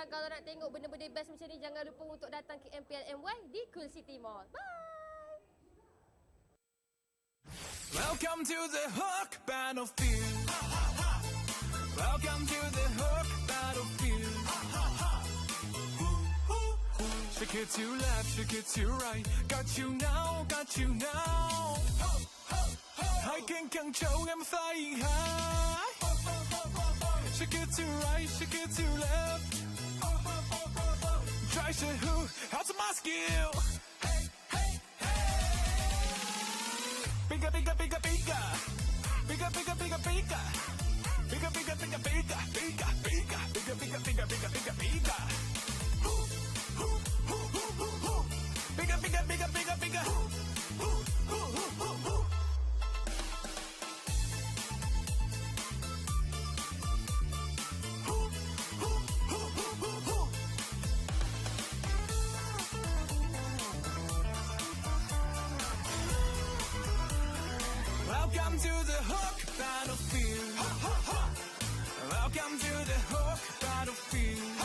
korang kalau nak tengok benda-benda best macam ni, jangan lupa untuk datang ke MPL MY di Cool City Mall. Bye! Welcome to the Hook Battlefield. Welcome to the Hook Battlefield. Shake it to left, shake it to right. Got you now, got you now. I can control, I'm flying high. Shake it to right, shake it to left. Try to who, how's my skill? Bigger, bigger, bigger, bigger. Bigger, bigger, bigger, bigger. Bigger, bigger, bigger, bigger. Bigger, bigger, bigger, bigger, bigger, bigger, bigger, bigger. Bigger, bigger, bigger, bigger, bigger. Welcome to the Hook Battlefield. Welcome to the Hook Battlefield.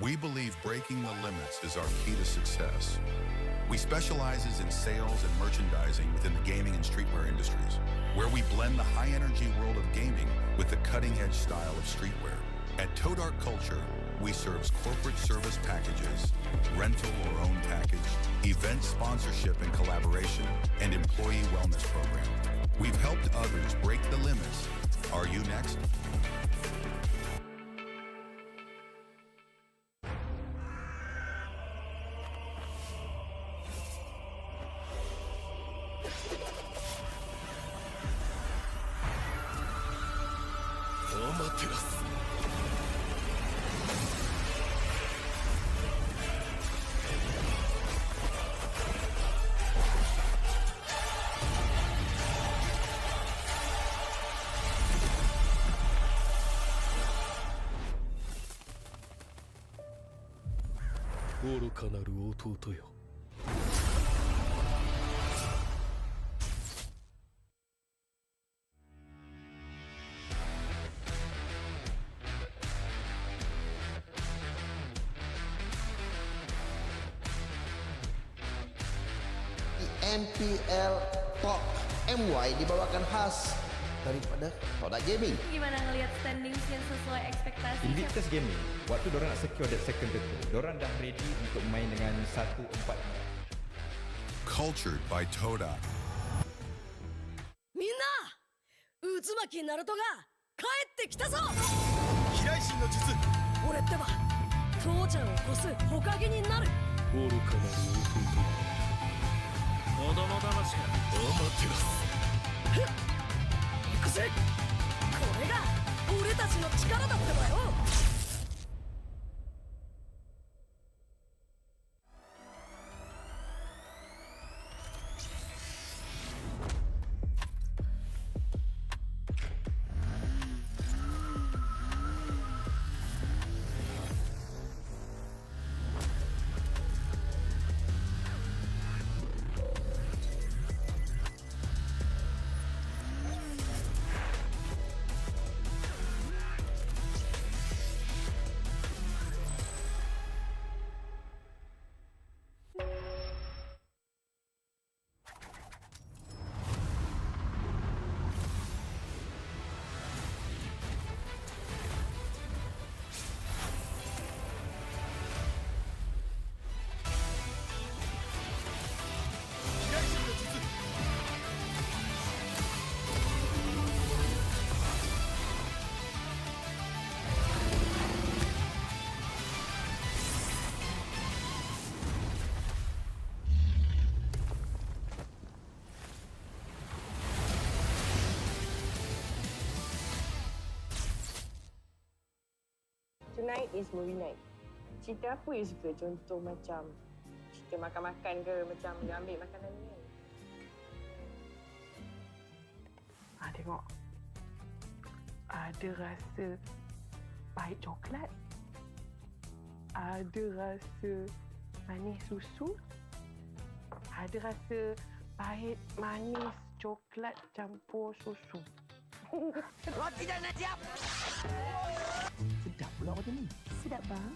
We believe breaking the limits is our key to success. We specializes in sales and merchandising within the gaming and streetwear industries, where we blend the high-energy world of gaming with the cutting-edge style of streetwear. At Toe Dark Culture, we serve corporate service packages, rental or own package, event sponsorship and collaboration, and employee wellness program. We've helped others break the limits. Are you next? 愚かなる弟よ。MPL Talk MY dibawakan khas daripada Pautan Gaming. Gimana ngelihat standings yang sesuai ekspektasi? Invictus Gaming, waktu diorang nak secure that second title, diorang dah ready untuk main dengan 1-4. Cultured by Toda. みんな、渦巻きナルトが帰ってきたぞ。飛来神の術。俺ってば父ちゃんを越す火影になる。愚かなる弟よ。子供騙しがアマテラス。行くぜ。これが俺たちの力だってばよ。Tonight is movie night. Cerita apa you suka? Contoh macam cerita makan-makan ke, macam dia ambil makanan ni kan? Tengok. Ada rasa pahit coklat. Ada rasa manis susu. Ada rasa pahit manis coklat campur susu. Roti dah nak siap. Sedap pula macam ni. Sedap bang.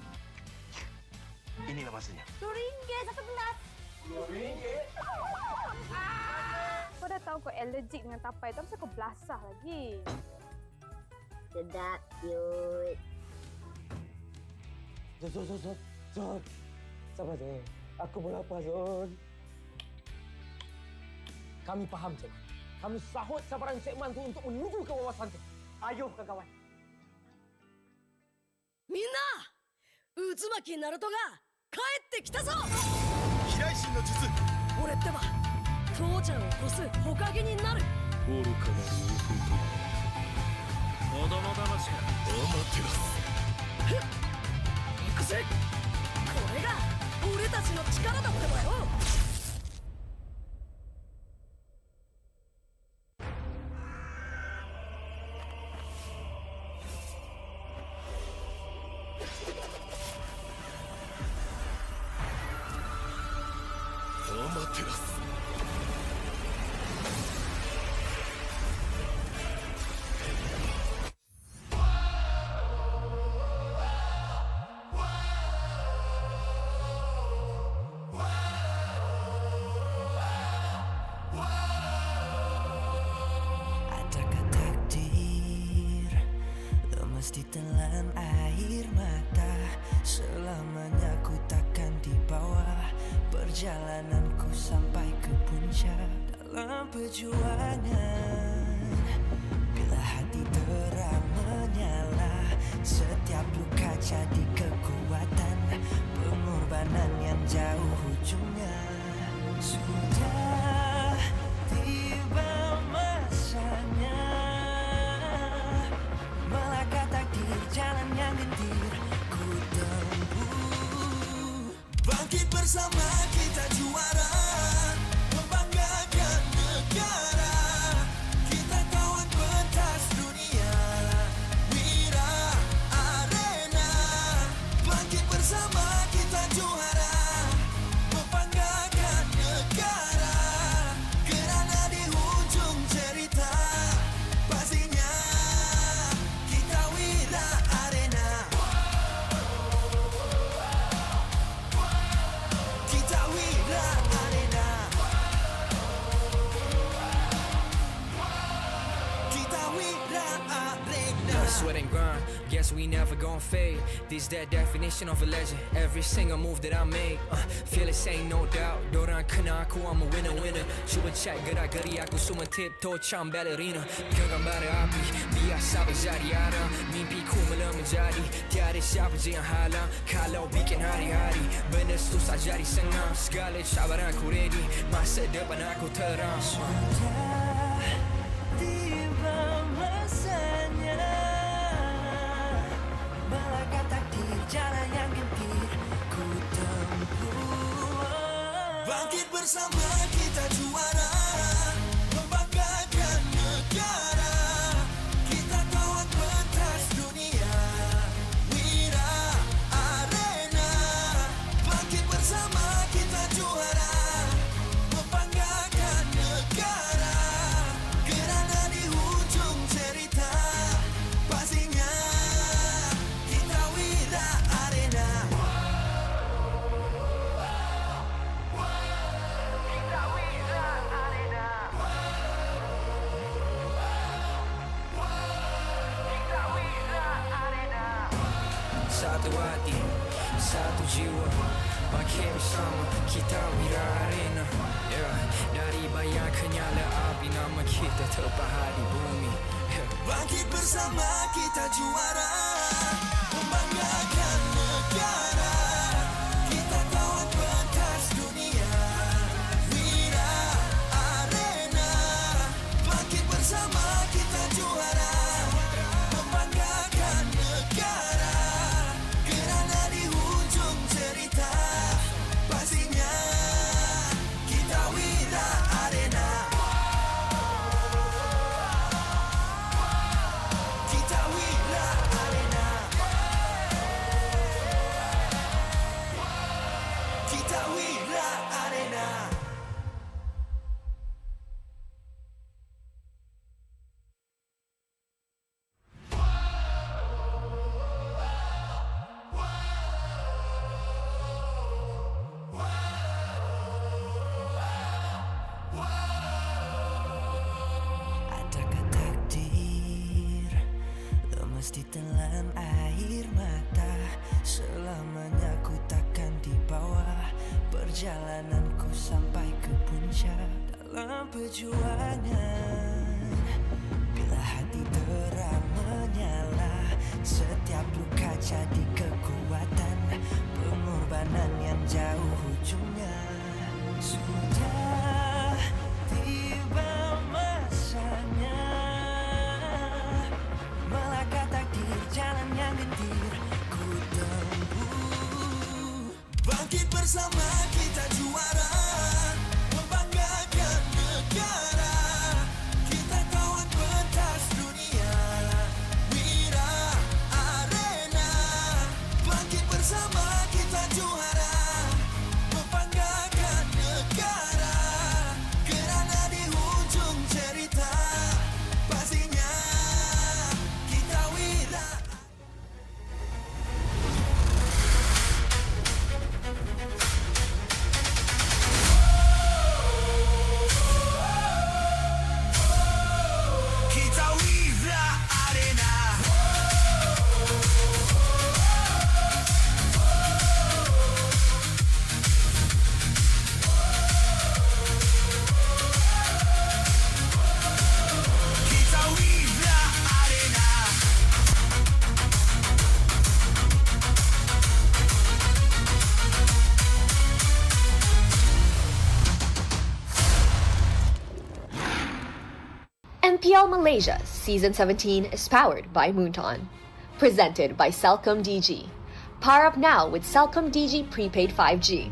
Inilah masanya. RM10 satu gelas. Kau dah tahu kau allergic dengan tapai tu, kenapa kau belasah lagi? Sedap, cute. Zon. Sabar Zon. Aku pun lapar Zon. Kami faham Zon. Kami sahut sabaran segmen tu untuk menuju ke wawasan tu. Ayo kawan. みんな、渦巻きナルトが帰ってきたぞ。飛来神の術。俺ってば父ちゃんを越す火影になる。愚かなる弟よ。子供騙しがアマテラス。行くぜ。これが俺たちの力だってばよ。アマテラス。Adakah takdir lemas ditelan air mata? Selamanya ku takkan dibawa perjalananku sampai ke puncak. Dalam perjuangan, bila hati terang menyala, setiap luka jadi kekuatan, pengorbanan yang jauh ujungnya. Sudah tiba masanya melangkah takdir, jalan yang gentir ku tempuh. Bangkit bersama kita juara, membanggakan negara. Kita kawan pentas dunia, Wira Arena. Bangkit bersama kita juara. so we never gon' fade. This that definition of a legend. Every single move that I make, fearless ain't no doubt. Dorang kena aku, I'm a winner. Cuba check gerak-geri aku semua tiptoe macam ballerina. Genggam bara api, biasa berjadi arah. Mimpiku mula menjadi, tiada siapa je yang halang. Kalau bikin hari-hari, benda susah jadi senang. Segala cabaran aku ready, masa depan aku terang. Sudah tiba masanya, melangkah takdir jalan yang gentir ku tempuh. Bangkit bersama kita juara, membanggakan negara. Kita kawat pentas dunia, Wira Arena. Bangkit bersama kita juara, membanggakan negara. Kerana di hujung cerita, pastinya kita Wira Arena. Satu hati, satu jiwa, bangkit bersama kita Wira Arena. Dari bayang kenyala api, nama kita terpahat di bumi. Bangkit bersama kita juara, membanggakan negara. Kita kawat pentas dunia, Wira Arena. Bangkit bersama kita juara, membanggakan negara. Kerana di hujung cerita, pastinya kita Wira Arena. Kita Wira Arena. Kita Wira Arena. Adakah takdir lemas ditelan air mata? Selamanya ku takkan dibawa perjalananku sampai ke puncak. Dalam perjuangan, bila hati terang menyala, setiap luka jadi kekuatan. Pengorbanan yang jauh ujungnya. Sudah tiba masanya, melangkah takdir jalan yang gentir ku tempuh. Bangkit bersama kita juara, membanggakan negara. Kita kawat pentas dunia, Wira Arena. Bangkit bersama kita juara, membanggakan negara. Kerana di hujung cerita, pastinya kita Wira. Kita Wira Arena. Kita Wira Arena. MPL Malaysia Season 17 is powered by Pautan. Presented by Celcom DG. Power up now with Celcom DG Prepaid 5G.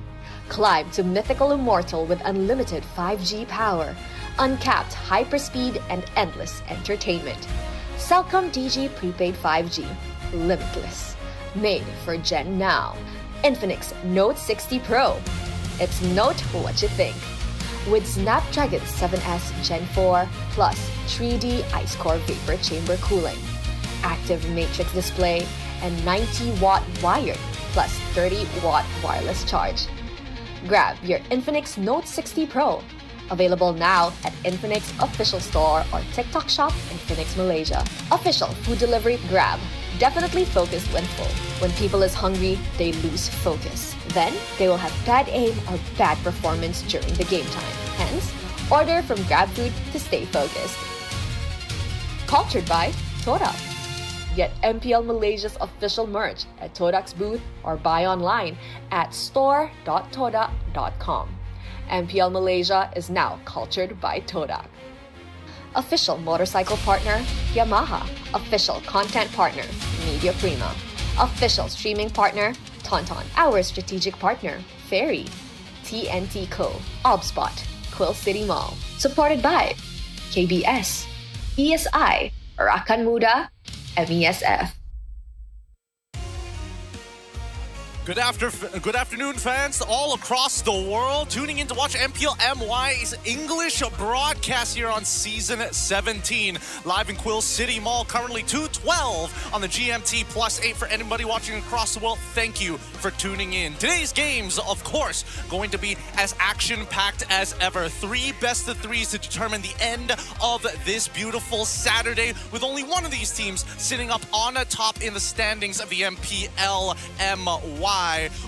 Climb to mythical immortal with unlimited 5G power, uncapped hyperspeed and endless entertainment. Celcom DG Prepaid 5G. Limitless. Made for Gen Now. Infinix Note 60 Pro. It's note what you think. With Snapdragon 7S Gen 4 plus 3D Ice Core Vapor Chamber cooling, active matrix display, and 90-watt wired plus 30-watt wireless charge. Grab your Infinix Note 60 Pro. Available now at Infinix Official Store or TikTok Shop Infinix Malaysia. Official food delivery Grab, definitely focused when full. When people is hungry, they lose focus. Then, they will have bad aim or bad performance during the game time. Hence, order from GrabFood to stay focused. Cultured by Todak. Get MPL Malaysia's official merch at Todak's booth or buy online at store.todak.com. MPL Malaysia is now cultured by Todak. Official motorcycle partner, Yamaha. Official content partner, Media Prima. Official streaming partner, Tauntaun. Our strategic partner, Ferry. TNT Co. Obspot. Quill City Mall. Supported by KBS, ESI, Rakan Muda, MESF. Good afternoon, fans all across the world tuning in to watch MPL MY's English broadcast here on Season 17. Live in Quill City Mall, currently 2:12 on the GMT +8 for anybody watching across the world. Thank you for tuning in. Today's games, of course, going to be as action-packed as ever. 3 best-of-3s to determine the end of this beautiful Saturday, with only one of these teams sitting up on the top in the standings of the MPL MY.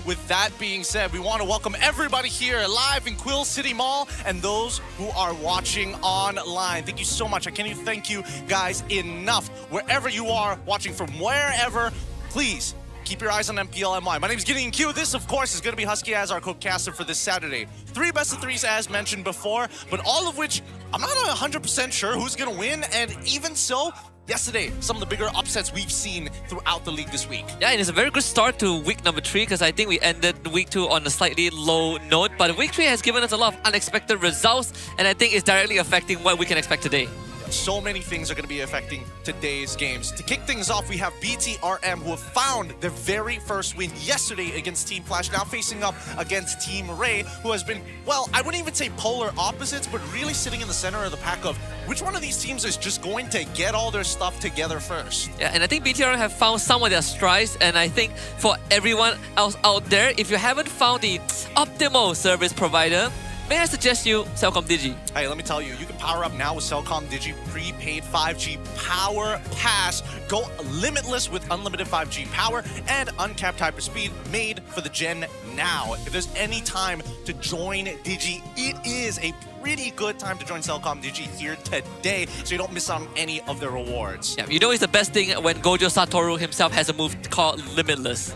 With that being said, we want to welcome everybody here live in Quill City Mall and those who are watching online. Thank you so much. I can't even thank you guys enough. Wherever you are watching from wherever, please keep your eyes on MPL MY. My name is Gideon Q. This, of course, is going to be Husky as our co-caster for this Saturday. 3 best-of-3s as mentioned before, but all of which I'm not 100% sure who's going to win, and even so, yesterday, some of the bigger upsets we've seen throughout the league this week. Yeah, and it's a very good start to week number 3 because I think we ended week 2 on a slightly low note. But week 3 has given us a lot of unexpected results, and I think it's directly affecting what we can expect today. So many things are going to be affecting today's games. To kick things off, we have BTRM, who have found their very first win yesterday against Team Flash, now facing up against Team Ray, who has been, well, I wouldn't even say polar opposites, but really sitting in the center of the pack of which one of these teams is just going to get all their stuff together first. Yeah, and I think BTRM have found some of their strides, and I think for everyone else out there, if you haven't found the optimal service provider, may I suggest you Cellcom Digi? Hey, let me tell you, you can power up now with Cellcom Digi prepaid 5G Power Pass. Go limitless with unlimited 5G power and uncapped hyperspeed, made for the Gen now. If there's any time to join Digi, it is a pretty good time to join Cellcom Digi here today, so you don't miss out on any of the rewards. Yeah, you know it's the best thing when Gojo Satoru himself has a move called Limitless.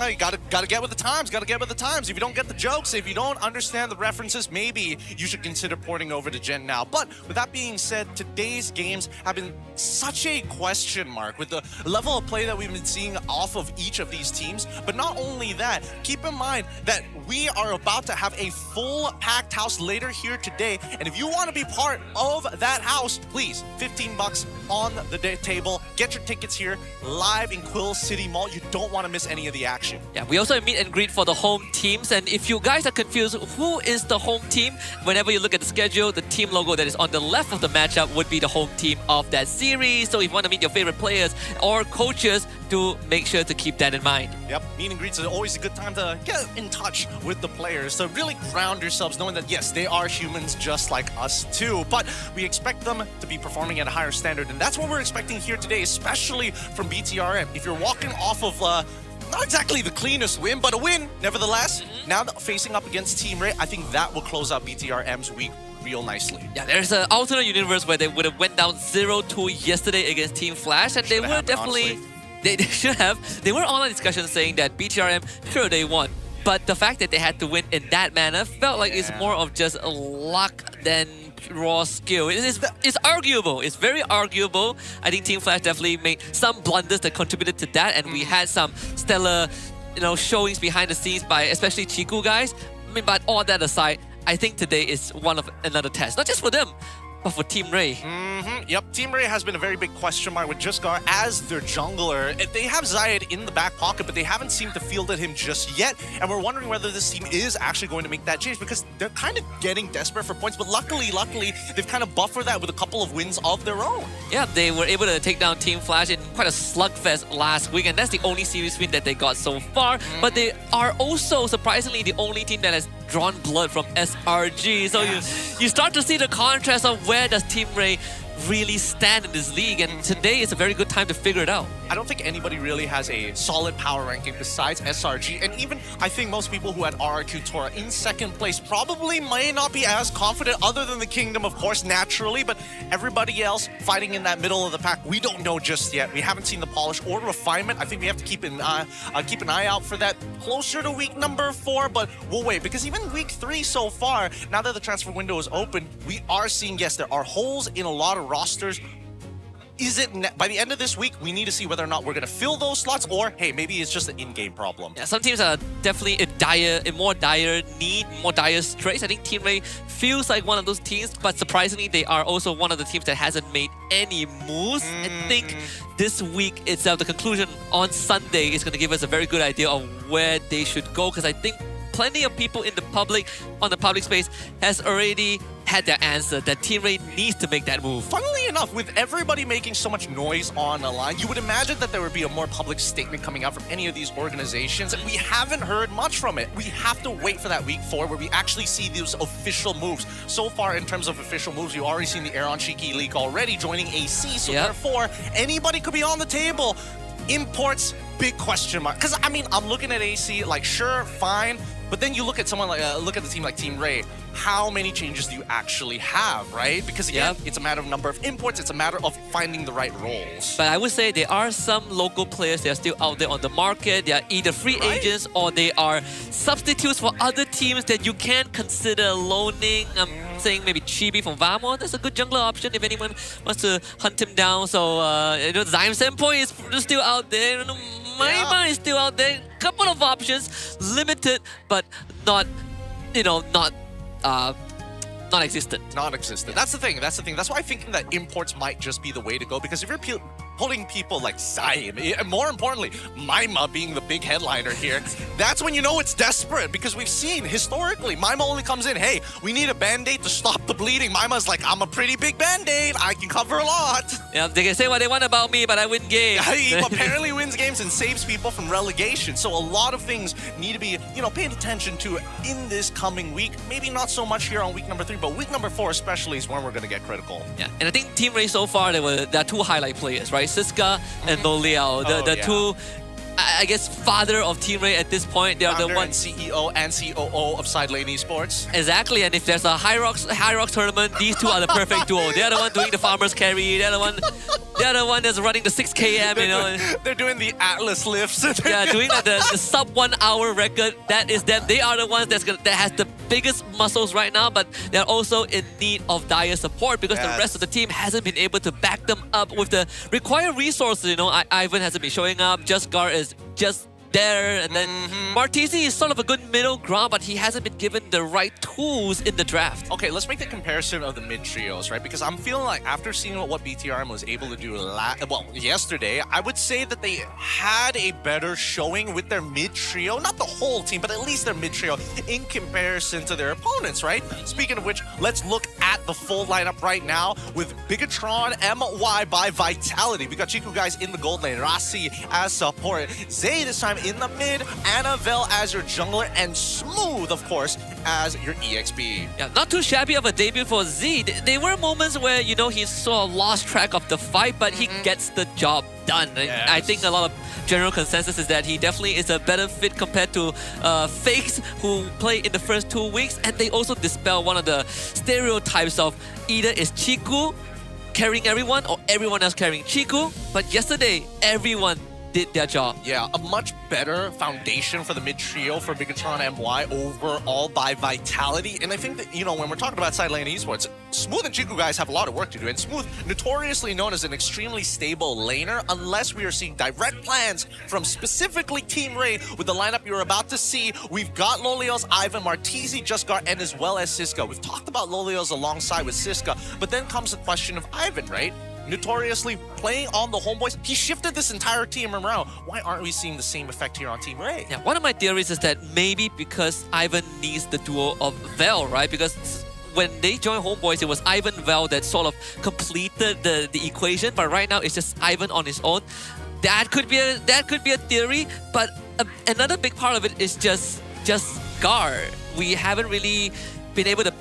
You gotta get with the times, gotta get with the times. If you don't get the jokes, if you don't understand the references, maybe you should consider porting over to Gen now. But with that being said, today's games have been such a question mark with the level of play that we've been seeing off of each of these teams. But not only that, keep in mind that we are about to have a full packed house later here today. And if you want to be part of that house, please, $15 on the table. Get your tickets here live in Quill City Mall. You don't want to miss any of the action. Yeah, we also have meet and greet for the home teams, and if you guys are confused who is the home team, whenever you look at the schedule, the team logo that is on the left of the matchup would be the home team of that series. So if you want to meet your favorite players or coaches, do make sure to keep that in mind. Yep, meet and greets is always a good time to get in touch with the players, to really ground yourselves, knowing that yes, they are humans just like us too, but we expect them to be performing at a higher standard, and that's what we're expecting here today, especially from BTRM. If you're walking off of not exactly the cleanest win, but a win nevertheless. Now facing up against Team Ray, I think that will close out BTRM's week real nicely. Yeah, there's an alternate universe where they would have went down 0-2 yesterday against Team Flash, and they were definitely... They should have. They were online discussions saying that BTRM, sure, they won. But the fact that they had to win in that manner felt like it's more of just luck than raw skill. It's arguable. It's very arguable. I think Team Flash definitely made some blunders that contributed to that, and we had some stellar, showings behind the scenes by especially Chiku guys. I mean, but all that aside, I think today is one of another test, not just for them, but for Team Ray. Yep, Team Ray has been a very big question mark with Juskar as their jungler. They have Zayed in the back pocket, but they haven't seemed to fielded him just yet. And we're wondering whether this team is actually going to make that change, because they're kind of getting desperate for points. But luckily, they've kind of buffered that with a couple of wins of their own. Yeah, they were able to take down Team Flash in quite a slugfest last week, and that's the only series win that they got so far. But they are also, surprisingly, the only team that has drawn blood from SRG. So you start to see the contrast of where does Team Ray really stand in this league, and today is a very good time to figure it out. I don't think anybody really has a solid power ranking besides SRG. And even I think most people who had RRQ Tora in second place probably may not be as confident, other than the Kingdom, of course, naturally. But everybody else fighting in that middle of the pack, we don't know just yet. We haven't seen the polish or refinement. I think we have to keep an eye out for that closer to week number 4. But we'll wait, because even week 3 so far, now that the transfer window is open, we are seeing, yes, there are holes in a lot of rosters. Is it by the end of this week, we need to see whether or not we're going to fill those slots, or hey, maybe it's just an in-game problem. Yeah, some teams are definitely in more dire need, more dire straits. I think Team Ray feels like one of those teams, but surprisingly, they are also one of the teams that hasn't made any moves. I think this week itself, the conclusion on Sunday, is going to give us a very good idea of where they should go, because I think plenty of people in the public, on the public space, has already had their answer that Team Ray needs to make that move. Funnily enough, with everybody making so much noise on the line, you would imagine that there would be a more public statement coming out from any of these organizations, and we haven't heard much from it. We have to wait for that week 4 where we actually see those official moves. So far, in terms of official moves, you've already seen the Aaron Cheeky leak already joining AC, so therefore, anybody could be on the table. Imports, big question mark. Because, I mean, I'm looking at AC, like, sure, fine, but then you look at someone like, look at the team like Team Ray. How many changes do you actually have, right? Because again, it's a matter of number of imports, it's a matter of finding the right roles. But I would say there are some local players that are still out there on the market. They are either free agents or they are substitutes for other teams that you can consider loaning. I'm saying maybe Chibi from Vamo. That's a good jungler option if anyone wants to hunt him down. So, Zyme Senpoi is still out there. Maima is still out there. Couple of options, limited, but not, non-existent. Non-existent. That's the thing. That's why I'm thinking that imports might just be the way to go, because if you're pulling people like Zyme, and more importantly, Maima being the big headliner here, that's when you know it's desperate, because we've seen historically, Maima only comes in, hey, we need a band-aid to stop the bleeding. Maima's like, I'm a pretty big band-aid. I can cover a lot. Yeah, they can say what they want about me, but I win games. He apparently wins games and saves people from relegation. So a lot of things need to be, paying attention to in this coming week. Maybe not so much here on week number 3, but week number 4 especially is when we're going to get critical. Yeah, and I think Team Ray so far, there are 2 highlight players, right? Siska and Lo Liao, the 2, I guess, father of Team Ray at this point. They are the one CEO and COO of Side Lane Esports. Exactly, and if there's a High Rocks tournament, these 2 are the perfect duo. They're the one doing the farmer's carry. They're the one that's running the 6 km. They're doing the Atlas lifts. Doing the sub 1 hour record. That is them. They are the ones that has the biggest muscles right now, but they're also in need of dire support, because the rest of the team hasn't been able to back them up with the required resources. Ivan hasn't been showing up. Just Gar is just there, and then Martisi is sort of a good middle ground, but he hasn't been given the right tools in the draft. Okay, let's make the comparison of the mid trios, right? Because I'm feeling like after seeing what BTRM was able to do yesterday, I would say that they had a better showing with their mid trio, not the whole team, but at least their mid trio in comparison to their opponents, right? Speaking of which, let's look at the full lineup right now with Bigatron MY by Vitality. We got Chiku guys in the gold lane, Rasi as support, Zay this time in the mid, Annabelle as your jungler, and Smooth, of course, as your EXP. Yeah, not too shabby of a debut for Z. There were moments where, he sort of lost track of the fight, but he gets the job done. Yes. I think a lot of general consensus is that he definitely is a better fit compared to Fakes, who played in the first 2 weeks, and they also dispel one of the stereotypes of either is Chiku carrying everyone or everyone else carrying Chiku, but yesterday, everyone did their job. Yeah, a much better foundation for the mid trio for Bigatron MY overall by Vitality. And I think that, when we're talking about side lane esports, Smooth and Chiku guys have a lot of work to do. And Smooth, notoriously known as an extremely stable laner, unless we are seeing direct plans from specifically Team Ray with the lineup you're about to see. We've got Lolios, Ivan, Martisi, Justgar, and as well as Siska. We've talked about Lolios alongside with Siska, but then comes the question of Ivan, right? Notoriously playing on the homeboys, he shifted this entire team around. Why aren't we seeing the same effect here on Team Ray? Yeah, one of my theories is that maybe because Ivan needs the duo of Vel, right? Because when they joined Homeboys, it was Ivan Vel that sort of completed the equation, but right now it's just Ivan on his own. That could be a theory, but another big part of it is just Gar. We haven't really been able to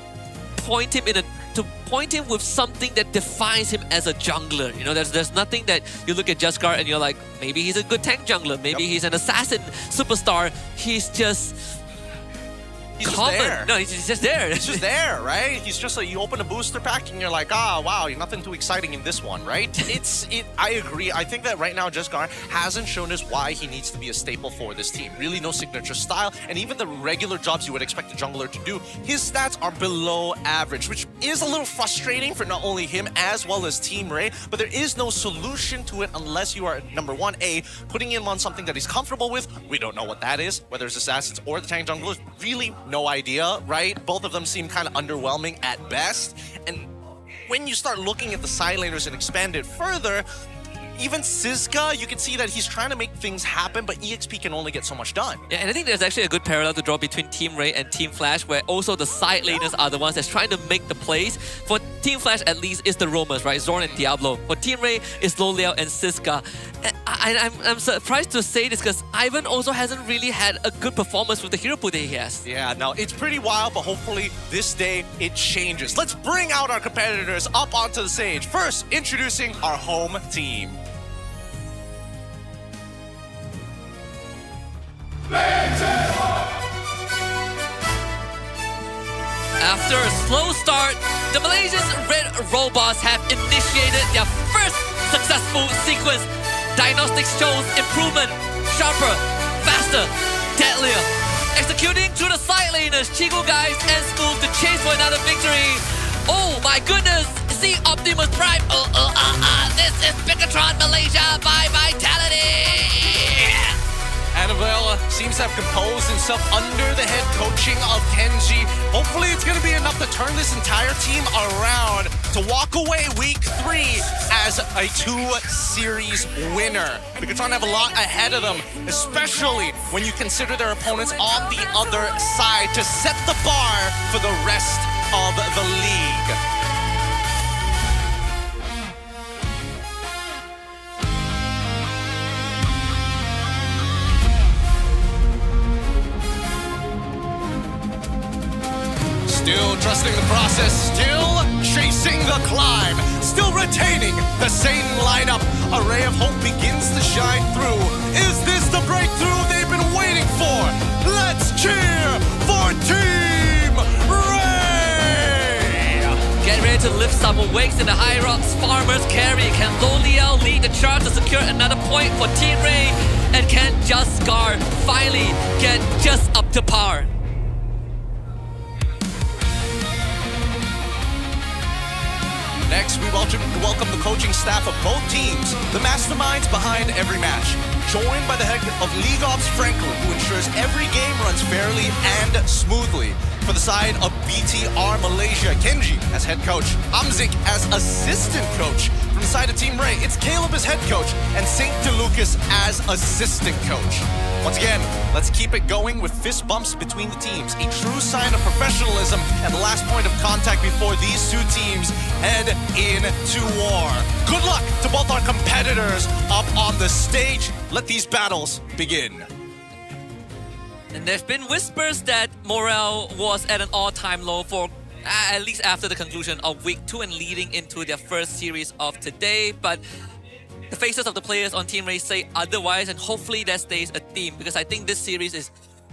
point him in a to point him with something that defines him as a jungler. You know, there's nothing that you look at Jaskar and you're like, maybe he's a good tank jungler, maybe he's an assassin superstar. He's just common. There. No, he's just there. He's just there, right? He's just like, you open a booster pack and you're like, wow, nothing too exciting in this one, right? I agree. I think that right now Jaskar hasn't shown us why he needs to be a staple for this team. Really no signature style, and even the regular jobs you would expect a jungler to do, his stats are below average, which is a little frustrating for not only him as well as Team Ray, but there is no solution to it unless you are, number one, putting him on something that he's comfortable with. We don't know what that is, whether it's assassins or the tank junglers, really no idea, right? Both of them seem kind of underwhelming at best. And when you start looking at the side laners and expand it further, even Siska, you can see that he's trying to make things happen, but EXP can only get so much done. Yeah, and I think there's actually a good parallel to draw between Team Ray and Team Flash, where also the side laners are the ones that's trying to make the plays. For Team Flash, at least, it's the roamers, right? Zorn and Diablo. For Team Ray, it's Loliao and Siska. And I'm surprised to say this because Ivan also hasn't really had a good performance with the hero pool that he has. Yeah, no, it's pretty wild, but hopefully this day it changes. Let's bring out our competitors up onto the stage. First, introducing our home team. After a slow start, the Malaysia's Red Robots have initiated their first successful sequence. Diagnostics shows improvement, sharper, faster, deadlier. Executing through the side laners, Chico guys and Smooth to chase for another victory. Oh my goodness, see Optimus Prime. This is Bicatron Malaysia by Vitality. Annabelle seems to have composed himself under the head coaching of Kenji. Hopefully it's going to be enough to turn this entire team around to walk away week 3 as a 2-series winner. Bicatron have a lot ahead of them, especially when you consider their opponents on the other side to set the bar for the rest of the league. Still trusting the process, still chasing the climb, still retaining the same lineup. A ray of hope begins to shine through. Is this the breakthrough they've been waiting for? Let's cheer for Team Ray! Get ready to lift some weights in the High Rocks Farmers carry. Can Loliao lead the charge to secure another point for Team Ray? And can Jaskar finally get just up to par? Next, we welcome the coaching staff of both teams, the masterminds behind every match. Joined by the head of League Ops Franklin, who ensures every game runs fairly and smoothly. For the side of BTR Malaysia, Kenji as head coach, Amzik as assistant coach. From the side of Team Ray, it's Caleb as head coach and St. DeLucas as assistant coach. Once again, let's keep it going with fist bumps between the teams. A true sign of professionalism and the last point of contact before these two teams head into war. Good luck to both our competitors up on the stage. Let these battles begin. And there's been whispers that morale was at an all-time low for at least after the conclusion of week 2 and leading into their first series of today. But the faces of the players on Team Ray say otherwise, and hopefully that stays a theme, because I think this series is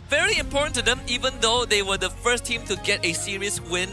very important to them, even though they were the first team to get a series win,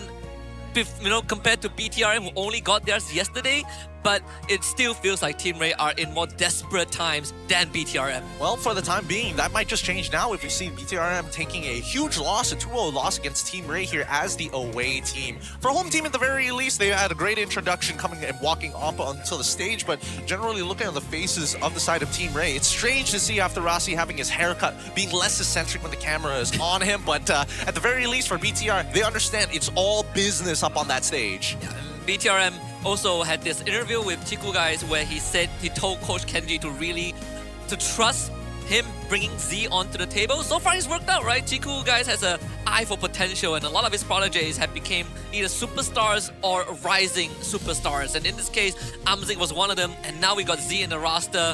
compared to BTRM, who only got theirs yesterday. But it still feels like Team Ray are in more desperate times than BTRM. Well, for the time being, that might just change now if we see BTRM taking a huge loss, a 2-0 loss against Team Ray here as the away team. For home team, at the very least, they had a great introduction coming and walking up onto the stage, but generally looking at the faces of the side of Team Ray, it's strange to see after Rossi having his haircut being less eccentric when the camera is on him, but at the very least for BTR, they understand it's all business up on that stage. Yeah, BTRM also had this interview with Chiku guys where he said he told Coach Kenji to trust him bringing Z onto the table. So far, it's worked out, right? Chiku, guys, has an eye for potential, and a lot of his prodigies have become either superstars or rising superstars. And in this case, Amzik was one of them, and now we got Z in the roster.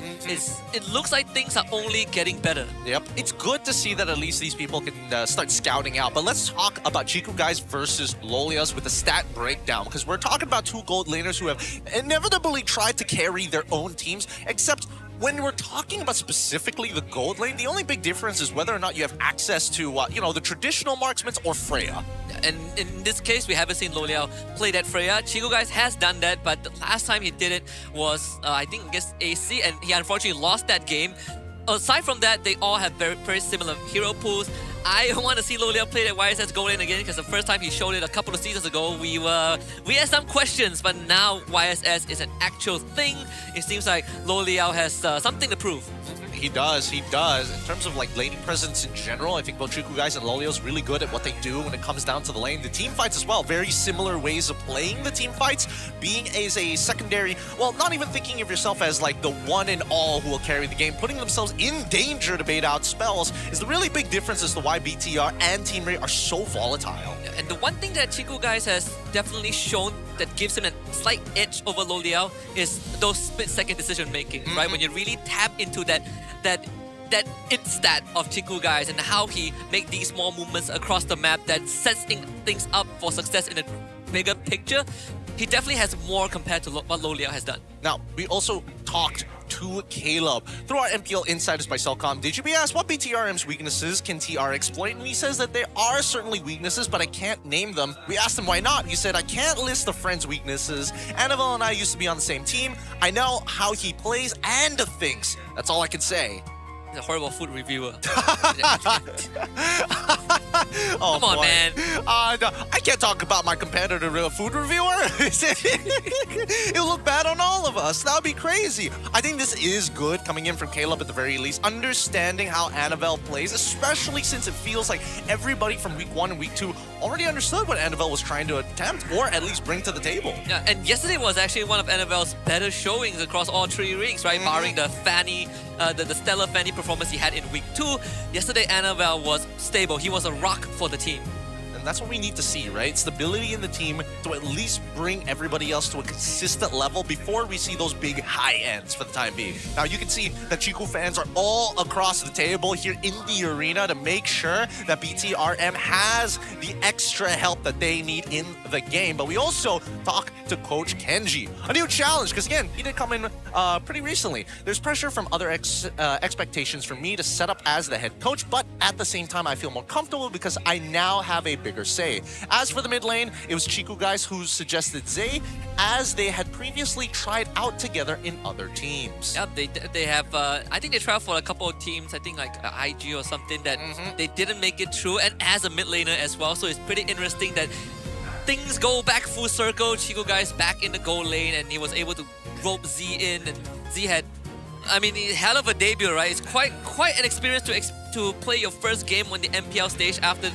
It looks like things are only getting better. Yep, it's good to see that at least these people can start scouting out. But let's talk about Chiku guys versus Lolias with a stat breakdown, because we're talking about two gold laners who have inevitably tried to carry their own teams, except when we're talking about specifically the gold lane, the only big difference is whether or not you have access to, the traditional marksmen or Freya. And in this case, we haven't seen Loliao play that Freya. Chiku guys has done that, but the last time he did it was, I think, against AC, and he unfortunately lost that game. Aside from that, they all have very, very similar hero pools. I want to see Loliao play that YSS gold lane again, because the first time he showed it a couple of seasons ago, we had some questions, but now YSS is an actual thing. It seems like Loliao has something to prove. He does. In terms of laning presence in general, I think both Chiku guys and Lolia's really good at what they do when it comes down to the lane. The team fights as well, very similar ways of playing the team fights, being as a secondary, well, not even thinking of yourself as the one and all who will carry the game, putting themselves in danger to bait out spells is the really big difference as to why BTR and Team Ray are so volatile. And the one thing that Chiku guys has definitely shown that gives him a slight edge over Loliao is those split-second decision-making, right? When you really tap into that it stat of Chiku guys and how he make these small movements across the map that sets things up for success in a bigger picture, he definitely has more compared to what Loliao has done. Now, we also talked to Caleb through our MPL Insiders by Cellcom. Did you be asked what BTRM's weaknesses can TR exploit? And he says that there are certainly weaknesses, but I can't name them. We asked him why not. He said, I can't list the friend's weaknesses. Annabelle and I used to be on the same team. I know how he plays and thinks. That's all I can say. He's a horrible food reviewer. Oh, come on, boy. man. No, I can't talk about my competitor, food reviewer. It'll look bad on all of us. That would be crazy. I think this is good coming in from Caleb at the very least, understanding how Annabelle plays, especially since it feels like everybody from week 1 and week 2 already understood what Annabelle was trying to attempt, or at least bring to the table. Yeah, and yesterday was actually one of Annabelle's better showings across all 3 rings, right? Barring the Fanny, the stellar Fanny performance he had in week 2. Yesterday, Annabelle was stable. He was a rock for the team. And that's what we need to see, right? Stability in the team to at least bring everybody else to a consistent level before we see those big high ends for the time being. Now, you can see that Chiku fans are all across the table here in the arena to make sure that BTRM has the extra help that they need in the game. But we also talk to Coach Kenji. A new challenge, because again, he did come in pretty recently. There's pressure from other expectations for me to set up as the head coach, but at the same time, I feel more comfortable because I now have a bigger say. As for the mid lane, it was Chiku guys who suggested Zay, as they had previously tried out together in other teams. Yeah, they have, I think they tried for a couple of teams, I think IG or something, that they didn't make it through, and as a mid laner as well, so it's pretty interesting that things go back full circle. Chiku guys back in the gold lane, and he was able to rope Z in, and Z had, I mean, hell of a debut, right? It's quite an experience to play your first game on the MPL stage after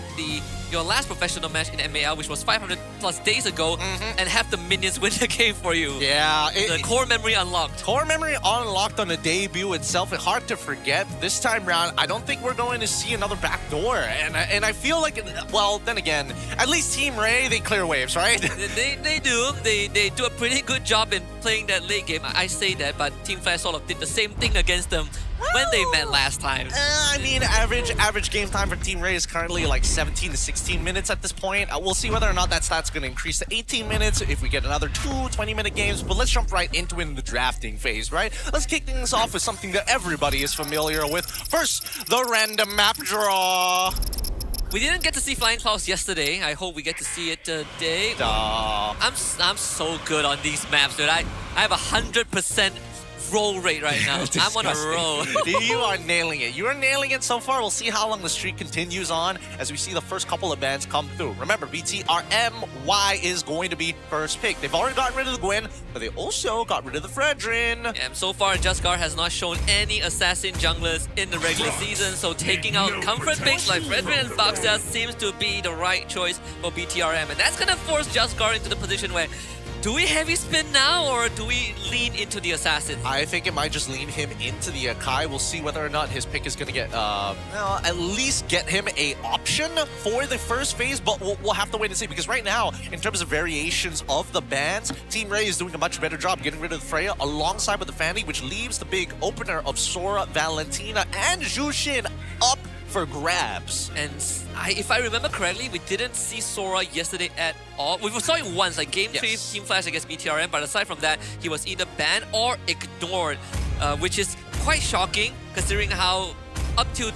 your last professional match in MAL, which was 500 plus days ago, and have the minions win the game for you. Yeah. The core memory unlocked. Core memory unlocked on the debut itself. It's hard to forget. This time around, I don't think we're going to see another backdoor. And I feel like, well, then again, at least Team Ray, they clear waves, right? They do. They do a pretty good job in playing that late game. I say that, but Team Flash sort of did the same thing against them when they met last time. I mean, average game time for Team Ray is currently like 17 to 16 minutes at this point. We'll see whether or not that stat's going to increase to 18 minutes if we get another 2 20-minute games. But let's jump right into it in the drafting phase, right? Let's kick things off with something that everybody is familiar with. First, the random map draw. We didn't get to see Flying Clouds yesterday. I hope we get to see it today. I'm so good on these maps, dude. I have 100% roll rate right now. I'm on a roll. You are nailing it. You are nailing it so far. We'll see how long the streak continues on as we see the first couple of bans come through. Remember, BTRMY is going to be first pick. They've already gotten rid of the Gwen, but they also got rid of the Fredrin. And so far, Juskar has not shown any assassin junglers in the regular season, so taking out comfort picks like Fredrin and Foxia seems to be the right choice for BTRM. And that's going to force Juskar into the position where Do we heavy spin now, or do we lean into the assassin? I think it might just lean him into the Akai. We'll see whether or not his pick is going to get, at least get him a option for the first phase, but we'll have to wait and see, because right now, in terms of variations of the bans, Team Ray is doing a much better job getting rid of the Freya alongside with the Fanny, which leaves the big opener of Sora, Valentina, and Jushin up for grabs. And if I remember correctly, we didn't see Sora yesterday at all. We saw it once, like Game 3, Team Flash against BTRM, but aside from that, he was either banned or ignored, which is quite shocking considering how up to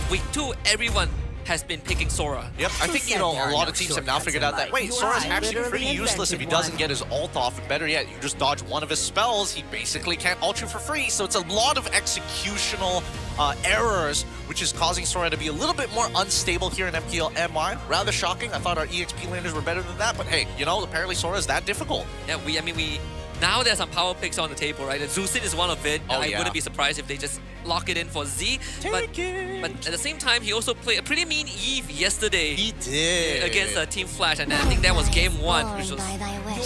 week 2, everyone has been picking Sora. Yep, I think, a lot of teams have now figured out that, wait, Sora's actually pretty useless if he doesn't get his ult off, and better yet, you just dodge one of his spells, he basically can't ult you for free, so it's a lot of executional errors, which is causing Sora to be a little bit more unstable here in MPL MY. Rather shocking. I thought our EXP laners were better than that, but hey, apparently Sora is that difficult. Yeah, now there's some power picks on the table, right? Zusin is one of it. I wouldn't be surprised if they just lock it in for Z. But at the same time, he also played a pretty mean Eve yesterday. He did. Against Team Flash, and I think that was game 1, which was...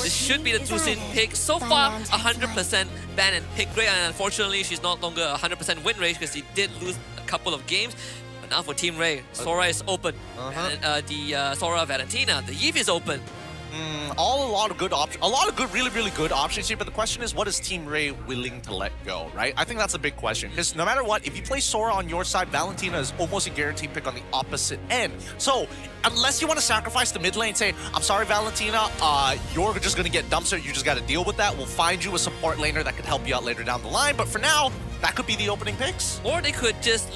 This should be the Zusin pick. So far, 100% ban and pick rate, and unfortunately, she's no longer 100% win rate because he did lose a couple of games. But now for Team Ray, Sora is open. And the Sora Valentina, the Eve is open. A lot of good options, a lot of good, really, really good options here, but the question is, what is Team Ray willing to let go, right? I think that's a big question, because no matter what, if you play Sora on your side, Valentina is almost a guaranteed pick on the opposite end. So, unless you want to sacrifice the mid lane, say, I'm sorry, Valentina, you're just going to get dumpster, you just got to deal with that, we'll find you a support laner that could help you out later down the line, but for now, that could be the opening picks. Or they could just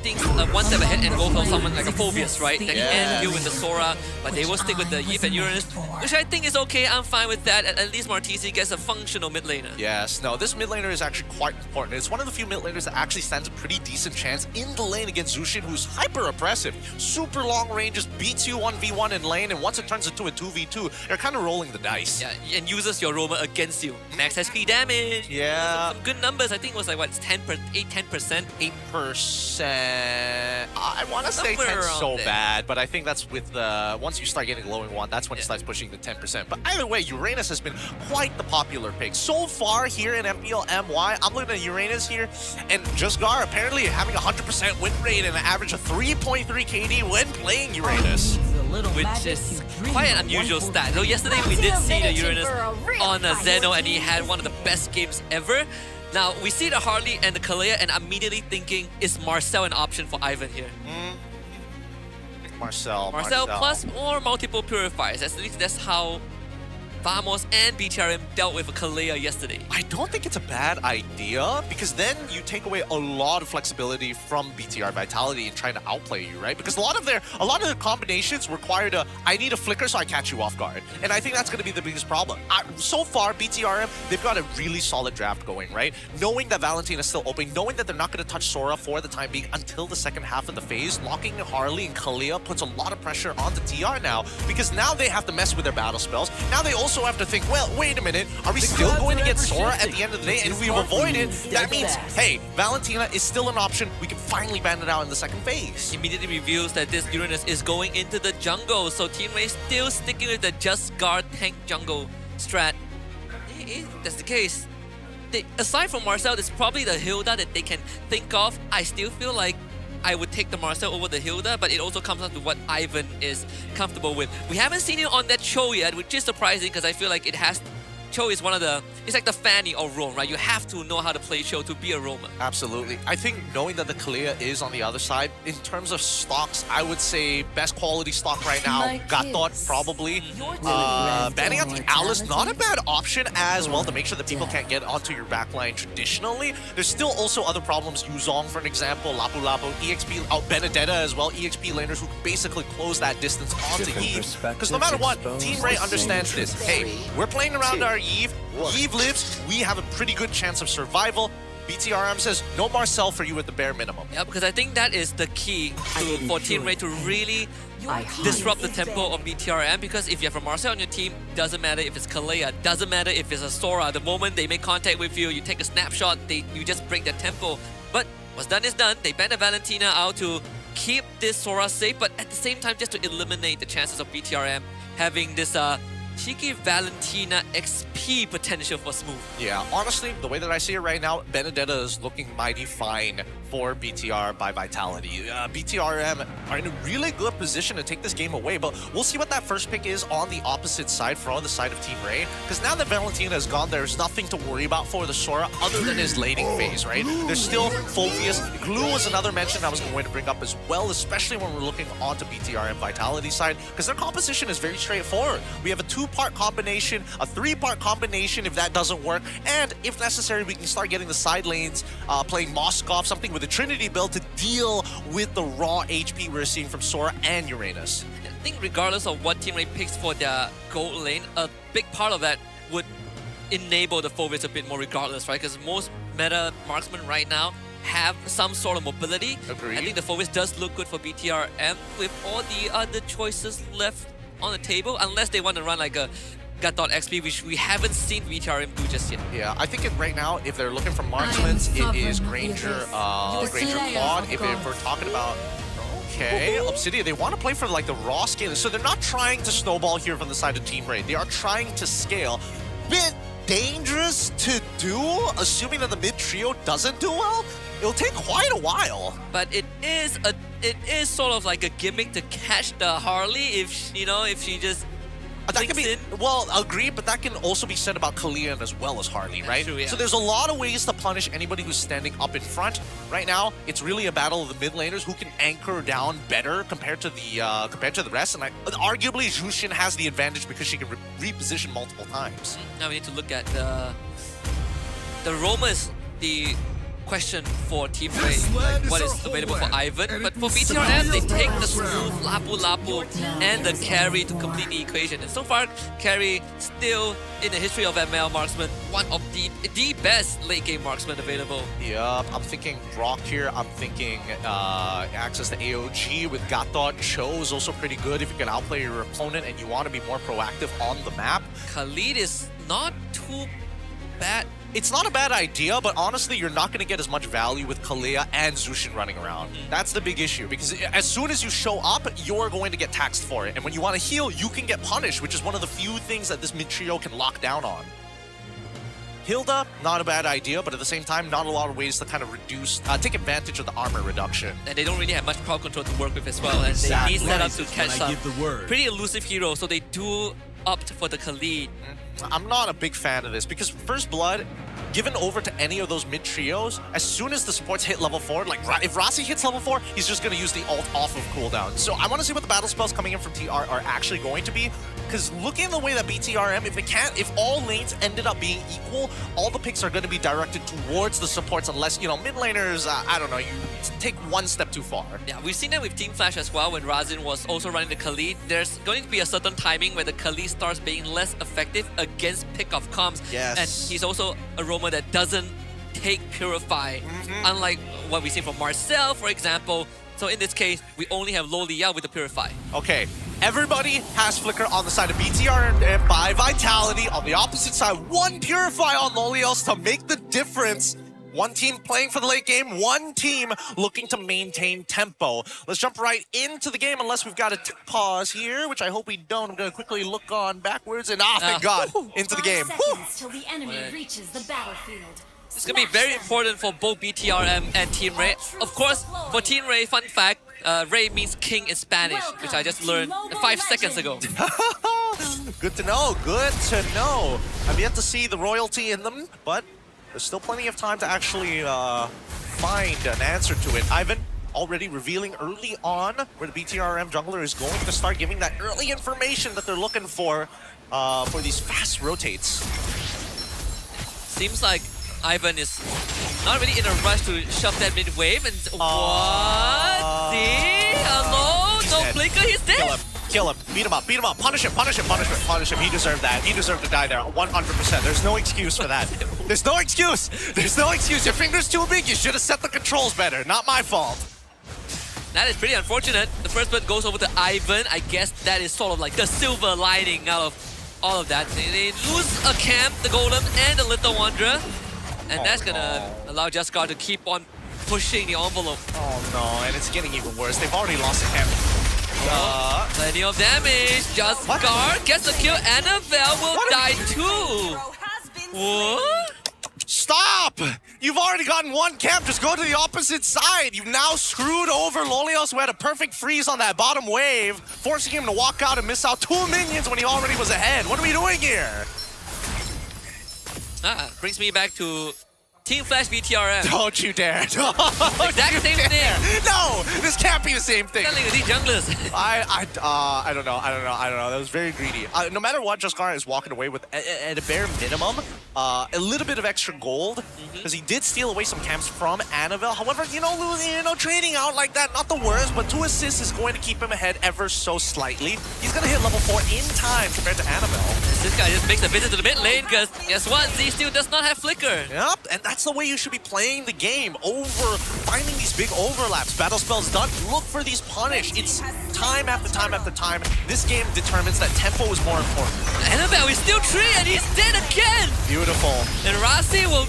think one step ahead and go for someone like a Phobius, right? That can deal with the Sora, but they will stick with the Eve and Uranus, which I think is okay. I'm fine with that. At least Martisi gets a functional mid laner. Yes, no, this mid laner is actually quite important. It's one of the few mid laners that actually stands a pretty decent chance in the lane against Zushin, who's hyper oppressive. Super long ranges, beats you 1v1 in lane, and once it turns into a 2v2, you're kind of rolling the dice. Yeah, and uses your roamer against you. Max SP damage. Yeah. Some good numbers. I think it was like, what, 10%? 8%? 8%. I want to say 10 so bad, but I think that's with once you start getting glowing one, that's when it starts pushing the 10%. But either way, Uranus has been quite the popular pick. So far here in MPL MY, I'm looking at Uranus here, and Justgar apparently having a 100% win rate and an average of 3.3 KD when playing Uranus. Which is quite an unusual stat. Though yesterday we did see the Uranus on Zeno, and he had one of the best games ever. Now, we see the Harley and the Kalea, and I'm immediately thinking, is Marcel an option for Ivan here? Marcel plus or multiple purifiers. At least that's how Vamos and BTRM dealt with a Kalea yesterday. I don't think it's a bad idea, because then you take away a lot of flexibility from BTR Vitality in trying to outplay you, right? Because a lot of their combinations require I need a flicker so I catch you off guard. And I think that's going to be the biggest problem. So far, BTRM, they've got a really solid draft going, right? Knowing that Valentina is still open, knowing that they're not going to touch Sora for the time being until the second half of the phase, locking Harley and Kalea puts a lot of pressure onto TR now, because now they have to mess with their battle spells. Now they also have to think, well, wait a minute, are we still going to get Sora at the end of the day? And if we've avoided, that means, hey, Valentina is still an option. We can finally ban it out in the second phase. Immediately reveals that this Uranus is going into the jungle, so Team Ray still sticking with the just guard tank jungle strat. If that's the case, aside from Marcel, it's probably the Hilda that they can think of. I still feel like I would take the Marcel over the Hilda, but it also comes down to what Ivan is comfortable with. We haven't seen it on that Cho yet, which is surprising because I feel like Cho is one of the... It's like the Fanny of Roam, right? You have to know how to play Cho to be a roamer. Absolutely. I think knowing that the Kalea is on the other side, in terms of stocks, I would say best quality stock right now, Gatot probably. Banning out the Alice, not a bad option as well to make sure that people can't get onto your backline traditionally. There's still also other problems. Yuzong, for an example, Lapu Lapu, EXP, Benedetta as well, EXP laners who basically close that distance onto Eve. Because no matter what, Team Ray understands this. Hey, we're playing around our Eve. Eve lives, we have a pretty good chance of survival. BTRM says no Marcel for you at the bare minimum. Yeah, because I think that is the key for Team Ray to really disrupt the tempo of BTRM, because if you have a Marcel on your team, doesn't matter if it's Kalea, doesn't matter if it's a Sora, the moment they make contact with you, you take a snapshot, you just break their tempo. But what's done is done. They ban the Valentina out to keep this Sora safe, but at the same time just to eliminate the chances of BTRM having this cheeky Valentina XP potential for Smooth. Yeah, honestly, the way that I see it right now, Benedetta is looking mighty fine for BTR by Vitality. BTRM are in a really good position to take this game away, but we'll see what that first pick is on the opposite side for the side of Team Ray, because now that Valentina is gone, there's nothing to worry about for the Sora other than his laning phase, right? There's still Phobius. Glue was another mention I was going to bring up as well, especially when we're looking onto BTRM Vitality side, because their composition is very straightforward. We have a 2-part combination, a 3-part combination if that doesn't work, and if necessary, we can start getting the side lanes playing Moskov, something with a Trinity build to deal with the raw HP we're seeing from Sora and Uranus. I think regardless of what Team Ray picks for their gold lane, a big part of that would enable the Phobius a bit more regardless, right? Because most meta marksmen right now have some sort of mobility. Agreed. I think the Phobius does look good for BTRM with all the other choices left on the table, unless they want to run like a Gut.XP, which we haven't seen BTRM do just yet. Yeah, I think right now, if they're looking for marksmen, it is Granger, Granger Claude. If we're talking about, okay, Obsidian, they want to play for like the raw scale. So they're not trying to snowball here from the side of Team Ray. They are trying to scale. Bit dangerous to do, assuming that the mid trio doesn't do well. It'll take quite a while. But it is sort of like a gimmick to catch the Harley if she just that can be, well, agreed, but that can also be said about Kalian as well as Harley, right? True, yeah. So there's a lot of ways to punish anybody who's standing up in front. Right now, it's really a battle of the mid laners who can anchor down better compared to the rest. And arguably, Jushin has the advantage because she can reposition multiple times. Now we need to look at the Roma is the question for Team Ray, like what is available for Ivan, but for BTRM they take the Smooth, Lapu and the Carry to complete the equation, and so far Carry still in the history of ML marksman one of the best late game marksman available. Yeah, I'm thinking Brock here, I'm thinking access to AOG with Gatot. Cho is also pretty good if you can outplay your opponent and you want to be more proactive on the map. Khalid is not too bad. It's not a bad idea, but honestly, you're not going to get as much value with Kalea and Zushin running around. That's the big issue, because as soon as you show up, you're going to get taxed for it. And when you want to heal, you can get punished, which is one of the few things that this mid-trio can lock down on. Hilda, not a bad idea, but at the same time, not a lot of ways to kind of reduce, take advantage of the armor reduction. And they don't really have much crowd control to work with as well, and they need setup to catch some pretty elusive heroes, so they do opt for the Khalid. I'm not a big fan of this because First Blood, given over to any of those mid-trios, as soon as the supports hit level 4, like if Rasi hits level 4, he's just going to use the ult off of cooldown. So I want to see what the battle spells coming in from TR are actually going to be, because looking at the way that BTRM, if all lanes ended up being equal, all the picks are going to be directed towards the supports unless, mid laners, I don't know, you take one step too far. Yeah, we've seen that with Team Flash as well when Razin was also running the Khalid. There's going to be a certain timing where the Khalid starts being less effective against pick-off comms. Yes. And he's also a roamer that doesn't take Purify, unlike what we see from Marcel, for example. So in this case, we only have Lolia with the Purify. Okay, everybody has Flicker on the side of BTR and by Vitality. On the opposite side, one Purify on Lolios to make the difference. One team playing for the late game, one team looking to maintain tempo. Let's jump right into the game unless we've got a pause here, which I hope we don't. I'm going to quickly look on backwards and thank God, into the game. Till the enemy reaches the battlefield. It's going to be very important for both BTRM and Team Ray. Of course, for Team Ray, fun fact, Ray means king in Spanish, which I just learned 5 seconds ago. Good to know, good to know. I've yet to see the royalty in them, but there's still plenty of time to actually find an answer to it. Ivan already revealing early on where the BTRM jungler is going to start giving that early information that they're looking for these fast rotates. Seems like Ivan is not really in a rush to shove that mid wave. And what? See? Hello? No blinker, he's dead. Kill him. Beat him up. Punish him. He deserved that. He deserved to die there. 100%. There's no excuse for that. There's no excuse. Your finger's too big. You should have set the controls better. Not my fault. That is pretty unfortunate. The first blood goes over to Ivan. I guess that is sort of like the silver lining out of all of that. They lose a camp, the Golem, and the Little Wanderer. And that's gonna allow Jaskar to keep on pushing the envelope. Oh no, and it's getting even worse. They've already lost a camp. Plenty of damage. Just Guard gets the kill. Annabelle will die too. What? Stop! You've already gotten one camp. Just go to the opposite side. You've now screwed over Lolios, who had a perfect freeze on that bottom wave, forcing him to walk out and miss out 2 minions when he already was ahead. What are we doing here? Brings me back to Team Flash BTRM. Don't you dare. Exact same thing. No, this can't be the same thing. These junglers. I don't know. That was very greedy. No matter what, Jaskar is walking away with, at a bare minimum, a little bit of extra gold, because he did steal away some camps from Annabelle. However, trading out like that, not the worst, but 2 assists is going to keep him ahead ever so slightly. He's going to hit level 4 in time compared to Annabelle. This guy just makes a visit to the mid lane, because guess what? Z still does not have Flicker. Yep, and that's the way you should be playing the game. Finding these big overlaps. Battle spells done. Look for these punish. It's time after time after time. This game determines that tempo is more important. Annabelle is still 3 and he's dead again. Beautiful. And Rasi will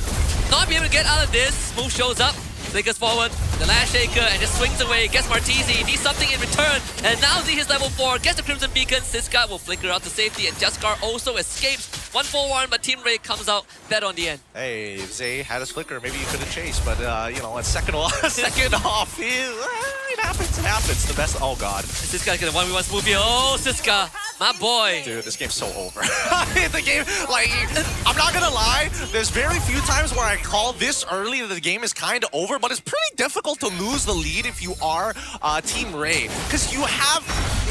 not be able to get out of this. Smooth shows up. Flickers forward, the Lash Shaker, and just swings away, gets Martizi, needs something in return, and now Z is level 4, gets the Crimson Beacon, Siska will flicker out to safety, and Jaskar also escapes. 1-4-1, but Team Ray comes out better on the end. Hey, if Zay had his flicker, maybe you could have chased, but, a second off, it happens, the best, oh god. Siska's gonna 1v1 smooth here, oh Siska, my boy. Dude, this game's so over. The game, I'm not gonna lie, there's very few times where I call this early that the game is kind of over, but it's pretty difficult to lose the lead if you are Team Ray. Because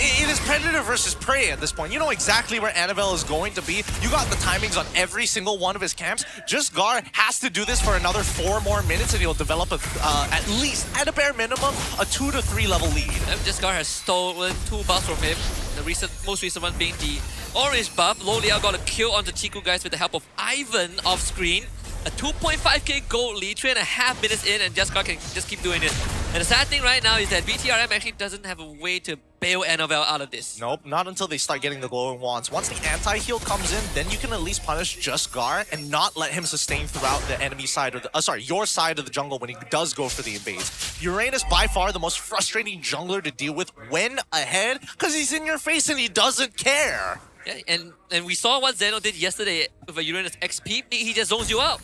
it is Predator versus Prey at this point. You know exactly where Annabelle is going to be. You got the timings on every single one of his camps. Just Gar has to do this for another 4 more minutes and he'll develop at least, at a bare minimum, a 2 to 3 level lead. Just Gar has stolen 2 buffs from him. The most recent one being the orange buff. Loliao got a kill onto Chiku guys with the help of Ivan off screen. A 2.5k gold lead, 3.5 minutes in, and Jaskar can just keep doing this. And the sad thing right now is that BTRM actually doesn't have a way to bail Annabelle out of this. Nope, not until they start getting the glowing wands. Once the anti-heal comes in, then you can at least punish Jaskar and not let him sustain throughout the enemy side of the, your side of the jungle when he does go for the invades. Uranus, by far the most frustrating jungler to deal with when ahead, because he's in your face and he doesn't care. Yeah, and we saw what Zeno did yesterday with a Uranus XP. He just zones you out.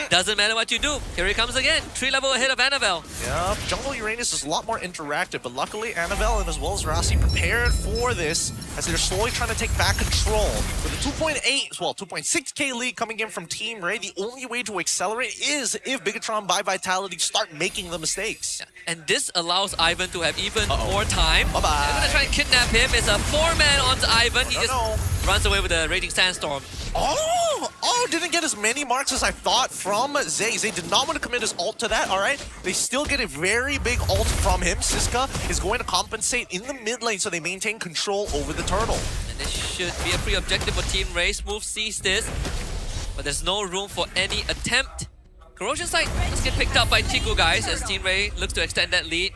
Doesn't matter what you do. Here he comes again. 3 level ahead of Annabelle. Yeah, Jungle Uranus is a lot more interactive, but luckily Annabelle and as well as Rasi prepared for this as they're slowly trying to take back control. With a 2.6k lead coming in from Team Ray, the only way to accelerate is if Bigatron by Vitality start making the mistakes. Yeah. And this allows Ivan to have even more time. Bye-bye. They're gonna try and kidnap him. It's a 4-man onto Ivan. He just runs away with a Raging Sandstorm. Didn't get as many marks as I thought from Zay. Zay did not want to commit his ult to that, alright? They still get a very big ult from him. Siska is going to compensate in the mid lane so they maintain control over the turtle. And this should be a free objective for Team Ray. Smooth sees this, but there's no room for any attempt. Corrosion Sight just get picked up by Chiku guys as Team Ray looks to extend that lead.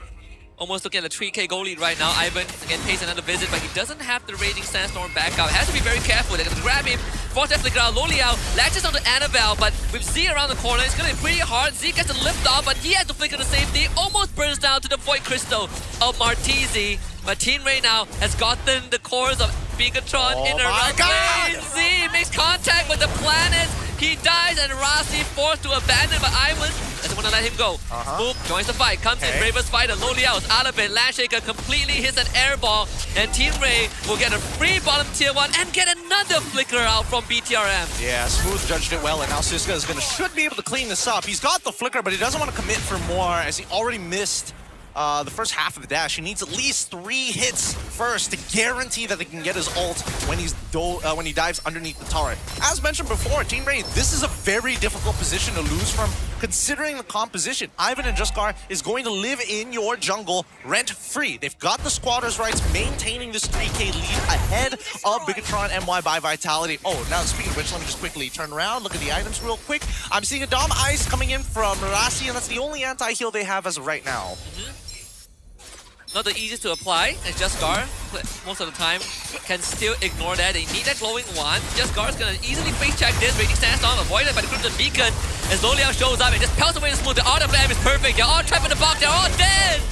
Almost looking at a 3k goal lead right now. Ivan again pays another visit, but he doesn't have the Raging Sandstorm back up. Has to be very careful. They're gonna grab him. Force that flicker out. Loliao latches onto Annabelle, but with Z around the corner, it's gonna be pretty hard. Z gets a lift off, but he has to flicker to safety. Almost burns down to the Void Crystal of Martizi. But Team Ray now has gotten the cores of Bigatron in around lane. Z makes contact with the planet. He dies, and Rasi forced to abandon, but Ivan doesn't want to let him go. Spook joins the fight, comes in, bravest fighter. Loliao is out of it. Lash Shaker completely hits an airball, and Team Ray will get a free bottom tier 1 and get another flicker out from BTRM. Yeah, Smooth judged it well, and now Siska is should be able to clean this up. He's got the flicker, but he doesn't want to commit for more as he already missed the first half of the dash. He needs at least 3 hits first to guarantee that he can get his ult when he dives underneath the turret. As mentioned before, Team Ray, this is a very difficult position to lose from considering the composition. Ivan and Jaskar is going to live in your jungle rent-free. They've got the squatters' rights, maintaining this 3k lead ahead of Bigatron MY by Vitality. Oh, now speaking of which, let me just quickly turn around, look at the items real quick. I'm seeing a Dom Ice coming in from Rasi, and that's the only anti-heal they have as of right now. Not the easiest to apply, and Jaskar, most of the time, can still ignore that. They need that glowing wand. Jaskar's gonna easily face check this. Raging Sandstorm avoided by the Crimson Beacon as Loliao shows up and just pelts away the Smooth. The auto flame is perfect. They're all trapped in the box. They're all dead.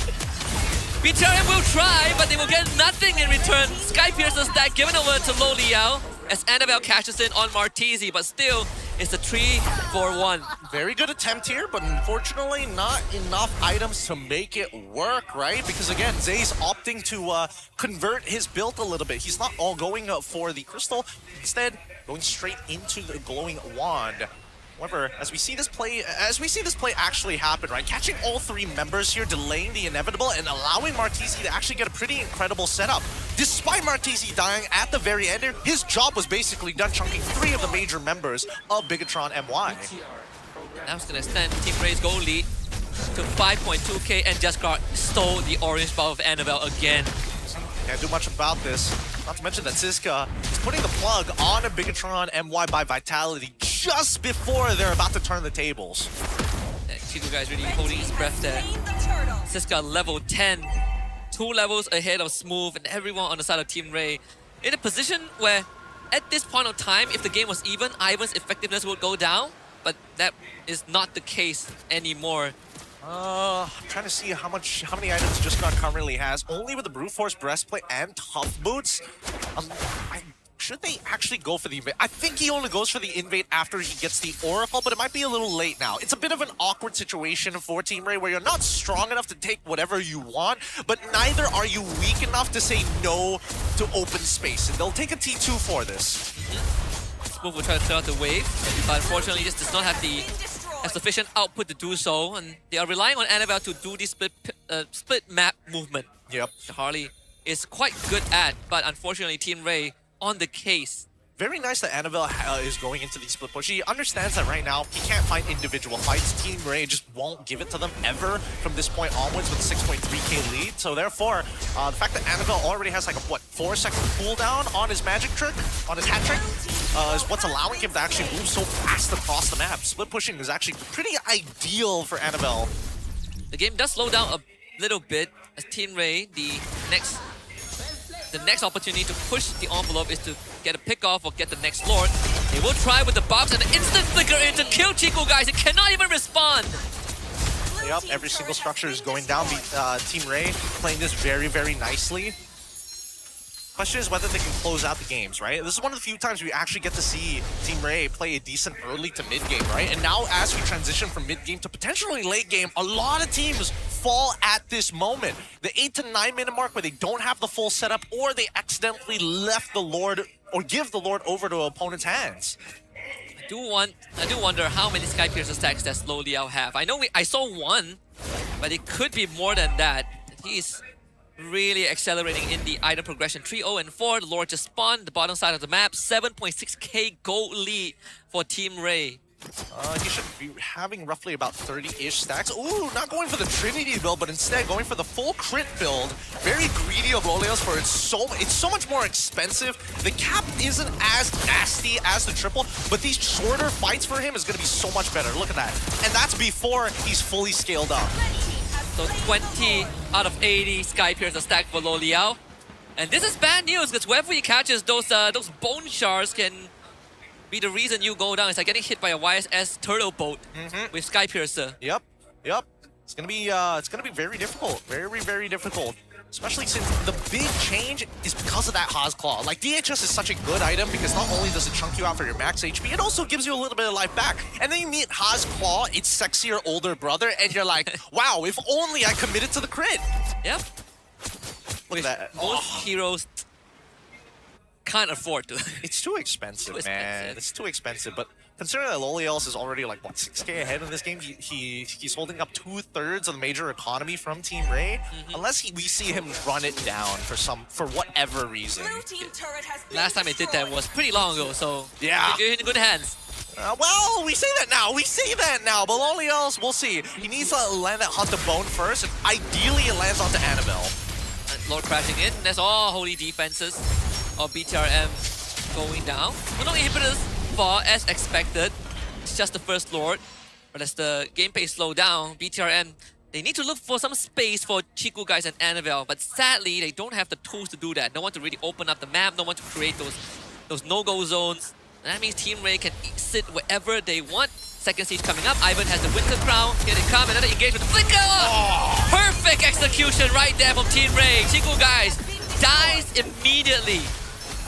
BTRM will try, but they will get nothing in return. Skypiercer stack given over to Lo Liao as Annabelle cashes in on Martisi, but still, it's a 3-for-1. Very good attempt here, but unfortunately not enough items to make it work, right? Because again, Zay's opting to convert his build a little bit. He's not all going for the crystal, instead going straight into the glowing wand. However, as we see this play actually happen, right? Catching all three members here, delaying the inevitable, and allowing Martisi to actually get a pretty incredible setup. Despite Martisi dying at the very end here, his job was basically done chunking three of the major members of Bigatron MY. Now it's gonna extend Team Ray's goal lead to 5.2k, and Jaskar stole the orange ball of Annabelle again. Can't do much about this. Not to mention that Siska is putting the plug on a Bigatron MY by Vitality just before they're about to turn the tables. Chico guys really holding his breath there. Siska level 10, 2 levels ahead of Smooth and everyone on the side of Team Ray. In a position where, at this point of time, if the game was even, Ivan's effectiveness would go down, but that is not the case anymore. I'm trying to see how many items Jaskar currently has. Only with the Brute Force Breastplate and Tough Boots. Should they actually go for the invade? I think he only goes for the invade after he gets the Oracle, but it might be a little late now. It's a bit of an awkward situation for Team Ray where you're not strong enough to take whatever you want, but neither are you weak enough to say no to open space. And they'll take a T2 for this. Smooth will try to clear out the wave, but unfortunately just does not have the sufficient output to do so, and they are relying on Annabelle to do this split map movement. Yep. Harley is quite good at, but unfortunately Team Ray on the case. Very nice that Annabelle is going into the split push. He understands that right now he can't find individual fights. Team Ray just won't give it to them ever from this point onwards with a 6.3k lead. So therefore, the fact that Annabelle already has like a, 4-second cooldown on his magic trick, on his hat trick, is what's allowing him to actually move so fast across the map. Split pushing is actually pretty ideal for Annabelle. The game does slow down a little bit as Team Ray, the next opportunity to push the envelope is to get a pick off or get the next Lord. They will try with the box and the instant flicker in to kill Chico, guys. It cannot even respond. Yep, every single structure is going down. Team Ray playing this very, very nicely. Question is whether they can close out the games, right? This is one of the few times we actually get to see Team Ray play a decent early to mid game, right? And now as we transition from mid game to potentially late game, a lot of teams fall at this moment. The 8 to 9 minute mark where they don't have the full setup, or they accidentally left the Lord or give the Lord over to opponent's hands. I do wonder how many Skypiercer stacks does Lo Liao have. I saw one, but it could be more than that. He's really accelerating in the item progression. 3-0 and 4, the Lord just spawned the bottom side of the map. 7.6k gold lead for Team Ray. He should be having roughly about 30-ish stacks. Ooh, not going for the Trinity build, but instead going for the full crit build. Very greedy of Loleos for it's so much more expensive. The cap isn't as nasty as the triple, but these shorter fights for him is going to be so much better. Look at that. And that's before he's fully scaled up. So 20 out of 80 Skypiercer stack for Lo Liao. And this is bad news because wherever he catches those bone shards can be the reason you go down. It's like getting hit by a YSS turtle boat with Skypiercer. Yep. It's gonna be very difficult. Very, very difficult. Especially since the big change is because of that Haas Claw. Like, DHS is such a good item because not only does it chunk you out for your max HP, it also gives you a little bit of life back. And then you meet Haas Claw, its sexier older brother, and you're like, wow, if only I committed to the crit. Yep. Look at that. Most heroes can't afford to. It's too expensive, man. It's too expensive, but considering that Loleos is already like, what, 6k ahead in this game, he's holding up 2/3 of the major economy from Team Ray, unless we see him run it down for whatever reason. Last time he did that was pretty long ago, so yeah, you're in good hands. Well, we say that now, but Loleos, we'll see. He needs to land that Hunt the Bone first, and ideally it lands onto Annabelle. And Lord crashing in, that's all holy defenses of BTRM going down. No inhibitors fall as expected. It's just the first Lord. But as the game pace slow down, BTRM, they need to look for some space for Chiku guys and Annabelle. But sadly, they don't have the tools to do that. No one to really open up the map, no one to create those no-go zones. And that means Team Ray can sit wherever they want. Second siege coming up. Ivan has the Winter Crown. Here they come. Another engagement. Flicker! Oh. Perfect execution right there from Team Ray. Chiku guys dies immediately.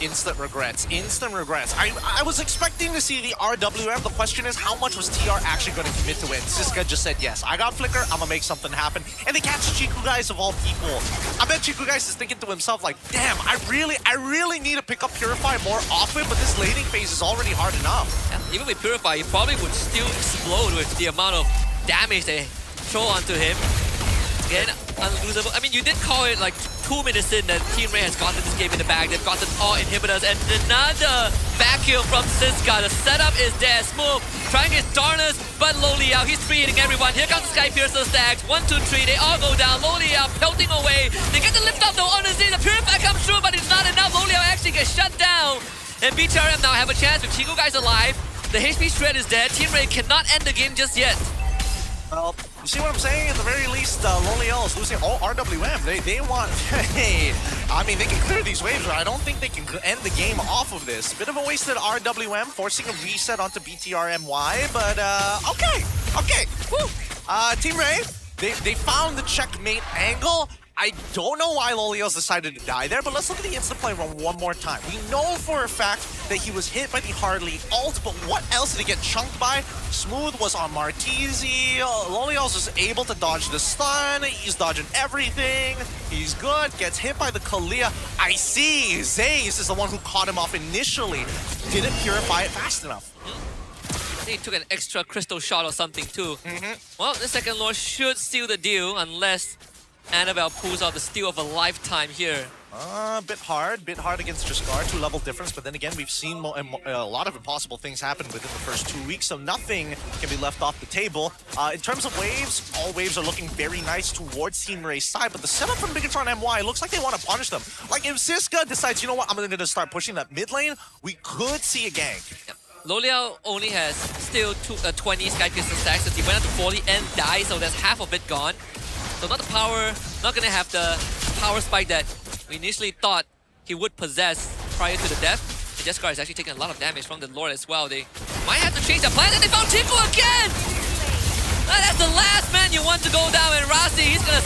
Instant regrets. Instant regrets. I was expecting to see the RWM. The question is, how much was TR actually going to commit to it? Siska just said, yes, I got Flicker. I'm going to make something happen. And they catch Chiku guys of all people. I bet Chiku guys is thinking to himself, like, damn, I really need to pick up Purify more often, but this laning phase is already hard enough. Yeah, even with Purify, he probably would still explode with the amount of damage they throw onto him. Again, unlosable. I mean, you did call it like 2 minutes in that Team Ray has gotten this game in the bag. They've gotten all inhibitors and another vacuum from Siska. The setup is there. Smooth trying his darnest, but Loliao, he's free hitting everyone. Here comes the Sky Piercer stacks. 1, 2, 3, they all go down. Loliao pelting away. They get the lift up though. Honestly, the Purify comes through, but it's not enough. Loliao actually gets shut down. And BTRM now have a chance with Chiku guys alive. The HP shred is dead. Team Ray cannot end the game just yet. Well, you see what I'm saying? At the very least, Loliel is losing all RWM. They want... Hey, I mean, they can clear these waves, but I don't think they can end the game off of this. Bit of a wasted RWM, forcing a reset onto BTRMY, but okay. Woo. Team Ray, they found the checkmate angle. I don't know why Loliel's decided to die there, but let's look at the instant play run one more time. We know for a fact that he was hit by the Hardly ult, but what else did he get chunked by? Smooth was on Martizi. Loliel's just able to dodge the stun. He's dodging everything. He's good. Gets hit by the Kalia. I see. Zaze is the one who caught him off initially. Didn't purify it fast enough. I think he took an extra crystal shot or something too. Well, the second Lord should seal the deal unless Annabelle pulls out the steal of a lifetime here. A bit hard against Jaskar, 2-level difference, but then again, we've seen a lot of impossible things happen within the first 2 weeks, so nothing can be left off the table. In terms of waves, all waves are looking very nice towards Team Ray's side, but the setup from Bigatron MY looks like they want to punish them. Like, if Siska decides, you know what, I'm going to start pushing that mid lane, we could see a gank. Yep. Loliao only has still 20 Sky Piercer stacks as he went up to 40 and died, so that's half of it gone. So not the power, not gonna have the power spike that we initially thought he would possess prior to the death. And Jaskar is actually taking a lot of damage from the Lord as well. They might have to change their plan, and they found Chiku again! That's the last man you want to go down, and Rasi, he's gonna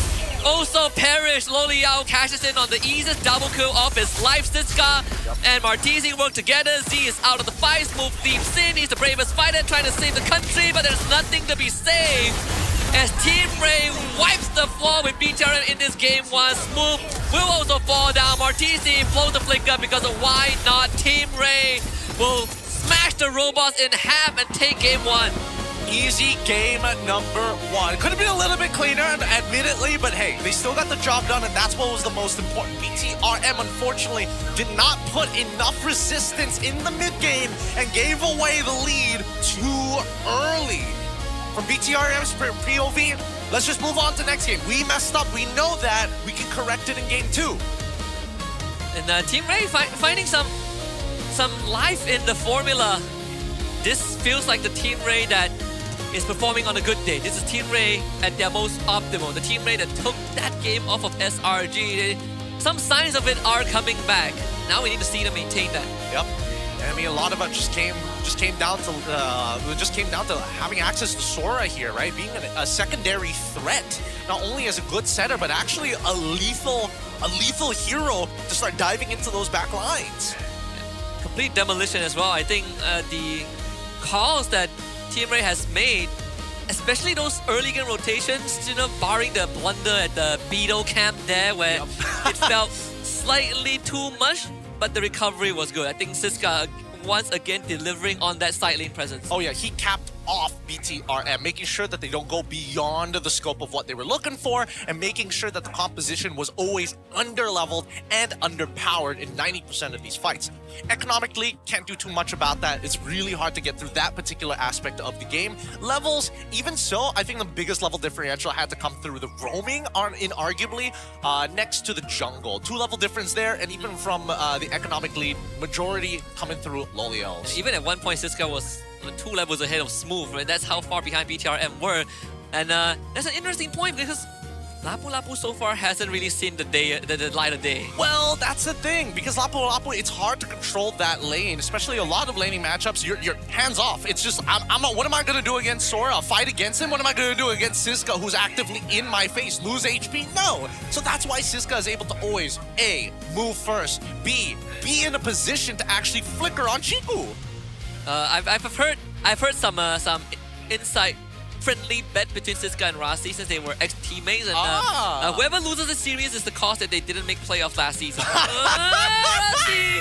also perish. Loliao cashes in on the easiest double kill of his life. Siska and Martizi work together. Z is out of the fight. Smooth leaps in. He's the bravest fighter trying to save the country, but there's nothing to be saved. As Team Ray wipes the floor with BTRM in this game one. Smooth will also fall down. Martizi blows the flicker because of why not. Team Ray will smash the robots in half and take game one. Easy game number one. Could have been a little bit cleaner, admittedly, but hey, they still got the job done, and that's what was the most important. BTRM, unfortunately, did not put enough resistance in the mid-game and gave away the lead too early. From BTRM's POV, let's just move on to next game. We messed up. We know that. We can correct it in game 2. And Team Ray finding some life in the formula. This feels like the Team Ray that is performing on a good day. This is Team Ray at their most optimal. The Team Ray that took that game off of SRG. Some signs of it are coming back. Now we need to see them maintain that. Yep. I mean, a lot of it just came down to having access to Sora here, right? Being a secondary threat, not only as a good setter, but actually a lethal hero to start diving into those back lines. Complete demolition as well. I think the calls that Team Ray has made, especially those early game rotations, you know, barring the blunder at the Beetle camp there, where it felt slightly too much, but the recovery was good. I think Siska once again delivering on that side lane presence. Oh yeah, he capped off BTRM, making sure that they don't go beyond the scope of what they were looking for, and making sure that the composition was always under-leveled and underpowered in 90% of these fights. Economically, can't do too much about that. It's really hard to get through that particular aspect of the game. Levels, even so, I think the biggest level differential had to come through the roaming, inarguably, next to the jungle. 2-level difference there, and even from the economic lead, majority coming through Loliel's. Even at one point, Siska was 2 levels ahead of Smooth, right? That's how far behind BTRM were. And that's an interesting point because Lapu Lapu so far hasn't really seen the light of day. Well, that's the thing, because Lapu Lapu, it's hard to control that lane, especially a lot of laning matchups. You're hands off. It's just, what am I going to do against Sora? I'll fight against him? What am I going to do against Siska, who's actively in my face? Lose HP? No. So that's why Siska is able to always, A, move first, B, be in a position to actually flicker on Chiku. I've heard some inside friendly bet between Siska and Rasi since they were ex-teammates, and whoever loses the series is the cost that they didn't make playoffs last season. Rasi!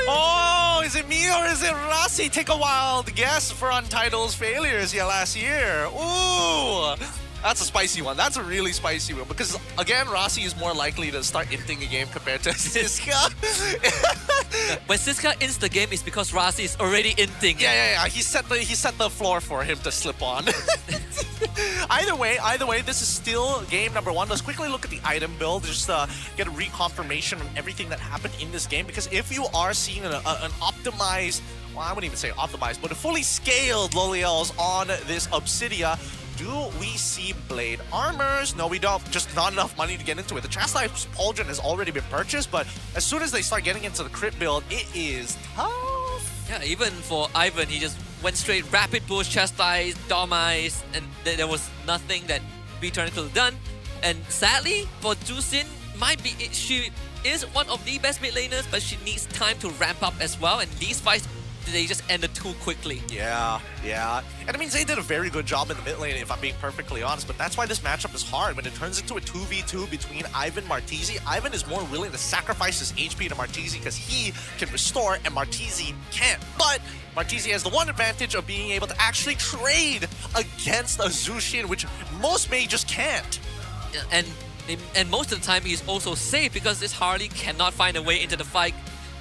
Oh, is it me or is it Rasi? Take a wild guess for Untitled's failures last year. Ooh! That's a spicy one. That's a really spicy one because, again, Rasi is more likely to start inting a game compared to Siska. When Siska ints the game, it's because Rasi is already inting. Yeah. He set the floor for him to slip on. Either way, this is still game number 1. Let's quickly look at the item build, just get a reconfirmation on everything that happened in this game. Because if you are seeing an optimized, well, I wouldn't even say optimized, but a fully scaled Loliel's on this Obsidia, do we see blade armors? No, we don't. Just not enough money to get into it. The Chastised Pauldron has already been purchased, but as soon as they start getting into the crit build, it is tough. Yeah, even for Ivan, he just went straight rapid push, Chastise, Domize, and there was nothing that BTRM could have done. And sadly, for Jusin, she is one of the best mid laners, but she needs time to ramp up as well. And these fights, they just ended too quickly. Yeah. And I mean, Zay did a very good job in the mid lane, if I'm being perfectly honest, but that's why this matchup is hard. When it turns into a 2v2 between Ivan and Martizi, Ivan is more willing to sacrifice his HP to Martizi because he can restore and Martizi can't. But Martizi has the one advantage of being able to actually trade against a Zushin, which most Mei just can't. And most of the time, he's also safe because this Harley cannot find a way into the fight.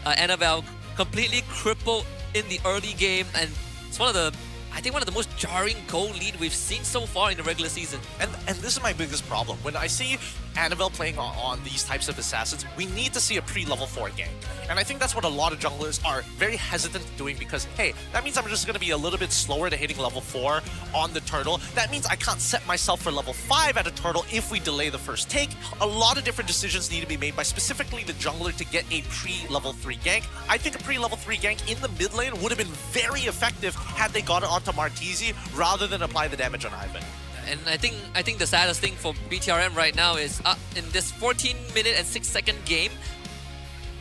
Annabelle completely crippled in the early game, and it's one of the most jarring goal lead we've seen so far in the regular season. And this is my biggest problem. When I see Annabelle playing on these types of assassins, we need to see a pre-level 4 gank. And I think that's what a lot of junglers are very hesitant doing because, hey, that means I'm just going to be a little bit slower to hitting level 4 on the turtle. That means I can't set myself for level 5 at a turtle if we delay the first take. A lot of different decisions need to be made by specifically the jungler to get a pre-level 3 gank. I think a pre-level 3 gank in the mid lane would have been very effective had they got it onto Martizi rather than apply the damage on Ivan. And I think the saddest thing for BTRM right now is in this 14-minute and 6-second game,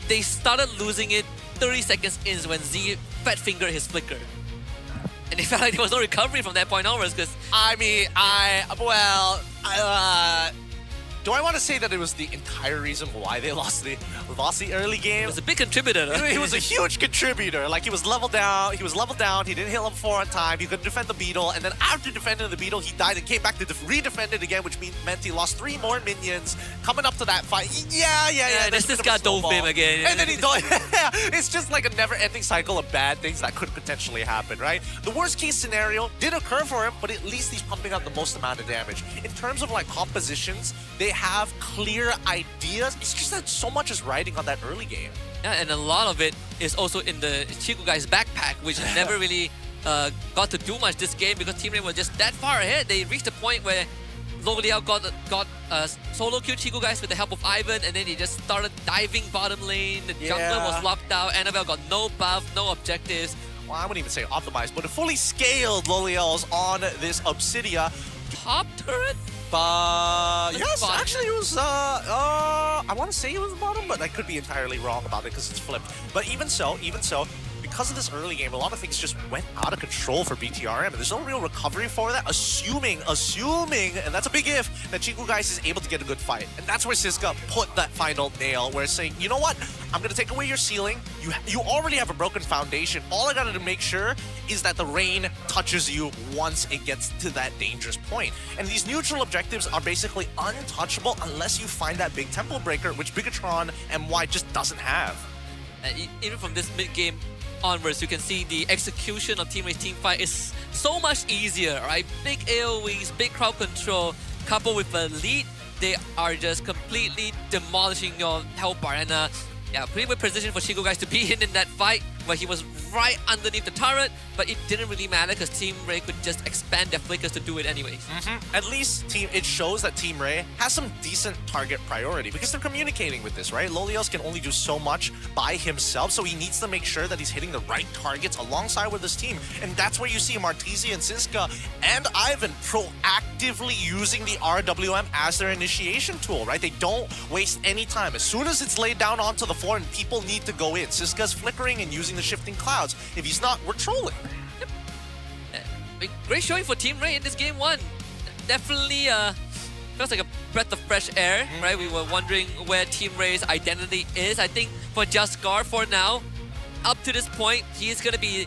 they started losing it 30 seconds in when Z fat fingered his flicker. And they felt like there was no recovery from that point onwards because... do I want to say that it was the entire reason why they lost the early game? It was a big contributor. He was a huge contributor. Like, he was leveled down, he didn't hit level 4 on time, he couldn't defend the beetle, and then after defending the beetle, he died and came back to re-defend it again, which meant he lost 3 more minions coming up to that fight. Yeah. And this guy dove him again. And then he died. It's just like a never-ending cycle of bad things that could potentially happen, right? The worst case scenario did occur for him, but at least he's pumping out the most amount of damage. In terms of like compositions, they have clear ideas. It's just that so much is riding on that early game. Yeah, and a lot of it is also in the Chiku guy's backpack, which never really got to do much this game because Team Rain was just that far ahead. They reached a point where Loliel got solo kill Chiku guys with the help of Ivan, and then he just started diving bottom lane. The jungler was locked out. Annabelle got no buff, no objectives. Well, I wouldn't even say optimized, but a fully scaled Loliel's on this Obsidia. Top turret? Yes, actually it was, I want to say it was the bottom, but I could be entirely wrong about it because it's flipped. But even so, because of this early game, a lot of things just went out of control for BTRM, and there's no real recovery for that, assuming, and that's a big if, that Chiku guys is able to get a good fight. And that's where Siska put that final nail, where it's saying, you know what, I'm going to take away your ceiling, you already have a broken foundation, all I got to make sure is that the rain touches you once it gets to that dangerous point. And these neutral objectives are basically untouchable unless you find that big temple breaker, which Bigatron MY just doesn't have. Even from this mid-game onwards, you can see the execution of Team Race Teamfight is so much easier, right? Big AoEs, big crowd control, coupled with a lead, they are just completely demolishing your health bar. And Yeah, pretty good position for Chico guys to be in that fight, where he was right underneath the turret, but it didn't really matter because Team Ray could just expand their flickers to do it anyways. At least it shows that Team Ray has some decent target priority because they're communicating with this, right? Lolios can only do so much by himself, so he needs to make sure that he's hitting the right targets alongside with his team. And that's where you see Martisi and Siska and Ivan proactively using the RWM as their initiation tool, right? They don't waste any time. As soon as it's laid down onto the floor and people need to go in, Siska's flickering and using the shifting clouds. If he's not, we're trolling. Great showing for Team Ray in this game 1. Definitely feels like a breath of fresh air, right? We were wondering where Team Ray's identity is. I think for Jaskar for now, up to this point, he is going to be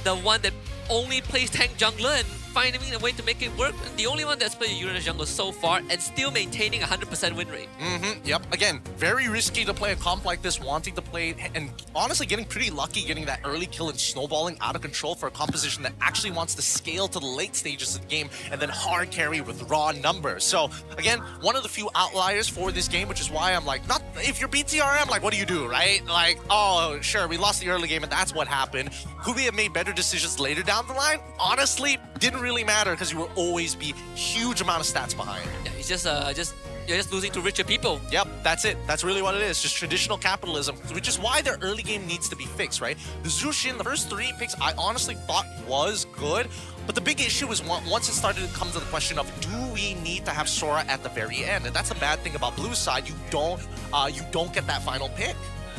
the one that only plays tank jungler and finding a way to make it work. And the only one that's played Uranus jungle so far and still maintaining 100% win rate. Yep. Again, very risky to play a comp like this, wanting to play it, and honestly getting pretty lucky getting that early kill and snowballing out of control for a composition that actually wants to scale to the late stages of the game and then hard carry with raw numbers. So again, one of the few outliers for this game, which is why I'm like, not if you're BTRM, like what do you do, right? Like, oh, sure, we lost the early game and that's what happened. Could we have made better decisions later down the line? Honestly, didn't really matter because you will always be huge amount of stats behind. Yeah, it's you're just losing to richer people. Yep, that's it. That's really what it is. Just traditional capitalism, which is why their early game needs to be fixed, right? The Zushin, the first 3 picks, I honestly thought was good. But the big issue is once it started to come to the question of, do we need to have Sora at the very end? And that's a bad thing about Blue side. You don't get that final pick.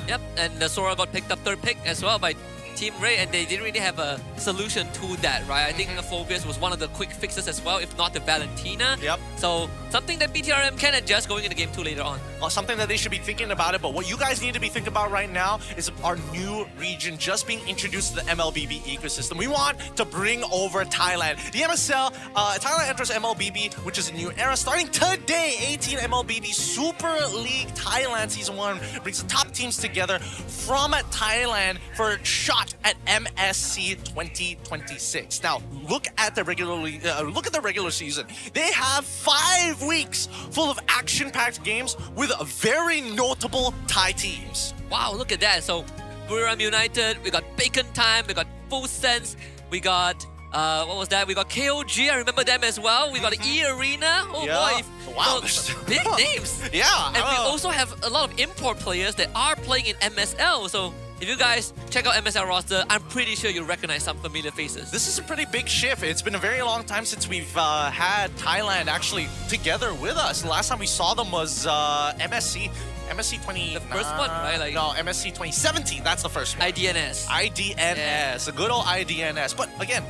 Yep, and the Sora got picked up 3rd pick as well by Team Ray, and they didn't really have a solution to that, right? I think the Phobias was one of the quick fixes as well, if not the Valentina. Yep. So something that BTRM can adjust going into game 2 later on. Well, something that they should be thinking about it, but what you guys need to be thinking about right now is our new region just being introduced to the MLBB ecosystem. We want to bring over Thailand. The MSL, Thailand enters MLBB, which is a new era starting today. 18 MLBB Super League Thailand Season 1 brings the top teams together from Thailand for a shot at MSC 2026. Now, look at the regular season. They have 5 weeks full of action-packed games with very notable Thai teams. Wow, look at that. So, Buriram United, we got Bacon Time, we got Full Sense, we got what was that? We got KOG, I remember them as well. We got E Arena. Oh yeah. boy. Wow. Big names. Yeah. And we also have a lot of import players that are playing in MSL. So if you guys check out MSL roster, I'm pretty sure you'll recognize some familiar faces. This is a pretty big shift. It's been a very long time since we've had Thailand actually together with us. The last time we saw them was MSC 20... The first one, right? Like, no, MSC 2017. That's the first one. IDNS. Yeah. The good old IDNS. But again,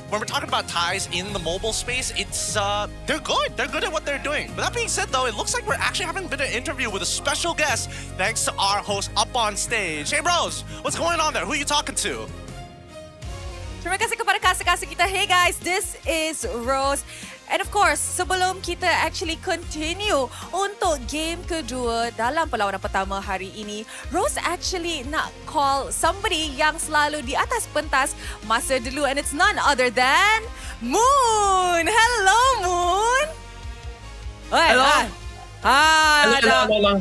when we're talking about Thais in the mobile space, it's they're good. They're good at what they're doing. But that being said, though, it looks like we're actually having a bit of an interview with a special guest thanks to our host up on stage. Hey, bros, what's going on there? Who are you talking to? Terima kasih kepada kasih-kasih kita. Hey guys, this is Rose. And of course, sebelum kita actually continue untuk game kedua dalam perlawanan pertama hari ini, Rose actually nak call somebody yang selalu di atas pentas masa dulu, and it's none other than Moon. Hello, Moon. Hello. Hello.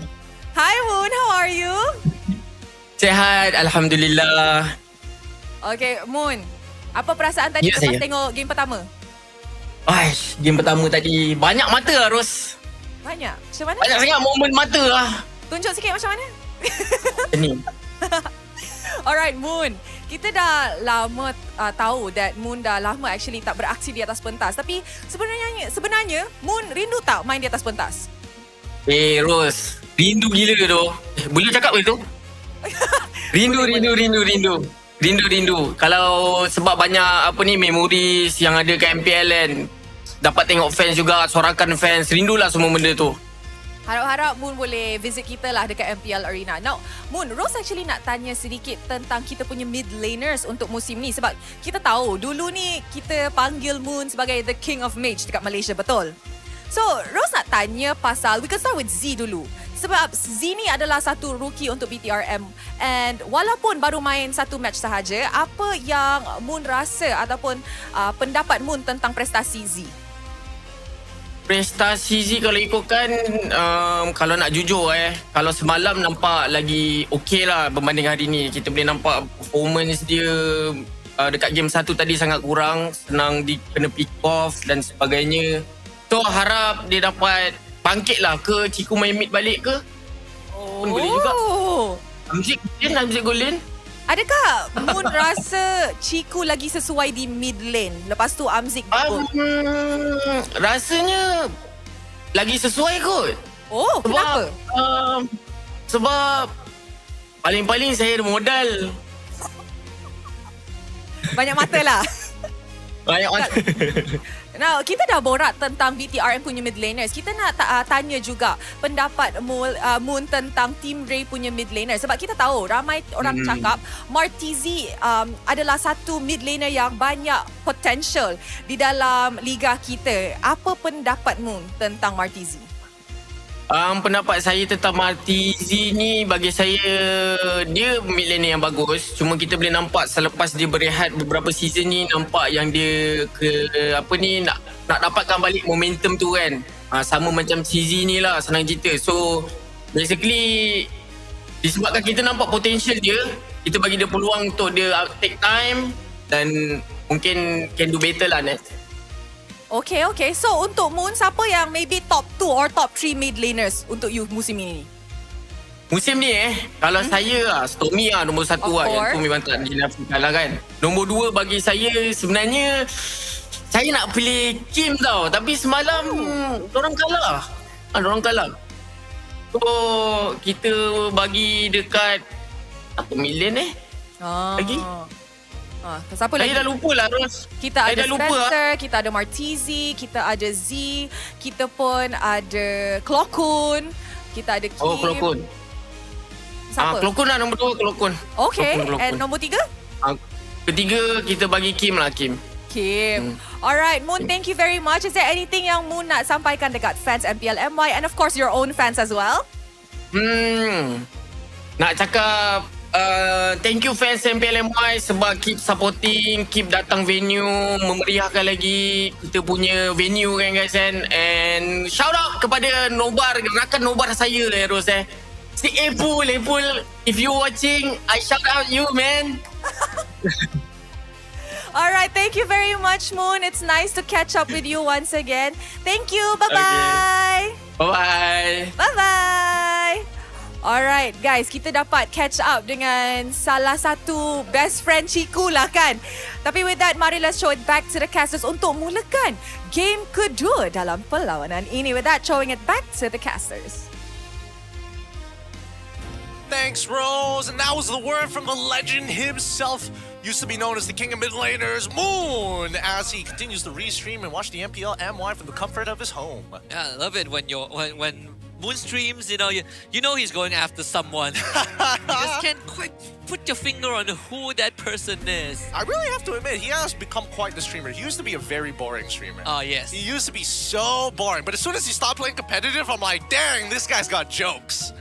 Hi, Moon. How are you? Sehat, Alhamdulillah. Okay, Moon. Apa perasaan tadi lepas tengok game pertama? Aish, game pertama tadi banyak mata lah, Ros. Banyak? Macam mana? Banyak sangat momen mata lah. Tunjuk sikit macam mana? Ni. Alright, Moon. Kita dah lama tahu that Moon dah lama actually tak beraksi di atas pentas. Tapi sebenarnya Moon rindu tak main di atas pentas? Ros. Rindu gila tu. Boleh cakap ke tu? Rindu. Kalau sebab banyak memories yang ada kat MPL kan. Dapat tengok fans juga, sorakan fans. Rindulah semua benda tu. Harap-harap Moon boleh visit kita lah dekat MPL Arena. Now, Moon, Rose actually nak tanya sedikit tentang kita punya mid laners untuk musim ni. Sebab kita tahu dulu ni kita panggil Moon sebagai the king of mage dekat Malaysia, betul? So, Rose nak tanya pasal, we can start with Z dulu. Sebab Z ni adalah satu rookie untuk BTRM. And walaupun baru main satu match sahaja, apa yang Moon rasa ataupun pendapat Moon tentang prestasi Z? prestasi Z kalau ikutkan kalau nak jujur kalau semalam nampak lagi okey lah berbanding hari ni. Kita boleh nampak performance dia dekat game 1 tadi sangat kurang, senang kena pick off dan sebagainya. So harap dia dapat bangkit lah ke Ciku main mid balik ke. Pun boleh juga. Amzik Golin. Adakah Moon rasa Ciku lagi sesuai di mid lane? Lepas tu Amzik rasanya lagi sesuai kot. Oh, kenapa? Sebab paling-paling saya ada modal. Banyak mata lah. Banyak mata. Now, kita dah borak tentang BTRM punya mid laners. Kita nak tanya juga pendapat Moon tentang Team Ray punya mid laner. Sebab kita tahu ramai orang cakap Martizi adalah satu mid laner yang banyak potential di dalam liga kita. Apa pendapat Moon tentang Martizi? Pendapat saya tentang Martizi ni, bagi saya dia mid laner yang bagus. Cuma kita boleh nampak selepas dia berehat beberapa season ni, nampak yang dia nak dapatkan balik momentum tu kan. Sama macam CZ ni lah, senang cerita. So basically disebabkan kita nampak potential dia, kita bagi dia peluang untuk dia take time dan mungkin can do better lah next. Okay. So untuk Moon, siapa yang maybe top 2 or top 3 mid laners untuk you musim ini? Musim ni kalau saya Stormy nombor 1 yang tu memang tak dinafikan lah kan. Nombor 2 bagi saya sebenarnya saya nak pilih Kim tau, tapi semalam dorang kalah. So kita bagi dekat apa million lagi. Siapa lagi? Saya dah lupa lah Ros. Kita ada Spencer, kita ada Martizi, kita ada Z, kita pun ada Klokun, kita ada Kim. Oh, Klokun. Siapa? Klokun lah nombor 2, Klokun. Okay, Klokun. And nombor 3? Ketiga kita bagi Kim lah, Kim. Alright, Moon, thank you very much. Is there anything yang Moon nak sampaikan dekat fans MPL MY and of course your own fans as well? Nak cakap thank you fans MPL MY sebab keep supporting, keep datang venue, memeriahkan lagi kita punya venue kan guys kan. And shout out kepada Nobar, rakan Nobar saya Ros Si Epul, if you watching, I shout out you man. Alright, thank you very much Moon. It's nice to catch up with you once again. Thank you, bye-bye. Bye-bye. Bye-bye. Alright guys, kita dapat catch up dengan salah satu best friend Ciku lah kan. Tapi with that, mari let's show it back to the casters untuk mulakan game kedua dalam perlawanan ini. With that, showing it back to the casters. Thanks, Rose. And that was the word from the legend himself. Used to be known as the king of mid laners, Moon, as he continues to restream and watch the MPL MY from the comfort of his home. Yeah, I love it when Moon streams, you know he's going after someone. You just can't quite put your finger on who that person is. I really have to admit, he has become quite the streamer. He used to be a very boring streamer. Oh, yes. He used to be so boring, but as soon as he stopped playing competitive, I'm like, dang, this guy's got jokes.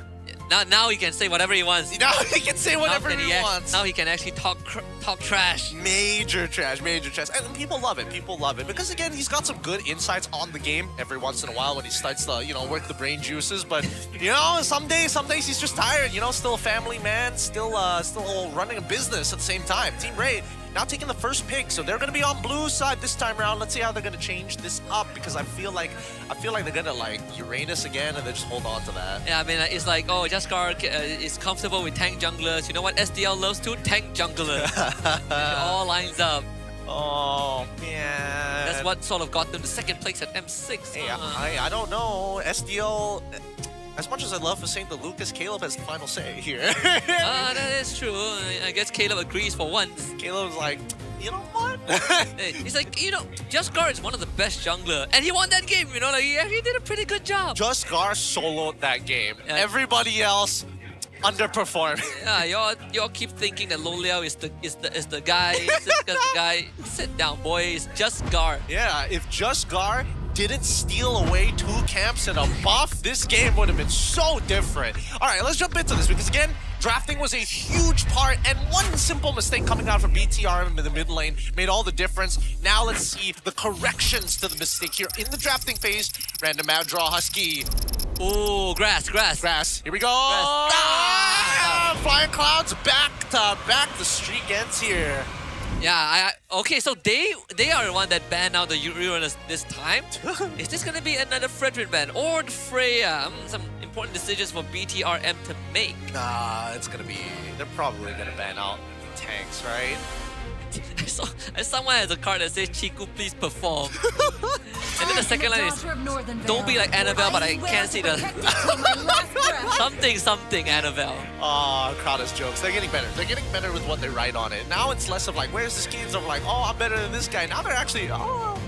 Now he can say whatever he wants. Now he can say whatever he wants. Now he can actually talk trash. Major trash. And people love it. Because again, he's got some good insights on the game every once in a while when he starts to, work the brain juices. But, some days he's just tired. Still a family man, still running a business at the same time. Team Ray now taking the first pick, so they're going to be on blue side this time around. Let's see how they're going to change this up, because I feel like they're going to Uranus again and they just hold on to that. Yeah, I mean, it's like, Jaskar is comfortable with tank junglers. You know what SDL loves too? Tank junglers. It all lines up. Oh, man. That's what sort of got them to second place at M6. Hey, I don't know. SDL... As much as I love for saying that Lucas, Caleb has the final say here. That is true. I guess Caleb agrees for once. Caleb's like, you know what? He's like, Jaskar is one of the best jungler. And he won that game, he actually did a pretty good job. Jaskar soloed that game. Everybody else underperformed. Yeah, y'all keep thinking that Loliao is the guy. Is the guy. Sit down, boy. It's Jaskar. Yeah, if Jaskar didn't steal away 2 camps and a buff, this game would have been so different. All right, let's jump into this because again, drafting was a huge part, and one simple mistake coming out from BTRM in the mid lane made all the difference. Now let's see the corrections to the mistake here in the drafting phase. Random mad draw, Husky. Ooh, grass. Here we go. Ah! Flying clouds, back to back. The streak ends here. Yeah, okay, so they are the one that banned out the Uranus this time. Is this gonna be another Fredrin ban or the Freya? Some important decisions for BTRM to make. Nah, it's gonna be. They're probably gonna ban out the tanks, right? Someone has a card that says Chiku, please perform. And then the second line is don't be like Annabelle, but I can't see the something Annabelle. Oh, crowd is jokes. They're getting better. They're getting better with what they write on it. Now it's less of like, where's the skins? Of like, oh, I'm better than this guy. Now they're actually, oh,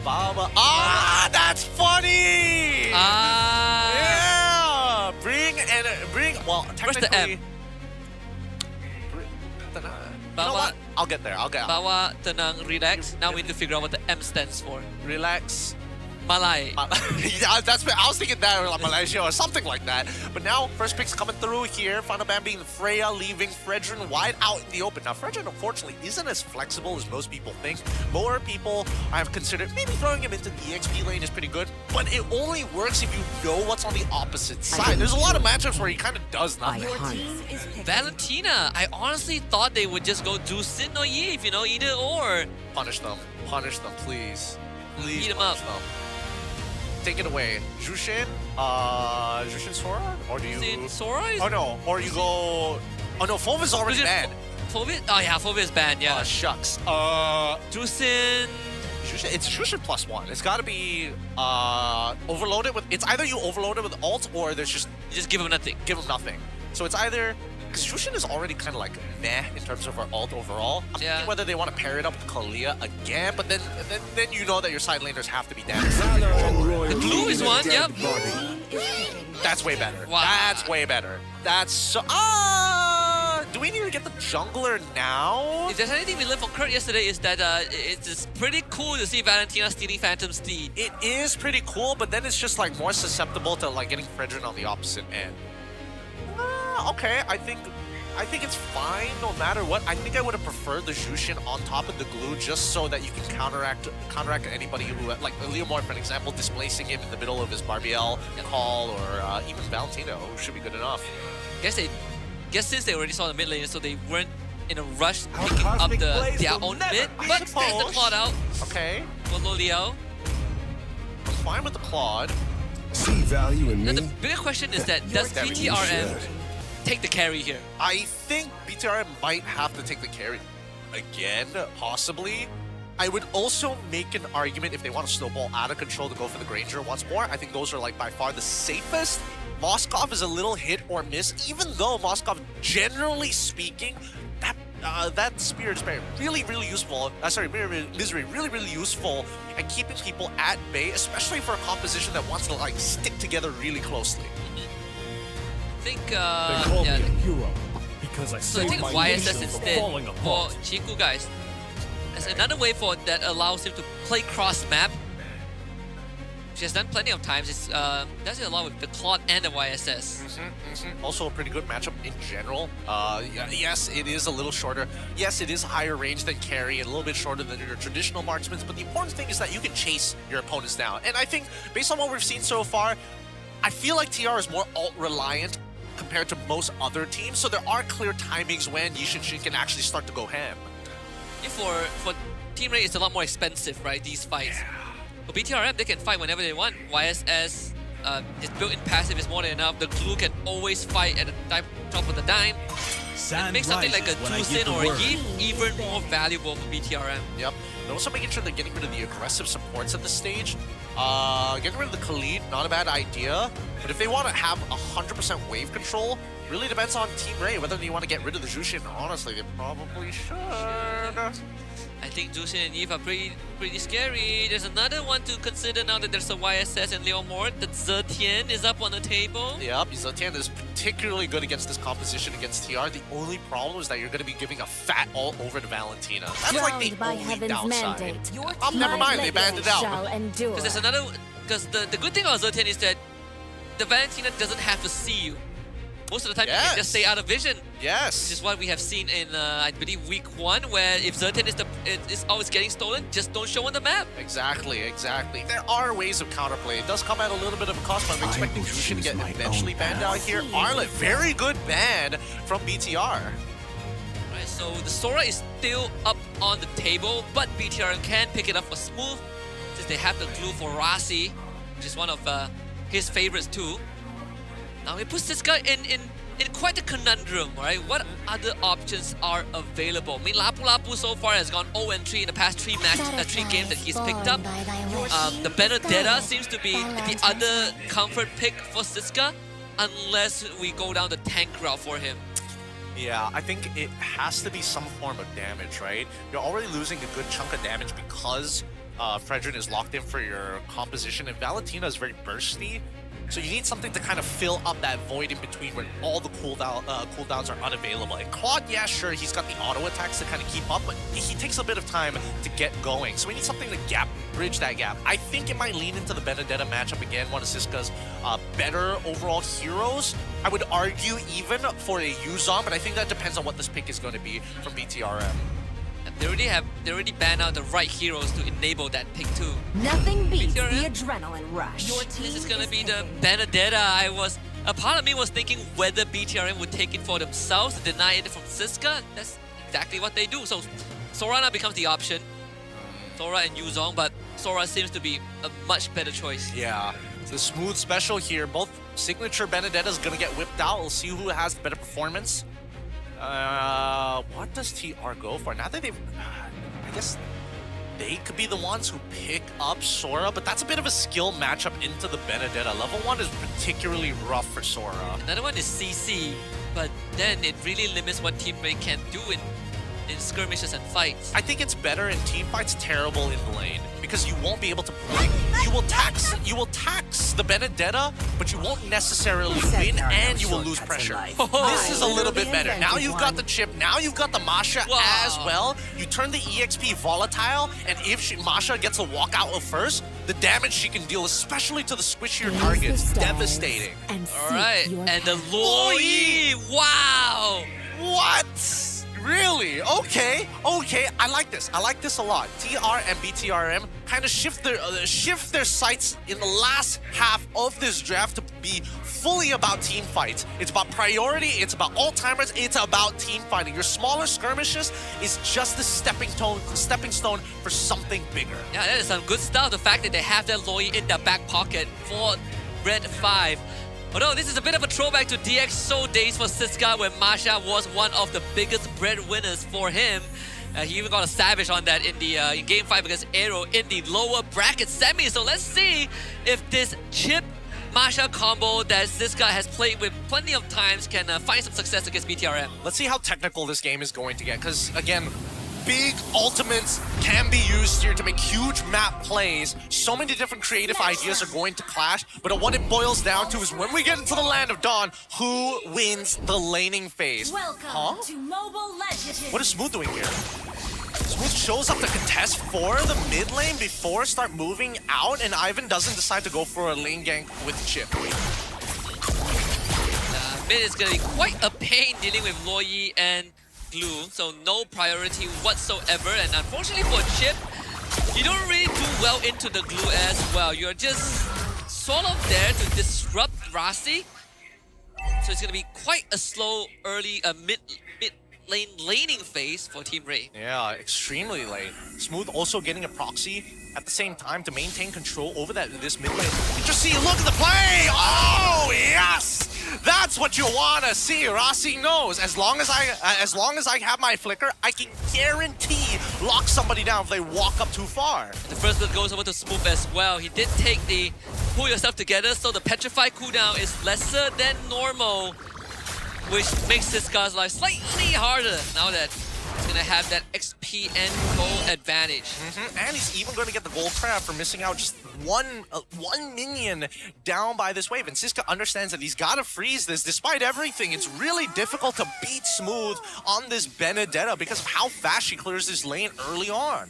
Baba. Ah, that's funny. Yeah. Bring. Well, technically. Where's the M? You know what? I'll get there. Bawa, tenang, relax. Now we need to figure out what the M stands for. Relax. Malay. Yeah, I was thinking that, like Malaysia or something like that. But now, first picks coming through here. Final ban being Freya, leaving Fredrin wide out in the open. Now, Fredrin, unfortunately, isn't as flexible as most people think. More people have considered maybe throwing him into the EXP lane is pretty good, but it only works if you know what's on the opposite side. There's a lot of matchups where he kind of does nothing. Valentina, I honestly thought they would just go do Sin or Yves, you know, either or. Punish them, please. Please beat them up. Them. Take it away. Jushin? Jushin Sora? Or do you... Sin Sora? Oh no, or you go... Oh no, Fova is already banned. Fova? Oh yeah, Fova is banned, yeah. Shucks. Jushin... It's Jushin +1. It's gotta be overloaded with... It's either you overload it with ult or there's just... You just give him nothing. Give him nothing. So it's either... Because Jushin is already kind of like meh in terms of our ult overall. I'm thinking whether they want to pair it up with Kalia again, but then you know that your side laners have to be damaged. The blue is one, yep. That's way better. Wow. That's way better. That's so... do we need to get the jungler now? If there's anything we learned from Kurt yesterday is that it's pretty cool to see Valentina stealing Phantom Steed. It is pretty cool, but then it's just like more susceptible to like getting Fredrin on the opposite end. Okay, I think it's fine no matter what. I think I would have preferred the Jushin on top of the glue just so that you can counteract anybody who, like Leomorph, for example, displacing him in the middle of his Barbiel call, or even Valentina, who should be good enough. Guess since they already saw the mid lane, so they weren't in a rush picking up their own mid, but there's the Claude out. Okay. For Lolio. I'm fine with the Claude. See value in me. Now the bigger question is that does BTRM take the carry here? I think BTRM might have to take the carry again, possibly. I would also make an argument if they want to snowball out of control to go for the Granger once more. I think those are like by far the safest. Moskov is a little hit or miss, even though Moskov, generally speaking, that Spirit Spray really useful. Misery really useful at keeping people at bay, especially for a composition that wants to like stick together really closely. I think they call me a hero because I so I saved think my YSS nation instead from falling for apart. Chiku, guys. There's another way for that allows him to play cross map. She has done plenty of times. It's does it a lot with the Claude and the YSS. Also a pretty good matchup in general. Yes, it is a little shorter. Yes, it is higher range than carry and a little bit shorter than your traditional marksmen. But the important thing is that you can chase your opponents down. And I think based on what we've seen so far, I feel like TR is more ult reliant compared to most other teams. So there are clear timings when Yishin can actually start to go ham. Yeah, for Team Ray, it's a lot more expensive, right? These fights. Yeah. For BTRM, they can fight whenever they want. YSS, his built-in passive is more than enough. The glue can always fight at the top of the dime. And make something like a Jusin or a Yves even more valuable for BTRM. Yep. And also making sure they're getting rid of the aggressive supports at this stage. Getting rid of the Khalid, not a bad idea. But if they want to have 100% wave control, really depends on Team Ray, whether they want to get rid of the Jushin. Honestly, they probably should. I think Jushin and Yves are pretty scary. There's another one to consider now that there's a YSS and Leomort. That Zetian is up on the table. Yep, Zetian is particularly good against this composition against TR. The only problem is that you're going to be giving a fat ult over to Valentina. That's like the only downside. side. mandate. Your Oh, never team mind, they banned it out. shall endure. Because there's another. Because the good thing about Zertian is that the Valentina doesn't have to see you. Most of the time, you can just stay out of vision. Yes. Which is what we have seen in, I believe, week 1, where if Zertian is always getting stolen, just don't show on the map. Exactly, exactly. There are ways of counterplay. It does come at a little bit of a cost, but I'm expecting Jushin to get eventually banned out here. Arlet, very good ban from BTR. Right, so the Sora is still up on the table, but BTRM can pick it up for Smooth, since they have the glue for Rasi, which is one of his favorites too. Now it puts this guy in quite a conundrum, right? What other options are available? I mean, Lapu Lapu so far has gone 0-3 in the past 3 games that he's picked up. The Benedetta seems to be the other comfort pick for Siska, unless we go down the tank route for him. Yeah, I think it has to be some form of damage, right? You're already losing a good chunk of damage because Fredrin is locked in for your composition, and Valentina is very bursty. So you need something to kind of fill up that void in between when all the cooldowns are unavailable. And Claude, yeah, sure, he's got the auto attacks to kind of keep up, but he takes a bit of time to get going. So we need something to bridge that gap. I think it might lean into the Benedetta matchup again, one of Siska's better overall heroes. I would argue even for a Yuzong, but I think that depends on what this pick is going to be from BTRM. They already banned out the right heroes to enable that pick too. Nothing beats the BTRM? adrenaline rush. Your team This is gonna be the Benedetta. A part of me was thinking whether BTRM would take it for themselves to deny it from Siska. That's exactly what they do. So Sora now becomes the option. Sora and Yuzong, but Sora seems to be a much better choice. Yeah, the Smooth special here. Both signature Benedettas gonna get whipped out. We'll see who has the better performance. What does TR go for? Now that they've... I guess they could be the ones who pick up Sora, but that's a bit of a skill matchup into the Benedetta. Level 1 is particularly rough for Sora. Another one is CC, but then it really limits what Team Ray can do in skirmishes and fights. I think it's better in team fights, terrible in the lane, because you won't be able to break. You will tax the Benedetta, but you won't necessarily win, and you will lose pressure. This is a little bit better. Now you've got the chip, now you've got the Masha as well. You turn the EXP volatile, and if Masha gets a walkout of first, the damage she can deal, especially to the squishier targets, devastating. Alright, and the Loi! Wow! What? Really? Okay, I like this. I like this a lot. TR and BTRM kind of shift their sights in the last half of this draft to be fully about team fights. It's about priority, it's about all-timers, it's about team fighting. Your smaller skirmishes is just a stepping stone for something bigger. Yeah, that is some good stuff. The fact that they have that Loi in their back pocket for Red 5. Although this is a bit of a throwback to DxSo days for Siska, where Masha was one of the biggest breadwinners for him. He even got a savage on that in the in Game 5 against Aero in the lower bracket semi. So let's see if this chip Masha combo that Siska has played with plenty of times can find some success against BTRM. Let's see how technical this game is going to get, because again, big ultimates can be used here to make huge map plays. So many different creative ideas are going to clash, but what it boils down to is when we get into the Land of Dawn, who wins the laning phase? Welcome to Mobile Legends. What is Smooth doing here? Smooth shows up to contest for the mid lane before start moving out, and Ivan doesn't decide to go for a lane gank with Chip. Mid is going to be quite a pain dealing with Loi and Glue, so no priority whatsoever. And unfortunately for Chip, you don't really do well into the Glue as well. You're just sort of there to disrupt Rasi. So it's going to be quite a slow early mid lane laning phase for Team Ray. Yeah, extremely late. Smooth also getting a proxy at the same time to maintain control over this mid lane. Just see, look at the play! Oh, yes! That's what you want to see. Rasi knows, as long as I have my flicker, I can guarantee lock somebody down if they walk up too far. The first blood goes over to Smooth as well. He did take the pull yourself together, so the petrify cooldown is lesser than normal, which makes this guy's life slightly harder now that he's gonna have that XP and gold advantage. And he's even going to get the gold crab for missing out just one minion down by this wave. And Siska understands that he's got to freeze this. Despite everything, it's really difficult to beat Smooth on this Benedetta because of how fast she clears this lane early on.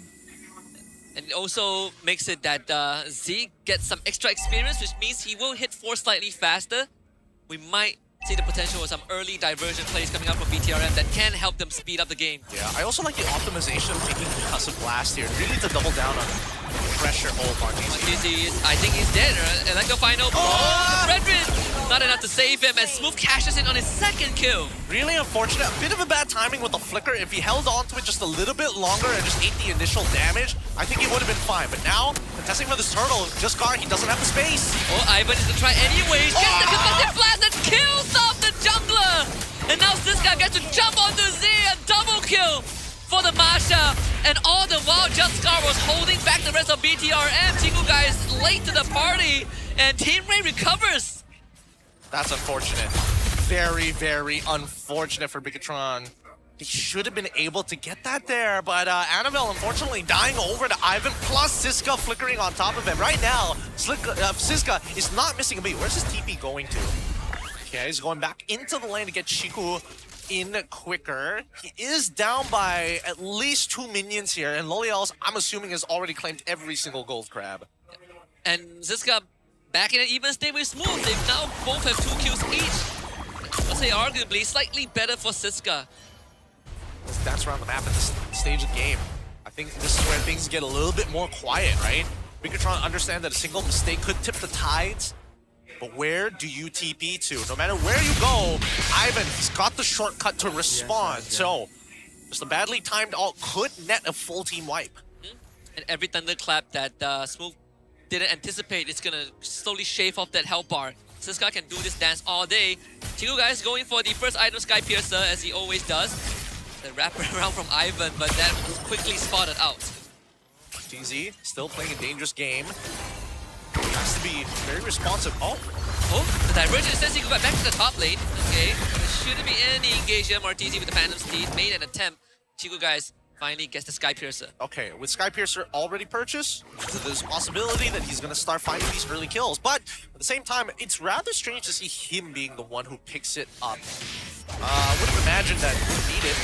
And it also makes it that Z gets some extra experience, which means he will hit 4 slightly faster. We might see the potential of some early diversion plays coming out from BTRM that can help them speed up the game. Yeah, I also like the optimization of taking Concussive Blast here. Really to double down on pressure. Oh, Martizi, I think he's dead. I like the final. Oh, Fredrin! Not enough to save him, and Smooth cashes in on his second kill. Really unfortunate. A bit of a bad timing with the flicker. If he held on to it just a little bit longer and just ate the initial damage, I think he would have been fine. But now, contesting for this turtle, just Gar, he doesn't have the space. Oh, Ivan is gonna try anyways. Gets the concussive blast and kills off the jungler. And now Siska gets to jump onto Z and double kill for the Masha. And all the while, Just Scar was holding back the rest of BTRM. Chiku guys late to the party, and Team Ray recovers. That's unfortunate. Very, very unfortunate for Bigatron. He should have been able to get that there, but Annabelle unfortunately dying over to Ivan, plus Siska flickering on top of him. Right now, Siska is not missing a beat. Where's his TP going to? Okay, he's going back into the lane to get Chiku in quicker. He is down by at least 2 minions here, and Loliel's, I'm assuming, has already claimed every single gold crab. And Siska back in an even state with Smooth. They now both have 2 kills each. Let's say arguably slightly better for Siska. Let's dance around the map at this stage of the game. I think this is where things get a little bit more quiet, right? Bigatron understand that a single mistake could tip the tides. But where do you TP to? No matter where you go, Ivan, he's got the shortcut to respond. So, just a badly timed ult could net a full team wipe. And every thunderclap that Smooth didn't anticipate, it's gonna slowly shave off that health bar. Siska can do this dance all day. Chiku guys going for the first item, Sky Piercer, as he always does. The wraparound from Ivan, but that was quickly spotted out. TZ still playing a dangerous game. Has to be very responsive. Oh, the divergence says he got back to the top lane. Okay, there shouldn't be any engagement. Martizi with the Phantom Steed made an attempt. Chiku guys finally gets the Sky Piercer. Okay, with Sky Piercer already purchased, so there's a possibility that he's going to start finding these early kills. But at the same time, it's rather strange to see him being the one who picks it up. I would have imagined that he would need it.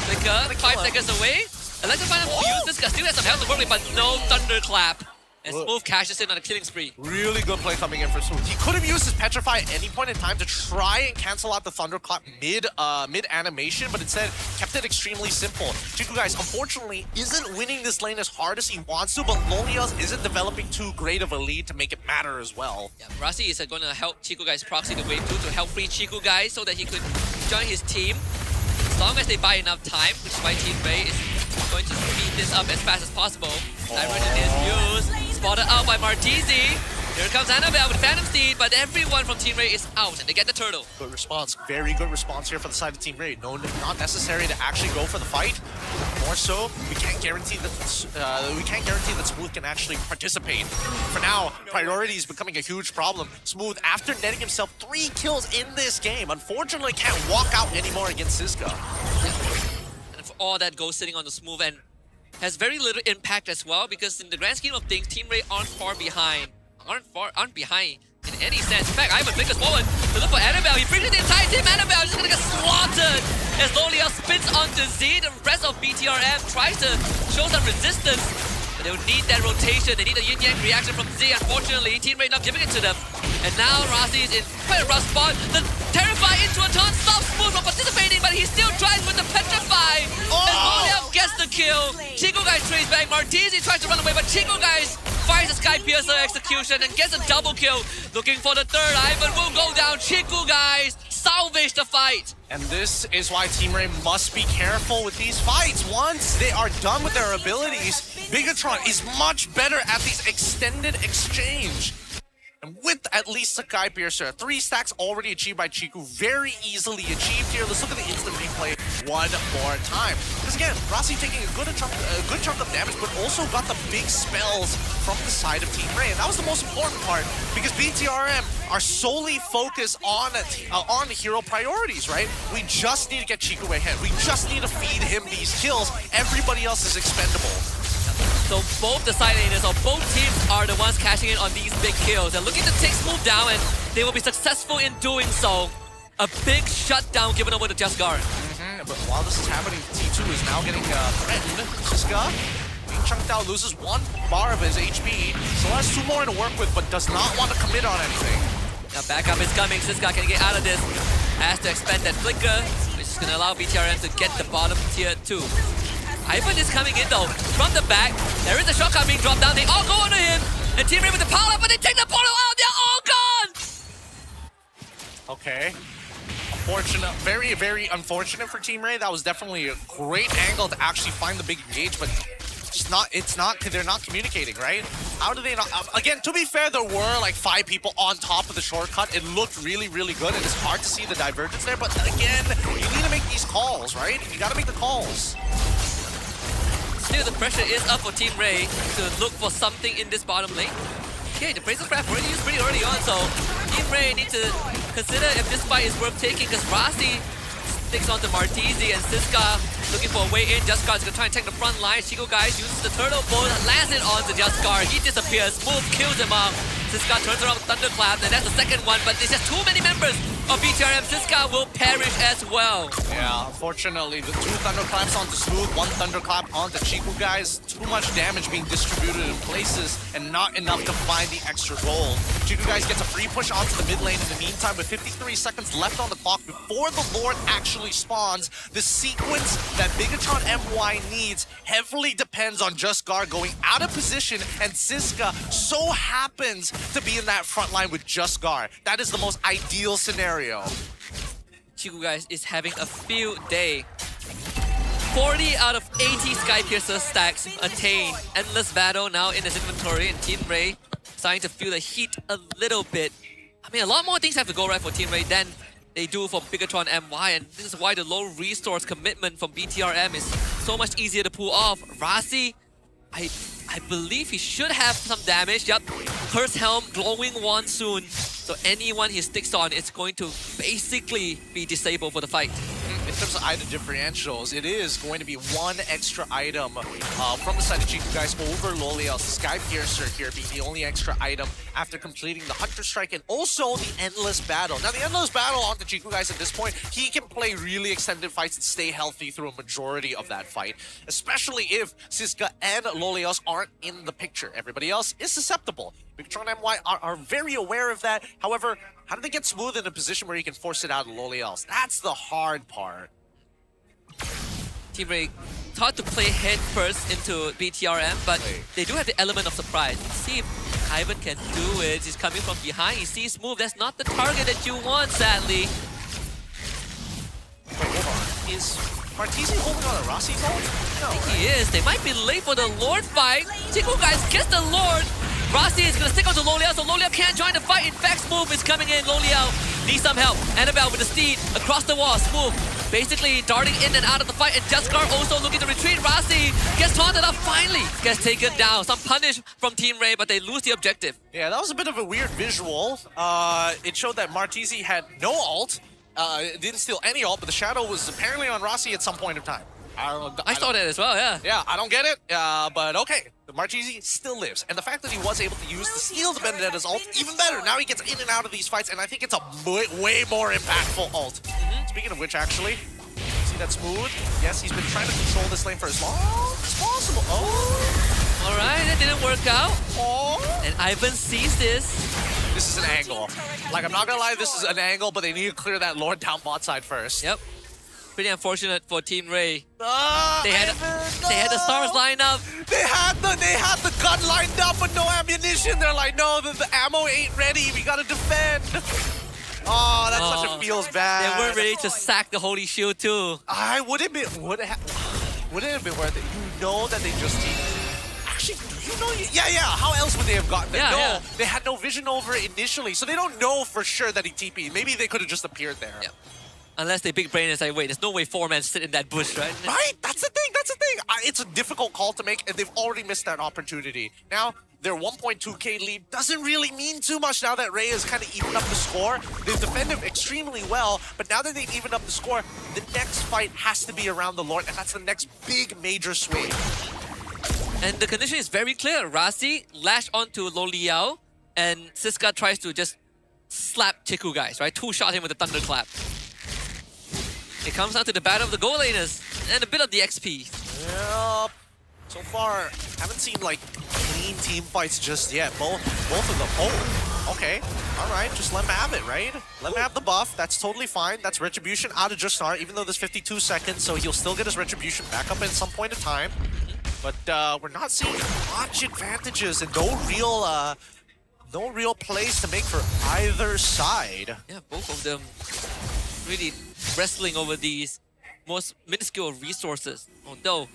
Flicker, 5 seconds away. I'd like to find out who used this guy. Still has some health to work with, but no thunderclap. And Smooth cashes in on a killing spree. Really good play coming in for Smooth. He could have used his Petrify at any point in time to try and cancel out the Thunderclap mid-animation, but instead kept it extremely simple. Chiku guys, unfortunately, isn't winning this lane as hard as he wants to, but Lolios isn't developing too great of a lead to make it matter as well. Yeah, Rasi is going to help Chiku guys proxy the wave 2 to help free Chiku guys so that he could join his team. As long as they buy enough time, which is why Team Ray is going to speed this up as fast as possible. Diversion is used. Spotted out by Martizi. Here comes Annabelle with Phantom Steed, but everyone from Team Ray is out, and they get the turtle. Good response. Very good response here for the side of Team Ray. No, not necessary to actually go for the fight. More so, we can't guarantee that Smooth can actually participate. For now, priority is becoming a huge problem. Smooth, after netting himself 3 kills in this game, unfortunately can't walk out anymore against Siska. And for all that goes sitting on the Smooth, and has very little impact as well, because in the grand scheme of things, Team Ray aren't behind in any sense. In fact, Ivan flickers forward to look for Annabelle. He brings in the entire team. Annabelle is just gonna get slaughtered as Loliel spins onto Z. The rest of BTRM tries to show some resistance, but they would need that rotation. They need a yin-yang reaction from Z. Unfortunately, Team Ray not giving it to them. And now Rasi is in quite a rough spot. The Terrify into a taunt stops Smooth from participating, but he still tries with the Petrify. And Loliel gets the kill. Chiku guys trace back. Martizi tries to run away, but Chiku guys finds a Sky Piercer execution and gets a double kill. Looking for the third. Ivan will go down. Chiku guys salvage the fight. And this is why Team Ray must be careful with these fights. Once they are done with their abilities, Bigatron is much better at these extended exchange. And with at least a Sky Piercer, 3 stacks already achieved by Chiku, very easily achieved here. Let's look at the instant replay one more time. Because again, Rasi taking a good chunk of damage, but also got the big spells from the side of Team Ray. And that was the most important part, because BTRM are solely focused on hero priorities, right? We just need to get Chiku ahead. We just need to feed him these kills. Everybody else is expendable. So both the side laners or both teams are the ones cashing in on these big kills. They're looking to take Smooth down, and they will be successful in doing so. A big shutdown given over to Just Guard. But while this is happening, T2 is now getting threatened. Siska chunked out, loses 1 bar of his HP. Still has 2 more to work with, but does not want to commit on anything. Now backup is coming. Siska can get out of this. Has to expend that flicker, which is going to allow BTRM to get the bottom tier 2. Ivan is coming in though, from the back. There is a shotgun being dropped down. They all go onto him. And Team Ray with the power up, but they take the portal out. They're all gone! Okay. Unfortunate, very, very unfortunate for Team Ray. That was definitely a great angle to actually find the big engage, but they're not communicating, right? How do they not? Again, to be fair, there were like 5 people on top of the shortcut. It looked really, really good, and it's hard to see the divergence there, but again, you need to make these calls, right? You gotta make the calls. Still, the pressure is up for Team Ray to look for something in this bottom lane. Okay, the Brazen Craft already used pretty early on, so Team Ray need to consider if this fight is worth taking, because Rasi sticks onto Martizi and Siska looking for a way in. Juskar is going to try and take the front line. Chico guys uses the turtle bull, lands it onto Juskar. He disappears, Smooth kills him off. Siska turns around with Thunderclap, and that's the second one, but there's just too many members of BTRM. Siska will perish as well. Yeah, unfortunately, the 2 Thunderclaps onto Smooth, 1 Thunderclap onto Chico guys. Too much damage being distributed in places and not enough to find the extra gold. Chico guys gets a free push onto the mid lane in the meantime with 53 seconds left on the clock before the Lord actually spawns. The sequence that Bigatron MY needs heavily depends on Juskar going out of position, and Siska so happens to be in that front line with Juskar. That is the most ideal scenario. Chico guys is having a field day. 40 out of 80 Skypiercer stacks attained. Endless Battle now in his inventory, and Team Ray starting to feel the heat a little bit. I mean, a lot more things have to go right for Team Ray than they do for Bigatron MY, and this is why the low resource commitment from BTRM is so much easier to pull off. Rasi, I believe he should have some damage. Yep, Curse Helm, Glowing Wand soon. So anyone he sticks on is going to basically be disabled for the fight. In terms of item differentials, it is going to be 1 extra item from the side of Chico guys over Loliel's Skypiercer here being the only extra item after completing the Hunter Strike and also the Endless Battle. Now the Endless Battle on the Chico guys at this point, he can play really extended fights and stay healthy through a majority of that fight, especially if Siska and Loliel's aren't in the picture. Everybody else is susceptible. Bigatron MY are very aware of that. However, how do they get Smooth in a position where he can force it out of Loliel's? That's the hard part. Team Ray thought to play head first into BTRM, but they do have the element of surprise. Let's see if Ivan can do it. He's coming from behind. He sees Smooth. That's not the target that you want, sadly. Wait, hold on. Is Martizi holding on to Rossi's ult? No, I think he is. They might be late for the Lord fight. Chico guys gets the Lord. Rossi is going to stick onto Loliel, so Loliel can't join the fight. In fact, Smooth is coming in. Loliel needs some help. Annabelle with the steed across the wall. Smooth basically darting in and out of the fight, and Juskar also looking to retreat. Rossi gets taunted up, finally gets taken down. Some punish from Team Ray, but they lose the objective. Yeah, that was a bit of a weird visual. It showed that Martizi had no ult. It didn't steal any ult, but the shadow was apparently on Rossi at some point in time. I saw that as well, yeah. Yeah, I don't get it, but okay. The Martizi still lives, and the fact that he was able to use the steal to Benedetto's ult, even better. Now he gets in and out of these fights, and I think it's a way more impactful ult. Speaking of which, actually, see that Smooth? Yes, he's been trying to control this lane for as long as possible. Oh! Alright, that didn't work out. Oh! And Ivan sees this. This is an angle. Like, I'm not gonna lie, this is an angle, but they need to clear that Lord down bot side first. Yep. Pretty unfortunate for Team Ray. They had the stars lined up. They had the gun lined up, but no ammunition. They're like, no, the ammo ain't ready. We gotta defend. Oh, that's such a feels bad. They weren't ready to sack the Holy Shield too. Would it have been worth it? You know that they just actually. You know, yeah. How else would they have gotten it? Yeah. They had no vision over it initially, so they don't know for sure that he TP'd. Maybe they could have just appeared there. Yeah. Unless they big brain and say, wait, there's no way 4-man sit in that bush, right? Right? That's the thing. It's a difficult call to make, and they've already missed that opportunity. Now, their 1.2k lead doesn't really mean too much now that Ray has kind of evened up the score. They've defended extremely well, but now that they've evened up the score, the next fight has to be around the Lord, and that's the next big major swing. And the condition is very clear. Rasi lashed onto Loliel, and Siska tries to just slap Chiku guys, right? Two-shot him with a thunderclap. It comes down to the battle of the goal laners and a bit of the XP. Yep. So far, haven't seen like clean team fights just yet. Both of them. Oh, okay. All right, just let him have it, right? Let him have the buff. That's totally fine. That's Retribution out of just start, even though there's 52 seconds, so he'll still get his Retribution back up at some point in time. But we're not seeing much advantages and no real plays to make for either side. Yeah, both of them really wrestling over these most minuscule resources. Although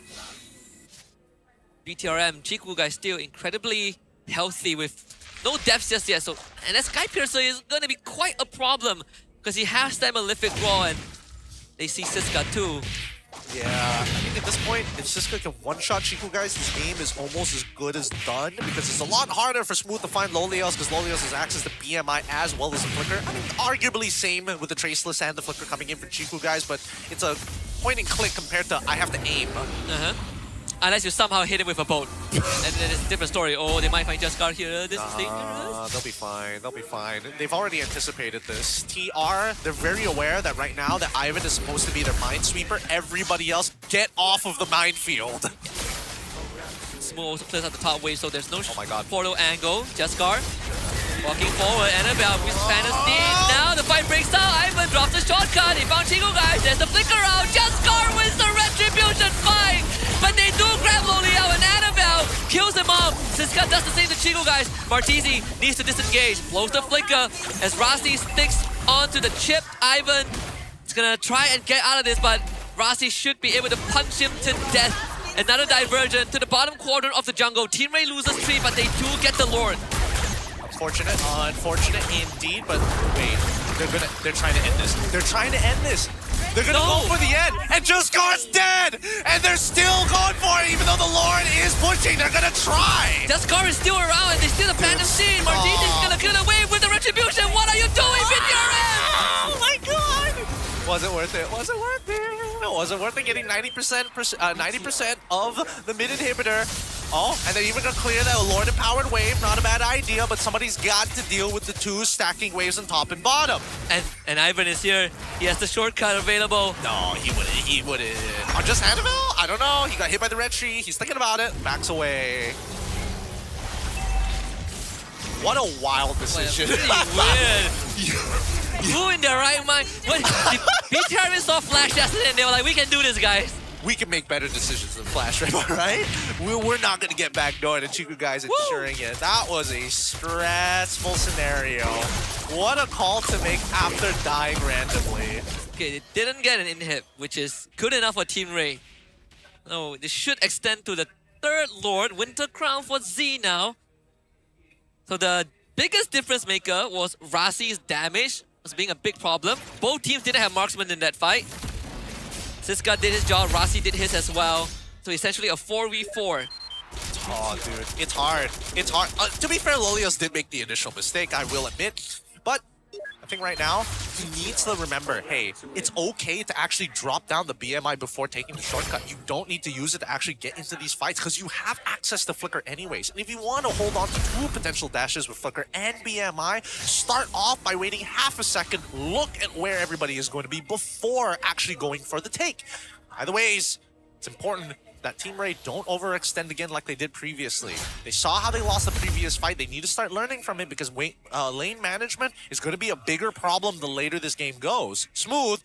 BTRM, Chiku guys still incredibly healthy with no depths just yet. So, and that Sky Piercer is going to be quite a problem because he has that Malefic Wall and they see Siska too. Yeah, I think at this point, if Siska can one-shot Chiku guys, this game is almost as good as done because it's a lot harder for Smooth to find Lolios because Lolios has access to BMI as well as the Flicker. I mean, arguably same with the Traceless and the Flicker coming in for Chiku guys, but it's a point and click compared to I have to aim. Unless you somehow hit him with a boat. And then it's a different story. Oh, they might find Jaskar here. This is dangerous. They'll be fine. They'll be fine. They've already anticipated this. TR, they're very aware that right now that Ivan is supposed to be their minesweeper. Everybody else, get off of the minefield. Smooth also clears out the top wave, so there's no portal angle. Jaskar walking forward. Annabelle with Fantasy. Now the fight breaks out. Ivan drops the shortcut. He found Chiku guys. There's the flicker out. Jaskar wins the Retribution fight. But they do grab Loliao and Annabelle kills him off. Siska does the same to Chiku guys. Martizi needs to disengage. Blows the flicker as Rasi sticks onto the chip. Ivan is gonna try and get out of this, but Rasi should be able to punch him to death. Another diversion to the bottom quadrant of the jungle. Team Ray loses 3, but they do get the Lord. Unfortunate indeed, but wait, they're trying to end this. They're trying to end this. They're gonna go for the end, and Jaskar's dead! And they're still going for it, even though the Lord is pushing, they're gonna try! Jaskar is still around, and they steal the Phantom Scene! Martizi's gonna kill away with the Retribution! What are you doing, BTRM? Oh my god! Was it worth it? Was it worth it? Was it worth it getting 90% of the mid inhibitor? Oh, and they're even gonna clear that Lord Empowered wave. Not a bad idea, but somebody's got to deal with the 2 stacking waves on top and bottom. And Ivan is here. He has the shortcut available. No, he wouldn't. On just Annabelle? I don't know. He got hit by the red tree. He's thinking about it. Backs away. What a wild decision. Weird. Who in their right mind? BTRM saw Flash yesterday and they were like, we can do this, guys. We can make better decisions than Flash, right? We're not going to get backdoored and Chiku guys ensuring it. That was a stressful scenario. What a call to make after dying randomly. Okay, they didn't get an inhib, which is good enough for Team Ray. No, this should extend to the 3rd Lord. Winter Crown for Z now. So the biggest difference maker was Rasi's damage. Was being a big problem. Both teams didn't have marksman in that fight. Siska did his job, Rasi did his as well. So essentially a 4v4. Oh, dude, it's hard. It's hard. To be fair, Lolios did make the initial mistake, I will admit. But I think right now, he needs to remember, hey, it's okay to actually drop down the BMI before taking the shortcut. You don't need to use it to actually get into these fights because you have access to Flicker anyways. And if you want to hold on to 2 potential dashes with Flicker and BMI, start off by waiting half a second, look at where everybody is going to be before actually going for the take. Either ways, it's important that Team Ray don't overextend again like they did previously. They saw how they lost the previous fight. They need to start learning from it because lane management is going to be a bigger problem the later this game goes. Smooth,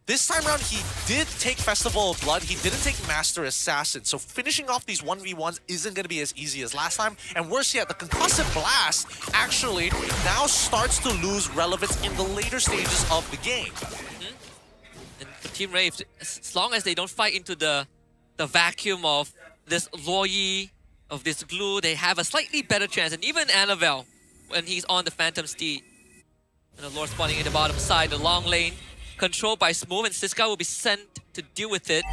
this time around, he did take Festival of Blood. He didn't take Master Assassin. So finishing off these 1v1s isn't going to be as easy as last time. And worse yet, the Concussive Blast actually now starts to lose relevance in the later stages of the game. And for Team Ray, as long as they don't fight into the vacuum of this Loyi, of this glue, they have a slightly better chance. And even Annabelle, when he's on the Phantom Steed. And the Lord spawning in the bottom side, the long lane, controlled by Smooth, and Siska will be sent to deal with it.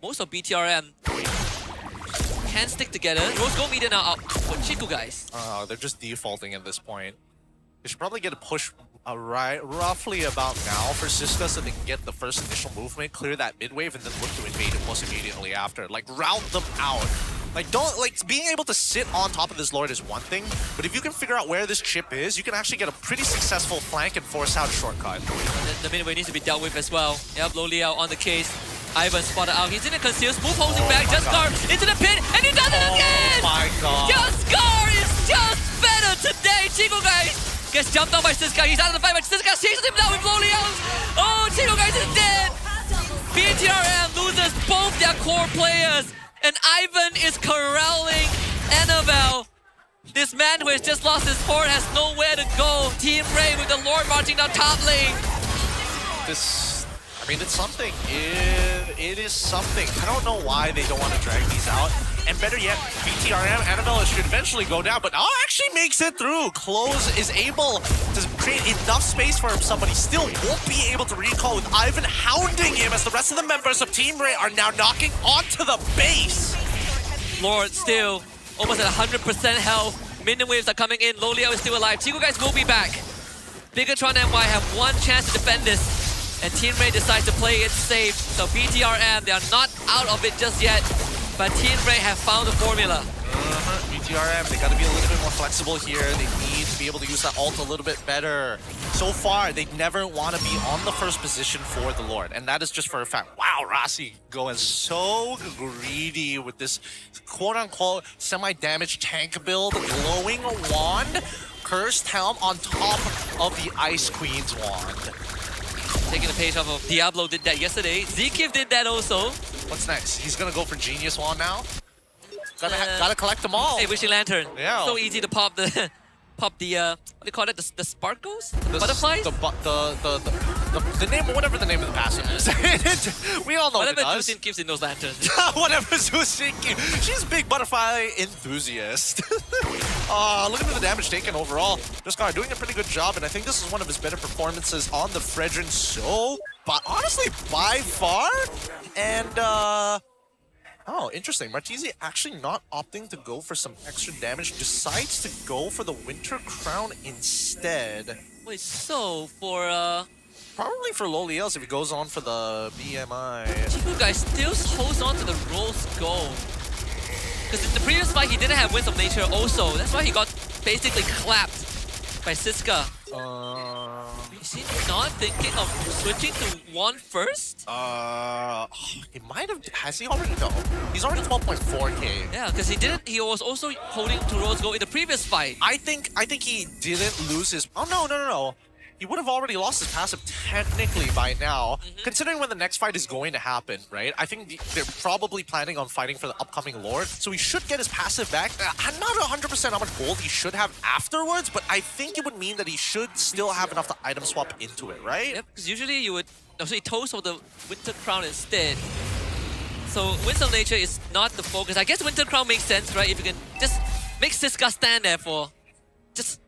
Most of BTRM can stick together. Rose Gold Media now out for Chiku guys. They're just defaulting at this point. They should probably get a push roughly about now for Siska so they can get the first initial movement, clear that mid-wave, and then look to invade almost immediately after. Like, route them out. Being able to sit on top of this Lord is one thing, but if you can figure out where this chip is, you can actually get a pretty successful flank and force out a shortcut. The mid-wave needs to be dealt with as well. Yep, Loliao on the case. Ivan spotted out. He's in a conceal. Smooth holding back. Jaskar into the pin, and he does it again! Oh my god. Jaskar is just better today, Chico guys. Gets jumped on by Siska. He's out of the fight, but Siska chases him down with Lolios. Oh, Chico guys is dead. BTRM loses both their core players, and Ivan is corralling Annabelle. This man who has just lost his horde has nowhere to go. Team Ray with the Lord marching down top lane. I mean, it's something. It is something. I don't know why they don't want to drag these out. And better yet, BTRM, Annabella should eventually go down, but actually makes it through. Close is able to create enough space for himself, but he still won't be able to recall with Ivan hounding him as the rest of the members of Team Ray are now knocking onto the base. Lord still almost at 100% health. Minion waves are coming in. Lolio is still alive. Chico guys will be back. Bigatron and MY have one chance to defend this. And Team Ray decides to play it safe. So BTRM, they are not out of it just yet. But Team Ray have found the formula. BTRM, they got to be a little bit more flexible here. They need to be able to use that ult a little bit better. So far, they never want to be on the first position for the Lord. And that is just for a fact. Wow, Rasi going so greedy with this quote-unquote semi-damaged tank build. Glowing wand, Cursed Helm on top of the Ice Queen's wand. Taking a page off of Diablo did that yesterday. Zkiv did that also. What's next? He's gonna go for Genius Wand now? Gotta collect them all. Hey, Wishing Lantern. Yeah. So easy to pop the what do you call it? The sparkles? The butterflies? The name, whatever the name of the passive is. We all know whatever what it does. Juicin keeps in those lanterns. Whatever Juicin keeps. She's a big butterfly enthusiast. Looking at the damage taken overall. Jaskar doing a pretty good job, and I think this is one of his better performances on the Fredrin. But honestly, by far. And oh, interesting. Martisi actually not opting to go for some extra damage, decides to go for the Winter Crown instead. Wait, so for probably for Loliels if he goes on for the BMI. Chico guy still holds on to the Rose Gold. Because in the previous fight he didn't have Winds of Nature also. That's why he got basically clapped by Siska. Is he not thinking of switching to one first? He might have. Has he already? No. He's already 12.4k. Yeah, because he didn't. He was also holding to Rose Gold in the previous fight. I think he didn't lose his. Oh no. He would have already lost his passive technically by now, considering when the next fight is going to happen, right? I think they're probably planning on fighting for the upcoming Lord, so he should get his passive back. I'm not 100% how much gold he should have afterwards, but I think it would mean that he should still have enough to item swap into it, right? Yep, because usually you would actually toast for the Winter Crown instead. So Winds of Nature is not the focus. I guess Winter Crown makes sense, right? If you can just make Siska stand there for just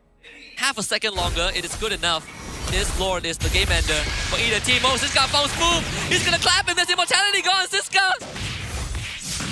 half a second longer, it is good enough. This Lord is the game ender for either team. Oh, Siska found Smooth. He's gonna clap him. There's immortality gone, Siska.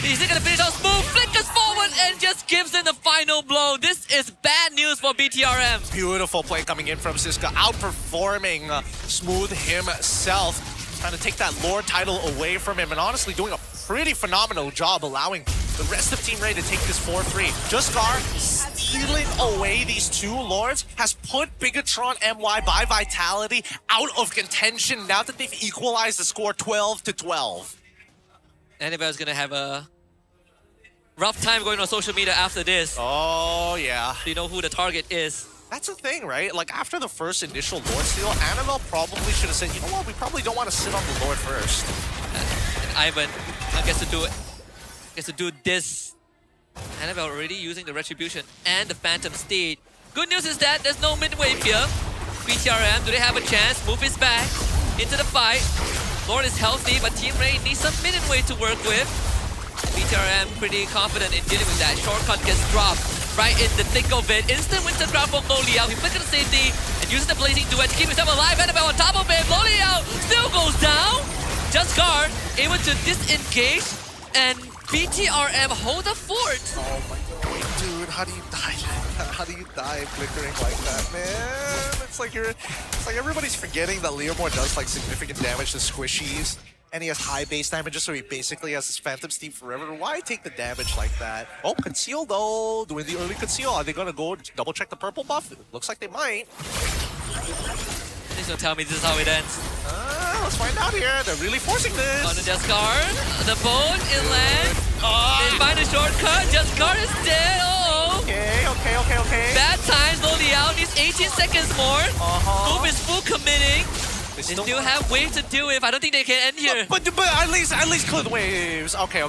He's gonna finish out Smooth. Flickers forward and just gives in the final blow. This is bad news for BTRM. Beautiful play coming in from Siska, outperforming Smooth himself. Trying to take that Lord title away from him and honestly doing a pretty phenomenal job allowing the rest of Team Ray to take this 4-3. Jaskar stealing away these two Lords has put Bigatron MY by Vitality out of contention now that they've equalized the score 12-12. Annabelle's gonna have a rough time going on social media after this. Oh, yeah. Do you know who the target is? That's the thing, right? Like, after the first initial Lord steal, Annabelle probably should have said, you know what, we probably don't want to sit on the Lord first. And Ivan gets to do this. Annabelle already using the Retribution and the Phantom Steed. Good news is that there's no mid-wave here. BTRM, do they have a chance? Move is back into the fight. Lord is healthy, but Team Ray needs some mid-wave to work with. BTRM pretty confident in dealing with that. Shortcut gets dropped right in the thick of it. Instant Winter Crown from Loliao. He flickers the safety and uses the Blazing Duet to keep himself alive. Annabelle on top of him. Loliao still goes down. Jaskar able to disengage and BTRM hold the fort. Oh my god, dude, how do you die? How do you die flickering like that, man? It's like everybody's forgetting that Leomore does like significant damage to squishies. And he has high base damage, so he basically has his Phantom Steed forever. Why take the damage like that? Oh, conceal though. Doing the early conceal. Are they gonna go double check the purple buff? It looks like they might. Please don't tell me this is how it ends. Let's find out here. They're really forcing this. On the Jaskar, the bone inland. They find a shortcut. Jaskar is dead. Okay. Bad time, slowly out. Needs 18 seconds more. Scoop is full committing. They still have waves to deal with. I don't think they can end here. But at least clear the waves. Okay.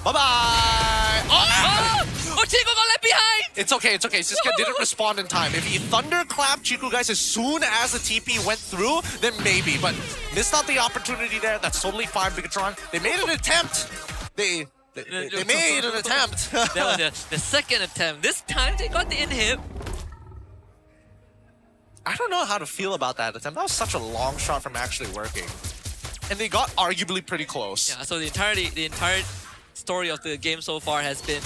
Bye-bye. Oh, Chico got left behind. It's okay. Siska didn't respond in time. If he thunderclapped Chiku, guys, as soon as the TP went through, then maybe. But missed out the opportunity there. That's totally fine, Bigatron. They made an attempt. They made an attempt. That was the second attempt. This time they got the inhib. I don't know how to feel about that attempt. That was such a long shot from actually working. And they got arguably pretty close. Yeah, so the entire story of the game so far has been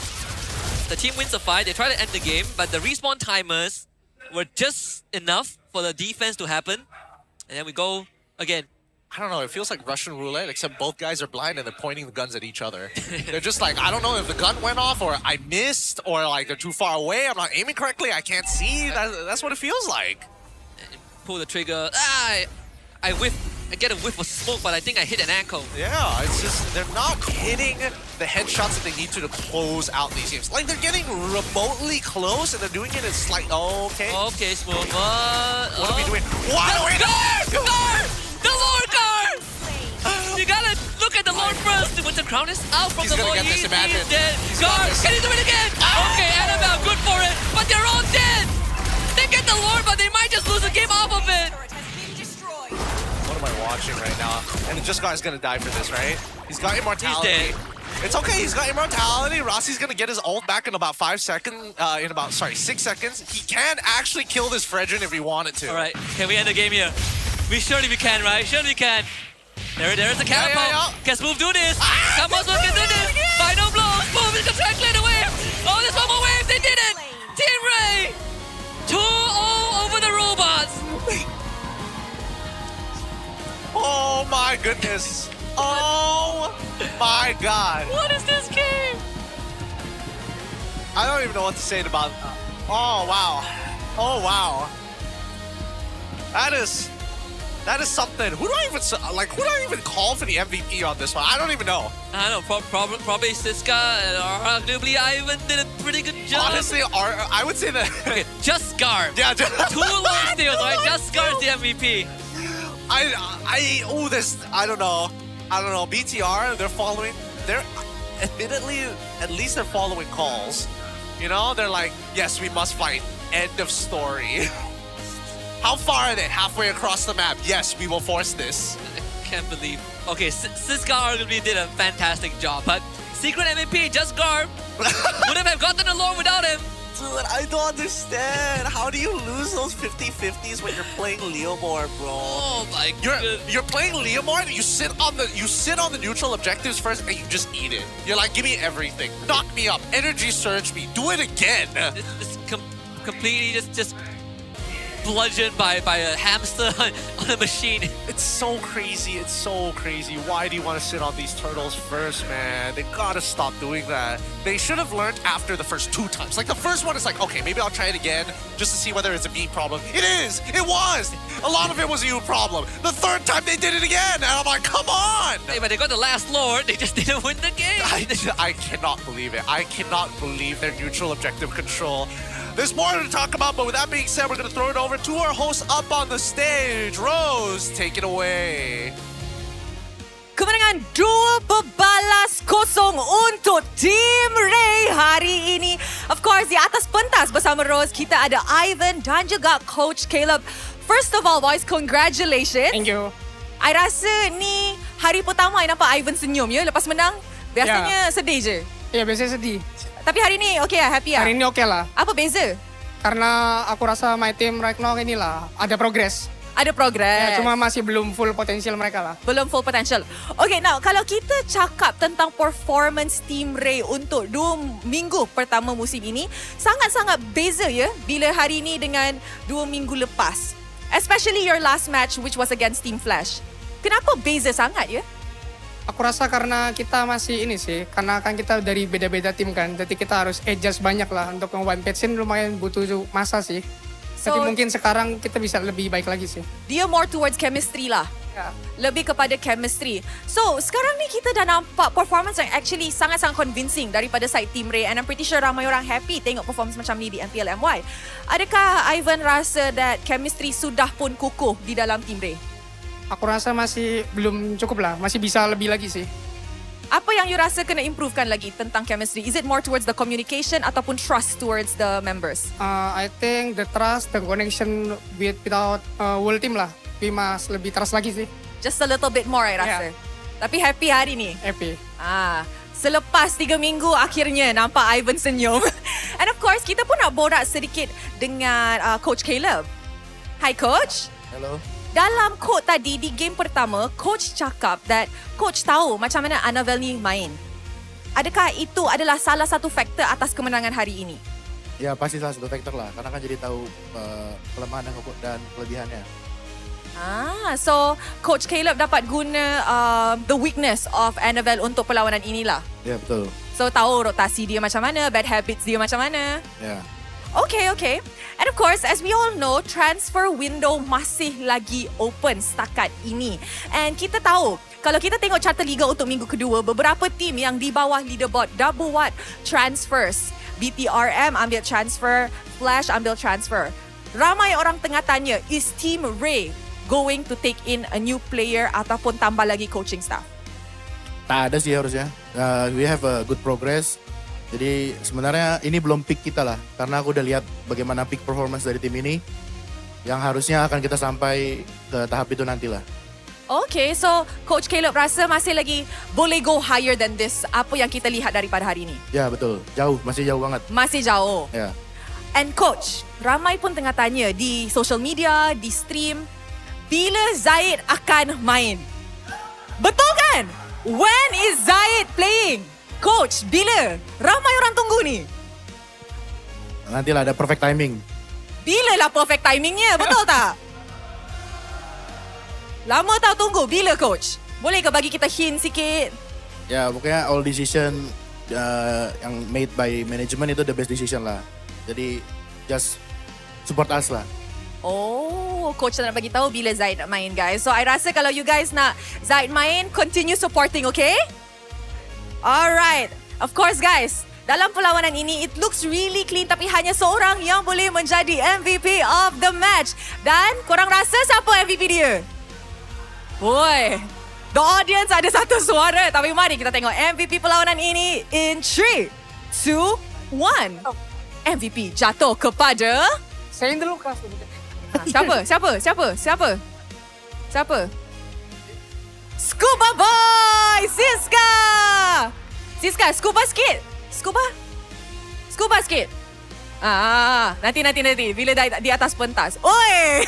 the team wins the fight, they try to end the game, but the respawn timers were just enough for the defense to happen. And then we go again. I don't know, it feels like Russian roulette, except both guys are blind and they're pointing the guns at each other. They're just like, I don't know if the gun went off or I missed or like they're too far away, I'm not aiming correctly, I can't see. That's what it feels like. Pull the trigger. I get a whiff of smoke, but I think I hit an ankle. Yeah, it's just, they're not hitting the headshots that they need to close out these games. Like, they're getting remotely close, and they're doing it in slight... Okay, Smoke. What are we doing? Guard! The Lord Guard! You gotta look at the Lord first. When the crown is out from the Lord, he's dead. Guard, can he do it again? Okay, Annabelle, good for it. But they're all dead. They get the Lord, but they might just lose the game off of it. What am I watching right now? And the Just Guy's gonna die for this, right? He's got immortality. He's dead. It's okay, he's got immortality. Rossi's gonna get his ult back in about 6 seconds. He can actually kill this Fredrin if he wanted to. Alright, can we end the game here? We can, right? Surely we can. There's a catapult. Can Smooth do this? Come on, Smooth can do this. Final blow. Smooth is gonna try and clear the wave. Oh, there's one more wave. They did it. Team Ray. 2-0 over the robots. Oh my goodness. Oh my god. What is this game? I don't even know what to say about... Oh wow. That is something. Who do I even call for the MVP on this one? I don't even know. I don't know. Probably Siska and arguably Ivan did a pretty good job. Honestly, I would say that. Okay, just Scar. Yeah, 2 long steals, right? Just Scar's the MVP. I don't know. BTR, they're admittedly, at least they're following calls. You know, they're like, yes, we must fight. End of story. How far are they? Halfway across the map. Yes, we will force this. I can't believe. Okay, Siska arguably did a fantastic job, but Secret MVP, Just Garb, wouldn't have gotten along without him. Dude, I don't understand. How do you lose those 50-50s when you're playing Leomore, bro? Oh my god. You're playing Leomore and you sit on the neutral objectives first and you just eat it. You're like, give me everything. Knock me up. Energy surge me. Do it again. It's completely just bludgeoned by a hamster on a machine. It's so crazy. It's so crazy. Why do you want to sit on these turtles first, man? They gotta stop doing that. They should have learned after the first 2 times. Like the first one is like, okay, maybe I'll try it again just to see whether it's a me problem. It is. It was. A lot of it was a you problem. The 3rd time they did it again, and I'm like, come on. Hey, but they got the last Lord. They just didn't win the game. I cannot believe it. I cannot believe their neutral objective control. There's more to talk about, but with that being said, we're going to throw it over to our host up on the stage. Rose, take it away. Kemenangan 2-0 untuk Team Ray hari ini. Of course, di atas pentas bersama Rose, kita ada Ivan dan juga Coach Caleb. First of all, boys, congratulations. Thank you. I rasa ni hari pertama I nampak Ivan senyum ya lepas menang. Biasanya sedih je. Ya, biasanya sedih. Tapi hari ni okay lah, happy lah? Hari ni okay lah. Apa beza? Karena aku rasa my team right now inilah ada progress. Ada progress. Ya, cuma masih belum full potensial mereka lah. Belum full potential. Okay, now kalau kita cakap tentang performance Team Ray untuk 2 minggu pertama musim ini, sangat-sangat beza ya bila hari ini dengan 2 minggu lepas. Especially your last match which was against Team Flash. Kenapa beza sangat ya? Aku rasa karena kita masih ini sih, karena kan kita dari beda-beda tim kan, jadi kita harus adjust banyak lah untuk one patch lumayan butuh masa sih. Jadi mungkin sekarang kita bisa lebih baik lagi sih. Dia more towards chemistry lah. Lebih kepada chemistry. So, sekarang ni kita dah nampak performance yang actually sangat-sangat convincing daripada side Team Ray, and I'm pretty sure ramai orang happy tengok performance macam ni di MPL MY. Adakah Ivan rasa that chemistry sudah pun kukuh di dalam Team Ray? Aku rasa masih belum cukup lah, masih bisa lebih lagi sih. Apa yang you rasa kena improvekan lagi tentang chemistry? Is it more towards the communication ataupun trust towards the members? I think the trust, the connection without whole team lah. We must lebih trust lagi sih. Just a little bit more, I rasa. Tapi happy hari ni? Happy. Selepas 3 minggu akhirnya nampak Ivan senyum. And of course, kita pun nak borak sedikit dengan Coach Caleb. Hi Coach. Hello. Dalam quote tadi di game pertama, Coach cakap that Coach tahu macam mana Annabelle ni main. Adakah itu adalah salah satu faktor atas kemenangan hari ini? Ya, pasti salah satu faktor lah. Karena kan jadi tahu kelemahan dan kelebihannya. So Coach Caleb dapat guna the weakness of Annabelle untuk perlawanan inilah. Ya, betul. So tahu rotasi dia macam mana, bad habits dia macam mana. Ya. Okay. And of course, as we all know, transfer window masih lagi open setakat ini. And kita tahu, kalau kita tengok carta liga untuk minggu kedua, beberapa tim yang di bawah leaderboard dah buat transfers. BTRM ambil transfer, Flash ambil transfer. Ramai orang tengah tanya, is Team Ray going to take in a new player ataupun tambah lagi coaching staff? Tak ada sih harusnya. We have a good progress. Jadi sebenarnya ini belum peak kita lah. Karena aku udah lihat bagaimana peak performance dari tim ini. Yang harusnya akan kita sampai ke tahap itu nantilah. Okay, so Coach Caleb rasa masih lagi boleh go higher than this. Apa yang kita lihat daripada hari ini? Ya, betul. Jauh, masih jauh banget. Masih jauh. Ya. And Coach, ramai pun tengah tanya di social media, di stream, bila Zaid akan main? Betul kan? When is Zaid playing? Coach, bila? Ramai orang tunggu ni. Nantilah ada perfect timing. Bila lah perfect timingnya, betul tak? Lama tau tunggu, bila Coach? Boleh ke bagi kita hint sikit? Ya, pokoknya all decision yang made by management itu the best decision lah. Jadi, just support us lah. Oh, Coach nak bagi tahu bila Zaid nak main, guys. So, I rasa kalau you guys nak Zaid main, continue supporting, okay? Alright. Of course, guys. Dalam perlawanan ini, it looks really clean tapi hanya seorang yang boleh menjadi MVP of the match. Dan korang rasa siapa MVP dia? Boy, the audience ada satu suara. Tapi mari kita tengok MVP perlawanan ini in 3, 2, 1. MVP jatuh kepada... Saya dulu kas. Siapa? Scuba Boy! Siska, scuba sikit. Scuba sikit. Nanti. Bila dah di atas pentas. Oi!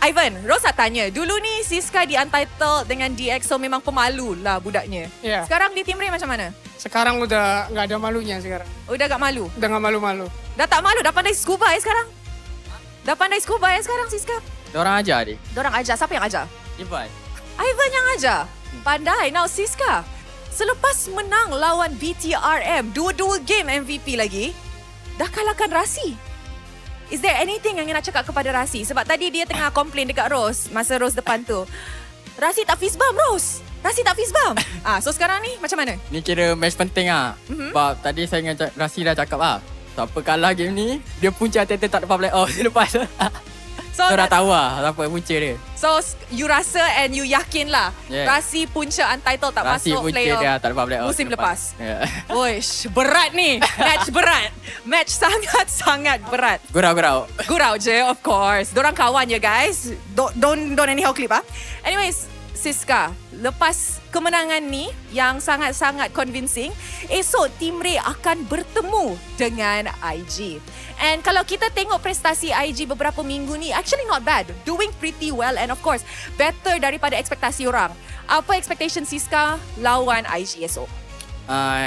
Ivan, Rosa tanya, dulu ni Siska di Untitled dengan DXO memang pemalu lah budaknya. Yeah. Sekarang di Team Ray macam mana? Sekarang udah nggak ada malunya sekarang. Udah gak malu? Udah nggak malu-malu. Dah tak malu, dah pandai scuba sekarang? Dah pandai scuba sekarang Siska? Diorang ajar dia. Diorang ajar, siapa yang ajar? Ivan yang ajar? Pandai. Now Siska, selepas menang lawan BTRM, dua-dua game MVP lagi, dah kalahkan Rasi. Is there anything yang nak cakap kepada Rasi? Sebab tadi dia tengah komplain dekat Rose, masa Rose depan tu. Rasi tak fist bump, Rose. Rasi tak fist bump. So sekarang ni macam mana? Ni kira match penting lah. Sebab tadi saya dengan Rasi dah cakap lah. Siapa kalah game ni, dia punca title tak dapat play off selepas. So dah tahu lah apa punca dia. So you rasa and you yakin lah, Rasi punca Untitled tak Rasi masuk playoff. Rasi punca dia tak dapat play off musim lepas. Yeah. Berat ni. Match berat. Match sangat-sangat berat. Gurau je, of course. Dorang kawan je, guys. Don't anyhow clip ah. Anyways, Siska, lepas kemenangan ni yang sangat-sangat convincing, esok Team Ray akan bertemu dengan IG. And kalau kita tengok prestasi IG beberapa minggu ni, actually not bad. Doing pretty well and of course, better daripada ekspektasi orang. Apa expectation Siska lawan IG esok?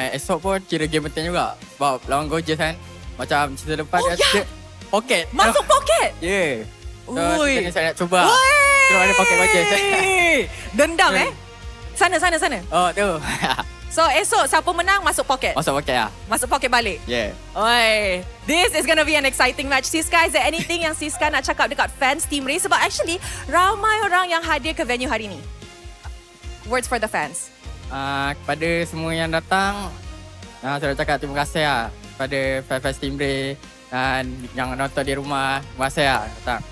Esok pun kira game penting juga. Sebab lawan Gorgeous kan. Macam cerita depan dia pocket. Masuk pocket? Yeah. So kita ni saya nak cuba. Terus ada pocket Gorgeous. Dendam Sana. Oh tu. So esok siapa menang masuk pocket? Masuk pocket lah. Masuk pocket balik? Yeah. Oi, this is gonna be an exciting match. Siska, is there anything yang Siska nak cakap dekat fans Team Ray? Sebab actually ramai orang yang hadir ke venue hari ni. Words for the fans. Kepada semua yang datang, saya nak cakap terima kasih lah kepada fans Team Ray dan yang nonton di rumah. Terima kasih lah datang.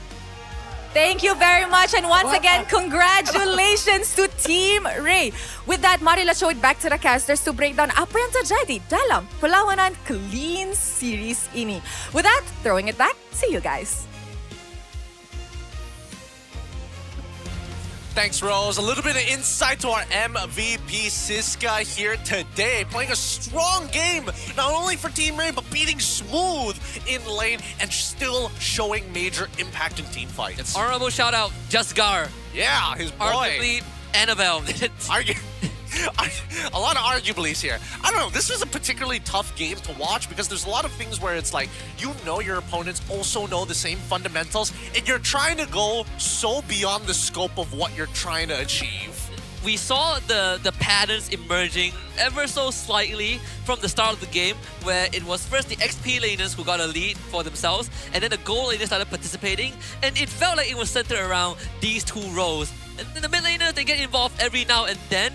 Thank you very much, and once again, congratulations to Team Ray. With that, marilah show it back to the casters to break down apa yang terjadi dalam perlawanan Clean Series ini. With that, throwing it back, see you guys. Thanks, Rose. A little bit of insight to our MVP Siska here today. Playing a strong game, not only for Team Ray, but beating Smooth in lane and still showing major impact in team fights. Honorable shout out, Justgar. Yeah, his boy. Arguably, Annabelle. A lot of arguablies here. I don't know, this was a particularly tough game to watch because there's a lot of things where it's like, you know your opponents also know the same fundamentals and you're trying to go so beyond the scope of what you're trying to achieve. We saw the patterns emerging ever so slightly from the start of the game, where it was first the XP laners who got a lead for themselves, and then the gold laners started participating, and it felt like it was centered around these two roles. And then the mid laners, they get involved every now and then,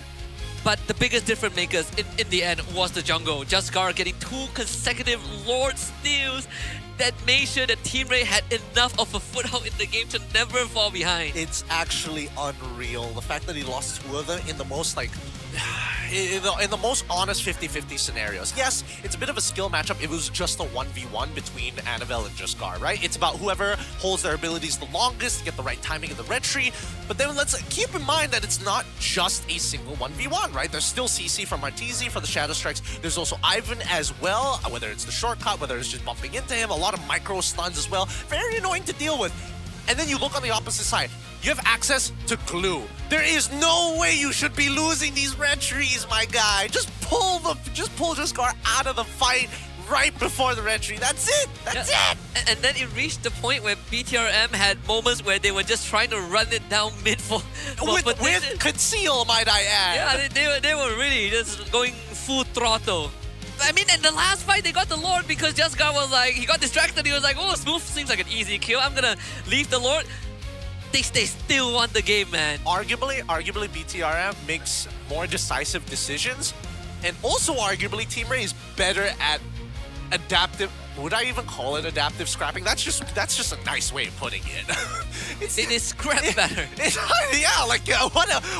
but the biggest difference makers in the end was the jungle. Justgar getting 2 consecutive Lord steals that made sure that Team Ray had enough of a foothold in the game to never fall behind. It's actually unreal. The fact that he lost 2 of them in the most in the most honest 50-50 scenarios. Yes, it's a bit of a skill matchup. It was just a 1v1 between Annabelle and Justgar, right? It's about whoever holds their abilities the longest to get the right timing of the red tree. But then let's keep in mind that it's not just a single 1v1, right? There's still CC from Arteezy for the Shadow Strikes. There's also Ivan as well, whether it's the shortcut, whether it's just bumping into him, a lot of micro stuns as well. Very annoying to deal with. And then you look on the opposite side. You have access to glue. There is no way you should be losing these red trees, my guy. Just pull Justgar out of the fight right before the red tree. That's it. That's it. And then it reached the point where BTRM had moments where they were just trying to run it down mid with conceal, might I add. Yeah, they were really just going full throttle. I mean, in the last fight, they got the Lord because Justgar was like, he got distracted. He was like, oh, Smooth seems like an easy kill. I'm gonna leave the Lord. They still won the game, man. Arguably, BTRM makes more decisive decisions. And also, arguably, Team Ray is better at adaptive. Would I even call it adaptive scrapping? That's just a nice way of putting it. It is scrap better. Yeah, like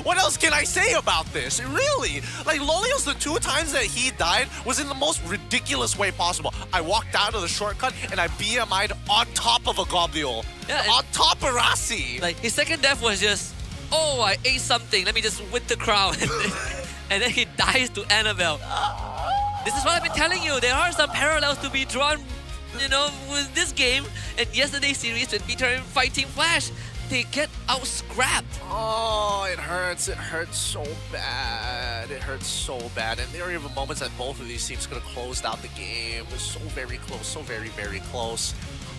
what else can I say about this? Really, like Lolios, the 2 times that he died was in the most ridiculous way possible. I walked out of the shortcut and I BMI'd on top of a Gobliol. Yeah, on top of Rasi. Like his second death was just, oh, I ate something. Let me just whip the crowd, and then he dies to Annabelle. This is what I've been telling you. There are some parallels to be drawn, you know, with this game and yesterday's series with BTRM fighting Flash. They get out-scrapped. Oh, it hurts. It hurts so bad. It hurts so bad. And there are even moments that both of these teams could have closed out the game. It was so very close, so very, very close.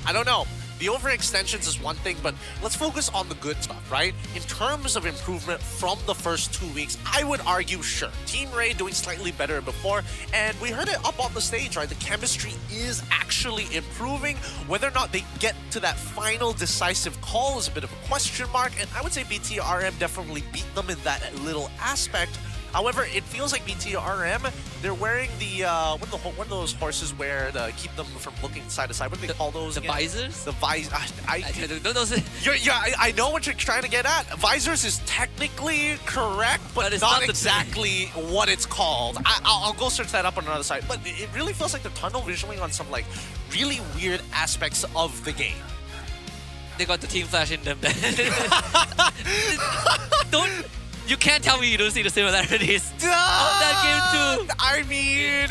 I don't know. The overextensions is one thing, but let's focus on the good stuff, right? In terms of improvement from the first 2 weeks, I would argue, sure, Team Ray doing slightly better before, and we heard it up on the stage, right? The chemistry is actually improving. Whether or not they get to that final decisive call is a bit of a question mark, and I would say BTRM definitely beat them in that little aspect. However, it feels like BTRM, they're wearing the one of those horses where to keep them from looking side to side. What do they call those? The visors? The visors. I know what you're trying to get at. Visors is technically correct, but it's not exactly what it's called. I'll go search that up on another site. But it really feels like they're tunnel visioning on some like really weird aspects of the game. They got the Team Flash in them. You can't tell me you don't see the similarities of that game too. I mean,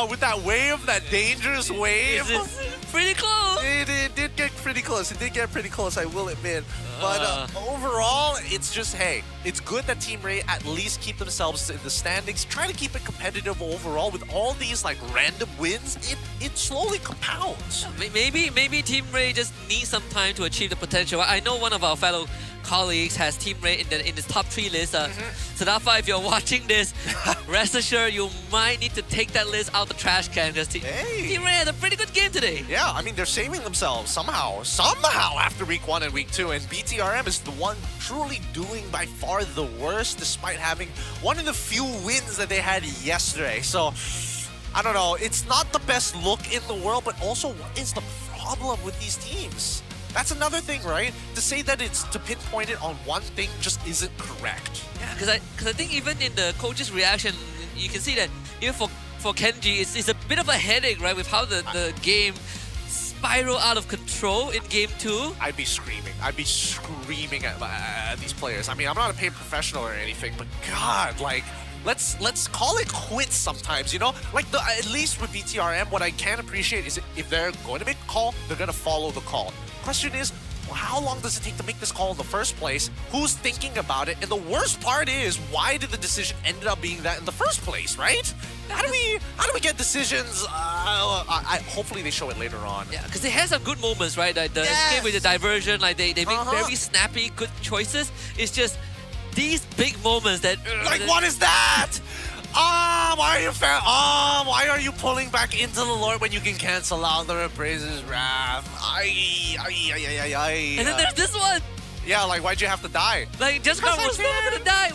with that wave, that dangerous wave. It's pretty close. It did get pretty close. It did get pretty close, I will admit. But overall, it's just, hey, it's good that Team Ray at least keep themselves in the standings. Try to keep it competitive overall. With all these like random wins, it slowly compounds. Maybe Team Ray just needs some time to achieve the potential. I know one of our fellow colleagues has Team Ray in his top 3 list. Sadafa, if you're watching this, rest assured you might need to take that list out the trash can because Team Ray had a pretty good game today. Yeah, I mean, they're saving themselves somehow after week 1 and week 2. And BTRM is the one truly doing by far the worst, despite having one of the few wins that they had yesterday. So, I don't know. It's not the best look in the world, but also what is the problem with these teams? That's another thing, right? To say that it's to pinpoint it on one thing just isn't correct. Yeah, because I think even in the coach's reaction, you can see that even for Kenji, it's a bit of a headache, right, with how the game spiral out of control in game 2. I'd be screaming at these players. I mean, I'm not a paid professional or anything, but God, like, let's call it quits sometimes, you know? Like, at least with BTRM, what I can appreciate is if they're going to make a call, they're going to follow the call. Question is, well, how long does it take to make this call in the first place? Who's thinking about it? And the worst part is, why did the decision end up being that in the first place, right? How do we get decisions? Hopefully they show it later on. Yeah, because they had some good moments, right? Like the escape with the diversion, like they make very snappy, good choices. It's just these big moments that... Like, what is that? Why are you pulling back into the Lord when you can cancel out the Repraiser's Wrath? And then there's this one. Yeah, like, why'd you have to die? Like, just because was never gonna die.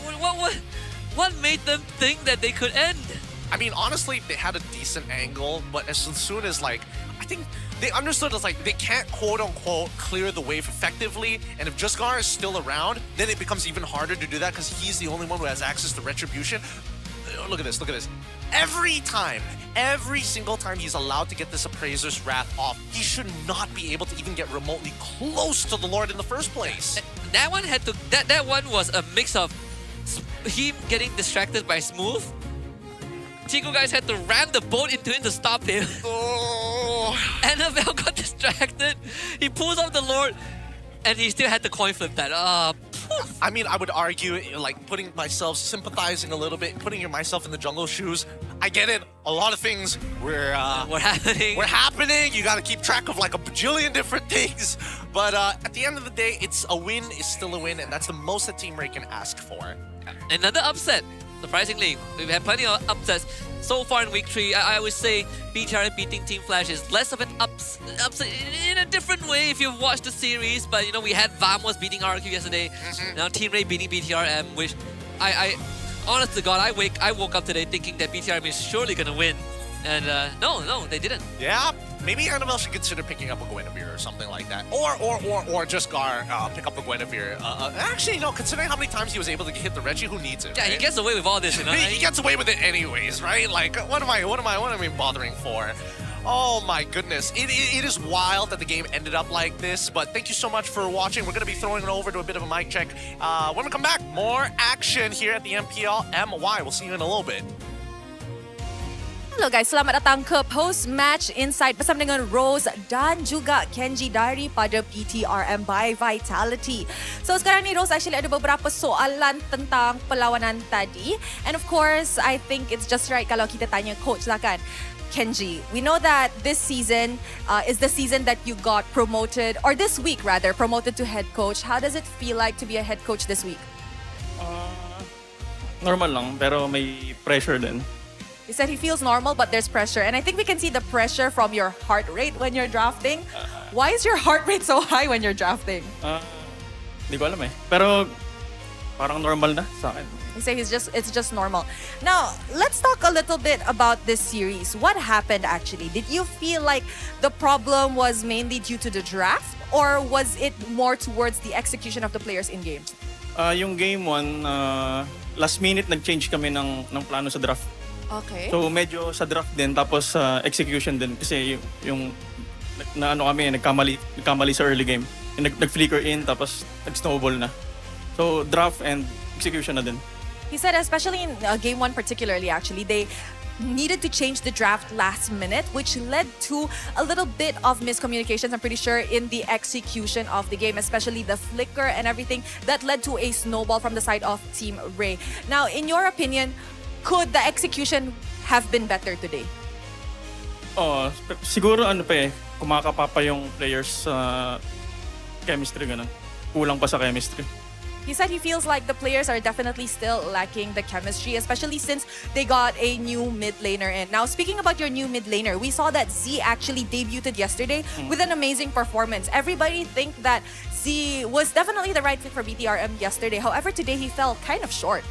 What made them think that they could end? I mean, honestly, they had a decent angle, but as soon as, like, I think they understood it's like they can't quote-unquote clear the wave effectively, and if Justgar is still around, then it becomes even harder to do that because he's the only one who has access to Retribution. Look at this. Every single time he's allowed to get this Appraiser's Wrath off, he should not be able to even get remotely close to the Lord in the first place. That one had to. That one was a mix of him getting distracted by Smooth. Chico guys had to ram the boat into him to stop him. Annabelle got distracted. He pulls off the Lord, and he still had to coin flip that. I mean, I would argue, like, putting myself, sympathizing a little bit, putting myself in the jungle shoes. I get it. A lot of things were happening. You got to keep track of like a bajillion different things. But at the end of the day, it's a win is still a win, and that's the most that Team Ray can ask for. Another upset. Surprisingly, we've had plenty of upsets so far in week 3. I would say BTRM beating Team Flash is less of an upset in a different way if you've watched the series. But you know, we had Vamos beating RQ yesterday. Now Team Ray beating BTRM, which I honest to God, I woke up today thinking that BTRM is surely gonna win. And no, they didn't. Yeah, maybe Annabelle should consider picking up a Guinevere or something like that. Or just Gar pick up a Guinevere. Actually, no, considering how many times he was able to hit the Reggie, who needs it? Yeah, right? he gets away with all this, you know? He gets away with it anyways, right? Like, what am I bothering for? Oh my goodness. It is wild that the game ended up like this, but thank you so much for watching. We're going to be throwing it over to a bit of a mic check. When we come back, more action here at the MPL MY. We'll see you in a little bit. Hello guys, selamat datang ke post-match insight bersama dengan Rose dan juga Kenji daripada BTRM by Vitality. So sekarang ni Rose actually ada beberapa soalan tentang perlawanan tadi. And of course, I think it's just right kalau kita tanya coach lah kan. Kenji, we know that this season is the season that you got promoted, or this week rather, promoted to head coach. How does it feel like to be a head coach this week? Normal lang, pero may pressure din. He said he feels normal, but there's pressure. And I think we can see the pressure from your heart rate when you're drafting. Why is your heart rate so high when you're drafting? Hindi ko alam eh. Pero parang normal na sa akin. He said it's just normal. Now, let's talk a little bit about this series. What happened actually? Did you feel like the problem was mainly due to the draft? Or was it more towards the execution of the players in-game? Yung game 1, last minute nag-change kami ng plano sa draft. Okay. So medyo sa draft din, tapos execution din. Kasi yung nagkamali sa early game. Nag-flicker in, tapos nag-snowball na. So draft and execution na din. He said especially in game 1 particularly actually, they needed to change the draft last minute, which led to a little bit of miscommunications, I'm pretty sure, in the execution of the game, especially the flicker and everything that led to a snowball from the side of Team Ray. Now, in your opinion, could the execution have been better today? Siguro kumakapa pa yung players chemistry ganun. kulang pa sa chemistry. He said he feels like the players are definitely still lacking the chemistry, especially since they got a new mid laner in. Now, speaking about your new mid laner, we saw that Z actually debuted yesterday with an amazing performance. Everybody think that Z was definitely the right fit for BTRM yesterday. However, today he fell kind of short,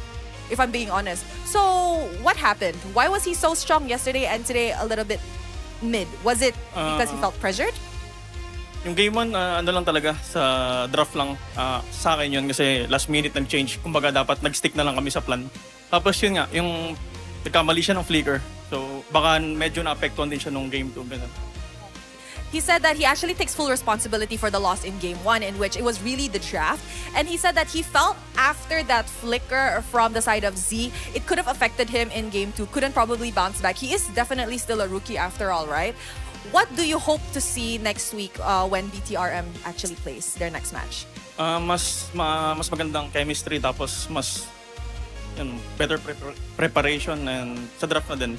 if I'm being honest. So, what happened? Why was he so strong yesterday and today a little bit mid? Was it because he felt pressured? Yung game 1, ano lang talaga, sa draft lang sa akin yun kasi last minute nag-change. Kumbaga dapat nag-stick na lang kami sa plan. Tapos yun nga, yung nagkamali siya ng flicker. So baka medyo na-apektuhan din siya nung game 2. Ganun. He said that he actually takes full responsibility for the loss in game 1, in which it was really the draft. And he said that he felt after that flicker from the side of Z, it could have affected him in game 2, couldn't probably bounce back. He is definitely still a rookie after all, right? What do you hope to see next week when BTRM actually plays their next match? Mas magandang chemistry, tapos mas better preparation, and sa draft na din.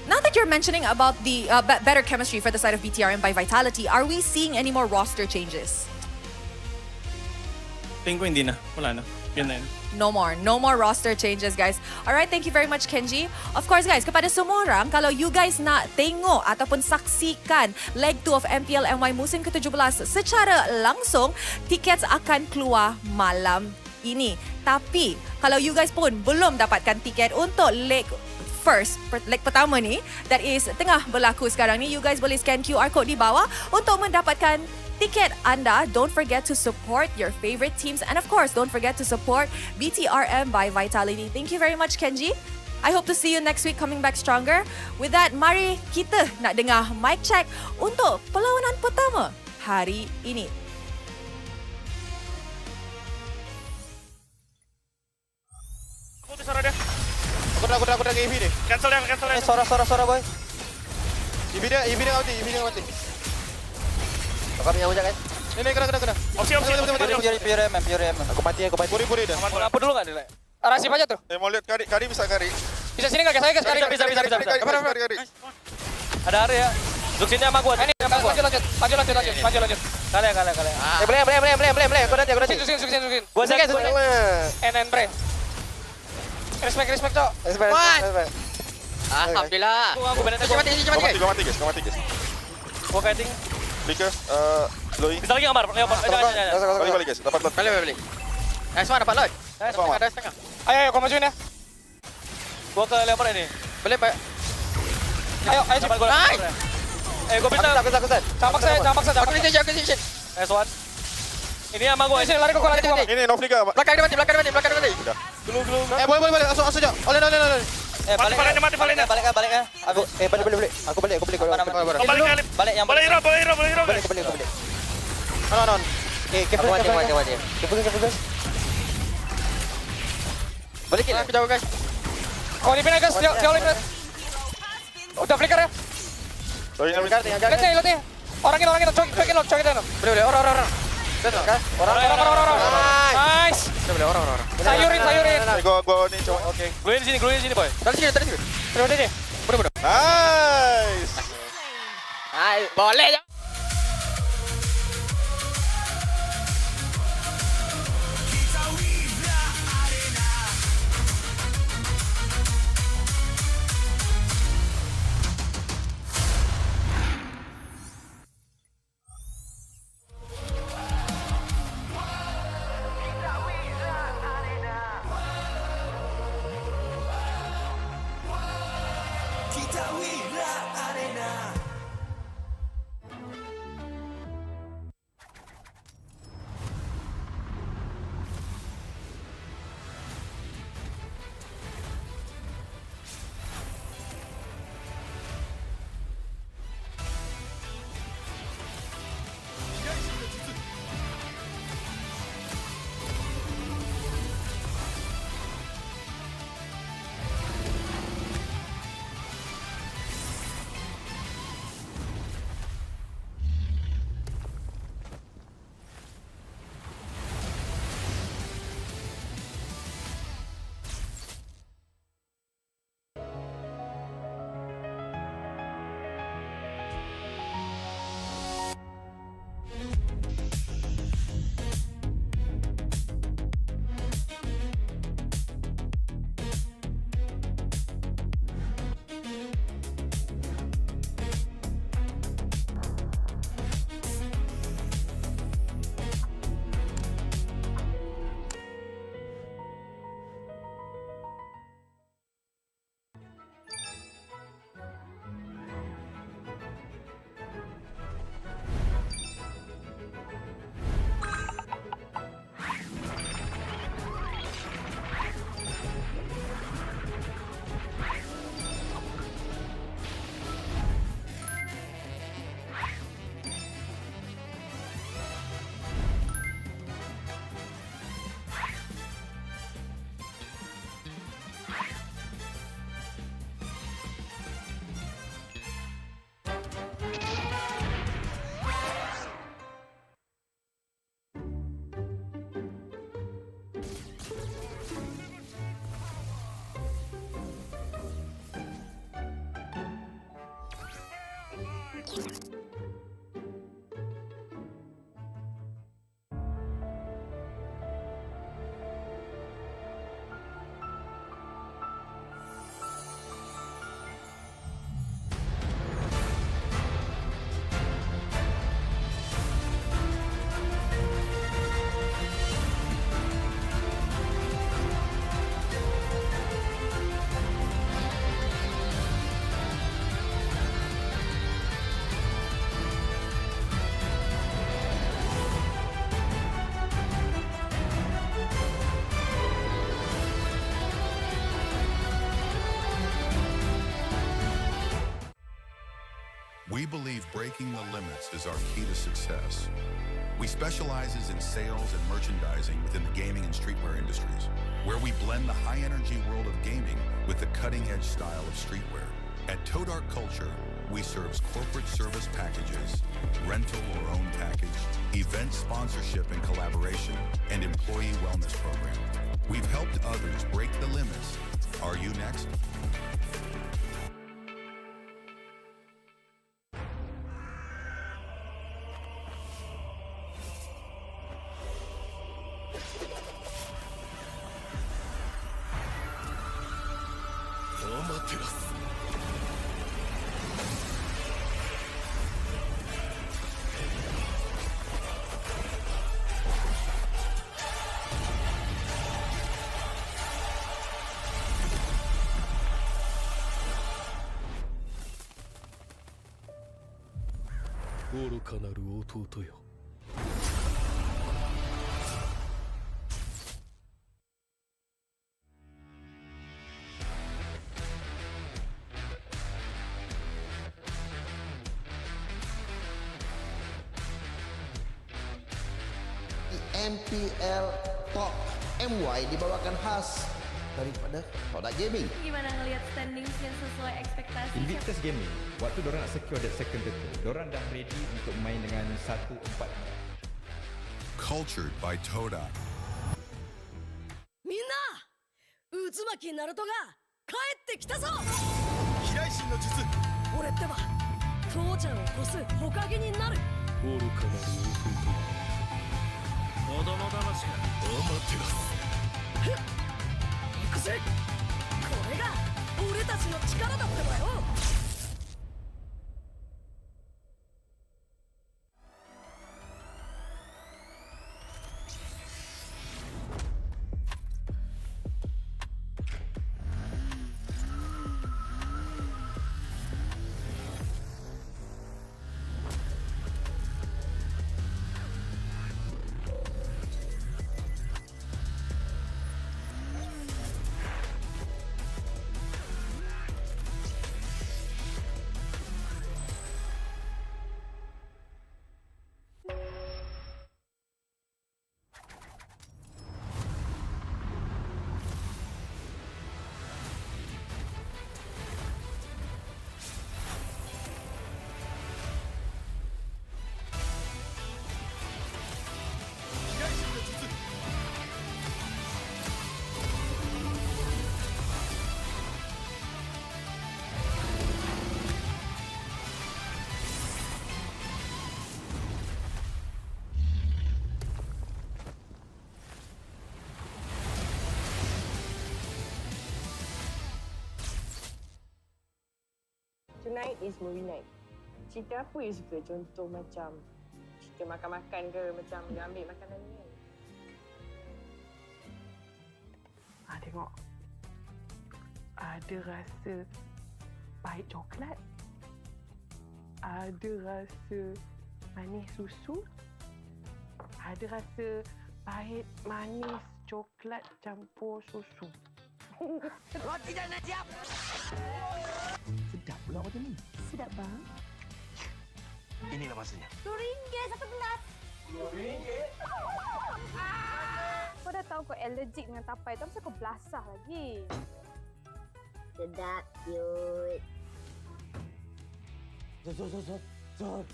Now that you're mentioning about the better chemistry for the side of BTRM by Vitality, are we seeing any more roster changes? Tingin ko hindi na. Wala na. Yan na yun. No more roster changes, guys. Alright, thank you very much, Kenji. Of course, guys, kepada semua orang, kalau you guys nak tengok ataupun saksikan leg 2 of MPL MY musim ke-17 secara langsung, tiket akan keluar malam ini. Tapi, kalau you guys pun belum dapatkan tiket untuk leg pertama ni, that is tengah berlaku sekarang ni, you guys boleh scan QR code di bawah untuk mendapatkan tiket anda. Don't forget to support your favorite teams, and of course, don't forget to support BTRM by Vitality. Thank you very much, Kenji. I hope to see you next week coming back stronger. With that, mari kita nak dengar mic check untuk perlawanan pertama hari ini. Aku dah ke EV ni. Cancel dia. Suara boy. EV dia mati. Kami yang hujan kan? Ini kena. Opsi. PRM. Aku mati. Puri dah. Apa dulu kan? Rasip aja tuh. Mau lihat kari bisa kari. Bisa sini enggak? Saya kari. Bisa. Kari. Ada area ya. Duduk sini sama gua. Ini sama gua. Lanjut. Kali. Boleh. Kau nanti. Sukin. Gua jaga. NN bre. Respect, Cok. Respect. Alhamdulillah. Aku benar. Cuma mati, guys. Gua kiting. Flicker, Loi. Bisa lagi gambar. Balik guys. Dapat. Balik. Semua dapat load. Ada setengah. Ayo, kau majuin ya. Gua ke leopard ini. Boleh, Pak. Ayo cepat gua. Gua pindah. Campak saya. Aku position. Swan. Ini sama gua. Sini lari gua. Ini no flicker. Belakang dia mati. Udah. Belum. Boleh. Langsung aja. Oleh. Balik. Balik. Aku balik. Aku balik. Balik yang balik. Balik. Non. Keep mati. Balik kita. Jauh guys. Kau ni pindah guys. Jauh lagi. Udah flicker ya. Lihat. Orang kita cokin lock. Boleh. Orang. Nice. Orang. Sayurin. Gua ni coba. Oke. Gluin sini boy. Dari sini. Terus dia. Bodoh. Nice. Boleh ya. We believe breaking the limits is our key to success. We specializes in sales and merchandising within the gaming and streetwear industries, where we blend the high-energy world of gaming with the cutting-edge style of streetwear. At Toe Dark Culture, we serve corporate service packages, rental or own package, event sponsorship and collaboration, and employee wellness program. We've helped others break the limits. Are you next? MPL Talk MY dibawakan khas daripada Pautan Gaming. Gimana ngelihat standings yang sesuai ekspektasi? Invictus Gaming, waktu diorang nak secure that second turtle, diorang dah ready untuk main dengan 1-4. Cultured by Toda. みんな、渦巻きナルトが帰ってきたぞ。飛来神の術。俺ってば父ちゃんを越す火影になる。愚かなる弟。子供騙しか。アマテラス。行くぜ。これが俺たちの力だってばよ。Tonight is movie night. Cerita apa you suka? Contoh macam cerita makan-makan ke, macam dia ambil makanan ni kan? Tengok. Ada rasa pahit coklat. Ada rasa manis susu. Ada rasa pahit manis coklat campur susu. Roti dah nak siap. Sedap pula macam ni. Sedap bang. Inilah masanya. RM2 satu gelas. RM2? Kau dah tahu kau allergic dengan tapai tu, kenapa kau belasah lagi? Sedap, cute. Zon.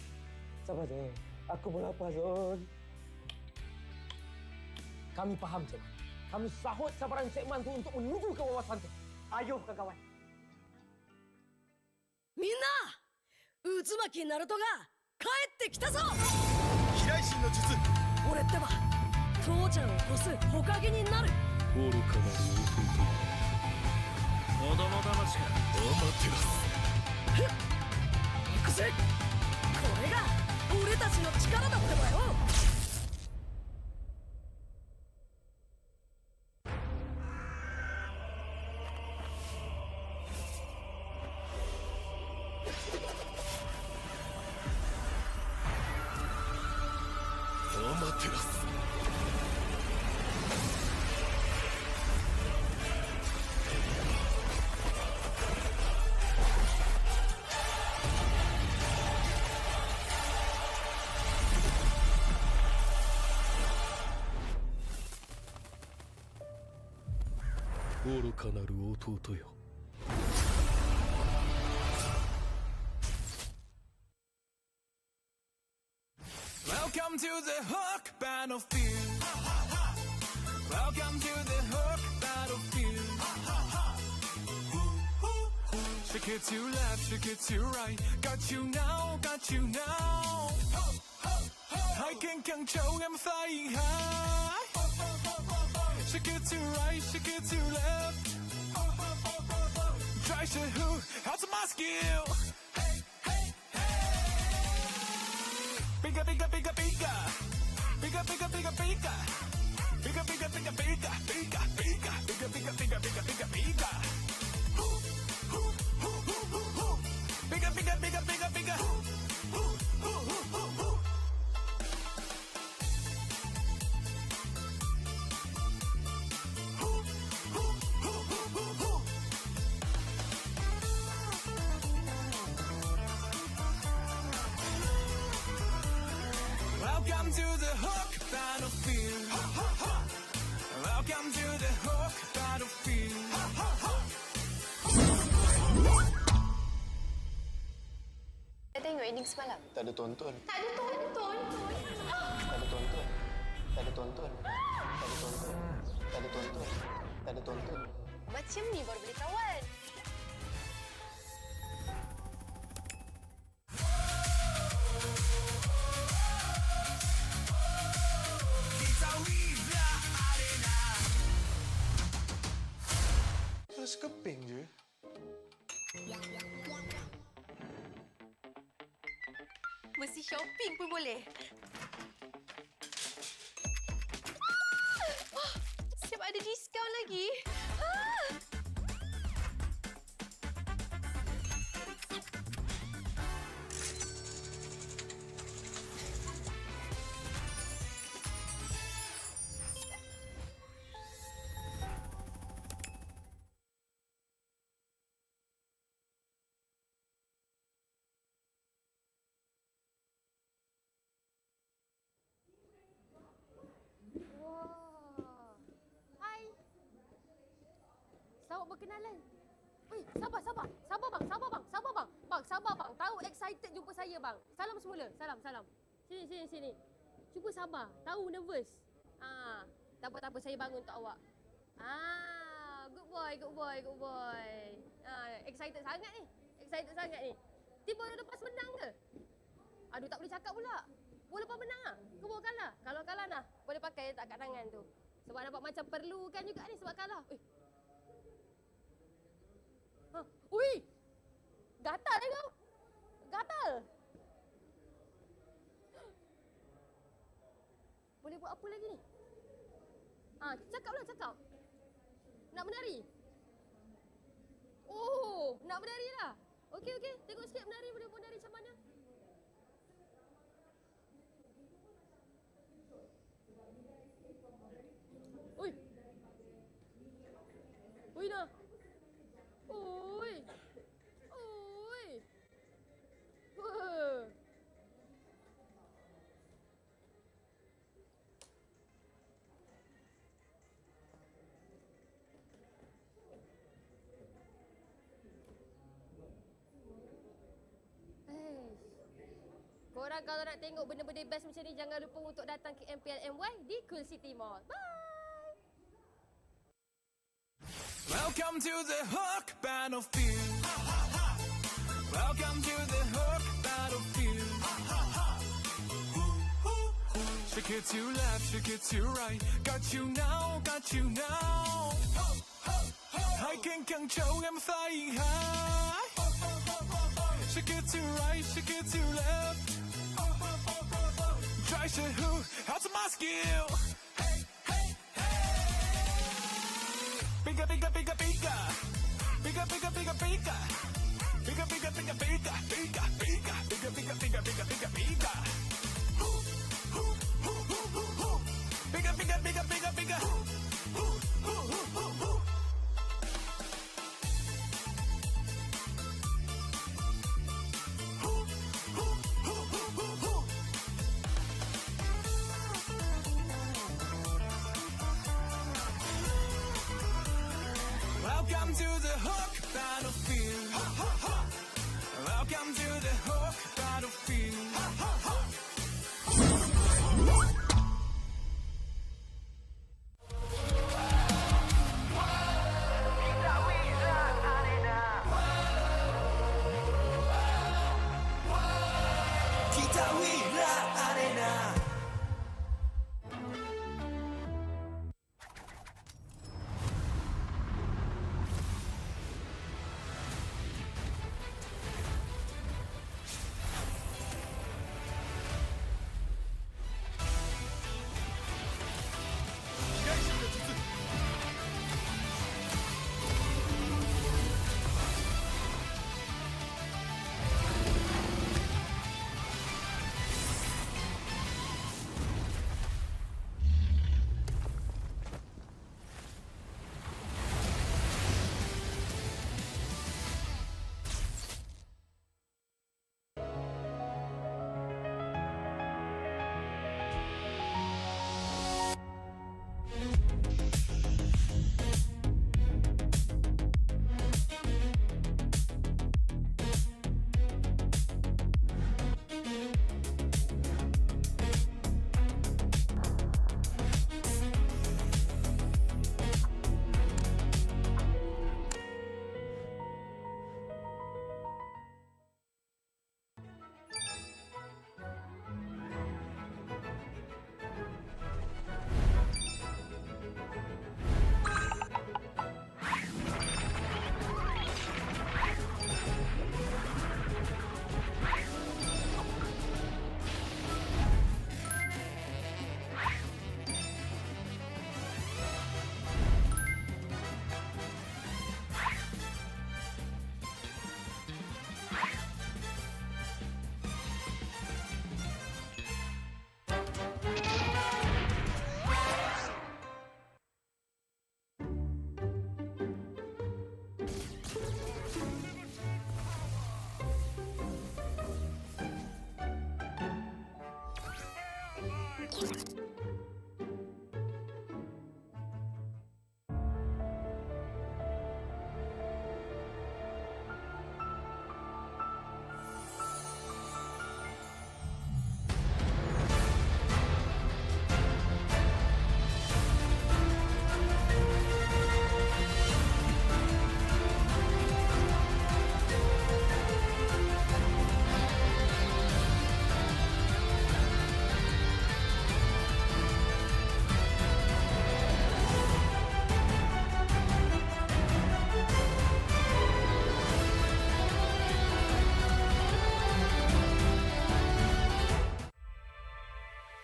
Sabar je. Aku pun lapar, Zon. Kami faham, Cik. Kami sahut sabaran segmen tu untuk menuju ke wawasan tu. Ayuh, kawan-kawan. みんな、渦渦巻きナルトが帰ってきたぞ。飛来神の術。俺ってば父ちゃんを越すほかげになる。愚かなる弟。子供騙しか。アマテラス。行くぜ。これが俺たちの力だってばよ。アマテラス。愚かなる弟よ。Welcome to the Hook Battlefield. Welcome to the Hook Battlefield. Shake it to left, shake it to right. Got you now, got you now. I can control, I'm flying high. Shake it to right, shake it to left. Try to hook, how's my skill? Bigger, bigger, bigger, bigger. Bigger, bigger, bigger, bigger. Bigger, bigger, bigger, bigger. Bigger, bigger, bigger, bigger, bigger, bigger, bigger, bigger. Bigger, bigger, bigger, bigger, bigger. Welcome to the Hook Battlefield. Welcome to the Hook Battlefield. Saya tengok ending semalam. Tak ada tonton. Tak ada tonton. Tak ada tonton. Tak ada tonton. Tak ada tonton. Tak ada tonton. Tak ada tonton. Macam ni baru boleh kawan. Sekeping je. Mesti shopping pun boleh. Siap ada diskaun lagi. Selamat berkenalan. Sabar bang. Bang, sabar bang. Tahu excited jumpa saya bang. Salam semula. Salam. Sini. Cuba sabar. Tahu nervous. Tak apa saya bangun untuk awak. Good boy. Excited sangat ni. Tiba lepas menang ke? Aduh, tak boleh cakap pula. Boleh lepas menang ah. Kau bawa kalah. Kalau kalah nah, boleh pakai tak kat tangan tu. Sebab nampak macam perlukan juga ni sebab kalah. Ui! Gatal kau! Gatal! Boleh buat apa lagi ni? Cakap. Nak menari? Oh, nak menari lah. Okey. Tengok sikit menari, boleh menari macam mana? Ui dah. Ui. Korang kalau nak tengok benda-benda best macam ni, jangan lupa untuk datang ke MPL MY di Quill City Mall. Bye! Welcome to the Hook Battlefield. Welcome to the Hook Battlefield. Shake it to left, shake it to right. Got you now, got you now. Hai keng keng chow, I'm flying high. Shake it to right, shake it to left. Try to who, how's my skill? Bigger, bigger, bigger, bigger. Bigger, bigger, bigger, bigger. Bigger, bigger, bigger, bigger, bigger, bigger, bigger, bigger, bigger, bigger, bigger, bigger. Bigger, bigger, bigger, bigger, bigger. Welcome to the Hook battlefield. Welcome to the Hook battlefield.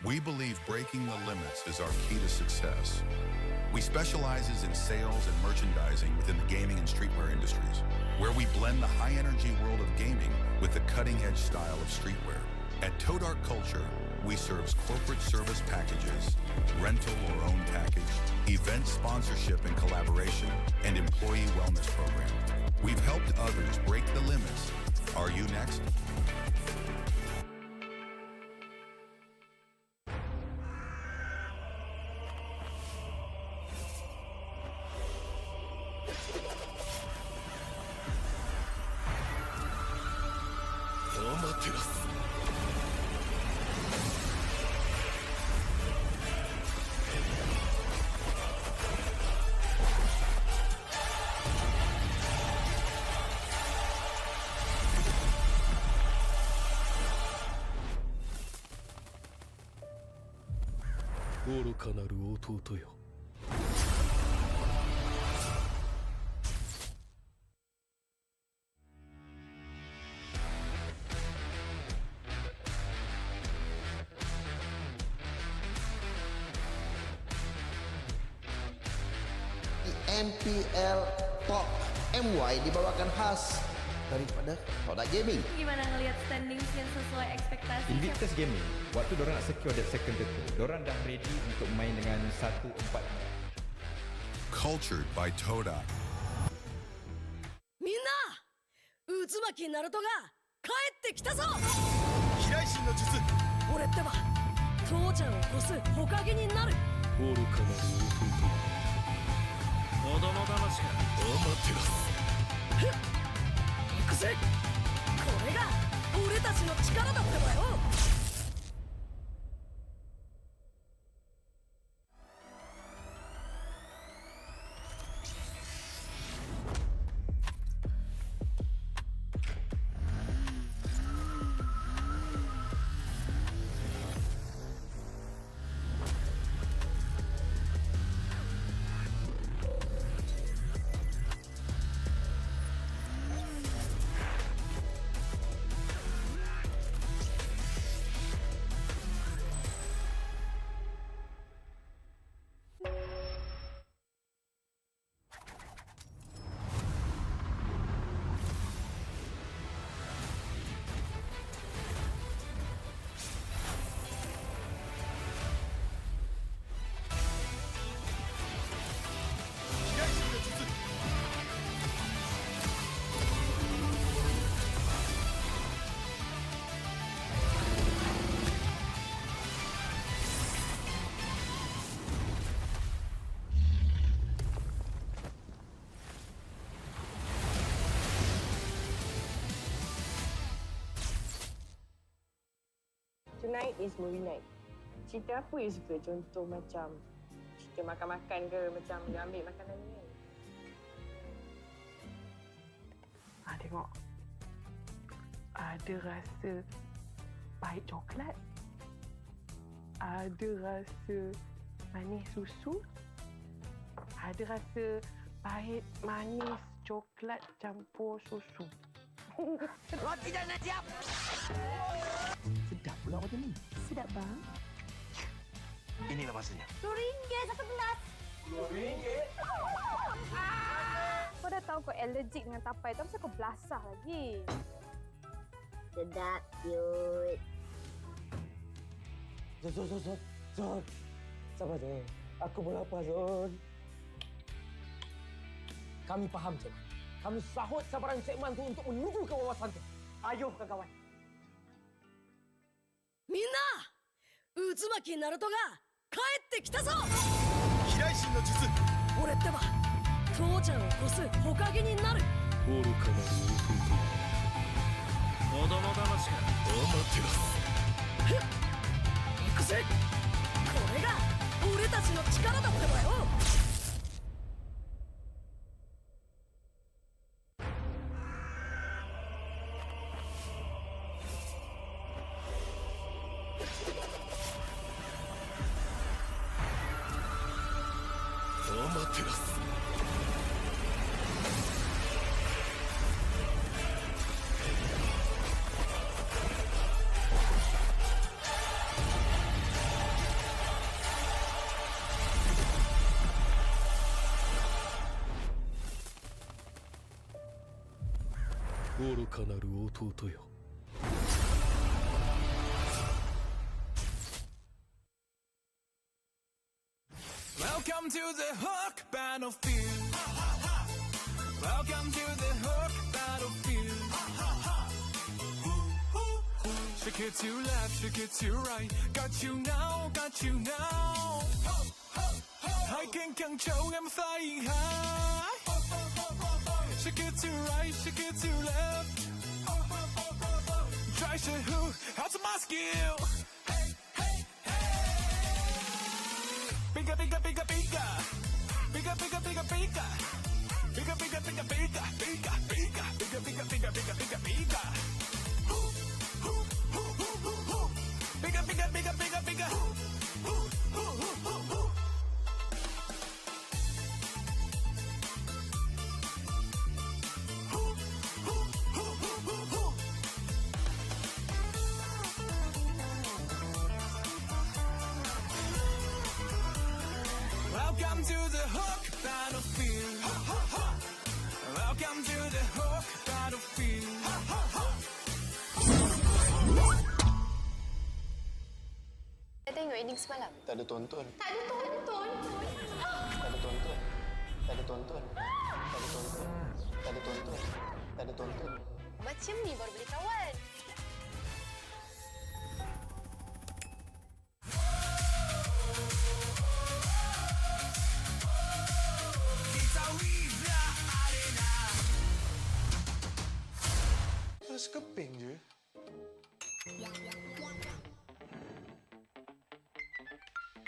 We believe breaking the limits is our key to success. We specializes in sales and merchandising within the gaming and streetwear industries, where we blend the high-energy world of gaming with the cutting-edge style of streetwear. At Toe Dark Culture, we serve corporate service packages, rental or own package, event sponsorship and collaboration, and employee wellness program. We've helped others break the limits. Are you next? 愚かなる弟よ。MPL Talk MY dibawakan khas daripada Pautan Gaming. Gimana ngelihat standings yang sesuai ekspektasi? Invictus Gaming, waktu diorang nak secure that second turtle, diorang dah ready untuk main dengan 1-4. Cultured by Toda. みんな、渦巻きナルトが帰ってきたぞ。飛来神の術。俺ってば父ちゃんを越す火影になる。愚かなる弟よ。子供騙しがアマテラス。行くぜ。これが俺たちの力だってばよ。Tonight is movie night. Cerita apa you suka? Contoh macam cerita makan-makan ke, macam dia ambil makanan ni kan? Tengok. Ada rasa pahit coklat. Ada rasa manis susu. Ada rasa pahit manis coklat campur susu. Roti dah nak siap. Sedap pula macam ni. Sedap bang. Inilah masanya. RM2 satu gelas. RM2? Kau dah tahu kau allergic dengan tapai tu, kenapa kau belasah lagi? Sedap, cute. Zon. Sabar je. Aku pun lapar, Zon. Kami faham, Cik. Kami sahut sabaran Cik Man tu untuk menuju ke wawasan tu. Ayo, kawan-kawan. みんな、渦巻きナルトが帰ってきたぞ。飛来神の術。俺ってば父ちゃんを越す火影になる。愚かなる弟よ。子供騙しがアマテラス。行くぜ。これが俺たちの力だってばよ。アマテラス。愚かなる弟よ。Welcome to the Hook Battlefield. Welcome to the Hook Battlefield. Shake it to left, shake it to right. Got you now, got you now. I can control, I'm flying high. Shake it to right, shake it to left. Try to hook, how's my skill? Bigger, bigger, bigger, bigger. Bigger, bigger, bigger, bigger. Bigger, bigger, bigger, bigger. Bigger, bigger, bigger, bigger, bigger, bigger, bigger, bigger. Bigger, bigger, bigger, bigger, bigger. Welcome to the hook battlefield. Welcome to the hook battlefield. Saya tengok ending semalam. Tak ada tonton. Tak ada tonton. Tak ada tonton. Tak ada tonton. Tak ada tonton. Tak ada tonton. Tak ada tonton. Macam ni baru boleh kawan. Sekeping je.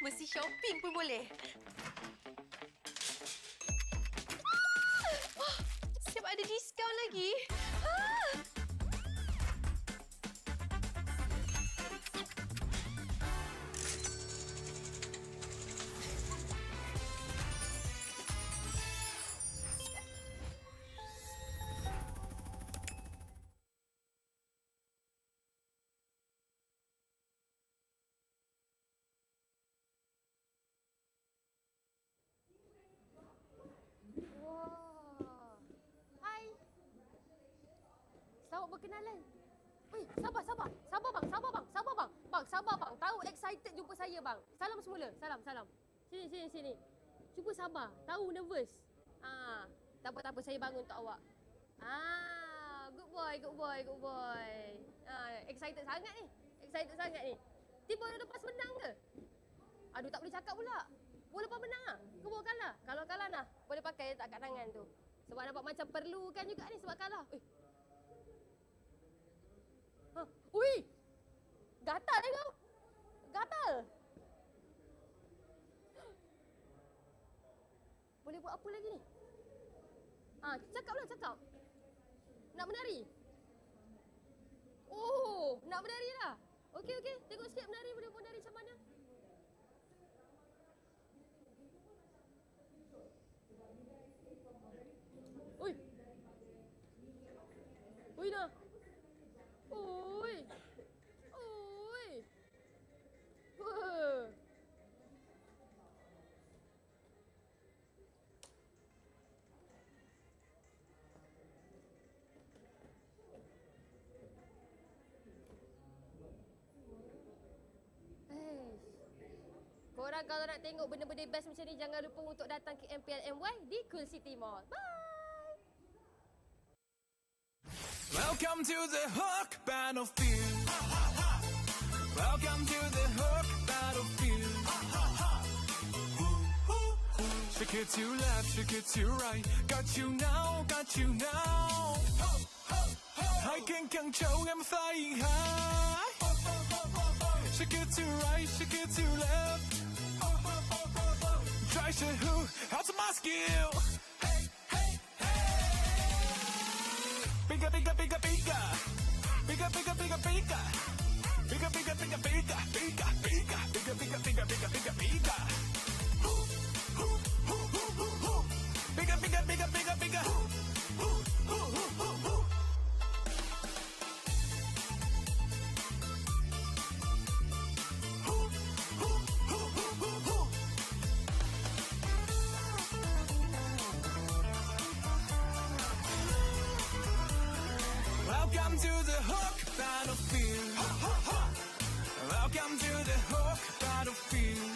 Mesti shopping pun boleh. Siap ada diskaun lagi. Selamat berkenalan. Sabar bang. Sabar bang. Bang, sabar bang. Tahu excited jumpa saya bang. Salam semula. Salam. Sini. Cuba sabar. Tahu nervous. Tak apa saya bangun untuk awak. Good boy. Excited sangat ni. Tiba lepas menang ke? Aduh, tak boleh cakap pula. Boleh lepas menang ah. Kau bawa kalah. Kalau kalah nah, boleh pakai tak kat tangan tu. Sebab nampak macam perlukan juga ni sebab kalah. Ui! Gatal kau. Gatal. Boleh buat apa lagi ni? Cakap. Nak menari? Oh, nak menari lah. Okey. Tengok sikit menari. Boleh menari macam mana? Ui dah. Ui. Korang kalau nak tengok benda-benda best macam ni, jangan lupa untuk datang ke MPL MY di Quill City Mall. Bye! Welcome to the hook battlefield. Welcome to the hook battlefield. Shake it to left, shake it to right. Got you now. I can control, I'm flying high. Shake it to right, shake it to left. Try to who, how's my skill? Bigger. Welcome to the hook battlefield. Welcome to the hook battlefield.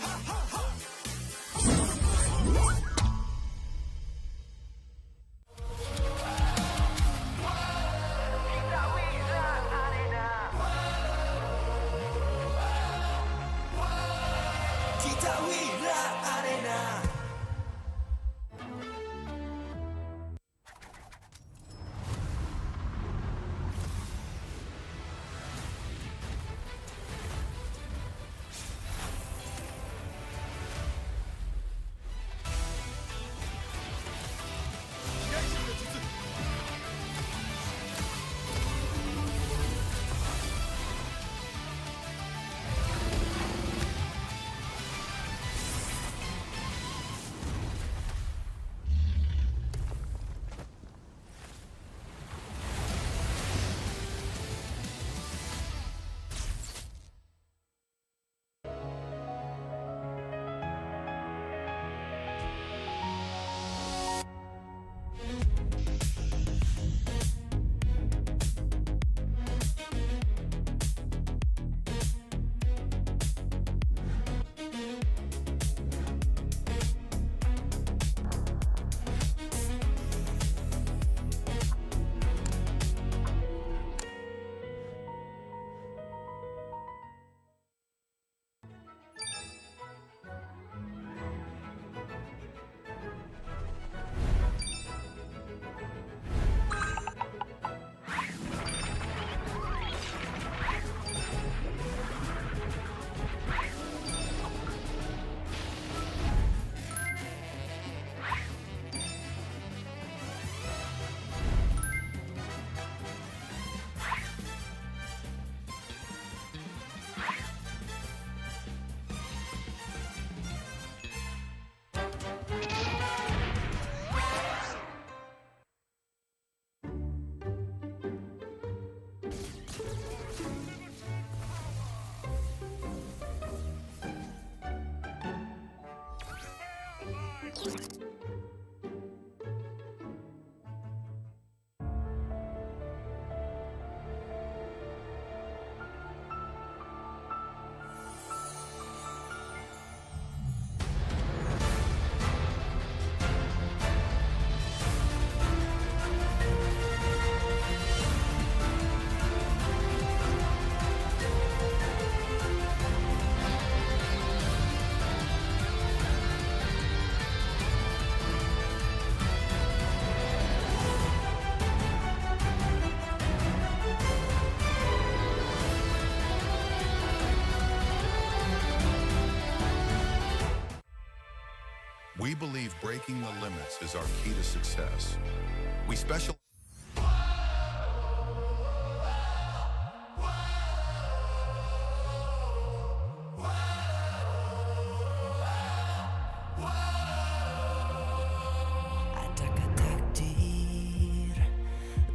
breaking the limits is our key to success. We specialize. Adakah takdir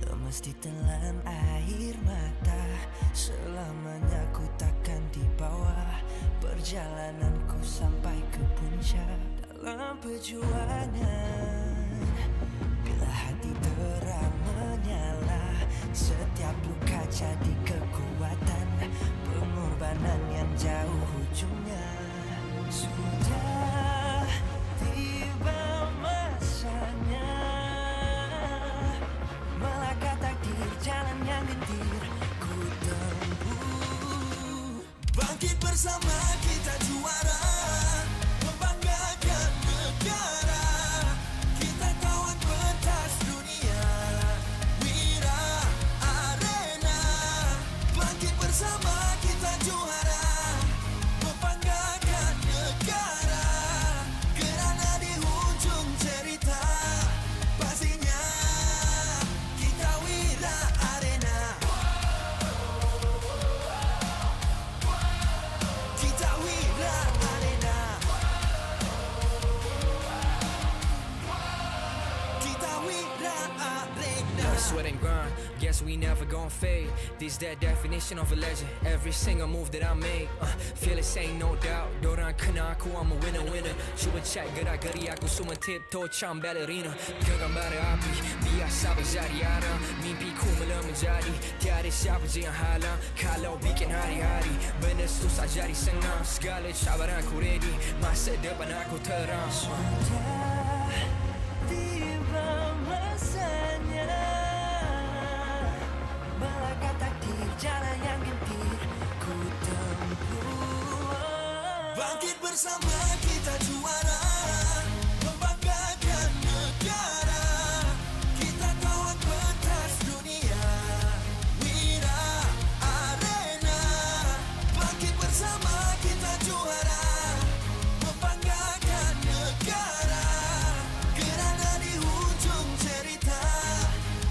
lemas ditelan air mata? Selamanya ku takkan di bawah perjalananku sampai ke puncak dalam perjuangan. Bila hati terang menyala, setiap luka jadi kekuatan, pengorbanan yang jauh ujungnya. Sudah tiba masanya melangkah takdir jalan yang gendir ku tempuh. Bangkit bersama kita juara, membanggakan negara. Kita kawan pentas dunia, Wira Arena. Bangkit bersama kita juara, membanggakan negara. Kerana di hujung cerita pastinya kita Wira Arena. Kita Wira Arena. Kita Wira Arena. Sweat and grind, guess we never gon' fade. This that definition of a legend. Every single move that I make, feel it ain't no doubt. Dorang kena aku, I'm a winner. Cuba check gerak-geri aku semua tiptoe macam ballerina. Genggam bara api, biasa berjadi arah. Mimpiku mula menjadi, tiada siapa je yang halang. Kalau bikin hari-hari, benda susah jadi senang. Segala cabaran aku ready, masa depan aku terang. Tiba masanya melangkah takdir jalan yang gendir ku tempuh. Bangkit bersama kita juara, membanggakan negara. Kita kawan pentas dunia, Wira Arena. Bangkit bersama kita juara, membanggakan negara. Kerana di hujung cerita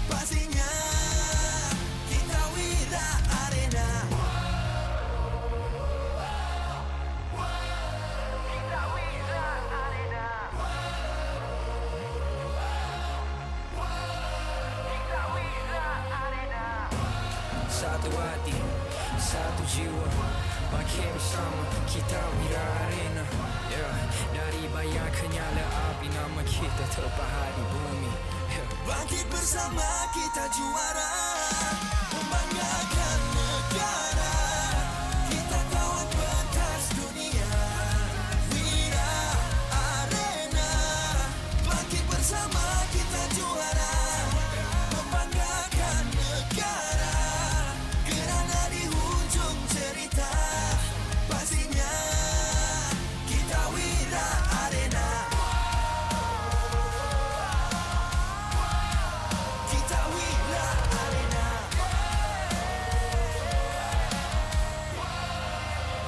pastinya kita Wira Arena. Kita Wira Arena. Kita Wira Arena. Satu hati, satu jiwa, bangkit bersama kita Wira Arena. Yeah. Dari bayang kenyala api, nama kita terpahat di bumi. Yeah. Bangkit bersama kita juara, membanggakan negara. Kita kawan pentas dunia, Wira Arena. Bangkit bersama kita juara, membanggakan negara. Kerana di hujung cerita pastinya kita Wira Arena. Kita Wira Arena.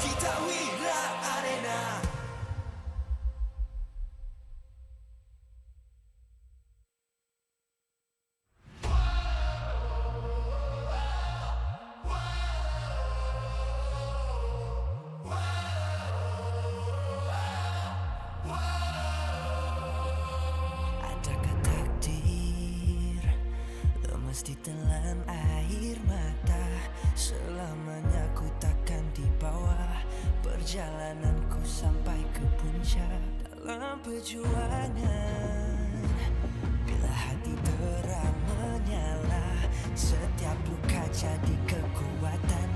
Kita Wira Arena. Adakah takdir lemas ditelan air mata? Selamanya ku takkan di bawah perjalananku sampai ke puncak dalam perjuangan. Bila hati terang menyala, setiap luka jadi kekuatan,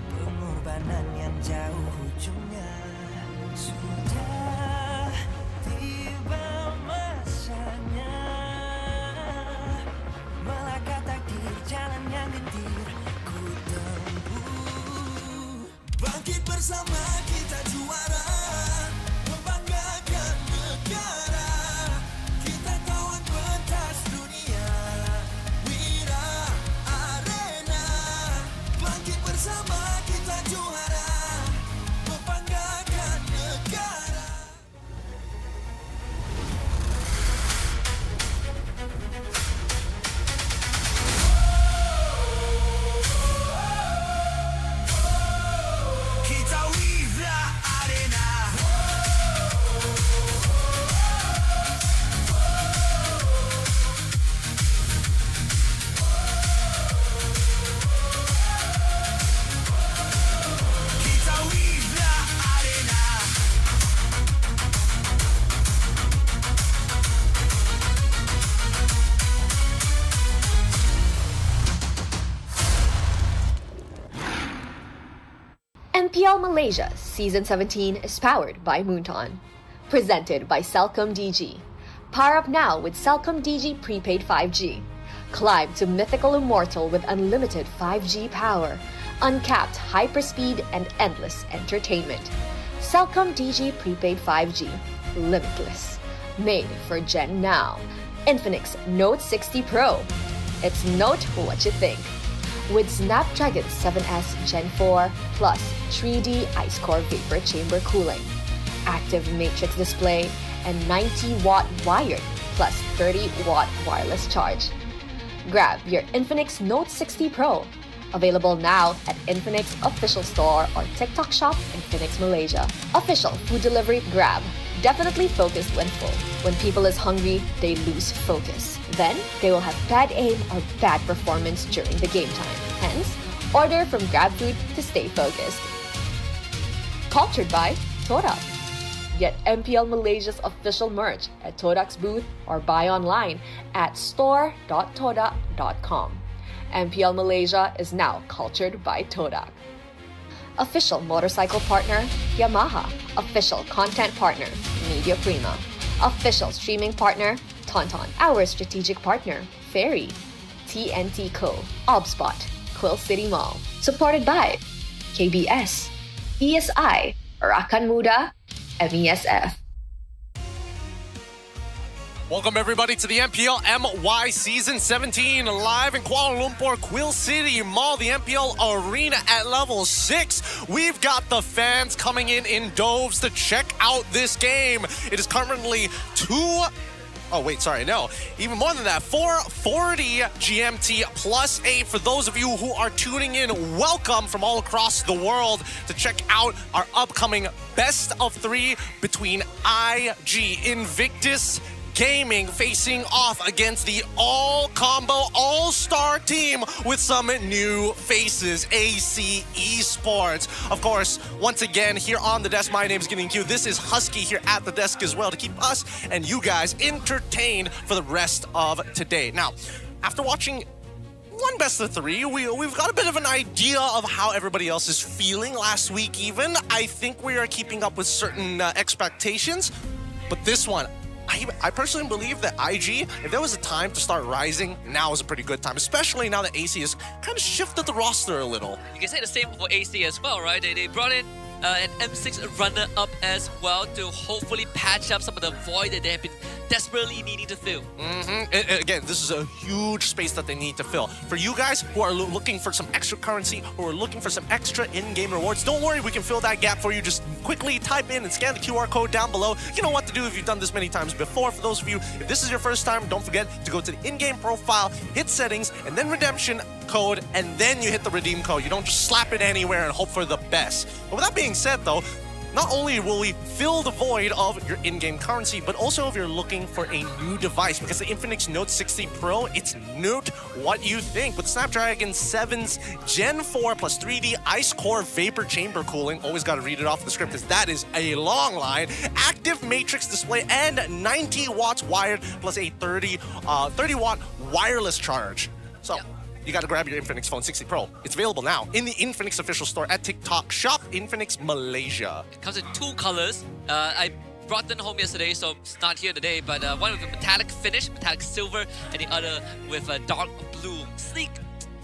pengorbanan yang jauh ujungnya. Sudah tiba masanya melangkah takdir jalan yang gendir ku tempuh. Bangkit bersama kita juara, membanggakan negara. Kita kawan pentas dunia, Wira Arena. Bangkit bersama kita juara, membanggakan negara. MPL Malaysia Season 17 is powered by Moonton. Presented by Celcom DG. Power up now with Celcom DG Prepaid 5G. Climb to mythical immortal with unlimited 5G power, uncapped hyperspeed and endless entertainment. Celcom DG Prepaid 5G. Limitless. Made for Gen Now. Infinix Note 60 Pro. It's note what you think. With Snapdragon 7S Gen 4 plus 3D Ice Core Vapor Chamber cooling, active matrix display, and 90-watt wired plus 30-watt wireless charge. Grab your Infinix Note 60 Pro. Available now at Infinix Official Store or TikTok Shop Infinix Malaysia. Official food delivery Grab. Definitely focused when full. When people is hungry, they lose focus. Then, they will have bad aim or bad performance during the game time. Hence, order from GrabFood to stay focused. Cultured by Todak. Get MPL Malaysia's official merch at Todak's booth or buy online at store.todak.com. MPL Malaysia is now cultured by Todak. Official motorcycle partner, Yamaha. Official content partner, Media Prima. Official streaming partner, Tauntaun. Our strategic partner, Ferry. TNT Co. Obspot. Quill City Mall. Supported by KBS, ESI, Rakan Muda, MESF. Welcome everybody to the MPL MY Season 17 live in Kuala Lumpur, Quill City Mall, the MPL Arena at level 6. We've got the fans coming in doves to check out this game. It is currently even more than that, 4:40 GMT plus 8 for those of you who are tuning in. Welcome from all across the world to check out our upcoming best of 3 between IG Invictus Gaming facing off against the all-combo, all-star team with some new faces, AC Esports. Of course, once again, here on the desk, my name is Getting Q. This is Husky here at the desk as well to keep us and you guys entertained for the rest of today. Now, after watching one best of 3, we've got a bit of an idea of how everybody else is feeling last week even. I think we are keeping up with certain expectations, but this one, I personally believe that IG, if there was a time to start rising, now is a pretty good time, especially now that AC has kind of shifted the roster a little. You can say the same for AC as well, right? They brought in an M6 runner-up as well to hopefully patch up some of the void that they have been desperately needing to fill. Again, this is a huge space that they need to fill. For you guys who are looking for some extra currency, who are looking for some extra in-game rewards, don't worry, we can fill that gap for you. Just quickly type in and scan the QR code down below. You know what to do if you've done this many times before. For those of you, if this is your first time, don't forget to go to the in-game profile, hit settings, and then redemption code, and then you hit the redeem code. You don't just slap it anywhere and hope for the best. But with that being said though, not only will we fill the void of your in-game currency, but also if you're looking for a new device, because the Infinix Note 60 Pro, it's note what you think. With Snapdragon 7's Gen 4 plus 3D Ice Core Vapor Chamber cooling, always got to read it off the script because that is a long line, active matrix display, and 90 watts wired plus a 30-watt wireless charge. So, you got to grab your Infinix Phone 60 Pro. It's available now in the Infinix official store at TikTok Shop Infinix Malaysia. It comes in 2 colors. I brought them home yesterday, so it's not here today, but one with a metallic finish, metallic silver, and the other with a dark blue. Sleek,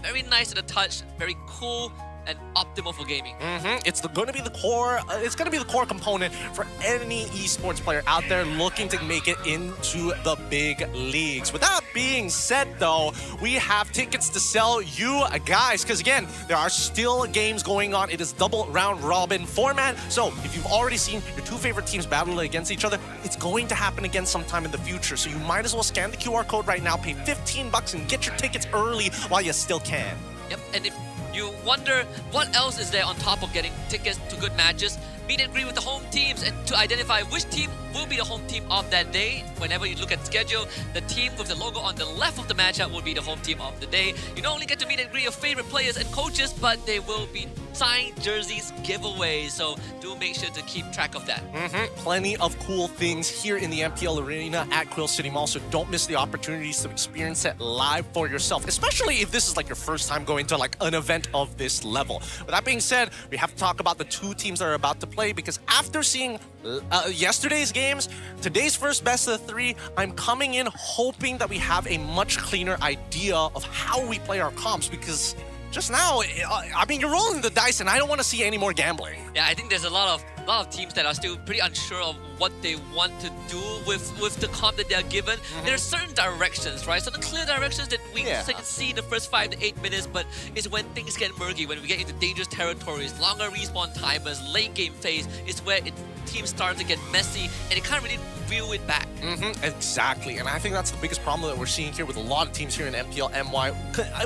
very nice to the touch, very cool, and optimal for gaming. It's going to be the core. It's going to be the core component for any esports player out there looking to make it into the big leagues. With that being said, though, we have tickets to sell you guys, because again, there are still games going on. It is double round robin format. So if you've already seen your 2 favorite teams battle against each other, it's going to happen again sometime in the future. So you might as well scan the QR code right now, pay $15 and get your tickets early while you still can. Yep, and if you wonder what else is there on top of getting tickets to good matches, meet and greet with the home teams and to identify which team will be the home team of that day. Whenever you look at schedule, the team with the logo on the left of the matchup will be the home team of the day. You not only get to meet and greet your favorite players and coaches, but they will be signed jerseys giveaways. So do make sure to keep track of that. Plenty of cool things here in the MPL Arena at Quill City Mall, so don't miss the opportunities to experience it live for yourself, especially if this is like your first time going to like an event of this level. With that being said, we have to talk about the two teams that are about to play, because after seeing yesterday's games, today's first best of three, I'm coming in hoping that we have a much cleaner idea of how we play our comps, because just now, I mean, you're rolling the dice and I don't want to see any more gambling. Yeah, I think there's a lot of teams that are still pretty unsure of what they want to do with the comp that they are given. There are certain directions, right? Certain clear directions that we can see in the first 5 to 8 minutes, but it's when things get murky, when we get into dangerous territories, longer respawn timers, late game phase, is where teams start to get messy and it can't really reel it back. Exactly, and I think that's the biggest problem that we're seeing here with a lot of teams here in MPL MY.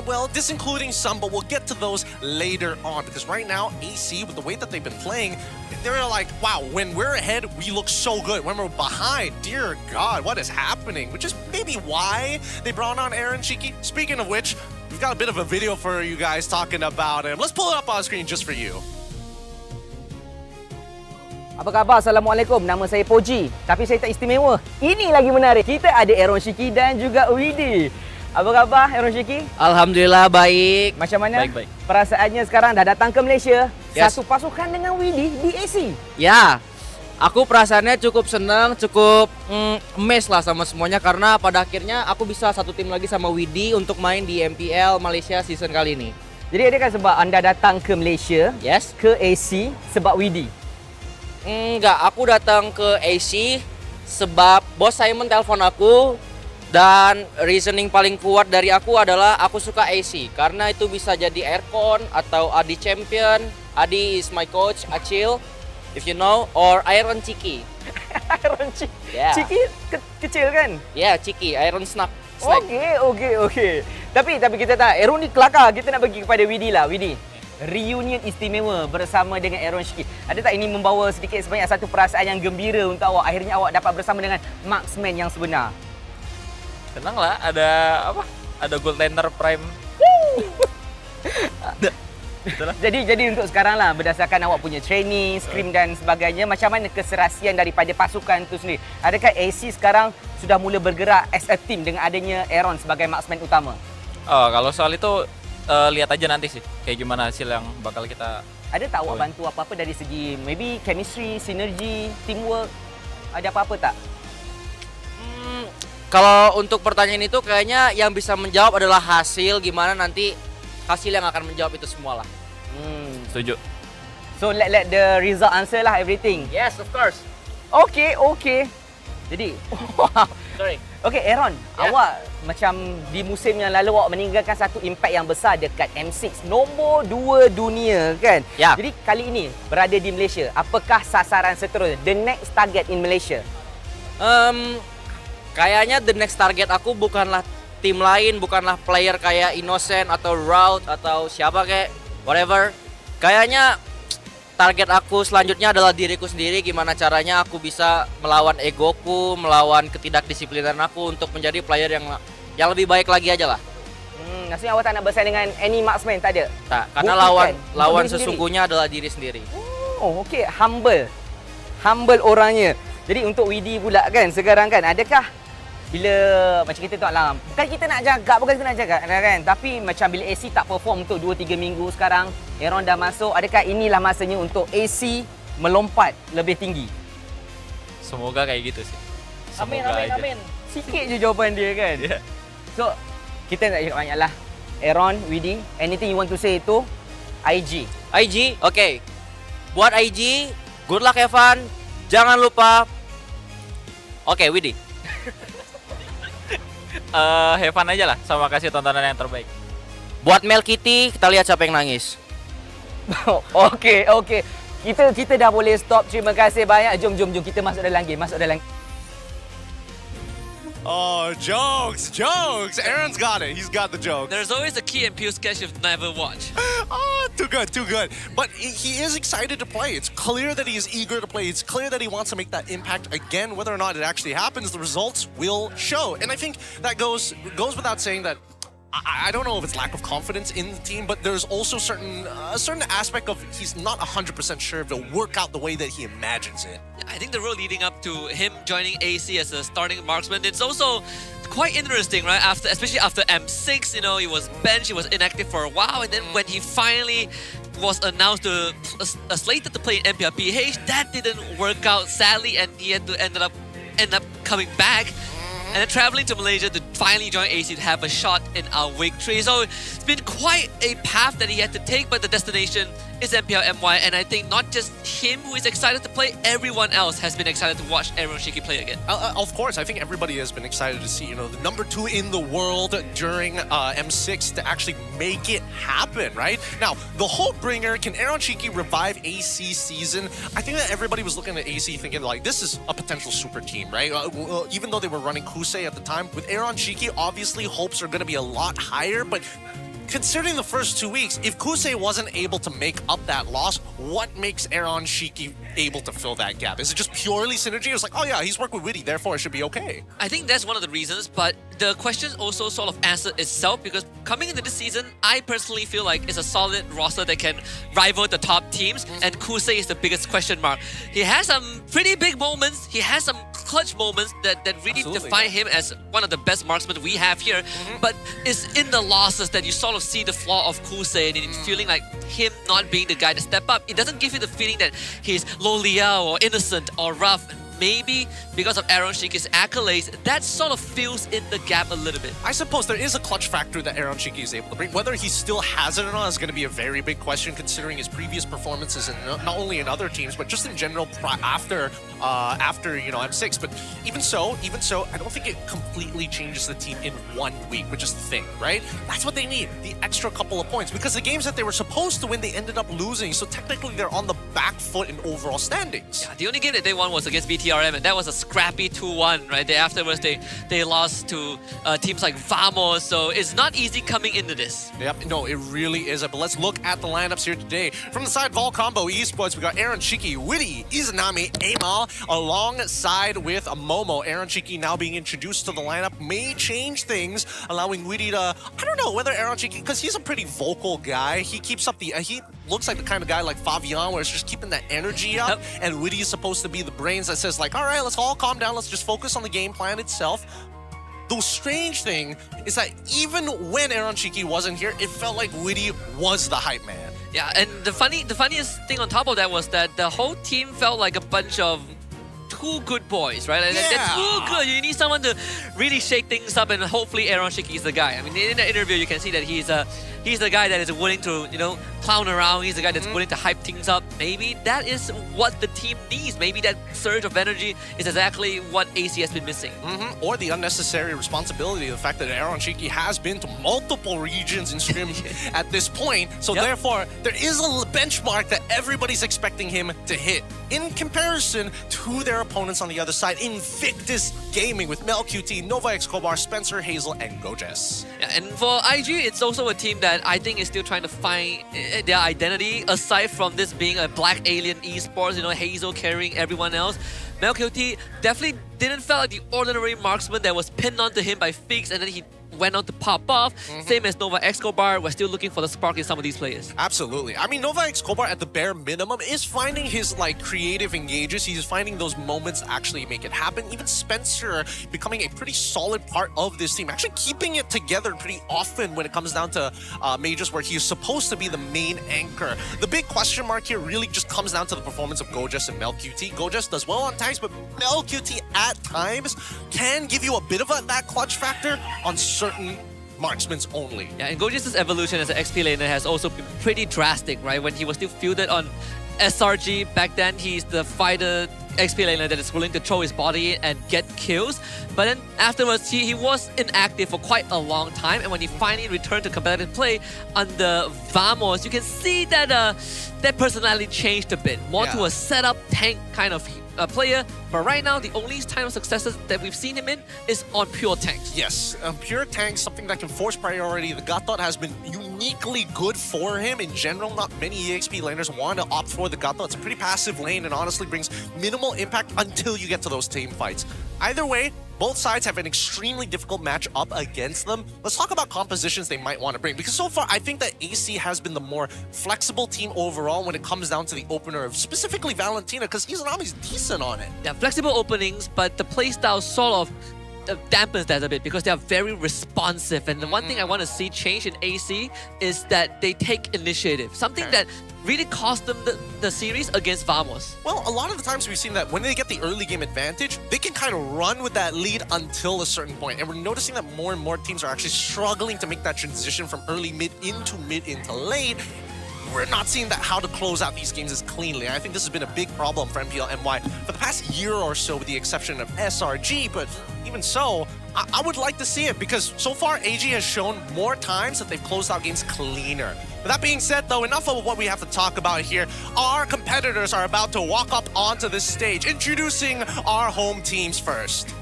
Well, this including some, but we'll get to those later on, because right now, AC, with the way that they've been playing, they're like, wow, when we're ahead, we look so good. When we're behind, dear God, what is happening? Which is maybe why they brought on Aaron Cheeky. Speaking of which, we've got a bit of a video for you guys talking about him. Let's pull it up on screen just for you. Apa khabar? Assalamualaikum. Nama saya Poji. Tapi saya tak istimewa. Ini lagi menarik. Kita ada Aaron Shiki dan juga Widi. Apa khabar Aaron Shiki? Alhamdulillah baik. Macam mana? Baik. Perasaannya sekarang dah datang ke Malaysia. Satu pasukan dengan Widi di AC. Ya. Aku perasaannya cukup senang, cukup amazed lah sama semuanya, karena pada akhirnya aku bisa satu tim lagi sama Widi untuk main di MPL Malaysia season kali ini. Jadi adakah sebab anda datang ke Malaysia? Yes. Ke AC sebab Widi? Enggak, aku datang ke AC sebab bos Simon telepon aku, dan reasoning paling kuat dari aku adalah aku suka AC karena itu bisa jadi aircon atau Adi champion. Adi is my coach, Acil, if you know, or Iron Chiki. Iron Chiki? Yeah. Chiki kecil kan? Ya, yeah, Chiki, Iron Snack. Okey. Tapi kita tak, Aaron ni kelakar. Kita nak bagi kepada Widi lah. Widi, reunion istimewa bersama dengan Aaron Shiki. Ada tak ini membawa sedikit sebanyak satu perasaan yang gembira untuk awak? Akhirnya awak dapat bersama dengan marksman yang sebenar. Senang lah, ada apa? Ada Gold Laner Prime. Jadi untuk sekarang lah, berdasarkan awak punya training, scrim dan sebagainya, macam mana keserasian daripada pasukan itu sendiri? Adakah AC sekarang sudah mula bergerak as a team dengan adanya Aaron sebagai marksman utama? Oh, kalau soal itu lihat aja nanti sih kayak gimana hasil yang bakal kita. Ada tak awak bantu apa-apa dari segi maybe chemistry, sinergi, teamwork? Ada apa-apa tak? Kalau untuk pertanyaan itu kayaknya yang bisa menjawab adalah hasil, gimana nanti hasil yang akan menjawab itu semua lah. Setuju. So let the result answer lah everything. Yes, of course. Okay. Jadi, sorry. Okay, Aaron, awak macam di musim yang lalu awak meninggalkan satu impact yang besar dekat M6, nombor 2 dunia kan? Ya. Jadi kali ini berada di Malaysia, apakah sasaran seterusnya? The next target in Malaysia? Kayaknya the next target aku bukanlah tim lain, bukanlah player kayak Innocent atau Route atau siapa kayak whatever. Kayaknya target aku selanjutnya adalah diriku sendiri, gimana caranya aku bisa melawan egoku, melawan ketidakdisiplinan aku untuk menjadi player yang lebih baik lagi aja lah. Maksudnya awak tak nak bersaing dengan any marksman, tak ada? Tak, karena lawan sesungguhnya adalah diri sendiri. Oh, okey, humble orangnya. Jadi untuk Widi pula kan, sekarang kan, adakah bila macam kita tengok lah, bukan kita nak jaga kan, tapi macam bila AC tak perform untuk 2-3 minggu sekarang, Aaron dah masuk, adakah inilah masanya untuk AC melompat lebih tinggi? Semoga kayak gitu sih. Amin. Sikit je jawapan dia kan. So, kita nak cakap banyak lah. Aaron, Widi, anything you want to say itu IG, okay. Buat IG, good luck Evan. Jangan lupa. Okay, Widi. Have fun aja lah, sama kasih tontonan yang terbaik. Buat Mel Kitty, kita lihat siapa yang nangis. Okay. Kita dah boleh stop. Terima kasih banyak. Jom kita masuk dalam game. Oh, jokes. Aaron's got it. He's got the joke. There's always a Key and Peele sketch you've never watched. Oh, too good. But he is excited to play. It's clear that he is eager to play. It's clear that he wants to make that impact again. Whether or not it actually happens, the results will show. And I think that goes without saying that I don't know if it's lack of confidence in the team, but there's also a certain aspect of he's not 100% sure if it'll work out the way that he imagines it. I think the road leading up to him joining AC as a starting marksman, it's also quite interesting, right? Especially after M6, you know, he was benched, he was inactive for a while, and then when he finally was announced to slated to play in MPL PH, that didn't work out sadly, and he had to end up coming back. And then traveling to Malaysia to finally join AC to have a shot in our victory. So it's been quite a path that he had to take, but the destination is MPL MY. And I think not just him who is excited to play, everyone else has been excited to watch Aaron Shiki play again. Of course, I think everybody has been excited to see, you know, the #2 in the world during M6 to actually make it happen, right? Now, the Hope Bringer, can Aaron Shiki revive AC season? I think that everybody was looking at AC thinking, like, this is a potential super team, right? Even though they were running Kusei at the time, with Aaron Shiki, obviously hopes are going to be a lot higher, but considering the first 2 weeks, if Kusei wasn't able to make up that loss, what makes Aaron Shiki able to fill that gap? Is it just purely synergy? It's like, oh yeah, he's worked with Witty, therefore it should be okay. I think that's one of the reasons, but the question also sort of answered itself because coming into this season, I personally feel like it's a solid roster that can rival the top teams, and Kusei is the biggest question mark. He has some pretty big moments, he has some clutch moments that really define him as one of the best marksmen we have here, but it's in the losses that you sort of see the flaw of Kusei, and it's feeling like him not being the guy to step up. It doesn't give you the feeling that he's low liao or innocent or rough. Maybe because of Aaron Shiki's accolades, that sort of fills in the gap a little bit. I suppose there is a clutch factor that Aaron Shiki is able to bring. Whether he still has it or not is going to be a very big question considering his previous performances, and not only in other teams, but just in general after you know, M6. But even so, I don't think it completely changes the team in 1 week, which is the thing, right? That's what they need, the extra couple of points. Because the games that they were supposed to win, they ended up losing. So technically, they're on the back foot in overall standings. Yeah, the only game that they won was against BTRM, and that was a scrappy 2-1, right? Afterwards, they lost to teams like Vamos, so it's not easy coming into this. Yep, no, it really isn't. But let's look at the lineups here today. From the side Vol Combo Esports, we got Aaron Shiki, Witty, Izanami, Amal, alongside with Momo. Aaron Shiki now being introduced to the lineup may change things, allowing Witty to, I don't know whether Aaron Shiki, because he's a pretty vocal guy. He keeps up the, he looks like the kind of guy like Fabian, where it's just keeping that energy up, and Witty is supposed to be the brains that says like, all right, let's all calm down, let's just focus on the game plan itself. The strange thing is that even when Aaron Shiki wasn't here, it felt like Witty was the hype man. Yeah, and the funniest thing on top of that was that the whole team felt like a bunch of too good boys, right? Yeah. They're too good. You need someone to really shake things up, and hopefully Aaron Shiki is the guy. I mean, in the interview, you can see that he's the guy that is willing to, you know, clown around. He's the guy that's willing to hype things up. Maybe that is what the team needs. Maybe that surge of energy is exactly what AC has been missing. Or the unnecessary responsibility, the fact that Aaron Shiki has been to multiple regions in Scrim at this point. So therefore, there is a benchmark that everybody's expecting him to hit in comparison to their opponents on the other side. Invictus Gaming with Mel QT, Nova Escobar, Spencer Hazel, and Gojes. Yeah, and for IG, it's also a team that I think is still trying to find their identity, aside from this being a black alien esports, you know, Hazel carrying everyone else. Mel QT definitely didn't feel like the ordinary marksman that was pinned onto him by Fix, and then he went on to pop off. Same as Nova Escobar, we're still looking for the spark in some of these players. Absolutely. I mean, Nova Escobar at the bare minimum is finding his like creative engages. He's finding those moments to actually make it happen. Even Spencer becoming a pretty solid part of this team, actually keeping it together pretty often when it comes down to majors where he's supposed to be the main anchor. The big question mark here really just comes down to the performance of Gojes and Mel QT. Gojes does well on times, but Mel QT at times can give you a bit of that clutch factor on certain marksmans only. Yeah, and Gojes' evolution as an XP laner has also been pretty drastic, right? When he was still fielded on SRG back then, he's the fighter XP laner that is willing to throw his body and get kills. But then afterwards, he was inactive for quite a long time, and when he finally returned to competitive play under Vamos, you can see that that personality changed a bit. More to a setup tank kind of player, but right now the only time of successes that we've seen him in is on pure tanks. Yes, pure tanks, something that can force priority. The God Thought has been uniquely good for him in general. Not many EXP laners want to opt for the God Thought. It's a pretty passive lane and honestly brings minimal impact until you get to those team fights. Either way, both sides have an extremely difficult match up against them. Let's talk about compositions they might want to bring, because so far I think that AC has been the more flexible team overall when it comes down to the opener of specifically Valentina, because Izanami's decent on it. Yeah, flexible openings, but the playstyle sort of dampens that a bit because they are very responsive. And the one thing I want to see change in AC is that they take initiative. Something that really cost them the series against Vamos. Well, a lot of the times we've seen that when they get the early game advantage, they can kind of run with that lead until a certain point. And we're noticing that more and more teams are actually struggling to make that transition from early mid into late. We're not seeing that how to close out these games as cleanly. I think this has been a big problem for MPL MY for the past year or so, with the exception of SRG. But even so, I would like to see it, because so far AG has shown more times that they've closed out games cleaner. With that being said, though, enough of what we have to talk about here. Our competitors are about to walk up onto this stage, introducing our home teams first.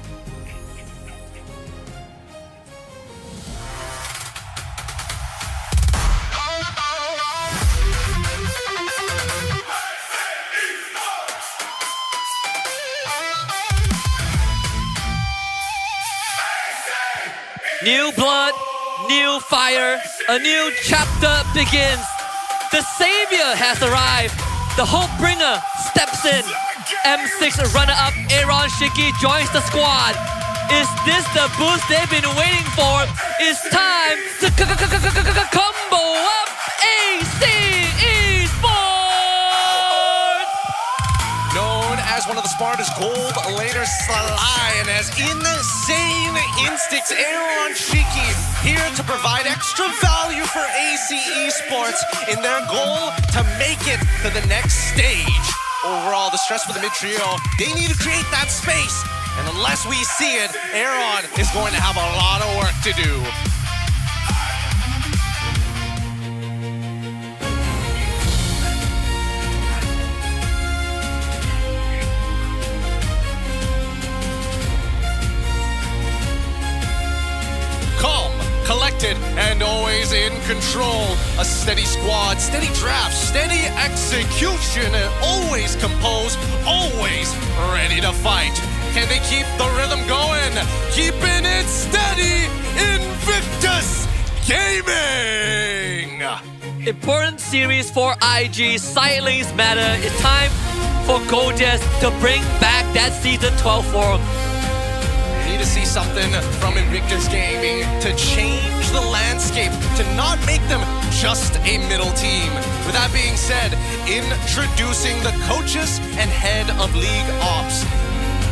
New blood, new fire, a new chapter begins. The savior has arrived. The hope bringer steps in. M6 runner-up Aaron Shiki joins the squad. Is this the boost they've been waiting for? It's time to combo up AC Esports! Known as one of the smartest gold laners, Sly, and has insane instincts, Aaron Shiki here to provide extra value for AC Esports in their goal to make it to the next stage. Overall, the stress for the mid-trio, they need to create that space. And unless we see it, Aaron is going to have a lot of work to do. Collected and always in control. A steady squad, steady draft, steady execution, and always composed, always ready to fight. Can they keep the rhythm going? Keeping it steady, Invictus Gaming! Important series for IG, side lanes matter. It's time for Goldest to bring back that season 12 form. Need to see something from Invictus Gaming to change the landscape, to not make them just a middle team. With that being said, introducing the coaches and head of league ops.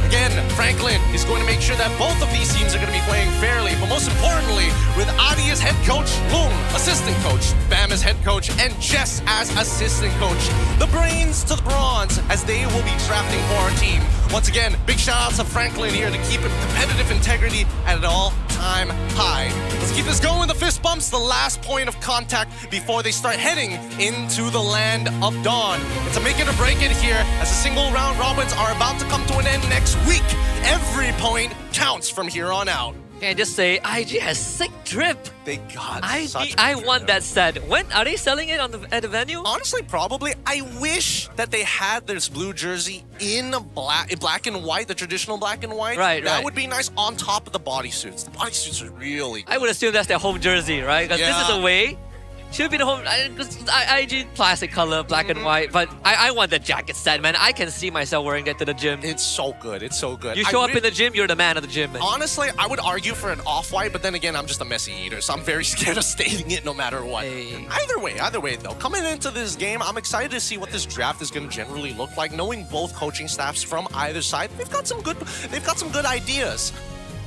Again, Franklin is going to make sure that both of these teams are going to be playing fairly, but most importantly, with Adi as head coach, Lung assistant coach, Bam as head coach, and Jess as assistant coach. The brains to the bronze as they will be drafting for our team. Once again, big shout out to Franklin here to keep competitive integrity at an all-time high. Let's keep this going. The fist bumps, the last point of contact before they start heading into the land of dawn. It's a make it or break it here, as the single round robins are about to come to an end next week. Every point counts from here on out. Can I just say, IG has sick drip. They got such I want that set. When are they selling it at the venue? Honestly, probably. I wish that they had this blue jersey in black and white, the traditional black and white. Right, that would be nice on top of the bodysuits. The bodysuits are really good. I would assume that's their home jersey, right? Because this is away. Should be the home. IG classic color, black and white. But I want the jacket set, man. I can see myself wearing that to the gym. It's so good. It's so good. You show up in the gym, you're the man of the gym, man. Honestly, I would argue for an off-white, but then again, I'm just a messy eater, so I'm very scared of stating it no matter what. Hey. Either way, though, coming into this game, I'm excited to see what this draft is going to generally look like. Knowing both coaching staffs from either side, they've got some good ideas.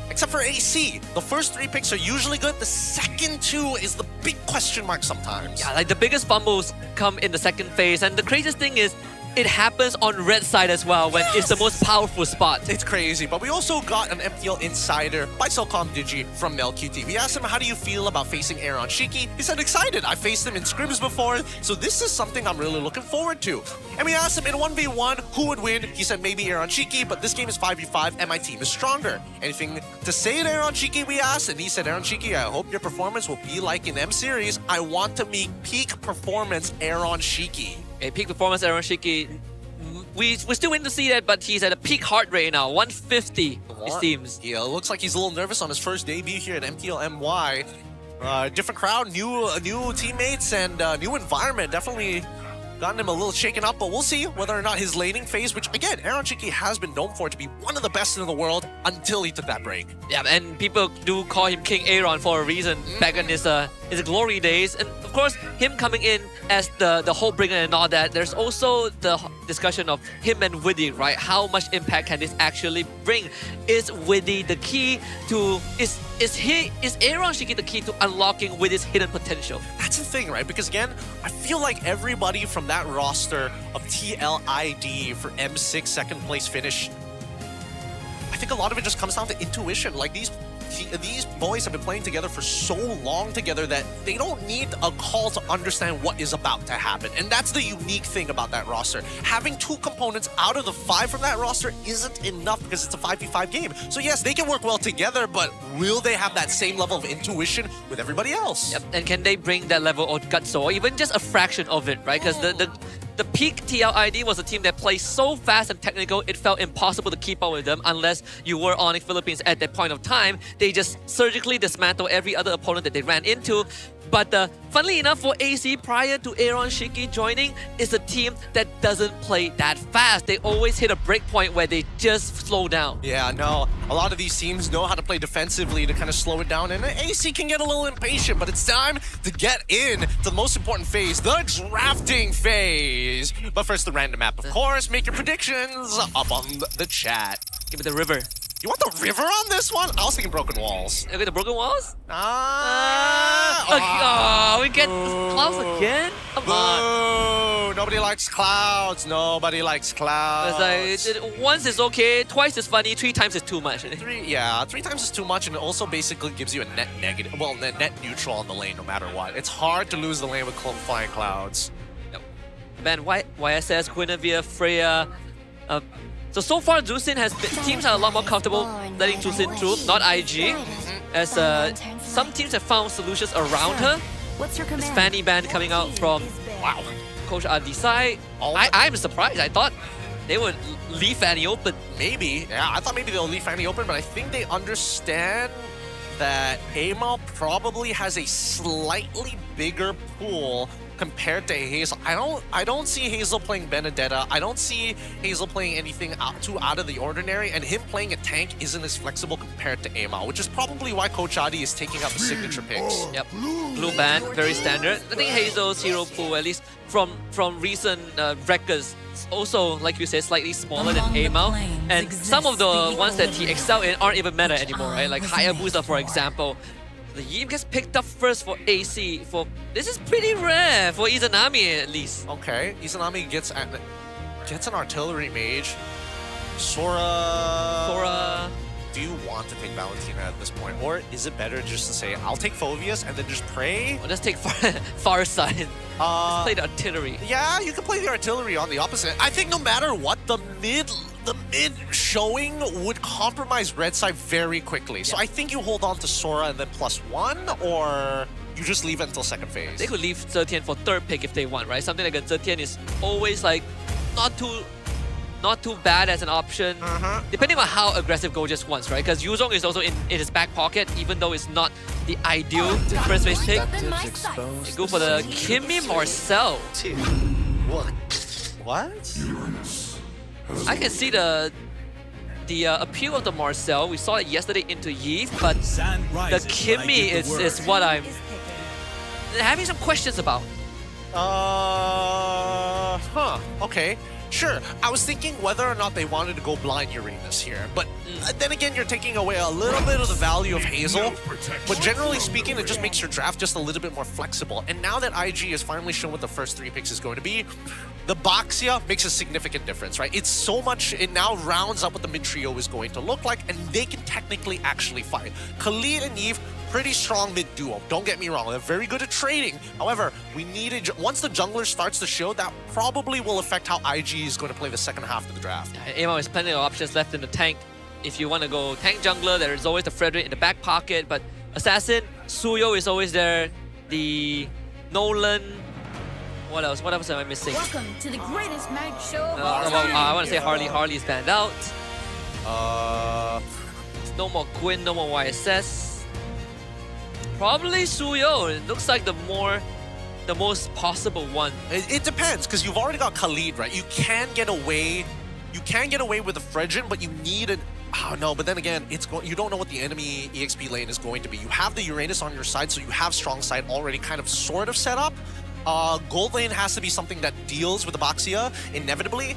Except for AC. The first 3 picks are usually good. The second 2 is the big question mark sometimes. Yeah, like the biggest fumbles come in the second phase. And the craziest thing is, it happens on red side as well when it's the most powerful spot. It's crazy, but we also got an MPL insider by Cellcom Digi from MelQT. We asked him, how do you feel about facing Aaron Shiki? He said, excited. I faced him in scrims before, so this is something I'm really looking forward to. And we asked him in 1v1 who would win. He said maybe Aaron Shiki, but this game is 5v5 and my team is stronger. Anything to say to Aaron Shiki, we asked, and he said, Aaron Shiki, I hope your performance will be like in M Series. I want to meet peak performance Aaron Shiki. Okay, peak performance Aaron Shiki. We're still waiting to see that, but he's at a peak heart rate now, 150, it seems. Yeah, it looks like he's a little nervous on his first debut here at MPL MY. Different crowd, new teammates, and new environment. Definitely gotten him a little shaken up, but we'll see whether or not his laning phase, which again, Aaron Shiki has been known for to be one of the best in the world until he took that break. Yeah, and people do call him King Aaron for a reason back in his glory days. And of course, him coming in as the whole bringer and all that, there's also the discussion of him and Widdy, right? How much impact can this actually bring? Is Widdy the key to... Is Aaron Shiki the key to unlocking Widdy's hidden potential? That's the thing, right? Because again, I feel like everybody from that roster of TLID for M6 second place finish, I think a lot of it just comes down to intuition. Like these boys have been playing together for so long together that they don't need a call to understand what is about to happen. And that's the unique thing about that roster. Having 2 components out of the 5 from that roster isn't enough because it's a 5v5 game. So yes, they can work well together, but will they have that same level of intuition with everybody else? Yep, and can they bring that level of guts or even just a fraction of it, right? Because the peak TLID was a team that plays so fast and technical, it felt impossible to keep up with them unless you were Onyx Philippines at that point of time. They just surgically dismantled every other opponent that they ran into. But funnily enough, for AC, prior to Aaron Shiki joining, is a team that doesn't play that fast. They always hit a break point where they just slow down. Yeah, no. A lot of these teams know how to play defensively to kind of slow it down, and AC can get a little impatient, but it's time to get in to the most important phase, the drafting phase. But first, the random map, of course. Make your predictions up on the chat. Give me the river. You want the river on this one? I was thinking broken walls. Okay, the broken walls? We get clouds again? Come on. Nobody likes clouds. Nobody likes clouds. It's like, once is okay, twice is funny, 3 times is too much. 3 times is too much, and it also basically gives you a net negative, well, net neutral on the lane no matter what. It's hard to lose the lane with flying clouds. Yep. Man, YSS, Guinevere, Freya, so far, Zusin has been, teams are a lot more comfortable letting Zusin through, not IG, as some teams have found solutions around her. This Fanny Band coming out from Coach RD side. I'm surprised. I thought they would leave Fanny open. Maybe. Yeah, I thought maybe they'll leave Fanny open, but I think they understand that Amal probably has a slightly bigger pool compared to Hazel. I don't see Hazel playing Benedetta. I don't see Hazel playing anything too out of the ordinary, and him playing a tank isn't as flexible compared to Amal, which is probably why Coach Adi is taking out the signature picks. Yep. Blue band, very standard. I think Hazel's hero pool, at least from recent records, also, like you said, slightly smaller than Amal. And some of the ones that he excelled in aren't even meta anymore, right? Like Hayabusa, for example. The Yim gets picked up first for AC. This is pretty rare for Izanami, at least. Okay, Izanami gets an artillery mage. Sora. Do you want to take Valentina at this point, or is it better just to say I'll take Phoveus and then just pray? Well, let's take far side. Let's play the artillery. Yeah, you can play the artillery on the opposite. I think no matter what, the mid showing would compromise red side very quickly. So I think you hold on to Sora and then +1, or you just leave it until second phase. They could leave Zetian for third pick if they want, right? Something like a Zetian is always like not too bad as an option, depending on how aggressive Go just wants, right? Because Yuzong is also in his back pocket, even though it's not the ideal first phase pick. They go for the Kimmy Marcel. What? I can see the appeal of the Marcel. We saw it yesterday into Yves, but the Kimmy is what I'm having some questions about. Okay. Sure, I was thinking whether or not they wanted to go blind Uranus here, but then again, you're taking away a little bit of the value of Hazel. But generally speaking, it just makes your draft just a little bit more flexible. And now that IG has finally shown what the first 3 picks is going to be, the Boxia makes a significant difference, right? It's so much, it now rounds up what the mid trio is going to look like, and they can technically actually fight. Khalid and Eve, pretty strong mid duo. Don't get me wrong, they're very good at trading. However, we needed, once the jungler starts to show, that probably will affect how IG is going to play the second half of the draft. Amo has plenty of options left in the tank. If you want to go tank jungler, there is always the Frederick in the back pocket, but Assassin, Suyo is always there. The Nolan. What else? What else am I missing? Welcome to the greatest mag show of I want to say Harley. Harley's banned out. No more Quinn, no more YSS. Probably Suyo. It looks like the most possible one. It depends, because you've already got Khalid, right? You can get away. You can get away with the Fredrin, but you need an. Oh no, but then again, you don't know what the enemy EXP lane is going to be. You have the Uranus on your side, so you have strong side already kind of sort of set up. Gold lane has to be something that deals with the Boxia inevitably.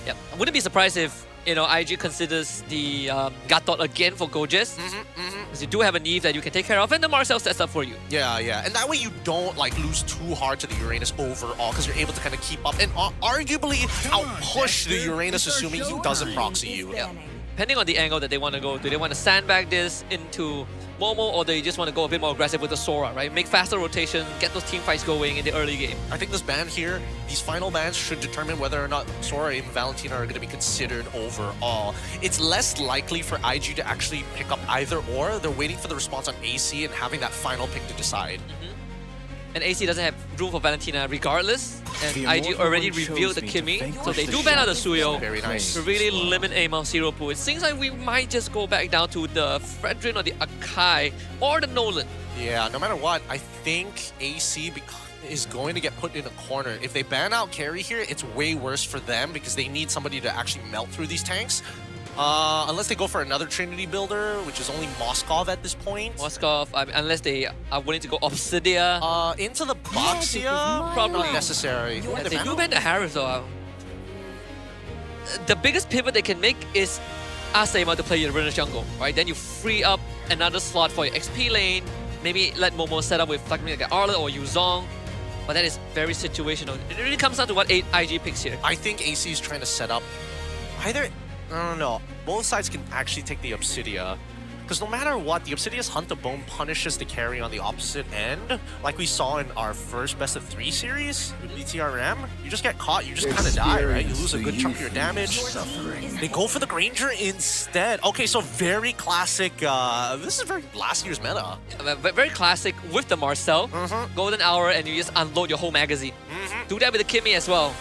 Yep. I wouldn't be surprised if IG considers the Gatot again for Gojes. Because you do have a Neve that you can take care of, and the Marcel sets up for you. Yeah, and that way you don't like lose too hard to the Uranus overall, because you're able to kind of keep up and arguably outpush the Uranus, assuming he doesn't proxy you. Yeah. Depending on the angle that they want to go, do they want to sandbag this into Momo, or they just want to go a bit more aggressive with the Sora, right? Make faster rotation, get those team fights going in the early game. I think this ban here, these final bans should determine whether or not Sora and Valentina are going to be considered overall. It's less likely for IG to actually pick up either or. They're waiting for the response on AC and having that final pick to decide. And AC doesn't have room for Valentina regardless. And IG already revealed the Kimmy, so they do ban out the Suyo. Very nice. To really limit Amal Zero Pool. It seems like we might just go back down to the Fredrin or the Akai or the Nolan. Yeah, no matter what, I think AC is going to get put in a corner. If they ban out Carry here, it's way worse for them because they need somebody to actually melt through these tanks. Unless they go for another Trinity builder, which is only Moskov at this point. Moskov, unless they are willing to go Obsidia. Into the Boxia? Probably. Not necessary. Yeah, they do ban the Harris though. The biggest pivot they can make is ask Aima to play Uranus jungle, right? Then you free up another slot for your XP lane. Maybe let Momo set up with like Arla or Yuzong. But that is very situational. It really comes down to what IG picks here. I think AC is trying to set up either... I don't know. Both sides can actually take the Obsidia. Because no matter what, the Obsidia's Hunt of Bone punishes the carry on the opposite end. Like we saw in our first best of 3 series, BTRM. You just get caught, you just kind of die, right? You lose a good chunk of your damage. They go for the Granger instead. Okay, so very classic. This is very last year's meta. Very classic with the Marcel. Golden Hour, and you just unload your whole magazine. Do that with the Kimmy as well.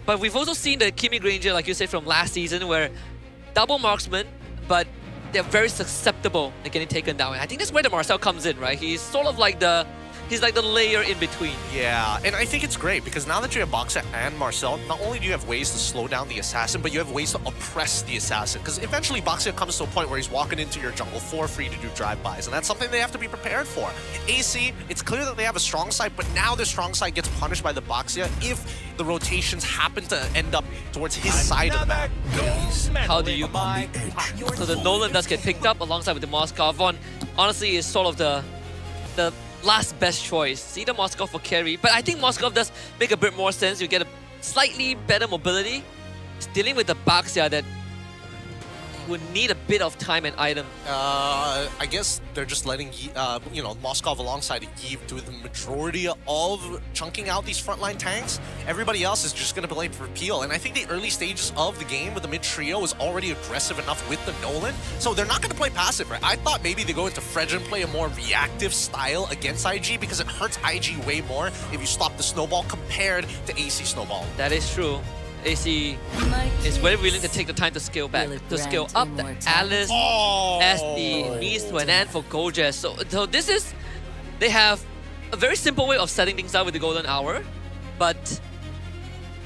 But we've also seen the Kimmy Granger, like you said, from last season, where double marksman, but they're very susceptible to getting taken down. And I think that's where the Marcel comes in, right? He's sort of like the layer in between. Yeah, and I think it's great because now that you have Boxer and Marcel, not only do you have ways to slow down the assassin, but you have ways to oppress the assassin. Because eventually Boxer comes to a point where he's walking into your jungle for free to do drive-bys, and that's something they have to be prepared for. AC, it's clear that they have a strong side, but now their strong side gets punished by the Boxer if the rotations happen to end up towards his side of the map. How do you... So the Nolan does get picked up alongside with the Moskov. One, honestly, is sort of the last best choice. Either Moskov for carry, but I think Moskov does make a bit more sense. You get a slightly better mobility. It's dealing with the Baxia that would need a bit of time and item. I guess they're just letting Moskov alongside Yves do the majority of chunking out these frontline tanks. Everybody else is just going to play for Peel, and I think the early stages of the game with the mid trio was already aggressive enough with the Nolan, so they're not going to play passive, right? I thought maybe they go into Fredrin and play a more reactive style against IG because it hurts IG way more if you stop the snowball compared to AC snowball. That is true. AC is very willing to take the time to scale back, to scale up the Alice as the means to an end for Gojes. So this is, they have a very simple way of setting things up with the Golden Hour, but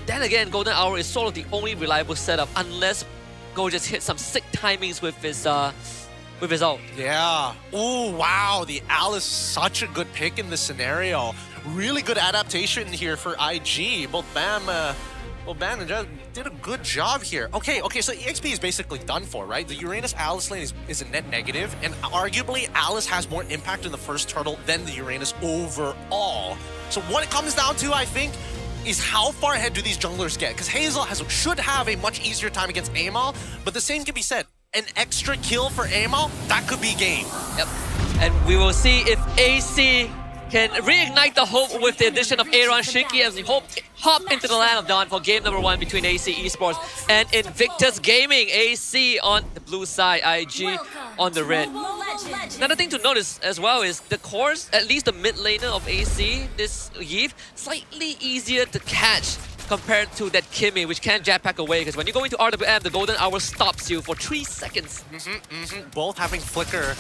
then again, Golden Hour is sort of the only reliable setup unless Gojes hits some sick timings with his ult. Yeah. Ooh, wow. The Alice, such a good pick in this scenario. Really good adaptation here for IG. Both Bam Well, Banner did a good job here. Okay, so EXP is basically done for, right? The Uranus Alice lane is a net negative, and arguably Alice has more impact in the first turtle than the Uranus overall. So what it comes down to, I think, is how far ahead do these junglers get? Because Hazel should have a much easier time against Amal, but the same can be said. An extra kill for Amal, that could be game. Yep. And we will see if AC can reignite the hope with the addition of Aaron Shiki as we hop into the land of Dawn for game number 1 between AC Esports and Invictus Gaming. AC on the blue side, IG on the red. Another thing to notice as well is the cores, at least the mid laner of AC this Eve, slightly easier to catch compared to that Kimmy, which can jetpack away, because when you go into RWM, the golden hour stops you for 3 seconds. Both having flicker.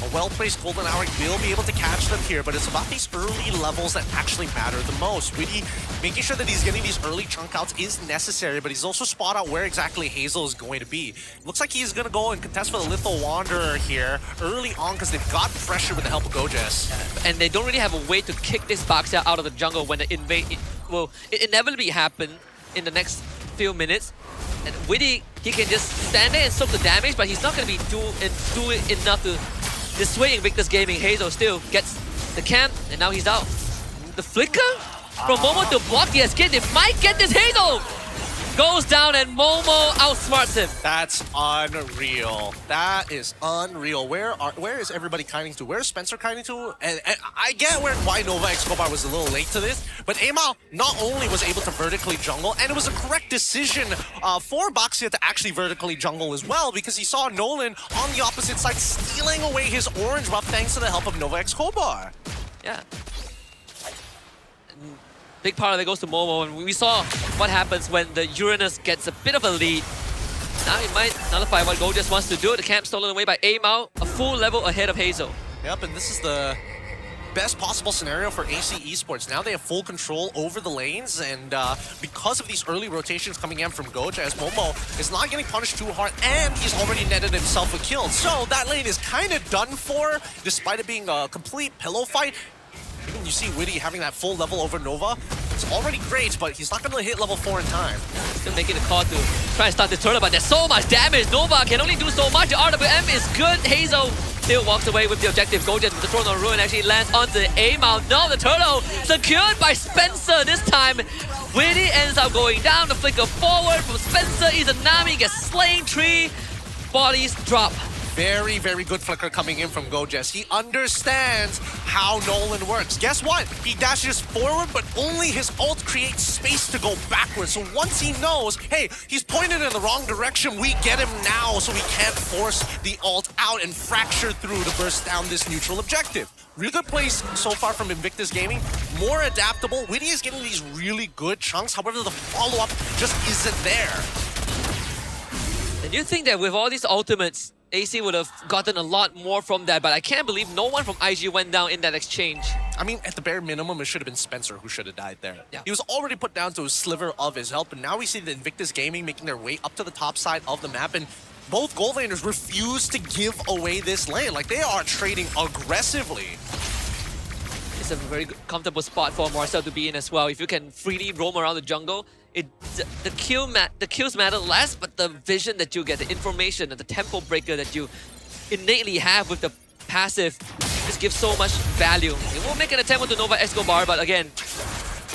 A well-placed golden hour will be able to catch them here, but it's about these early levels that actually matter the most. Witty making sure that he's getting these early chunk outs is necessary, but he's also spot out where exactly Hazel is going to be. Looks like he's going to go and contest for the Lethal Wanderer here early on because they've got pressure with the help of Gojes. And they don't really have a way to kick this Baxia out of the jungle when the invade will inevitably happen in the next few minutes. And Witty, he can just stand there and soak the damage, but he's not going to be do enough to dissuade Invictus Gaming. Hazel still gets the camp, and now he's out. The flicker from Momo to block the escape. They might get this. Hazel goes down, and Momo outsmarts him. That's unreal. That is unreal. Where is everybody kiting to? Where's Spencer kiting to? And I get why Nova Escobar was a little late to this, but Amal not only was able to vertically jungle, and it was a correct decision for Baxia to actually vertically jungle as well, because he saw Nolan on the opposite side stealing away his orange buff thanks to the help of Nova Escobar. Yeah. Big part of it goes to Momo, and we saw what happens when the Uranus gets a bit of a lead. Now he might nullify what Gojes wants to do. The camp stolen away by Amal, a full level ahead of Hazel. Yep, and this is the best possible scenario for AC Esports. Now they have full control over the lanes, and because of these early rotations coming in from Goja, as Momo is not getting punished too hard, and he's already netted himself a kill. So that lane is kind of done for, despite it being a complete pillow fight. Even you see Witty having that full level over Nova. It's already great, but he's not going to hit level 4 in time. Still making a call to try and start the turtle, but there's so much damage. Nova can only do so much. The RWM is good. Hazel still walks away with the objective. Gojes with the Throne of Ruin actually lands onto Amal. No, the turtle secured by Spencer this time. Witty ends up going down. The flicker forward from Spencer. Izanami gets slain. 3 bodies drop. Very, very good flicker coming in from Gojes. He understands how Nolan works. Guess what? He dashes forward, but only his ult creates space to go backwards. So once he knows, hey, he's pointed in the wrong direction, we get him now so he can't force the ult out and fracture through to burst down this neutral objective. Really good plays so far from Invictus Gaming. More adaptable. Witty is getting these really good chunks. However, the follow-up just isn't there. And you think that with all these ultimates, AC would have gotten a lot more from that, but I can't believe no one from IG went down in that exchange. I mean, at the bare minimum, it should have been Spencer who should have died there. Yeah. He was already put down to a sliver of his health, but now we see the Invictus Gaming making their way up to the top side of the map, and both gold laners refuse to give away this lane. Like, they are trading aggressively. It's a very comfortable spot for Marcel to be in as well. If you can freely roam around the jungle, the kills matter less, but the vision that you get, the information and the tempo breaker that you innately have with the passive just gives so much value. It will make an attempt with the Nova Escobar, but again,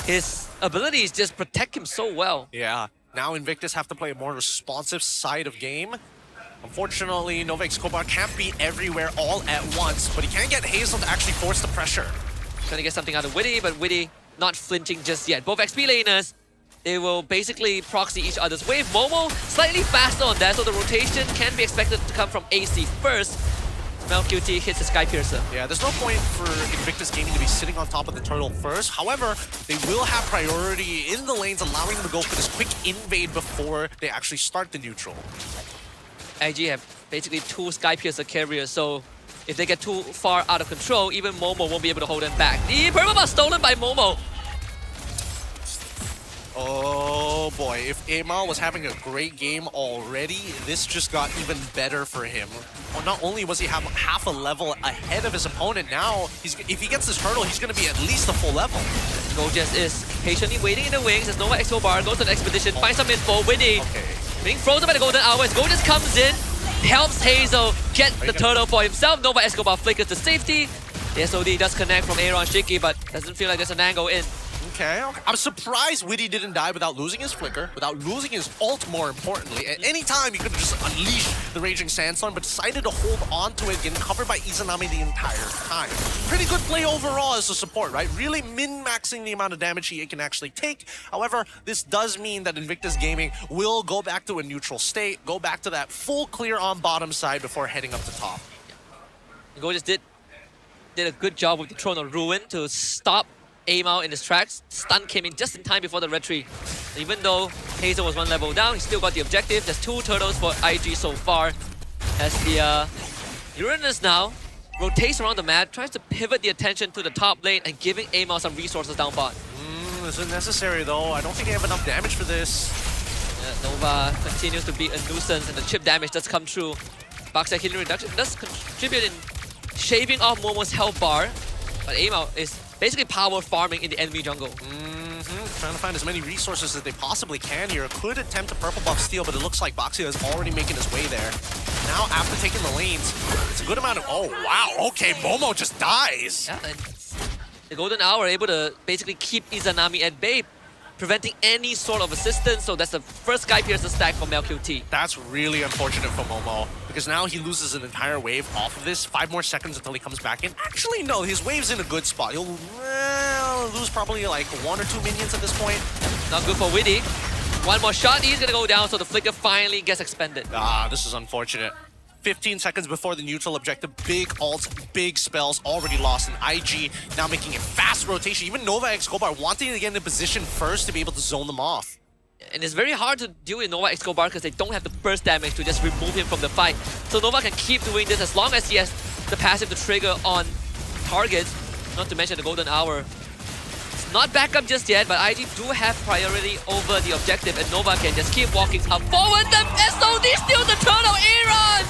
his abilities just protect him so well. Yeah, now Invictus have to play a more responsive side of game. Unfortunately, Nova Escobar can't be everywhere all at once, but he can get Hazel to actually force the pressure. Trying to get something out of Witty, but Witty not flinching just yet. Both XP laners, they will basically proxy each other's wave. Momo slightly faster on that, so the rotation can be expected to come from AC first. MelQT hits the Sky Piercer. Yeah, there's no point for Invictus Gaming to be sitting on top of the turtle first. However, they will have priority in the lanes, allowing them to go for this quick invade before they actually start the neutral. IG have basically 2 Sky Piercer carriers, so if they get too far out of control, even Momo won't be able to hold them back. The permabuff stolen by Momo. Oh boy, if Amal was having a great game already, this just got even better for him. Well, not only was he half a level ahead of his opponent, now if he gets this hurdle, he's going to be at least a full level. Gojez is patiently waiting in the wings as Nova Escobar goes to the expedition, finds some info. Winnie being frozen by the golden hour as Gojez comes in, helps Hazel get the turtle for himself. Nova Escobar flickers to safety. The SOD does connect from Aaron Shiki, but doesn't feel like there's an angle in. Okay, I'm surprised Witty didn't die without losing his flicker, without losing his ult more importantly. At any time, he could have just unleashed the Raging Sandstorm, but decided to hold on to it, getting covered by Izanami the entire time. Pretty good play overall as a support, right? Really min-maxing the amount of damage he can actually take. However, this does mean that Invictus Gaming will go back to a neutral state, go back to that full clear on bottom side before heading up to top. Gojez did a good job with the Throne of Ruin to stop Amal in his tracks. Stun came in just in time before the retreat. Even though Hazel was one level down, he still got the objective. There's 2 turtles for IG so far. As the Uranus now rotates around the map, tries to pivot the attention to the top lane and giving Amal some resources down bot. Isn't necessary though. I don't think I have enough damage for this. Nova continues to be a nuisance and the chip damage does come through. Backside healing reduction does contribute in shaving off Momo's health bar, but Amal is basically power farming in the enemy jungle. Trying to find as many resources as they possibly can here. Could attempt a purple buff steal, but it looks like Boxia is already making his way there. Now, after taking the lanes, it's a good amount of... Oh, wow. Okay, Momo just dies. Yeah, and the Golden Hour able to basically keep Izanami at bay, preventing any sort of assistance. So that's the first Sky Piercer stack for MLQT. That's really unfortunate for Momo, because now he loses an entire wave off of this. 5 more seconds until he comes back in. Actually, no, his wave's in a good spot. He'll lose probably like 1 or 2 minions at this point. Not good for Widdy. One more shot, he's gonna go down, so the flicker finally gets expended. This is unfortunate. 15 seconds before the neutral objective, big ults, big spells already lost, and IG now making a fast rotation. Even Nova Escobar wanting to get in position first to be able to zone them off. And it's very hard to deal with Nova Escobar because they don't have the burst damage to just remove him from the fight. So Nova can keep doing this as long as he has the passive to trigger on targets, not to mention the Golden Hour. It's not back up just yet, but IG do have priority over the objective, and Nova can just keep walking up forward. The SOD steals the turtle. Aaron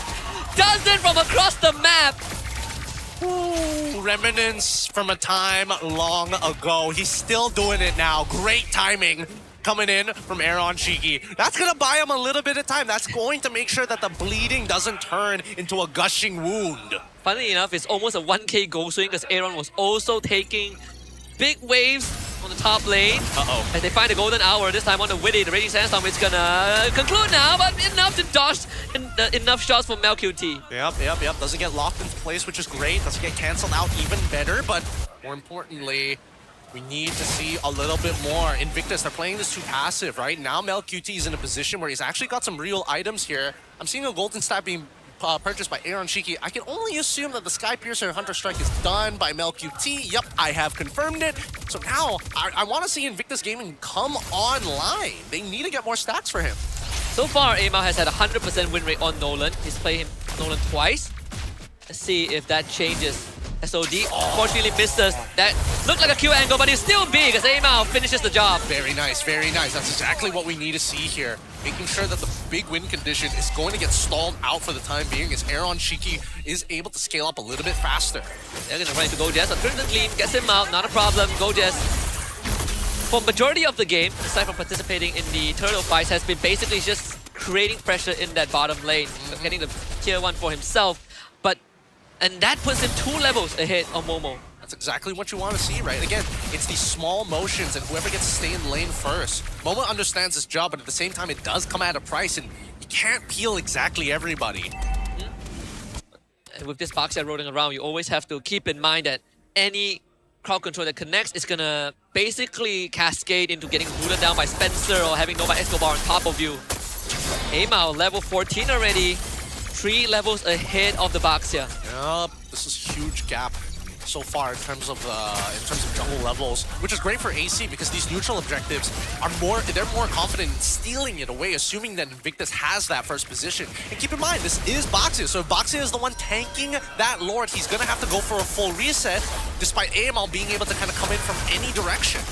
does it from across the map. Ooh, remnants from a time long ago. He's still doing it now. Great timing coming in from Aaron Shiki. That's going to buy him a little bit of time. That's going to make sure that the bleeding doesn't turn into a gushing wound. Funnily enough, it's almost a 1k goal swing because Aaron was also taking big waves on the top lane. As they find the Golden Hour, this time on the Witty. The Raging Sandstorm is gonna conclude now, but enough to dodge enough shots from MLQT. Yep. Doesn't get locked into place, which is great. Doesn't get cancelled out even better, but more importantly, we need to see a little bit more. Invictus, they're playing this too passive, right? Now MLQT is in a position where he's actually got some real items here. I'm seeing a golden stat being purchased by Aaron Shiki. I can only assume that the Sky Piercer Hunter Strike is done by MLQT. Yep, I have confirmed it. So now, I want to see Invictus Gaming come online. They need to get more stacks for him. So far, Amal has had a 100% win rate on Nolan. He's played Nolan twice. Let's see if that changes. SOD unfortunately misses. That looked like a Q angle, but it's still big as Amal finishes the job. Very nice, very nice. That's exactly what we need to see here. Making sure that the big win condition is going to get stalled out for the time being as Aaron Shiki is able to scale up a little bit faster. They're going to run into Gojez. A Crimson Gleam gets him out, not a problem. Gojez, for majority of the game, aside from participating in the turtle fights, has been basically just creating pressure in that bottom lane, getting the tier 1 for himself. And that puts him 2 levels ahead of Momo. That's exactly what you want to see, right? Again, it's these small motions and whoever gets to stay in lane first. Momo understands his job, but at the same time, it does come at a price, and you can't peel exactly everybody. And with this Boxia rolling around, you always have to keep in mind that any crowd control that connects is going to basically cascade into getting booted down by Spencer or having Nova Escobar on top of you. Amal, level 14 already. 3 levels ahead of the Boxia. Yep, this is a huge gap so far in terms of jungle levels, which is great for AC because these neutral objectives are they're more confident in stealing it away, assuming that Invictus has that first position. And keep in mind, this is Boxia, so if Boxia is the one tanking that Lord, he's gonna have to go for a full reset, despite AML being able to kind of come in from any direction.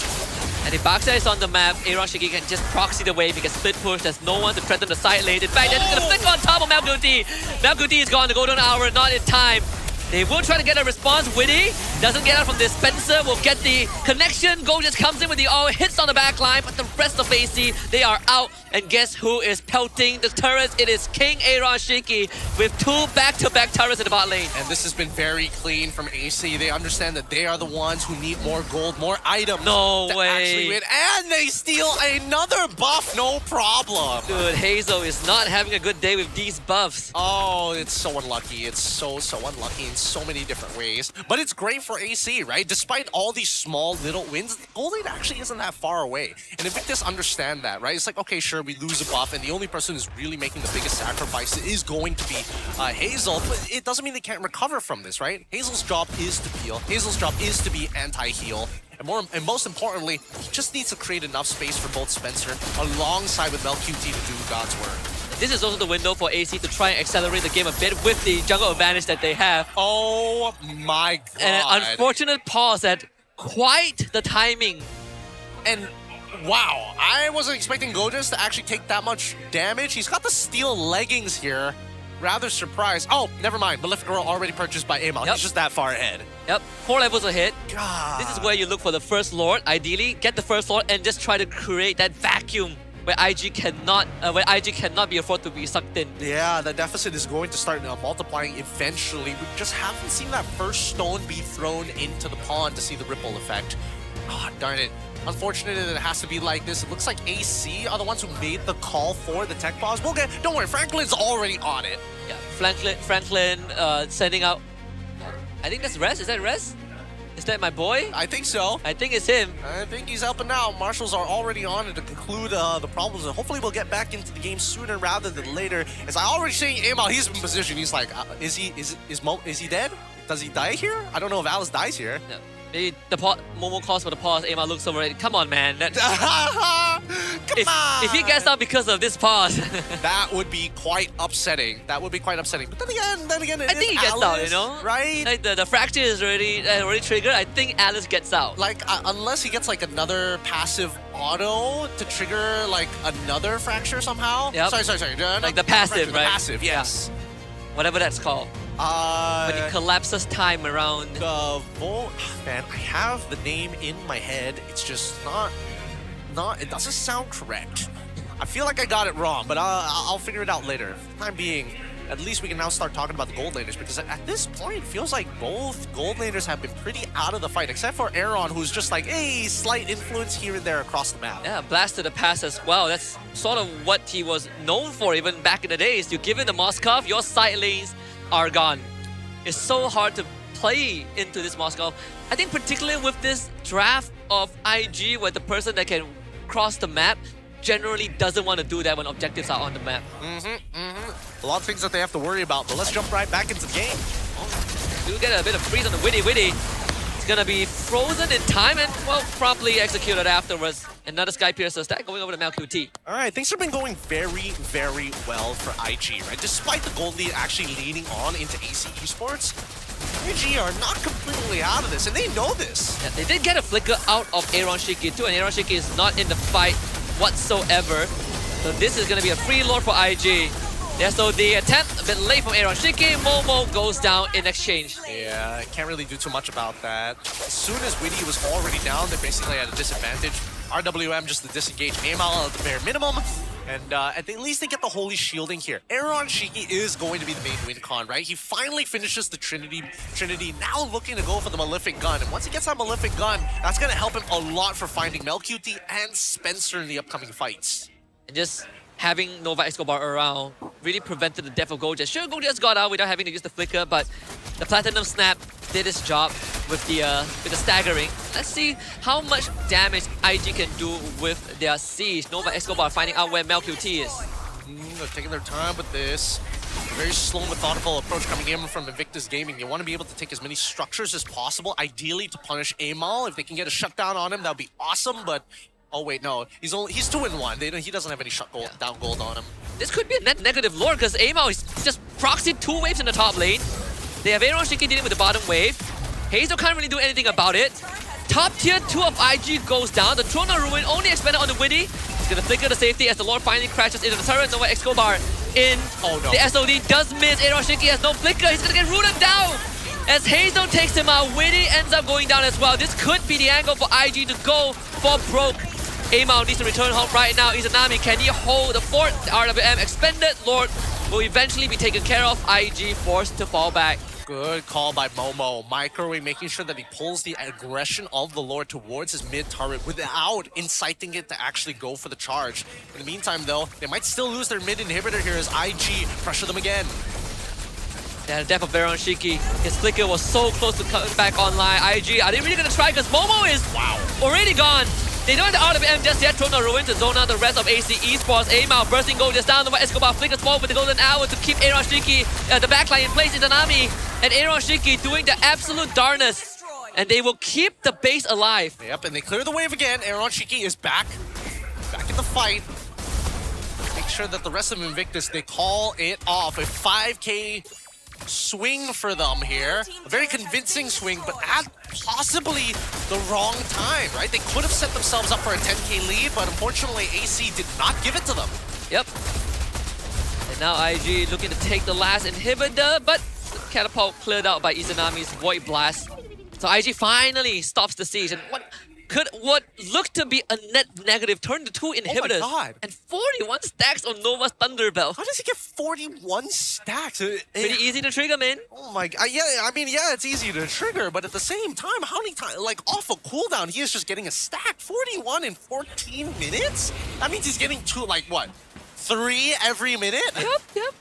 And if Baxter is on the map, Aaron Shiki can just proxy the wave, he can split push, there's no one to threaten the side lane. In fact, they're just gonna flick on top of MLBB. MLBB is gone, the golden hour, not in time. They will try to get a response. Witty doesn't get out from this. Spencer will get the connection. Go just comes in with the all hits on the back line, but the rest of AC, they are out. And guess who is pelting the turrets? It is King Aaron Shiki with 2 back-to-back turrets in the bot lane. And this has been very clean from AC. They understand that they are the ones who need more gold, more items. No to way. Actually win. And they steal another buff, no problem. Dude, Hazel is not having a good day with these buffs. Oh, it's so unlucky. It's so unlucky in so many different ways. But it's great for AC, right? Despite all these small little wins, gold lane actually isn't that far away. And Invictus understand that, right? It's like, okay, sure, we lose a buff, and the only person who's really making the biggest sacrifice is going to be Hazel, but it doesn't mean they can't recover from this, right? Hazel's job is to peel. Hazel's job is to be anti-heal. And most importantly, he just needs to create enough space for both Spencer alongside with MelQT to do God's work. This is also the window for AC to try and accelerate the game a bit with the jungle advantage that they have. Oh my god. And an unfortunate pause at quite the timing. And wow, I wasn't expecting Gojas to actually take that much damage. He's got the steel leggings here. Rather surprised. Oh, never mind. Malefic Girl already purchased by Amal. Yep. He's just that far ahead. Yep, 4 levels ahead. God. This is where you look for the first Lord. Ideally, get the first Lord and just try to create that vacuum where IG cannot be afforded to be sucked in. Yeah, the deficit is going to start multiplying eventually. We just haven't seen that first stone be thrown into the pond to see the ripple effect. Oh, darn it. Unfortunate that it has to be like this. It looks like AC are the ones who made the call for the tech pause. We'll get, don't worry, Franklin's already on it. Yeah, Franklin sending out, I think that's Rez. Is that Rez? Is that my boy? I think so. I think it's him. I think he's helping out. Marshals are already on it to conclude the problems, and hopefully we'll get back into the game sooner rather than later. As I already saying, Amal, he's in position. He's like, is he dead? Does he die here? I don't know if Alice dies here. No. Maybe the Momo calls for the pause. Amal looks over it. Come on, man. If he gets out because of this pause, that would be quite upsetting. That would be quite upsetting. But then again, I think he gets out. You know, right? Like the fracture is already triggered. I think Alice gets out. Like unless he gets like another passive auto to trigger like another fracture somehow. Yep. Sorry. Like the passive, right? The passive, yes. Yeah. Whatever that's called. When he collapses time around. Man, I have the name in my head. It's just not. It doesn't sound correct. I feel like I got it wrong, but I'll figure it out later. For the time being, at least we can now start talking about the gold laners, because at this point, it feels like both gold laners have been pretty out of the fight, except for Aaron, who's just like, hey, slight influence here and there across the map. Yeah, blast to the pass as well. That's sort of what he was known for even back in the days. You give him the Moskov, your side lanes are gone. It's so hard to play into this Moskov. I think particularly with this draft of IG, where the person that can cross the map generally doesn't want to do that when objectives are on the map. A lot of things that they have to worry about, but let's jump right back into the game. Do get a bit of freeze on the Witty. It's gonna be frozen in time and, well, promptly executed afterwards. Another Sky Piercer stack going over to MelQT. All right, things have been going very, very well for IG, right? Despite the gold lead actually leading on into AC Esports, IG are not completely out of this, and they know this. Yeah, they did get a flicker out of Aaron Shiki too, and Aaron Shiki is not in the fight whatsoever. So this is gonna be a free lord for IG. Yeah, so the attempt a bit late from Aaron Shiki. Momo goes down in exchange. Yeah, I can't really do too much about that. As soon as Witty was already down, they basically had a disadvantage. RWM just to disengage Amal at the bare minimum. And at least they get the holy shielding here. Aaron Shiki is going to be the main win con, right? He finally finishes the Trinity, now looking to go for the Malefic Gun. And once he gets that Malefic Gun, that's going to help him a lot for finding MelQT and Spencer in the upcoming fights. And just having Nova Escobar around really prevented the death of Gojas. Sure, Gojas got out without having to use the flicker, but the Platinum Snap did its job with the staggering. Let's see how much damage IG can do with their siege. Nova Escobar finding out where MelQT is. They're taking their time with this. A very slow, methodical approach coming in from Invictus Gaming. You want to be able to take as many structures as possible, ideally to punish Amal. If they can get a shutdown on him, that would be awesome, but oh wait, no. He's 2-in-1. He doesn't have any down gold on him. This could be a net negative lord because Amal is just proxied 2 waves in the top lane. They have Aaron Shiki dealing with the bottom wave. Hazel can't really do anything about it. Top tier 2 of IG goes down. The Throne of Ruin only expanded on the Witty. He's gonna flicker the safety as the Lord finally crashes into the turret. Nova Escobar in. Oh no. The SOD does miss. Aaron Shinky has no flicker. He's gonna get rooted down. As Hazel takes him out, Witty ends up going down as well. This could be the angle for IG to go for broke. Amao needs to return home right now. Izanami, can he hold the fort? The RWM expended. Lord will eventually be taken care of. IG forced to fall back. Good call by Momo. Microwave making sure that he pulls the aggression of the Lord towards his mid turret without inciting it to actually go for the charge. In the meantime, though, they might still lose their mid inhibitor here as IG pressure them again. Yeah, the death of Baron Shiki. His flicker was so close to coming back online. IG, are they really gonna try? Because Momo is already gone. They don't have the RWM just yet. Throne of Ruin to zone out the rest of AC Esports. Amao bursting gold just down. Escobar flickers forward with the golden hour to keep Aaron Shiki, the backline in place. Izanami and Aaron Shiki doing the absolute darkness. And they will keep the base alive. Yep, and they clear the wave again. Aaron Shiki is back in the fight. Make sure that the rest of Invictus, they call it off. A 5K swing for them here. A very convincing swing, but at possibly the wrong time, right? They could have set themselves up for a 10K lead, but unfortunately AC did not give it to them. Yep. And now IG looking to take the last inhibitor, but the catapult cleared out by Izanami's Void Blast. So IG finally stops the siege, and what looked to be a net negative turned to 2 inhibitors. Oh my God. And 41 stacks on Nova's Thunderbell. How does he get 41 stacks? Pretty easy to trigger, man. Oh my god, yeah, I mean, yeah, it's easy to trigger, but at the same time, how many times, like, off a cooldown, he is just getting a stack. 41 in 14 minutes? That means he's getting 2, like, what, 3 every minute? Yep.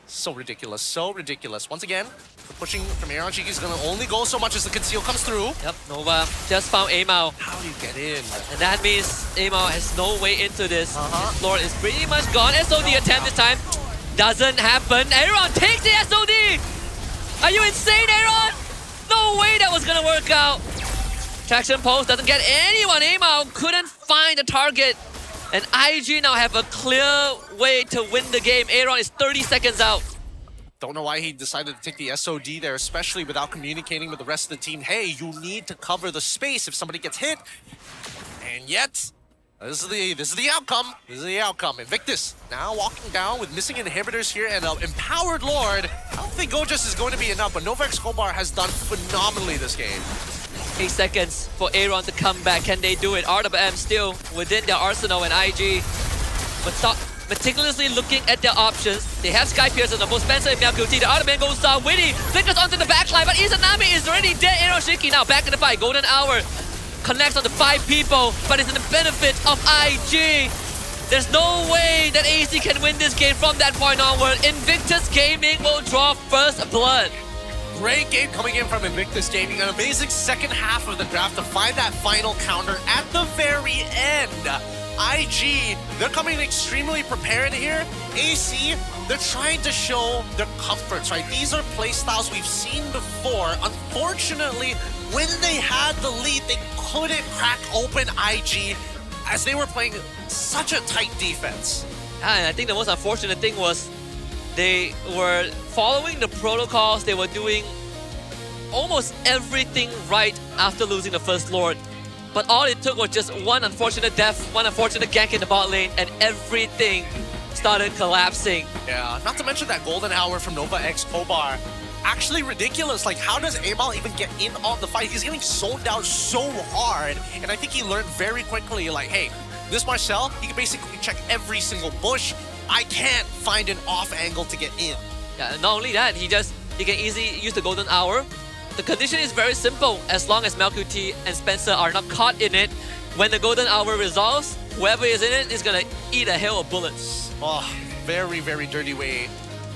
So ridiculous, so ridiculous. Once again, the pushing from Aaron Shiki is going to only go so much as the conceal comes through. Yep, Nova just found Amao. How do you get in? And that means Amao has no way into this. His Lord is pretty much gone. SOD attempt this time doesn't happen. Aaron takes the SOD! Are you insane, Aaron? No way that was gonna work out. Traction post doesn't get anyone. Amao couldn't find a target. And IG now have a clear way to win the game. Aaron is 30 seconds out. Don't know why he decided to take the SOD there, especially without communicating with the rest of the team. Hey, you need to cover the space if somebody gets hit. And yet, this is the outcome. This is the outcome. Invictus now walking down with missing inhibitors here and an empowered Lord. I don't think Gojas is going to be enough, but Nova Escobar has done phenomenally this game. 8 seconds for Aaron to come back. Can they do it? RWM still within their arsenal, and IG but stop meticulously looking at their options. They have Sky Piercer, the most Spencer and Melkuti. The RWM goes down. Witty flickers onto the backline, but Izanami is already dead. Aaron Shiki now back in the fight. Golden Hour connects on the 5 people, but it's in the benefit of IG. There's no way that AC can win this game from that point onward. Invictus Gaming will draw first blood. Great game coming in from Invictus Gaming. An amazing second half of the draft to find that final counter at the very end. IG, they're coming extremely prepared here. AC, they're trying to show their comforts, right? These are playstyles we've seen before. Unfortunately, when they had the lead, they couldn't crack open IG as they were playing such a tight defense. And I think the most unfortunate thing was they were following the protocols. They were doing almost everything right after losing the first Lord. But all it took was just one unfortunate death, one unfortunate gank in the bot lane, and everything started collapsing. Yeah, not to mention that golden hour from Nova X Kobar. Actually ridiculous. Like, how does Amal even get in on the fight? He's getting sold down so hard. And I think he learned very quickly, like, hey, this Marcel, he can basically check every single bush. I can't find an off angle to get in. Yeah, not only that, he can easily use the golden hour. The condition is very simple. As long as Melkuti and Spencer are not caught in it, when the golden hour resolves, whoever is in it is gonna eat a hail of bullets. Oh, very, very dirty way.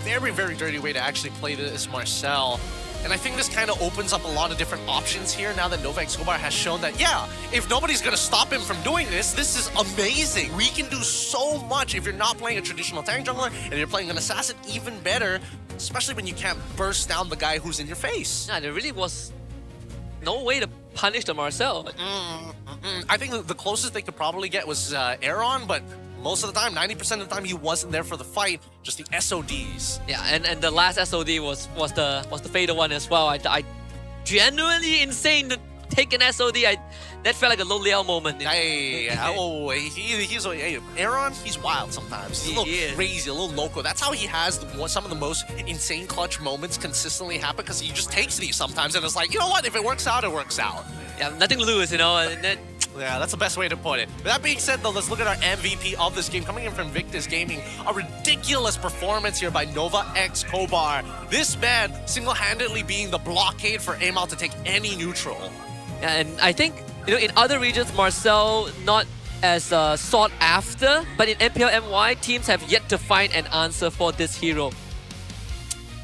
Very, very dirty way to actually play this Marcel. And I think this kind of opens up a lot of different options here now that Nova Escobar has shown that, yeah, if nobody's going to stop him from doing this, this is amazing. We can do so much if you're not playing a traditional tank jungler and you're playing an assassin, even better, especially when you can't burst down the guy who's in your face. Yeah, there really was no way to punish the Marcel. I think the closest they could probably get was Aaron, but most of the time, 90% of the time, he wasn't there for the fight, just the SODs. Yeah, and the last SOD was the fatal one as well. I genuinely insane take an SOD, that felt like a low layout moment. Hey, Aaron, he's wild sometimes. He's a little crazy, a little loco. That's how he has some of the most insane clutch moments consistently happen, because he just takes these sometimes and it's like, you know what, if it works out, it works out. Yeah, nothing to lose, you know. And then, yeah, that's the best way to put it. But that being said, though, let's look at our MVP of this game. Coming in from Invictus Gaming, a ridiculous performance here by Nova X Kobar. This man single-handedly being the blockade for Amal to take any neutral. yeah, and I think, you know, in other regions, Marcel not as sought after, but in MPL MY, teams have yet to find an answer for this hero.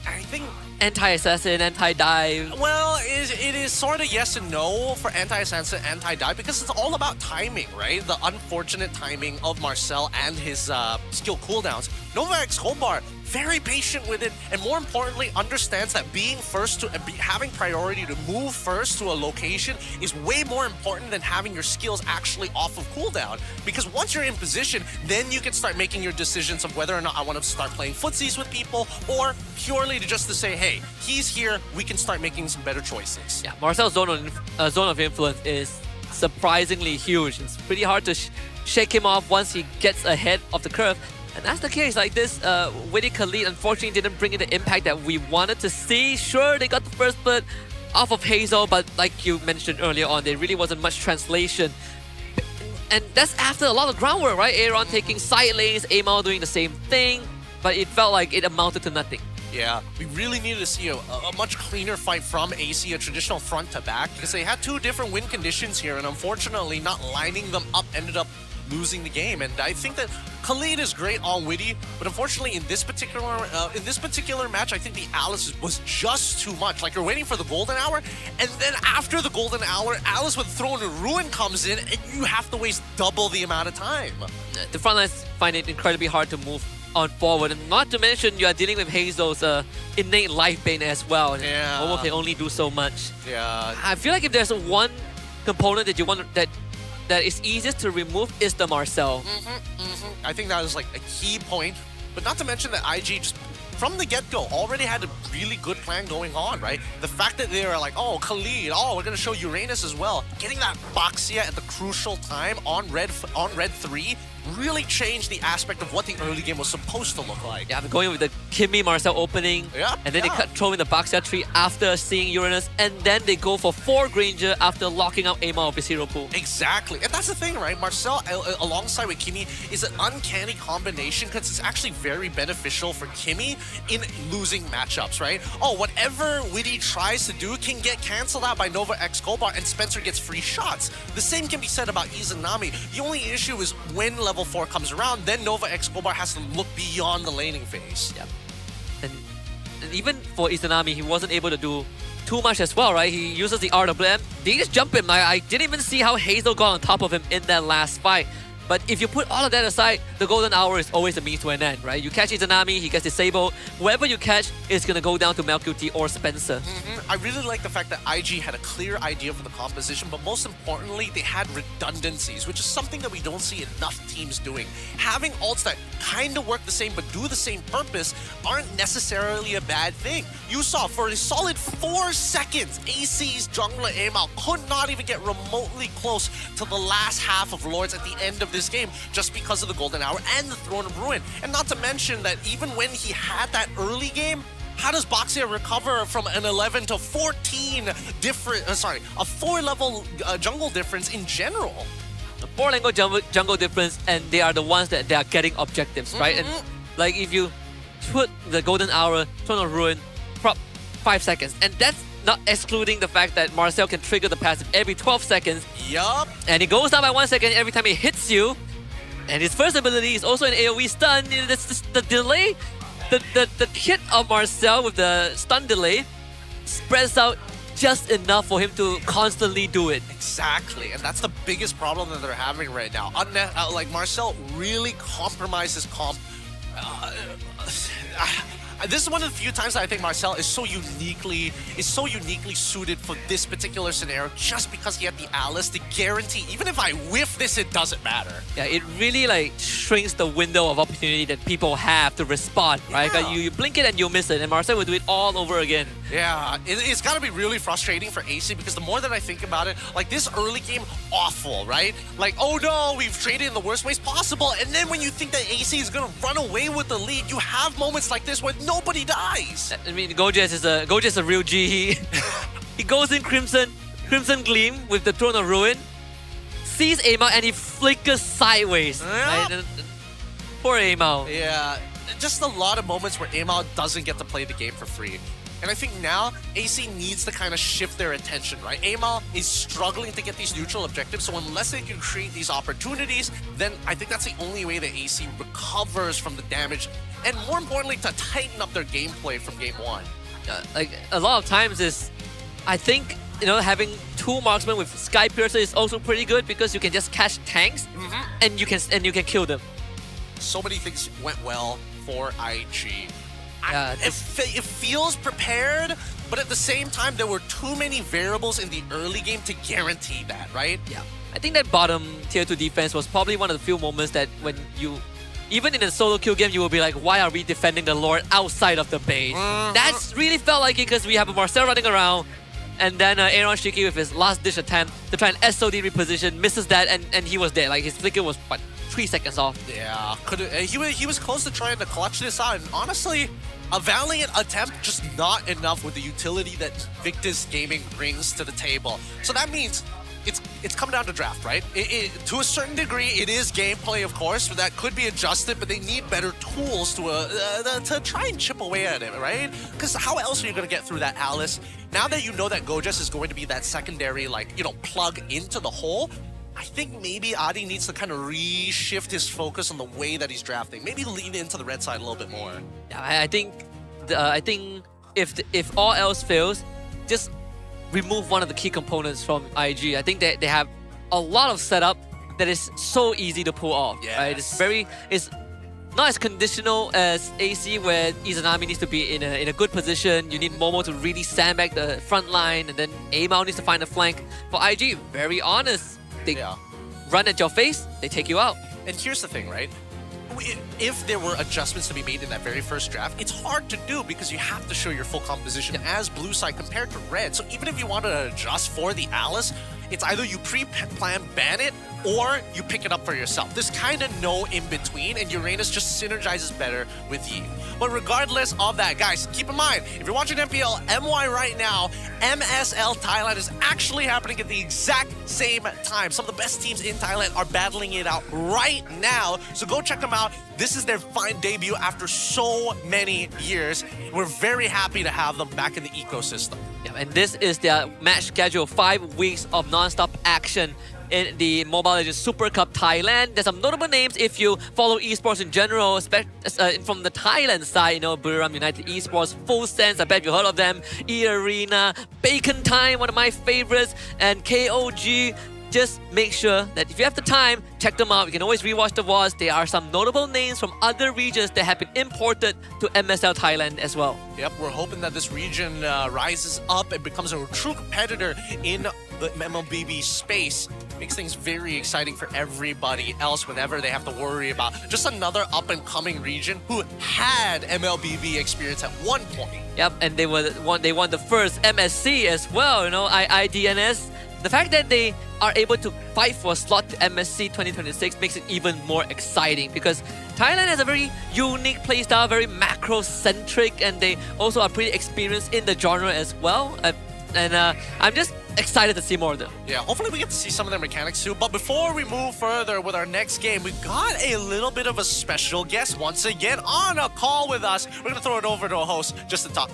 I think anti-assassin, anti-dive. Well, it is sort of yes and no for anti-assassin, anti-dive, because it's all about timing, right? The unfortunate timing of Marcel and his skill cooldowns. Nova X Kobar, very patient with it, and more importantly, understands that being first to having priority to move first to a location is way more important than having your skills actually off of cooldown. Because once you're in position, then you can start making your decisions of whether or not I want to start playing footsies with people, or purely just to say, hey, he's here, we can start making some better choices. Yeah, Marcel's zone of influence is surprisingly huge. It's pretty hard to shake him off once he gets ahead of the curve. And that's the case. Like this, Witty Khalid unfortunately didn't bring in the impact that we wanted to see. Sure, they got the first blood off of Hazel, but like you mentioned earlier on, there really wasn't much translation. And that's after a lot of groundwork, right? Aaron taking side lanes, Amal doing the same thing, but it felt like it amounted to nothing. Yeah, we really needed to see a much cleaner fight from AC, a traditional front to back, because they had two different win conditions here, and unfortunately not lining them up ended up losing the game. And I think that Khalid is great on Witty, but unfortunately in this particular match, I think the Alice was just too much. Like, you're waiting for the golden hour, and then after the golden hour, Alice with Throne and Ruin comes in, and you have to waste double the amount of time. The frontlines find it incredibly hard to move on forward, and not to mention you are dealing with Hazel's innate life bane as well. And Momo can only do so much. Yeah, I feel like if there's one component that you want that is easiest to remove is the Marcel. I think that is like a key point, but not to mention that IG just from the get-go already had a really good plan going on, right? The fact that they were like, oh, Khalid, oh, we're gonna show Uranus as well. Getting that Boxia at the crucial time on red 3 really changed the aspect of what the early game was supposed to look like. Yeah, they're going with the Kimmy Marcel opening, and then they throw in the Boxia tree after seeing Uranus, and then they go for 4 Granger after locking out Amal of his hero pool. Exactly, and that's the thing, right? Marcel alongside with Kimmy is an uncanny combination, because it's actually very beneficial for Kimmy in losing matchups, right? Oh, whatever Witty tries to do can get cancelled out by Nova X Kobar, and Spencer gets free shots. The same can be said about Izanami. The only issue is when level 4 comes around, then Nova X Kobar has to look beyond the laning phase. Yeah. And even for Izanami, he wasn't able to do too much as well, right? He uses the RWM. They just jump him. I didn't even see how Hazel got on top of him in that last fight. But if you put all of that aside, the golden hour is always a means to an end, right? You catch Izanami, he gets disabled. Whoever you catch is going to go down to Melqt or Spencer. I really like the fact that IG had a clear idea for the composition, but most importantly, they had redundancies, which is something that we don't see enough teams doing. Having ults that kind of work the same but do the same purpose aren't necessarily a bad thing. You saw for a solid 4 seconds, AC's jungler Amal could not even get remotely close to the last half of Lords at the end of this game, just because of the golden hour and the Throne of Ruin. And not to mention that even when he had that early game, how does Boxia recover from an 11 to 14 different, a 4-level jungle difference in general? A 4-level jungle difference, and they are the ones that they are getting objectives, right? And like if you put the golden hour, Throne of Ruin, prop 5 seconds, and that's not excluding the fact that Marcel can trigger the passive every 12 seconds. Yup. And it goes down by 1 second every time it hits you. And his first ability is also an AoE stun. The delay, the hit of Marcel with the stun delay spreads out just enough for him to constantly do it. Exactly, and that's the biggest problem that they're having right now. Like, Marcel really compromises comp. This is one of the few times that I think Marcel is so uniquely suited for this particular scenario, just because he had the Alice to guarantee, even if I whiff this, it doesn't matter. Yeah, it really like shrinks the window of opportunity that people have to respond, right? Yeah. Like you blink it and you miss it, and Marcel will do it all over again. Yeah, it's got to be really frustrating for AC, because the more that I think about it, like this early game, awful, right? Like, oh no, we've traded in the worst ways possible, and then when you think that AC is gonna run away with the lead, you have moments like this where nobody dies. I mean, Gojes is a real G. He goes in Crimson Gleam with the Throne of Ruin, sees Amao and he flickers sideways. Yeah. Right? Poor Amao. Yeah, just a lot of moments where Amao doesn't get to play the game for free. And I think now AC needs to kind of shift their attention, right? Amao is struggling to get these neutral objectives, so unless they can create these opportunities, then I think that's the only way that AC recovers from the damage, and more importantly, to tighten up their gameplay from game one. Like a lot of times is, I think, you know, having two marksmen with Sky Piercer is also pretty good, because you can just catch tanks and you can kill them. So many things went well for IG. Yeah, it feels prepared, but at the same time, there were too many variables in the early game to guarantee that, right? Yeah. I think that bottom tier 2 defense was probably one of the few moments that when you, even in a solo kill game, you will be like, why are we defending the Lord outside of the base? That's really felt like it, because we have a Marcel running around, and then Aaron Shiki with his last ditch attempt to try and SOD reposition, misses that, and he was dead. Like his flicker was, what, 3 seconds off. Yeah, he was close to trying to clutch this out, and honestly, a valiant attempt, just not enough with the utility that Invictus Gaming brings to the table. So that means it's come down to draft, right? To a certain degree, it is gameplay, of course, but that could be adjusted, but they need better tools to try and chip away at it, right? Because how else are you going to get through that Alice? Now that you know that Gojes is going to be that secondary, like, you know, plug into the hole, I think maybe Adi needs to kind of reshift his focus on the way that he's drafting. Maybe lean into the red side a little bit more. Yeah, I think if all else fails, just remove one of the key components from IG. I think that they have a lot of setup that is so easy to pull off. Yes. Right? It's not as conditional as AC, where Izanami needs to be in a good position. You need Momo to really sandbag the front line, and then Amao needs to find a flank. For IG, very honest. They run at your face, they take you out. And here's the thing, right? If there were adjustments to be made in that very first draft, it's hard to do because you have to show your full composition as blue side compared to red. So even if you want to adjust for the Alice, it's either you pre-plan ban it or you pick it up for yourself. There's kind of no in-between, and Uranus just synergizes better with you. But regardless of that, guys, keep in mind, if you're watching MPL MY right now, MSL Thailand is actually happening at the exact same time. Some of the best teams in Thailand are battling it out right now, so go check them out. This is their fine debut after so many years. We're very happy to have them back in the ecosystem. Yeah, and this is their match schedule, 5 weeks of non-stop action in the Mobile Legends Super Cup Thailand. There's some notable names if you follow esports in general, especially from the Thailand side. You know, BTRM United Esports, Full Sense, I bet you heard of them. E-Arena, Bacon Time, one of my favorites, and KOG. Just make sure that if you have the time, check them out. You can always rewatch the VODs. There are some notable names from other regions that have been imported to MSL Thailand as well. Yep, we're hoping that this region rises up and becomes a true competitor in the MLBB space. Makes things very exciting for everybody else whenever they have to worry about just another up-and-coming region who had MLBB experience at one point. Yep, and they won the first MSC as well, you know, IDNS. The fact that they are able to fight for a slot to MSC 2026 makes it even more exciting, because Thailand has a very unique playstyle, very macro-centric, and they also are pretty experienced in the genre as well. I'm just excited to see more of them. Yeah, hopefully we get to see some of their mechanics too. But before we move further with our next game, we got a little bit of a special guest once again on a call with us. We're going to throw it over to a host just to talk.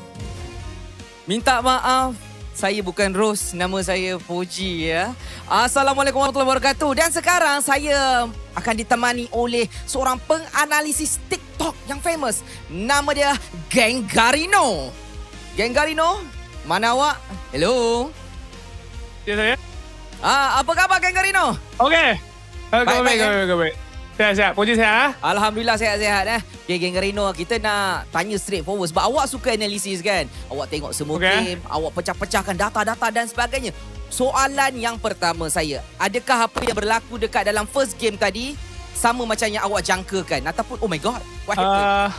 Minta maaf, saya bukan Ros, nama saya Poji ya. Assalamualaikum warahmatullahi wabarakatuh. Dan sekarang saya akan ditemani oleh seorang penganalisis TikTok yang famous. Nama dia Gengarino. Gengarino, mana awak? Hello. Ya saya. Apa khabar Gengarino? Okey. Baik. Sihat-sihat. Puji sihat. Alhamdulillah sihat-sihat. Okay, Geng Reno, kita nak tanya straight forward sebab awak suka analisis kan. Awak tengok semua game, awak pecah-pecahkan data-data dan sebagainya. Soalan yang pertama saya, adakah apa yang berlaku dekat dalam first game tadi sama macam yang awak jangkakan ataupun oh my god, what happened?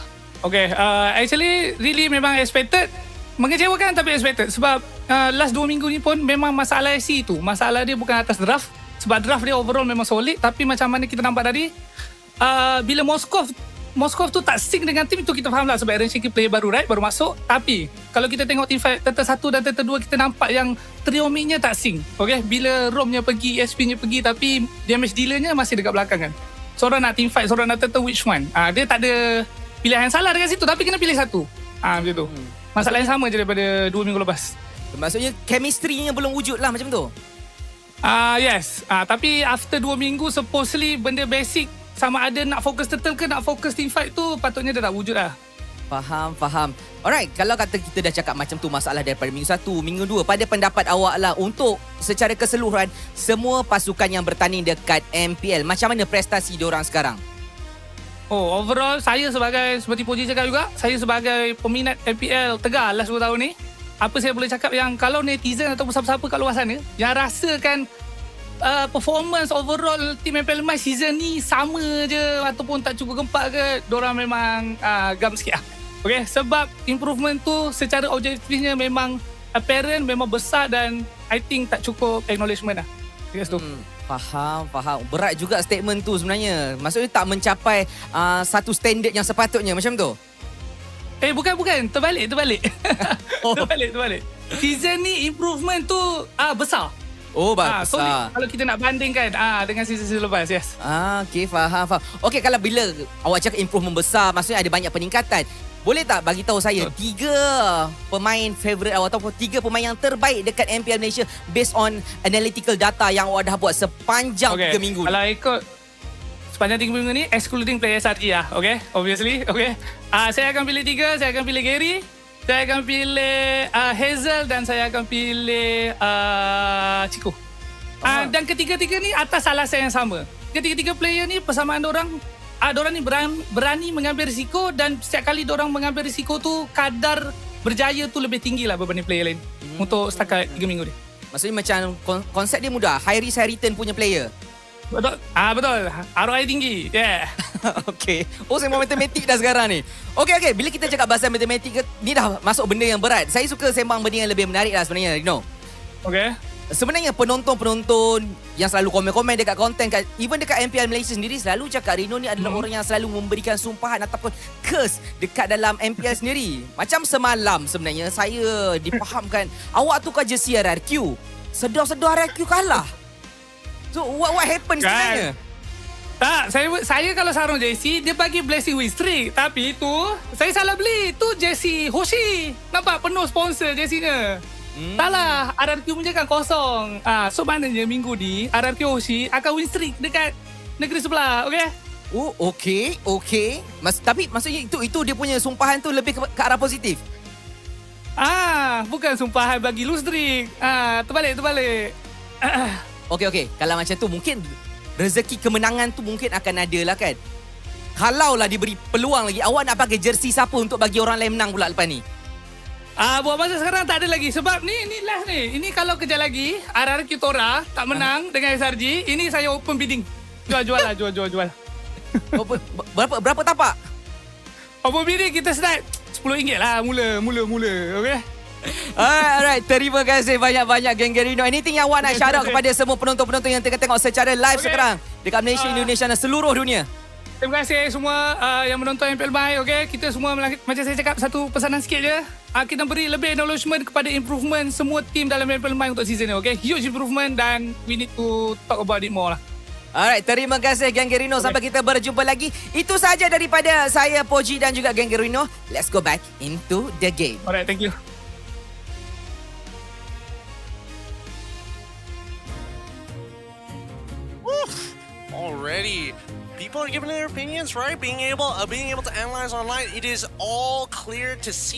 Actually really memang expected. Mengecewakan tapi expected sebab last 2 minggu ni pun memang masalah IC tu. Masalah dia bukan atas draft. Sebab draft dia overall memang solid. Tapi macam mana kita nampak tadi, bila Moskov tu tak sync dengan tim, itu kita faham lah sebab ranking player baru, right? Baru masuk. Tapi kalau kita tengok team fight Turtle 1 dan Turtle 2, kita nampak yang trio mid-nya tak sync. Okay? Bila Romnya pergi, ESP-nya pergi, tapi damage dealer-nya masih dekat belakang kan. Seorang nak team fight, seorang nak Turtle which one. Dia tak ada pilihan salah dekat situ, tapi kena pilih satu. Macam tu. Masalah yang sama je daripada 2 minggu lepas. Maksudnya chemistry-nya belum wujud lah macam tu? Yes. Tapi after 2 minggu, supposedly benda basic sama ada nak fokus turtle ke nak fokus team fight tu patutnya dah tak wujud lah. Faham. Alright, kalau kata kita dah cakap macam tu masalah daripada minggu 1, minggu 2, pada pendapat awak lah untuk secara keseluruhan semua pasukan yang bertanding dekat MPL, macam mana prestasi diorang sekarang? Overall saya seperti Puji cakap juga, saya sebagai peminat MPL Tegar last 2 tahun ni, apa saya boleh cakap yang kalau netizen ataupun siapa-siapa kat luar sana yang rasakan performance overall team MPL My season ni sama je ataupun tak cukup gempak ke, diorang memang gam sikit lah. Okay, sebab improvement tu secara objektifnya memang apparent, memang besar dan I think tak cukup acknowledgement lah. Faham. Berat juga statement tu sebenarnya. Maksudnya tak mencapai satu standard yang sepatutnya macam tu? Bukan. Terbalik. Terbalik. Season ni improvement tu besar. Besar. So, kalau kita nak bandingkan dengan season lepas, yes. Okay, faham. Okay, kalau bila awak cakap improvement besar, maksudnya ada banyak peningkatan. Boleh tak bagi tahu saya 3 pemain favourite awak ataupun 3 pemain yang terbaik dekat MPL Malaysia based on analytical data yang awak dah buat sepanjang 3 minggu? Kalau ikut sepanjang 3 minggu ni, excluding player SRG lah, okay? Obviously, okay? Saya akan pilih 3, saya akan pilih Gary, saya akan pilih Hazel dan saya akan pilih Chico. Dan ketiga-tiga ni atas alasan yang sama. Ketiga-tiga player ni persamaan dorang ni berani mengambil risiko dan setiap kali dorang mengambil risiko tu kadar berjaya tu lebih tinggi lah berbanding player lain untuk setakat 3 minggu ni. Maksudnya macam konsep dia mudah, high risk high return punya player. Betul. ROI tinggi. Yeah. Okay. Saya mau matematik dah sekarang ni. Okay. Bila kita cakap bahasa matematik, ni dah masuk benda yang berat. Saya suka sembang benda yang lebih menarik lah sebenarnya, Okay. Sebenarnya penonton-penonton yang selalu komen-komen dekat konten, even dekat MPL Malaysia sendiri selalu cakap Reno ni adalah orang yang selalu memberikan sumpahan ataupun curse dekat dalam MPL sendiri. Macam semalam sebenarnya saya dipahamkan awak tukar jersey RRQ. Sedar-sedar RRQ kalah. So what happened sebenarnya? Tak, saya kalau sarung jersey dia bagi blessing win streak, tapi tu saya salah beli. Tu jersey Hoshi. Nampak penuh sponsor jerseynya. Tak lah, RRQ punya kan kosong. So maknanya minggu ni RRQ Hoshi akan win streak dekat negeri sebelah, okay? Okay. Tapi maksudnya itu dia punya sumpahan tu lebih ke arah positif. Bukan sumpahan bagi lose streak. Terbalik. Okay. Kalau macam tu mungkin rezeki kemenangan tu mungkin akan ada lah kan. Kalau lah diberi peluang lagi, awak nak pakai jersey siapa untuk bagi orang lain menang pula lepas ni? Buat masa sekarang tak ada lagi. Sebab ni last ni. Ini kalau kejap lagi RRQ Tora tak menang dengan SRG, ini saya open bidding. Jual lah. Berapa tapak? Open bidding kita start RM10 lah mula. Okay? Alright. Terima kasih banyak-banyak Geng Reno. Anything yang awak nak shout out kepada semua penonton-penonton yang tengah tengok secara live sekarang dekat Malaysia, Indonesia dan seluruh dunia? Terima kasih semua yang menonton MPL My. Okay? Kita semua macam saya cakap, satu pesanan sikit je. Kita beri lebih acknowledgement kepada improvement semua tim dalam MPL My untuk season ni. Okay? Huge improvement dan we need to talk about it more lah. Alright, terima kasih Geng Reno. Sampai kita berjumpa lagi. Itu saja daripada saya, Poji dan juga Geng Reno. Let's go back into the game. Alright, thank you. Already. People are giving their opinions, right? Being able to analyze online, it is all clear to see.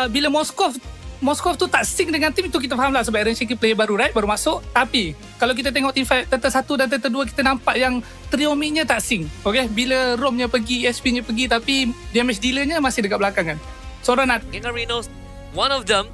Bila Moskov tu tak sync dengan tim itu kita faham lah sebab Aaron Shiki player baru, right? Baru masuk. Tapi kalau kita tengok team fight Turtle 1 dan Turtle 2, kita nampak yang trio mid-nya tak sync. Okay? Bila Rom-nya pergi, ESP-nya pergi, tapi damage dealer-nya masih dekat belakang kan. Seorang nak... Gengarino's one of them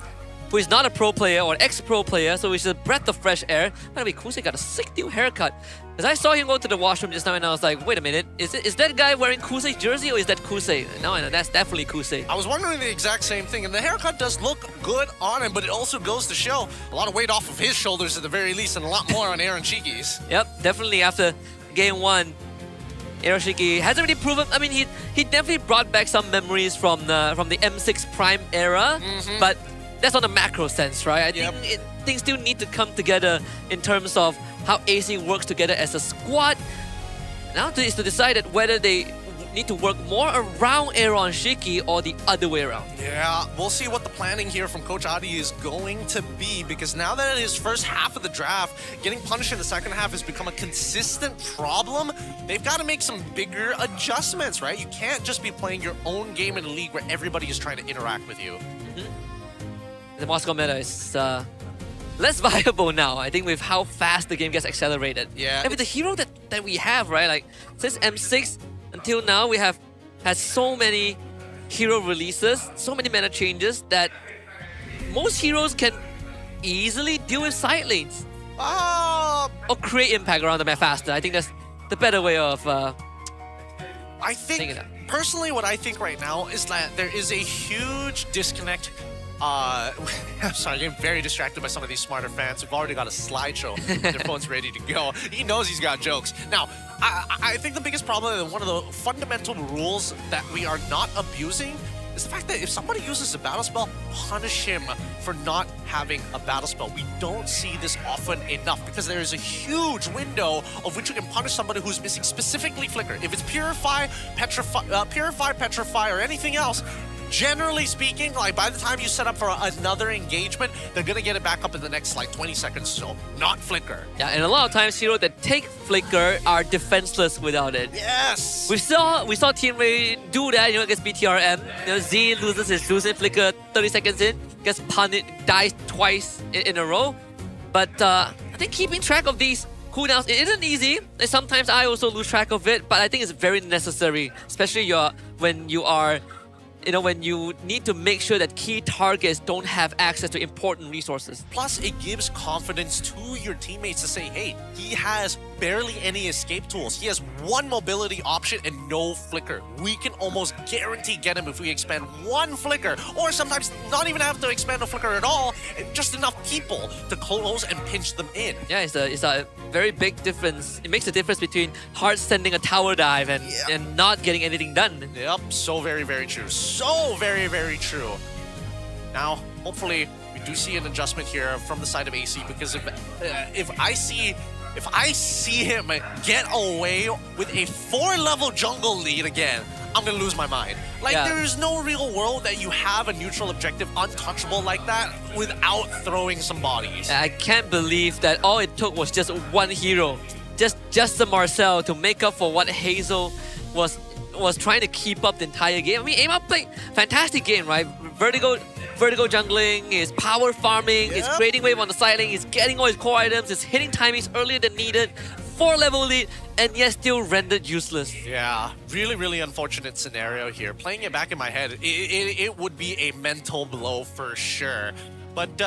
who is not a pro player or ex-pro player, so it's a breath of fresh air. By the way, Kusei got a sick new haircut. As I saw him go to the washroom just now, and I was like, wait a minute, is that guy wearing Kusei's jersey or is that Kusei? No, I know, that's definitely Kusei. I was wondering the exact same thing, and the haircut does look good on him, but it also goes to show a lot of weight off of his shoulders at the very least, and a lot more on Aaron Shiki's. Yep, definitely after game 1, Aaron Shiki hasn't really proven. I mean, he definitely brought back some memories from the M6 Prime era, but that's on a macro sense, right? I think things still need to come together in terms of how AC works together as a squad. Now is to decide that whether they need to work more around Aaron Shiki or the other way around. Yeah, we'll see what the planning here from Coach Adi is going to be, because now that in his first half of the draft, getting punished in the second half has become a consistent problem. They've got to make some bigger adjustments, right? You can't just be playing your own game in a league where everybody is trying to interact with you. The Moscow meta is less viable now, I think, with how fast the game gets accelerated. Yeah. And with the hero that we have, right? Like, since M6 until now, we have had so many hero releases, so many meta changes that most heroes can easily deal with side lanes. Or create impact around the map faster. I think that's the better way of I think, personally, what I think right now is that there is a huge disconnect. I'm sorry, I'm getting very distracted by some of these smarter fans who've already got a slideshow. Their phone's ready to go. He knows he's got jokes. Now, I think the biggest problem and one of the fundamental rules that we are not abusing is the fact that if somebody uses a battle spell, punish him for not having a battle spell. We don't see this often enough because there is a huge window of which you can punish somebody who's missing specifically Flicker. If it's Purify, Petrify, or anything else, generally speaking, like by the time you set up for another engagement, they're gonna get it back up in the next like 20 seconds or so, not Flicker. Yeah, and a lot of times heroes that take Flicker are defenseless without it. Yes! We saw Team Ray do that, against BTRM. Z loses his losing Flicker 30 seconds in, gets punished, dies twice in a row. But I think keeping track of these cooldowns, it isn't easy. And sometimes I also lose track of it, but I think it's very necessary, especially when you need to make sure that key targets don't have access to important resources. Plus, it gives confidence to your teammates to say, hey, he has barely any escape tools. He has one mobility option and no Flicker. We can almost guarantee get him if we expand one Flicker, or sometimes not even have to expand a Flicker at all, and just enough people to close and pinch them in. Yeah, it's a very big difference. It makes a difference between hard sending a tower dive and not getting anything done. Yep, so very, very true. So very, very true. Now, hopefully, we do see an adjustment here from the side of AC, because if I see him get away with a 4-level jungle lead again, I'm gonna lose my mind. Like, there's no real world that you have a neutral objective untouchable like that without throwing some bodies. I can't believe that all it took was just one hero, just the Marcel, to make up for what Hazel was trying to keep up the entire game. I mean, Aima played fantastic game, right? Vertigo jungling, is power farming, is creating wave on the side lane, is getting all his core items, is hitting timings earlier than needed, 4-level lead, and yet still rendered useless. Yeah, really, really unfortunate scenario here. Playing it back in my head, it would be a mental blow for sure. But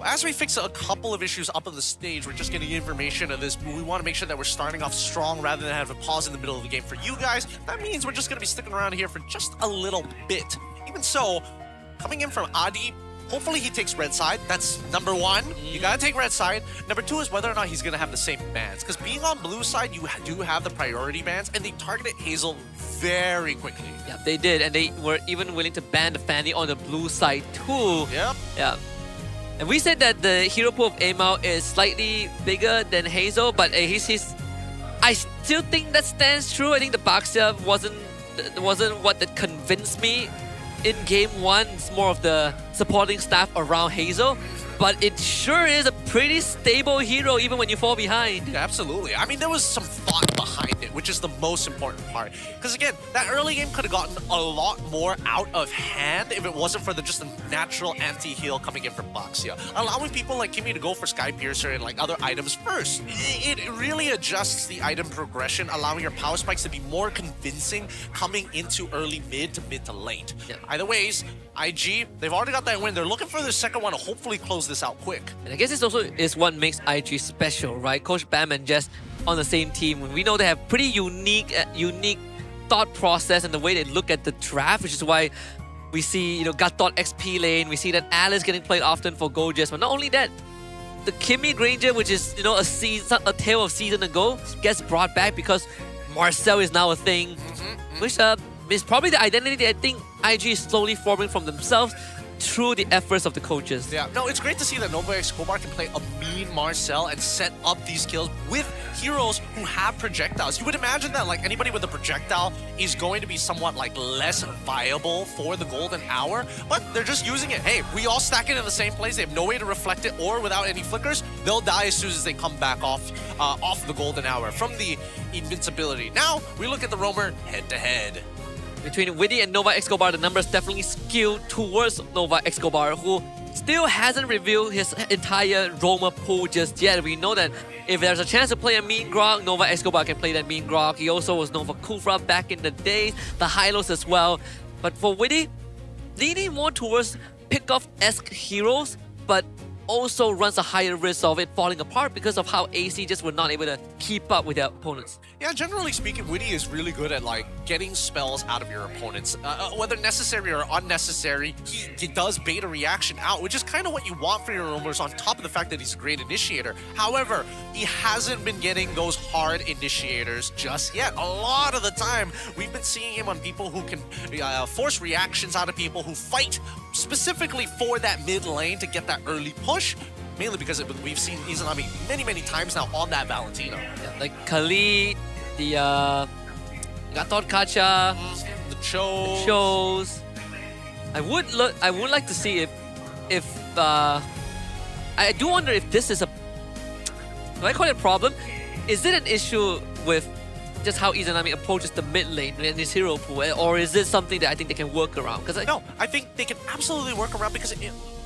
as we fix a couple of issues up on the stage, we're just getting information of this. We want to make sure that we're starting off strong rather than have a pause in the middle of the game for you guys. That means we're just going to be sticking around here for just a little bit. Even so, coming in from Adi, hopefully he takes red side. That's number one. You got to take red side. Number two is whether or not he's going to have the same bans. Because being on blue side, you do have the priority bans, and they targeted Hazel very quickly. Yeah, they did. And they were even willing to ban the Fanny on the blue side too. Yep. Yeah. And we said that the hero pool of Amao is slightly bigger than Hazel, but I still think that stands true. I think the Baxia wasn't what that convinced me in game one. It's more of the supporting staff around Hazel, but it sure is a pretty stable hero even when you fall behind. Yeah, absolutely. I mean, there was some thought behind it, which is the most important part. Because again, that early game could have gotten a lot more out of hand if it wasn't for just a natural anti-heal coming in from Baxia. Allowing people like Kimmy to go for Sky Piercer and like other items first. It really adjusts the item progression, allowing your power spikes to be more convincing coming into early mid to late. Yeah. Either ways, IG, they've already got that win. They're looking for the second one to hopefully close this out quick. And I guess this also is what makes IG special, right? Coach Bam and Jess on the same team. We know they have pretty unique thought process and the way they look at the draft, which is why we see, Gatot XP lane. We see that Alice getting played often for Gojas. But not only that, the Kimmy Granger, which is, a tale of season ago, gets brought back because Marcel is now a thing, which is probably the identity I think IG is slowly forming from themselves through the efforts of the coaches. Yeah, no, it's great to see that Nova Escobar can play a mean Marcel and set up these kills with heroes who have projectiles. You would imagine that like anybody with a projectile is going to be somewhat like less viable for the golden hour, but they're just using it. Hey, we all stack it in the same place. They have no way to reflect it, or without any flickers, they'll die as soon as they come back off the golden hour from the invincibility. Now we look at the roamer head to head. Between Witty and Nova Escobar, the numbers definitely skew towards Nova Escobar, who still hasn't revealed his entire roamer pool just yet. We know that if there's a chance to play a mean Grog, Nova Escobar can play that mean Grog. He also was known for Kufra back in the days, the Hylos as well. But for Witty, leaning more towards pick-off-esque heroes, but also runs a higher risk of it falling apart because of how AC just were not able to keep up with their opponents. Yeah, generally speaking, Witty is really good at like getting spells out of your opponents. Whether necessary or unnecessary, he does bait a reaction out, which is kind of what you want for your roamers on top of the fact that he's a great initiator. However, he hasn't been getting those hard initiators just yet. A lot of the time, we've been seeing him on people who can force reactions out of people who fight specifically for that mid lane to get that early push. Mainly because we've seen Izanami many times now on that Valentino. Yeah, like Khalid, the Gatot Kacha, the Chos. I would like to see if I do wonder if this is a, do I call it a problem? Is it an issue with just how Izanami approaches the mid lane in his hero pool, or is it something that I think they can work around? No, I think they can absolutely work around because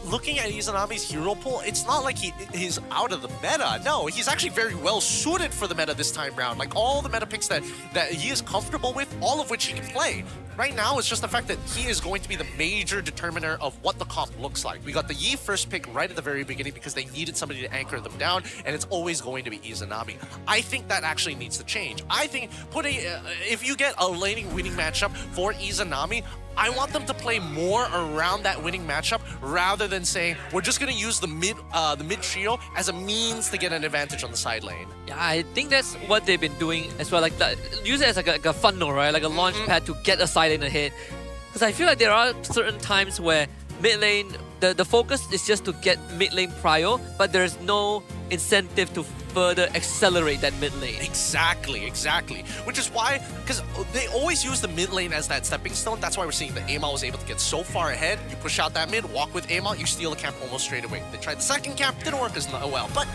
looking at Izanami's hero pool, it's not like he's out of the meta. No, he's actually very well suited for the meta this time round. Like all the meta picks that he is comfortable with, all of which he can play. Right now, it's just the fact that he is going to be the major determiner of what the comp looks like. We got the Yi first pick right at the very beginning because they needed somebody to anchor them down, and it's always going to be Izanami. I think that actually needs to change. I think if you get a laning winning matchup for Izanami, I want them to play more around that winning matchup rather than saying we're just going to use the mid trio as a means to get an advantage on the side lane. Yeah, I think that's what they've been doing as well. Like use it as like a funnel, right? Like a launch pad to get a side lane ahead. Because I feel like there are certain times where mid lane, the focus is just to get mid lane prio, but there's no incentive to further accelerate that mid lane. Exactly. Which is why, because they always use the mid lane as that stepping stone. That's why we're seeing that Amal was able to get so far ahead. You push out that mid, walk with Amal, you steal the camp almost straight away. They tried the second camp, didn't work as well. But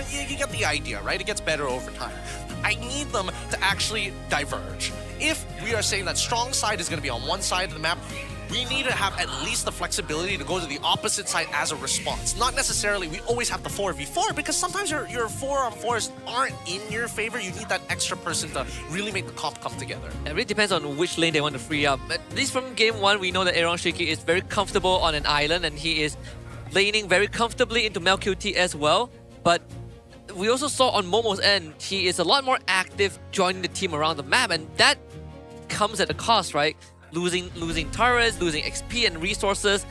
you get the idea, right? It gets better over time. I need them to actually diverge. If we are saying that strong side is going to be on one side of the map, we need to have at least the flexibility to go to the opposite side as a response. Not necessarily we always have the 4v4 because sometimes your 4-on-4s aren't in your favor. You need that extra person to really make the comp come together. It really depends on which lane they want to free up. At least from game 1, we know that Aaron Shiki is very comfortable on an island and he is laning very comfortably into MelQT as well. But we also saw on Momo's end, he is a lot more active joining the team around the map, and that comes at a cost, right? Losing turrets, losing XP and resources.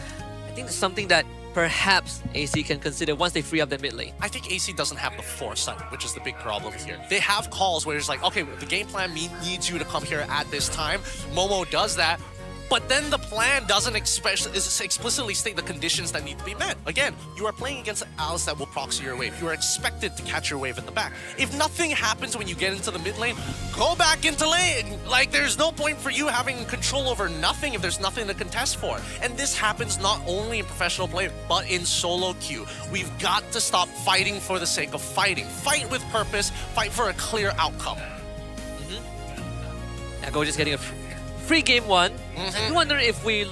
I think it's something that perhaps AC can consider once they free up their mid lane. I think AC doesn't have the foresight, which is the big problem here. They have calls where it's like, okay, the game plan needs you to come here at this time. Momo does that. But then the plan doesn't explicitly state the conditions that need to be met. Again, you are playing against Alice that will proxy your wave. You are expected to catch your wave at the back. If nothing happens when you get into the mid lane, go back into lane. Like, there's no point for you having control over nothing if there's nothing to contest for. And this happens not only in professional play, but in solo queue. We've got to stop fighting for the sake of fighting. Fight with purpose, fight for a clear outcome. Yeah, Go just getting a free game 1. I wonder if we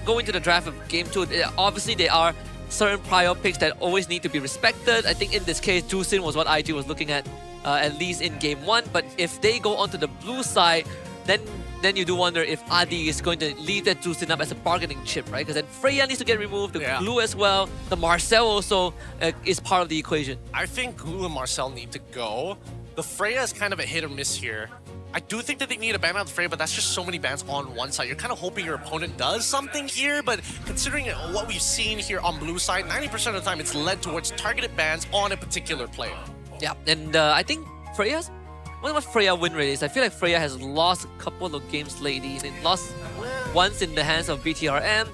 go into the draft of game 2, obviously there are certain prior picks that always need to be respected. I think in this case, Jusin was what IG was looking at least in game 1. But if they go onto the blue side, then you do wonder if Adi is going to leave that Jusin up as a bargaining chip, right? Because then Freya needs to get removed, the Glue as well, the Marcel also is part of the equation. I think Glue and Marcel need to go. The Freya is kind of a hit or miss here. I do think that they need a ban out of Freya, but that's just so many bans on one side. You're kind of hoping your opponent does something here, but considering what we've seen here on blue side, 90% of the time it's led towards targeted bans on a particular player. Yeah, and I think Freya's... I wonder what Freya win rate is. I feel like Freya has lost a couple of games lately. They lost once in the hands of BTRM,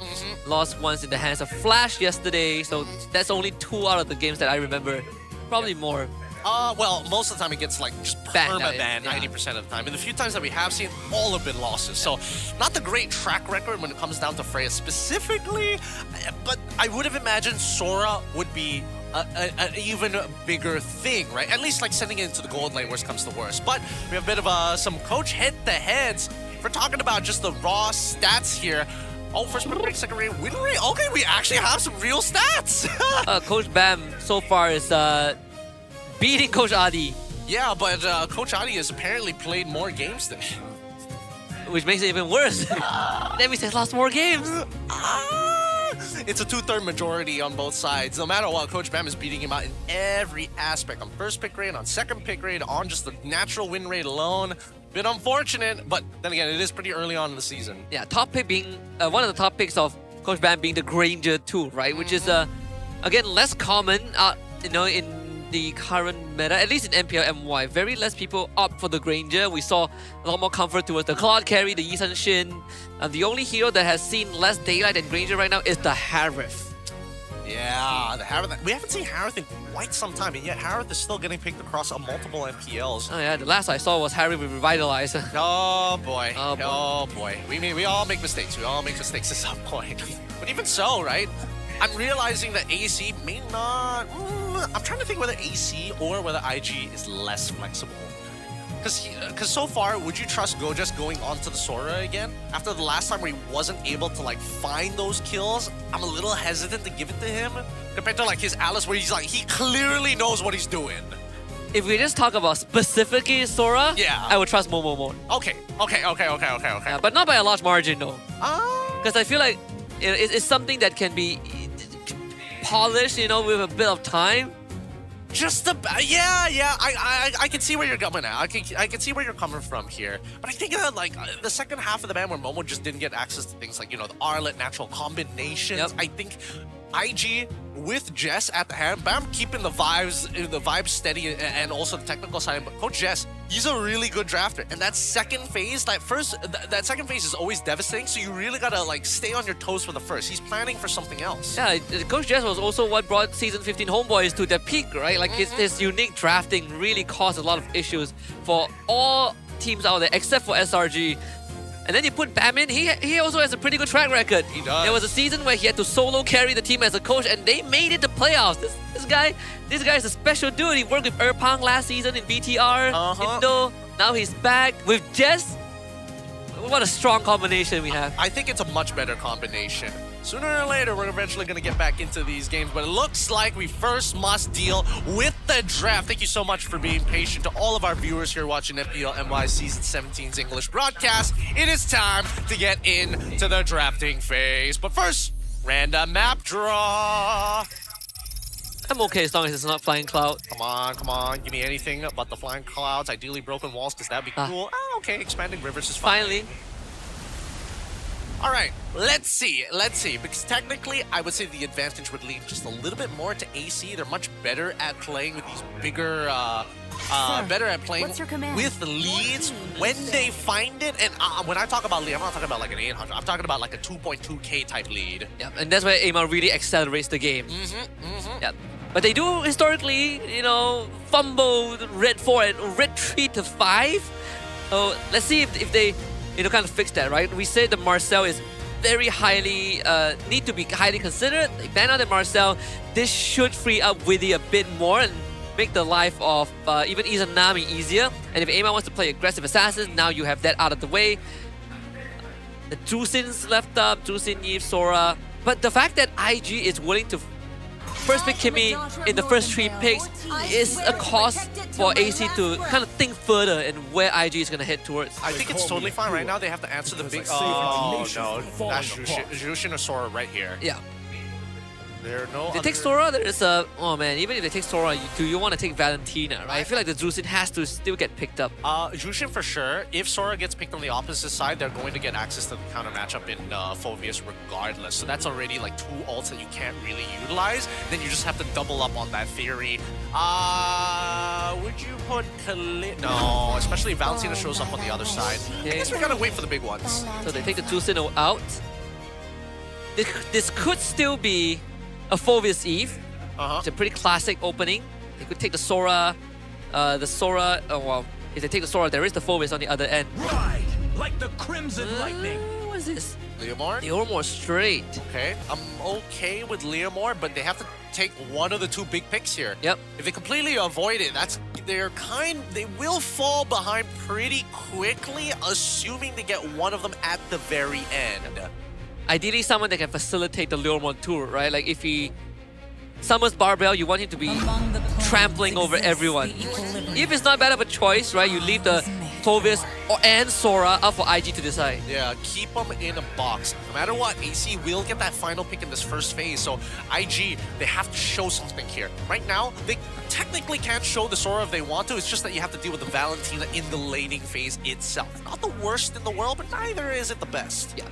lost once in the hands of Flash yesterday, so that's only 2 out of the games that I remember. Probably more. Well, most of the time it gets like just perma-ban 90% of the time. And the few times that we have seen, all have been losses. So not the great track record when it comes down to Freya specifically, but I would have imagined Sora would be an even bigger thing, right? At least like sending it into the gold lane, worst comes to worst. But we have a bit of some coach head-to-heads. If we're talking about just the raw stats here, oh, first pick rate, second rate, win rate. Okay, we actually have some real stats. Coach Bam so far is beating Coach Adi. Yeah, but Coach Adi has apparently played more games than him. Which makes it even worse. That means he's lost more games. It's a 2/3 majority on both sides. No matter what, Coach Bam is beating him out in every aspect. On first pick rate, on second pick rate, on just the natural win rate alone. Bit unfortunate, but then again, it is pretty early on in the season. Yeah, top pick being one of the top picks of Coach Bam being the Granger too, right? Which is again less common, in the current meta, at least in MPL MY. Very less people opt for the Granger. We saw a lot more comfort towards the Claude carry, the Yi Sun Shin. The only hero that has seen less daylight than Granger right now is the Harith. Yeah, the Harith. We haven't seen Harith in quite some time, and yet Harith is still getting picked across multiple MPLs. Oh yeah, the last I saw was Harith with Revitalize. Oh boy. Oh boy. We all make mistakes. We all make mistakes at some point. But even so, right? I'm realizing that AC may not... I'm trying to think whether AC or whether IG is less flexible. Because so far, would you trust Go just going onto the Sora again? After the last time where he wasn't able to find those kills, I'm a little hesitant to give it to him. Compared to his Alice where he's he clearly knows what he's doing. If we just talk about specifically Sora, I would trust Momo more. Okay. Yeah, but not by a large margin though. Because I feel like it's something that can be polished, with a bit of time. I can see where you're coming at. I can see where you're coming from here. But I think that the second half of the ban where Momo just didn't get access to things like the Arlet natural combinations. I think IG with Jess at the hand, Bam keeping the vibes steady and also the technical side. But Coach Jess, he's a really good drafter, and that second phase, that second phase is always devastating. So you really gotta stay on your toes for the first. He's planning for something else. Yeah, Coach Jess was also what brought Season 15 Homeboys to their peak, right? His unique drafting really caused a lot of issues for all teams out there except for SRG. And then you put Bam in, he also has a pretty good track record. He does. There was a season where he had to solo carry the team as a coach, and they made it to playoffs. This guy is a special dude. He worked with Erpang last season in BTR, Indo. Now he's back with Jess. What a strong combination we have. I think it's a much better combination. Sooner or later, we're eventually going to get back into these games, but it looks like we first must deal with the draft. Thank you so much for being patient. To all of our viewers here watching MPL MY Season 17's English broadcast, it is time to get into the drafting phase. But first, random map draw. I'm okay as long as it's not Flying Cloud. Come on. Give me anything but the Flying Clouds. Ideally broken walls, because that'd be cool. Okay, expanding rivers is fine. Finally. All right, let's see. Because technically, I would say the advantage would lean just a little bit more to AC. They're much better at playing with these bigger better at playing with leads when they find it. And when I talk about lead, I'm not talking about like an 800. I'm talking about like a 2.2k type lead. Yeah, and that's why Aimar really accelerates the game. Yeah. But they do historically, you know, fumble red 4 and red 3 to 5. So let's see if they, you know, kind of fix that, right? We say that Marcel is very highly, need to be highly considered. They ban out the Marcel. This should free up Widdy a bit more and make the life of even Izanami easier. And if Aimar wants to play aggressive assassins, now you have that out of the way. The Drusin's left up, Drusin, Eve, Sora. But the fact that IG is willing to first pick Kimmy in the first 3 picks is a cause for AC to kind of think further and where IG is going to head towards. I think it's totally fine right now. They have to answer the big... Oh, no. That's Jushin or Sora right here. Yeah. There are no If they take Sora, there is a... Oh man, even if they take Sora, do you want to take Valentina, right? I feel like the Drusin has to still get picked up. Jushin for sure. If Sora gets picked on the opposite side, they're going to get access to the counter matchup in Phoveus regardless. So that's already like 2 ults that you can't really utilize. Then you just have to double up on that theory. Would you put Khalid? No, especially if Valentina shows up on the other side. I guess we gotta wait for the big ones. So they take the Drusin out. This could still be a Phoveus Eve. It's a pretty classic opening. They could take the Sora. Oh well, if they take the Sora, there is the Phoveus on the other end. Right, like the Crimson Lightning. What is this? Leomord? Leomord straight. Okay, I'm okay with Leomord, but they have to take one of the 2 big picks here. Yep. If they completely avoid it, they will fall behind pretty quickly, assuming they get one of them at the very end. Ideally, someone that can facilitate the Leomord tour, right? Like if he summons Barbell, you want him to be trampling over everyone. If it's not bad of a choice, right? You leave the Phoveus and Sora up for IG to decide. Yeah, keep them in a box. No matter what, AC will get that final pick in this first phase. So IG, they have to show something here. Right now, they technically can't show the Sora if they want to. It's just that you have to deal with the Valentina in the laning phase itself. Not the worst in the world, but neither is it the best. Yeah.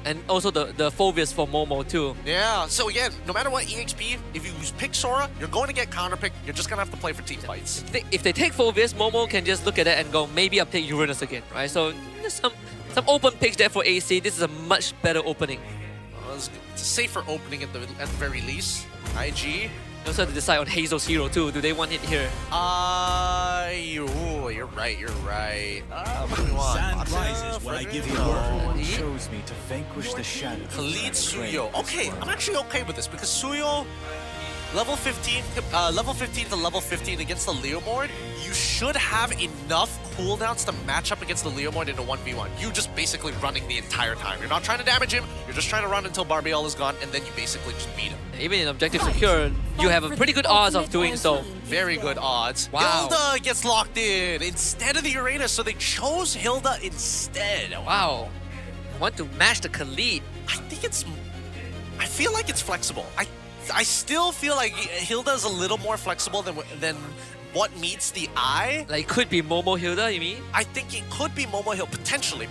And also the Phoveus for Momo too. Yeah, so again, no matter what EXP, if you pick Sora, you're going to get counterpick. You're just going to have to play for team fights. If they take Phoveus, Momo can just look at it and go, maybe I'll take Uranus again, right? So there's some open picks there for AC. This is a much better opening. It's a safer opening at the very least. IG. They also have to decide on Hazel's hero too. Do they want it here? You're right. What do we want? Sand rises when I give you word. Chose me to vanquish the shadow. Khalid Suyo. Okay, I'm actually okay with this because Suyo, level 15 to level 15 against the Leomord, you should have enough cooldowns to match up against the Leomord in a 1v1. You just basically running the entire time. You're not trying to damage him, you're just trying to run until Barbiel is gone, and then you basically just beat him. Even in objective secure, you have a pretty good odds of doing so. Very good odds. Wow. Hilda gets locked in instead of the Uranus, so they chose Hilda instead. Wow. I want to match the Khalid. I feel like it's flexible. I still feel like Hilda is a little more flexible than what meets the eye. Like, it could be Momo Hilda, you mean? I think it could be Momo Hilda, potentially.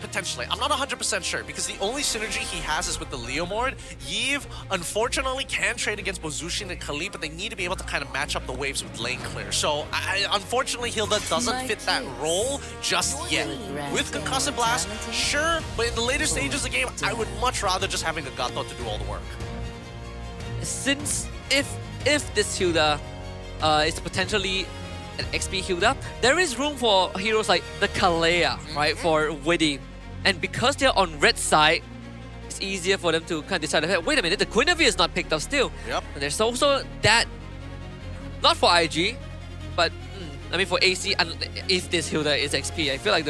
I'm not 100% sure, because the only synergy he has is with the Leomord. Yves, unfortunately, can trade against Bozushin and Khalid, but they need to be able to kind of match up the waves with lane clear. So, unfortunately, Hilda doesn't fit that role just yet. With Concussive Blast, sure, but in the later stages of the game, I would much rather just having a Gato to do all the work. Since if this Hilda is potentially an XP Hilda, there is room for heroes like the Kalea, right, for Widdy. And because they're on red side, it's easier for them to kind of decide, hey, wait a minute, the Guinevere is not picked up still. Yep. And there's also that, not for IG, but I mean for AC, if this Hilda is XP, I feel like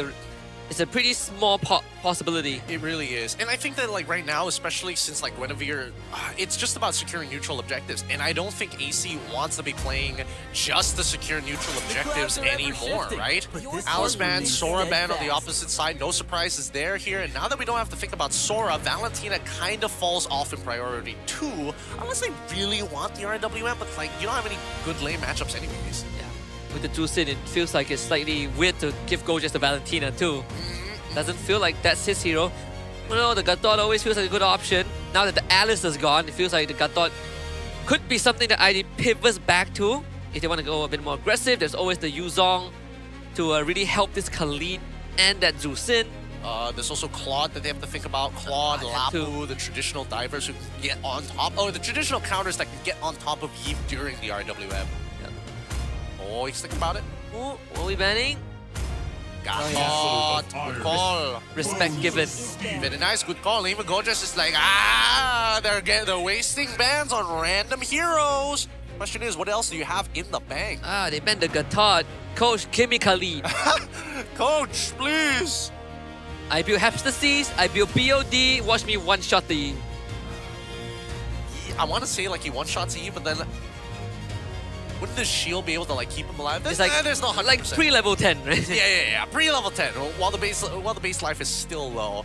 it's a pretty small possibility. It really is. And I think that like right now, especially since like Guinevere, it's just about securing neutral objectives. And I don't think AC wants to be playing just the secure neutral objectives anymore, right? Alice ban, Sora ban on the opposite side, no surprises there here. And now that we don't have to think about Sora, Valentina kind of falls off in priority 2, unless they really want the RWM, but like you don't have any good lane matchups anyways. Yeah. With the Drusin, it feels like it's slightly weird to give go just to Valentina too. Doesn't feel like that's his hero. No, the Gatot always feels like a good option. Now that the Alice is gone, it feels like the Gatot could be something that ID pivots back to if they want to go a bit more aggressive, there's always the Yuzong to really help this Khalid and that Zusin. There's also Claude that they have to think about. Claude, Lapu, the traditional divers who can get on top. Oh, the traditional counters that can get on top of Eve during the RWM. Yeah. Oh, he's thinking about it. Ooh, what are we banning? Got caught. Good call. Respect given. Very nice, good call. Even Gorgeous is like, they're wasting bans on random heroes. Question is, what else do you have in the bank? They banned the Gatard. Coach, give me Khalid. Coach, please. I build Hamster Seas, I build BOD, watch me one-shot the... I want to say like he one-shots E, but then... Wouldn't the shield be able to like keep him alive? It's like, there's no 100%. Like pre-level 10, right? Yeah. Pre-level 10, while the base life is still low.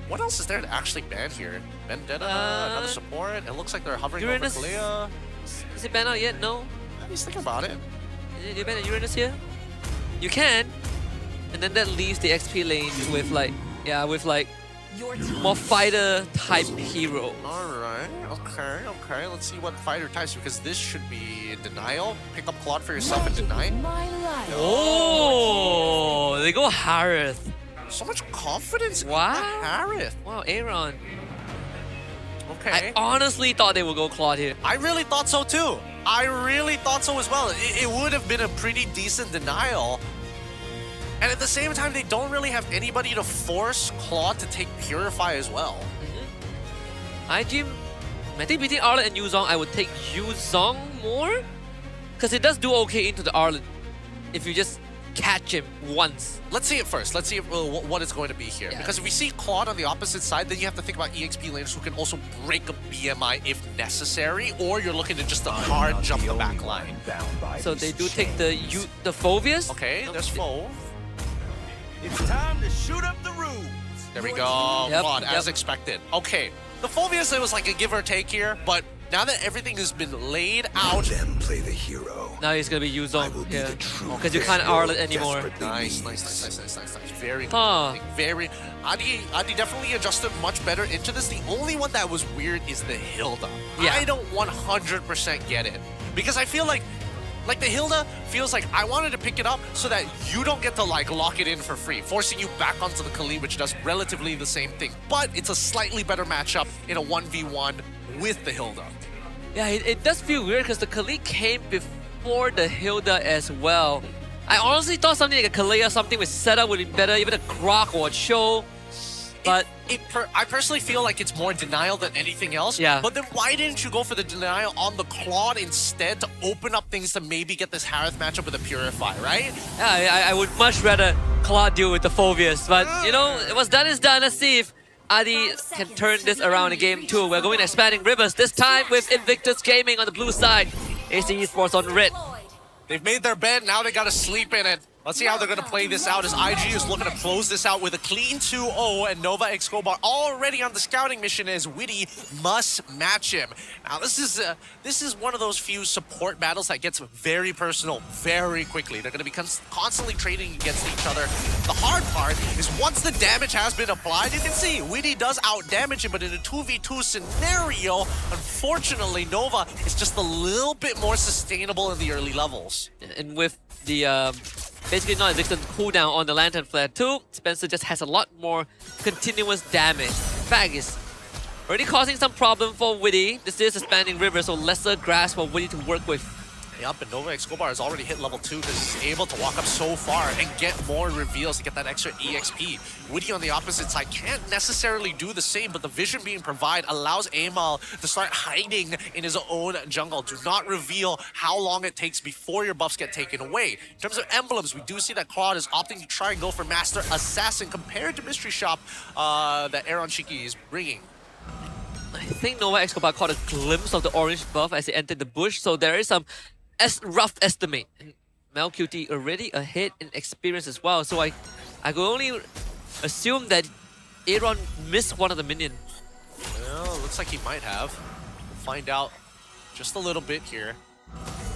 What else is there to actually ban here? Vendetta, another support. It looks like they're hovering Uranus. over Kalea. Is it banned out yet? No? He's thinking about it. Did you ban a Uranus here? You can. And then that leaves the XP lane with like, more fighter type hero. Alright, okay. Let's see what fighter types, because this should be Denial. Pick up Claude for yourself and deny. Oh, they go Harith. So much confidence in Wow. Harith. Wow, Aaron. Okay. I honestly thought they would go Claude here. I really thought so too. I really thought so as well. It would have been a pretty decent denial. And at the same time, they don't really have anybody to force Claude to take Purify as well. I think between Arlet and Yuzong, I would take Yuzong more. Because it does do okay into the Arlet if you just catch him once. Let's see it first. Let's see what it's going to be here. Yeah. Because if we see Claude on the opposite side, then you have to think about EXP laners who can also break a BMI if necessary, or you're looking to just a hard jump the back line. So they do take the Phobius. Okay, there's Fo. It's time to shoot up the room. There we go. Yep, Claude, as expected. Okay, the Phobius, it was like a give or take here, but now that everything has been laid out, Them play the hero. Now he's gonna be Yuzong here. Because you can't Arlet anymore. Nice. Very Huh. good. Very. Adi definitely adjusted much better into this. The only one that was weird is the Hilda. Yeah. I don't 100% get it. Because I feel like the Hilda feels like I wanted to pick it up so that you don't get to like lock it in for free, forcing you back onto the Khalid, which does relatively the same thing. But it's a slightly better matchup in a 1v1 with the Hilda. Yeah, it does feel weird because the Khalid came before the Hilda as well. I honestly thought something like a Kalea, something with setup would be better, even a Grok or a Show. But I personally feel like it's more denial than anything else. Yeah. But then why didn't you go for the denial on the Claude instead to open up things to maybe get this Harith matchup with a Purify, right? yeah, I would much rather Claude deal with the Phobius. But, you know, what's done is done. Let's see if Adi can turn this around in game 2. We're going expanding rivers, this time with Invictus Gaming on the blue side. AC Esports on red. They've made their bed, now they gotta sleep in it. Let's see how they're going to play this out as IG is looking to close this out with a clean 2-0, and Nova Escobar already on the scouting mission as Witty must match him. Now this is one of those few support battles that gets very personal very quickly. They're going to be constantly trading against each other. The hard part is once the damage has been applied, you can see Witty does out-damage him, but in a 2v2 scenario, unfortunately, Nova is just a little bit more sustainable in the early levels. And with the basically non-existent cooldown on the Lantern Flare too, Spencer just has a lot more continuous damage. Fact is already causing some problem for Witty. This is expanding river, so lesser grass for Witty to work with. Yup, and Nova Escobar has already hit level 2 because he's able to walk up so far and get more reveals to get that extra EXP. Witty on the opposite side can't necessarily do the same, but the vision being provided allows Amal to start hiding in his own jungle. Do not reveal how long it takes before your buffs get taken away. In terms of emblems, we do see that Claude is opting to try and go for Master Assassin compared to Mystery Shop that Aaron Shiki is bringing. I think Nova Escobar caught a glimpse of the orange buff as he entered the bush, so there is some rough estimate. And MelQT already ahead in experience as well, so I could only assume that Aaron missed one of the minions. Well, looks like he might have. We'll find out just a little bit here.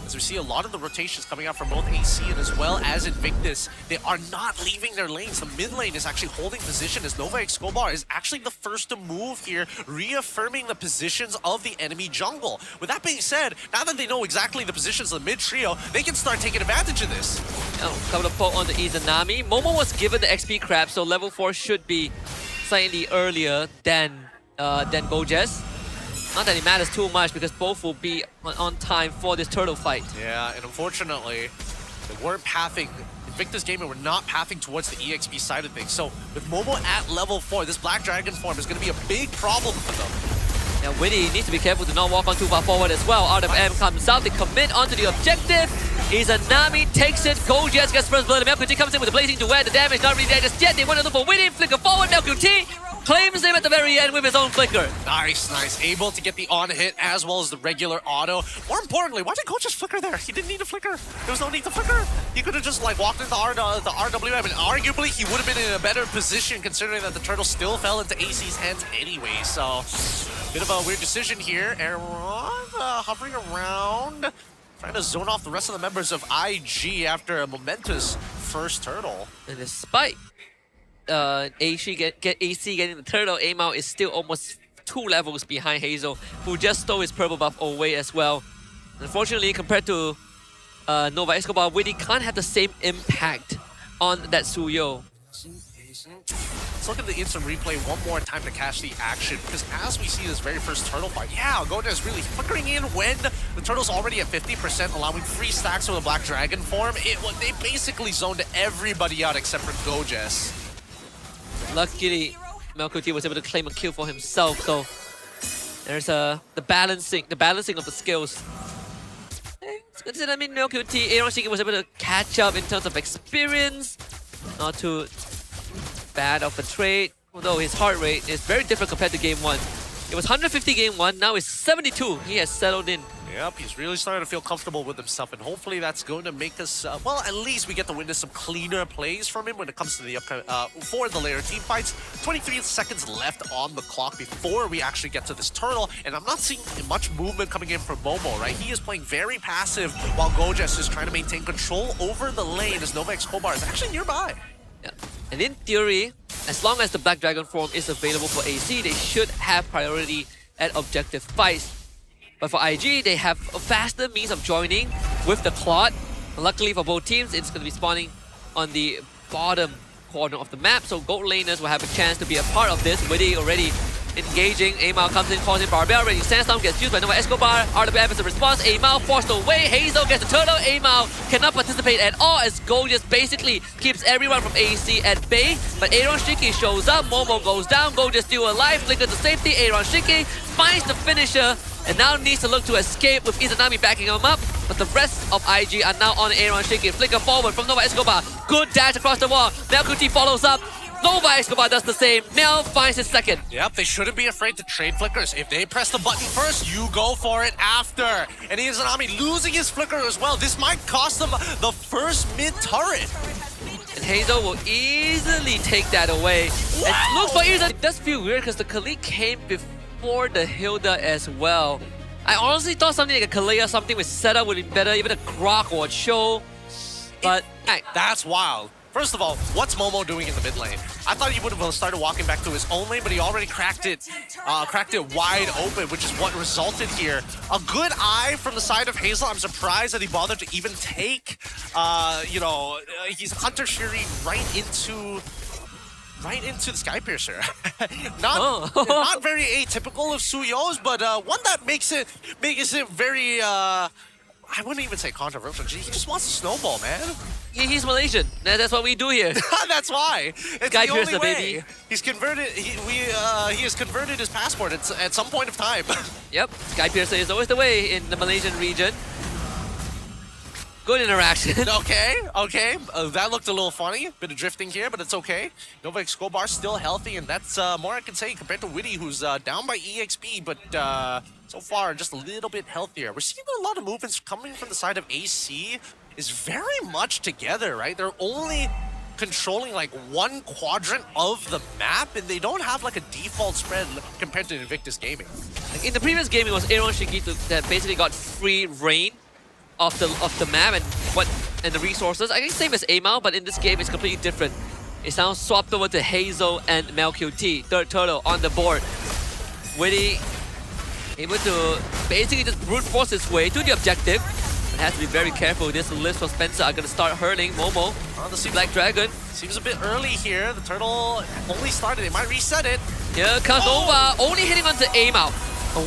as we see a lot of the rotations coming out from both AC and as well as Invictus. They are not leaving their lanes. The mid lane is actually holding position as Nova Escobar is actually the first to move here, reaffirming the positions of the enemy jungle. With that being said, now that they know exactly the positions of the mid trio, they can start taking advantage of this. Couple of poke on the Izanami. Momo was given the XP crab, so level 4 should be slightly earlier than Gojes. Not that it matters too much because both will be on time for this turtle fight. Yeah, and unfortunately, they weren't pathing. Invictus Gaming were not pathing towards the EXP side of things. So with Momo at level 4, this Black Dragon form is going to be a big problem for them. Now Witty needs to be careful to not walk on too far forward as well. RFM comes out, they commit onto the objective. Izanami takes it, Gojes gets first blood. MLQT comes in with a blazing duet. The damage not really there just yet. They want to look for Witty, flicker forward. MLQT claims him at the very end with his own flicker. Nice, nice. Able to get the on hit as well as the regular auto. More importantly, why did Gojes flicker there? He didn't need to flicker. There was no need to flicker. He could have just like walked into the RWM, and arguably he would have been in a better position considering that the turtle still fell into AC's hands anyway. So, bit of a weird decision here. Aaron hovering around, trying to zone off the rest of the members of IG after a momentous first turtle. And despite AC getting the turtle, Amao is still almost 2 levels behind Hazel, who just stole his purple buff away as well. Unfortunately, compared to Nova Escobar, Witty can't have the same impact on that Suyo. Let's look at the instant replay one more time to catch the action, because as we see this very first turtle fight, yeah, Gojes really flickering in when the turtle's already at 50%, allowing 3 stacks with a Black Dragon form. They basically zoned everybody out except for Gojes. Luckily, MLQT was able to claim a kill for himself, so there's the balancing of the skills. I mean, MLQT, Aaron Shiki was able to catch up in terms of experience. Not too bad of a trade, although his heart rate is very different compared to game 1. It was 150 game 1, now it's 72. He has settled in. Yep, he's really starting to feel comfortable with himself, and hopefully that's going to make us, well, at least we get to witness some cleaner plays from him when it comes to the upcoming, for the later team fights. 23 seconds left on the clock before we actually get to this turtle, and I'm not seeing much movement coming in from Momo, right? He is playing very passive while Gojes is trying to maintain control over the lane as Nova Escobar is actually nearby. Yeah. And in theory, as long as the Black Dragon form is available for AC, they should have priority at objective fights. But for IG, they have a faster means of joining with the Clot. Luckily for both teams, it's going to be spawning on the bottom corner of the map, so gold laners will have a chance to be a part of this. Witty already engaging. Amao comes in, calls in Barbell, ready. Sandstorm gets used by Nova Escobar. RWF is a response. Amao forced away. Hazel gets the turtle. Amao cannot participate at all as Gold just basically keeps everyone from AC at bay. But Aaron Shiki shows up. Momo goes down. Gold just still alive. Flicker to safety. Aaron Shiki finds the finisher and now needs to look to escape with Izanami backing him up. But the rest of IG are now on Aaron Shiki. Flicker forward from Nova Escobar. Good dash across the wall. MLQT follows up. Nova Escobar does the same. Nell finds his second. Yep, they shouldn't be afraid to trade flickers. If they press the button first, you go for it after. And Izanami losing his flicker as well. This might cost them the first mid-turret. And Hazel will easily take that away. Wow. And look for Izanami. It does feel weird because the Khalid came before the Hilda as well. I honestly thought something like a Kalea, something with setup would be better, even a Grok or a Cho. But that's wild. First of all, what's Momo doing in the mid lane? I thought he would have started walking back to his own lane, but he already cracked it wide open, which is what resulted here. A good eye from the side of Hazel. I'm surprised that he bothered to even take, he's Hunter Fury right into the Skypiercer. Not very atypical of Suyo's, but one that makes it very, I wouldn't even say controversial. He just wants to snowball, man. He's Malaysian. That's what we do here. That's why. It's Guy the only Piercer, way. baby. He's converted. He has converted his passport at some point of time. Yep, Sky Piercer is always the way in the Malaysian region. Good interaction. Okay. That looked a little funny. Bit of drifting here, but it's okay. Nova Escobar still healthy, and that's more I can say compared to Witty, who's down by EXP, but so far just a little bit healthier. We're seeing a lot of movements coming from the side of AC. Is very much together, right? They're only controlling like one quadrant of the map, and they don't have like a default spread compared to Invictus Gaming. In the previous game, it was Aaron Shiki that basically got free reign of the map and the resources. I think same as Amal, but in this game it's completely different. It's now swapped over to Hazel and MelQT, third turtle on the board. Witty able to basically just brute force his way to the objective. But has to be very careful. This list from Spencer are going to start hurling Momo. The Black Dragon. Seems a bit early here. The turtle only started. They might reset it. Here comes Nova, only hitting onto Amal.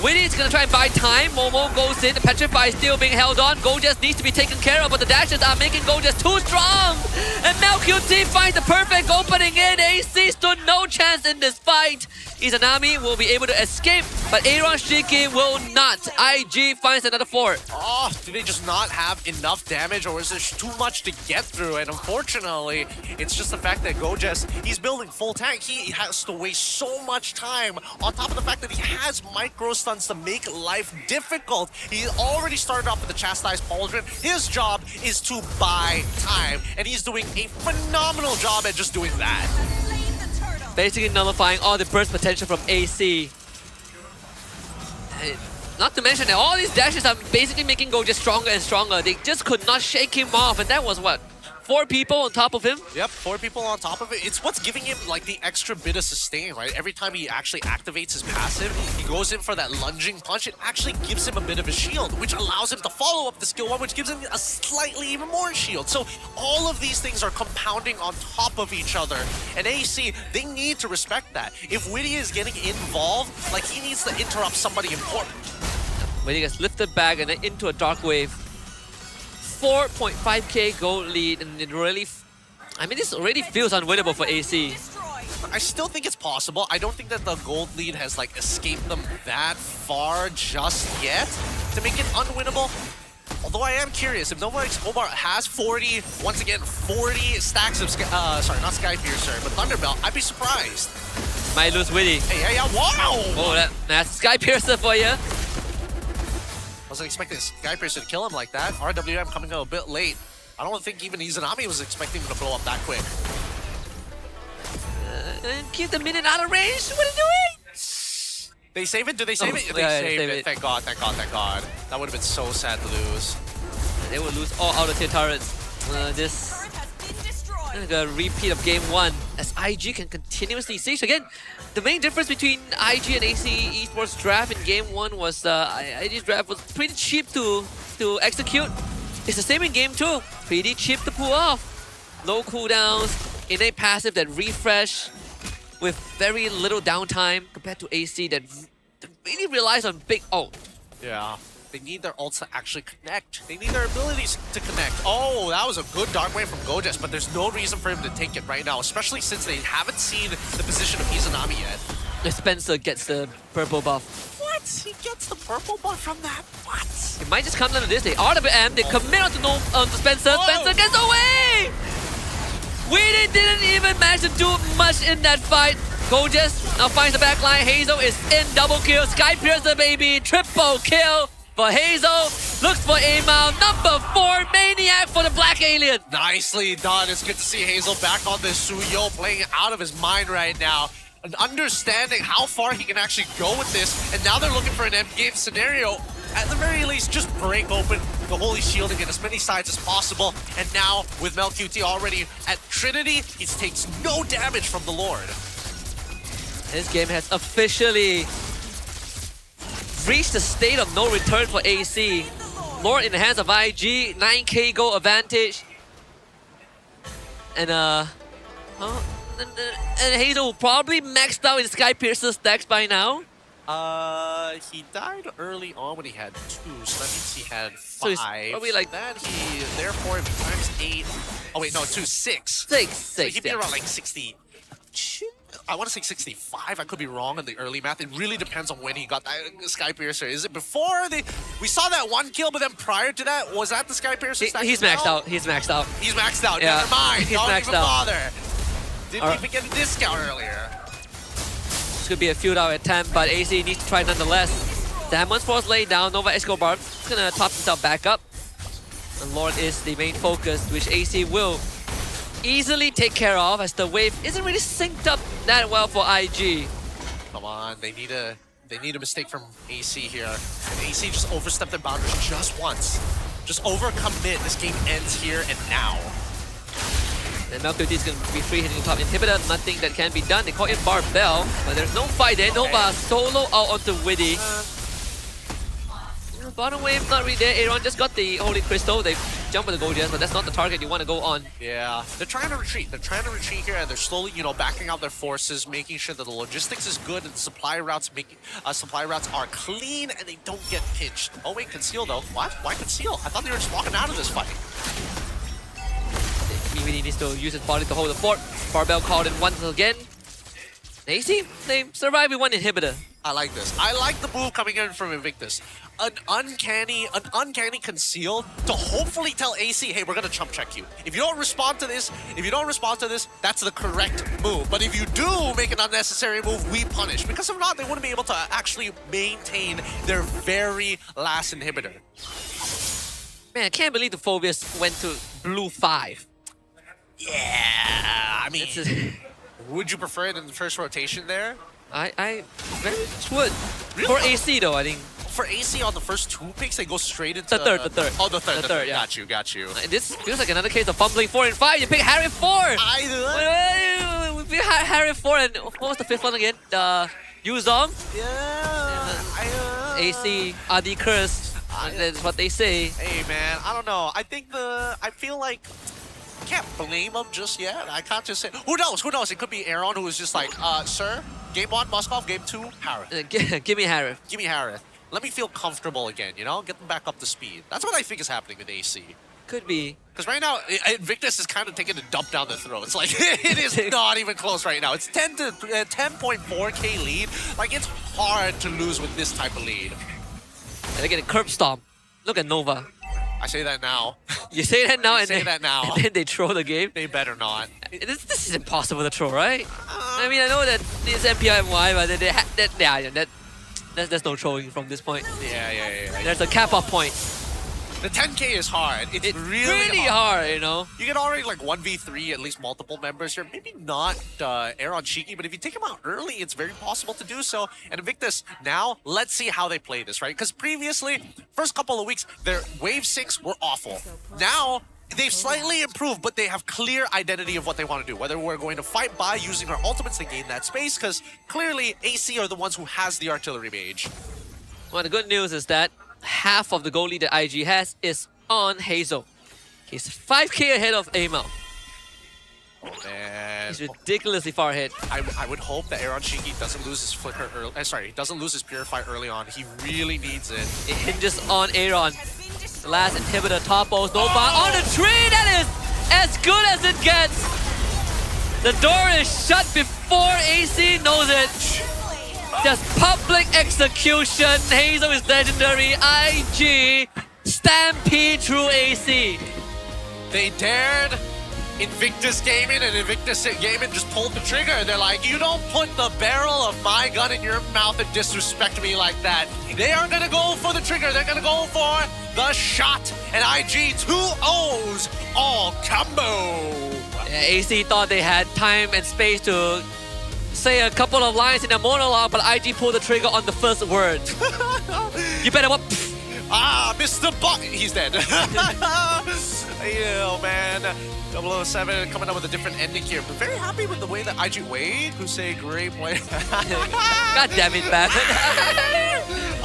Witty is going to try and buy time. Momo goes in. The Petrify is still being held on. Gorgeous needs to be taken care of, but the dashes are making Gorgeous too strong. And MelQT finds the perfect opening in. AC stood no chance in this fight. Izanami will be able to escape, but Aaron Shiki will not. IG finds another fort. Oh, do they just not have enough damage, or is there too much to get through? And unfortunately, it's just the fact that Gojes, he's building full tank. He has to waste so much time, on top of the fact that he has micro stuns to make life difficult. He already started off with the Chastised Pauldron. His job is to buy time, and he's doing a phenomenal job at just doing that. Basically nullifying all the burst potential from AC. Not to mention that all these dashes are basically making Go just stronger and stronger. They just could not shake him off, and that was what? 4 people on top of him? Yep, 4 people on top of it. It's what's giving him like the extra bit of sustain, right? Every time he actually activates his passive, he goes in for that lunging punch. It actually gives him a bit of a shield, which allows him to follow up the skill 1, which gives him a slightly even more shield. So all of these things are compounding on top of each other. And AC, they need to respect that. If Witty is getting involved, like he needs to interrupt somebody important. Witty gets lifted back and then into a dark wave. 4.5k gold lead, and it really, I mean, this already feels unwinnable for AC. I still think it's possible. I don't think that the gold lead has like escaped them that far just yet to make it unwinnable. Although I am curious, if Nova Escobar has 40, once again, 40 stacks of, sorry, not Skypiercer, but Thunderbelt, I'd be surprised. Might lose Witty. Hey, yeah, wow! Oh, that's Skypiercer for you. Wasn't expecting Skypiercer to kill him like that. RWM coming out a bit late. I don't think even Izanami was expecting him to blow up that quick. And keep the minute out of range. What are you doing? They save it? Do they save it? They save it. Thank God, thank God, thank God. That would have been so sad to lose. They would lose all out of tier turrets. This like a repeat of game 1 as IG can continuously siege. Again, the main difference between IG and AC Esports draft in game 1 was IG's draft was pretty cheap to execute. It's the same in game 2. Pretty cheap to pull off. Low cooldowns, innate passive that refresh with very little downtime compared to AC that really relies on big ult. Yeah. They need their ults to actually connect. They need their abilities to connect. Oh, that was a good dark wave from Gojes, but there's no reason for him to take it right now, especially since they haven't seen the position of Izanami yet. Spencer gets the purple buff. What? He gets the purple buff from that? What? It might just come down to this. They RWM, they commit onto Spencer. Whoa. Spencer gets away! Witty didn't even manage to do much in that fight. Gojes now finds the backline. Hazel is in, double kill. Skypiercer, baby, triple kill. For Hazel, looks for Amal, number 4, Maniac for the Black Alien. Nicely done. It's good to see Hazel back on this Suyo, playing out of his mind right now. And understanding how far he can actually go with this. And now they're looking for an endgame scenario. At the very least, just break open the Holy Shield and get as many sides as possible. And now, with MelQT already at Trinity, he takes no damage from the Lord. This game has officially reached the state of no return for AC. Lord in the hands of IG, 9k goal advantage. And Hazel will probably maxed out his Skypiercer stacks by now. He died early on when he had 2, so that means he had 5. So he's probably like that. He therefore if he times 8. Oh wait, no, 2, 6. 6. So he'd be around like 62. I want to say 65. I could be wrong in the early math. It really depends on when he got that Skypiercer. Is it before we saw that 1 kill, but then prior to that, was that the Skypiercer stack? He's maxed out. He's maxed out. He's maxed out. Yeah. Never mind. He's Don't maxed even out. bother. Didn't even get a discount earlier. This could be a feud out attempt, but AC needs to try nonetheless. Diamond's Force laid down. Nova Escobar is gonna top himself back up. And Lord is the main focus, which AC will easily take care of, as the wave isn't really synced up that well for IG. Come on, they need a mistake from AC here. And AC just overstepped their boundaries just once. just overcommit. This game ends here and now. And MLBB is going to be free hitting top inhibitor. Nothing that can be done. They call it Barbell, but there's no fight there. Nova solo out onto Widdy. Bottom wave not really there. Aaron just got the Holy Crystal. They jump with the Gold Gems, but that's not the target you want to go on. Yeah, they're trying to retreat. They're trying to retreat here, and they're slowly, backing out their forces, making sure that the logistics is good and the supply routes are clean and they don't get pinched. Oh wait, conceal though. What? Why conceal? I thought they were just walking out of this fight. He really needs to use his body to hold the fort. Barbell called in once again. AC, they survive with one inhibitor. I like this. I like the move coming in from Invictus. An uncanny conceal to hopefully tell AC, hey, we're gonna chump check you. If you don't respond to this, that's the correct move. But if you do make an unnecessary move, we punish. Because if not, they wouldn't be able to actually maintain their very last inhibitor. Man, I can't believe the Phobius went to blue 5. Yeah, I mean, would you prefer it in the first rotation there? I very much would. Really? For AC though, I think. For AC on the first 2 picks, they go straight into the third. Oh, the third. Yeah. Got you. This feels like another case of fumbling 4 and 5. You pick Harry 4. We pick Harry 4 and what was the 5th one again? Yuzong. Yeah. AC Adi Curse. That's what they say. Hey man, I don't know. I feel like I can't blame him just yet. I can't just say. Who knows? It could be Aaron who is just like, sir, game 1, Moskov, game 2, Harith. Give me Harith. Give me Harith. Let me feel comfortable again, Get them back up to speed. That's what I think is happening with AC. Could be. Because right now, Invictus is kind of taking a dump down their throats. Like, it is not even close right now. It's 10.4k lead. Like, it's hard to lose with this type of lead. And they're getting curb stomp. Look at Nova. I say that now. You say that now, and then they throw the game. They better not. This is impossible to throw, right? I mean, I know that it's MPL and Y, but there's no throwing from this point. Yeah. There's a cap-off point. The 10k is hard. It's really hard, You can already like 1v3 at least multiple members here. Maybe not Aaron Cheeky, but if you take him out early, it's very possible to do so. And Invictus, now, let's see how they play this, right? Because previously, first couple of weeks, their wave 6 were awful. Now, they've slightly improved, but they have clear identity of what they want to do. Whether we're going to fight by using our ultimates to gain that space, because clearly AC are the ones who has the artillery mage. Well, the good news is that half of the goal lead that IG has is on Hazel. He's 5k ahead of Amel. Oh man, he's ridiculously far ahead. I would hope that Aaron Shiki doesn't lose his flicker early. Doesn't lose his purify early on. He really needs it. It hinges on Aaron. The last inhibitor topples. Nova on the tree. That is as good as it gets. The door is shut before AC knows it. Just public execution. Hazel is legendary. IG stampede through AC. They dared Invictus Gaming, and Invictus Gaming just pulled the trigger. They're like, you don't put the barrel of my gun in your mouth and disrespect me like that. They are gonna go for the trigger. They're gonna go for the shot. And IG 2 O's all combo. Yeah, AC thought they had time and space to say a couple of lines in a monologue, but IG pulled the trigger on the first word. You better what? Mr. Buck. He's dead. Yeah, man. 007 coming up with a different ending here, but very happy with the way that IG Wade, who's a great player. God damn it, Bam.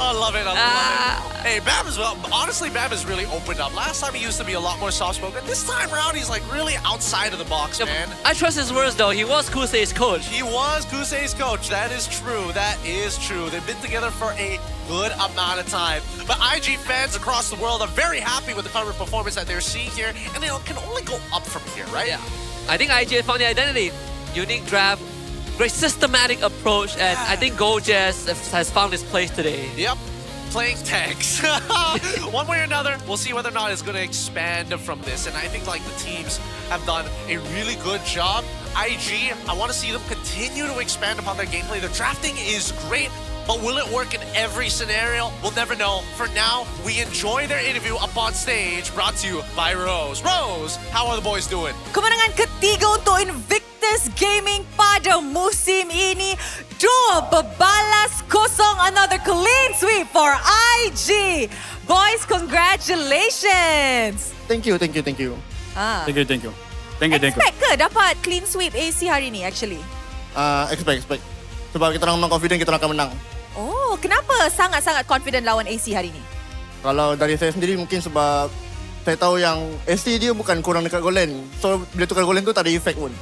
I love it. I love it. Hey, Bam as well. Honestly, Bam has really opened up. Last time he used to be a lot more soft-spoken. This time around, he's like really outside of the box, man. I trust his words though. He was Kusei's coach. He was Kusei's coach. That is true. That is true. They've been together for a good amount of time. But IG fans across the world are very happy with the current performance that they're seeing here, and they can only go up from here, right? Yeah. I think IG found the identity. Unique draft, great systematic approach, and I think Goldjazz has found his place today. Yep. Playing tanks. One way or another, we'll see whether or not it's going to expand from this. And I think like the teams have done a really good job. IG, I want to see them continue to expand upon their gameplay. The drafting is great, but will it work in every scenario? We'll never know. For now, we enjoy their interview up on stage, brought to you by Rose. Rose, how are the boys doing? Kemenangan ketiga untuk Invictus Gaming pada musim ini. 2-0, another clean sweep for IG. Boys, congratulations. Thank you. Ah. Thank you. Expect ke dapat clean sweep AC hari ni actually? Expect. Sebab kita orang memang confident kita orang akan menang. Oh, kenapa sangat-sangat confident lawan AC hari ni? Kalau dari saya sendiri mungkin sebab saya tahu yang AC dia bukan kurang dekat goal line. So bila tukar goal line tu tak ada effect pun.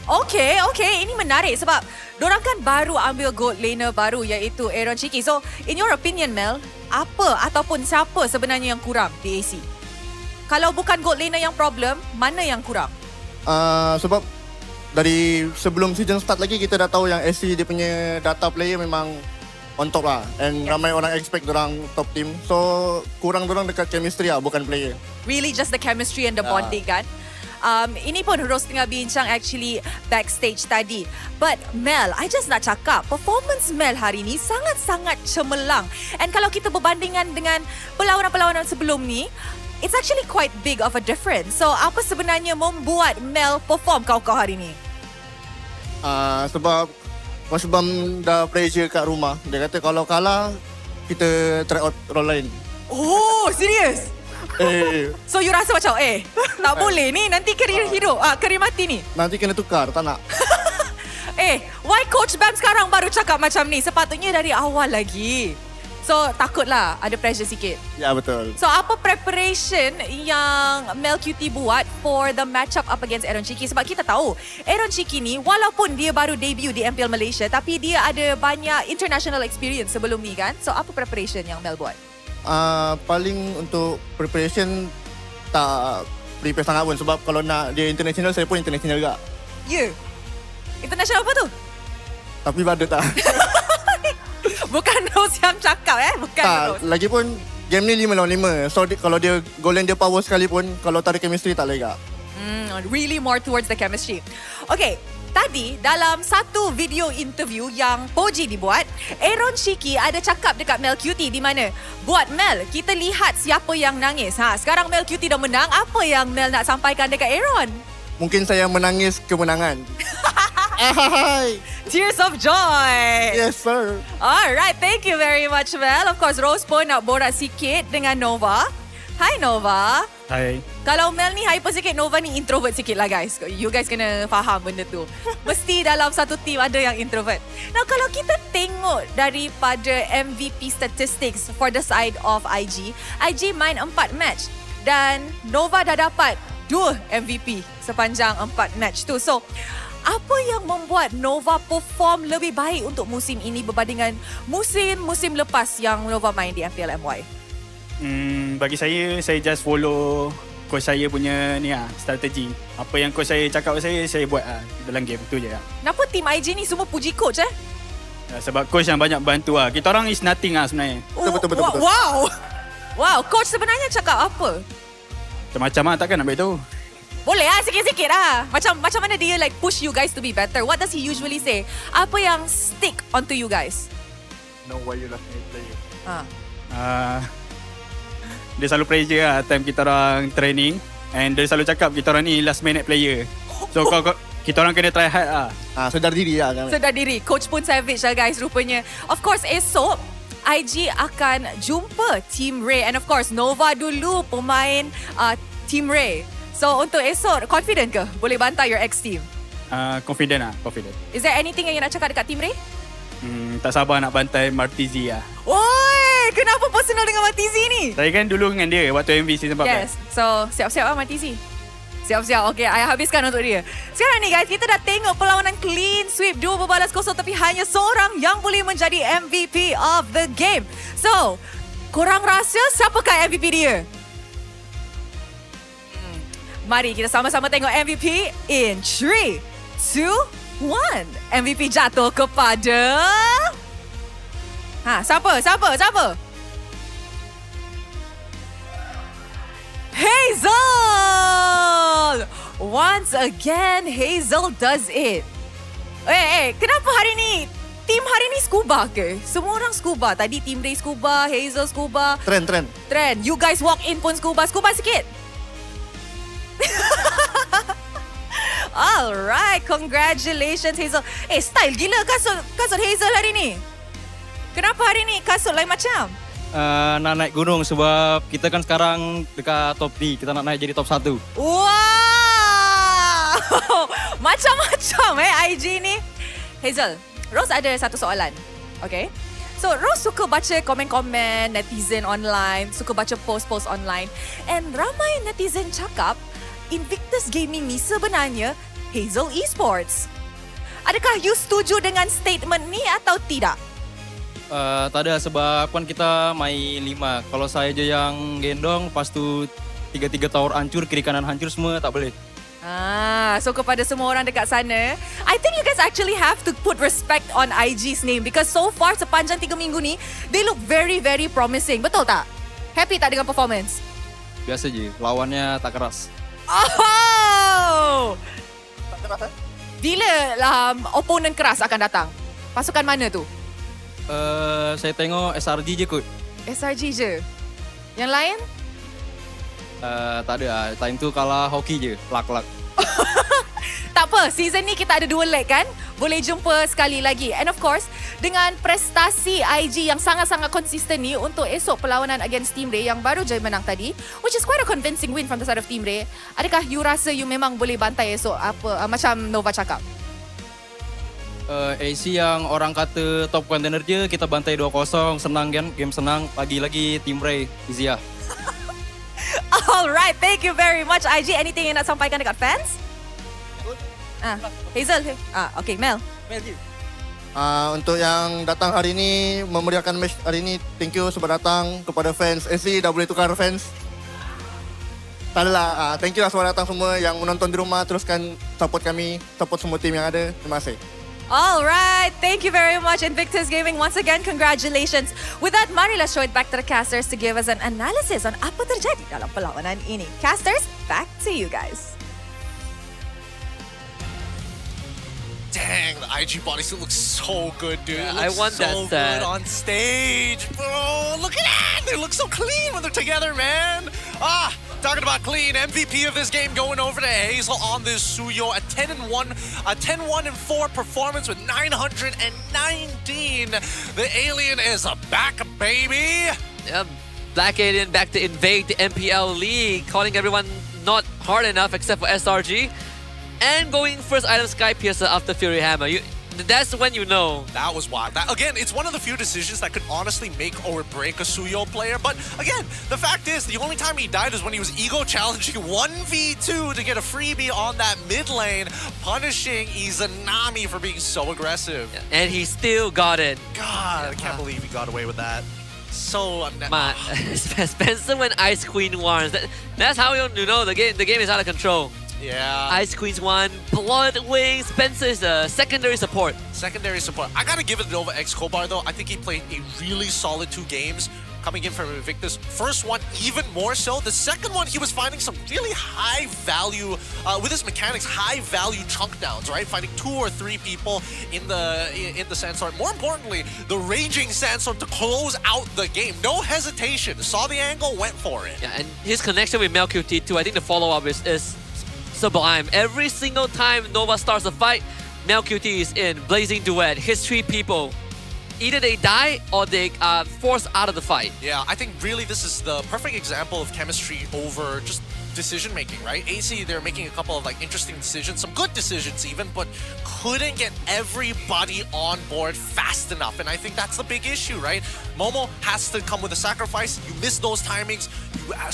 Okay. Ini menarik sebab dorang kan baru ambil gold laner baru iaitu Aaron Chiki. So, in your opinion, Mel, apa ataupun siapa sebenarnya yang kurang di AC? Kalau bukan gold laner yang problem, mana yang kurang? Sebab dari sebelum season start lagi kita dah tahu yang AC dia punya data player memang on top lah. And ramai orang expect dorang top team. So, kurang dorang dekat chemistry lah, bukan player. Really just the chemistry and the bonding kan? Ini pun Rose tengah bincang actually backstage tadi. But Mel, I just nak cakap, performance Mel hari ni sangat-sangat cemerlang. And kalau kita berbandingan dengan perlawanan-perlawanan sebelum ni, it's actually quite big of a difference. So, apa sebenarnya membuat Mel perform kau-kau hari ni? Sebab Coach Bam dah pressure kat rumah. Dia kata kalau kalah, kita try out role lain. Oh, serius? So you rasa macam tak boleh ni nanti career hidup career mati ni. Nanti kena tukar, tak nak. Why Coach Bam sekarang baru cakap macam ni? Sepatutnya dari awal lagi. So takutlah ada pressure sikit. Ya, betul. So apa preparation yang Mel QT buat for the matchup up against Aaron Chiki? Sebab kita tahu Aaron Chiki ni walaupun dia baru debut di MPL Malaysia, tapi dia ada banyak international experience sebelum ni kan. So apa preparation yang Mel buat? Paling untuk preparation tak prepare sangat pun. Sebab kalau nak dia international, saya pun international juga. Ya? International apa tu? Tapi badut tak. Bukan Rose yang cakap bukan tak, Rose. lagipun game ni 5 lawan 5. So kalau dia goal line dia power sekalipun, kalau tak ada chemistry tak boleh juga. Really more towards the chemistry. Okay, tadi dalam satu video interview yang Poji dibuat, Aaron Chiki ada cakap dekat Mel QT di mana, buat Mel, kita lihat siapa yang nangis. Sekarang Mel QT dah menang, apa yang Mel nak sampaikan dekat Aaron? Mungkin saya menangis kemenangan. Tears of joy. Yes, sir. Alright, thank you very much, Mel. Of course, Rose pun nak borak sikit dengan Nova. Hi, Nova. Hai. Kalau Mel ni hyper sikit, Nova ni introvert sikit lah guys. You guys kena faham benda tu. Mesti dalam satu team ada yang introvert. Now kalau kita tengok daripada MVP statistics for the side of IG main 4 match. Dan Nova dah dapat 2 MVP sepanjang 4 match tu. So, apa yang membuat Nova perform lebih baik untuk musim ini berbandingan musim-musim lepas yang Nova main di MPL MY? Bagi saya just follow coach saya punya ni strategi. Apa yang coach saya cakap saya buat dalam game tu je. Kenapa tim IG ni semua puji coach Sebab coach yang banyak bantu Kita orang is nothing sebenarnya. Betul. Wow, coach sebenarnya cakap apa? Macam-macam takkan nak beritahu. Boleh sikit-sikit Macam mana dia like push you guys to be better? What does he usually say? Apa yang stick onto you guys? Know why you last minute player. Dia selalu pressure time kita orang training. And dia selalu cakap kita orang ni last minute player. So kita orang kena try hard sedar diri Sedar diri. Coach pun savage guys rupanya. Of course esok IG akan jumpa Team Ray. And of course Nova dulu pemain Team Ray. So untuk esok confident ke boleh bantai your ex team? Confident. Is there anything yang nak cakap dekat Team Ray? Tak sabar nak bantai Martizi Oi, kenapa personal dengan Martizi ni? Saya kan dulu dengan dia waktu MV season 14. Yes, so siap-siap Martizi. Siap-siap, okay, I habiskan untuk dia. Sekarang ni guys, kita dah tengok perlawanan clean sweep 2 berbalas kosong, tapi hanya seorang yang boleh menjadi MVP of the game. So, korang rasa siapakah MVP dia? Mari kita sama-sama tengok MVP in 3, 2, 1. MVP jatuh kepada... Siapa? Hazel! Once again, Hazel does it. Kenapa hari ni? Tim hari ni scuba ke? Semua orang scuba. Tadi Team Ray scuba, Hazel scuba. Trend. You guys walk in pun scuba. Scuba sikit. Alright, congratulations Hazel. Style gila kasut Hazel hari ni. Kenapa hari ni kasut lain macam? nak naik gunung sebab kita kan sekarang dekat top 3. Kita nak naik jadi top 1. Wow! Macam-macam IG ni. Hazel, Rose ada satu soalan. Okay. So, Rose suka baca komen-komen netizen online, suka baca post-post online. And ramai netizen cakap, Invictus Gaming ni sebenarnya Hazel Esports. Adakah you setuju dengan statement ni atau tidak? Tak ada sebab kan kita main 5. Kalau saya je yang gendong, lepas tu 3 tower hancur, kiri kanan hancur semua, tak boleh. So kepada semua orang dekat sana, I think you guys actually have to put respect on IG's name because so far sepanjang 3 minggu ni, they look very, very promising. Betul tak? Happy tak dengan performance? Biasa je, lawannya tak keras. Oh! Tak keras Bila opponent keras akan datang? Pasukan mana tu? Saya tengok SRG je kot. SRG je? Yang lain? Tak ada. Time tu kalah hoki je. Luck. Tak apa, season ni kita ada 2 leg kan? Boleh jumpa sekali lagi. And of course, dengan prestasi IG yang sangat-sangat konsisten ni untuk esok perlawanan against Team Ray yang baru je menang tadi, which is quite a convincing win from the side of Team Ray, adakah you rasa you memang boleh bantai esok macam Nova cakap? AC yang orang kata top contender je, kita bantai 2-0, senang kan? Game senang, lagi-lagi Team Ray, easy lah. Alright, thank you very much IG. Anything yang nak sampaikan dekat fans? Hazel. Okay, Mel. Untuk yang datang hari ini, memeriahkan match hari ini, thank you sebab datang. Kepada fans AC, dah boleh tukar fans. Tak adalah, thank you lah sebab datang semua. Yang menonton di rumah, teruskan support kami, support semua tim yang ada. Terima kasih. Alright, thank you very much Invictus Gaming. Once again, congratulations. With that, mari let's show it back to the casters to give us an analysis on apa terjadi dalam perlawanan ini. Casters, back to you guys. Dang, the IG bodysuit looks so good, dude. Yeah, it looks I want so that good set. on stage, bro. Look at that. They look so clean when they're together, man. Talking about clean, MVP of this game going over to Hazel on this Suyo. A 10-1, a 10-1-4 performance with 919. The alien is back, baby. Yeah, Black Alien back to invade the MPL league, calling everyone not hard enough except for SRG. And going first item Sky Piercer after Fury Hammer. That's when you know. That was wild. Again, it's one of the few decisions that could honestly make or break a Suyo player. But again, the fact is, the only time he died was when he was ego challenging 1v2 to get a freebie on that mid lane, punishing Izanami for being so aggressive. Yeah, and he still got it. God, I can't believe he got away with that. So Spencer went Ice Queen warns. That's how you know the game is out of control. Yeah. Ice Queen's one, Blood Wing, Spencer is the secondary support. Secondary support. I gotta give it over X Kobar though. I think he played a really solid 2 games coming in from Invictus. First one, even more so. The second one, he was finding some really high value, with his mechanics, high value chunk downs, right? Finding 2 or 3 people in the Sandstorm. More importantly, the Raging Sandstorm to close out the game. No hesitation. Saw the angle, went for it. Yeah, and his connection with MelQT too, I think the follow-up is sublime. Every single time Nova starts a fight, MelQT is in. Blazing Duet, hits 3 people. Either they die or they are forced out of the fight. Yeah, I think really this is the perfect example of chemistry over just decision making, right? AC, they're making a couple of interesting decisions, some good decisions even, but couldn't get everybody on board fast enough. And I think that's the big issue, right? Momo has to come with a sacrifice. You miss those timings,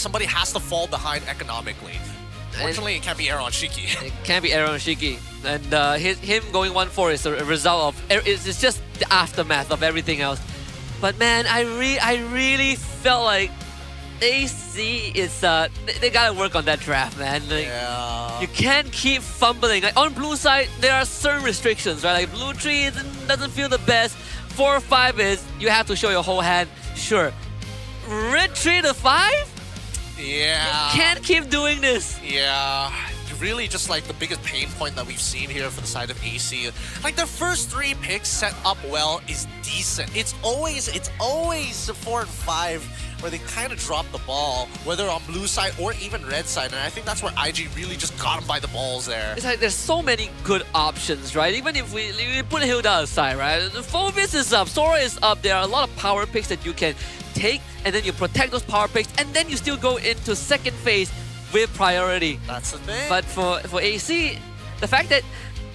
somebody has to fall behind economically. Fortunately, it can't be Aaron Shiki. It can't be Aaron Shiki. And him going 1-4 is a result of... It's just the aftermath of everything else. But man, I really felt like AC is... They gotta work on that draft, man. Yeah. You can't keep fumbling. On blue side, there are certain restrictions, right? Blue tree doesn't feel the best. 4 or 5 is you have to show your whole hand. Sure. Red tree to 5? Yeah. You can't keep doing this. Yeah. Really just the biggest pain point that we've seen here for the side of AC. Their first 3 picks set up well is decent. It's always 4 and 5 where they kind of drop the ball, whether on blue side or even red side. And I think that's where IG really just got him by the balls there. It's there's so many good options, right? Even if we put Hilda aside, right? Phovis is up, Sora is up. There are a lot of power picks that you can take, and then you protect those power picks, and then you still go into second phase with priority. That's the thing. But for AC, the fact that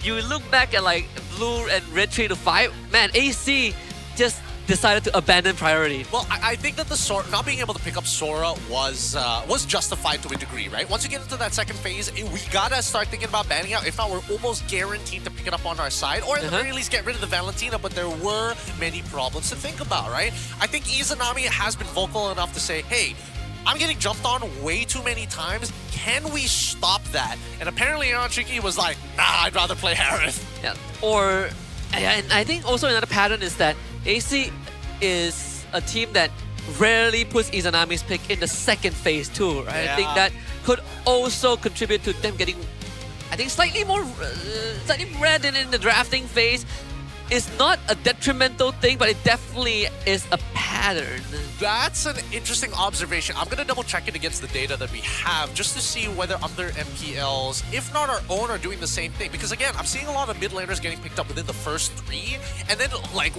you look back at like blue and red 3-5, man, AC just decided to abandon priority. Well, I think that the Sora, not being able to pick up Sora was justified to a degree, right? Once you get into that second phase, we gotta start thinking about banning out. If not, we're almost guaranteed to pick it up on our side, or at the very least get rid of the Valentina. But there were many problems to think about, right? I think Izanami has been vocal enough to say, hey, I'm getting jumped on way too many times. Can we stop that? And apparently Tricky was like, nah, I'd rather play Harith. Yeah. Or, and I think also another pattern is that AC is a team that rarely puts Izanami's pick in the second phase too, right? Yeah. I think that could also contribute to them getting, I think, slightly red in the drafting phase. It's not a detrimental thing, but it definitely is a pattern. That's an interesting observation. I'm going to double check it against the data that we have just to see whether other MPLs, if not our own, are doing the same thing. Because again, I'm seeing a lot of mid laners getting picked up within the first 3. And then, like,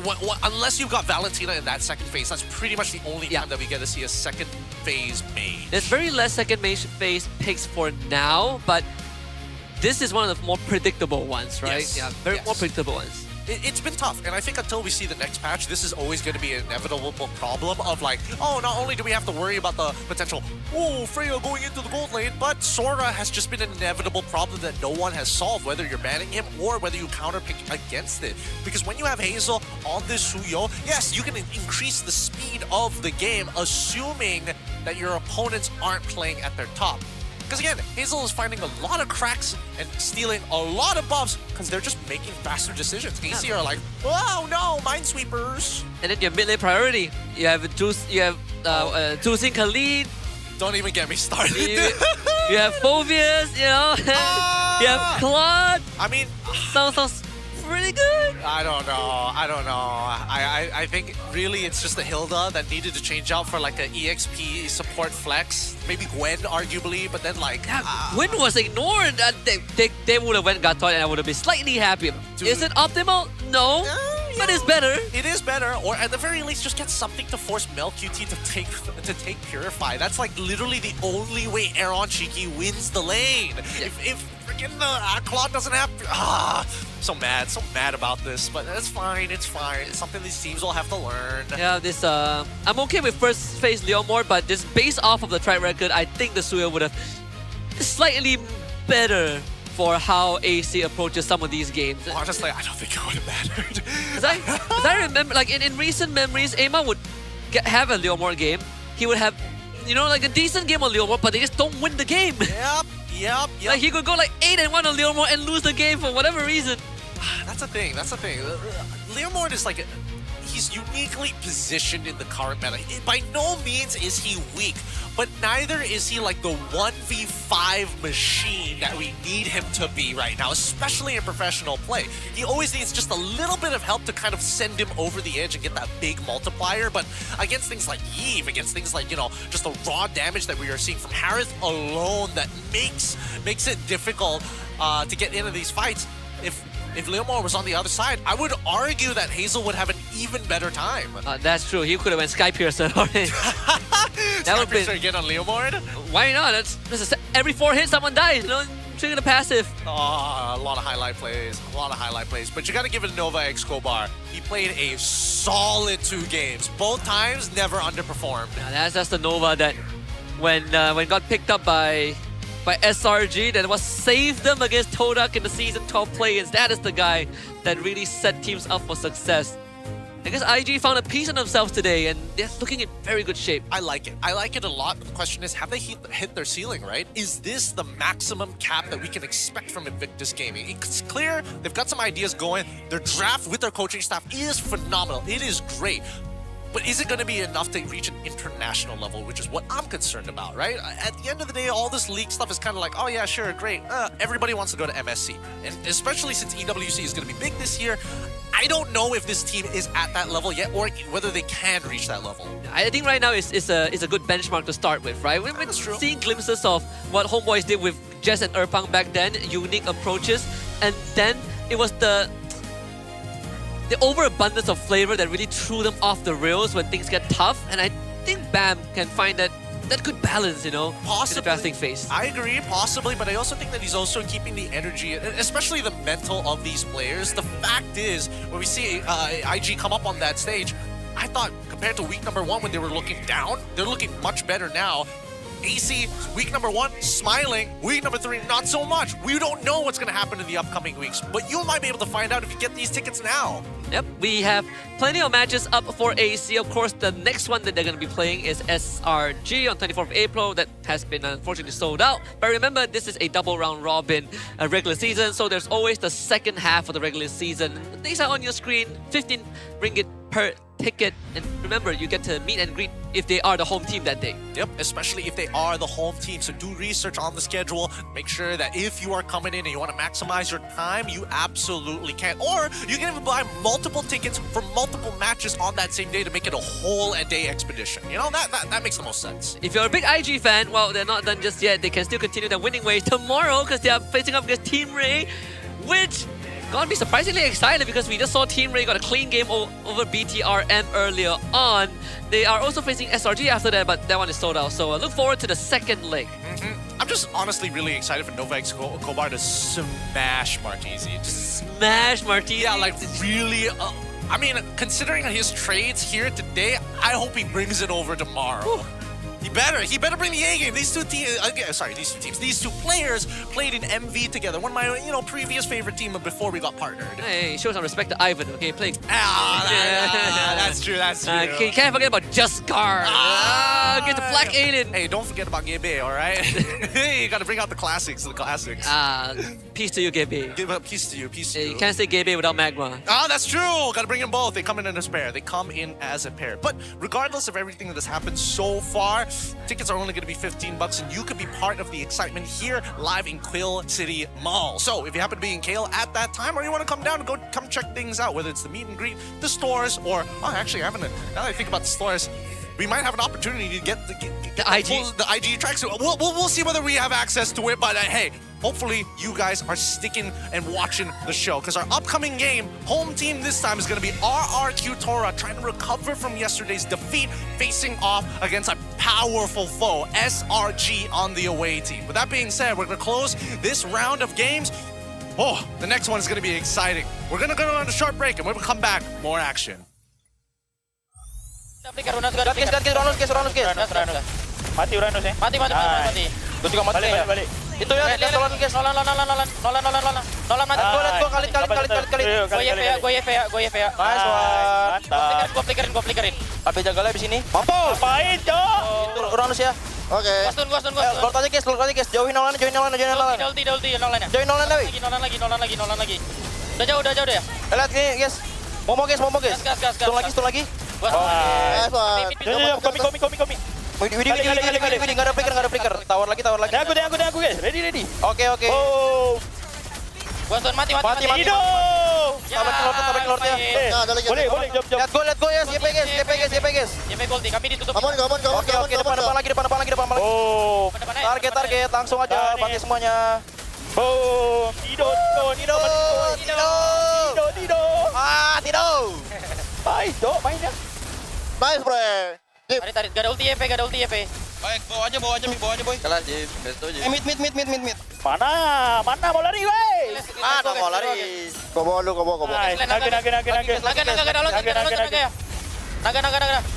unless you've got Valentina in that second phase, that's pretty much the only time that we get to see a second phase mage. There's very less second phase picks for now, but this is one of the more predictable ones, right? Yes. Yeah, more predictable ones. It's been tough, and I think until we see the next patch, this is always going to be an inevitable problem of like, oh, not only do we have to worry about the potential, oh, Freya going into the gold lane, but Sora has just been an inevitable problem that no one has solved, whether you're banning him or whether you counterpick against it. Because when you have Hazel on this Suyo, yes, you can increase the speed of the game, assuming that your opponents aren't playing at their top. Because again, Hazel is finding a lot of cracks and stealing a lot of buffs because they're just making faster decisions. AC are like, oh no, Minesweepers. And then your mid lane priority, you have Juicing Khalid. Don't even get me started. You have Phobius, you know. You have Claude. I mean, sounds really good. I don't know. I think really it's just the Hilda that needed to change out for like an EXP support flex. Maybe Gwen, arguably, but then like... Gwen was ignored. They would have went Gatot and I would have been slightly happy. Dude. Is it optimal? No. But it's better. It is better, or at the very least, just get something to force MelQT to take Purify. That's like literally the only way Aaron Cheeky wins the lane. Yeah. If freaking Claude doesn't have, so mad about this, but it's fine. It's fine. It's something these teams will have to learn. Yeah, I'm okay with first phase Leomord, but just based off of the track record, I think the Suyo would have slightly better for how AC approaches some of these games. Honestly, I don't think it would have mattered. As I remember, like in recent memories, Ama would have a Leomord game. He would have, like a decent game on Leomord, but they just don't win the game. Yep. Like he could go like 8-1 on Leomord and lose the game for whatever reason. That's the thing. Leomord is like, he's uniquely positioned in the current meta. By no means is he weak, but neither is he like the 1v5 machine that we need him to be right now, especially in professional play. He always needs just a little bit of help to kind of send him over the edge and get that big multiplier, but against things like Eve, against things like, just the raw damage that we are seeing from Harith alone that makes it difficult to get into these fights. If Leomord was on the other side, I would argue that Hazel would have an even better time. That's true. He could have went Sky Piercer already. That would be again on Leomord. Why not? That's every 4 hits, someone dies. Trigger the passive. Oh, a lot of highlight plays. But you got to give it Nova Escobar. He played a solid 2 games. Both times, never underperformed. Yeah, that's the Nova that when got picked up by SRG that was saved them against Todak in the Season 12 play-ins. That is the guy that really set teams up for success. I guess IG found a piece in themselves today and they're looking in very good shape. I like it a lot. The question is, have they hit their ceiling, right? Is this the maximum cap that we can expect from Invictus Gaming? It's clear they've got some ideas going. Their draft with their coaching staff is phenomenal. It is great. But is it going to be enough to reach an international level, which is what I'm concerned about, right? At the end of the day, all this league stuff is kind of like, oh yeah, sure, great. Everybody wants to go to MSC. And especially since EWC is going to be big this year, I don't know if this team is at that level yet or whether they can reach that level. I think right now is a good benchmark to start with, right? We've been seeing glimpses of what Homeboys did with Jess and Erpang back then, unique approaches, and then it was the overabundance of flavor that really threw them off the rails when things get tough. And I think BAM can find that good balance, you know, in the drafting phase. I agree, possibly, but I also think that he's also keeping the energy, especially the mental of these players. The fact is, when we see IG come up on that stage, I thought compared to week number 1 when they were looking down, they're looking much better now. AC, week number 1, smiling. Week number 3, not so much. We don't know what's going to happen in the upcoming weeks, but you might be able to find out if you get these tickets now. Yep, we have plenty of matches up for AC. Of course, the next one that they're going to be playing is SRG on 24th of April. That has been unfortunately sold out. But remember, this is a double round robin regular season, so there's always the second half of the regular season. These are on your screen, 15 ringgit per ticket, and remember, you get to meet and greet if they are the home team that day. Yep, especially if they are the home team. So do research on the schedule. Make sure that if you are coming in and you want to maximize your time, you absolutely can. Or you can even buy multiple tickets for multiple matches on that same day to make it a whole day expedition. You know, that makes the most sense. If you're a big IG fan, well, they're not done just yet. They can still continue their winning ways tomorrow because they are facing up against Team Ray, which gonna be surprisingly excited because we just saw Team Ray got a clean game over BTRM earlier on. They are also facing SRG after that, but that one is sold out. So look forward to the second leg. I'm just honestly really excited for Nova X Kobar to smash Martese. Just smash Martese? Yeah, like really. I mean, considering his trades here today, I hope he brings it over tomorrow. Whew. He better bring the A game. These two players played in MV together. One of my, previous favorite team before we got partnered. Hey, show some respect to Ivan, okay? Playing. That's true. You can't forget about Just Guard. Get the Black Alien. Hey, don't forget about Gebe, all right? Hey, you gotta bring out the classics. Peace to you, Gebe. Peace to you. You can't say Gebe without Magma. That's true. Gotta bring them both. They come in as a pair. But regardless of everything that has happened so far, tickets are only going to be $15, and you could be part of the excitement here live in Quill City Mall. So if you happen to be in KL at that time, or you want to come down and come check things out, whether it's the meet and greet, the stores, or now that I think about the stores, we might have an opportunity to get the IG tracks. We'll see whether we have access to it, but hey, hopefully you guys are sticking and watching the show, because our upcoming game, home team this time, is going to be RRQ Tora, trying to recover from yesterday's defeat, facing off against a powerful foe, SRG, on the away team. With that being said, we're going to close this round of games. The next one is going to be exciting. We're going to go on a short break, and when we come back, more action. Mati Uranus ya. Mati. Gua juga mati. Balik. Itu ya, Nolan guys. Nolan mati. Gua YF ya. Nice one. Gua flickerin. Tapi jaga di sini. Mampus. Apain, Cok? Uranus ya. Oke. Gua. Lord aja guys. Jauhin Nolan. Ulti Nolan ya. Join Nolan lagi. Udah jauh ya. Lihat nih, guys. Momo guys. Stun lagi. Komi. Widi, nggak ada flicker. Tower lagi. Aku guys. Ready. Oke. Gua stun mati. Ido. Tabrak Lord ya. Boleh, job. Lihat gua ya, JP guys. JP Gold, kami ditutup. Aman. Oke, depan lagi. Target, langsung aja pakai semuanya. Ido. Tido. Baik, Dok, mainnya. Nice, bre. Tarik. Gak ada ulti YP. Baik, bawa aja, boy. Kelas, Jim. Besto, Jim. Mid. Mana mau lari, wey? Mau lari. Kau bawa. Naga.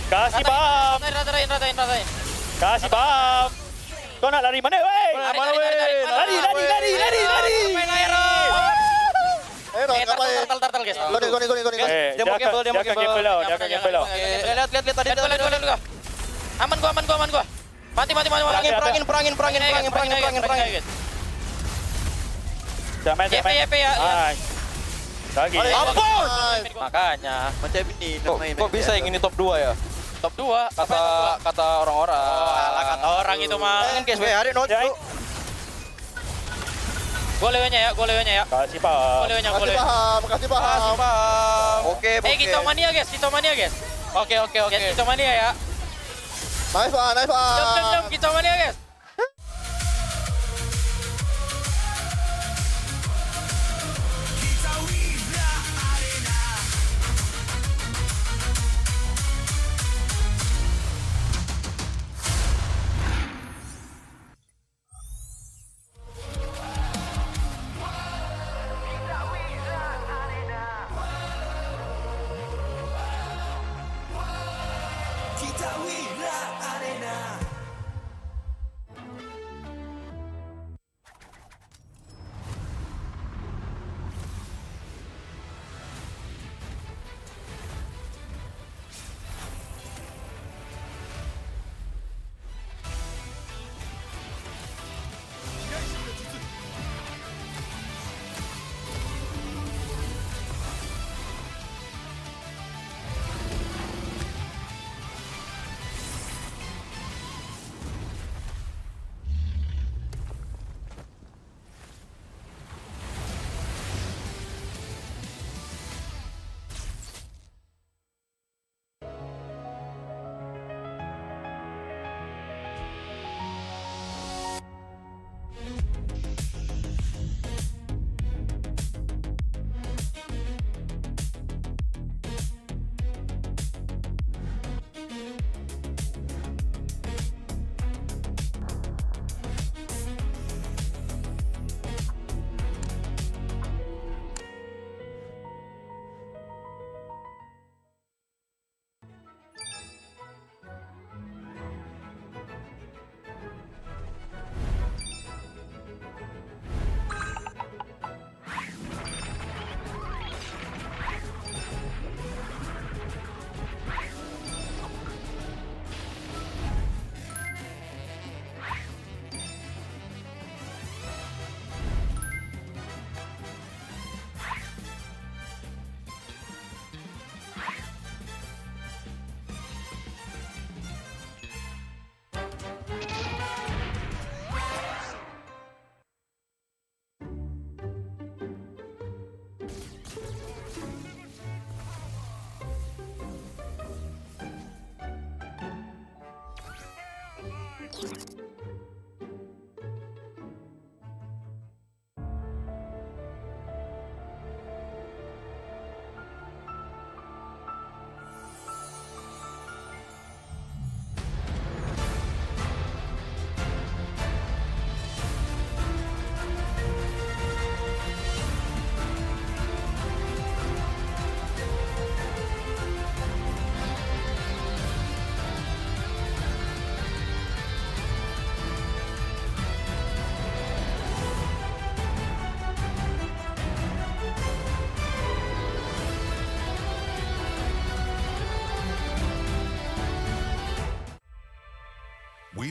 Kasih bam. Ratain. Kasih bam. Kau nak lari mana, wey? Lari. Tartal guys. Goni. Dia mau gamble. Lihat tadi. Aman gua. Mati. Perangin. Damai. YP ya. Lagi. Ampun. Makanya macam ini. Kok bisa yang ini top 2 ya? Top 2 kata orang-orang. Kata orang itu mah. Kan guys, hari no. Gua lewenya ya. Kasih paham. Oke. Kita mania guys. Oke. Kita mania ya. Nice one. Jom, kita mania guys.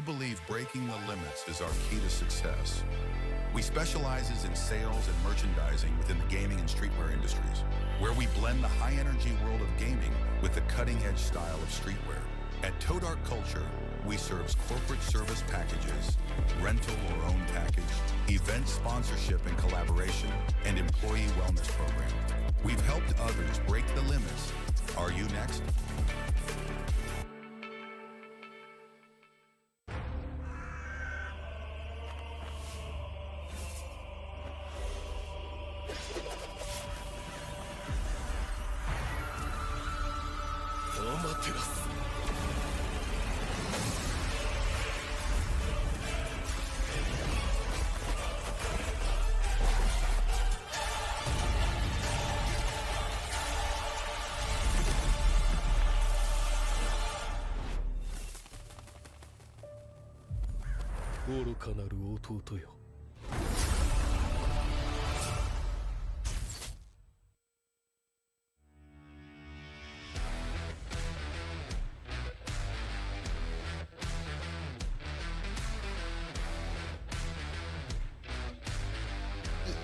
We believe breaking the limits is our key to success. We specializes in sales and merchandising within the gaming and streetwear industries, where we blend the high-energy world of gaming with the cutting-edge style of streetwear. At Toe Dark Culture, we serve corporate service packages, rental or own package, event sponsorship and collaboration, and employee wellness program. We've helped others break the limits. Are you next?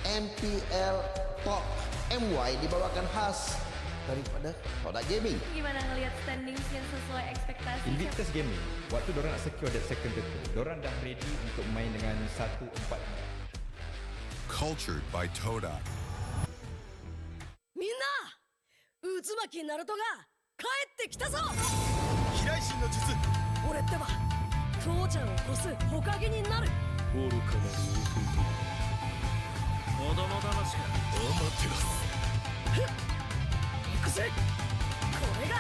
MPL Talk MY dibawakan khas daripada Pautan Gaming. Gimana ngelihat standings yang sesuai ekspektasi? Invictus Gaming, waktu dorang nak secure that second title, dorang dah ready untuk main dengan 1-4. Cultured by Toda. みんな、渦巻きナルトが帰ってきたぞ。飛来神の術。俺ってば父ちゃんを越す火影になる。愚かなる弟。子供騙しか。アマテラス。行くぜ。これが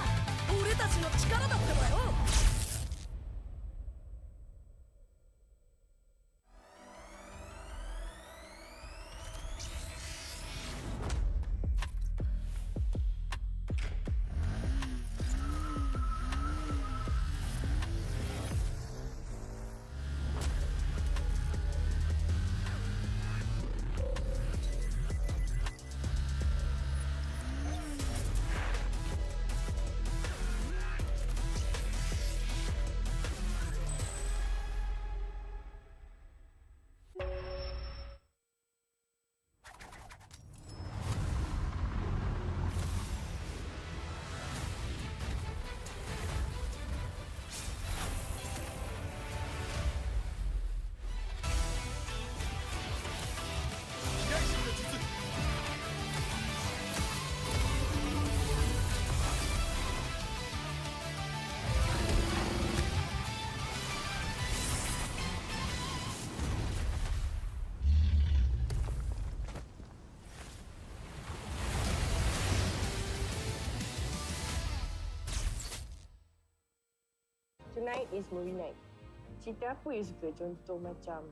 俺たちの力だってばよ。Tonight is movie night. Cerita apa you suka? Contoh macam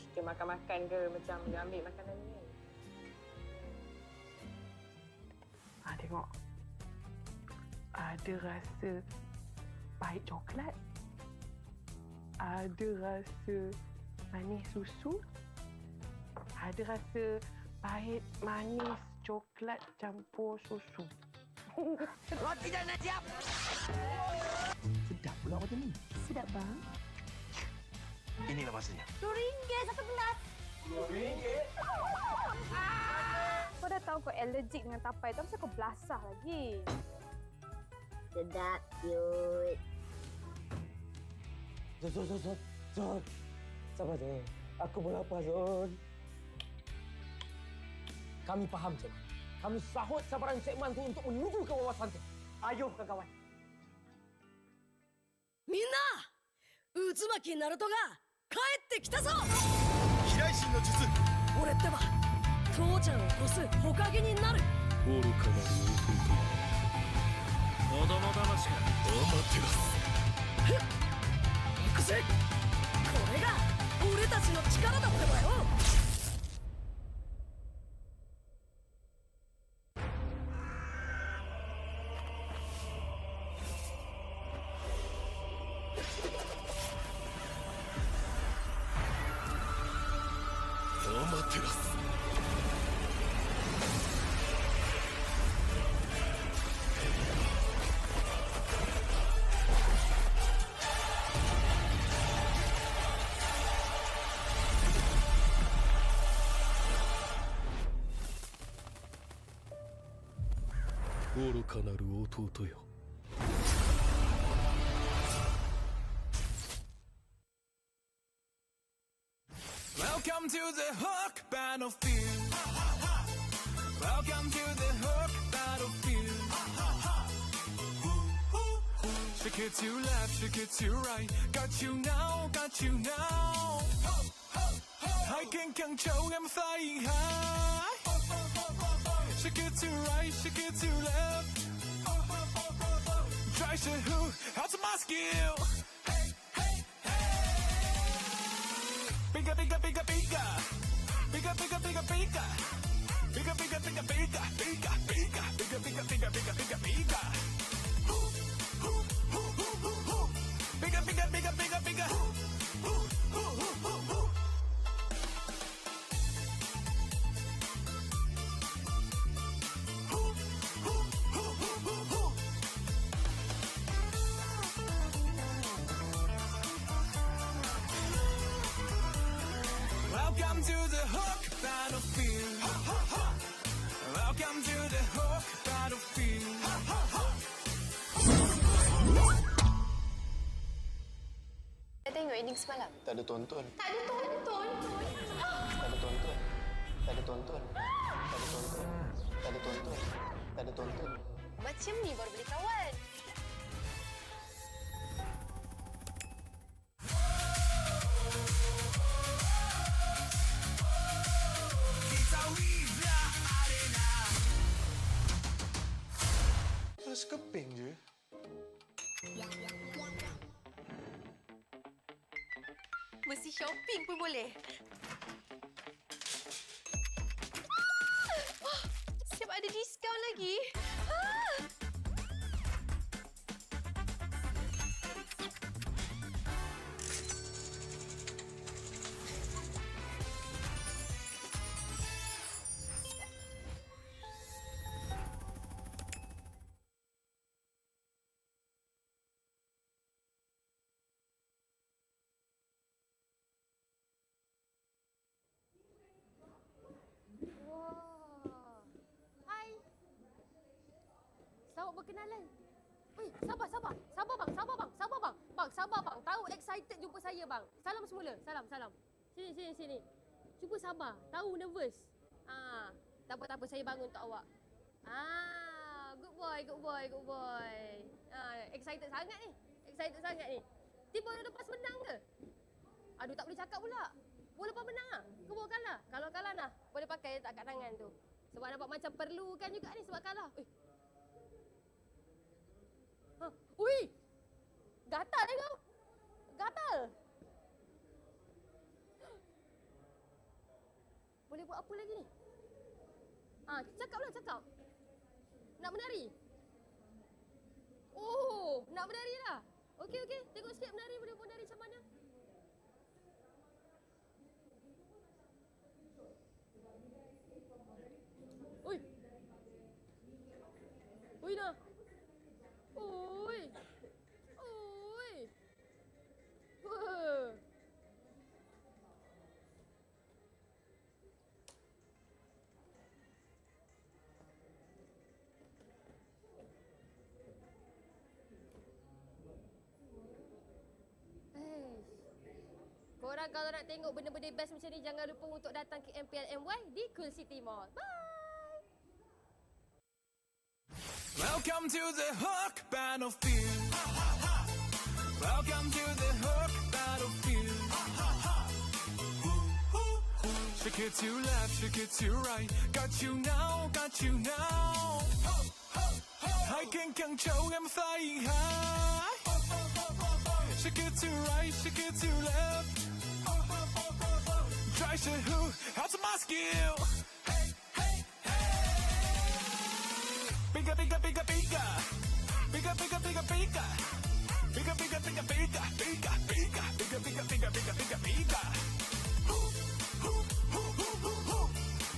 cerita makan-makan ke, macam dia ambil makanan ni kan? Tengok. Ada rasa pahit coklat. Ada rasa manis susu. Ada rasa pahit manis coklat campur susu. Roti dah nak siap. Sedap pula macam ni. Sedap bang. Inilah masanya. RM2 satu gelas. RM2? Kau dah tahu kau allergic dengan tapai tu, kenapa kau belasah lagi? Sedap, cute. Zon. Sabar je. Aku pun lapar, Zon. Kami faham, Zon. Kami sahut sabaran segmen tu untuk menuju ke wawasan tu. Ayo, kawan-kawan. みんな、渦巻きナルトが帰ってきたぞ。飛来神の術。俺ってば父ちゃんを越す火影になる。愚かなる弟。子供騙しか。アマテラス。行くぜ。これが俺たちの力だってばよ。アマテラス。愚かなる弟よ。 Welcome to the Hook Battlefield. Welcome to the Hook Battlefield. Shake it to left, shake it to right. Got you now, got you now. I can control, I'm flying high. Shake it to right, shake it to left. Try to who, how's my skill? Bigger, bigger, bigger, bigger. Bigger, bigger, bigger, bigger. Bigger, bigger, bigger, bigger. Bigger, bigger. Bigger, bigger, bigger, bigger, bigger, bigger. Bigger, bigger, bigger, bigger, bigger. Welcome to the Hook Battlefield. Welcome to the Hook Battlefield. Saya tengok ending semalam. Tak ada tonton. Tak ada tonton. Tak ada tonton. Tak ada tonton. Tak ada tonton. Tak ada tonton. Tak ada tonton. Macam ni baru boleh kawan. Sekeping je. Mesti shopping pun boleh. Siap ada diskaun lagi. Selamat berkenalan. Weh, sabar bang. Bang, sabar bang. Tahu excited jumpa saya bang. Salam semula. Salam. Sini. Cuba sabar. Tahu nervous. Tak apa saya bangun untuk awak. Good boy. Excited sangat ni. Tiba lepas menang ke? Aduh, tak boleh cakap pula. Boleh lepas menang ah. Ke bawa kalah? Kalau kalah nah, boleh pakai tak kat tangan tu. Sebab nampak macam perlukan juga ni sebab kalah. Ui! Gatal kau! Gatal! Boleh buat apa lagi ni? Cakap. Nak menari? Oh, nak menari lah. Okey. Tengok sikit menari, boleh buat menari macam mana? Ui dah. Ui. Korang kalau nak tengok benda-benda best macam ni, jangan lupa untuk datang ke MPL MY di Quill City Mall. Bye! Welcome to the Hook Battlefield. Welcome to the Hook Battlefield. Shake it to left, shake it to right. Got you now, got you now. I can control, I'm flying high. Shake it to right, shake it to left. Try to who, how's my skill? Bigger, bigger, bigger, bigger. Bigger, bigger, bigger, bigger. Bigger, bigger, bigger, bigger. Bigger, bigger. Bigger, bigger, bigger, bigger, bigger, bigger.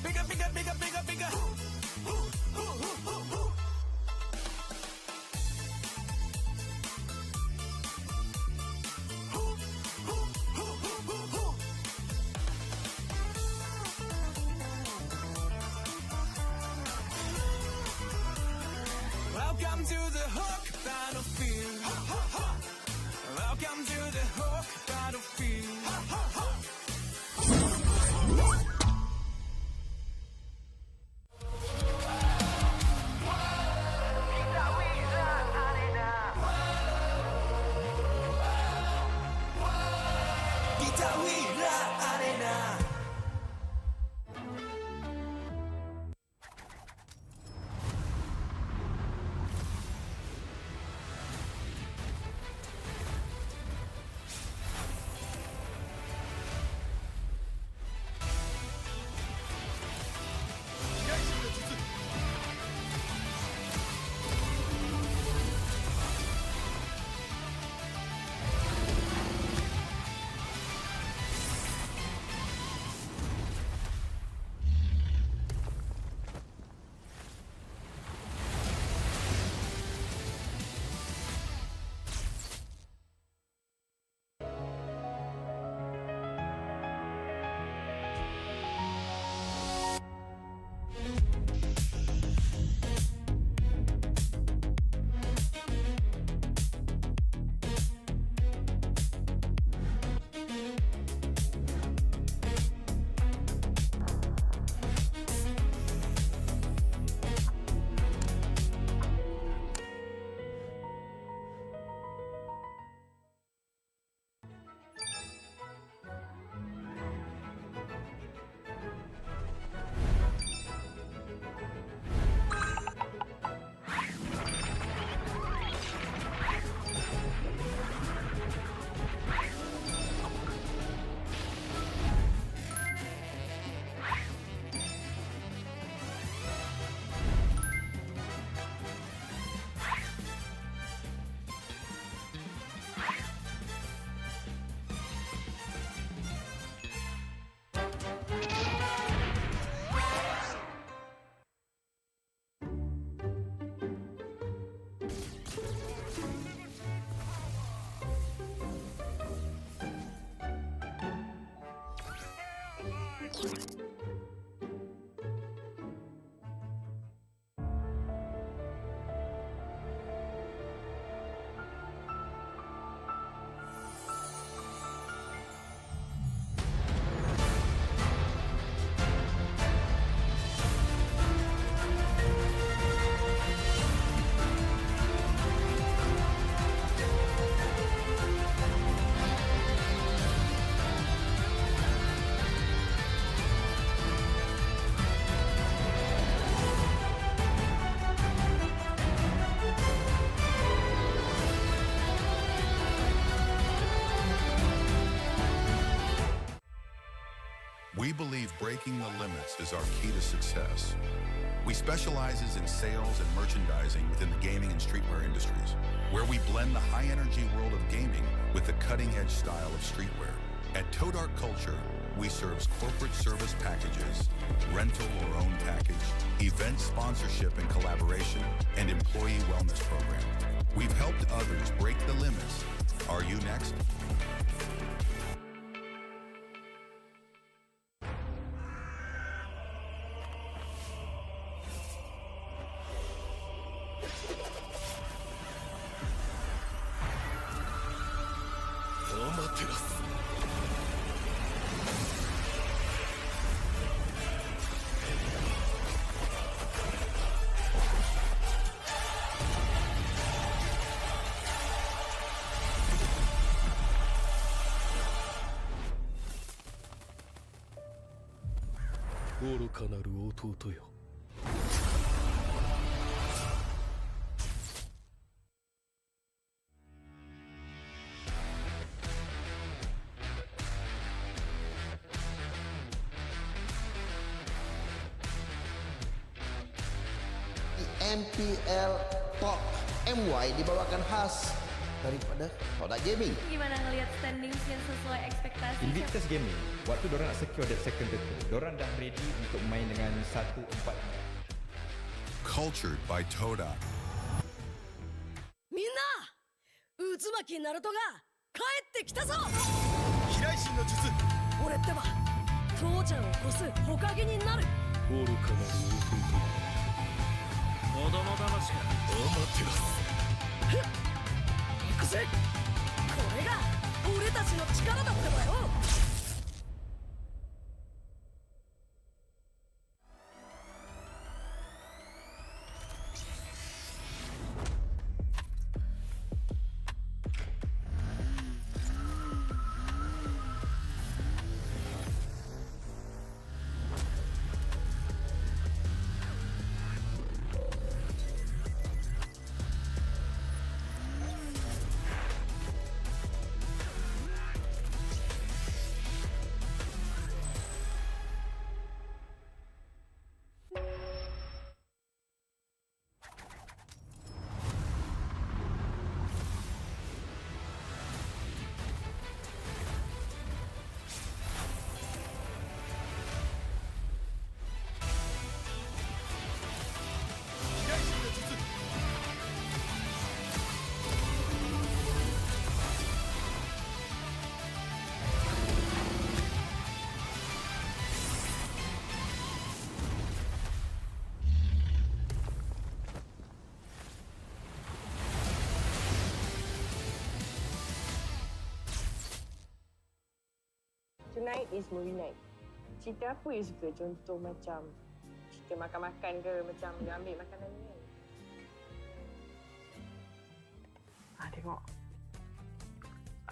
Bigger, bigger, bigger, bigger, bigger. Welcome to the Hook battlefield. Welcome to the Hook battlefield. We believe breaking the limits is our key to success. We specializes in sales and merchandising within the gaming and streetwear industries, where we blend the high-energy world of gaming with the cutting-edge style of streetwear. At Toe Dark Culture, we serve corporate service packages, rental or own package, event sponsorship and collaboration, and employee wellness program. We've helped others break the limits. Are you next? MPL Talk MY dibawakan khas daripada Pautan Gaming. Gimana ngelihat standings yang sesuai ekspektasi? Invictus Gaming, waktu diorang nak secure that second title, diorang dah ready untuk main dengan 1-4. Cultured by Toda. みんな、渦巻きナルトが帰ってきたぞ。飛来神の術。俺ってば父ちゃんを越す火影になる。愚かなる弟。子供騙しかお待てろ行くぜこれが俺たちの力だってばよ Tonight is movie night. Cerita apa you suka? Contoh macam cerita makan-makan ke, macam dia ambil makanan ni kan? Tengok.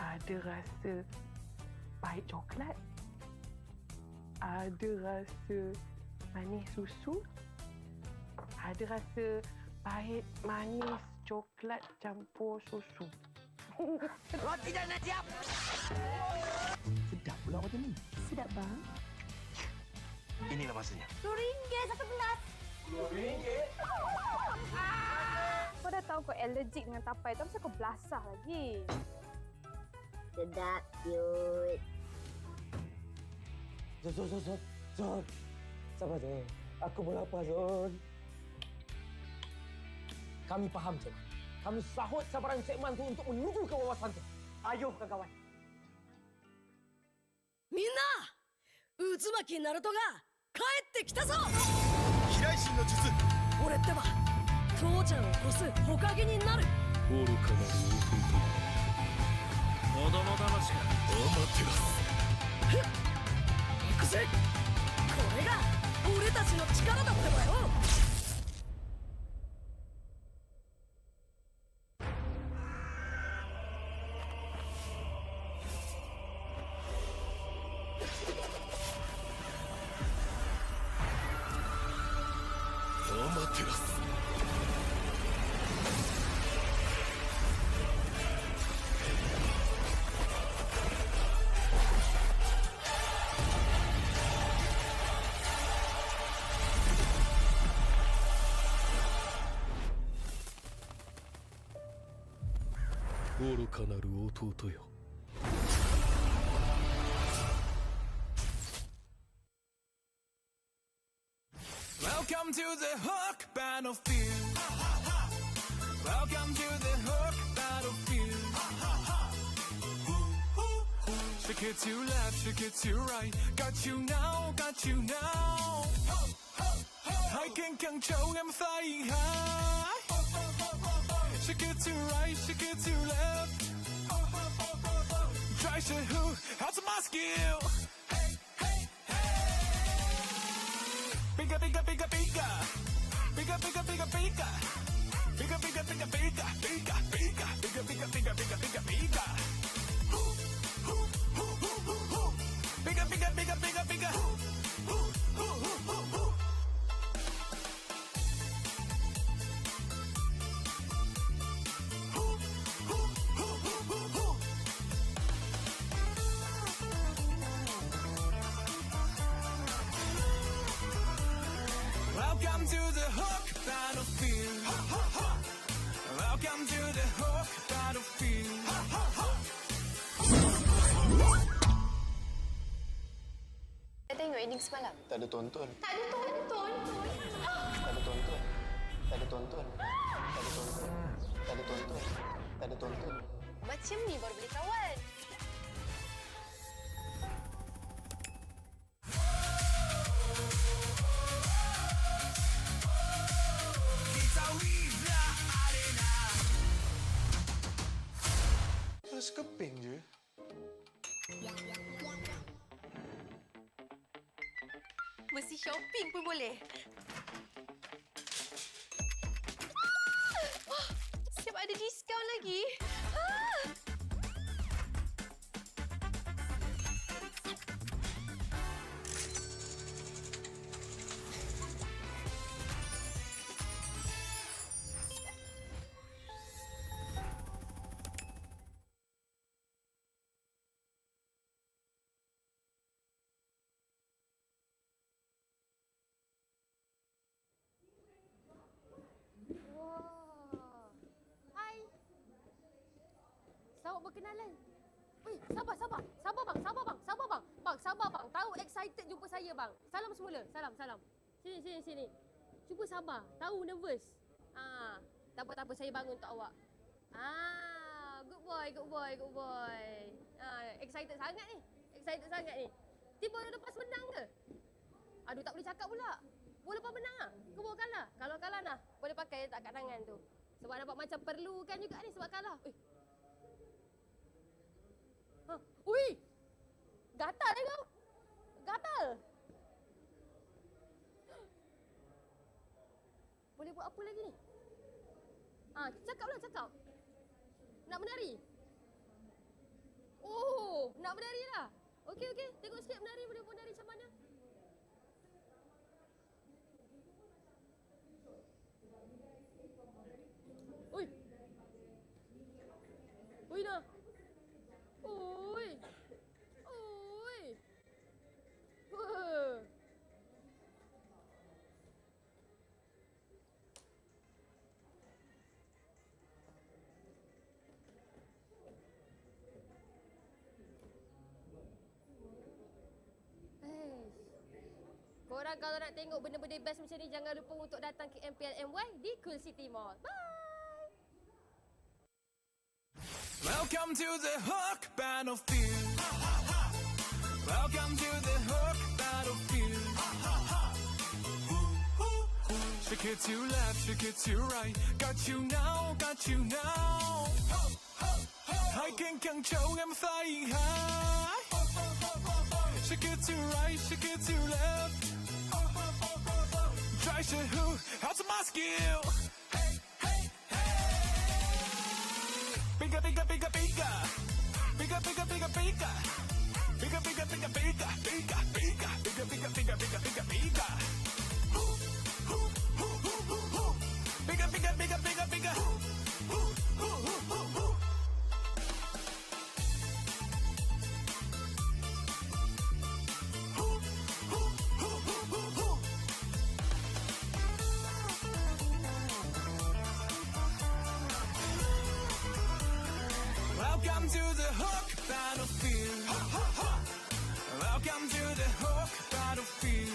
Ada rasa pahit coklat. Ada rasa manis susu. Ada rasa pahit manis coklat campur susu. Roti dah nak siap. Sedap pula macam ni. Sedap bang. Inilah masanya. RM10 satu gelas. RM10? Kau dah tahu kau allergic dengan tapai tu, kenapa kau belasah lagi? Sedap, cute. Zon. Sabar, Zon. Aku pun lapar, Zon. Kami faham, Zon. Kami sahut sabaran segmen tu untuk menuju ke wawasan tu. Ayo, kawan-kawan. みんな渦巻きナルトが帰ってきたぞ飛来神の術俺ってば父ちゃんを越す火影になる愚かなる子供騙しかお待てろ行くぜこれが俺たちの力だってばよ 愚かなる弟よ Welcome to the Hook Battlefield. Welcome to the Hook Battlefield. Shake it to left, shake it to right. Got you now, got you now. I can control, I'm flying high. Shake it to right, shake it to left. Try to who, how's my skill? Bigger, bigger, bigger, bigger. Bigger, bigger, bigger, bigger. Bigger, bigger, bigger, bigger. Bigger, bigger, bigger, bigger, bigger, bigger, bigger, bigger. Bigger, bigger, bigger, bigger, bigger. Welcome to the Hook Battlefield. Welcome to the Hook Battlefield. Dah tengok ending semalam? Tak ada tonton. Tak ada tonton. Tak ada tonton. Tak ada tonton. Tak ada tonton. Tak ada tonton. Tak ada tonton. Macam ni baru boleh kawan. Kita keping je. Mesti shopping pun boleh. Siap ada diskaun lagi. Hai. Selamat berkenalan. Weh, sabar bang. Sabar bang. Bang, sabar bang. Tahu excited jumpa saya bang. Salam semula. Salam. Sini. Cuba sabar. Tahu nervous. Tak apa saya bangun untuk awak. Good boy. Excited sangat ni. Tiba lepas menang ke? Aduh, tak boleh cakap pula. Boleh lepas menang ah. Ke bawa kalah. Kalau kalah nah, boleh pakai tak kat tangan tu. Sebab nampak macam perlukan juga ni sebab kalah. Ui. Gatal kau. Gatal. Boleh buat apa lagi ni? Cakap. Nak menari? Oh, nak menari lah. Okey. Tengok sikit menari, boleh menari macam mana? Oi dah. Oi. Korang kalau nak tengok benda-benda best macam ni, jangan lupa untuk datang ke MPL MY di Quill City Mall. Bye! Welcome to the Hook Battlefield. Welcome to the Hook Battlefield. Shake it to left, shake it to right. Got you now. I can control, I'm flying high. Shake it to right, shake it to left. Try to hook, how's my skill? Bigger. Welcome to the Hook Battlefield. Welcome to the Hook Battlefield.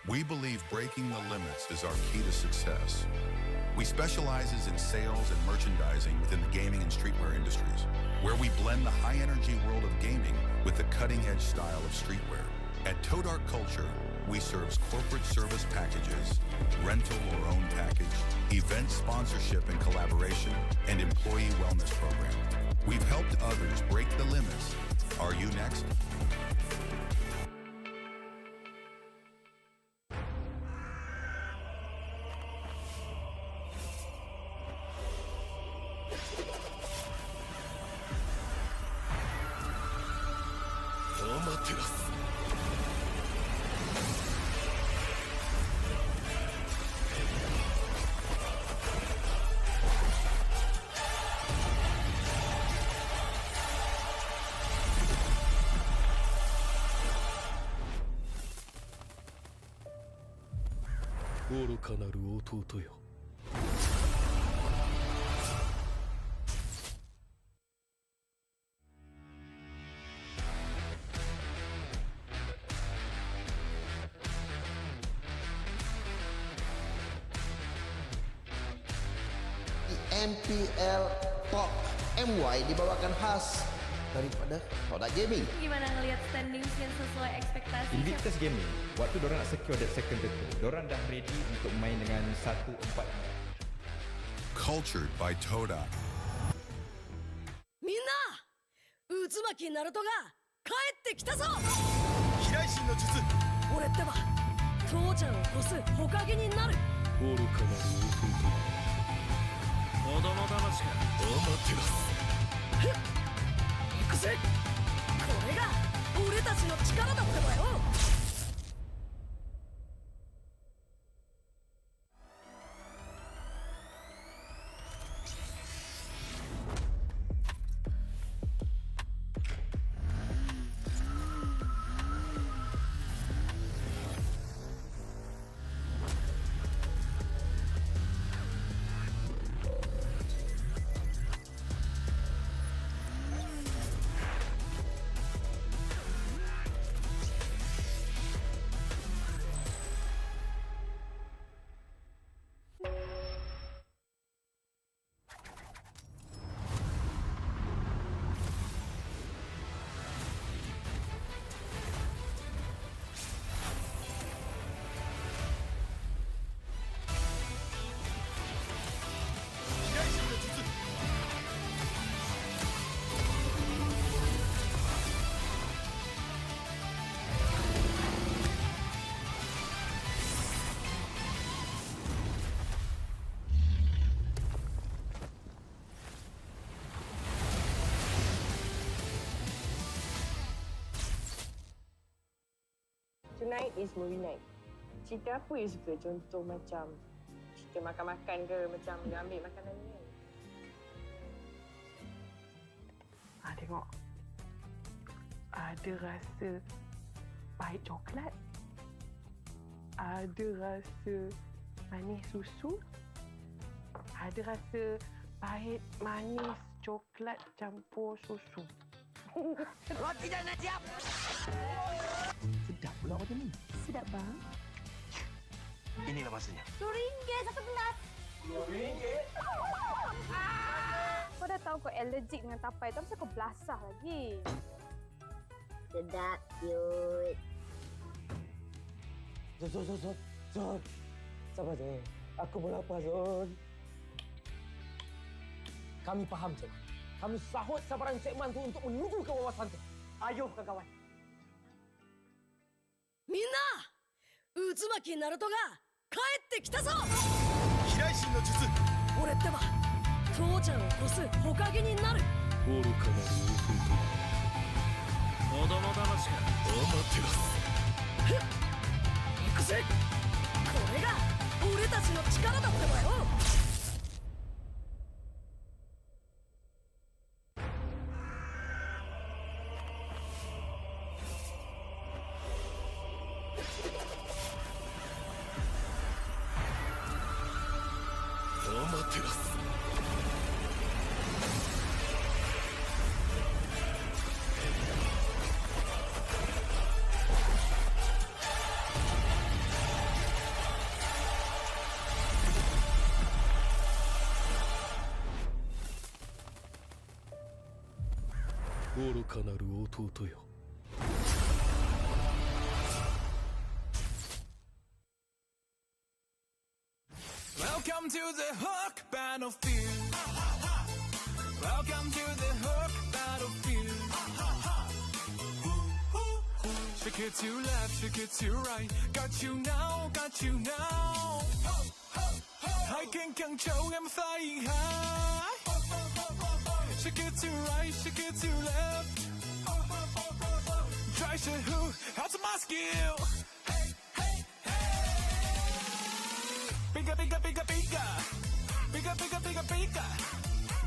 We believe breaking the limits is our key to success. We specializes in sales and merchandising within the gaming and streetwear industries, where we blend the high-energy world of gaming with the cutting-edge style of streetwear. At Toe Dark Culture, we serve corporate service packages, rental or own package, event sponsorship and collaboration, and employee wellness program. We've helped others break the limits. Are you next? MPL Talk MY dibawakan khas daripada Pautan Gaming. Gimana ngelihat standings yang sesuai ekspektasi? Invictus Gaming, waktu diorang nak secure that second title, diorang dah ready untuk main dengan 1-4. Cultured by Toda. みんな、渦巻きナルトが帰ってきたぞ。飛来神の術。俺ってば父ちゃんを越す火影になる。愚かなる弟。子供騙しか。アマテラス。行くぜ。これが俺たちの力だってばよ。Tonight is movie night. Cerita apa you suka? Contoh macam cerita makan-makan ke, macam dia ambil makanan ni kan? Tengok. Ada rasa pahit coklat. Ada rasa manis susu. Ada rasa pahit manis coklat campur susu. Roti dah nak siap. Sedap pula macam ni. Sedap bang. Inilah masanya. RM2 satu gelas. RM2? Kau dah tahu kau allergic dengan tapai tu, kenapa kau belasah lagi? Sedap, cute. Zon. Sabar je. Aku pun lapar, Zon. Kami faham, Cik. Kami sahut sabaran Cik Man tu untuk menuju ke wawasan tu. Ayuh, kawan-kawan. みんな、渦巻きナルトが帰ってきたぞ。飛来神の術。俺ってば父ちゃんを越すほかげになる。愚かなる弟。子供騙しか。アマテラス。行くぜ。これが俺たちの力だってばよ。アマテラス。愚かなる弟よ。Welcome to the Hook Battlefield. Welcome to the Hook Battlefield. Shake it to left, shake it to right. Got you now, got you now. I can control, I'm flying high. Shake it to right, shake it to left. Try to who, how's my skill? Bigger, bigger, bigger, bigger. Bigger, bigger, bigger, bigger.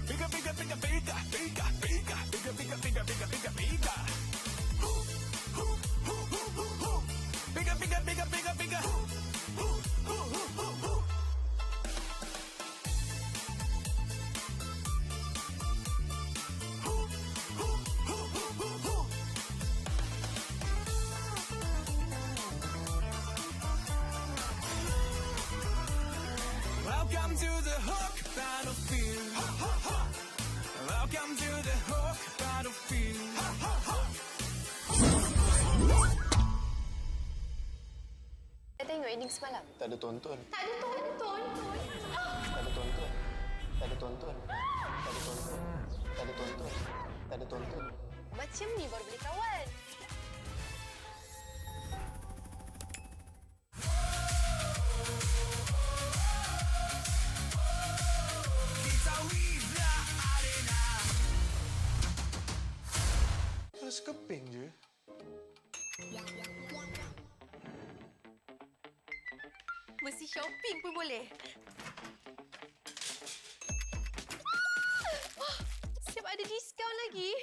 Bigger, bigger, bigger, bigger. Bigger, bigger, bigger, bigger, bigger, bigger, bigger, bigger. Bigger, bigger, bigger, bigger, bigger. Welcome to the Hook Battlefield. Welcome to the Hook Battlefield. Saya tengok ending semalam. Tak ada tonton. Tak ada tonton. Tak ada tonton. Tak ada tonton. Tak ada tonton. Tak ada tonton. Tak ada tonton. Macam ni baru boleh kawan. Sekeping je. Mesti shopping pun boleh. Siap ada diskaun lagi.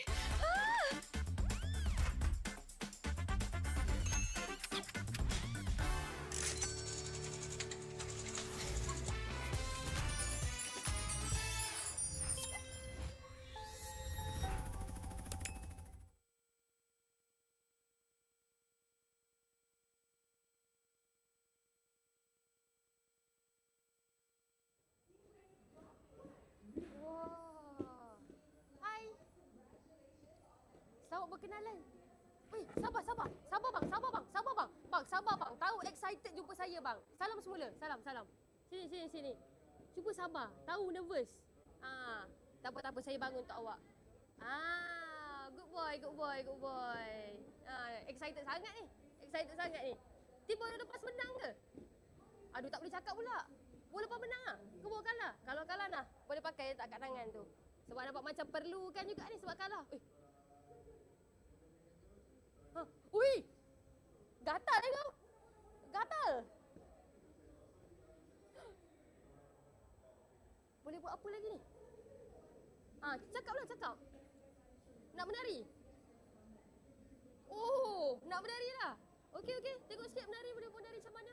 Selamat berkenalan. Sabar bang. Sabar bang. Bang, sabar bang. Tahu excited jumpa saya bang. Salam semula. Salam. Sini. Cuba sabar. Tahu nervous. Tak apa. Saya bangun untuk awak. Good boy. Excited sangat ni. Tiba dah lepas menang ke? Aduh, tak boleh cakap pula. Boleh lepas menang lah. Kau bawa kalah. Kalau kalah nah, boleh pakai tak kat tangan tu. Sebab nampak macam perlukan juga ni sebab kalah. Ui! Gatal kau! Gatal! Boleh buat apa lagi ni? Cakap. Nak menari? Oh, nak menari lah. Okey. Tengok sikit menari, boleh menari macam mana?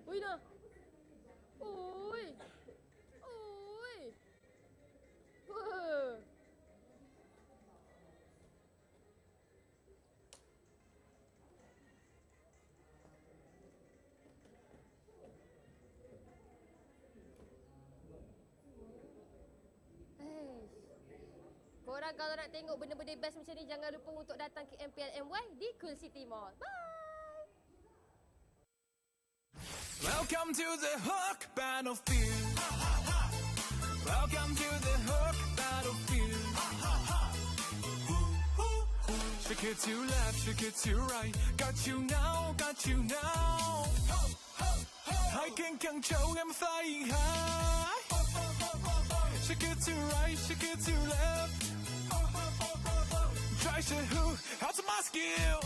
Ui dah. Ui. Korang kalau nak tengok benda-benda best macam ni, jangan lupa untuk datang ke MPL MY di Quill City Mall. Bye! Welcome to the Hook Battlefield. Welcome to the Hook Shake it to left, shake it to right. Got you now, got you now. I can control, I'm flying high. Shake it to right, shake it to left. Try to who, how's my skill?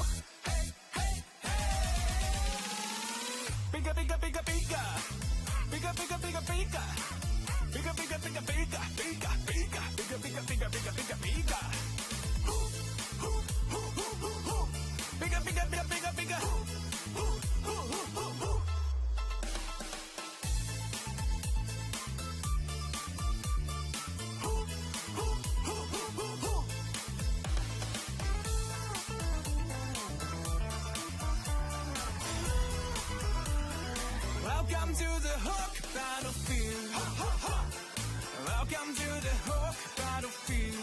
Bigger, bigger, bigger, bigger. Bigger, bigger, bigger, bigger. Bigger, bigger, bigger, bigger, bigger, bigger. Bigger, bigger, bigger, bigger, bigger, bigger. Bigger, bigger, bigger, bigger, bigger. Welcome to the Hook battlefield. Welcome to the Hook battlefield.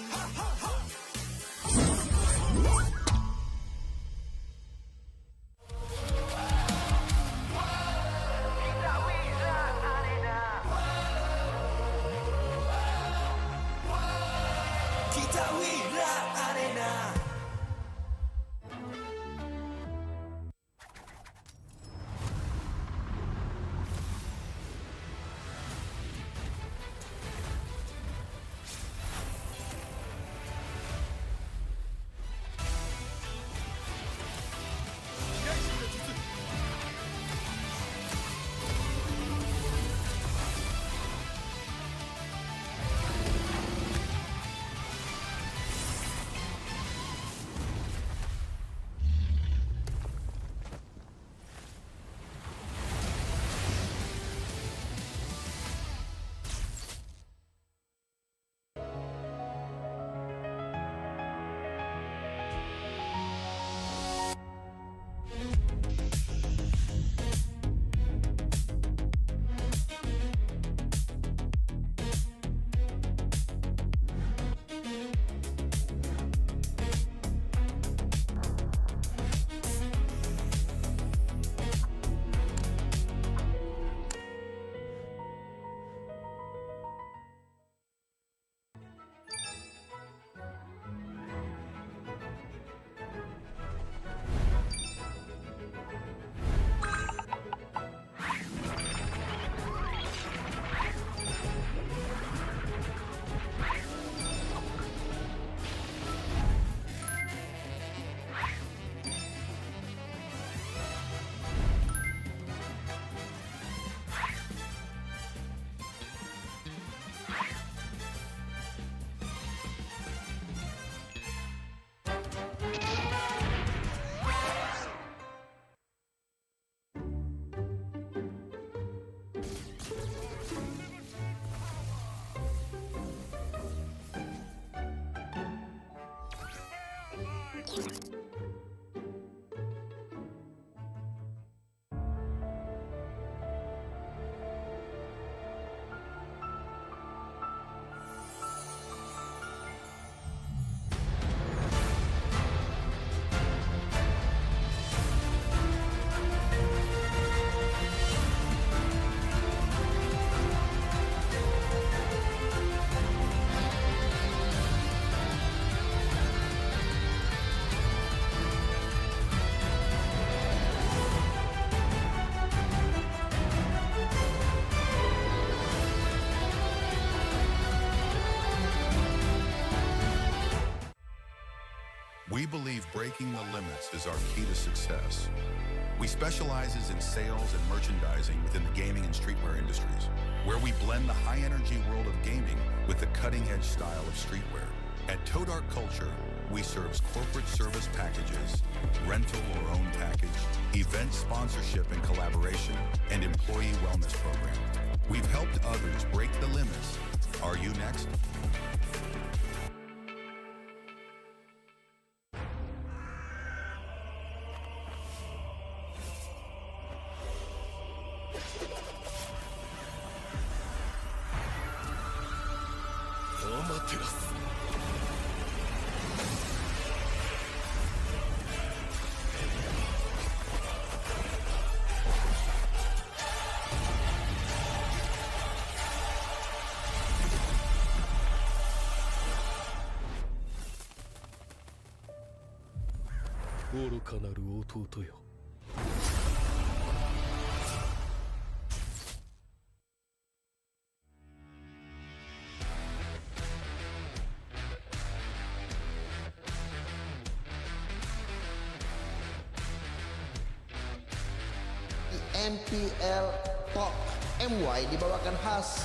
We believe breaking the limits is our key to success. We specialize in sales and merchandising within the gaming and streetwear industries, where we blend the high-energy world of gaming with the cutting-edge style of streetwear. At Toe Dark Culture, we serve corporate service packages, rental or own package, event sponsorship and collaboration, and employee wellness program. We've helped others break the limits. Are you next? 愚かなる弟よ。MPL Talk MY dibawakan khas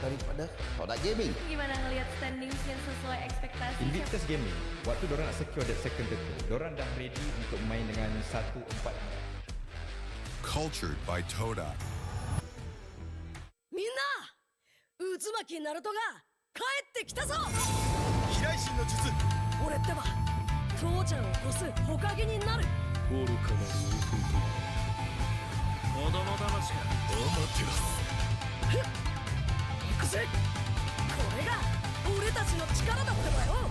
daripada Pautan Gaming. Gimana ngelihat standings yang sesuai ekspektasi? Invictus Gaming, waktu diorang nak secure that second title, diorang dah ready untuk main dengan 1-4. Cultured by Toda. みんな渦巻きナルトが帰ってきたぞ。飛来神の術。俺ってば父ちゃんを越す火影になる。愚かなる弟よ。子供騙しか。アマテラス。行くぜ。これが俺たちの力だってばよ。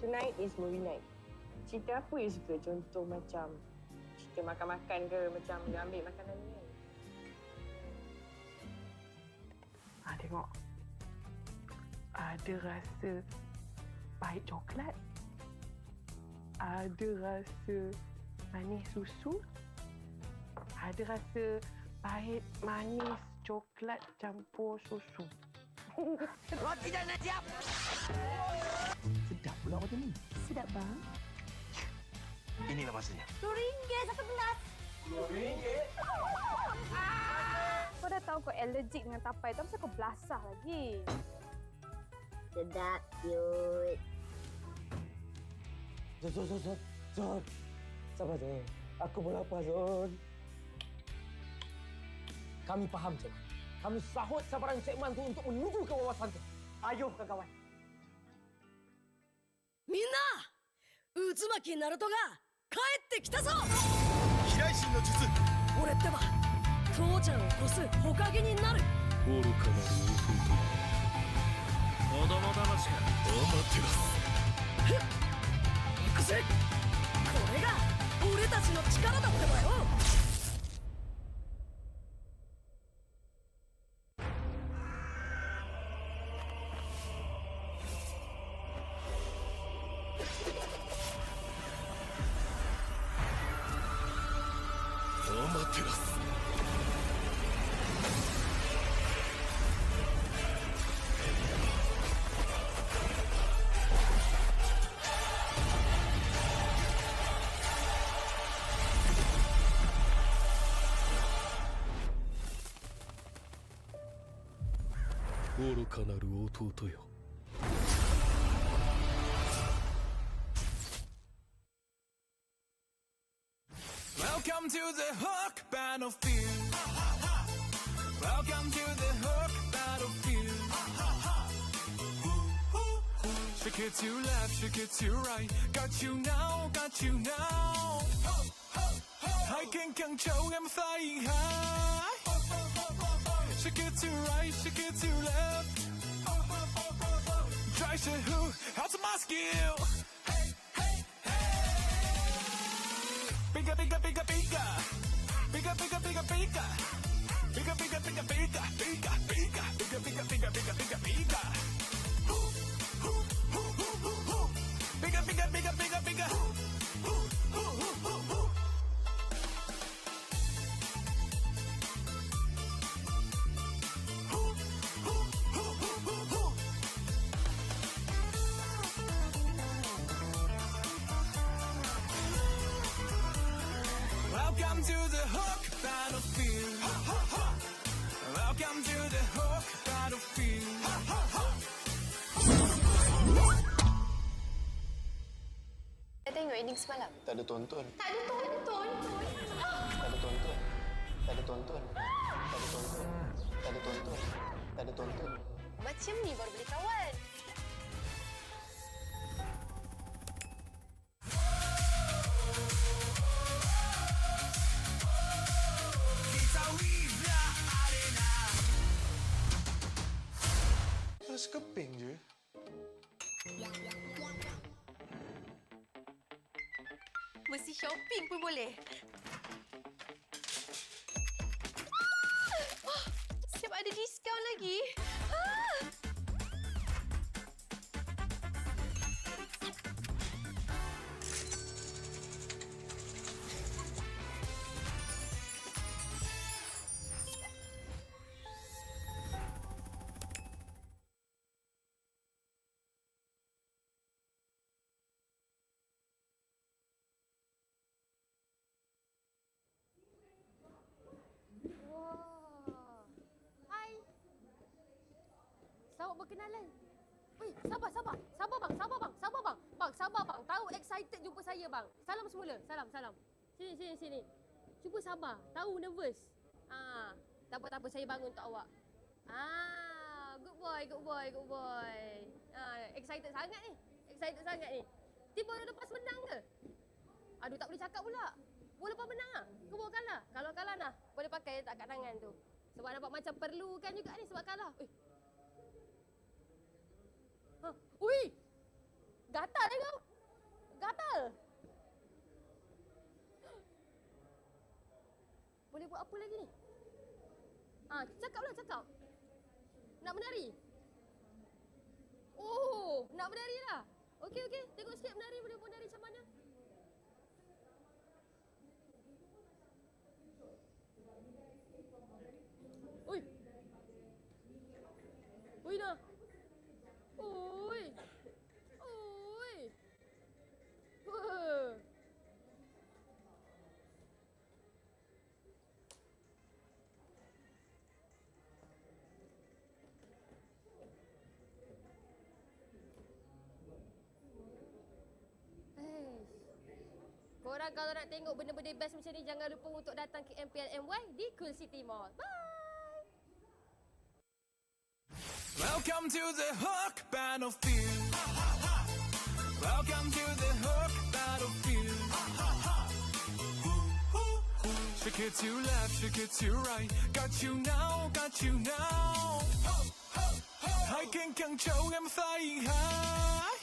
Tonight is movie night. Cerita apa you suka? Contoh macam cerita makan-makan ke, macam dia ambil makanan ni kan? Tengok. Ada rasa pahit coklat. Ada rasa manis susu. Ada rasa pahit manis coklat campur susu. Roti dah nak siap. Sedap pula macam ni. Sedap bang. Inilah masanya. RM2 satu gelas. RM2? Kau dah tahu kau allergic dengan tapai tu, kenapa kau belasah lagi? Sedap, cute. Zon. Sabar, Zon. Aku pun lapar, Zon. Kami faham, Zon. Kami sahut sabaran segmen tu untuk menuju ke wawasan tu. Ayo, kawan. みんな渦巻きナルトが帰ってきたぞ。飛来神の術。俺ってば父ちゃんを越す火影になる。愚かなる弟よ。子供騙しか。アマテラス。行くぜ。これが俺たちの力だってばよ。アマテラス。愚かなる弟よ。Welcome to the Hook Battlefield. Welcome to the Hook Battlefield. Shake it to left, shake it to right. Got you now, got you now. I can control, I'm flying high. Shake it to right, shake it to left. Try to who, how's my skill? Bigger, bigger, bigger, bigger. Bigger, bigger, bigger, bigger. Bigger, bigger, bigger, bigger. Bigger, bigger. Bigger, bigger, bigger, bigger, bigger, bigger. Bigger, bigger, bigger, bigger, bigger. Welcome to the Hook battlefield. Welcome to the Hook battlefield. Saya tengok ending semalam. Tak ada tonton. Tak ada tonton. Tak ada tonton. Tak ada tonton. Tak ada tonton. Tak ada tonton. Tak ada tonton. Macam ni baru boleh kawan. Rasa keping je. Mesti shopping pun boleh. Siap ada diskaun lagi. Hai. Selamat berkenalan. Weh, sabar bang. Bang, sabar bang. Tahu excited jumpa saya bang. Salam semula. Salam. Sini. Cuba sabar. Tahu nervous. Tak apa saya bangun untuk awak. Good boy. Excited sangat ni. Tiba lepas menang ke? Aduh, tak boleh cakap pula. Boleh lepas menang ah. Ke bawa kalah. Kalau kalah nah, boleh pakai tak kat tangan tu. Sebab nampak macam perlukan juga ni sebab kalah. Ui! Gatal ni kau. Gatal. Boleh buat apa lagi ni? Cakap. Nak menari? Oh, nak menari lah. Okey. Tengok sikit menari. Boleh menari macam mana? Ui dah. Ui. Korang kalau nak tengok benda-benda best macam ni, jangan lupa untuk datang ke MPL MY di Quill City Mall. Bye! Welcome to the Hook battlefield. Welcome to the Hook battlefield. Shake it to left, shake it to right. Got you now. I can control, I'm flying high.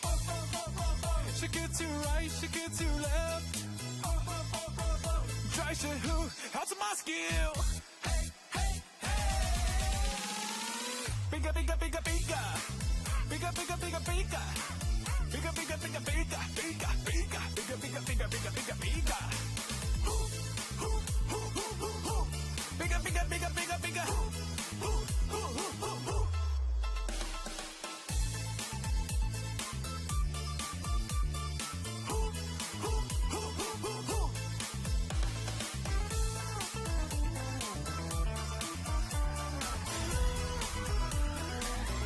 Shake it to right, shake it to left. Try to who, how's my skill? Bigger.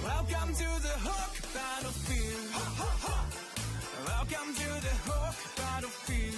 Welcome to the Hook battlefield. Welcome to the Hook battlefield.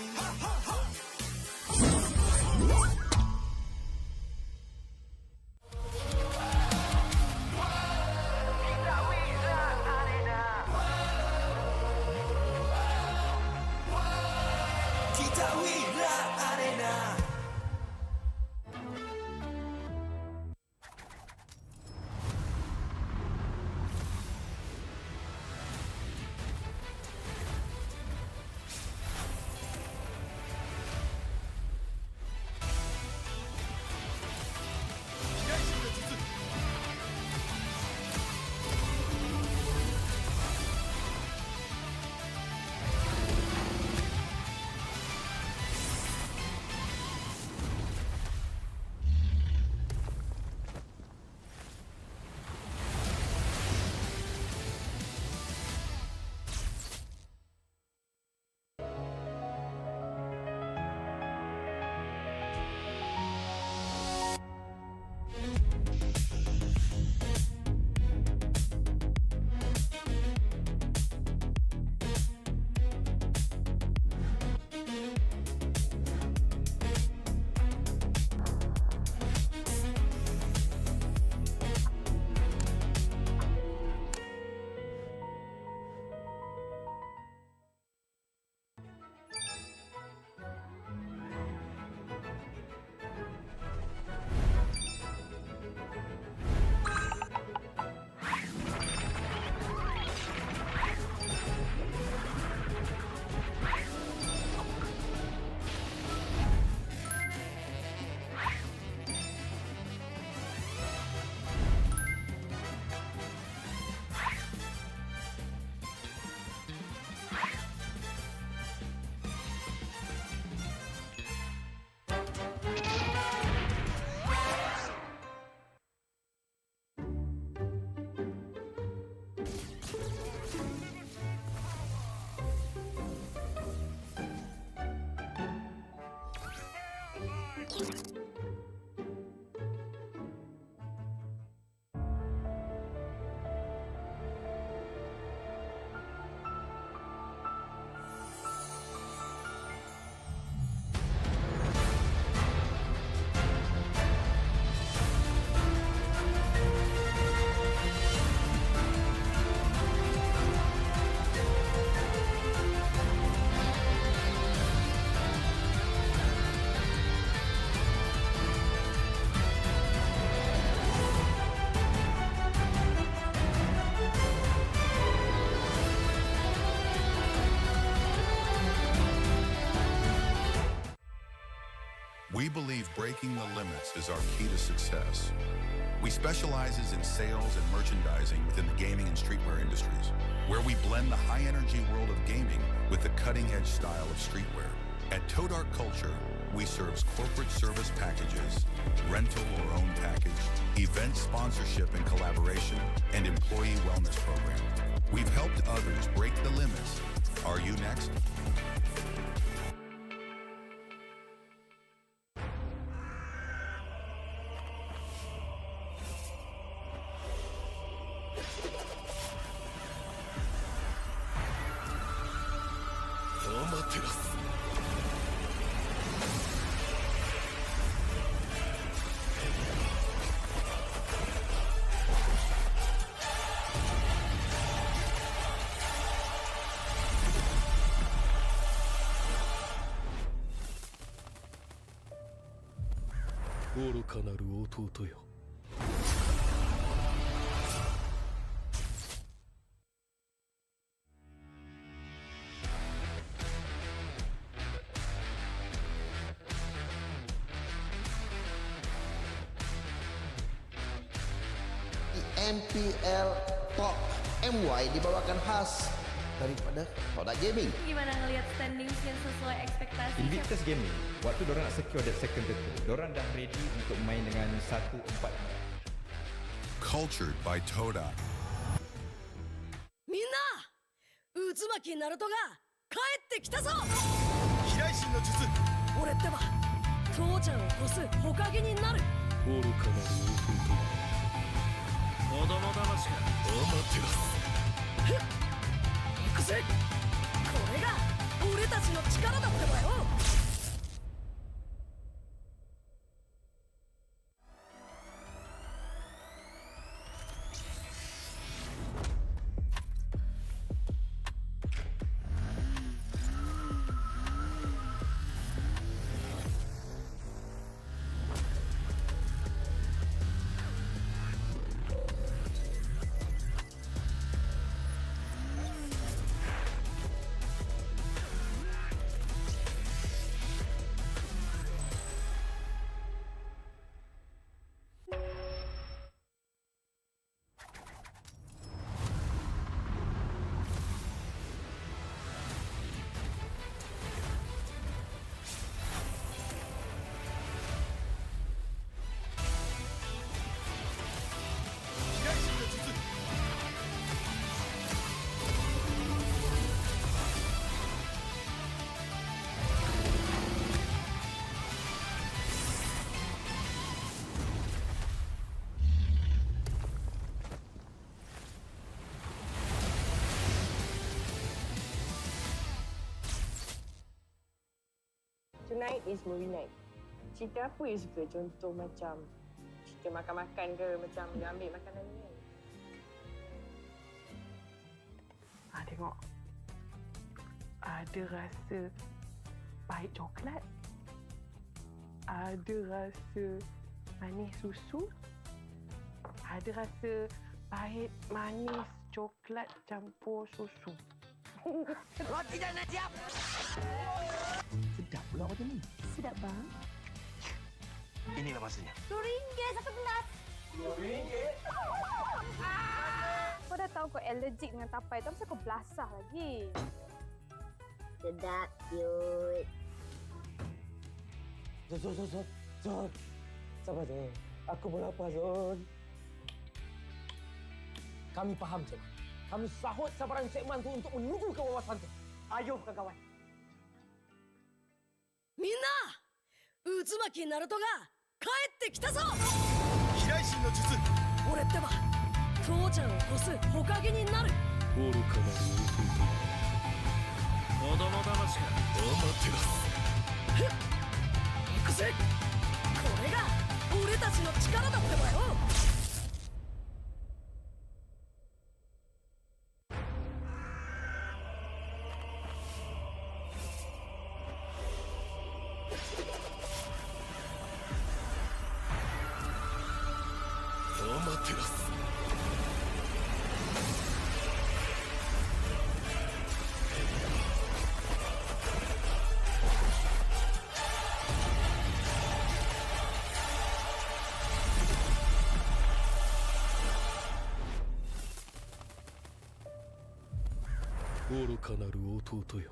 We believe breaking the limits is our key to success. We specializes in sales and merchandising within the gaming and streetwear industries, where we blend the high-energy world of gaming with the cutting-edge style of streetwear. At Toe Dark Culture, we serve corporate service packages, rental or own package, event sponsorship and collaboration, and employee wellness program. We've helped others break the limits. Are you next? MPL Talk MY dibawakan khas daripada Pautan Gaming. Gimana ngelihat standings yang sesuai ekspektasi? Invictus Gaming, waktu diorang nak secure that second title, diorang dah ready untuk main dengan 1-4. Cultured by Toda. みんな渦巻きナルトが帰ってきたぞ。飛来神の術。俺ってば父ちゃんを越す火影になる。愚かなる弟。子供騙しか。アマテラス。行くぜ。これが俺たちの力だってばよ。Tonight is movie night. Cerita apa you suka? Contoh macam cerita makan-makan ke, macam dia ambil makanan ni kan? Tengok. Ada rasa pahit coklat. Ada rasa manis susu. Ada rasa pahit manis coklat campur susu. Roti dah nak siap. Sedap pula macam ni. Sedap bang. Inilah masanya. RM2 satu gelas. RM2? Kau dah tahu kau allergic dengan tapai tu, kenapa kau belasah lagi? Sedap, cute. Zon. Sabar Zon. Aku pun lapar Zon. Kami faham Cik. Kami sahut sabaran Cik Man tu untuk menuju ke wawasan tu. Ayo kawan. みんな渦巻きナルトが帰ってきたぞ。飛来神の術。俺ってば父ちゃんを越す火影になる。愚かなる弟。子供騙しか。アマテラス。行くぜ。これが俺たちの力だってばよ。アマテラス。愚かなる弟よ。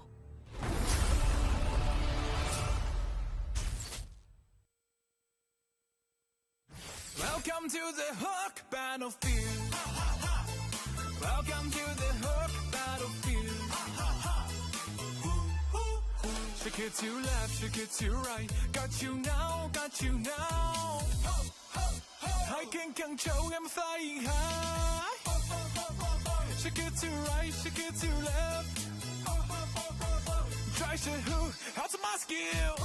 Welcome to the Hook Battlefield. Welcome to the Hook Battlefield. Shake it to left, shake it to right. Got you now, got you now. I can control, I'm flying high. Shake it to right, shake it to left. Try to hook, how's my skill?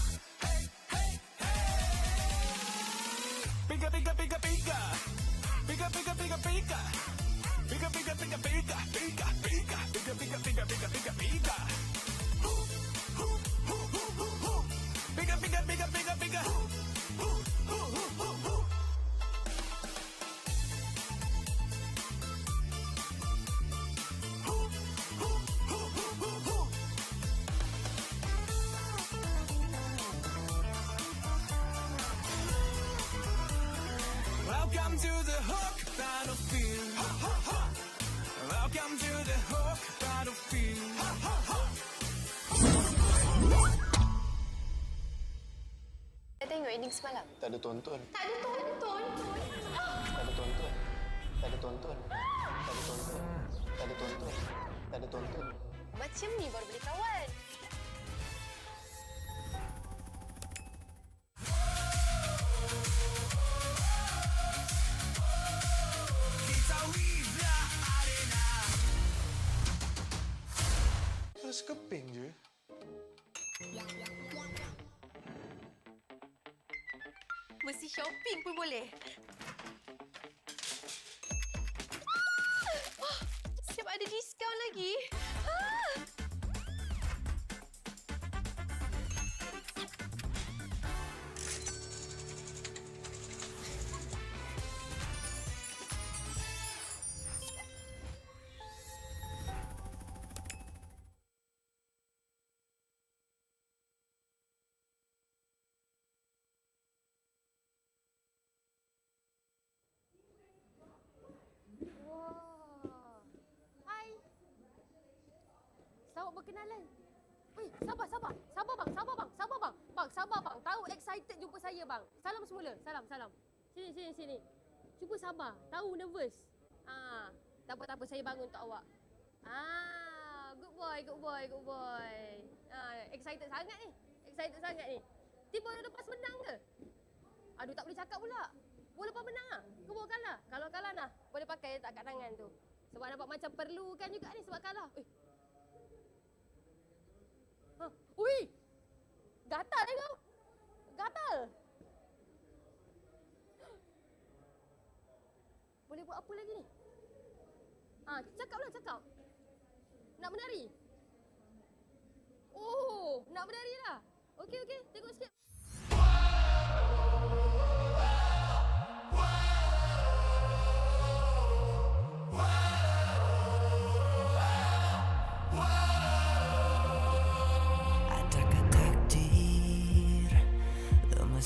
Bigger, bigger, bigger, bigger. Bigger, bigger, bigger, bigger. Bigger, bigger, bigger, bigger. Bigger, bigger. Bigger, bigger, bigger, bigger, bigger, bigger. Bigger, bigger, bigger, bigger, bigger. Welcome to the Hook Battlefield. Welcome to the Hook Battlefield. Saya tengok ending semalam. Tak ada tonton. Tak ada tonton. Tak ada tonton. Tak ada tonton. Tak ada tonton. Tak ada tonton. Tak ada tonton. Macam ni baru boleh kawan. Terus keping je. Mesti shopping pun boleh. Siap ada diskaun lagi. Selamat berkenalan. Weh, sabar, sabar. Sabar bang, sabar bang, sabar bang. Bang, sabar bang. Tahu excited jumpa saya bang. Salam semula. Salam, salam. Sini, sini, sini. Cuba sabar. Tahu nervous. Tak apa, tak apa. Saya bangun untuk awak. Good boy, good boy, good boy. Excited sangat ni. Excited sangat ni. Tiba lepas menang ke? Aduh, tak boleh cakap pula. Boleh lepas menang lah. Ke boleh kalah. Kalau kalah nah, boleh pakai tak kat tangan tu. Sebab nampak macam perlukan juga ni sebab kalah. Ui! Gatal ni kau! Gatal! Boleh buat apa lagi ni? Cakaplah, cakap. Nak menari? Oh, nak menari lah. Okey, okey. Tengok sikit.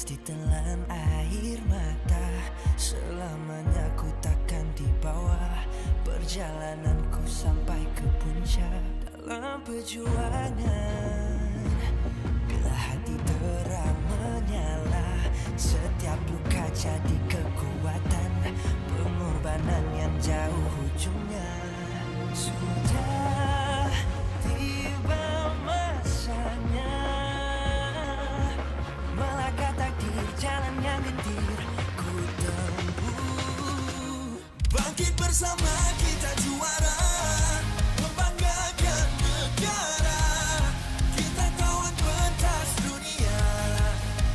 Ditelan air mata, selamanya ku takkan di bawah perjalananku sampai ke puncak. Dalam perjuangan, bila hati terang menyala, setiap luka jadi kekuatan, pengorbanan yang jauh ujungnya. Sudah tiba masanya melangkah takdir, jalan yang gendir ku tempuh. Bangkit bersama kita juara, membanggakan negara. Kita kawan pentas dunia,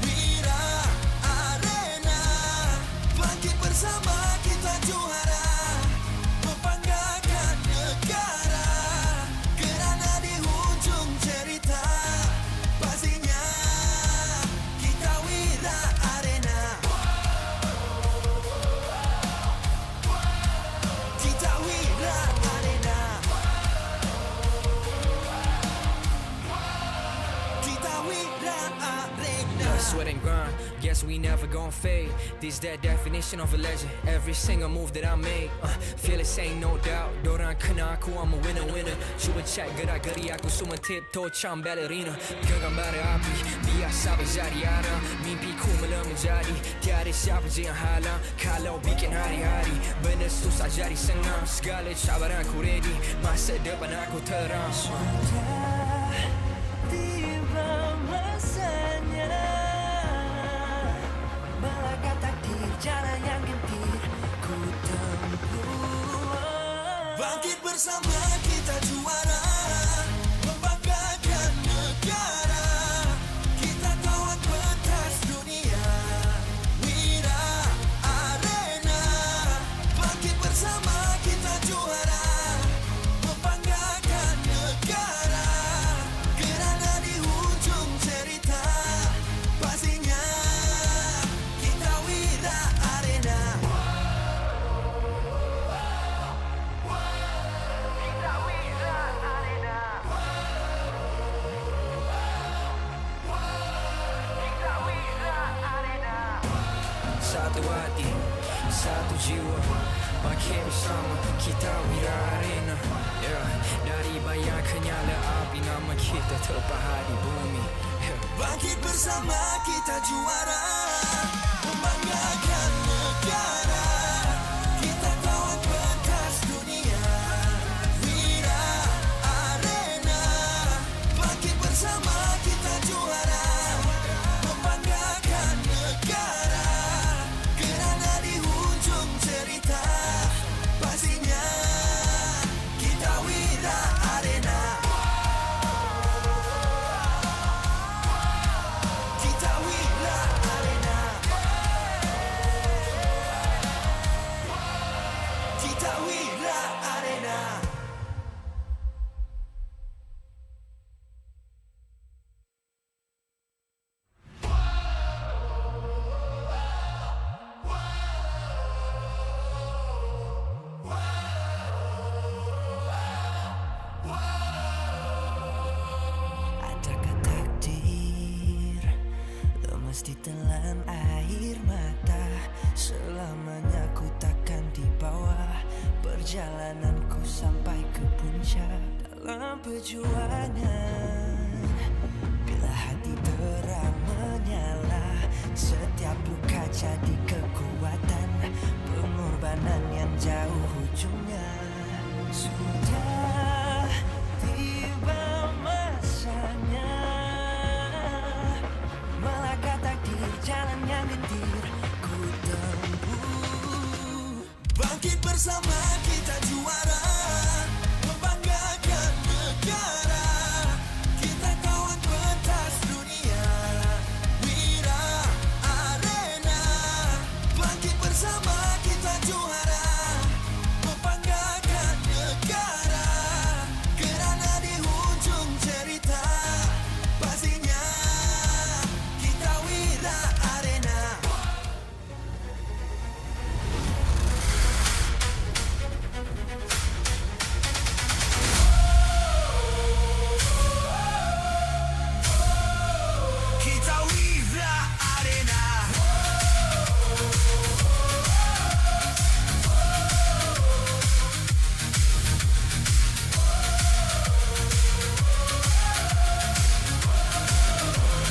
Wira Arena. Bangkit bersama kita juara, membanggakan negara. Sweat and grind, guess we never gon' fade. This that definition of a legend. Every single move that I make, feel it ain't no doubt. Dorang kena aku, I'm a winner. Cuba check gerak-geri aku semua tiptoe macam ballerina. Genggam bara api, biasa berjadi arah. Mimpiku mula menjadi, tiada siapa je yang halang. Kalau bikin hari-hari, benda susah jadi senang. Segala cabaran aku ready, masa depan aku terang. Sudah tiba masanya melangkah takdir, jalan yang gentir ku tempuh. Bangkit bersama kita juara, membanggakan negara. Kita kawan pentas dunia, Wira Arena. Bangkit bersama kita juara, membanggakan negara. Kerana di hujung cerita, pastinya kita Wira Arena. Satu hati, satu jiwa, bangkit bersama kita Wira Arena. Dari bayang kenyala api, nama kita terpahat di bumi. Bangkit bersama kita juara, membanggakan negara. Kita kawan pentas dunia, Wira Arena. Bangkit bersama kita juara, membanggakan negara. Kerana di hujung cerita, pastinya kita Wira Arena. Kita Wira Arena. Kita Wira Arena. Adakah takdir lemas ditelan air mata? Selamanya ku takkan dibawa perjalananku sampai ke puncak. Dalam perjuangan, bila hati terang menyala, setiap luka jadi kekuatan. Pengorbanan yang jauh ujungnya. Sudah tiba masanya melangkah takdir, jalan yang gentir ku tempuh. Bangkit bersama kita juara, membanggakan negara. Kita kawan pentas dunia, Wira Arena. Bangkit bersama kita juara, membanggakan negara. Kerana di hujung cerita, pastinya kita Wira Arena. Kita Wira Arena.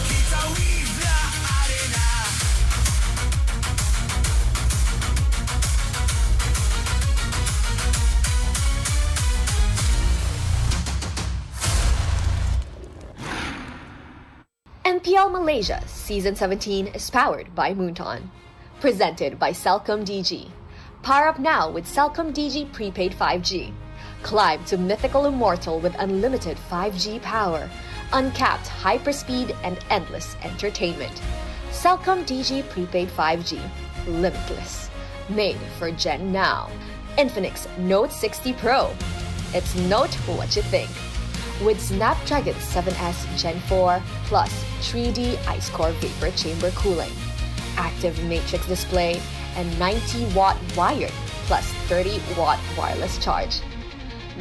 Kita Wira Arena. MPL Malaysia Season 17 is powered by Pautan. Presented by Celcom DG. Power up now with Celcom DG Prepaid 5G. Climb to mythical immortal with unlimited 5G power, uncapped hyperspeed and endless entertainment. Celcom DG Prepaid 5G. Limitless. Made for Gen now. Infinix Note 60 Pro. It's note what you think. With Snapdragon 7S Gen 4 plus 3D Ice Core Vapor Chamber cooling, active matrix display, and 90-watt wired plus 30-watt wireless charge.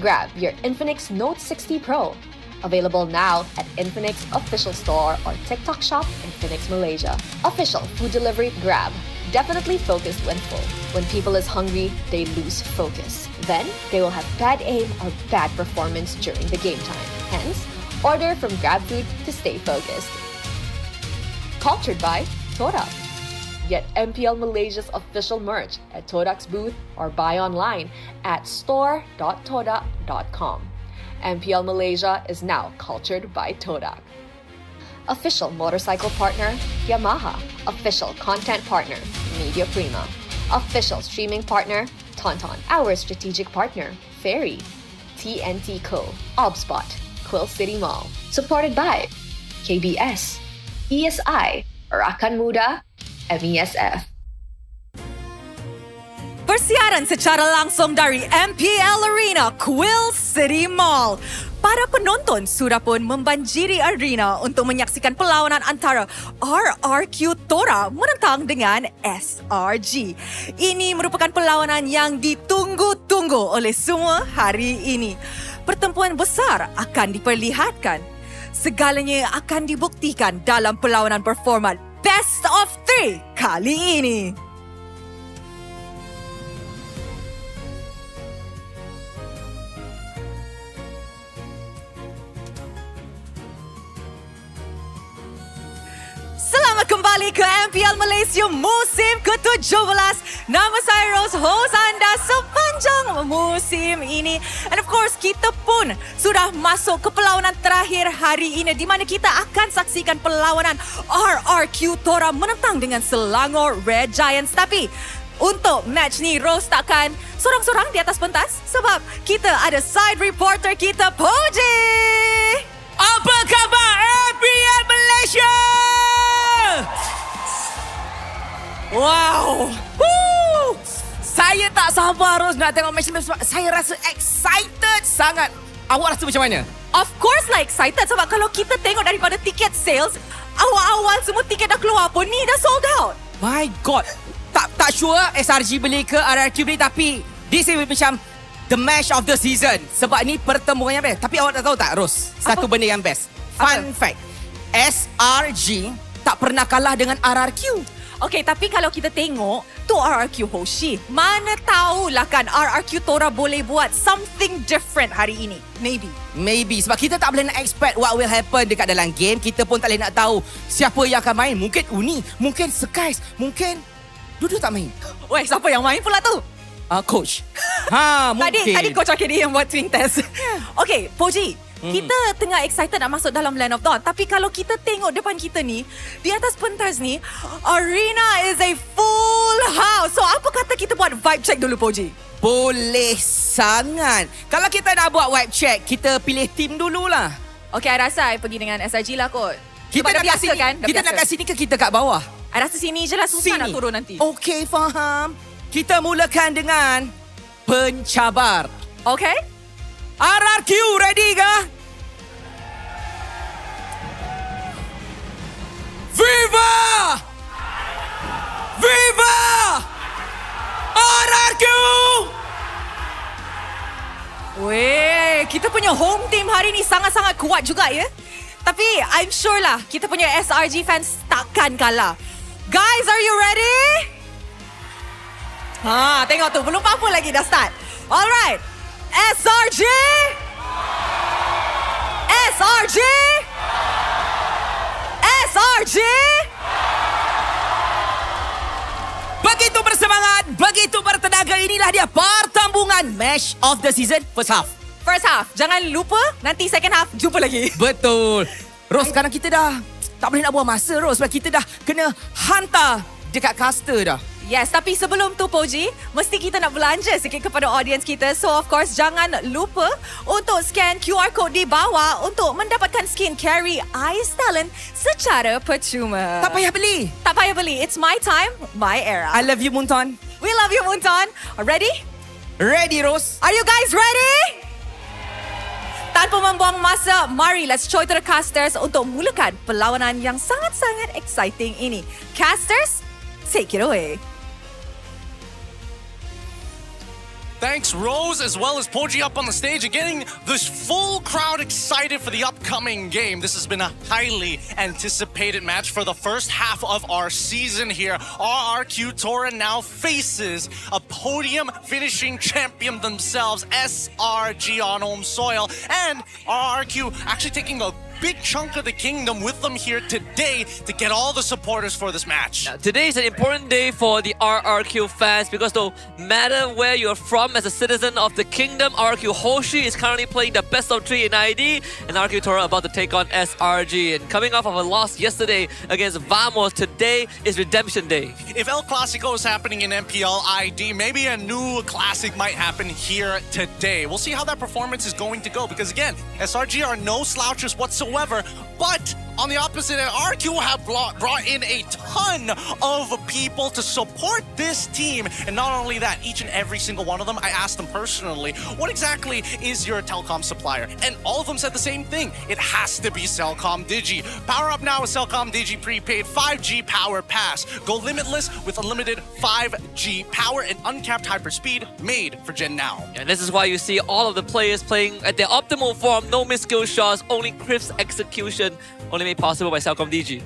Grab your Infinix Note 60 Pro. Available now at Infinix Official Store or TikTok Shop Infinix Malaysia. Official food delivery Grab. Definitely focused when full. When people is hungry, they lose focus. Then, they will have bad aim or bad performance during the game time. Hence, order from GrabFood to stay focused. Cultured by Todak. Get MPL Malaysia's official merch at Todak's booth or buy online at store.todak.com. MPL Malaysia is now cultured by Todak. Official motorcycle partner, Yamaha. Official content partner, Media Prima. Official streaming partner, Tauntaun. Our strategic partner, Ferry. TNT Co. Obspot. Quill City Mall. Supported by KBS, ESI, Rakan Muda, MESF. Persiaran secara langsung dari MPL Arena, Quill City Mall. Para penonton sudah pun membanjiri arena untuk menyaksikan perlawanan antara RRQ Tora menentang dengan SRG. Ini merupakan perlawanan yang ditunggu-tunggu oleh semua hari ini. Pertempuran besar akan diperlihatkan. Segalanya akan dibuktikan dalam perlawanan berformat Best of 3 kali ini. Selamat kembali ke MPL Malaysia musim ke-17. Nama saya Rose, host anda sepanjang musim ini. And of course, kita pun sudah masuk ke perlawanan terakhir hari ini di mana kita akan saksikan perlawanan RRQ Tora menentang dengan Selangor Red Giants. Tapi untuk match ni, Rose takkan sorang-sorang di atas pentas sebab kita ada side reporter kita, Poji. Apa khabar MPL Malaysia? Wow. Woo. Saya tak sabar Ros nak tengok match ni sebab saya rasa excited sangat. Awak rasa macam mana? Of course lah excited sebab kalau kita tengok daripada tiket sales, awal-awal semua tiket dah keluar pun ni dah sold out. My God. Tak sure SRG beli ke RRQ beli, tapi this is macam the match of the season. Sebab ni pertemuan yang best. Tapi awak tak tahu tak Ros? Satu benda yang best. Fun fact. SRG tak pernah kalah dengan RRQ. Okay, tapi kalau kita tengok tu RRQ Hoshi, mana tahulah kan RRQ Tora boleh buat something different hari ini. Maybe sebab kita tak boleh nak expect what will happen dekat dalam game. Kita pun tak boleh nak tahu siapa yang akan main. Mungkin Uni, mungkin Skies, mungkin Dudu tak main. Weh, siapa yang main pula tu? Coach. Mungkin. Tadi coach akhirnya yang buat twin test. Okay, Poji, kita tengah excited nak masuk dalam Land of Dawn. Tapi kalau kita tengok depan kita ni, di atas pentas ni, arena is a full house. So apa kata kita buat vibe check dulu, Poji? Boleh sangat. Kalau kita nak buat vibe check, kita pilih team dululah. Okay, I rasa I pergi dengan SRG lah kot. Kita nak kat sini kan? Kita nak kat sini ke kita kat bawah? I rasa sini je lah, susah nak turun nanti. Okay, faham. Kita mulakan dengan pencabar. Okay. RRQ ready ke? Viva! Viva! RRQ! Weh, kita punya home team hari ni sangat-sangat kuat juga ya. Tapi I'm sure lah kita punya SRG fans takkan kalah. Guys, are you ready? Tengok tu, belum apa-apa lagi dah start. Alright. SRG! SRG! SRG! Begitu bersemangat, begitu bertenaga, inilah dia pertembungan match of the season first half. First half, jangan lupa nanti second half jumpa lagi. Betul. Ros, sekarang kita dah tak boleh nak buang masa Ros sebab kita dah kena hantar dekat caster dah. Yes, tapi sebelum tu Poji, mesti kita nak belanja sikit kepada audience kita. So of course, jangan lupa untuk scan QR code di bawah untuk mendapatkan skin carry Ice Talent secara percuma. Tak payah beli. Tak payah beli. It's my time, my era. I love you, Munton. We love you, Munton. Ready? Ready, Ros. Are you guys ready? Tanpa membuang masa, mari let's show to the casters untuk mulakan perlawanan yang sangat-sangat exciting ini. Casters, take it away. Thanks, Rose, as well as Poji up on the stage and getting this full crowd excited for the upcoming game. This has been a highly anticipated match for the first half of our season here. RRQ Tora now faces a podium finishing champion themselves, SRG on home soil, and RRQ actually taking a big chunk of the kingdom with them here today to get all the supporters for this match. Now, today is an important day for the RRQ fans because no matter where you're from as a citizen of the kingdom, RRQ Hoshi is currently playing the best of 3 in ID, and RRQ Tora about to take on SRG. And coming off of a loss yesterday against Vamos, today is redemption day. If El Clasico is happening in MPL ID, maybe a new classic might happen here today. We'll see how that performance is going to go because again, SRG are no slouches whatsoever. But on the opposite end, RQ have brought in a ton of people to support this team. And not only that, each and every single one of them, I asked them personally, what exactly is your telecom supplier? And all of them said the same thing. It has to be Cellcom Digi. Power up now with Cellcom Digi prepaid 5G power pass. Go limitless with unlimited 5G power and uncapped hyperspeed made for Gen Now. And this is why you see all of the players playing at their optimal form. No missed skill shots, only crisp execution. Only made possible by Cellcom DG.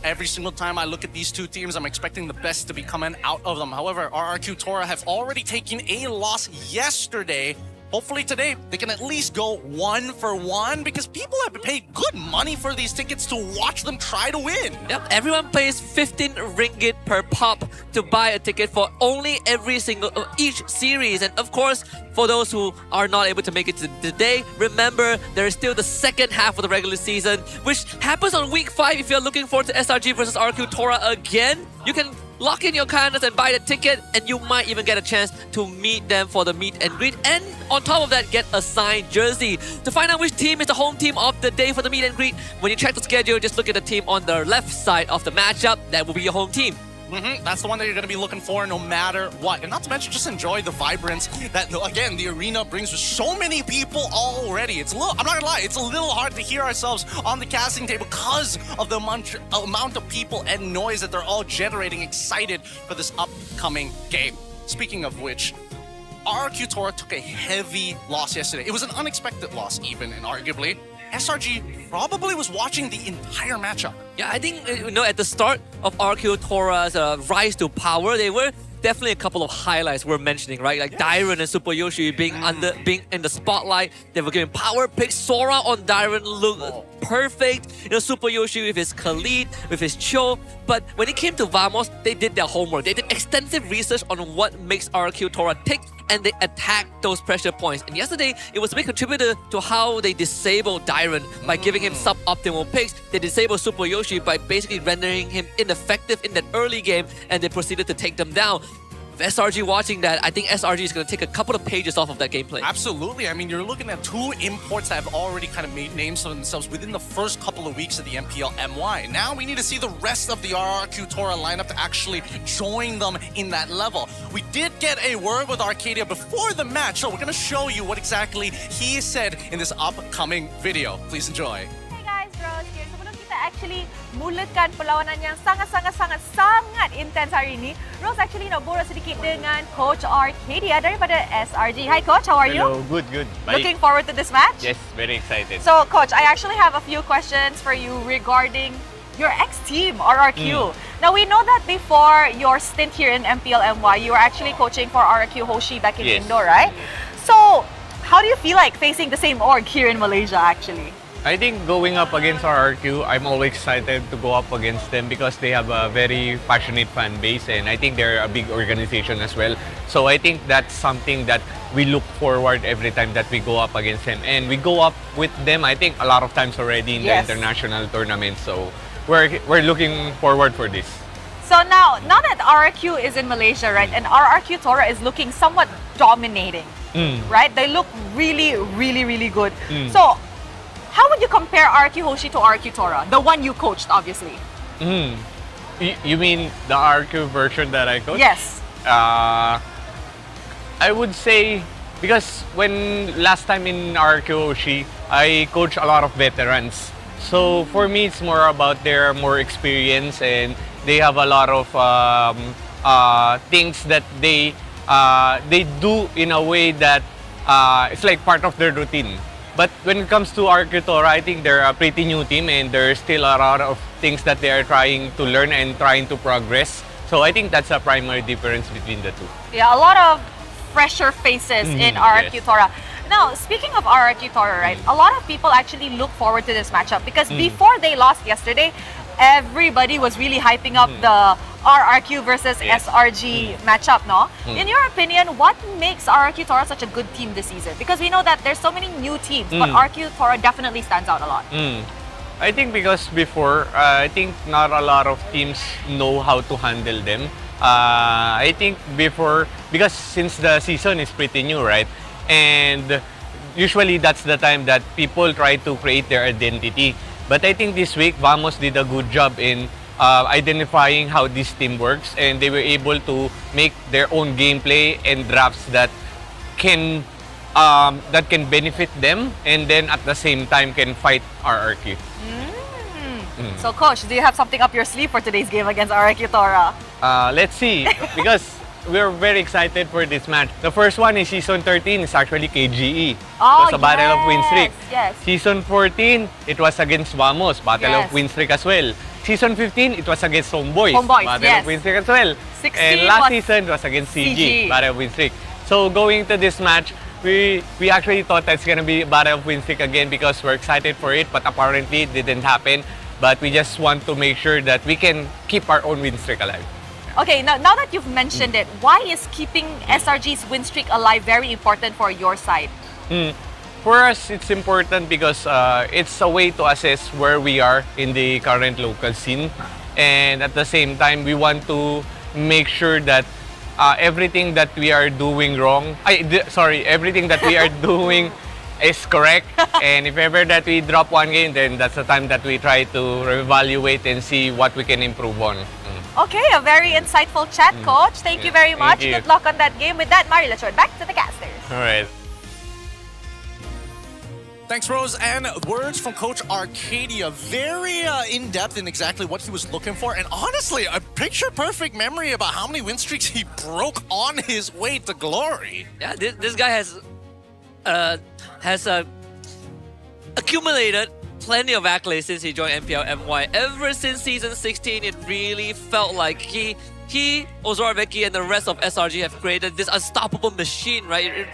Every single time I look at these two teams, I'm expecting the best to be coming out of them. However, RRQ Tora have already taken a loss yesterday. Hopefully today, they can at least go 1-for-1 because people have paid good money for these tickets to watch them try to win. Yep, everyone pays 15 ringgit per pop to buy a ticket for only each series. And of course, for those who are not able to make it to today, remember there is still the second half of the regular season, which happens on week 5. If you're looking forward to SRG versus RQ Tora again, you can lock in your calendars and buy the ticket, and you might even get a chance to meet them for the meet and greet. And on top of that, get a signed jersey. To find out which team is the home team of the day for the meet and greet, when you check the schedule, just look at the team on the left side of the matchup. That will be your home team. That's the one that you're going to be looking for no matter what. And not to mention, just enjoy the vibrance that, again, the arena brings with so many people already. It's a little, I'm not going to lie, it's a little hard to hear ourselves on the casting table because of the amount of people and noise that they're all generating excited for this upcoming game. Speaking of which, RRQ Tora took a heavy loss yesterday. It was an unexpected loss even, and arguably, SRG probably was watching the entire matchup. Yeah, I think, at the start of RQ Tora's rise to power, they were definitely a couple of highlights we're mentioning, right? Like Dairon and Super Yoshi being in the spotlight. They were giving power picks. Sora on Dairon looked perfect. Super Yoshi with his Khalid, with his Cho. But when it came to Vamos, they did their homework. They did extensive research on what makes RQ Tora tick, and they attacked those pressure points. And yesterday, it was a big contributor to how they disabled Dairon by giving him suboptimal picks. They disabled Super Yoshi by basically rendering him ineffective in that early game, and they proceeded to take them down. With SRG watching that, I think SRG is going to take a couple of pages off of that gameplay. Absolutely. I mean, you're looking at two imports that have already kind of made names for themselves within the first couple of weeks of the MPL MY. Now we need to see the rest of the RRQ Tora lineup to actually join them in that level. We did get a word with Arcadia before the match, so we're going to show you what exactly he said in this upcoming video. Please enjoy. Hey guys, Rose here. Sebelum kita actually mulakan perlawanan yang sangat intens hari ini, Rose actually nak borak sedikit dengan Coach Arcadia daripada SRG. Hi Coach, how are you? Hello, good. Bye. Looking forward to this match? Yes, very excited. So Coach, I actually have a few questions for you regarding your ex-team, RRQ. Now we know that before your stint here in MPL MY, you were actually coaching for RRQ Hoshi back in Indo, right? So how do you feel like facing the same org here in Malaysia actually? I think going up against RRQ, I'm always excited to go up against them because they have a very passionate fan base, and I think they're a big organization as well. So I think that's something that we look forward every time that we go up against them. And we go up with them, I think, a lot of times already in the international tournament. So we're looking forward for this. So now that RRQ is in Malaysia, right, and RRQ Tora is looking somewhat dominating, right? They look really good. So how would you compare RQ Hoshi to RQ Tora, the one you coached, obviously? You mean the RQ version that I coached? Yes. I would say, because when last time in RQ Hoshi, I coached a lot of veterans. So for me, it's more about their more experience, and they have a lot of things that they they do in a way that it's like part of their routine. But when it comes to RRQ Tora, I think they're a pretty new team and there's still a lot of things that they are trying to learn and trying to progress. So I think that's a primary difference between the two. Yeah, a lot of fresher faces in RRQ Tora. Now, speaking of RRQ Tora, right, a lot of people actually look forward to this matchup because before they lost yesterday, everybody was really hyping up the RRQ versus SRG matchup, no? In your opinion, what makes RRQ Tora such a good team this season? Because we know that there's so many new teams, but RRQ Tora definitely stands out a lot. I think because before, I think not a lot of teams know how to handle them. I think before, because since the season is pretty new, right? And usually that's the time that people try to create their identity. But I think this week, Vamos did a good job in identifying how this team works, and they were able to make their own gameplay and drafts that can benefit them, and then at the same time can fight RRQ. So, Coach, do you have something up your sleeve for today's game against RRQ Tora? Let's see, because we're very excited for this match. The first one is Season 13, it's actually KGE. It was a Battle of Win Streak. Yes. Season 14, it was against Vamos, Battle of Win Streak as well. Season 15, it was against Homeboys, Battle of Win Streak as well. 16 and last season, it was against CG, Battle of Win Streak. So going to this match, we actually thought that's going to be Battle of Win Streak again because we're excited for it, but apparently it didn't happen. But we just want to make sure that we can keep our own win streak alive. Okay, now that you've mentioned it, why is keeping SRG's win streak alive very important for your side? For us, it's important because it's a way to assess where we are in the current local scene. And at the same time, we want to make sure that everything that we are doing everything that we are doing is correct. And if ever that we drop one game, then that's the time that we try to reevaluate and see what we can improve on. Okay, a very insightful chat, Coach. Thank you very much. you. Good luck on that game. With that, Mari, let's go back to the casters. All right. Thanks, Rose. And words from Coach Arcadia. Very in-depth in exactly what he was looking for. And honestly, a picture-perfect memory about how many win streaks he broke on his way to glory. Yeah, this guy has accumulated plenty of accolades since he joined MPL MY. Ever since season 16, it really felt like he Ozorveki, and the rest of SRG have created this unstoppable machine, right?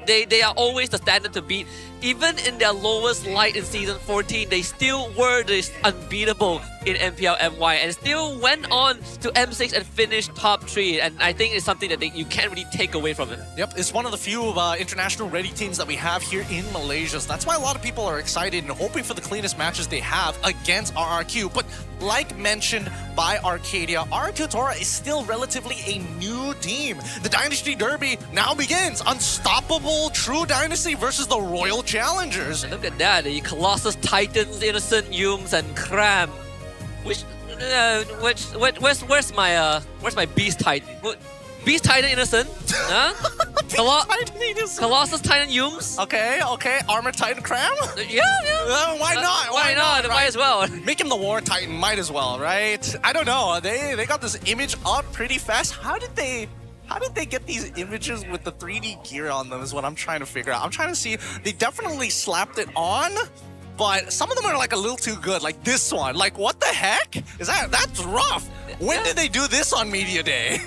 They are always the standard to beat. Even in their lowest light in season 14, they still were this unbeatable in MPL MY and still went on to M6 and finished top 3. And I think it's something that you can't really take away from him. Yep, it's one of the few international ready teams that we have here in Malaysia. So that's why a lot of people are excited and hoping for the cleanest matches they have against RRQ. But like mentioned by Arcadia, RRQ Tora is still relatively a new team. The Dynasty Derby now begins. Unstoppable True Dynasty versus the Royal Challengers. And look at that, the Colossus Titans, Innocent Yumes, and Cram. Where's my Beast Titan? Beast Titan Innocent? Huh? Colossus Titan Yumes? Okay. Armor Titan Cram? Yeah. Why not? Why not? Right? Might as well. Make him the War Titan, might as well, right? I don't know. They got this image up pretty fast. How did they get these images with the 3D gear on them is what I'm trying to figure out. I'm trying to see. They definitely slapped it on, but some of them are like a little too good. Like this one. Like, what the heck? That's rough. When did they do this on Media Day?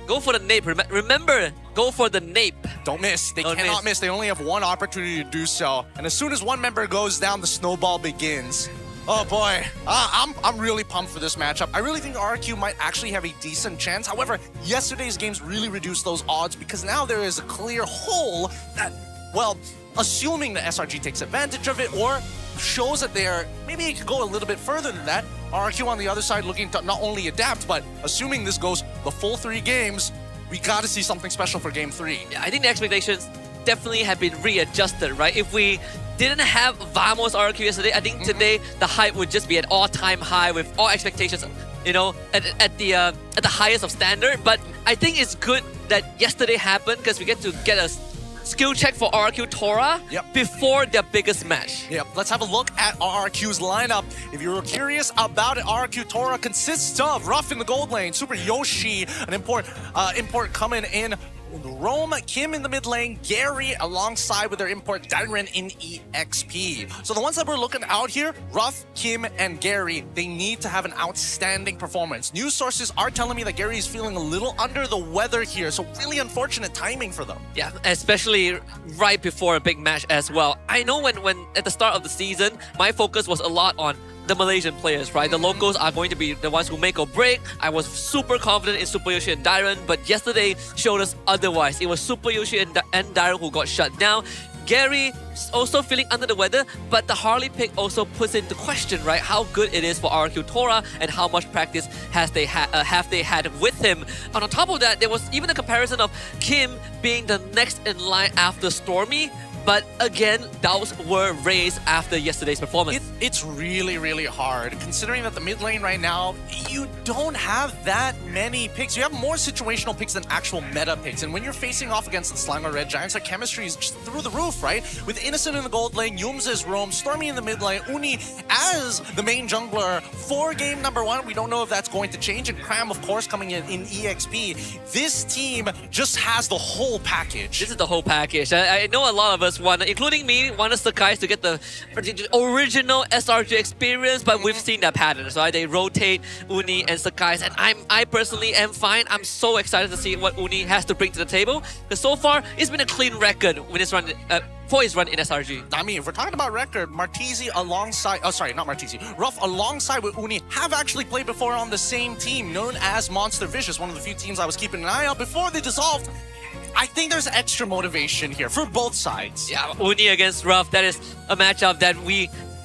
Go for the nape. Remember, go for the nape. Don't miss. They cannot miss. They only have one opportunity to do so. And as soon as one member goes down, the snowball begins. Oh boy, I'm really pumped for this matchup. I really think RRQ might actually have a decent chance. However, yesterday's games really reduced those odds because now there is a clear hole that, well, assuming the SRG takes advantage of it or shows that maybe it could go a little bit further than that. RRQ on the other side looking to not only adapt, but assuming this goes the full 3 games, we got to see something special for Game 3. Yeah, I think the expectations definitely have been readjusted, right? If we didn't have Vamos RRQ yesterday, I think today the hype would just be at all-time high with all expectations, you know, at the highest of standard. But I think it's good that yesterday happened because we get to get a skill check for RRQ Tora before their biggest match. Yep, let's have a look at RRQ's lineup. If you're curious about it, RRQ Tora consists of Ruff in the gold lane, Super Yoshi, an import coming in Rome, Kim in the mid lane, Gary alongside with their import Dyren in EXP. So the ones that we're looking out here, Ruff, Kim, and Gary, they need to have an outstanding performance. News sources are telling me that Gary is feeling a little under the weather here, so really unfortunate timing for them. Yeah, especially right before a big match as well. I know when at the start of the season, my focus was a lot on the Malaysian players, right? The locals are going to be the ones who make or break. I was super confident in Super Yoshi and Dyren, but yesterday showed us otherwise. It was Super Yoshi and Dyren who got shut down. Gary also feeling under the weather, but the Harley pick also puts into question, right, how good it is for RRQ Tora and how much practice have they had with him. And on top of that, there was even a comparison of Kim being the next in line after Stormy. But again, doubts were raised after yesterday's performance. It's really, really hard, considering that the mid lane right now, you don't have that many picks. You have more situational picks than actual meta picks. And when you're facing off against the Slimer Red Giants, their chemistry is just through the roof, right? With Innocent in the gold lane, Yums as Rome, Stormy in the mid lane, Uni as the main jungler for game number 1. We don't know if that's going to change. And Cram, of course, coming in EXP. This team just has the whole package. This is the whole package. I know a lot of us want, including me, want us the guys to get the original SRG experience, but we've seen that pattern, right? They rotate Uni and Sakai's, and I personally am fine. I'm so excited to see what Uni has to bring to the table, because so far it's been a clean record when it's run for his run in SRG. I mean, if we're talking about record, Martisi alongside, oh sorry, not Martisi, Ruff alongside with Uni have actually played before on the same team, known as Monster Vicious, one of the few teams I was keeping an eye on before they dissolved. I think there's extra motivation here for both sides. Yeah, Uni against Ruff, that is a matchup that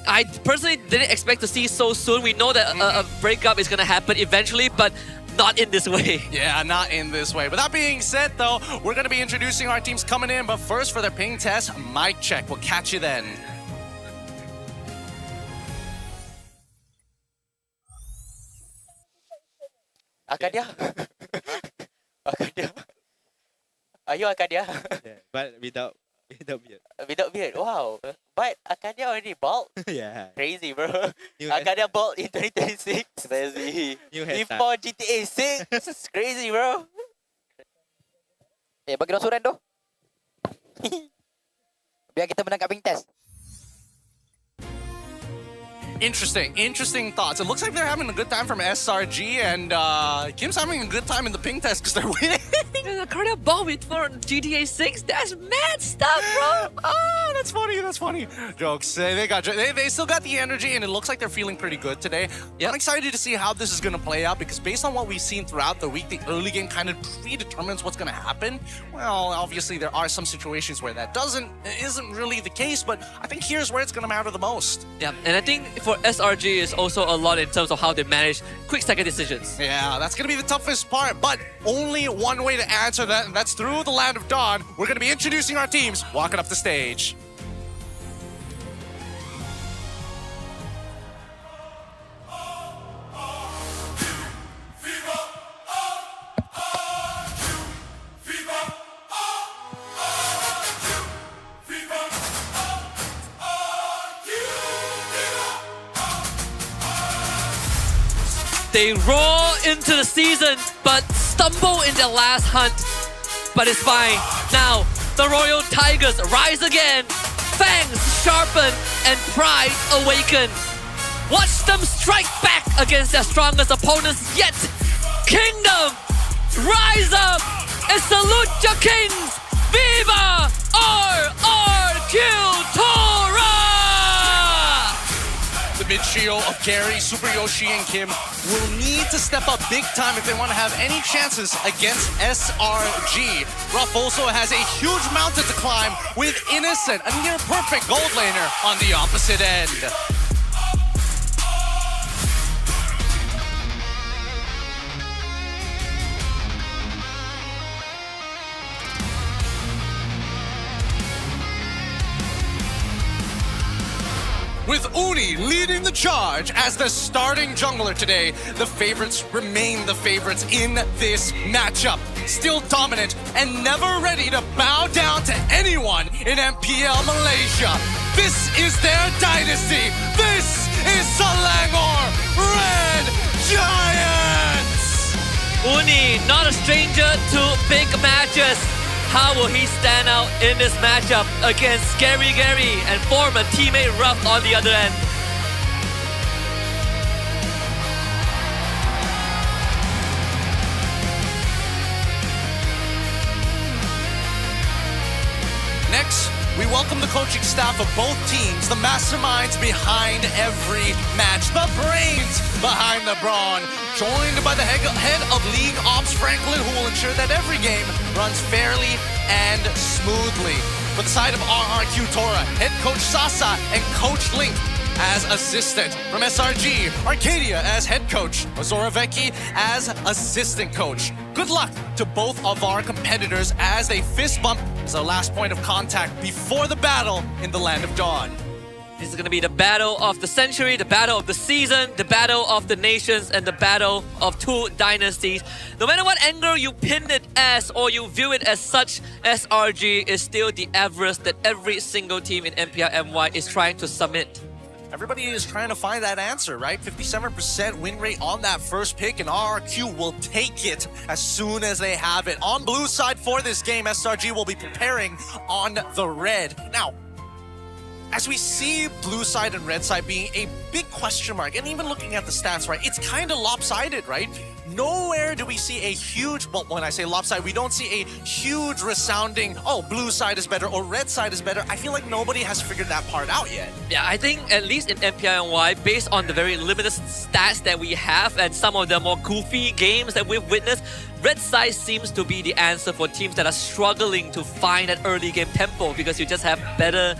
I personally didn't expect to see so soon. We know that a breakup is going to happen eventually, but not in this way. Yeah, not in this way. With that being said, though, we're going to be introducing our teams coming in, but first for their ping test, mic check. We'll catch you then. Arcadia? Arcadia? Are you Arcadia? Yeah, but without beard. Without beard, wow. But Arcadia already bald? Yeah. Crazy, bro. Arcadia bald in 2026. Crazy. Before GTA 6. It's crazy, bro. Bagi dong suran tu. Biar kita menang kat ping test. Interesting thoughts. It looks like they're having a good time from SRG, and Kim's having a good time in the ping test because they're winning. The Cardia Bombit for GTA 6, that's mad stuff, bro. Oh, that's funny. Jokes. They still got the energy, and it looks like they're feeling pretty good today. Yep. I'm excited to see how this is going to play out, because based on what we've seen throughout the week, the early game kind of predetermines what's going to happen. Well, obviously there are some situations where that isn't really the case, but I think here's where it's going to matter the most. Yeah, and I think for SRG is also a lot in terms of how they manage quick second decisions. Yeah, that's going to be the toughest part, but only one way to answer that, and that's through the Land of Dawn. We're going to be introducing our teams, walking up the stage. They roar into the season, but stumble in their last hunt. But it's fine. Now, the Royal Tigers rise again. Fangs sharpen and pride awaken. Watch them strike back against their strongest opponents yet. Kingdom, rise up and salute your kings. Viva RRQ Tora! The mid trio of Gary, Super Yoshi, and Kim will need to step up big time if they want to have any chances against SRG. Ruff also has a huge mountain to climb with Innocent, a near perfect gold laner on the opposite end. With Uni leading the charge as the starting jungler today, the favorites remain the favorites in this matchup. Still dominant and never ready to bow down to anyone in MPL Malaysia. This is their dynasty. This is Selangor Red Giants! Uni, not a stranger to big matches. How will he stand out in this matchup against Scary Gary and form a teammate Rough on the other end? Next, we welcome the coaching staff of both teams, the masterminds behind every match, the brains behind the brawn, joined by the head of League Ops, Franklin, who will ensure that every game runs fairly and smoothly. For the side of RRQ Tora, head coach Sasa and coach Link as assistant. From SRG, Arcadia as head coach, Azora Vecchi as assistant coach. Good luck to both of our competitors as they fist bump as our last point of contact before the battle in the Land of Dawn. This is going to be the battle of the century, the battle of the season, the battle of the nations, and the battle of two dynasties. No matter what angle you pin it as or you view it as such, SRG is still the Everest that every single team in MPL MY is trying to submit. Everybody is trying to find that answer, right? 57% win rate on that first pick, and RRQ will take it as soon as they have it. On blue side for this game, SRG will be preparing on the red. Now, as we see blue side and red side being a big question mark, and even looking at the stats, right, it's kind of lopsided, right? Nowhere do we see a huge, well, when I say lopsided, we don't see a huge resounding, oh, blue side is better or red side is better. I feel like nobody has figured that part out yet. Yeah, I think at least in MPL, based on the very limited stats that we have and some of the more goofy games that we've witnessed, red side seems to be the answer for teams that are struggling to find that early game tempo because you just have better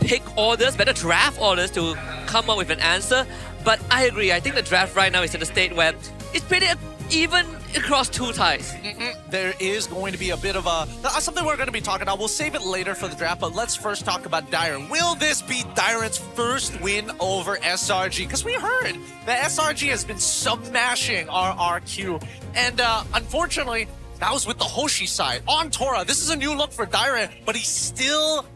pick orders, better draft orders to come up with an answer. But I agree, I think the draft right now is in a state where it's pretty even across two ties. There is going to be a bit of a, something we're going to be talking about. We'll save it later for the draft, but let's first talk about Dyron. Will this be Dyron's first win over SRG? Because we heard that SRG has been smashing RRQ. And unfortunately, that was with the Hoshi side. On Tora, this is a new look for Dyron, but he still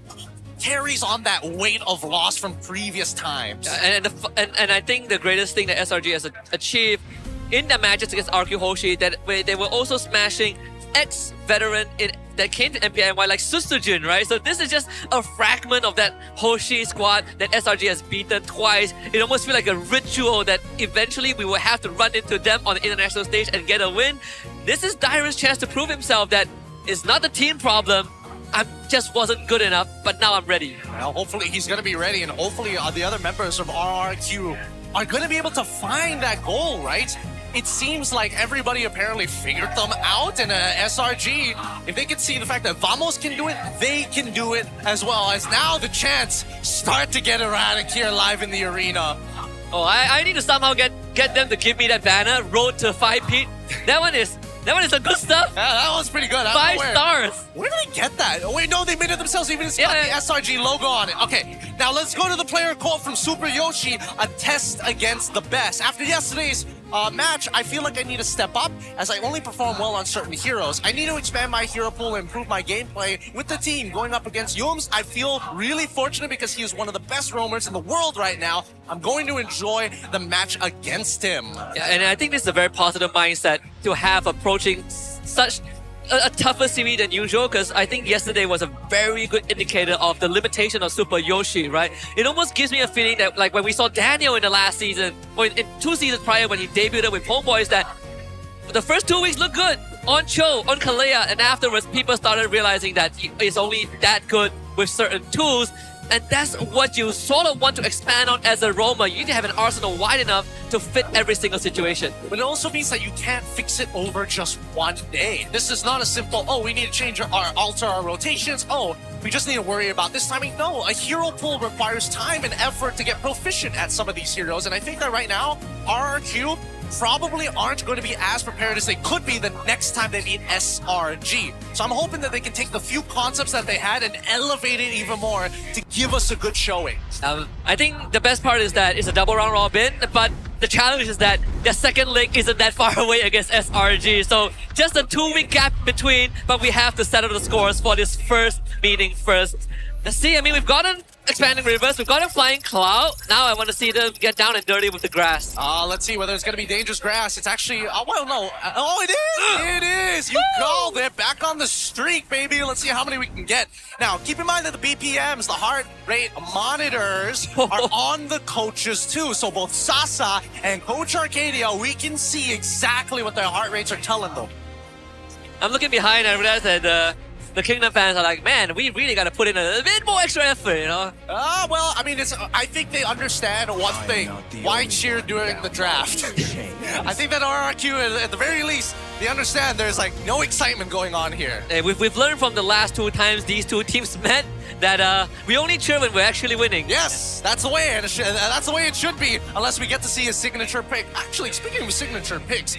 carries on that weight of loss from previous times. And I think the greatest thing that SRG has achieved in the matches against RQ Hoshi, that they were also smashing ex-veteran that came to MPL like Susujin, right? So this is just a fragment of that Hoshi squad that SRG has beaten twice. It almost feels like a ritual that eventually we will have to run into them on the international stage and get a win. This is Dyron's chance to prove himself that it's not the team problem. I just wasn't good enough, but now I'm ready. Well, hopefully he's going to be ready, and hopefully the other members of RRQ are going to be able to find that goal, right? It seems like everybody apparently figured them out, and SRG, if they can see the fact that Vamos can do it, they can do it as well, as now the chance start to get erratic here live in the arena. Oh, I need to somehow get them to give me that banner, Road to 5-peat. That one is the good stuff. Yeah, that one's pretty good. 5 stars. Where did they get that? Oh, wait, no, they made it themselves. Even it's got the SRG logo on it. Okay, now let's go to the player quote from Super Yoshi, a test against the best. After yesterday's match, I feel like I need to step up as I only perform well on certain heroes. I need to expand my hero pool and improve my gameplay with the team. Going up against Yums, I feel really fortunate because he is one of the best roamers in the world right now. I'm going to enjoy the match against him. Yeah, and I think this is a very positive mindset to have approaching such a tougher series than usual, because I think yesterday was a very good indicator of the limitation of Super Yoshi, right? It almost gives me a feeling that like when we saw Daniel in the last season, or in 2 seasons prior when he debuted with Homeboys, that the first 2 weeks looked good on Cho, on Kalea, and afterwards people started realizing that it's only that good with certain tools. And that's what you sort of want to expand on as a roamer. You need to have an arsenal wide enough to fit every single situation. But it also means that you can't fix it over just one day. This is not a simple, oh, we need to change alter our rotations. Oh, we just need to worry about this timing. No, a hero pool requires time and effort to get proficient at some of these heroes. And I think that right now, RRQ probably aren't going to be as prepared as they could be the next time they meet SRG. So I'm hoping that they can take the few concepts that they had and elevate it even more to give us a good showing. I think the best part is that it's a double round robin, but the challenge is that the second leg isn't that far away against SRG. So just a 2-week gap between, but we have to settle the scores for this first meeting first. Let's see, I mean, we've gotten expanding reverse. We've got a flying cloud. Now I want to see them get down and dirty with the grass. Let's see whether it's going to be dangerous grass. It's actually, well, no. Oh, it is! It is! You called it. Back on the streak, baby. Let's see how many we can get. Now, keep in mind that the BPMs, the heart rate monitors, are on the coaches too. So both Sasa and Coach Arcadia, we can see exactly what their heart rates are telling them. I'm looking behind and I realize that the Kingdom fans are like, man, we really got to put in a bit more extra effort, you know? Well, I mean, I think they understand one thing. Why cheer during the draft? I think that RRQ, at the very least, they understand there's like no excitement going on here. Hey, we've learned from the last 2 times these 2 teams met that we only cheer when we're actually winning. Yes, that's the way, and that's the way it should be, unless we get to see a signature pick. Actually, speaking of signature picks,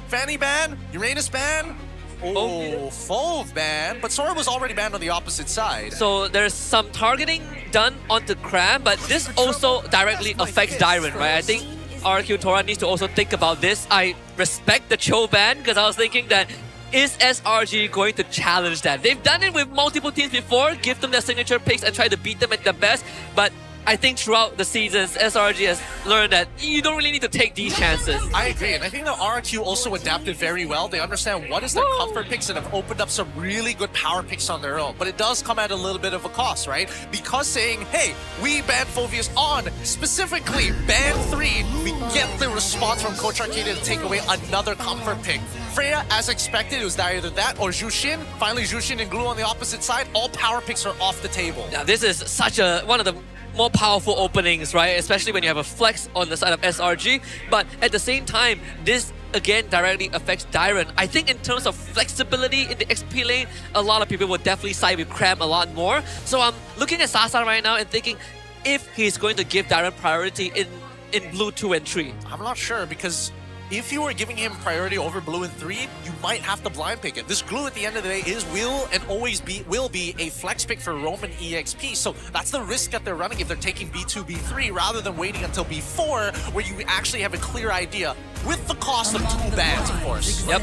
Fanny ban, Uranus ban, Fove ban, but Sora was already banned on the opposite side. So there's some targeting done onto Cram, but this also directly affects Dyron, right? I think RRQ Tora needs to also think about this. I respect the Cho ban because I was thinking that is SRG going to challenge that? They've done it with multiple teams before, give them their signature picks and try to beat them at their best, but I think throughout the seasons, SRG has learned that you don't really need to take these chances. I agree, and I think that RRQ also adapted very well. They understand what is their comfort picks and have opened up some really good power picks on their own. But it does come at a little bit of a cost, right? Because saying, hey, we banned Phoveus on, specifically ban 3, we get the response from Coach Arcadia to take away another comfort pick. Freya, as expected, it was either that or Jushin. Finally, Jushin and Glue on the opposite side. All power picks are off the table. Now, this is such one of the more powerful openings, right? Especially when you have a flex on the side of SRG. But at the same time, this again directly affects Dyron. I think in terms of flexibility in the XP lane, a lot of people will definitely side with Cram a lot more. So I'm looking at Sasa right now and thinking if he's going to give Dyron priority in blue 2 and 3. I'm not sure, because if you were giving him priority over blue and 3, you might have to blind pick it. This Glue at the end of the day will be a flex pick for Roman EXP. So that's the risk that they're running if they're taking B2, B3 rather than waiting until B4, where you actually have a clear idea with the cost of 2 bans, of course. Yep,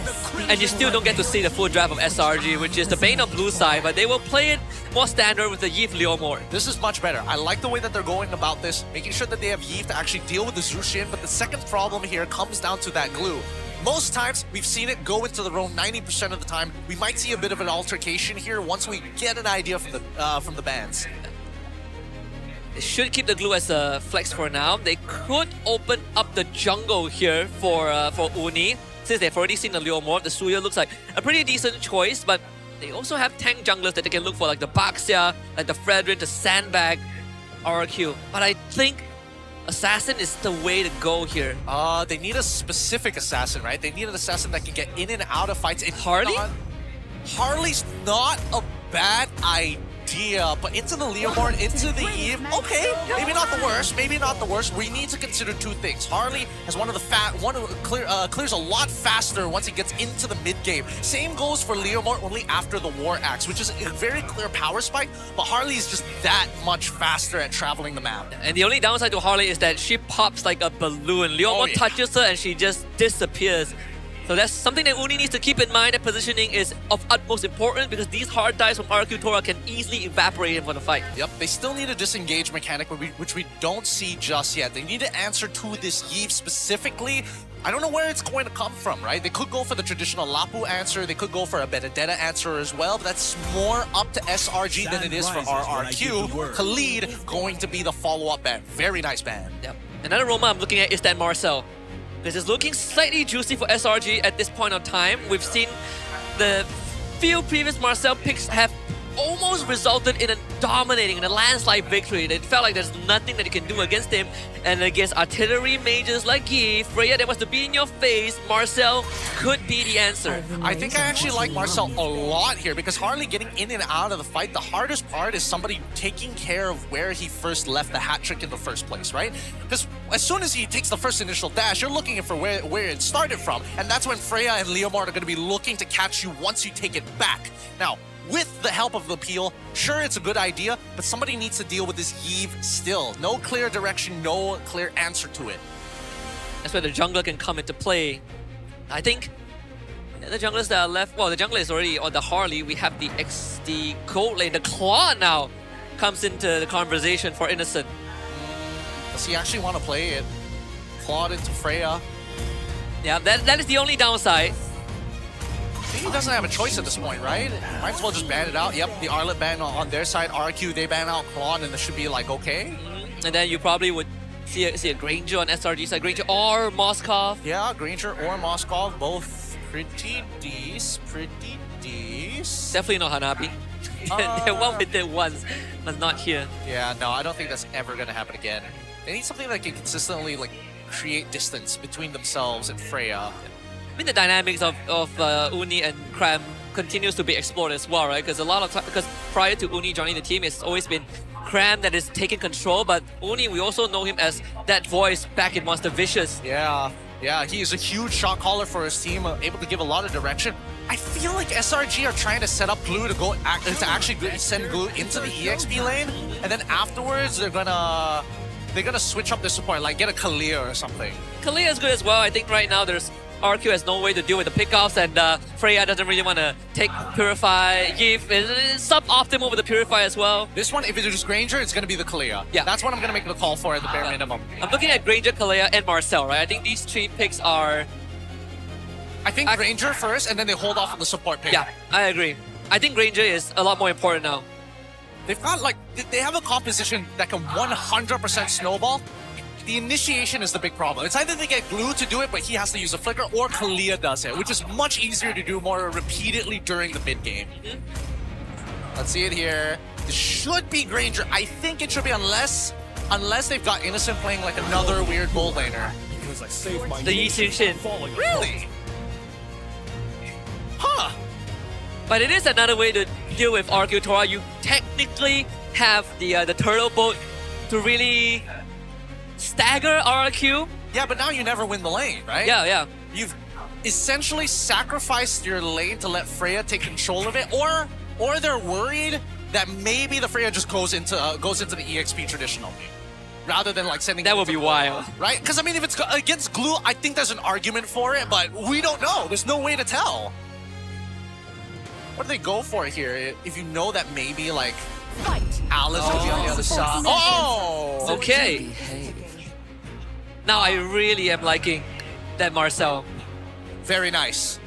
and you still don't get to see the full draft of SRG, which is the bane of blue side, but they will play it more standard with the Yeef Leomord. This is much better. I like the way that they're going about this, making sure that they have Yeef to actually deal with the Zushin, but the second problem here comes down to that Glue. Most times, we've seen it go into the roam 90% of the time. We might see a bit of an altercation here once we get an idea from the bans. They should keep the Glue as a flex for now. They could open up the jungle here for Uni. Since they've already seen the Leomord, the Suya looks like a pretty decent choice, but they also have tank junglers that they can look for, like the Baxia, like the Fredrin, the Sandbag, RRQ. But I think Assassin is the way to go here. They need a specific assassin, right? They need an assassin that can get in and out of fights. Harley? Harley's not a bad idea, but into the Leomord, into the Eve, okay, maybe not the worst, maybe not the worst. We need to consider 2 things. Harley has clears a lot faster once he gets into the mid game. Same goes for Leomord, only after the War Axe, which is a very clear power spike, but Harley is just that much faster at traveling the map. And the only downside to Harley is that she pops like a balloon. Leomord touches her and she just disappears. So that's something that Uni needs to keep in mind. That positioning is of utmost importance because these hard dives from RRQ Tora can easily evaporate him for the fight. Yep, they still need a disengage mechanic, which we don't see just yet. They need to answer to this Yeef specifically. I don't know where it's going to come from, right? They could go for the traditional Lapu answer. They could go for a Benedetta answer as well, but that's more up to SRG than it is for RRQ. Khalid going to be the follow-up ban. Very nice ban. Yep. Another Roma I'm looking at is that Marcel. This is looking slightly juicy for SRG at this point of time. We've seen the few previous Marcel picks have almost resulted in a landslide victory. It felt like there's nothing that you can do against him. And against artillery mages like Yi, Freya that wants to be in your face, Marcel could be the answer. I think I actually like Marcel a lot here because Harley getting in and out of the fight, the hardest part is somebody taking care of where he first left the hat trick in the first place, right? Because as soon as he takes the first initial dash, you're looking for where it started from. And that's when Freya and Leomord are going to be looking to catch you once you take it back. Now, with the help of the peel, sure, it's a good idea, but somebody needs to deal with this Eve still. No clear direction, no clear answer to it. That's where the jungler can come into play. I think the junglers that are left, well, the jungler is already on the Harley. We have the gold lane, the Claw now. comes into the conversation for Innocent. Does he actually want to play it? Clawed into Freya. Yeah, that is the only downside. He doesn't have a choice at this point, right? Might as well just ban it out. Yep, the Arlet ban on their side. RQ, they ban out Clawed, and it should be like, okay. And then you probably would see a Granger on SRG side. Granger or Moskov. Yeah, Granger or Moskov, both pretty decent. Definitely not Hanabi. They won with it once, but not here. Yeah, no, I don't think that's ever going to happen again. They need something that can consistently like create distance between themselves and Freya. I mean, the dynamics of Uni and Cram continues to be explored as well, right? Because prior to Uni joining the team, it's always been Cram that is taking control, but Uni, we also know him as that voice back in Monster Vicious. Yeah, he is a huge shot caller for his team, able to give a lot of direction. I feel like SRG are trying to set up Glue to actually send Glue into the EXP lane, and then afterwards they're gonna switch up their support, like get a Kalia or something. Kalia is good as well. I think right now RQ has no way to deal with the pickoffs, and Freya doesn't really want to take Purify. Yif is suboptimal with the Purify as well. This one, if it is Granger, it's going to be the Kalia. Yeah. That's what I'm going to make the call for at the bare minimum. I'm looking at Granger, Kalia, and Marcel, right? I think these three picks are... I think Granger first, and then they hold off on the support pick. Yeah, I agree. I think Granger is a lot more important now. They've got they have a composition that can 100% snowball. The initiation is the big problem. It's either they get Glue to do it, but he has to use a flicker, or Kalia does it, which is much easier to do more repeatedly during the mid game. Let's see it here. It should be Granger. I think it should be, unless they've got Innocent playing like another weird gold laner. The Yi Xin. Really? Huh. But it is another way to deal with RQ Tora. You technically have the turtle boat to really stagger RQ. Yeah, but now you never win the lane, right? Yeah. You've essentially sacrificed your lane to let Freya take control of it, or they're worried that maybe the Freya just goes into the EXP traditional, rather than like sending. That would be wild, right? Because I mean, if it's against Glue, I think there's an argument for it, but we don't know. There's no way to tell. What do they go for here? If you know that maybe like Alice will be on the other side. Oh, okay. Now I really am liking that Marcel. Very nice.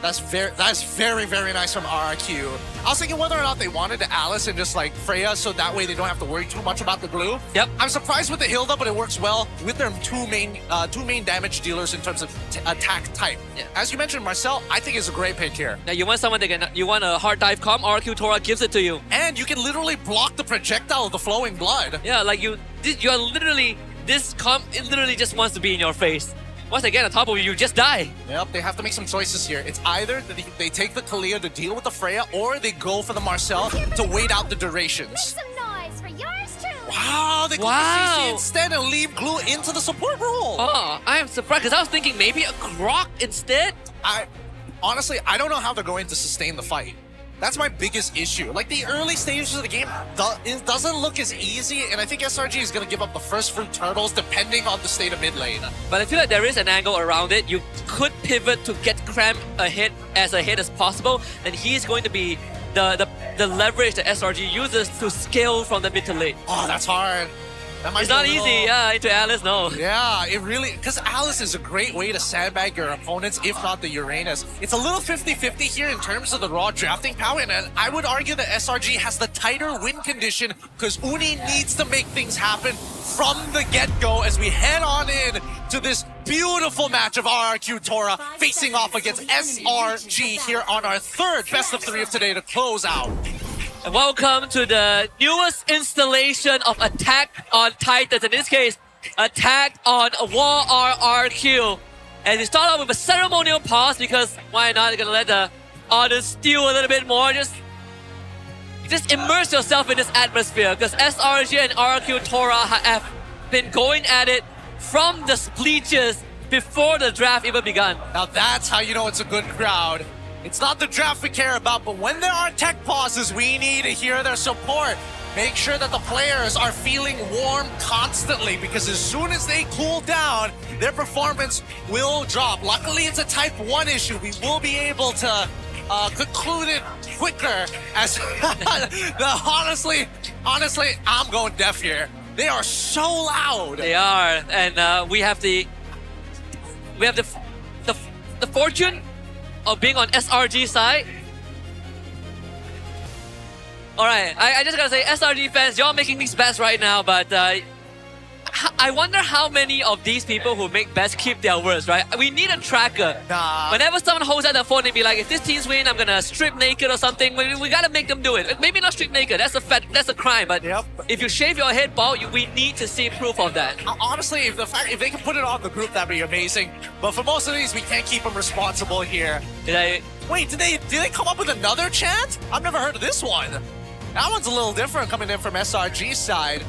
That's very, very nice from RRQ. I was thinking whether or not they wanted to Alice and just like Freya, so that way they don't have to worry too much about the Glue. Yep. I'm surprised with the Hilda, but it works well with their two main damage dealers in terms of attack type. Yeah. As you mentioned, Marcel, I think is a great pick here. Now you want someone you want a hard dive comp, RQ Tora gives it to you. And you can literally block the projectile of the flowing blood. Yeah, like you're literally, this comp, it literally just wants to be in your face. Once they get on top of you, just die. Yep, they have to make some choices here. It's either they take the Kalia to deal with the Freya, or they go for the Marcel to wait out the durations. Make some noise for yours truly. Wow, they go for CC instead and leave Glue into the support role. Oh, I am surprised, because I was thinking maybe a Croc instead. Honestly, I don't know how they're going to sustain the fight. That's my biggest issue. Like, the early stages of the game, it doesn't look as easy, and I think SRG is going to give up the first fruit turtles depending on the state of mid lane. But I feel like there is an angle around it. You could pivot to get Cram ahead as possible, and he's going to be the leverage that SRG uses to scale from the mid to late. Oh, that's hard. It's not easy, into Alice, no. Yeah, it really, because Alice is a great way to sandbag your opponents, if not the Uranus. It's a little 50-50 here in terms of the raw drafting power, and I would argue that SRG has the tighter win condition, because Uni needs to make things happen from the get-go as we head on in to this beautiful match of RRQ Tora facing off against SRG here on our third best of 3 of today to close out. And welcome to the newest installation of Attack on Titans. In this case, Attack on War RRQ. And we start off with a ceremonial pause because why not? You're gonna let the audience steal a little bit more. Just immerse yourself in this atmosphere, because SRG and RRQ Tora have been going at it from the bleachers before the draft even begun. Now that's how you know it's a good crowd. It's not the draft we care about, but when there are tech pauses, we need to hear their support. Make sure that the players are feeling warm constantly, because as soon as they cool down, their performance will drop. Luckily, it's a type 1 issue. We will be able to concluded quicker as honestly, I'm going deaf here. They are so loud. They are, and we have the fortune of being on SRG side. All right, I just gotta say, SRG fans, y'all making these bets right now, but I wonder how many of these people who make bets keep their words, right? We need a tracker. Whenever someone holds out their phone, they be like, if this team's win, I'm gonna strip naked or something. We gotta make them do it. Maybe not strip naked, that's a crime, but if you shave your head bald, we need to see proof of that. Honestly, if they can put it on the group, that'd be amazing. But for most of these, we can't keep them responsible here. Wait, did they come up with another chant? I've never heard of this one. That one's a little different coming in from SRG's side.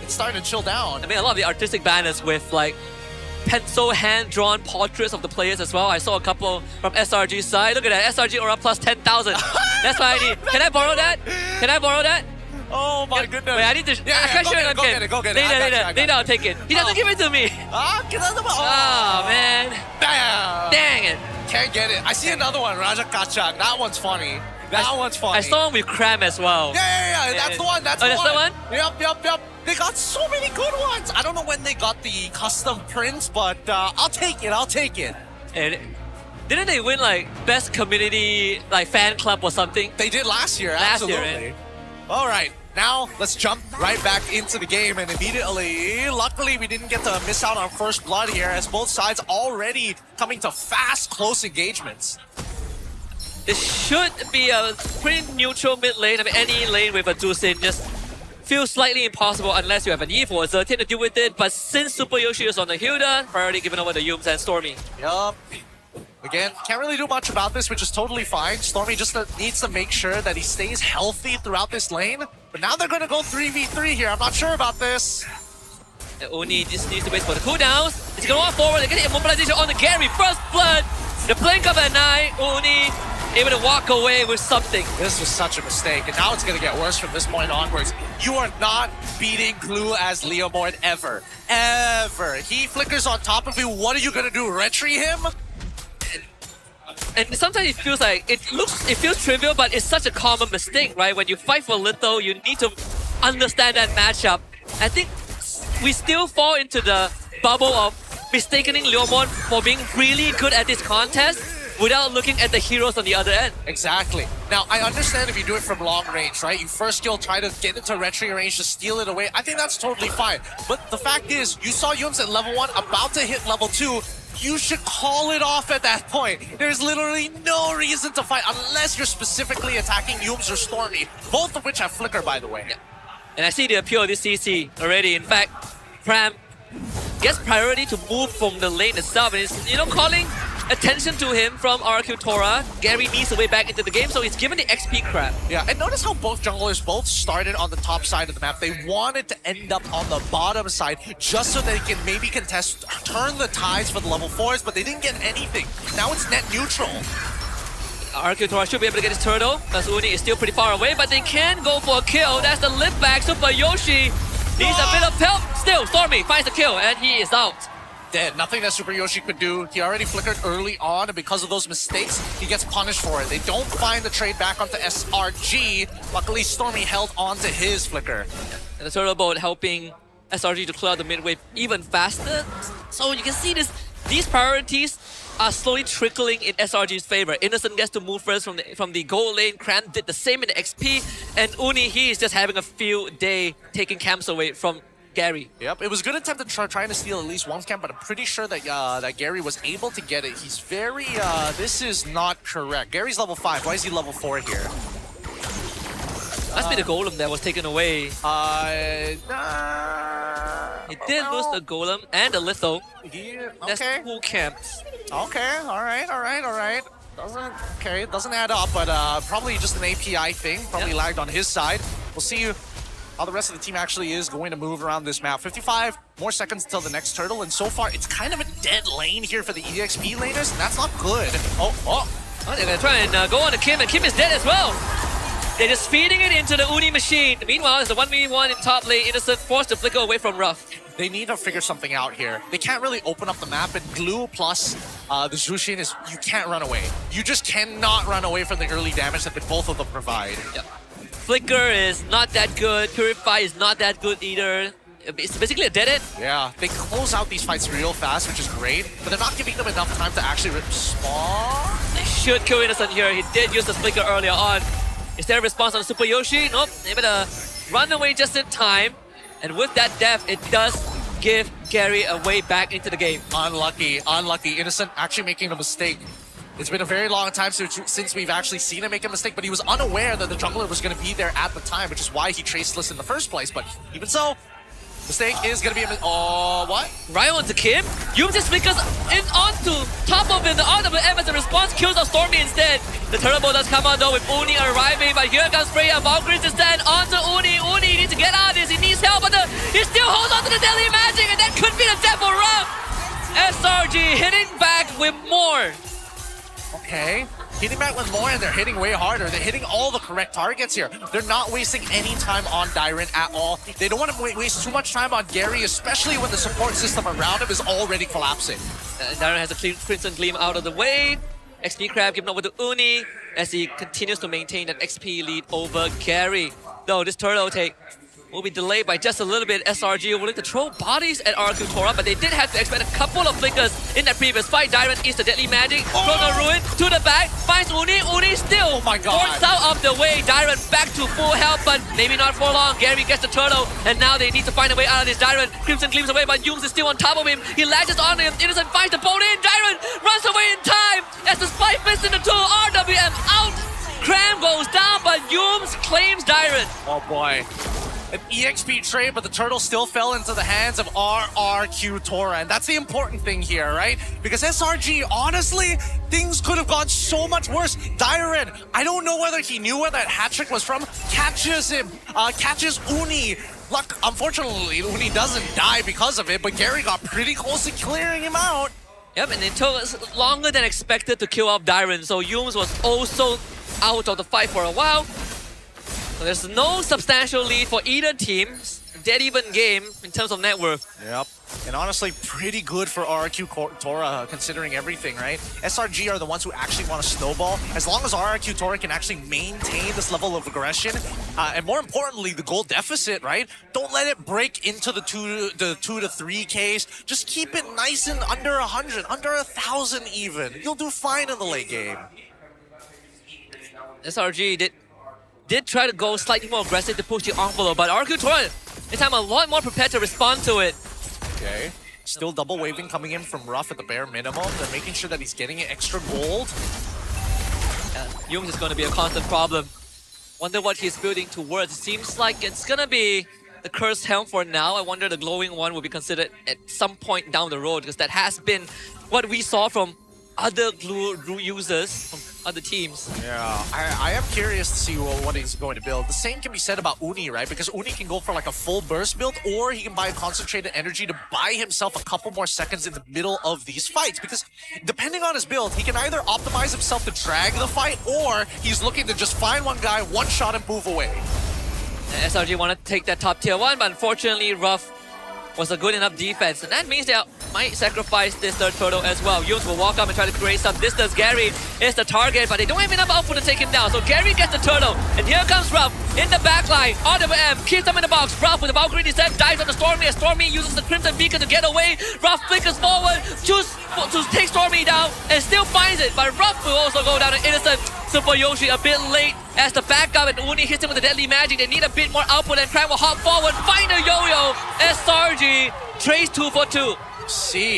It's starting to chill down. I mean, a lot of the artistic banners with like pencil hand-drawn portraits of the players as well. I saw a couple from SRG's side. Look at that, SRG Aura plus 10,000. That's what I need. Can I borrow that? Can I borrow that? Oh my goodness. Wait, I need to... Go get it. Later, I'll take it. He doesn't give it to me. Oh, man. Dang it. Can't get it. I see another one, Raja Kachak. That one's funny. That one's funny. I saw him with Cram as well. Yeah. That's the one. That's the one. Yep. They got so many good ones. I don't know when they got the custom prints, but I'll take it. And didn't they win like best community like fan club or something? They did last year. Absolutely. All right. Now let's jump right back into the game, and immediately, luckily we didn't get to miss out on first blood here, as both sides already coming to fast, close engagements. It should be a pretty neutral mid lane. I mean, any lane with a Dusin just feels slightly impossible unless you have an Eve or a Zertin to deal with it. But since Super Yoshi is on the Hilda, priority given over the Yums and Stormy. Yup. Again, can't really do much about this, which is totally fine. Stormy just needs to make sure that he stays healthy throughout this lane. But now they're going to go 3v3 here. I'm not sure about this. Uni just needs to wait for the cooldowns. It's going to walk forward. They're getting immobilization on the Gary. First blood. The blink of an eye. Uni able to walk away with something. This was such a mistake, and now it's going to get worse from this point onwards. You are not beating Glue as Leomord ever. Ever. He flickers on top of you. What are you going to do? Retry him? And sometimes it feels like, it feels trivial, but it's such a common mistake, right? When you fight for Little, you need to understand that matchup. I think we still fall into the bubble of mistaking Leomord for being really good at this contest without looking at the heroes on the other end. Exactly. Now, I understand if you do it from long range, right? You first skill, try to get into retry range to steal it away. I think that's totally fine. But the fact is, you saw Yums at level 1, about to hit level 2. You should call it off at that point. There's literally no reason to fight unless you're specifically attacking Yums or Stormy, both of which have Flicker, by the way. Yeah. And I see the appeal of this CC already. In fact, Pram gets priority to move from the lane itself, and it's, you know, calling attention to him from RQ Tora. Gary needs to way back into the game, so he's given the XP crap. Yeah, and notice how both junglers both started on the top side of the map. They wanted to end up on the bottom side just so they can maybe contest, turn the tides for the level 4s, but they didn't get anything. Now it's net neutral. RQ Tora should be able to get his turtle, as Uni is still pretty far away, but they can go for a kill. That's the lift back. Super Yoshi needs a bit of help. Still, Stormy finds the kill, and he is out. Dead. Nothing that Super Yoshi could do. He already flickered early on, and because of those mistakes, he gets punished for it. They don't find the trade back onto SRG. Luckily, Stormy held on to his flicker. And the turtle boat helping SRG to clear out the mid wave even faster. So you can see these priorities are slowly trickling in SRG's favor. Innocent gets to move first from the gold lane. Cran did the same in the XP. And Uni, he is just having a field day taking camps away from Gary. Yep, it was a good attempt at trying to steal at least one camp, but I'm pretty sure that that Gary was able to get it. He's very, this is not correct. Gary's level 5. Why is he level 4 here? Must be the golem that was taken away. He did lose the golem and the litho. That's full camps. Okay, alright. Doesn't add up, but probably just an API thing. Probably lagged on his side. We'll see how the rest of the team actually is going to move around this map. 55 more seconds until the next turtle, and so far it's kind of a dead lane here for the EXP laners, and that's not good. Oh, they're gonna try and go on to Kim, and Kim is dead as well. They're just feeding it into the Uni machine. Meanwhile, it's the 1v1 in top lane. Innocent forced to flicker away from Ruff. they need to figure something out here. They can't really open up the map, and Glue plus the Zushin is, you can't run away. You just cannot run away from the early damage that both of them provide. Yep. Flicker is not that good, Purify is not that good either. It's basically a dead end. Yeah, they close out these fights real fast, which is great, but they're not giving them enough time to actually respond. They should kill Innocent here. He did use the Flicker earlier on. Is there a response on Super Yoshi? Nope, able to run away just in time. And with that death, it does give Gary a way back into the game. Unlucky, unlucky. Innocent actually making a mistake. It's been a very long time since we've actually seen him make a mistake, but he was unaware that the jungler was going to be there at the time, which is why he traceless in the first place. But even so, mistake is going to be a what? Right onto Kim. Yum just flickers in onto top of him. The RWM as a response kills off Stormy instead. The turbo does come on though with Uni arriving, but here comes Freya. Valkyries instead onto Uni. Uni needs to get out of this. He needs help, but he still holds on to the Deadly Magic, and that could be the death for Ruff. SRG hitting back with more. Okay, hitting back with more, and they're hitting way harder. They're hitting all the correct targets here. They're not wasting any time on Dairon at all. They don't want to waste too much time on Gary, especially when the support system around him is already collapsing. Dairon has a clean Crimson Gleam out of the way. XP Crab given over to Uni as he continues to maintain that XP lead over Gary. Though this turtle take will be delayed by just a little bit. SRG willing to throw bodies at RQ Tora, but they did have to expect a couple of flickers in that previous fight. Dairon is the Deadly Magic. Chrono Ruin to the back. Finds Uni. Uni still forced out of the way. Dairon back to full health, but maybe not for long. Gary gets the turtle, and now they need to find a way out of this. Dairon Crimson gleams away, but Yums is still on top of him. He latches on him. Innocent finds the boat in. Dairon runs away in time as the spike fits in the two. RWM out. Cram goes down, but Yums claims Dairon. Oh boy. An EXP trade, but the turtle still fell into the hands of RRQ Tora, and that's the important thing here, right? Because SRG, honestly, things could have gone so much worse. Dairon, I don't know whether he knew where that hat trick was from, catches him, catches Uni. Luck, unfortunately, Uni doesn't die because of it, but Gary got pretty close to clearing him out. Yep, and it took us longer than expected to kill off Dairon, so Yums was also out of the fight for a while. So there's no substantial lead for either team. Dead even game in terms of net worth. Yep. And honestly, pretty good for RRQ Tora considering everything, right? SRG are the ones who actually want to snowball. As long as RRQ Tora can actually maintain this level of aggression, and more importantly, the goal deficit, right? Don't let it break into the 2 to 3Ks. Just keep it nice and under 100, under 1,000 even. You'll do fine in the late game. SRG did try to go slightly more aggressive to push the envelope, but RQ Tora this time a lot more prepared to respond to it. Okay. Still double waving coming in from Ruff at the bare minimum. They're making sure that he's getting extra gold. Yums is going to be a constant problem. Wonder what he's building towards. Seems like it's going to be the Cursed Helm for now. I wonder the glowing one will be considered at some point down the road, because that has been what we saw from other glue users from other teams. Yeah, I am curious to see what he's going to build. The same can be said about Uni, right? Because Uni can go for like a full burst build, or he can buy concentrated energy to buy himself a couple more seconds in the middle of these fights. Because depending on his build, he can either optimize himself to drag the fight, or he's looking to just find one guy, one shot, and move away. And SRG wanted to take that top tier 1, but unfortunately Ruff was a good enough defense, and that means they might sacrifice this third turtle as well. Yums will walk up and try to create some distance. Gary is the target, but they don't have enough output to take him down. So Gary gets the turtle, and here comes Ruff in the backline. RWM keeps them in the box. Ruff with the Valkyrie instead dives on the Stormy as Stormy uses the Crimson Beacon to get away. Ruff flickers forward, chooses to take Stormy down, and still finds it. But Ruff will also go down to Innocent. Super Yoshi a bit late as the backup, and Uni hits him with the Deadly Magic. They need a bit more output, and Crank will hop forward, find a yo-yo. SRG trades 2 for 2.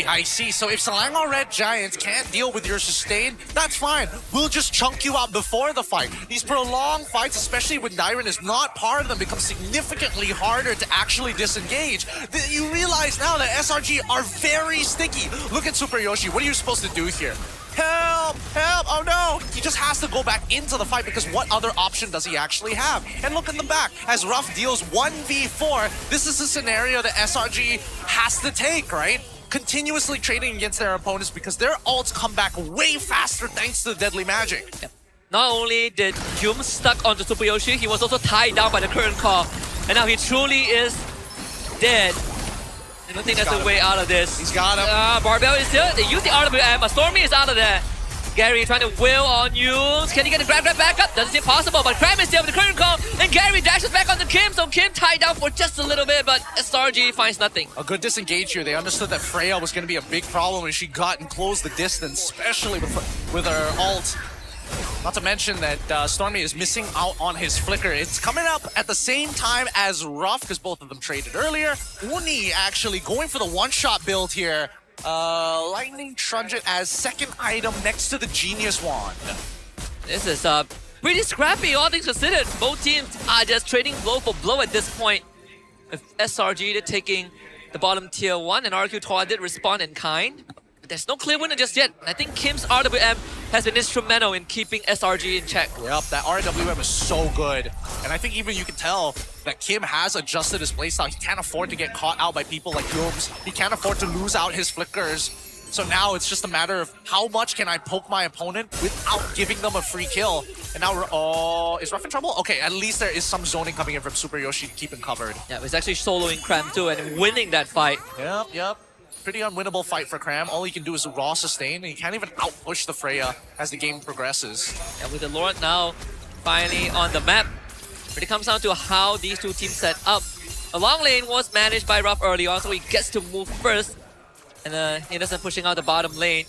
I see. So if Selangor Red Giants can't deal with your sustain, that's fine. We'll just chunk you out before the fight. These prolonged fights, especially when Dairon is not part of them, become significantly harder to actually disengage. You realize now that SRG are very sticky. Look at Super Yoshi. What are you supposed to do here? Help! Help! Oh no! He just has to go back into the fight, because what other option does he actually have? And look in the back, as Ruff deals 1v4, this is a scenario that SRG has to take, right? Continuously trading against their opponents because their ults come back way faster thanks to the Deadly Magic. Yep. Not only did Yum stuck onto Super Yoshi, he was also tied down by the current call. And now he truly is dead. I don't think that's a way out of this. He's got him. Barbell is still. They use the RWM, but Stormy is out of there. Gary trying to will on Yumes. Can he get the grab back up? Doesn't seem possible, but Cram is there with the curtain call, and Gary dashes back onto Kim, so Kim tied down for just a little bit, but SRG finds nothing. A good disengage here. They understood that Freya was going to be a big problem, and she got and closed the distance, especially with her ult. Not to mention that Stormy is missing out on his flicker. It's coming up at the same time as Ruff, because both of them traded earlier. Uni actually going for the one-shot build here. Lightning Truncheon as second item next to the Genius Wand. This is pretty scrappy, all things considered. Both teams are just trading blow for blow at this point. With SRG taking the bottom tier 1, and RQ Tora did respond in kind. There's no clear winner just yet. I think Kim's RWM has been instrumental in keeping SRG in check. Yep, that RWM is so good. And I think even you can tell that Kim has adjusted his playstyle. He can't afford to get caught out by people like Yumes. He can't afford to lose out his flickers. So now it's just a matter of how much can I poke my opponent without giving them a free kill. And now, is Ruff in trouble? Okay, at least there is some zoning coming in from Super Yoshi to keep him covered. Yeah, he's actually soloing Cram too and winning that fight. Yep. Pretty unwinnable fight for Cram. All he can do is raw sustain, and he can't even outpush the Freya as the game progresses. And with the Lord now finally on the map, it comes down to how these two teams set up. A long lane was managed by Ruff early on, so he gets to move first. And Innocent pushing out the bottom lane.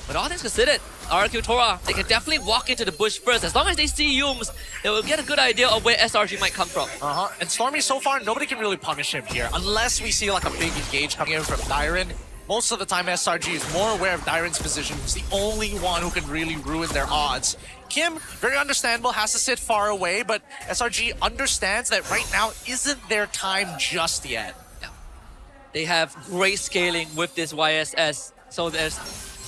But all things considered, RQ Tora, they can definitely walk into the bush first. As long as they see Yumes, they will get a good idea of where SRG might come from. And Stormy, so far, nobody can really punish him here. Unless we see like a big engage coming in from Dyren. Most of the time, SRG is more aware of Dyren's position. He's the only one who can really ruin their odds. Kim, very understandable, has to sit far away, but SRG understands that right now isn't their time just yet. Yeah. They have great scaling with this YSS, so there's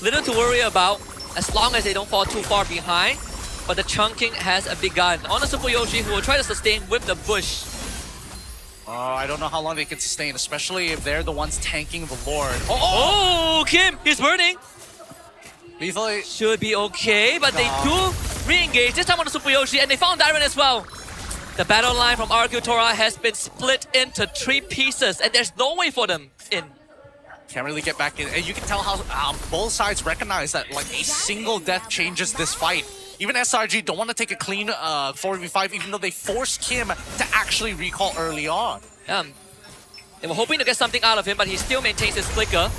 little to worry about as long as they don't fall too far behind. But the chunking has begun on the Super Yoshi, who will try to sustain with the bush. I don't know how long they can sustain, especially if they're the ones tanking the Lord. Oh, Kim, he's burning. Lethally. Should be okay, but they do re-engage, this time on the Super Yoshi, and they found Dyren as well. The battle line from RQ Tora has been split into 3 pieces, and there's no way for them in. Can't really get back in. And you can tell how both sides recognize that like a single death changes this fight. Even SRG don't want to take a clean 4v5, even though they forced Kim to actually recall early on. They were hoping to get something out of him, but he still maintains his flicker.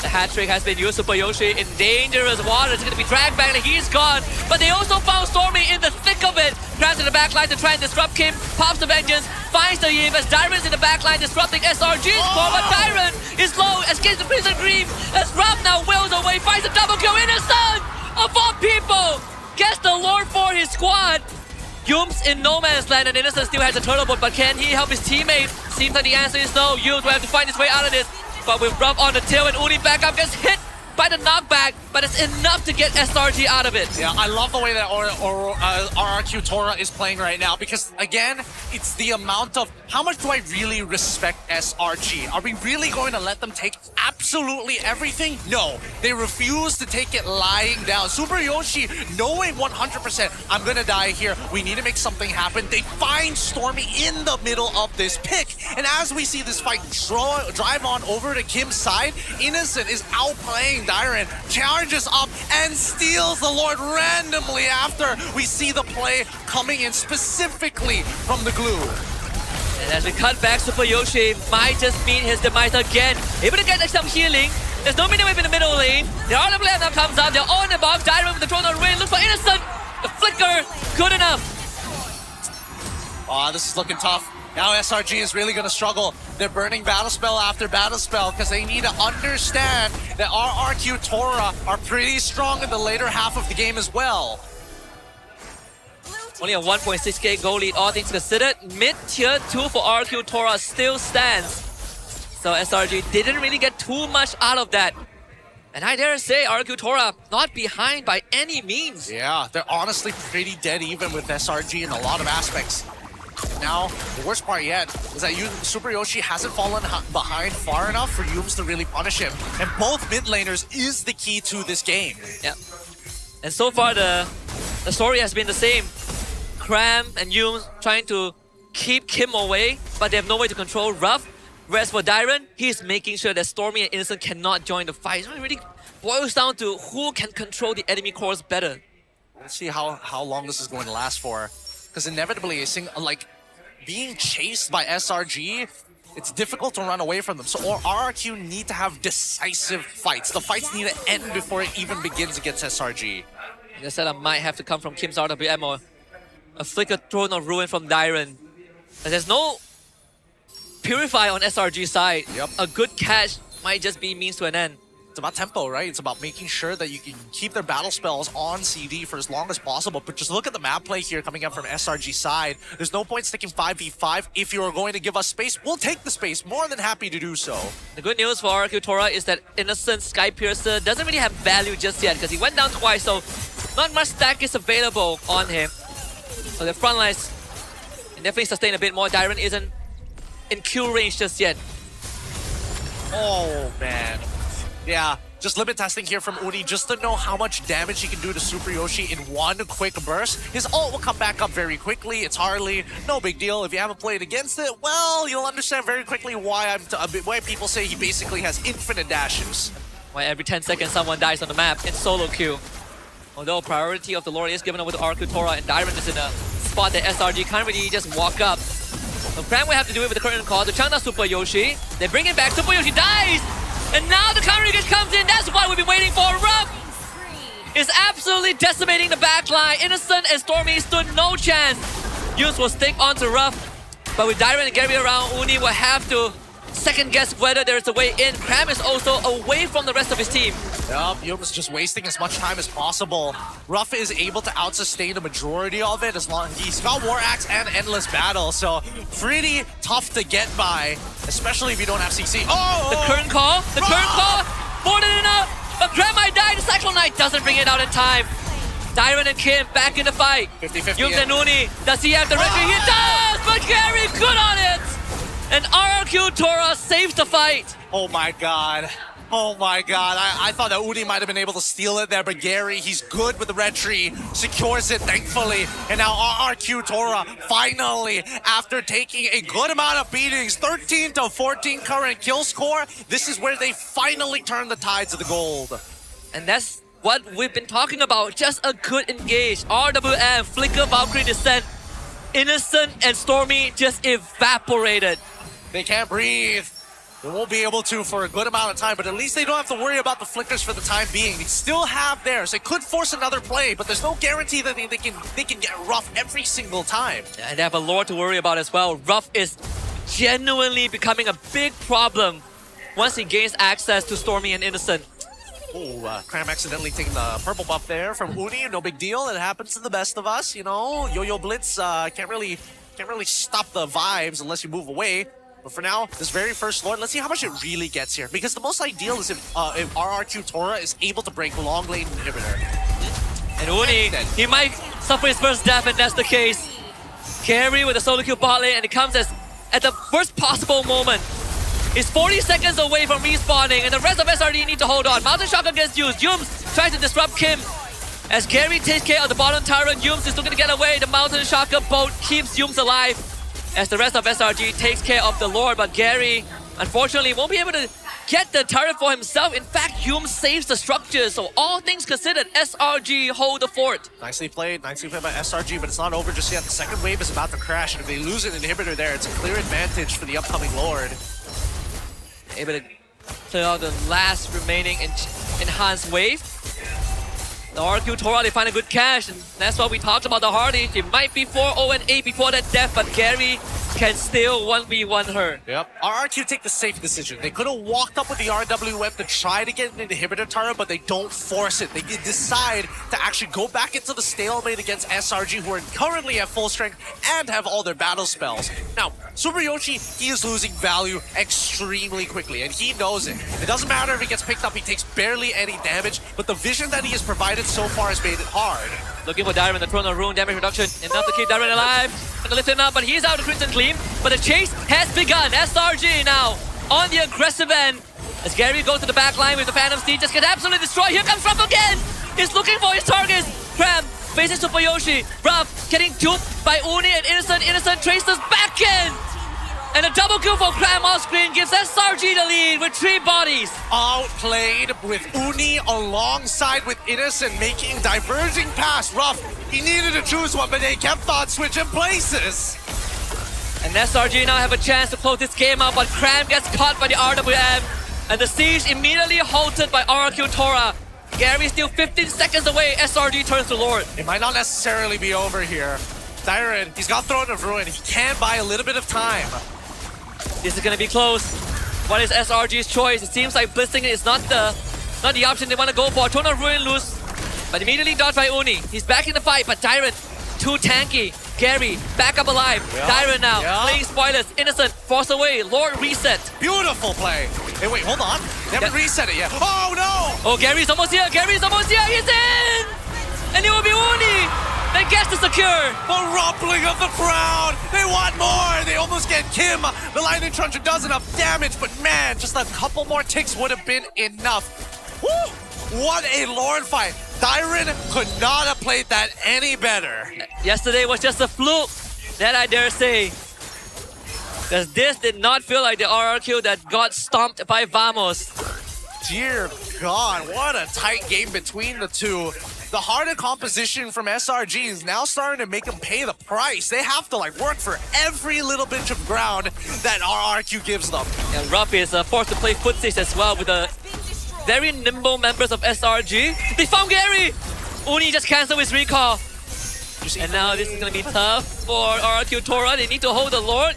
The hat trick has been used. Super Yoshi in dangerous waters. It's going to be dragged back and he's gone. But they also found Stormy in the thick of it. Grabs in the backline to try and disrupt Kim. Pops the vengeance. Finds the Eve as Dyren's in the backline disrupting SRG's core. But Dyren is low. Escapes the prison grief. As Rob now wills away. Finds a double kill. Innocent of all people gets the Lord for his squad. Yumes in no man's land, and Innocent still has a turtle boat, but can he help his teammate? Seems like the answer is no. Yumes will have to find his way out of this. But with Ruff on the tail and Uni back up, gets hit by the knockback, but it's enough to get SRG out of it. Yeah, I love the way that RRQ Tora is playing right now, because again, it's the amount of how much do I really respect SRG? Are we really going to let them take absolutely everything? No, they refuse to take it lying down. Super Yoshi knowing 100%, I'm gonna die here, we need to make something happen. They find Stormy in the middle of this pick, and as we see this fight drive on over to Kim's side, Innocent is outplaying Dyren, charges up and steals the Lord randomly after we see the play coming in specifically from the glue. And as we cut back, Super Yoshi might just meet his demise again. Able to get some healing. There's no mini wave in the middle lane. The RWM now comes out. They're on the box. Dyren with the throne on the way. Looks for Innocent. The flicker, good enough. Oh, this is looking tough. Now SRG is really going to struggle. They're burning battle spell after battle spell because they need to understand that RRQ Tora are pretty strong in the later half of the game as well. Only a 1.6k goal lead, all things considered. Mid-tier 2 for RQ Tora still stands. So SRG didn't really get too much out of that. And I dare say RQ Tora not behind by any means. Yeah, they're honestly pretty dead even with SRG in a lot of aspects. Now, the worst part yet is that Super Yoshi hasn't fallen behind far enough for Yumes to really punish him. And both mid laners is the key to this game. Yeah. And so far, the story has been the same. Cram and Yumes trying to keep Kim away, but they have no way to control Ruff. Whereas for Dyron, he's making sure that Stormy and Innocent cannot join the fight. It really boils down to who can control the enemy cores better. Let's see how long this is going to last for. Because inevitably, being chased by SRG, it's difficult to run away from them. So RRQ need to have decisive fights. The fights need to end before it even begins against SRG. The setup might have to come from Kim's RWM or a Flicker Throne of Ruin from Dyron. But there's no Purify on SRG side. Yep. A good catch might just be means to an end. It's about tempo, right? It's about making sure that you can keep their battle spells on CD for as long as possible. But just look at the map play here coming up from SRG side. There's no point sticking 5v5. If you are going to give us space, we'll take the space. More than happy to do so. The good news for RRQ Tora is that Innocent Sky Piercer doesn't really have value just yet because he went down twice, so not much stack is available on him. So the front lines can definitely sustain a bit more. Dyron isn't in Q range just yet. Oh, man. Yeah, just limit testing here from Uni just to know how much damage he can do to Super Yoshi in one quick burst. His ult will come back up very quickly. It's Harley, no big deal. If you haven't played against it, well, you'll understand very quickly why why people say he basically has infinite dashes. Why every 10 seconds someone dies on the map in solo queue. Although priority of the Lord is given over to RRQ Tora, and Dyron is in a spot that SRG can't really just walk up. So Cram will have to do it with the current call to chunk down Super Yoshi. They bring it back, Super Yoshi dies! And now the counter engage comes in. That's what we've been waiting for. Ruff is absolutely decimating the backline. Innocent and Stormy stood no chance. Yums will stick onto Ruff, but with Dyron and Gary around, Uni will have to second guess whether there is a way in. Cram is also away from the rest of his team. Yup, Yums is just wasting as much time as possible. Ruff is able to out-sustain the majority of it as long as he's got War Axe and Endless Battle, so pretty tough to get by, especially if you don't have CC. Oh! The current call, more than enough, but Cram might die. The Cyclone Knight doesn't bring it out in time. Dyron and Kim back in the fight. 50-50. Yums and Uni, does he have the record? He does, but Gary good on it! And RRQ Tora saves the fight. Oh my god. Oh my god, I thought that Uni might have been able to steal it there, but Gary, he's good with the red tree, secures it thankfully, and now RRQ Tora finally, after taking a good amount of beatings, 13-14 current kill score, this is where they finally turn the tides of the gold. And that's what we've been talking about, just a good engage. RWM, Flicker, Valkyrie Descent, Innocent and Stormy just evaporated. They can't breathe. They won't be able to for a good amount of time, but at least they don't have to worry about the flickers for the time being. They still have theirs. They could force another play, but there's no guarantee that they can get Ruff every single time. And they have a Lord to worry about as well. Ruff is genuinely becoming a big problem once he gains access to Stormy and Innocent. Oh, Cram accidentally taking the purple buff there from Uni. No big deal. It happens to the best of us, you know. Yo-Yo Blitz can't really stop the vibes unless you move away. But for now, this very first Lord, let's see how much it really gets here. Because the most ideal is if RRQ Tora is able to break long lane inhibitor. And Uni, he might suffer his first death, and that's the case. Gary with a solo kill bot lane, and it comes at the first possible moment. He's 40 seconds away from respawning, and the rest of SRD need to hold on. Mountain Shotgun gets used. Yums tries to disrupt Kim. As Gary takes care of the bottom turret, Yums is looking to get away. The Mountain Shotgun boat keeps Yums alive. As the rest of SRG takes care of the Lord, but Gary, unfortunately, won't be able to get the turret for himself. In fact, Yums saves the structure, so all things considered, SRG hold the fort. Nicely played by SRG, but it's not over just yet. The second wave is about to crash, and if they lose an inhibitor there, it's a clear advantage for the upcoming Lord. Able to clear out the last remaining enhanced wave. The RRQ Tora, they find a good cash, and that's what we talked about the Hardy. It might be 4-0-8 before that death, but Gary can still 1v1 her. Yep. RRQ take the safe decision. They could have walked up with the RWM to try to get an inhibitor turret, but they don't force it. They decide to actually go back into the stalemate against SRG, who are currently at full strength and have all their battle spells. Now, Super Yoshi, he is losing value extremely quickly, and he knows it. It doesn't matter if he gets picked up, he takes barely any damage, but the vision that he has provided so far has made it hard. Looking for Dyron, the Throne of Ruin damage reduction, enough to keep Dyron alive. Gonna lift him up, but he's out of Crimson Gleam. But the chase has begun. SRG now on the aggressive end. As Gary goes to the back line with the Phantom Steed, just get absolutely destroyed. Here comes Ruff again. He's looking for his targets. Cram faces Super Yoshi. Ruff getting duped by Uni and Innocent. Innocent traces back in. And a double kill from Cram off screen gives SRG the lead with 3 bodies. Outplayed with Uni alongside with Innocent making diverging pass. Rough, he needed to choose one, but they kept on switching places. And SRG now have a chance to close this game out, but Cram gets caught by the RWM. And the siege immediately halted by RRQ Tora. Gary still 15 seconds away. SRG turns to Lord. It might not necessarily be over here. Dyron, he's got Throne of Ruin. He can buy a little bit of time. This is gonna be close. What is SRG's choice? It seems like blitzing is not the option they want to go for. Throne of Ruin loose, but immediately dodged by Uni. He's back in the fight, but Dyron too tanky. Gary back up alive. Yeah. Dyron now Yeah. playing spoilers. Innocent force away. Lord reset. Beautiful play. Hey, wait, hold on. They haven't reset it yet. Oh no! Oh, Gary's almost here. Gary's almost here. He's in, and it will be Uni. Then gets to secure. The rumbling of the crowd. They want more. They almost get Kim. The Lightning Truncheon does enough damage, but man, just a couple more ticks would have been enough. Woo! What a Lord fight. Dyron could not have played that any better. Yesterday was just a fluke, that I dare say. Because this did not feel like the RRQ that got stomped by Vamos. Dear God, what a tight game between the two. The harder composition from SRG is now starting to make them pay the price. They have to work for every little bit of ground that RRQ gives them. And Ruff is forced to play footsies as well with the very nimble members of SRG. They found Gary! Uni just canceled his recall. And now this is going to be tough for RRQ Tora. They need to hold the Lord.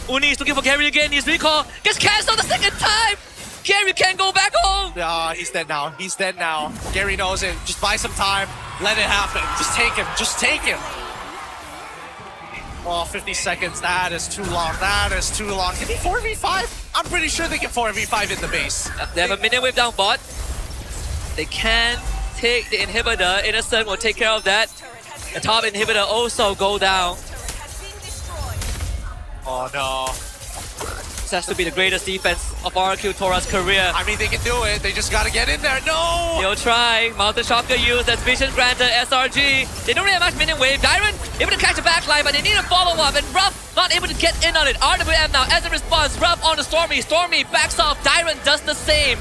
Uni is looking for Gary again. His recall gets cancelled the second time! Gary can't go back home! He's dead now. He's dead now. Gary knows it. Just buy some time. Let it happen. Just take him. Just take him. Oh, 50 seconds. That is too long. That is too long. Can he 4v5? I'm pretty sure they can 4v5 in the base. They have a minion wave down bot. They can take the inhibitor. Innocent will take care of that. The top inhibitor also go down. Oh no. This has to be the greatest defense of RRQ Tora's career. I mean, they can do it. They just gotta get in there. No! They'll try. Mountain Shopper used as vision granted. SRG. They don't really have much minion wave. Dyron able to catch a backline, but they need a follow-up. And Ruff not able to get in on it. RWM now as a response. Ruff on the Stormy. Stormy backs off. Dyron does the same.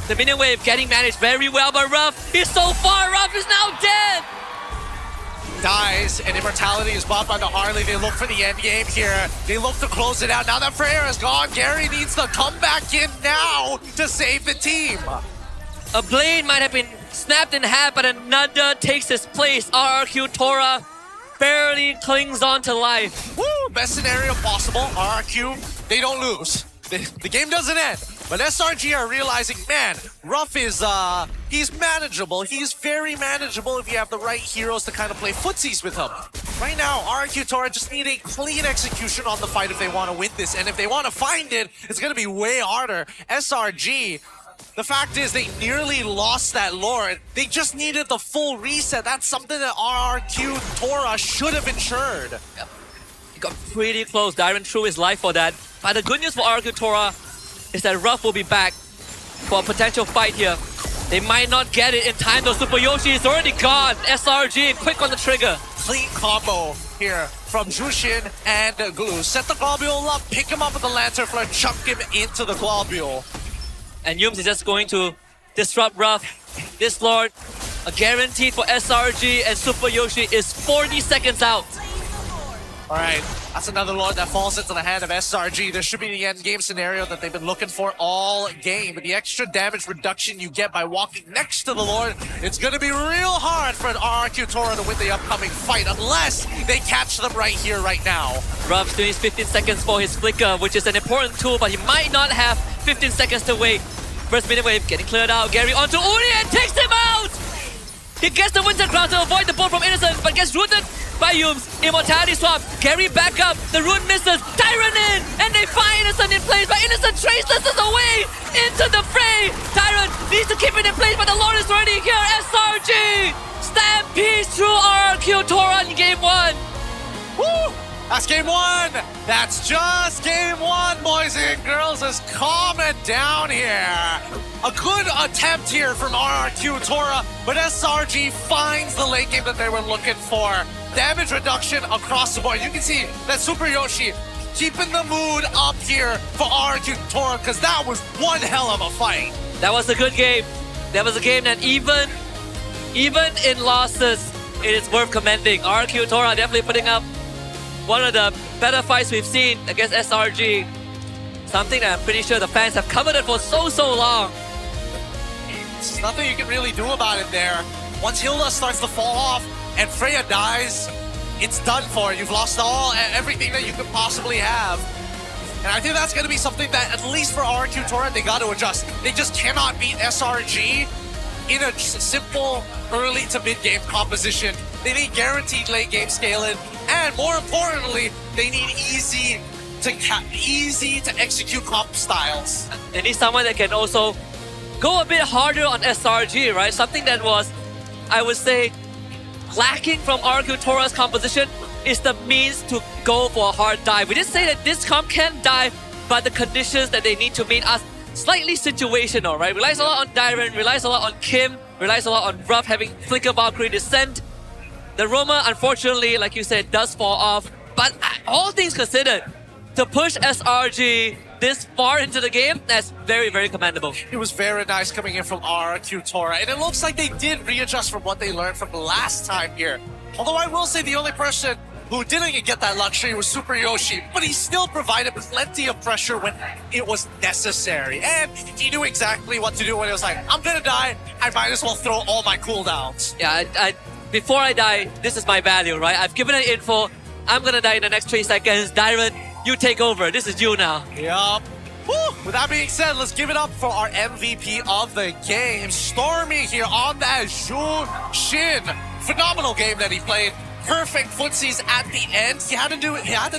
The minion wave getting managed very well by Ruff. He's so far. Ruff is now dead. Dies, and Immortality is bought by the Harley. They look for the end game here. They look to close it out. Now that Freya is gone, Gary needs to come back in now to save the team. A blade might have been snapped in half, but another takes his place. RRQ Tora barely clings on to life. Woo! Best scenario possible. RRQ, they don't lose. The game doesn't end. But SRG are realizing, man, Ruff is, he's manageable. He's very manageable if you have the right heroes to kind of play footsies with him. Right now, RRQ Tora just need a clean execution on the fight if they want to win this. And if they want to find it, it's going to be way harder. SRG, the fact is they nearly lost that Lord. They just needed the full reset. That's something that RRQ Tora should have ensured. Yep. He got pretty close. Dyron threw his life for that. But the good news for RRQ Tora is that Ruff will be back for a potential fight here. They might not get it in time though. Super Yoshi is already gone. SRG quick on the trigger. Clean combo here from Jushin and Glue. Set the globule up, pick him up with the Lantern Flare, chuck him into the globule. And Yums is just going to disrupt Ruff. This Lord, a guarantee for SRG, and Super Yoshi is 40 seconds out. Alright, that's another Lord that falls into the hand of SRG. This should be the end game scenario that they've been looking for all game. But the extra damage reduction you get by walking next to the Lord, it's going to be real hard for an RRQ Tora to win the upcoming fight unless they catch them right here, right now. Ruff still needs 15 seconds for his flicker, which is an important tool, but he might not have 15 seconds to wait. First minute wave getting cleared out. Gary onto Uni and takes him out! He gets the Winter Crown to avoid the pull from Innocent, but gets rooted by Yums. Immortality swap. Gary back up. The rune misses. Tyron in! And they find Innocent in place, but Innocent tracelesses away into the fray. Tyron needs to keep it in place, but the Lord is already here. SRG! Stampede through RRQ Tora in game 1. Woo! That's game 1. That's just game 1, boys and girls. Let's calm it down here. A good attempt here from RRQ Tora, but SRG finds the late game that they were looking for. Damage reduction across the board. You can see that Super Yoshi keeping the mood up here for RRQ Tora, because that was one hell of a fight. That was a good game. That was a game that even in losses, it is worth commending. RRQ Tora definitely putting up one of the better fights we've seen against SRG. Something that I'm pretty sure the fans have coveted for so long. There's nothing you can really do about it there. Once Hilda starts to fall off and Freya dies, it's done for. You've lost everything that you could possibly have. And I think that's going to be something that, at least for RRQ Tora, they got to adjust. They just cannot beat SRG in a simple early to mid game composition. They need guaranteed late game scaling, and more importantly, they need easy to execute comp styles. They need someone that can also go a bit harder on SRG, right? Something that was, I would say, lacking from RRQ Tora's composition is the means to go for a hard dive. We did say that this comp can dive, but the conditions that they need to meet are slightly situational, right? Relies a lot on Dyron, relies a lot on Kim, relies a lot on Ruff having Flicker Valkyrie Descent. The Roma, unfortunately, like you said, does fall off. But all things considered, to push SRG this far into the game, that's very, very commendable. It was very nice coming in from RRQ Tora, and it looks like they did readjust from what they learned from the last time here. Although I will say the only person who didn't get that luxury was Super Yoshi, but he still provided plenty of pressure when it was necessary. And he knew exactly what to do when it was like, I'm gonna die, I might as well throw all my cooldowns. Yeah, before I die, this is my value, right? I've given an info, I'm gonna die in the next 3 seconds. Dyron, you take over, this is you now. Yup. With that being said, let's give it up for our MVP of the game, Stormy here on that Jun Shin. Phenomenal game that he played. Perfect footsies at the end. He had to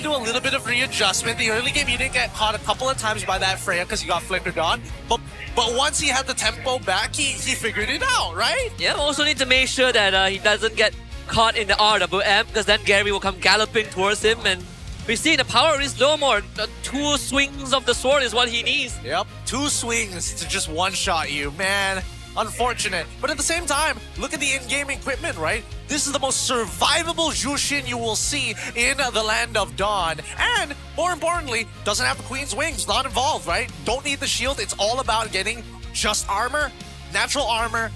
do a little bit of readjustment. The early game, he didn't get caught a couple of times by that Freya because he got flickered on. But once he had the tempo back, he figured it out, right? Yeah, also need to make sure that he doesn't get caught in the RWM, because then Gary will come galloping towards him, and we see the power is no more. 2 swings of the sword is what he needs. Yep, 2 swings to just one-shot you, man. Unfortunate. But at the same time, look at the in-game equipment, right? This is the most survivable Jushin you will see in the Land of Dawn. And more importantly, doesn't have the Queen's Wings, not involved, right? Don't need the shield. It's all about getting just armor, natural,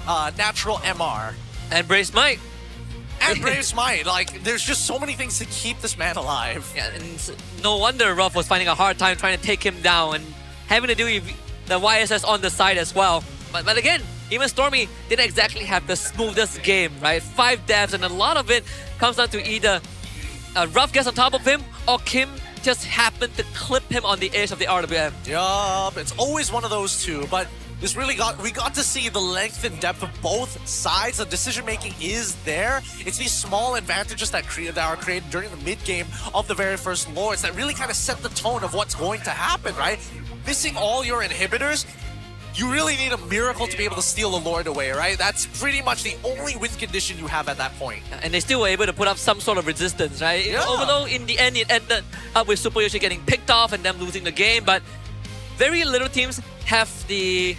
MR. And Brave Smite. And Brave Smite. Like, there's just so many things to keep this man alive. Yeah, and no wonder Ruff was finding a hard time trying to take him down and having to do the YSS on the side as well. But again, even Stormy didn't exactly have the smoothest game, right? 5 devs, and a lot of it comes down to either Ruff gets on top of him or Kim just happened to clip him on the edge of the RWM. Yup, it's always one of those two, but we got to see the length and depth of both sides. The decision making is there. It's these small advantages that are created during the mid game of the very first Lords that really kind of set the tone of what's going to happen, right? Missing all your inhibitors, you really need a miracle to be able to steal the Lord away, right? That's pretty much the only win condition you have at that point. And they still were able to put up some sort of resistance, right? Yeah. Although in the end it ended up with Super Yoshi getting picked off and them losing the game, but very little teams have the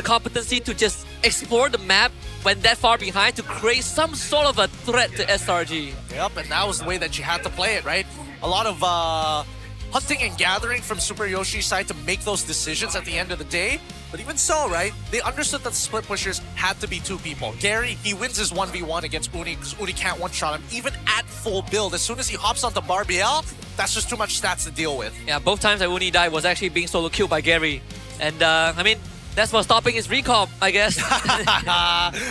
competency to just explore the map when that far behind to create some sort of a threat to SRG. Yep, and that was the way that you had to play it, right? A lot of hunting and gathering from Super Yoshi's side to make those decisions at the end of the day. But even so, right, they understood that the split pushers had to be 2 people. Gary, he wins his 1v1 against Uni because Uni can't one-shot him, even at full build. As soon as he hops onto Barbiel, that's just too much stats to deal with. Yeah, both times that Uni died was actually being solo killed by Gary. And, I mean, that's for stopping his recall, I guess.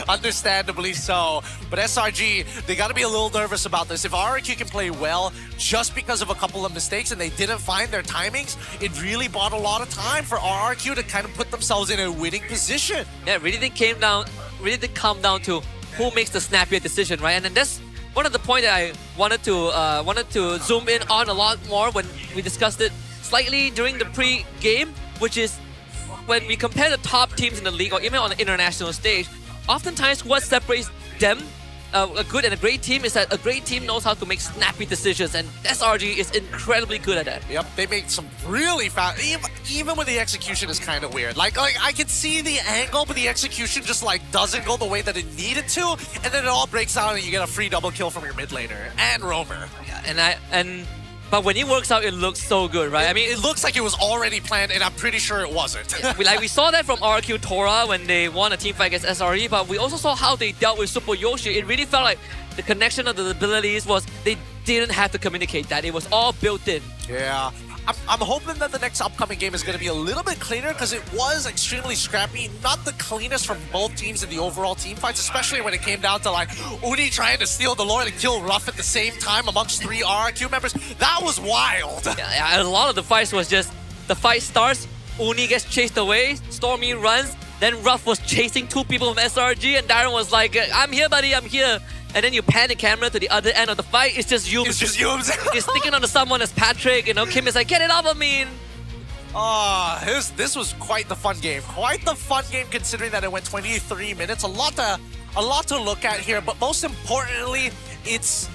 Understandably so. But SRG, they got to be a little nervous about this. If RRQ can play well just because of a couple of mistakes and they didn't find their timings, it really bought a lot of time for RRQ to kind of put themselves in a winning position. Yeah, it really did come down to who makes the snappier decision, right? And then that's one of the points that I wanted to zoom in on a lot more when we discussed it slightly during the pre-game, which is when we compare the top teams in the league or even on the international stage, oftentimes what separates them, a good and a great team, is that a great team knows how to make snappy decisions, and SRG is incredibly good at that. Yep, they make some really fast, even when the execution is kind of weird. Like I can see the angle, but the execution just doesn't go the way that it needed to, and then it all breaks down and you get a free double kill from your mid laner and roamer. Yeah, and But when it works out, it looks so good, right? I mean, it looks like it was already planned, and I'm pretty sure it wasn't. we saw that from RRQ Tora when they won a team fight against SRE, but we also saw how they dealt with Super Yoshi. It really felt like the connection of the abilities was they didn't have to communicate that. It was all built in. Yeah. I'm hoping that the next upcoming game is going to be a little bit cleaner because it was extremely scrappy. Not the cleanest from both teams in the overall team fights, especially when it came down to like Uni trying to steal the Lord and kill Ruff at the same time amongst 3 RRQ members. That was wild. Yeah, a lot of the fights was just the fight starts, Uni gets chased away, Stormy runs, then Ruff was chasing 2 people from SRG and Darren was like, I'm here buddy, I'm here. And then you pan the camera to the other end of the fight, it's just Yums. It's just Yums. He's sticking onto someone as Patrick, you know, Kim is like, get it off of me. This was quite the fun game. Quite the fun game considering that it went 23 minutes. A lot to look at here, but most importantly, it's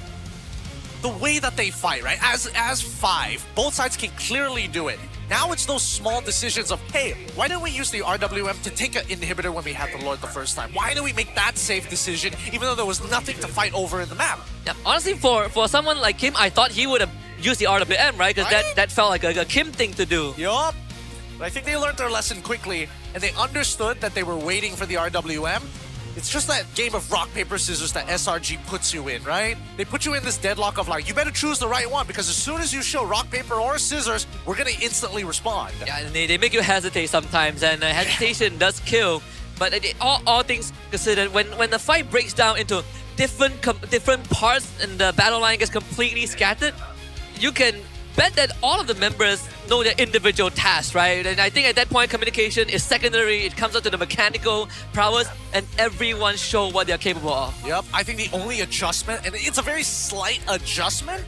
the way that they fight, right? As 5, both sides can clearly do it. Now it's those small decisions of, hey, why didn't we use the RWM to take an inhibitor when we had the Lord the first time? Why did we make that safe decision even though there was nothing to fight over in the map? Yeah, honestly, for someone like Kim, I thought he would have used the RWM, right? Because that felt like a Kim thing to do. Yup. But I think they learned their lesson quickly and they understood that they were waiting for the RWM. It's just that game of rock, paper, scissors that SRG puts you in, right? They put you in this deadlock of like, you better choose the right one because as soon as you show rock, paper, or scissors, we're going to instantly respond. Yeah, and they make you hesitate sometimes, and hesitation does kill. But all things considered, when the fight breaks down into different parts and the battle line gets completely scattered, you can bet that all of the members know their individual tasks, right? And I think at that point, communication is secondary. It comes up to the mechanical prowess, and everyone show what they're capable of. Yep, I think the only adjustment, and it's a very slight adjustment,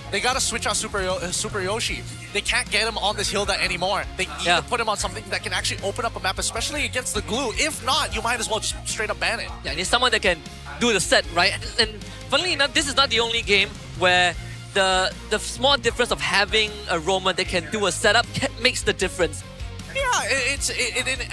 they gotta switch out Super Yoshi. They can't get him on this Hilda anymore. They need to put him on something that can actually open up a map, especially against the glue. If not, you might as well just straight up ban it. Yeah, need someone that can do the set, right? And funnily enough, this is not the only game where the small difference of having a roamer that can do a setup makes the difference. Yeah,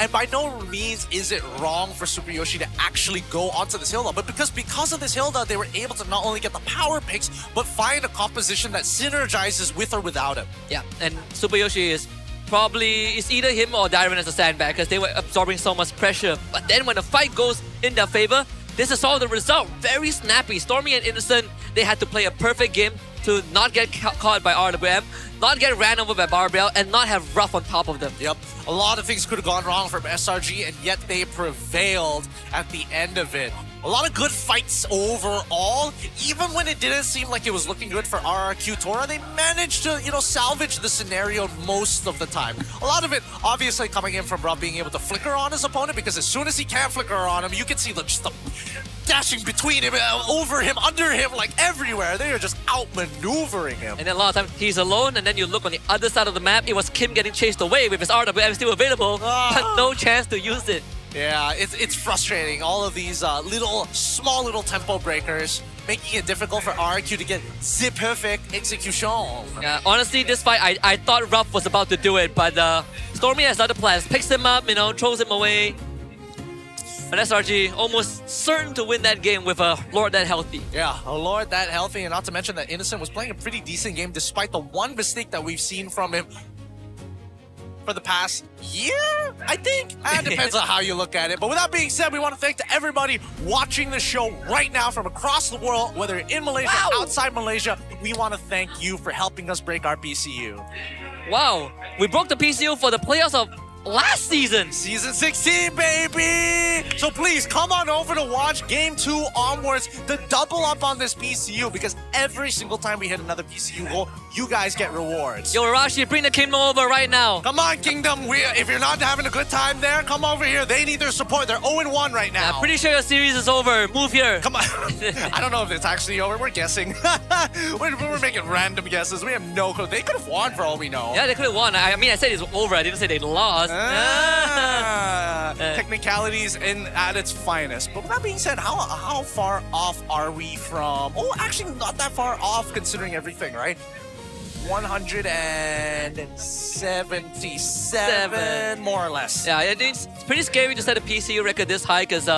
and by no means is it wrong for Super Yoshi to actually go onto this Hilda, but because of this Hilda, they were able to not only get the power picks, but find a composition that synergizes with or without him. Yeah, and Super Yoshi is it's either him or Darren as a sandbag because they were absorbing so much pressure. But then when the fight goes in their favor, this is all the result. Very snappy. Stormy and Innocent, they had to play a perfect game to not get caught by RWM, not get ran over by Barbell, and not have Ruff on top of them. Yep. A lot of things could have gone wrong from SRG, and yet they prevailed at the end of it. A lot of good fights overall. Even when it didn't seem like it was looking good for RRQ Tora, they managed to, salvage the scenario most of the time. A lot of it obviously coming in from Ruff being able to flicker on his opponent, because as soon as he can flicker on him, you can see just the dashing between him, over him, under him, like everywhere. They are just outmaneuvering him. And then a lot of times he's alone, and then you look on the other side of the map, it was Kim getting chased away with his RWM still available, but no chance to use it. Yeah, it's frustrating. All of these small little tempo breakers, making it difficult for RRQ to get the perfect execution. Yeah, honestly, this fight, I thought Ruff was about to do it, but Stormy has other plans. Picks him up, throws him away. But SRG almost certain to win that game with a Lord that healthy. Yeah, a Lord that healthy, and not to mention that Innocent was playing a pretty decent game despite the one mistake that we've seen from him for the past year, I think. It depends on how you look at it. But with that being said, we want to thank to everybody watching the show right now from across the world, whether in Malaysia, outside Malaysia. We want to thank you for helping us break our PCU. Wow, we broke the PCU for the playoffs of last season. Season 16, baby! So please, come on over to watch Game 2 onwards to double up on this PCU, because every single time we hit another PCU goal, you guys get rewards. Yo, Rashi, bring the Kingdom over right now. Come on, Kingdom. If you're not having a good time there, come over here. They need their support. They're 0-1 right now. I'm pretty sure your series is over. Move here. Come on. I don't know if it's actually over. We're guessing. we're making random guesses. We have no clue. They could have won for all we know. Yeah, they could have won. I mean, I said it's over. I didn't say they lost. Technicalities at its finest. But with that being said, how far off are we from... Oh, actually not that far off considering everything, right? 177, more or less. Yeah, it's pretty scary to set a PCU record this high because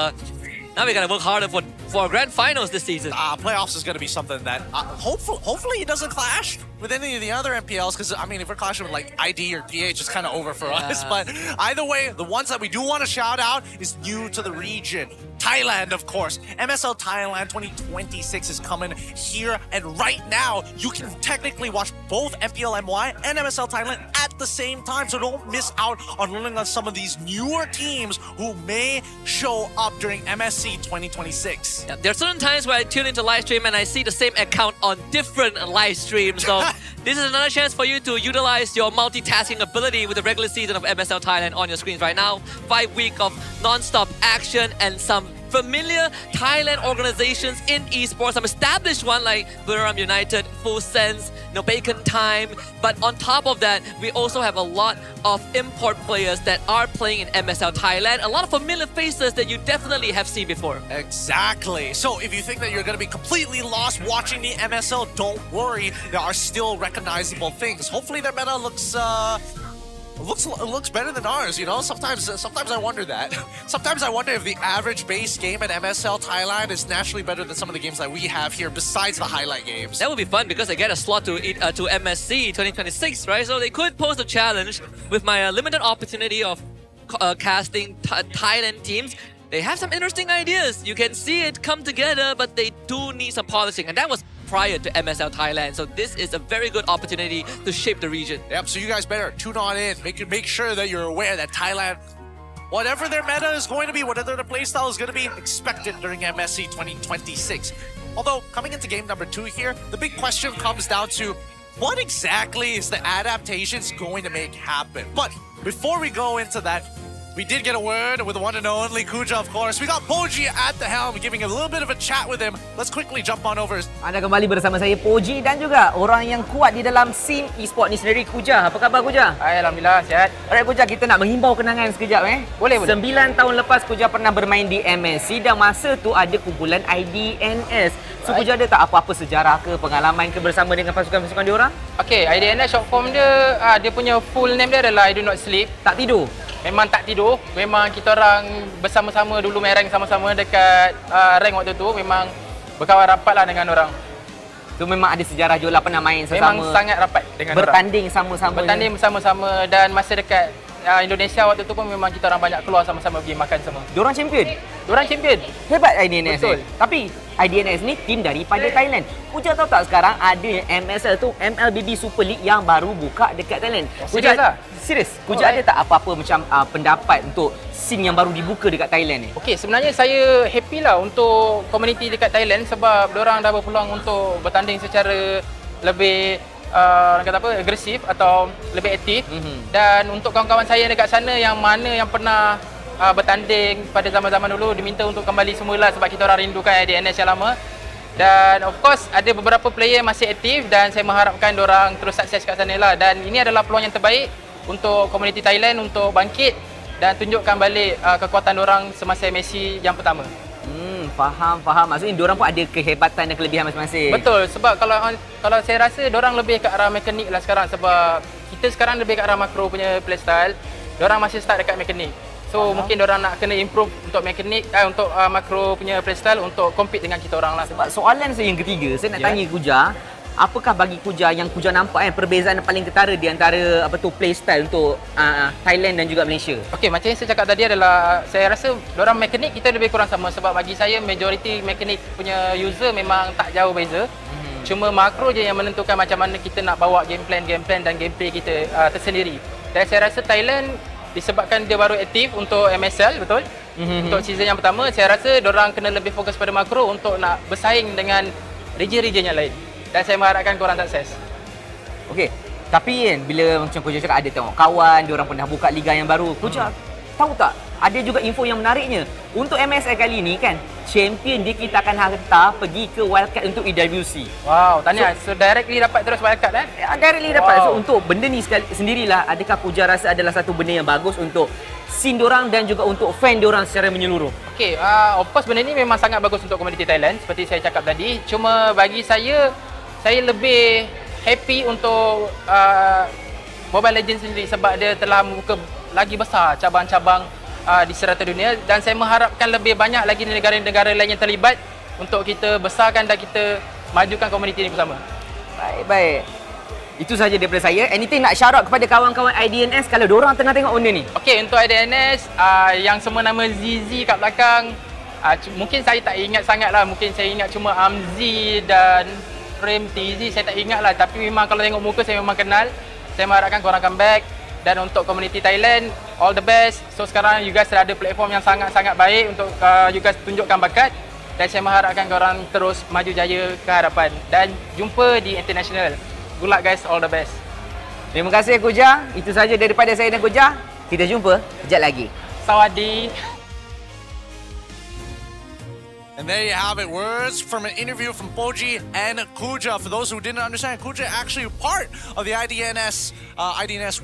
Now we gotta work harder for grand finals this season. Playoffs is gonna be something that hopefully it doesn't clash with any of the other MPLs, because I mean, if we're clashing with like ID or PH, it's kind of over for us. But either way, the ones that we do want to shout out is new to the region. Thailand, of course. MSL Thailand 2026 is coming here, and right now you can technically watch both MPL MY and MSL Thailand at the same time, so don't miss out on learning on some of these newer teams who may show up during MSC 2026. Yeah, there are certain times where I tune into live stream and I see the same account on different live streams, so this is another chance for you to utilize your multitasking ability with the regular season of MSL Thailand on your screens right now. 5 weeks of non-stop action and some familiar Thailand organizations in esports. Some established one like BTRM United, Full Sense, Bacon Time. But on top of that, we also have a lot of import players that are playing in MSL Thailand. A lot of familiar faces that you definitely have seen before. Exactly. So if you think that you're going to be completely lost watching the MSL, don't worry. There are still recognizable things. Hopefully their meta looks better than ours, you know? Sometimes I wonder that. Sometimes I wonder if the average base game at MSL Thailand is naturally better than some of the games that we have here besides the highlight games. That would be fun because they get a slot to MSC 2026, right? So they could pose a challenge with my limited opportunity of casting Thailand teams. They have some interesting ideas. You can see it come together, but they do need some polishing, and that was prior to MSL Thailand. So this is a very good opportunity to shape the region. Yep, so you guys better tune on in. Make sure that you're aware that Thailand, whatever their meta is going to be, whatever their playstyle is going to be, expected during MSC 2026. Although, coming into game number 2 here, the big question comes down to what exactly is the adaptations going to make happen? But before we go into that, we did get a word with the one and only Kuja, of course. We got Poji at the helm, giving a little bit of a chat with him. Let's quickly jump on over. Anda kembali bersama saya, Poji, dan juga orang yang kuat di dalam scene esports ni sendiri, Kuja. Apa khabar, Kuja? Alhamdulillah, sihat. Alright, Kuja, kita nak menghimbau kenangan sekejap, Boleh. 9 tahun lepas Kuja pernah bermain di MSC dan masa tu ada kumpulan IDNS. So, Kuja ada tak apa-apa sejarah ke, pengalaman ke bersama dengan pasukan-pasukan diorang? Okay, IDNS short form dia, dia punya full name dia adalah I Do Not Sleep. Tak tidur? Memang tak tidur. Memang kita orang bersama-sama dulu main rank sama-sama dekat rank waktu tu. Memang berkawan rapat lah dengan orang. Tu memang ada sejarah jual pernah main sesama. Memang sangat rapat dengan bertanding sama-sama. Bertanding bersama-sama, dan masa dekat Indonesia waktu tu pun memang kita orang banyak keluar sama-sama pergi makan sama. Diorang champion? Diorang champion. Hebat IDNS. Betul. Tapi IDNS ni tim daripada Thailand. Kuja tahu tak sekarang ada MSL tu, MLBB Super League yang baru buka dekat Thailand. Serius lah? Serius? Kuja ada tak apa-apa macam pendapat untuk scene yang baru dibuka dekat Thailand ni? Okey, sebenarnya saya happy lah untuk komuniti dekat Thailand sebab diorang dah berpeluang untuk bertanding secara lebih orang kata apa, agresif atau lebih aktif. Dan untuk kawan-kawan saya dekat sana yang mana yang pernah bertanding pada zaman-zaman dulu, diminta untuk kembali semula sebab kita orang rindukan IDNS yang lama. Dan of course ada beberapa player masih aktif dan saya mengharapkan diorang terus sukses kat sana lah. Dan ini adalah peluang yang terbaik untuk komuniti Thailand untuk bangkit dan tunjukkan balik kekuatan diorang semasa Messi yang pertama. Faham. Maksudnya diorang pun ada kehebatan dan kelebihan masing-masing. Betul, sebab kalau saya rasa diorang lebih ke arah mekanik lah sekarang, sebab kita sekarang lebih ke arah makro punya playstyle. Diorang masih start dekat mekanik. So mungkin diorang nak kena improve untuk mekanik, untuk makro punya playstyle untuk compete dengan kita orang lah. Sebab soalan saya yang ketiga, saya nak tanya Kuja, apakah bagi Kuja yang Kuja nampak perbezaan yang paling ketara di antara playstyle untuk Thailand dan juga Malaysia? Okey, macam yang saya cakap tadi adalah saya rasa diorang mekanik kita lebih kurang sama, sebab bagi saya majoriti mekanik punya user memang tak jauh beza. Cuma makro je yang menentukan macam mana kita nak bawa game plan dan gameplay kita tersendiri. Dan saya rasa Thailand disebabkan dia baru aktif untuk MSL, betul? Untuk season yang pertama, saya rasa diorang kena lebih fokus pada makro untuk nak bersaing dengan region-region yang lain. Dan saya mengharapkan korang sukses. Okey, tapi kan bila macam Kuja cakap ada tengok kawan, diorang pernah buka liga yang baru. Kuja tahu tak, ada juga info yang menariknya. Untuk MSL kali ni kan, champion dia kita akan hantar pergi ke wildcard untuk EWC. Wow, tanya. So directly dapat terus wildcard Directly dapat. So untuk benda ni sendirilah, adakah Kuja rasa adalah satu benda yang bagus untuk scene diorang dan juga untuk fan diorang secara menyeluruh? Okey, of course benda ni memang sangat bagus untuk komuniti Thailand seperti saya cakap tadi. Cuma bagi saya lebih happy untuk Mobile Legends sendiri sebab dia telah membuka lagi besar cabang-cabang di serata dunia, dan saya mengharapkan lebih banyak lagi negara-negara lain yang terlibat untuk kita besarkan dan kita majukan komuniti ini bersama. Baik. Itu saja daripada saya. Anything nak shout out kepada kawan-kawan IDNS kalau diorang tengah tengok benda ni? Okey, untuk IDNS yang semua nama ZZ kat belakang, mungkin saya tak ingat sangat lah. Mungkin saya ingat cuma Amzi dan Frame TZ, saya tak ingat lah. Tapi memang kalau tengok muka saya memang kenal. Saya mengharapkan korang come back. Dan untuk komuniti Thailand, all the best. So sekarang you guys dah ada platform yang sangat-sangat baik untuk you guys tunjukkan bakat. Dan saya mengharapkan korang terus maju jaya ke hadapan. Dan jumpa di international. Good luck guys, all the best. Terima kasih Kuja. Itu saja daripada saya dan Kuja. Kita jumpa kejap lagi. Sawadee. And there you have it, words from an interview from Poji and Kuja. For those who didn't understand, Kuja actually part of the IDNS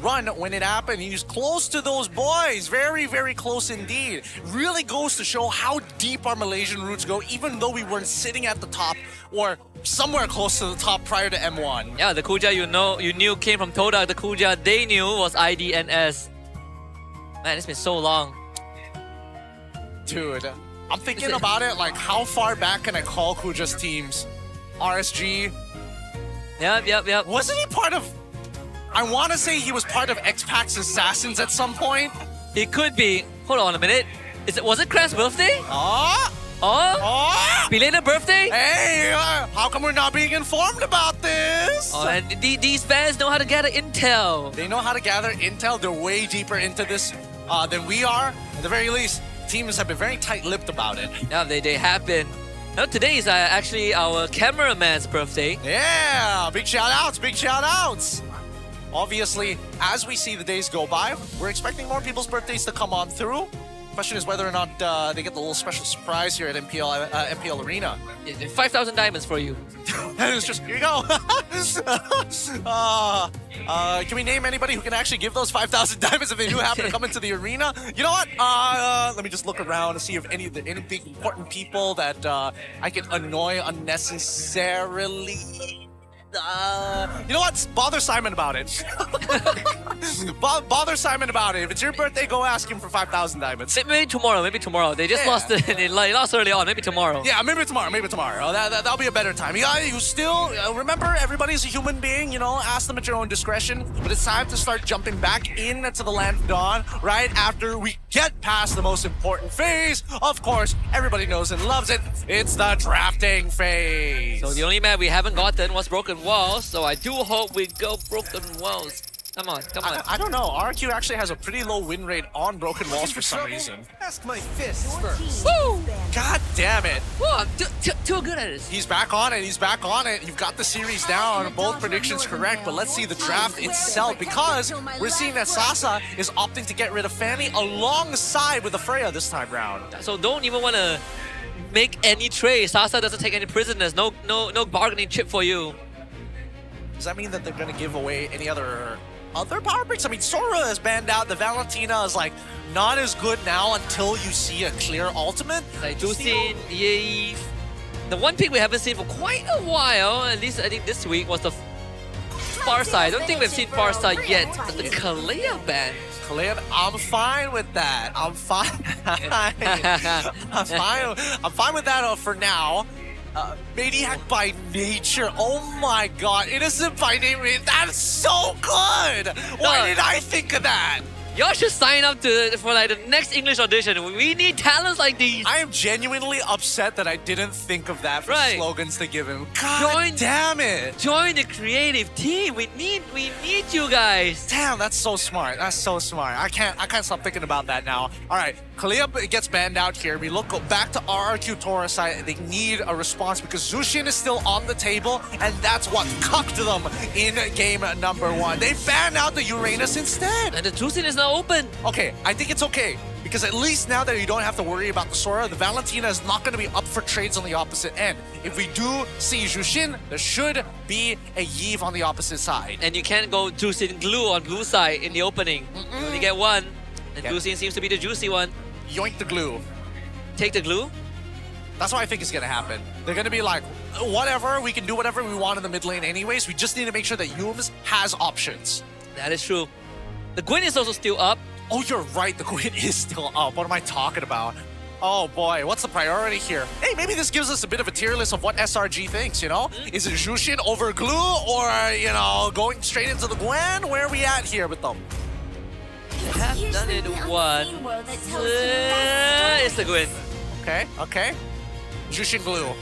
run when it happened. He was close to those boys, very, very close indeed. Really goes to show how deep our Malaysian roots go, even though we weren't sitting at the top or somewhere close to the top prior to M1. Yeah, the Kuja you knew came from Toda. The Kuja they knew was IDNS. Man, it's been so long. Dude. I'm thinking about it, like how far back can I call Kuja's teams? RSG? Yep. Wasn't he part of... I want to say he was part of X-Pac's Assassins at some point. It could be. Hold on a minute. Was it Craft's birthday? Belated birthday? Hey, how come we're not being informed about this? And these fans know how to gather intel. They know how to gather intel. They're way deeper into this than we are. At the very least, teams have been very tight-lipped about it. Yeah, they have been. Now, today is actually our cameraman's birthday. Yeah, big shout-outs. Obviously, as we see the days go by, we're expecting more people's birthdays to come on through. Question is whether or not they get the little special surprise here at MPL Arena. 5,000 diamonds for you. It's just, here you go. Can we name anybody who can actually give those 5,000 diamonds if they do happen to come into the arena? You know what? Let me just look around and see if any big important people that I can annoy unnecessarily. You know what? Bother Simon about it. Bother Simon about it. If it's your birthday, go ask him for 5,000 diamonds. Maybe tomorrow. They just lost it. They lost early on. Maybe tomorrow. Yeah, maybe tomorrow. That'll be a better time. You still remember, everybody's a human being. You know, ask them at your own discretion. But it's time to start jumping back into the land of dawn right after we get past the most important phase. Of course, everybody knows and loves it. It's the drafting phase. So the only map we haven't gotten was Broken Walls. So I do hope we go Broken Walls. Come on. I don't know. RQ actually has a pretty low win rate on Broken Walls for some reason. Ask my fists first. Woo! God damn it. Woo, I'm too good at this. He's back on it. You've got the series down. Both predictions correct, but let's see the draft itself, because we're seeing that Sasa is opting to get rid of Fanny alongside with the Freya this time round. So don't even want to make any trade. Sasa doesn't take any prisoners. No bargaining chip for you. Does that mean that they're going to give away any other power breaks? I mean, Sora is banned out. The Valentina is like not as good now until you see a clear ultimate. Like Jusin, Yave. The one pick we haven't seen for quite a while, at least I think this week, was the Farsight. I don't think we've seen Farsight yet, but the Kalea ban. Kalea, I'm fine with that. I'm fine with that for now. Maniac by nature. Oh my god. Innocent by name. That's so good. Why did I think of that? Y'all should sign up for like the next English audition. We need talents like these. I am genuinely upset that I didn't think of that for slogans to give him. God damn it. Join the creative team. We need you guys. Damn, that's so smart. That's so smart. I can't stop thinking about that now. All right, Kalea gets banned out here. We go back to RRQ Tora side. They need a response because Zushin is still on the table, and that's what cucked them in game number 1. They banned out the Uranus instead. And the Zushin is now open. Okay, I think it's okay. Because at least now that you don't have to worry about the Sora, the Valentina is not going to be up for trades on the opposite end. If we do see Jushin, there should be a Yve on the opposite side. And you can't go Jushin glue on blue side in the opening. You only get one. And Jushin seems to be the juicy one. Yoink the glue. Take the glue? That's what I think is going to happen. They're going to be like, whatever, we can do whatever we want in the mid lane anyways. We just need to make sure that Yums has options. That is true. The Gwyn is also still up. Oh, you're right. The Gwyn is still up. What am I talking about? Oh boy, what's the priority here? Hey, maybe this gives us a bit of a tier list of what SRG thinks, you know? Is it Jushin over Glue or, you know, going straight into the Gwen? Where are we at here with them? They have done it once. It's the Gwyn. Okay. Jushin Glue.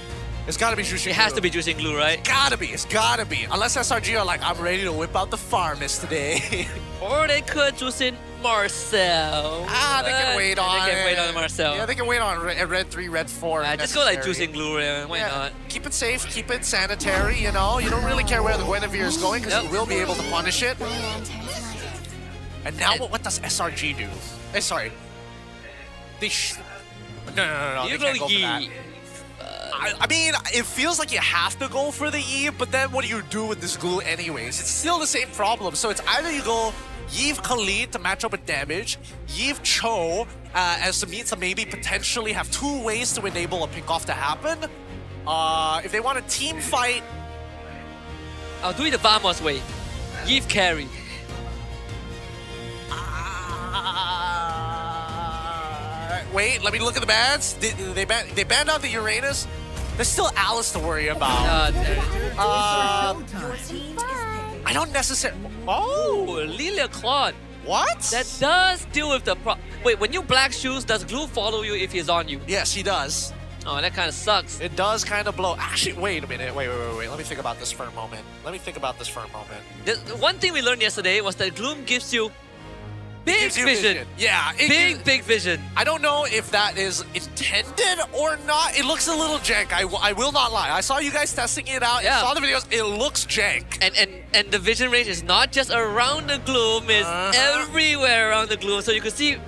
It's gotta be Jushin Glue. It has to be Jushin Glue, right? It's gotta be. Unless SRG are like, I'm ready to whip out the farmers today. Or they could Jushin Marcel. They can wait on They can wait on Marcel. Yeah, they can wait on red 3, red 4. Just go like Jushin Glue, why not? Keep it safe, keep it sanitary, you know? You don't really care where the Guinevere is going because you will be able to punish it. And now what does SRG do? Sorry. They No. They can't go for that. I mean, it feels like you have to go for the E, but then what do you do with this glue anyways? It's still the same problem. So it's either you go Yves Khalid to match up with damage, Yves Cho as to mean to maybe potentially have 2 ways to enable a pick-off to happen. If they want a team fight... I'll do it the Vamos way. Yves carry. Wait, let me look at the bans. They banned out the Uranus. There's still Alice to worry about. I don't necessarily... Oh! Lilia Claude. What? That does deal with the Wait, when you black shoes, does Glue follow you if he's on you? Yes, he does. Oh, that kind of sucks. It does kind of blow. Actually, wait a minute. Wait. Let me think about this for a moment. The one thing we learned yesterday was that Gloom gives you big vision. Yeah. Big vision. I don't know if that is intended or not. It looks a little jank. I will not lie. I saw you guys testing it out. Yeah. I saw the videos. It looks jank. And the vision range is not just around the Gloom, it's everywhere around the Gloom. So you can see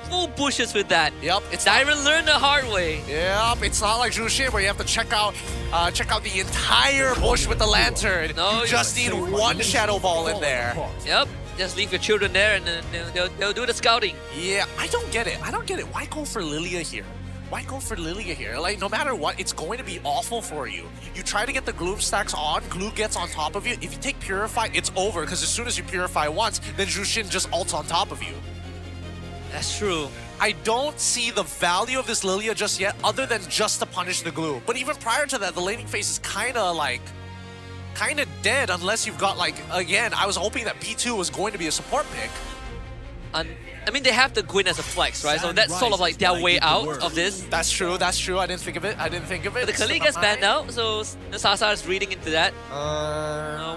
full bushes with that. Yep. Dyron learned the hard way. Yep. It's not like Jushin where you have to check out the entire bush with the lantern. No, you just need one shadow ball in there. Yep. Just leave your children there and then they'll do the scouting. Yeah, I don't get it. Why go for Lilia here? Like, no matter what, it's going to be awful for you. You try to get the Gloom stacks on, Glue gets on top of you. If you take Purify, it's over, because as soon as you Purify once, then Jushin just ults on top of you. That's true. I don't see the value of this Lilia just yet, other than just to punish the Glue. But even prior to that, the laning phase is kind of dead unless you've got, like, again, I was hoping that P2 was going to be a support pick. I mean, they have the Gwyn as a flex, right? So that's sort of like their way out of this. That's true. I didn't think of it. But the Kali gets banned out, so Sasa is reading into that.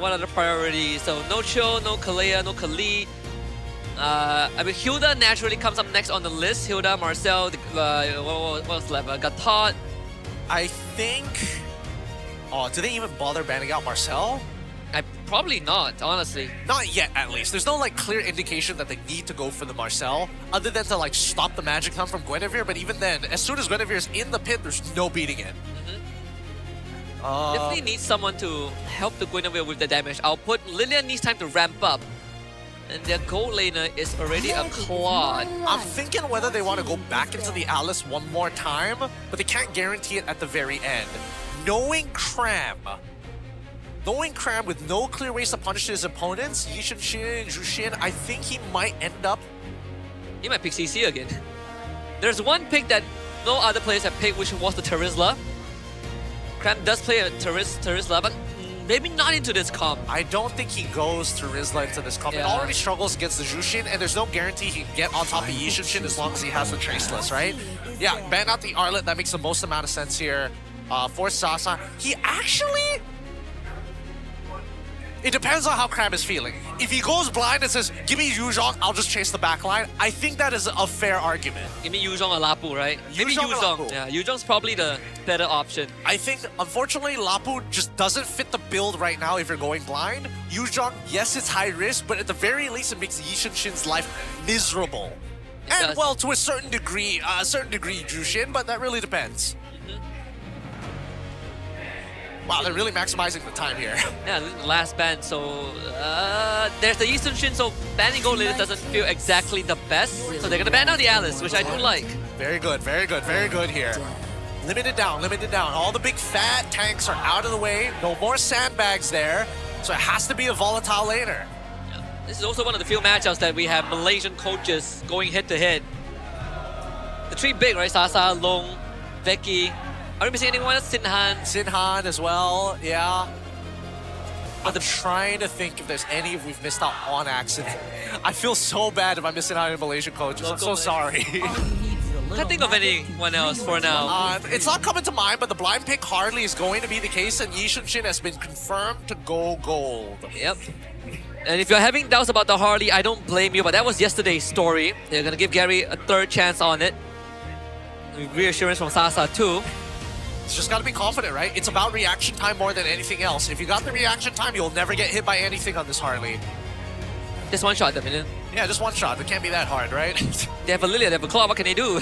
What are the priorities? So no Cho, no Kalea, no Kali. I mean, Hilda naturally comes up next on the list. Hilda, Marcel, what's left? Gatot. I think... Oh, do they even bother banning out Marcel? Probably not, honestly. Not yet, at least. There's no, like, clear indication that they need to go for the Marcel, other than to, like, stop the magic time from Guinevere. But even then, as soon as Guinevere is in the pit, there's no beating it. Definitely needs someone to help the Guinevere with the damage output. Lilian needs time to ramp up. And their gold laner is already a Claude. I'm thinking whether they want to go back into the Alice one more time, but they can't guarantee it at the very end. Knowing Cram with no clear ways to punish his opponents, Yishin, Shin, Jushin, I think he might end up... He might pick CC again. There's one pick that no other players have picked, which was the Terizla. Cram does play a Terizla, but maybe not into this comp. I don't think he goes Terizla into this comp. It already struggles against the Jushin, and there's no guarantee he can get on top of Yishin Shin as long as he has the Traceless, right? Yeah, ban out the Arlet, that makes the most amount of sense here. For Sasa, he actually... It depends on how Cram is feeling. If he goes blind and says, give me Yuzhong, I'll just chase the backline, I think that is a fair argument. Give me Yuzhong or Lapu, right? Maybe Yuzhong. Yeah, Yuzhong's probably the better option. I think, unfortunately, Lapu just doesn't fit the build right now if you're going blind. Yuzhong, yes, it's high risk, but at the very least, it makes Yishin Shin's life miserable. And, well, to a certain degree, Jushin, but that really depends. Wow, they're really maximizing the time here. Yeah, last ban, so there's the Eastern Shin, so banning gold later doesn't feel exactly the best. So they're gonna ban out the Alice, which I do like. Very good here. Limited down. All the big fat tanks are out of the way. No more sandbags there, so it has to be a volatile laner. This is also one of the few matchups that we have Malaysian coaches going head-to-head. The three big, right? Sasa, Long, Veki. Are we missing anyone else? Sinhan as well, yeah. I'm trying to think if there's any we've missed out on accident. I feel so bad if I'm missing out on Malaysian coaches. I'm so sorry. Can't think of anyone else for now. It's not coming to mind, but the blind pick hardly is going to be the case, and Yi Shin has been confirmed to go gold. Yep. And if you're having doubts about the Harley, I don't blame you, but that was yesterday's story. They're going to give Gary a third chance on it. Reassurance from Sasa too. It's just got to be confident, right? It's about reaction time more than anything else. If you got the reaction time, you'll never get hit by anything on this Harley. Just one shot, Dominion. Yeah, just one shot. It can't be that hard, right? They have a Lilia, they have a Claw. What can they do?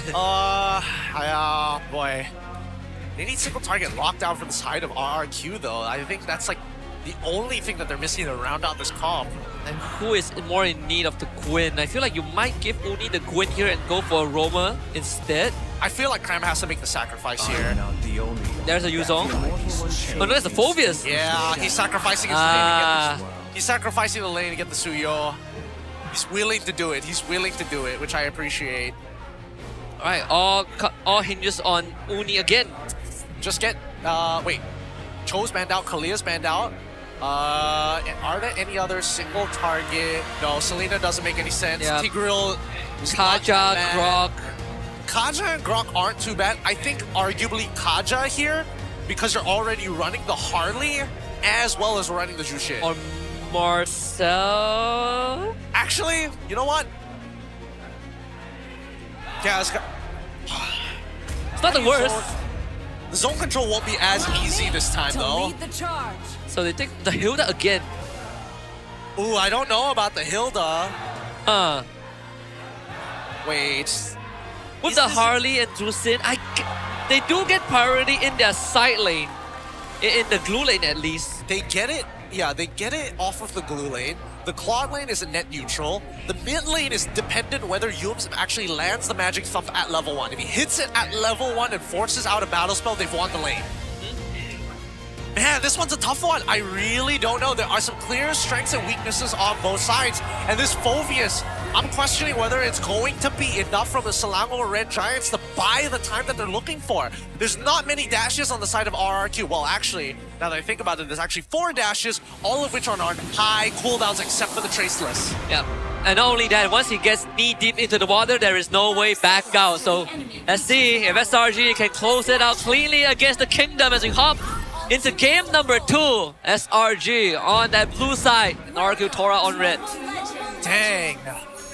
Boy. They need single target lockdown from the side of RRQ, though. I think that's like the only thing that they're missing to round out this comp. And who is more in need of the Gwyn? I feel like you might give Uni the Gwyn here and go for a Roma instead. I feel like Cram has to make the sacrifice here. There's a Yuzong. Oh no, that's a Phobius. Yeah, he's sacrificing his lane to get the, he's sacrificing the lane to get the Suyo. He's willing to do it. He's willing to do it, which I appreciate. Alright, all hinges on Uni again. Just get, wait. Cho's banned out, Kalia's banned out. Are there any other single target? No, Selena doesn't make any sense. Yep. Tigreal, Kaja, Grok. Kaja and Grok aren't too bad. I think arguably Kaja here, because you're already running the Harley as well as running the Jushin. Or Marcel? Actually, you know what? Yeah, it's not the worst. The zone control won't be as easy this time, though. So they take the Hilda again. Ooh, I don't know about the Hilda. Wait. With the Harley and Jusin, they do get priority in their side lane. In the glue lane, at least. They get it. Yeah, they get it off of the glue lane. The Claude lane is a net neutral. The mid lane is dependent whether Yums actually lands the Magic Thump at level 1. If he hits it at level 1 and forces out a battle spell, they've won the lane. Man, this one's a tough one. I really don't know. There are some clear strengths and weaknesses on both sides. And this Phobius, I'm questioning whether it's going to be enough from the Selangor Red Giants to buy the time that they're looking for. There's not many dashes on the side of RRQ. Well, actually, now that I think about it, there's actually 4 dashes, all of which are on high cooldowns except for the Traceless. Yeah. And not only that, once he gets knee-deep into the water, there is no way back out. So let's see if SRG can close it out cleanly against the Kingdom as we hop into game number 2. SRG on that blue side, and RRQ Tora on red. Dang.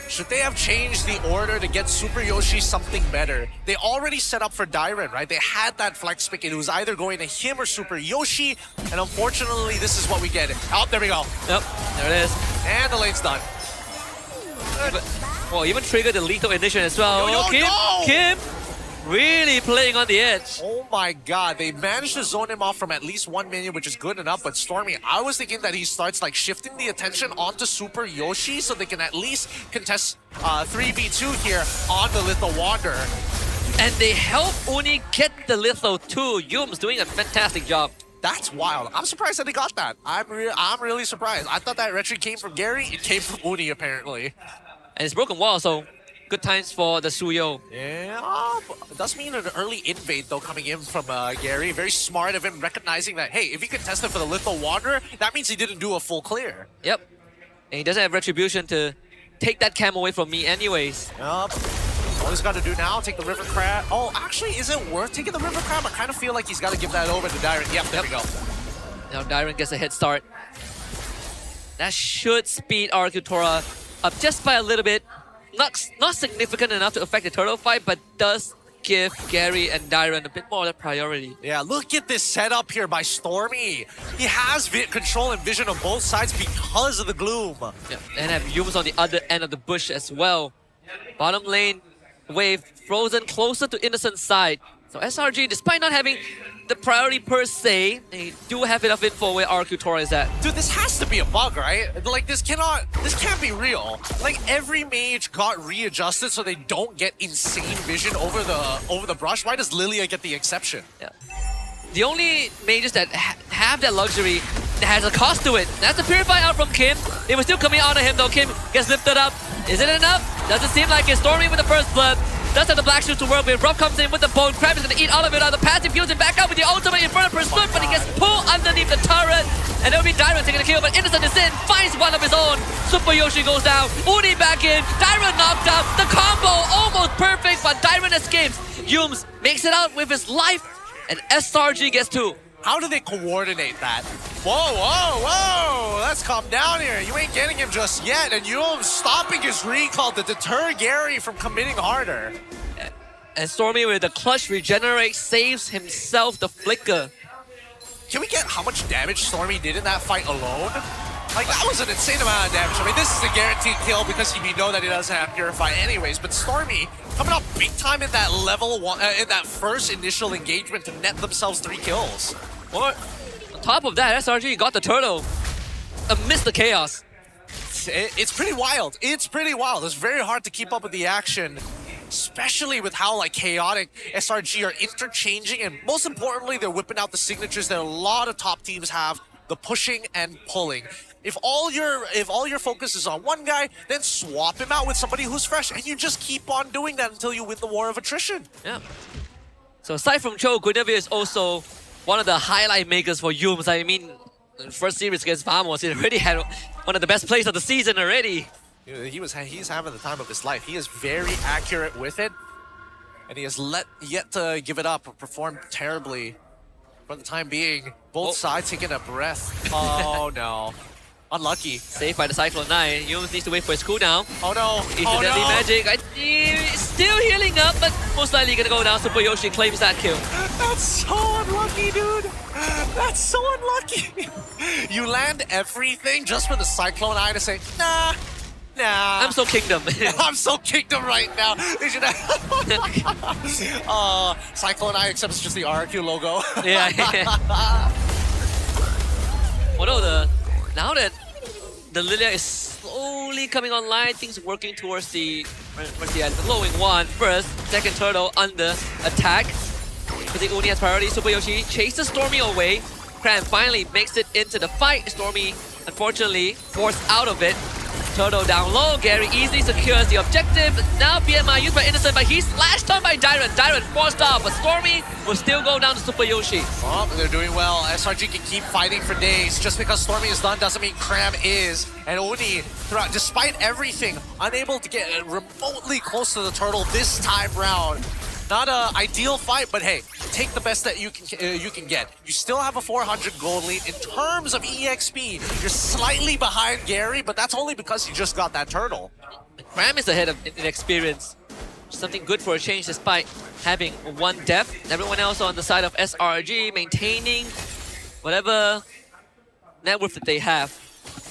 Should they have changed the order to get Super Yoshi something better? They already set up for Dairen, right? They had that flex pick. It was either going to him or Super Yoshi, and unfortunately, this is what we get. Oh, there we go. Yep, there it is. And the lane's done. Well, even triggered the lethal initiation as well. Kim really playing on the edge. Oh my god, they managed to zone him off from at least 1 minion, which is good enough, but Stormy, I was thinking that he starts like shifting the attention onto Super Yoshi so they can at least contest 3v2 here on the Little Wander. And they help Uni get the Litho too. Yum's doing a fantastic job. That's wild. I'm surprised that they got that. I'm really surprised. I thought that retry came from Gary. It came from Uni, apparently. And it's broken wall, so good times for the Suyo. Yeah, it does mean an early invade, though, coming in from Gary. Very smart of him, recognizing that, hey, if he contested for the Little Wanderer, that means he didn't do a full clear. Yep. And he doesn't have retribution to take that cam away from me anyways. Yup. All he's got to do now, take the River Crab. Oh, actually, is it worth taking the River Crab? I kind of feel like he's got to give that over to Dairen. Yep, there we go. Now Dairen gets a head start. That should speed RRQ Tora up just by a little bit. Not significant enough to affect the turtle fight, but does give Gary and Dairen a bit more of a priority. Yeah, look at this setup here by Stormy. He has control and vision on both sides because of the gloom. Yeah, and have Yums on the other end of the bush as well. Bottom lane wave frozen closer to Innocent's side. So SRG, despite not having the priority per se, they do have enough info where RRQ Tora is at. Dude, this has to be a bug, right? Like, this can't be real. Like, every mage got readjusted so they don't get insane vision over the brush. Why does Lilia get the exception? Yeah. The only mages that have that luxury has a cost to it. That's a Purify out from Kim. They were still coming out of him though. Kim gets lifted up. Is it enough? Doesn't seem like it. Stormy with the first blood. Does have the black shoes to work with. Rob comes in with the bone. Crab is going to eat all of it out. The passive heals him back up with the ultimate in front of Pursuit, but he gets pulled underneath the turret. And there will be Dyron taking the kill, but Innocent is in. Finds one of his own. Super Yoshi goes down. Uni back in. Dyron knocked out. The combo almost perfect, but Dyron escapes. Yums makes it out with his life, and SRG gets 2. How do they coordinate that? Whoa, whoa, whoa! Let's calm down here. You ain't getting him just yet, and you're stopping his recall to deter Gary from committing harder. And Stormy with the clutch regenerate saves himself the flicker. Can we get how much damage Stormy did in that fight alone? Like, that was an insane amount of damage. I mean, this is a guaranteed kill because we know that he doesn't have Purify anyways, but Stormy coming up big time in that level one, in that first initial engagement to net themselves 3 kills. What? On top of that, SRG got the turtle amidst the chaos. It's pretty wild. It's pretty wild. It's very hard to keep up with the action, especially with how like chaotic SRG are interchanging, and most importantly, they're whipping out the signatures that a lot of top teams have, the pushing and pulling. If all your focus is on one guy, then swap him out with somebody who's fresh, and you just keep on doing that until you win the war of attrition. Yeah. So aside from Cho, Guinevere is also one of the highlight makers for Yums. I mean, the first series against Vamos, he already had one of the best plays of the season already. He's having the time of his life. He is very accurate with it, and he has yet to give it up or perform terribly for the time being. Both sides taking a breath. Oh no. Unlucky. Saved by the Cyclone 9. Yums needs to wait for his cooldown. Oh no. Oh no. Magic. He's still healing up, but most likely gonna go down. Super Yoshi claims that kill. That's so unlucky, dude. That's so unlucky. You land everything just for the Cyclone Eye to say, nah. I'm so Kingdom. I'm so Kingdom right now. They should have... Cyclone Eye, except it's just the RQ logo. Yeah. Although now that the Lilia is slowly coming online, things working towards the glowing one. First, second turtle under attack. I think Uni has priority. Super Yoshi chases Stormy away. Cram finally makes it into the fight. Stormy, unfortunately, forced out of it. Turtle down low. Gary easily secures the objective. Now BMI used by Innocent, but he's lashed on by Dyron. Dyron forced out, but Stormy will still go down to Super Yoshi. Oh, they're doing well. SRG can keep fighting for days. Just because Stormy is done doesn't mean Cram is. And Uni, despite everything, unable to get remotely close to the turtle this time round. Not an ideal fight, but hey, take the best that you can get. You still have a 400 gold lead. In terms of EXP, you're slightly behind Gary, but that's only because you just got that turtle. Cram is ahead of in experience. Something good for a change despite having 1 death. Everyone else on the side of SRG maintaining whatever net worth that they have.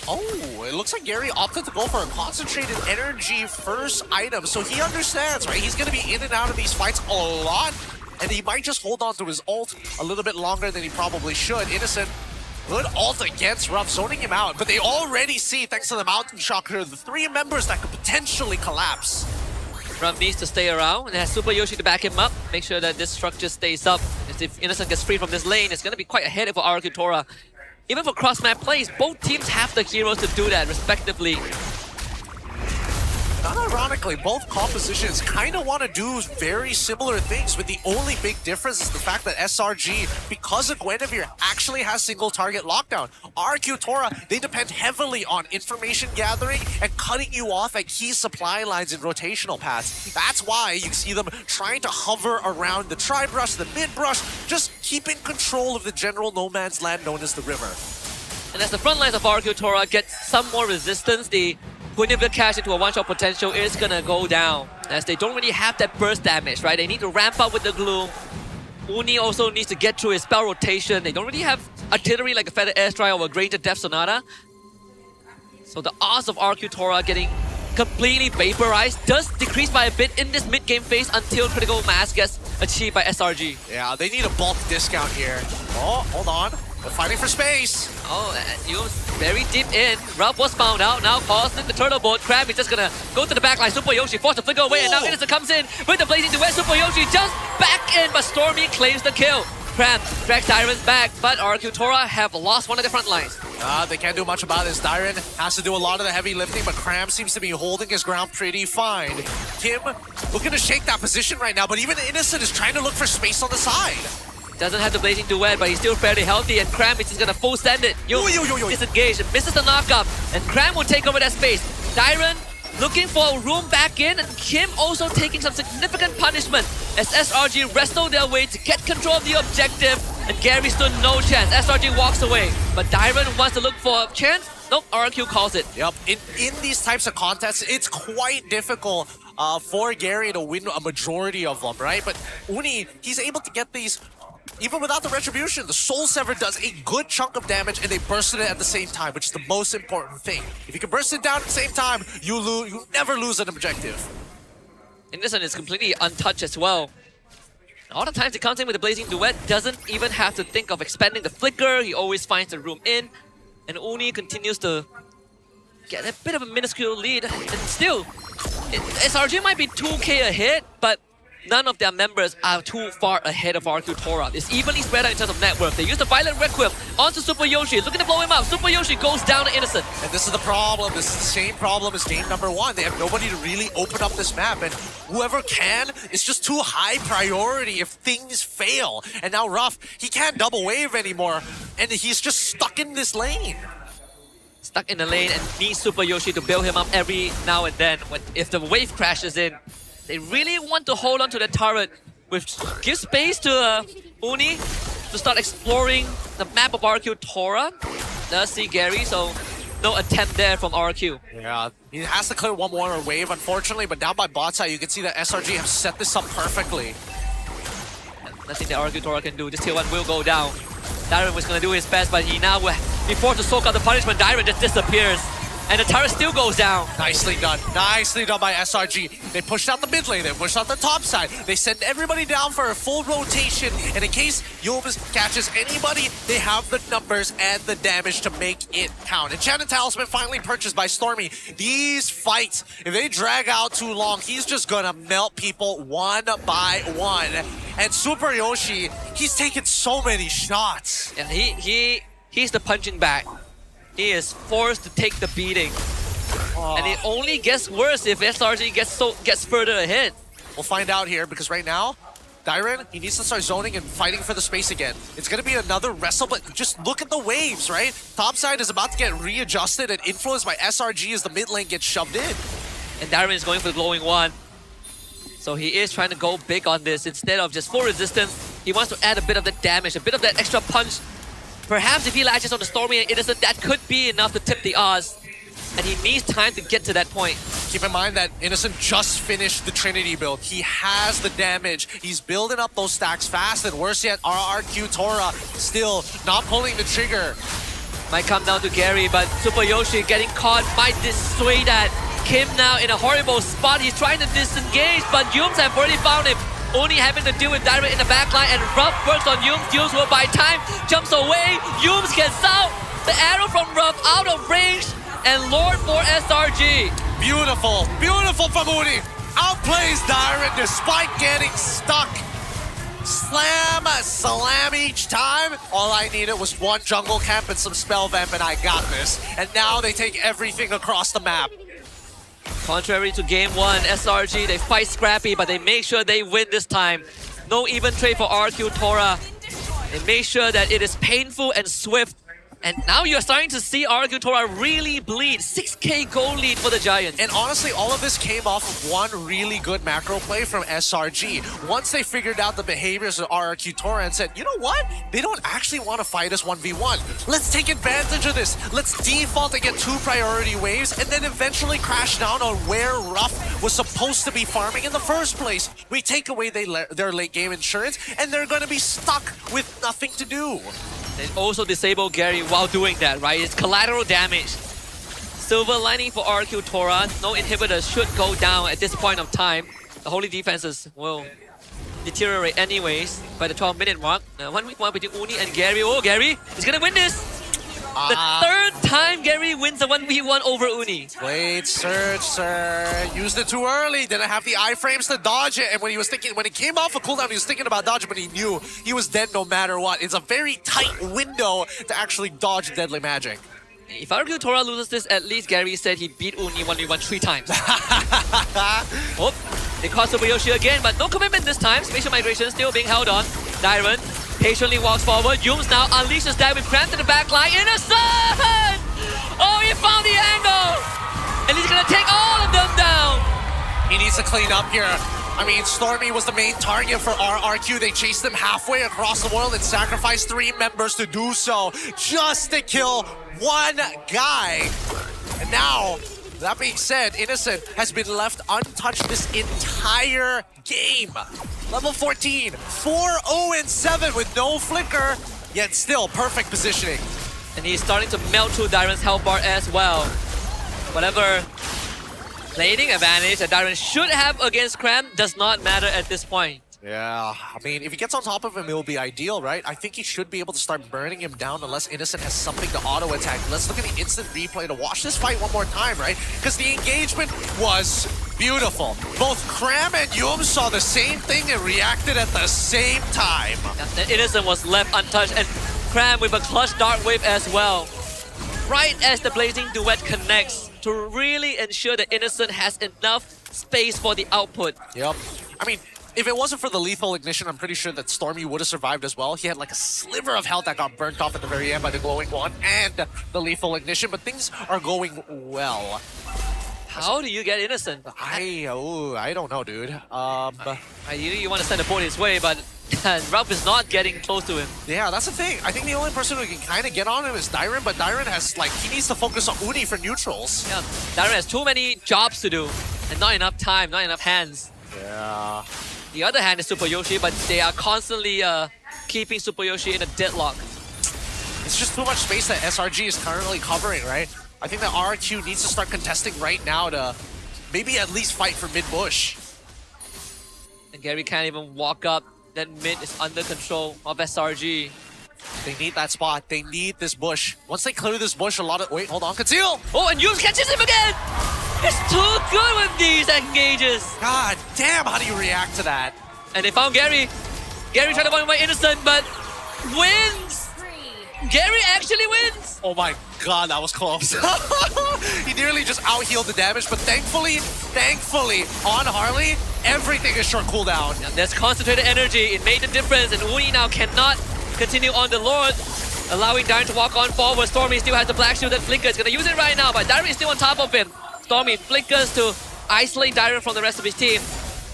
Oh, it looks like Gary opted to go for a concentrated energy first item, so he understands, right? He's going to be in and out of these fights a lot, and he might just hold on to his ult a little bit longer than he probably should. Innocent, good ult against Ruff, zoning him out, but they already see, thanks to the Mountain Shocker, the 3 members that could potentially collapse. Ruff needs to stay around and has Super Yoshi to back him up, make sure that this structure stays up. If Innocent gets free from this lane, it's going to be quite a headache for RQ Tora. Even for cross-map plays, both teams have the heroes to do that, respectively. Not ironically, both compositions kind of want to do very similar things, but the only big difference is the fact that SRG, because of Guinevere, actually has single target lockdown. RQ Tora, they depend heavily on information gathering and cutting you off at key supply lines in rotational paths. That's why you see them trying to hover around the tri-brush, the mid-brush, just keeping control of the general no man's land known as the river. And as the front lines of RQ Tora get some more resistance, the Guinevere cash into a one-shot potential is gonna go down, as they don't really have that burst damage, right? They need to ramp up with the Gloom. Uni also needs to get through his spell rotation. They don't really have artillery like a Feather Airstrike or a Granger Death Sonata. So the odds of RQ Tora getting completely vaporized does decrease by a bit in this mid-game phase until critical mass gets achieved by SRG. Yeah, they need a bulk discount here. Oh, hold on. They're fighting for space. Oh, Yums very deep in. Ruff was found out. Now calls in the turtle boat. Crab is just gonna go to the back line. Super Yoshi forced to flicker away, and now Innocent comes in with the blazing duet. Super Yoshi just back in, but Stormy claims the kill. Cram drags Dyron's back, but RRQ Tora have lost one of their front lines. They can't do much about this. Dyron has to do a lot of the heavy lifting, but Cram seems to be holding his ground pretty fine. Kim looking to shake that position right now, but even Innocent is trying to look for space on the side. Doesn't have the Blazing Duet, but he's still fairly healthy, and Cram is just gonna full send it. Disengage, misses the knockup, and Cram will take over that space. Dyron looking for a room back in, and Kim also taking some significant punishment as SRG wrestle their way to get control of the objective, and Gary stood no chance. SRG walks away, but Dyron wants to look for a chance. Nope, RRQ calls it. Yep, in these types of contests, it's quite difficult for Gary to win a majority of them, right? But Uni, he's able to get these even without the retribution. The Soul Sever does a good chunk of damage, and they bursted it at the same time, which is the most important thing. If you can burst it down at the same time, you never lose an objective. Innocent is completely untouched as well. All the times he comes in with the Blazing Duet, doesn't even have to think of expanding the flicker. He always finds the room in, and Uni continues to get a bit of a minuscule lead. And still, SRG might be 2k ahead, but none of their members are too far ahead of RRQ Tora. It's evenly spread out in terms of net worth. They use the Violent Requiem onto Super Yoshi, looking to blow him up. Super Yoshi goes down to Innocent. And this is the problem. This is the same problem as game number 1. They have nobody to really open up this map, and whoever can is just too high priority if things fail. And now Ruff, he can't double wave anymore, and he's just stuck in this lane. Stuck in the lane and needs Super Yoshi to bail him up every now and then. If the wave crashes in, they really want to hold on to the turret, which gives space to Uni to start exploring the map of RRQ Tora. Does see Gary, so no attempt there from RRQ. Yeah, he has to clear one more wave, unfortunately, but down by bot side, you can see that SRG have set this up perfectly. Nothing that RRQ Tora can do. This tier 1 will go down. Dyron was going to do his best, but he now will be forced to soak out the punishment. Dyron just disappears. And the turret still goes down. Nicely done. Nicely done by SRG. They pushed out the mid lane. They pushed out the top side. They send everybody down for a full rotation. And in case Yobis catches anybody, they have the numbers and the damage to make it count. Enchanted Talisman finally purchased by Stormy. These fights, if they drag out too long, he's just gonna melt people one by one. And Super Yoshi, he's taken so many shots. And he's the punching bag. He is forced to take the beating. And it only gets worse if SRG gets further ahead. We'll find out here, because right now, Dyron, he needs to start zoning and fighting for the space again. It's going to be another wrestle, but just look at the waves, right? Topside is about to get readjusted and influenced by SRG as the mid lane gets shoved in. And Dyron is going for the glowing one. So he is trying to go big on this. Instead of just full resistance, he wants to add a bit of the damage, a bit of that extra punch. Perhaps if he latches on the Stormy and Innocent, that could be enough to tip the odds. And he needs time to get to that point. Keep in mind that Innocent just finished the Trinity build. He has the damage. He's building up those stacks fast, and worse yet, RRQ Tora still not pulling the trigger. Might come down to Gary, but Super Yoshi getting caught might dissuade that. Kim now in a horrible spot. He's trying to disengage, but Yums have already found him. Only having to deal with Dyron in the backline, and Ruff works on Yums. Yums will buy time, jumps away. Yums gets out. The arrow from Ruff out of range, and Lord for SRG. Beautiful, beautiful from Uni. Outplays Dyron despite getting stuck. Slam each time. All I needed was one jungle camp and some spell vamp, and I got this. And now they take everything across the map. Contrary to game 1, SRG, they fight scrappy, but they make sure they win this time. No even trade for RRQ Tora. They make sure that it is painful and swift. And now you're starting to see RRQ Tora really bleed. 6k goal lead for the Giants. And honestly, all of this came off of one really good macro play from SRG. Once they figured out the behaviors of RRQ Tora and said, you know what? They don't actually want to fight us 1v1. Let's take advantage of this. Let's default and get 2 priority waves and then eventually crash down on where Ruff was supposed to be farming in the first place. We take away their late game insurance and they're going to be stuck with nothing to do. They also disable Gary while doing that, right? It's collateral damage. Silver lining for RRQ Tora. No inhibitors should go down at this point of time. The holy defenses will deteriorate anyways by the 12-minute mark. 1v1 between Uni and Gary. Oh, Gary is gonna win this! The third time Gary wins a 1v1 over Uni. Wait, Surge, sir. Used it too early. Didn't have the iframes to dodge it. And when it came off a cooldown, he was thinking about dodging, but he knew he was dead no matter what. It's a very tight window to actually dodge deadly magic. If RRQ Tora loses this, at least Gary said he beat Uni 1v1 3 times. Oh, they caught Super Yoshi again, but no commitment this time. Spatial migration still being held on. Dyron patiently walks forward. Yums now unleashes that with Cramp to the back line. Innocent! Oh, he found the angle! And he's gonna take all of them down! He needs to clean up here. I mean, Stormy was the main target for RRQ. They chased him halfway across the world and sacrificed 3 members to do so, just to kill one guy. And now, that being said, Innocent has been left untouched this entire game. Level 14, 4-0-7 with no flicker, yet still perfect positioning. And he's starting to melt through Dyron's health bar as well. Whatever laning advantage that Dyron should have against Cram does not matter at this point. Yeah, I mean, if he gets on top of him, it will be ideal, right? I think he should be able to start burning him down unless Innocent has something to auto-attack. Let's look at the instant replay to watch this fight one more time, right? Because the engagement was beautiful. Both Cram and Yum saw the same thing and reacted at the same time. The Innocent was left untouched, and Cram with a clutch Dark Wave as well. Right as the Blazing Duet connects to really ensure that Innocent has enough space for the output. Yep. I mean, if it wasn't for the lethal ignition, I'm pretty sure that Stormy would have survived as well. He had like a sliver of health that got burnt off at the very end by the glowing one and the lethal ignition, but things are going well. How do you get Innocent? I don't know, dude. Ideally, you want to send a board his way, but Ralph is not getting close to him. Yeah, that's the thing. I think the only person who can kind of get on him is Dyron, but Dyron has, like, he needs to focus on Uni for neutrals. Yeah, Dyron has too many jobs to do and not enough time, not enough hands. Yeah. The other hand is Super Yoshi, but they are constantly keeping Super Yoshi in a deadlock. It's just too much space that SRG is currently covering, right? I think that RRQ needs to start contesting right now to maybe at least fight for mid-bush. And Gary can't even walk up. That mid is under control of SRG. They need that spot. They need this bush. Once they clear this bush, a lot of... Wait, hold on. Conceal! Oh, and Yums catches him again! It's too good with these engages! God damn, how do you react to that? And they found Gary. Gary tried to one by Innocent, but wins! Gary actually wins! Oh my god, that was close. He nearly just out-healed the damage, but thankfully, on Harley, everything is short cooldown. And there's concentrated energy. It made the difference, and Uni now cannot continue on the Lord, allowing Dyron to walk on forward. Stormy still has the black shield that flickers. Gonna use it right now, but Dyron is still on top of him. Stormy flickers to isolate Dyron from the rest of his team.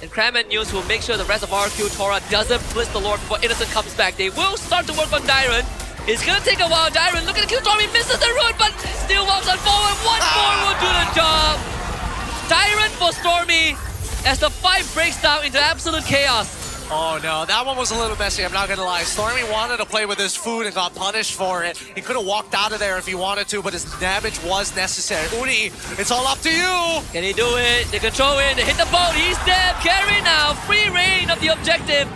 And Cram and News will make sure the rest of RQ Tora doesn't blitz the Lord before Innocent comes back. They will start to work on Dyron. It's gonna take a while. Dyron, look at the kill. Stormy misses the root, but still walks on forward. One more will do the job. Dyron for Stormy as the fight breaks down into absolute chaos. Oh no, that one was a little messy, I'm not gonna lie. Stormy wanted to play with his food and got punished for it. He could have walked out of there if he wanted to, but his damage was necessary. Uni, it's all up to you! Can he do it? They control it, they hit the boat, he's dead! Carry now, free reign of the objective.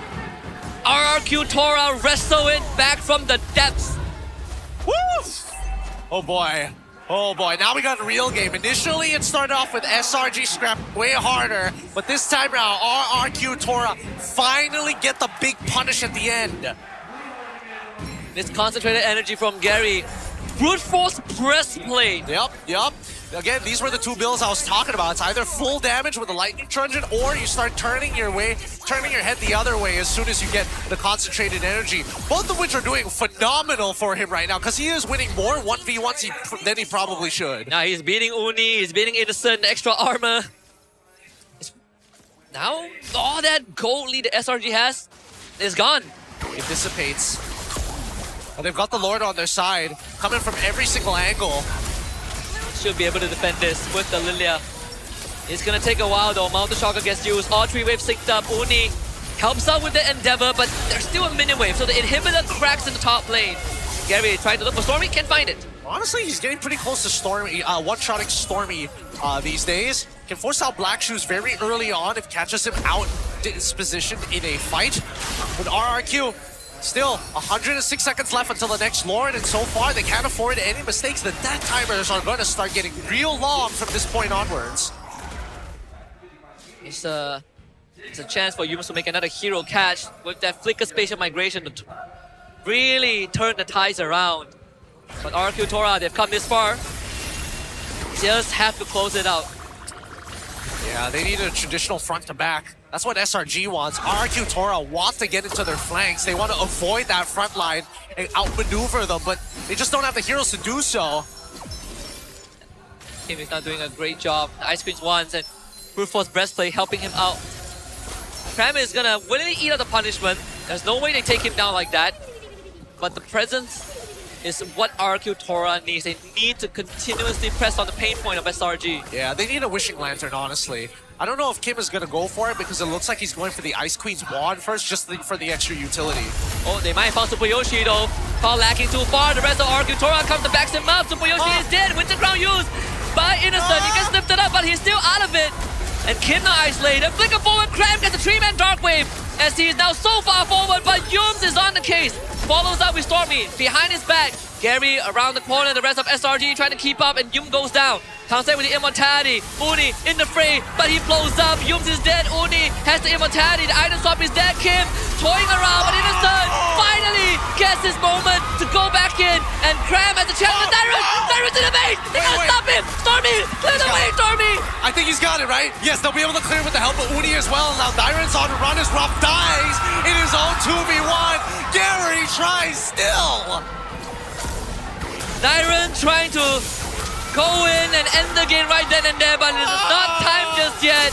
RRQ Tora wrestle it back from the depths. Woo! Oh boy. Oh boy, now we got a real game. Initially, it started off with SRG scrap way harder, but this time around, RRQ Tora finally get the big punish at the end. This concentrated energy from Gary. Brute force breastplate. Yep. Again, these were the two builds I was talking about. It's either full damage with a lightning truncheon, or you start turning your head the other way as soon as you get the concentrated energy. Both of which are doing phenomenal for him right now, because he is winning more 1v1s than he probably should. Now he's beating Uni, he's beating Innocent, extra armor. Now, all that gold lead that SRG has is gone. It dissipates. And they've got the Lord on their side, coming from every single angle. Should be able to defend this with the Lilia. It's gonna take a while though. Mountain Shocker gets used. All three waves synced up. Uni helps out with the Endeavor, but there's still a mini wave, so the inhibitor cracks in the top lane. Gary trying to look for Stormy, can't find it. Honestly, he's getting pretty close to Stormy, one-shotting Stormy these days. Can force out Black Shoes very early on if catches him out dispositioned in a fight. With RRQ, Still, 106 seconds left until the next Lord, and so far they can't afford any mistakes. The death timers are going to start getting real long from this point onwards. It's a chance for Yums to make another hero catch with that flicker spatial migration to really turn the tides around. But RQ Tora, they've come this far. Just have to close it out. Yeah, they need a traditional front to back. That's what SRG wants. RQ Tora wants to get into their flanks. They want to avoid that front line and outmaneuver them, but they just don't have the heroes to do so. Team is not doing a great job. The Ice Queen's once and Brute Force Breastplate helping him out. Cram is gonna willingly eat out the punishment. There's no way they take him down like that. But the presence is what RQ Tora needs. They need to continuously press on the pain point of SRG. Yeah, they need a Wishing Lantern, honestly. I don't know if Kim is going to go for it because it looks like he's going for the Ice Queen's wand first, just for the extra utility. Oh, they might find Super Yoshi though. Call lacking too far. The rest of RQ Tora comes to back him up. Super Yoshi is dead. Winter Crown used by Innocent. He gets lifted up, but he's still out of it. And Kim now isolated. Flicker forward. Cram gets a 3-man Dark Wave as he is now so far forward, but Yums is on the case. Follows up with Stormy behind his back. Gary around the corner. The rest of SRG trying to keep up, and Yum goes down. Counter with the immortality. Uni in the fray, but he blows up. Yums is dead. Uni has the immortality. The item swap is dead. Kim toying around, but Innocent finally gets his moment to go back in. And Cram has a chance with Dyrus in the base. They can't stop him. Stormy, clear the way, Stormy. I think he's got it, right? Yes, they'll be able to clear with the help of Uni as well. Now Dyrus on the run as Ruff dies in his own 2v1. Gary tries still. Dyron trying to go in and end the game right then and there, but it is not time just yet.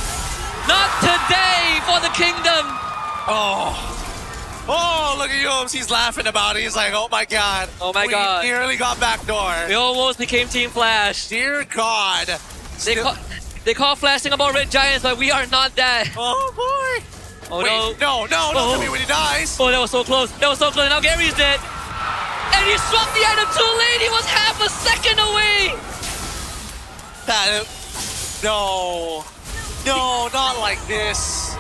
Not today for the Kingdom. Oh, look at Yums. He's laughing about it. He's like, oh my god. Oh my god. We nearly got backdoor. We almost became Team Flash. Dear God. They call Flash Singapore Red Giants, but we are not that. Oh boy. Oh wait, no, don't tell me when he dies. Oh, that was so close. That was so close. Now Gary's dead. And he swapped the item too late. He was half a second away. No, not like this.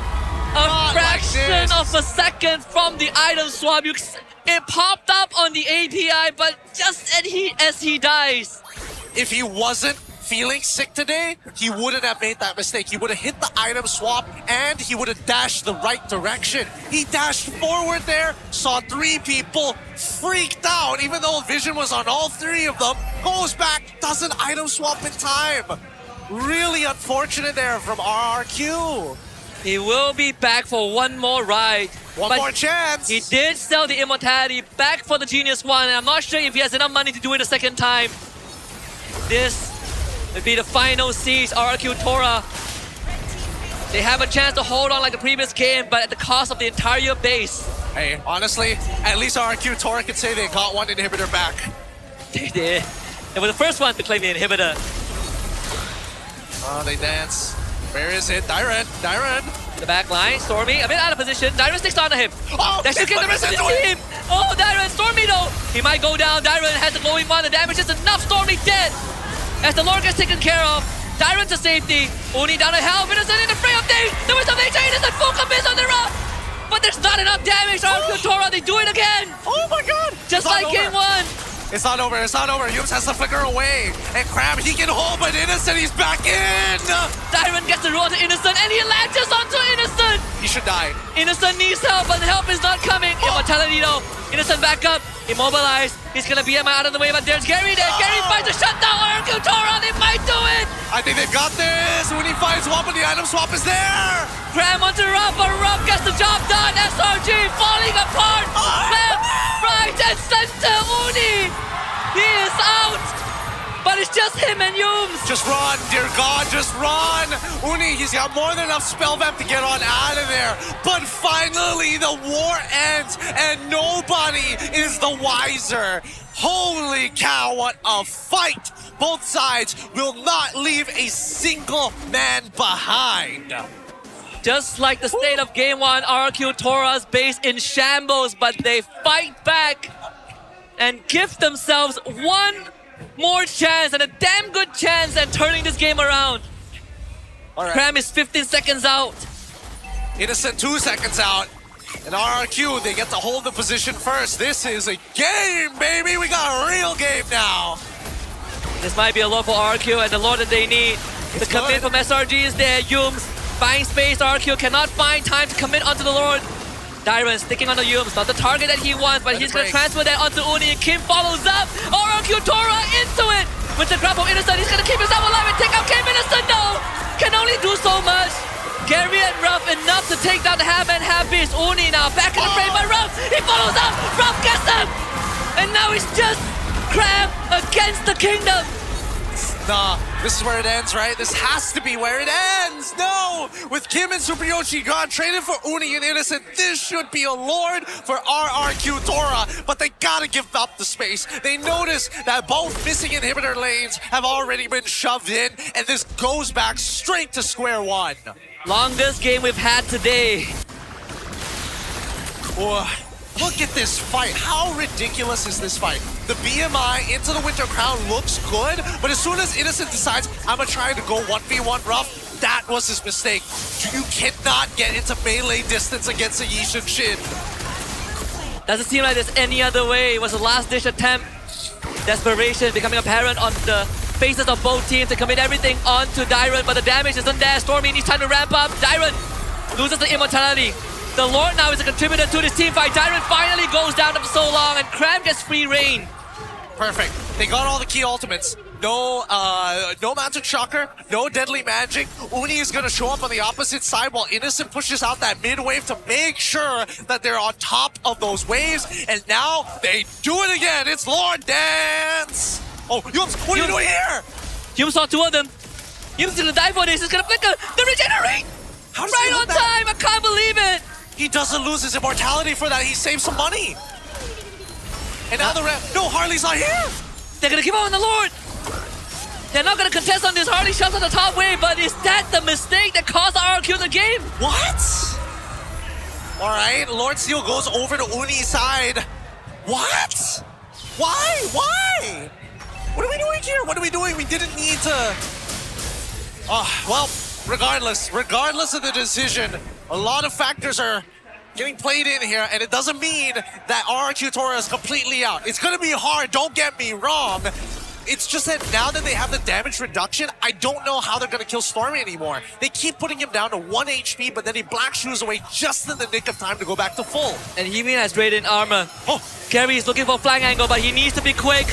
A fraction of a second from the item swap. It popped up on the API, but just as he dies. If he wasn't feeling sick today, he wouldn't have made that mistake. He would have hit the item swap and he would have dashed the right direction. He dashed forward there, saw 3 people, freaked out, even though vision was on all 3 of them, goes back, doesn't item swap in time. Really unfortunate there from RRQ. He will be back for one more ride. One more chance. He did sell the immortality back for the Genius one, and I'm not sure if he has enough money to do it a second time. This would be the final siege, RRQ Tora. They have a chance to hold on like the previous game, but at the cost of the entire base. Hey, honestly, at least RRQ Tora can say they got one inhibitor back. They did. They were the first one to claim the inhibitor. Oh, they dance. Where is it? Dyron. The back line, Stormy, a bit out of position. Dyron sticks onto him. Oh, that should get the rest of the team. Oh, Dyron, Stormy though. He might go down. Dyron has the glowing one. The damage is enough. Stormy dead. As the Lord gets taken care of. Dyron to safety. Uni down to hell. Innocent in the fray of things. There was some nature. Innocent full commits on the run. But there's not enough damage. RQ Tora, they do it again. Oh my god. Just like game 1. It's not over. Yums has to flicker away. And Crab, he can hold, but Innocent, he's back in! Dyron gets the roll to Innocent, and he latches onto Innocent! He should die. Innocent needs help, but the help is not coming. Immortality though. Innocent back up. Immobilized. He's gonna be out of the way, but there's Gary there. Gary finds a shutdown. RQ Tora, they might do it! I think they've got this. When he finds swap, and the item swap is there! Cram onto Ruff, but Ruff gets the job done. SRG falling apart. Left, right, and center. Uni! He is out! But it's just him and Yums! Just run, dear God, just run! Uni, he's got more than enough spell vamp to get on out of there. But finally, the war ends, and nobody is the wiser. Holy cow, what a fight! Both sides will not leave a single man behind. Just like the state of game 1, RQ Tora's base in shambles, but they fight back and give themselves one more chance, and a damn good chance at turning this game around. All right. Cram is 15 seconds out. Innocent 2 seconds out. And RRQ, they get to hold the position first. This is a game, baby. We got a real game now. This might be a lot for RRQ and the lot that they need. The commit from SRG is there. Yums buying space. RRQ cannot find time to commit onto the Lord. Dyron sticking on the Yums, not the target that he wants, but he's going to transfer that onto Uni. Kim follows up. RRQ Tora into it. With the grab of Innocent, he's going to keep himself alive and take out Kim. Innocent, no! Can only do so much. Gary and Ruff enough to take down the half-man half-beast. Uni now back in the frame by Ruff. He follows up. Ruff gets him. And now it's just Crab against the Kingdom. Nah, this is where it ends, right? This has to be where it ends. No! With Kim and Super Yoshi gone, traded for Uni and Innocent, this should be a Lord for RRQ Tora, but they gotta give up the space. They notice that both missing inhibitor lanes have already been shoved in, and this goes back straight to square one. Longest game we've had today. Look at this fight. How ridiculous is this fight? The BMI into the Winter Crown looks good, but as soon as Innocent decides, I'm gonna try to go 1v1 Ruff, that was his mistake. You cannot get into melee distance against a Yishin Shin. Doesn't seem like there's any other way. It was a last-ditch attempt. Desperation becoming apparent on the faces of both teams to commit everything onto Dyron, but the damage isn't there. Stormy needs time to ramp up. Dyron loses the immortality. The Lord now is a contributor to this team fight. Dyron finally goes down after so long, and Cram gets free reign. Perfect. They got all the key ultimates. No Mountain Shocker, no Deadly Magic. Uni is going to show up on the opposite side while Innocent pushes out that mid wave to make sure that they're on top of those waves. And now they do it again. It's Lord Dance. Oh, Yums, what are you doing here? Yums saw two of them. Yums is going to die for this. He's going to flicker. The regenerate. Right on time. I can't believe it. He doesn't lose his immortality for that. He saves some money. And now the ref. No, Harley's not here. They're going to keep on the Lord. They're not going to contest on this. Harley shoves on the top wave, but is that the mistake that caused RRQ the game? What? All right, Lord Steel goes over to Uni's side. What? Why? Why? What are we doing here? What are we doing? We didn't need to... well, regardless of the decision, a lot of factors are getting played in here, and it doesn't mean that RRQ Tora is completely out. It's going to be hard, don't get me wrong. It's just that now that they have the damage reduction, I don't know how they're going to kill Stormy anymore. They keep putting him down to 1 HP, but then he black shoes away just in the nick of time to go back to full. And Heemin has radiant armor. Gary is looking for a flank angle, but he needs to be quick.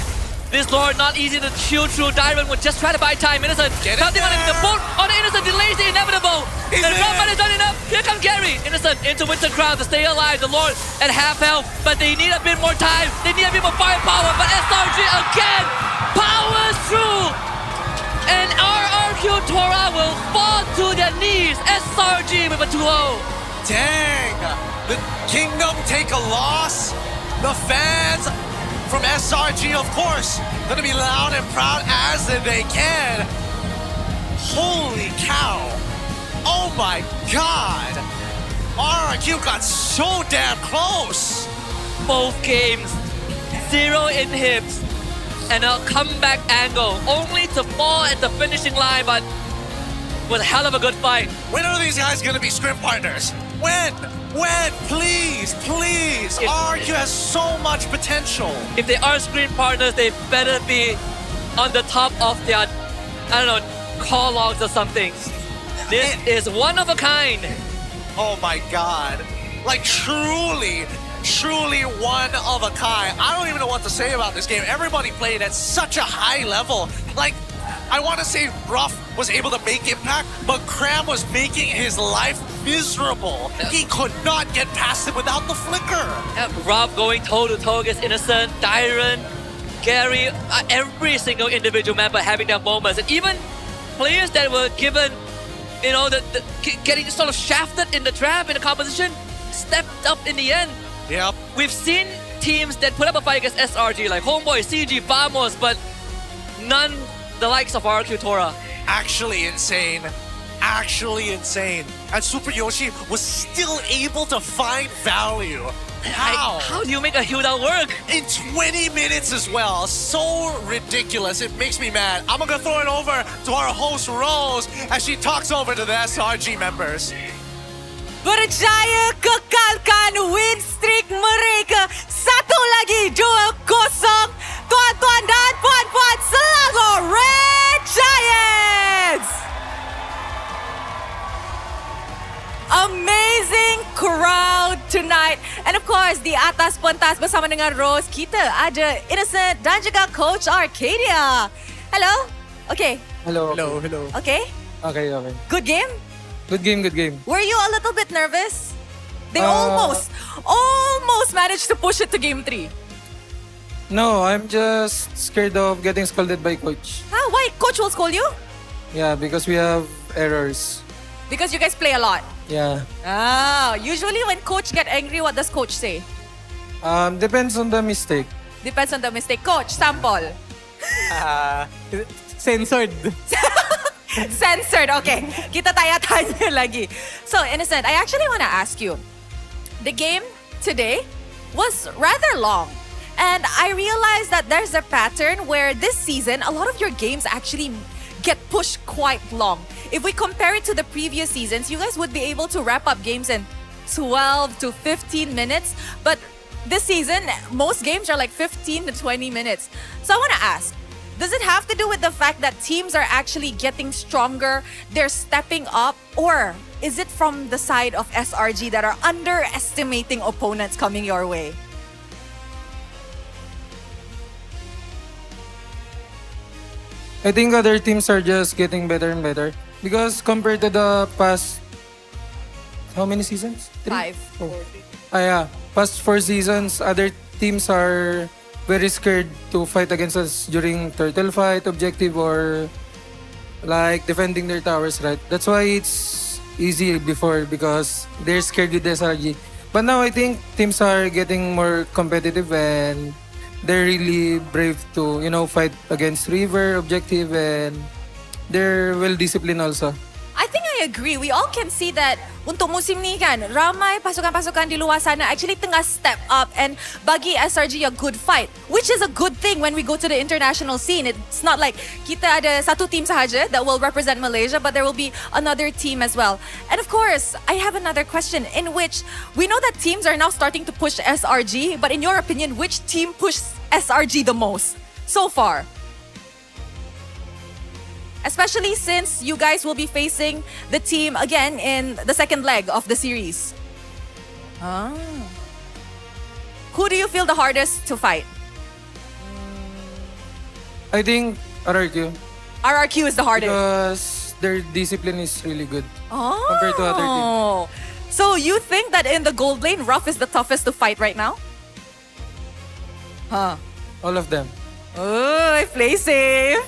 This Lord not easy to shield through. Dyron would just try to buy time. Innocent counting on him. The bolt on the Innocent delays the inevitable. The Rockman is done enough. Here comes Gary. Innocent into Winter Crown to stay alive. The Lord at half health, but they need a bit more time. They need a bit more firepower, but SRG again powers through. And RRQ Tora will fall to their knees. SRG with a 2-0. Dang. The Kingdom take a loss. The fans from SRG, of course, gonna be loud and proud as they can. Holy cow. Oh my god. RRQ got so damn close. Both games, 0 inhibs, and a comeback angle, only to fall at the finishing line, but was a hell of a good fight. When are these guys gonna be scrim partners? When? Please, please. RRQ has so much potential. If they are screen partners, they better be on the top of their, I don't know, call logs or something. This is one of a kind. Oh my god. Like truly one of a kind. I don't even know what to say about this game. Everybody played at such a high level. Like, I want to say Ruff was able to make impact, but Cram was making his life miserable. He could not get past it without the flicker. Rob going toe-to-toe against Innocent, Dyron, Gary, every single individual member having their moments. And even players that were given, you know, getting sort of shafted in the trap, in the competition, stepped up in the end. Yep. We've seen teams that put up a fight against SRG, like Homeboy, CG, Famos, but none the likes of RRQ Tora. Actually insane. And Super Yoshi was still able to find value. How? How do you make a heal down work? In 20 minutes as well. So ridiculous. It makes me mad. I'm gonna throw it over to our host Rose as she talks over to the SRG members. berjaya kekalkan win streak mereka. Satu lagi 2-0. Tuan-tuan dan puan-puan, Selangor Red Giants. Amazing crowd tonight. And of course, di atas pentas bersama dengan Rose, kita ada Innocent dan juga Coach Arcadia. Hello? Okay. Hello. Okay? Okay. Good game? Good game. Were you a little bit nervous? They almost managed to push it to game 3. No, I'm just scared of getting scolded by coach. Huh? Why? Coach will scold you? Yeah, because we have errors. Because you guys play a lot. Yeah. Usually when coach get angry, what does coach say? Depends on the mistake. Depends on the mistake. Coach, sample. Censored. Censored. Okay. Kita tanya-tanya lagi. So, Innocent, I actually want to ask you. The game today was rather long. And I realized that there's a pattern where this season, a lot of your games actually get pushed quite long. If we compare it to the previous seasons, you guys would be able to wrap up games in 12 to 15 minutes. But this season, most games are like 15 to 20 minutes. So I want to ask, does it have to do with the fact that teams are actually getting stronger, they're stepping up, or is it from the side of SRG that are underestimating opponents coming your way? I think other teams are just getting better and better. Because compared to the past, how many seasons? 5. Past 4 seasons, other teams are very scared to fight against us during turtle fight, objective, or like defending their towers, right? That's why it's easy before because they're scared with SRG. But now I think teams are getting more competitive and they're really brave to, fight against River, objective, and they're well disciplined also. I think I agree. We all can see that untuk musim ni kan, ramai pasukan-pasukan di luar sana actually tengah step up and bagi SRG a good fight, which is a good thing when we go to the international scene. It's not like kita ada satu team sahaja that will represent Malaysia, but there will be another team as well. And of course, I have another question in which we know that teams are now starting to push SRG, but in your opinion, which team pushed SRG the most so far? Especially since you guys will be facing the team again in the second leg of the series. Who do you feel the hardest to fight? I think RRQ. RRQ is the hardest. Because their discipline is really good Oh. compared to other teams. So you think that in the gold lane, Ruff is the toughest to fight right now? All of them. Oh, I play safe.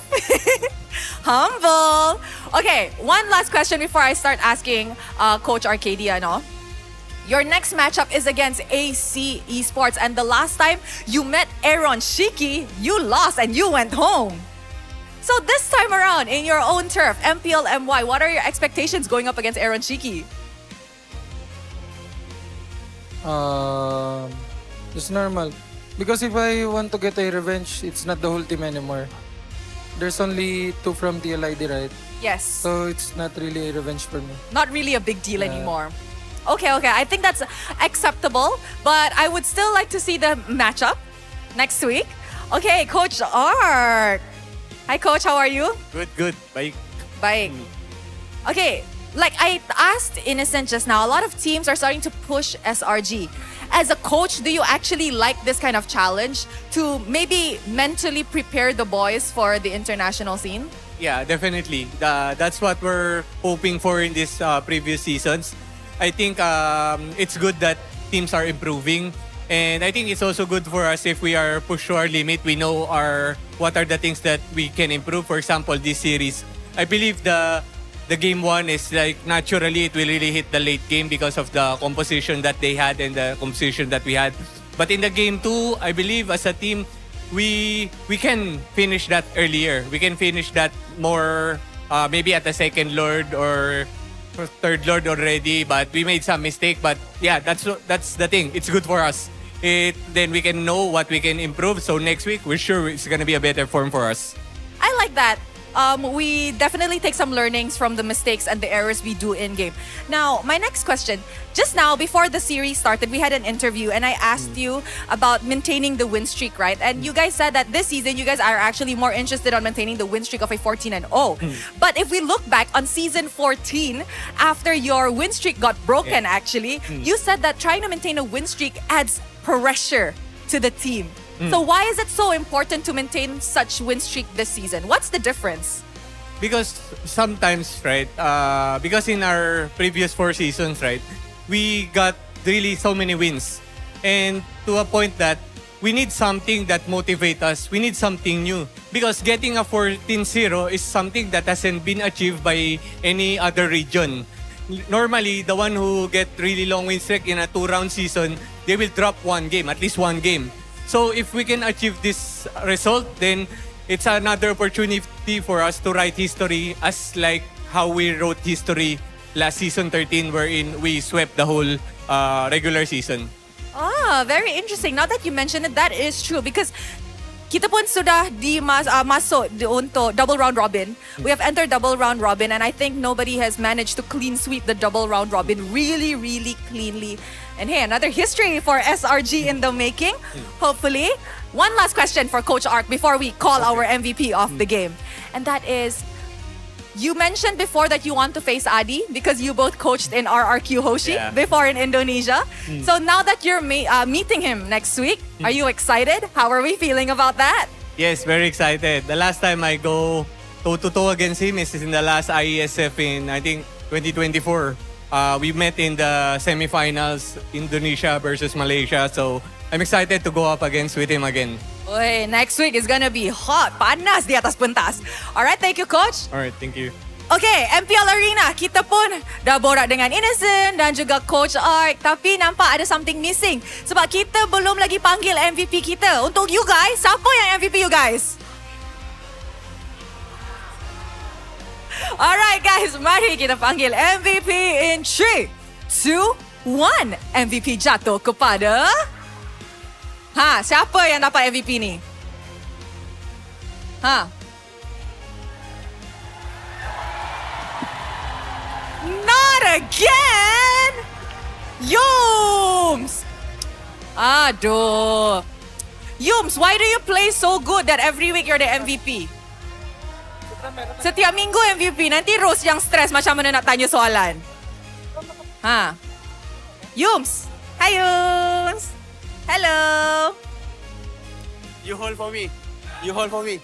Humble. Okay, one last question before I start asking Coach Arcadia, no? Your next matchup is against AC Esports, and the last time you met Aaron Shiki, you lost and you went home. So this time around, in your own turf, MPL MY, what are your expectations going up against Aaron Shiki? Just normal. Because if I want to get a revenge, it's not the whole team anymore. There's only 2 from TLID, right? Yes. So it's not really a revenge for me. Not really a big deal anymore. Okay. I think that's acceptable, but I would still like to see the matchup next week. Okay, Coach Ark. Hi, Coach. How are you? Good. Bye. Okay, like I asked Innocent just now, a lot of teams are starting to push SRG. As a coach, do you actually like this kind of challenge to maybe mentally prepare the boys for the international scene? Yeah, definitely. That's what we're hoping for in this previous seasons. I think it's good that teams are improving. And I think it's also good for us if we are pushed to our limit. We know what are the things that we can improve. For example, this series, I believe the game 1 is like naturally it will really hit the late game because of the composition that they had and the composition that we had. But in the game 2, I believe as a team, we can finish that earlier. We can finish that more maybe at the second Lord or third Lord already. But we made some mistake. But yeah, that's the thing. It's good for us. Then we can know what we can improve. So next week, we're sure it's gonna be a better form for us. I like that. we definitely take some learnings from the mistakes and the errors we do in game. Now, my next question. Just now, before the series started, we had an interview and I asked you about maintaining the win streak, right? And you guys said that this season, you guys are actually more interested on maintaining the win streak of a 14-0. But if we look back on season 14, after your win streak got broken, actually, you said that trying to maintain a win streak adds pressure to the team. So why is it so important to maintain such win streak this season? What's the difference? Because sometimes, right, because in our previous 4 seasons, right, we got really so many wins. And to a point that we need something that motivates us. We need something new. Because getting a 14-0 is something that hasn't been achieved by any other region. Normally, the one who get really long win streak in a 2-round season, they will drop one game, at least one game. So if we can achieve this result, then it's another opportunity for us to write history as like how we wrote history last season 13 wherein we swept the whole regular season. Ah, very interesting. Now that you mention it, that is true because kita pun sudah masuk untuk double round robin. We have entered double round robin and I think nobody has managed to clean sweep the double round robin really, really cleanly. And hey, another history for SRG in the making, hopefully. One last question for Coach Ark before we call our MVP of the game. And that is, you mentioned before that you want to face Adi because you both coached in RRQ Hoshi before in Indonesia. So now that you're meeting him next week, are you excited? How are we feeling about that? Yes, very excited. The last time I go toe-to-toe against him is in the last IESF in, I think, 2024. We met in the semifinals, Indonesia versus Malaysia. So I'm excited to go up against with him again. Oy, next week is gonna be hot, panas di atas pentas. Alright, thank you, Coach. Alright, thank you. Okay, MPL Arena, kita pun dah borak dengan Innocent dan juga Coach Ark. Tapi nampak ada something missing. Sebab kita belum lagi panggil MVP kita. Untuk you guys, siapa yang MVP you guys? Alright guys, mari kita panggil MVP in 3, 2, 1. MVP jatuh kepada... siapa yang dapat MVP ni? Not again! Yums! Aduh. Yums, why do you play so good that every week you're the MVP? Setiap minggu MVP, nanti Rose yang stres macam mana nak tanya soalan. Yums. Hi Yums. Hello. You hold for me. You hold for me.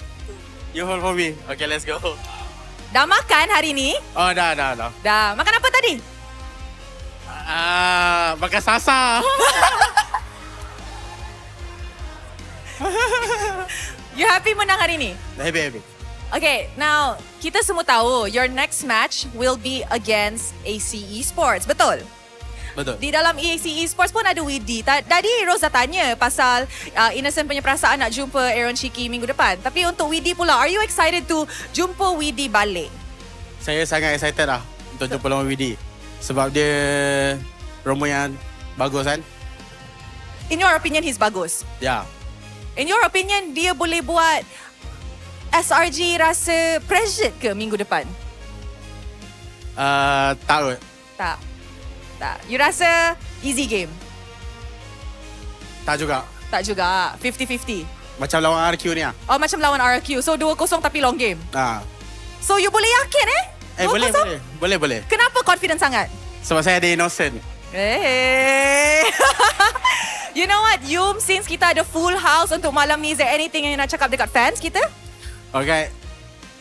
You hold for me. Okay, let's go. Dah makan hari ni? Oh, dah. Dah. Makan apa tadi? Makan sasa. You happy menang hari ni? Happy. Okay, now kita semua tahu your next match will be against AC Esports, betul? Betul. Di dalam AC Esports pun ada Widi. Tadi Rose dah tanya pasal Innocent punya perasaan nak jumpa Aaron Chiki minggu depan. Tapi untuk Widi pula, are you excited to jumpa Widi balik? Saya sangat excited lah untuk jumpa lawan Widi. Sebab dia promo yang bagus kan? In your opinion, he's bagus? Ya. In your opinion, dia boleh buat SRG rasa pressured ke minggu depan? Tak kot. Tak. You rasa easy game? Tak juga. Tak juga. 50-50. Macam lawan RQ ni lah. Oh, macam lawan RQ. So 2-0 tapi long game. So you boleh yakin 2-0? Boleh. Kenapa confident sangat? Sebab saya ada Innocent. You know what, Yum, since kita ada full house untuk malam ni, is there anything yang nak cakap dekat fans kita? Okay.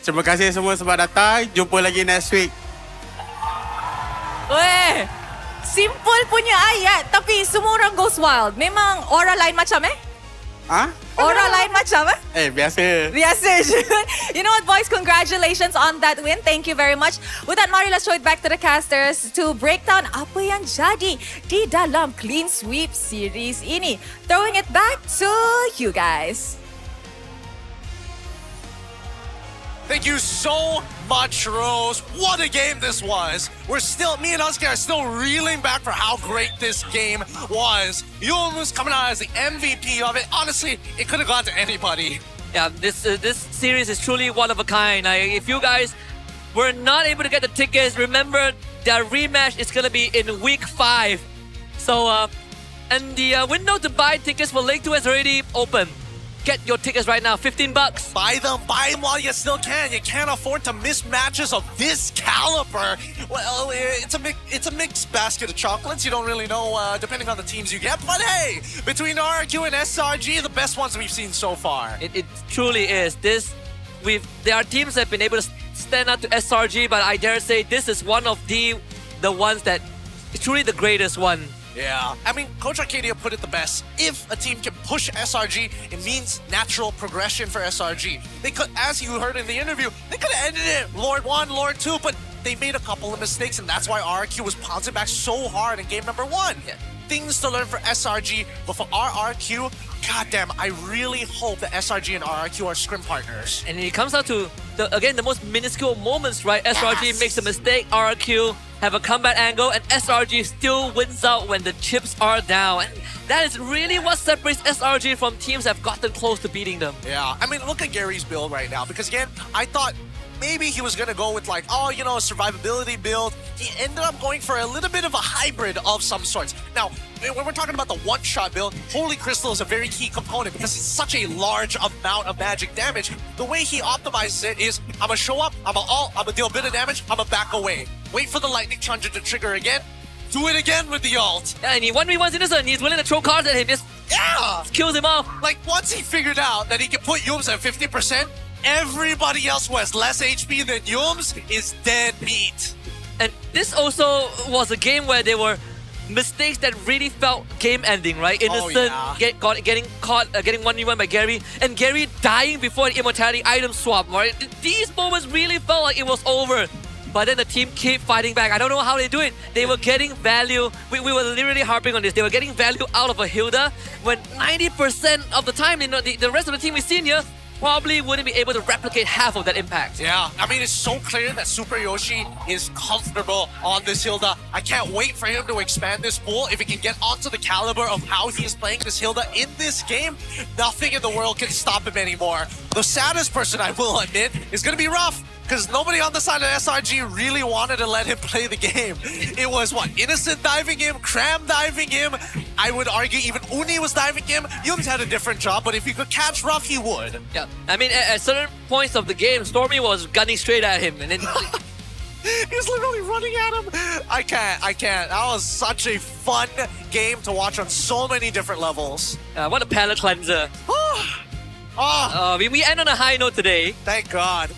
Terima kasih semua sebab datang. Jumpa lagi next week. Weh, simple punya ayat tapi semua orang goes wild. Memang aura lain macam Aura lain macam biasa. Biasa je. You know what, boys? Congratulations on that win. Thank you very much. With that, mari let's show it back to the casters to break down apa yang jadi di dalam Clean Sweep series ini. Throwing it back to you guys. Thank you so much, Rose. What a game this was. Me and Husky are still reeling back for how great this game was. Yulm was coming out as the MVP of it. Honestly, it could have gone to anybody. Yeah, this series is truly one of a kind. Like, if you guys were not able to get the tickets, remember their rematch is gonna be in week 5. So, and the window to buy tickets for Leg 2 is already open. Get your tickets right now, $15. Buy them while you still can. You can't afford to miss matches of this caliber. Well, it's a mixed basket of chocolates. You don't really know, depending on the teams you get. But hey, between RRQ and SRG, the best ones we've seen so far. It truly is. There are teams that have been able to stand up to SRG, but I dare say this is one of the ones that is truly the greatest one. Yeah, I mean, Coach Arcadia put it the best. If a team can push SRG, it means natural progression for SRG. They could, as you heard in the interview, they could have ended it Lord 1, Lord 2, but they made a couple of mistakes, and that's why RRQ was pouncing back so hard in game number 1. Yeah. Things to learn for SRG, but for RRQ, goddamn, I really hope that SRG and RRQ are scrim partners. And it comes down to, the most minuscule moments, right? SRG makes a mistake, RRQ have a comeback angle, and SRG still wins out when the chips are down. And that is really what separates SRG from teams that have gotten close to beating them. Yeah, I mean, look at Gary's build right now, because again, I thought maybe he was going to go with like, oh, you know, a survivability build. He ended up going for a little bit of a hybrid of some sorts. Now, when we're talking about the one-shot build, Holy Crystal is a very key component because it's such a large amount of magic damage. The way he optimizes it is, I'm going to show up, I'm going to ult, I'm going to deal a bit of damage, I'm going to back away. Wait for the Lightning Charger to trigger again, do it again with the ult. Yeah, and he 1v1s Innocent, he's willing to throw cards at him, just kills him off. Like, once he figured out that he can put Yums at 50%, everybody else who has less HP than Yums is dead meat. And this also was a game where there were mistakes that really felt game-ending, right? Innocent getting caught, getting 1v1 by Gary, and Gary dying before an immortality item swap, right? These moments really felt like it was over. But then the team keep fighting back. I don't know how they do it. They were getting value. We were literally harping on this. They were getting value out of a Hilda when 90% of the time, you know, the rest of the team we've seen here probably wouldn't be able to replicate half of that impact. Yeah, I mean, it's so clear that Super Yoshi is comfortable on this Hilda. I can't wait for him to expand this pool. If he can get onto the caliber of how he is playing this Hilda in this game, nothing in the world can stop him anymore. The saddest person, I will admit, is going to be Ruff, because nobody on the side of SRG really wanted to let him play the game. It was, what, Innocent diving him, Cram diving him. I would argue even Uni was diving him. Yums had a different job, but if he could catch Ruff, he would. Yeah, I mean, at certain points of the game, Stormy was gunning straight at him, and then he's literally running at him. I can't. That was such a fun game to watch on so many different levels. What a palate cleanser. We end on a high note today. Thank God.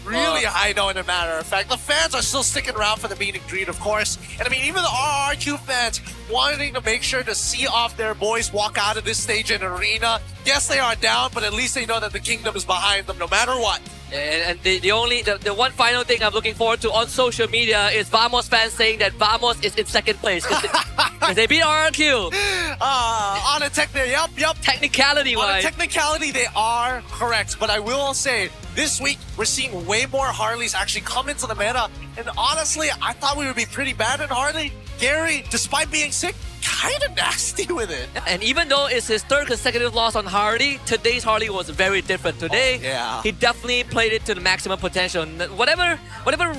Really high note, in a matter of fact. The fans are still sticking around for the meet and greet, of course. And I mean, even the RRQ fans wanting to make sure to see off their boys walk out of this stage in arena. Yes, they are down, but at least they know that the kingdom is behind them no matter what. And the one final thing I'm looking forward to on social media is Vamos fans saying that Vamos is in second place because they beat RRQ. On a technicality wise. On a technicality, they are correct. But I will say, this week we're seeing way more Harleys actually come into the meta. And honestly, I thought we would be pretty bad at Harley. Gary, despite being sick, kind of nasty with it. And even though it's his third consecutive loss on Harley, today's Harley was very different. Today, he definitely played it to the maximum potential. Whatever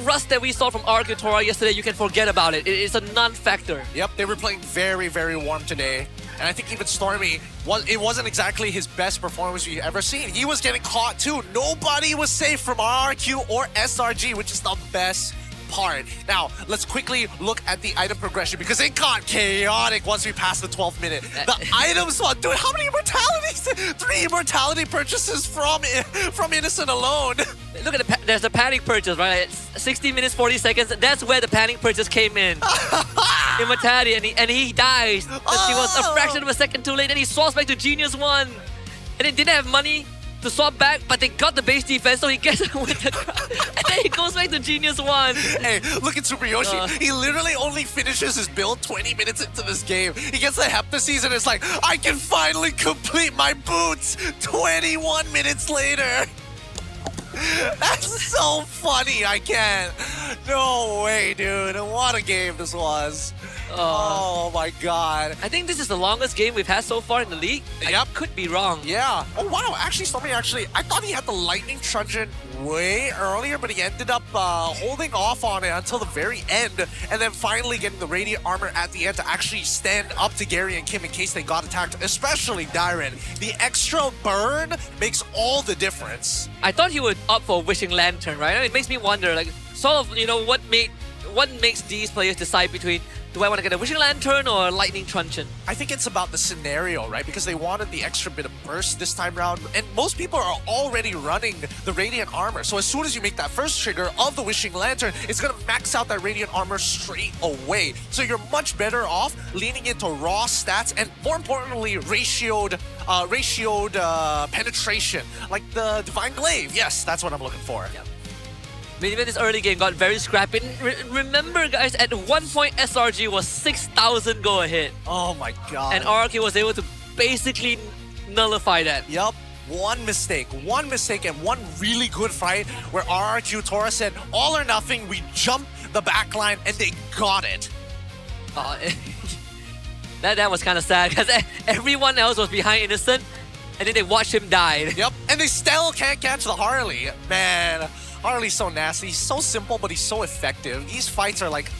rust that we saw from RRQ Tora yesterday, you can forget about it. It's a non-factor. Yep, they were playing very, very warm today. And I think even Stormy, it wasn't exactly his best performance we've ever seen. He was getting caught too. Nobody was safe from RRQ or SRG, which is the best part. Now, let's quickly look at the item progression because it got chaotic once we passed the 12th minute. The items, dude, how many immortalities? 3 immortality purchases from Innocent alone. Look at there's a panic purchase, right? 60 minutes, 40 seconds. That's where the panic purchase came in. Immortality, and he dies. But he was a fraction of a second too late, and he swaps back to Genius 1. And he didn't have money to swap back, but they got the base defense, so he gets it with the crowd. And then he goes back to Genius 1. Hey, look at Super Yoshi. He literally only finishes his build 20 minutes into this game. He gets the Heptaseas and it's like, I can finally complete my boots 21 minutes later. That's so funny. I can't. No way, dude. What a game this was. Oh my god. I think this is the longest game we've had so far in the league. Yep. I could be wrong. Yeah. Oh wow, actually Stormy I thought he had the Lightning Truncheon way earlier, but he ended up holding off on it until the very end, and then finally getting the Radiant Armor at the end to actually stand up to Gary and Kim in case they got attacked, especially Dyron. The extra burn makes all the difference. I thought he would opt for Wishing Lantern, right? It makes me wonder, like, sort of, you know, what makes these players decide between, do I want to get a Wishing Lantern or a Lightning Truncheon? I think it's about the scenario, right? Because they wanted the extra bit of burst this time around, and most people are already running the Radiant Armor. So as soon as you make that first trigger of the Wishing Lantern, it's going to max out that Radiant Armor straight away. So you're much better off leaning into raw stats and, more importantly, ratioed penetration, like the Divine Glaive. Yes, that's what I'm looking for. Yep. Even this early game got very scrappy. Remember, guys, at one point SRG was 6,000 go ahead. Oh my god. And RRQ was able to basically nullify that. Yup. One mistake and one really good fight where RRQ Tora said, all or nothing, we jump the backline, and they got it. That was kind of sad because everyone else was behind Innocent, and then they watched him die. Yep, and they still can't catch the Harley. Man, Harley's so nasty. He's so simple, but he's so effective. These fights are like,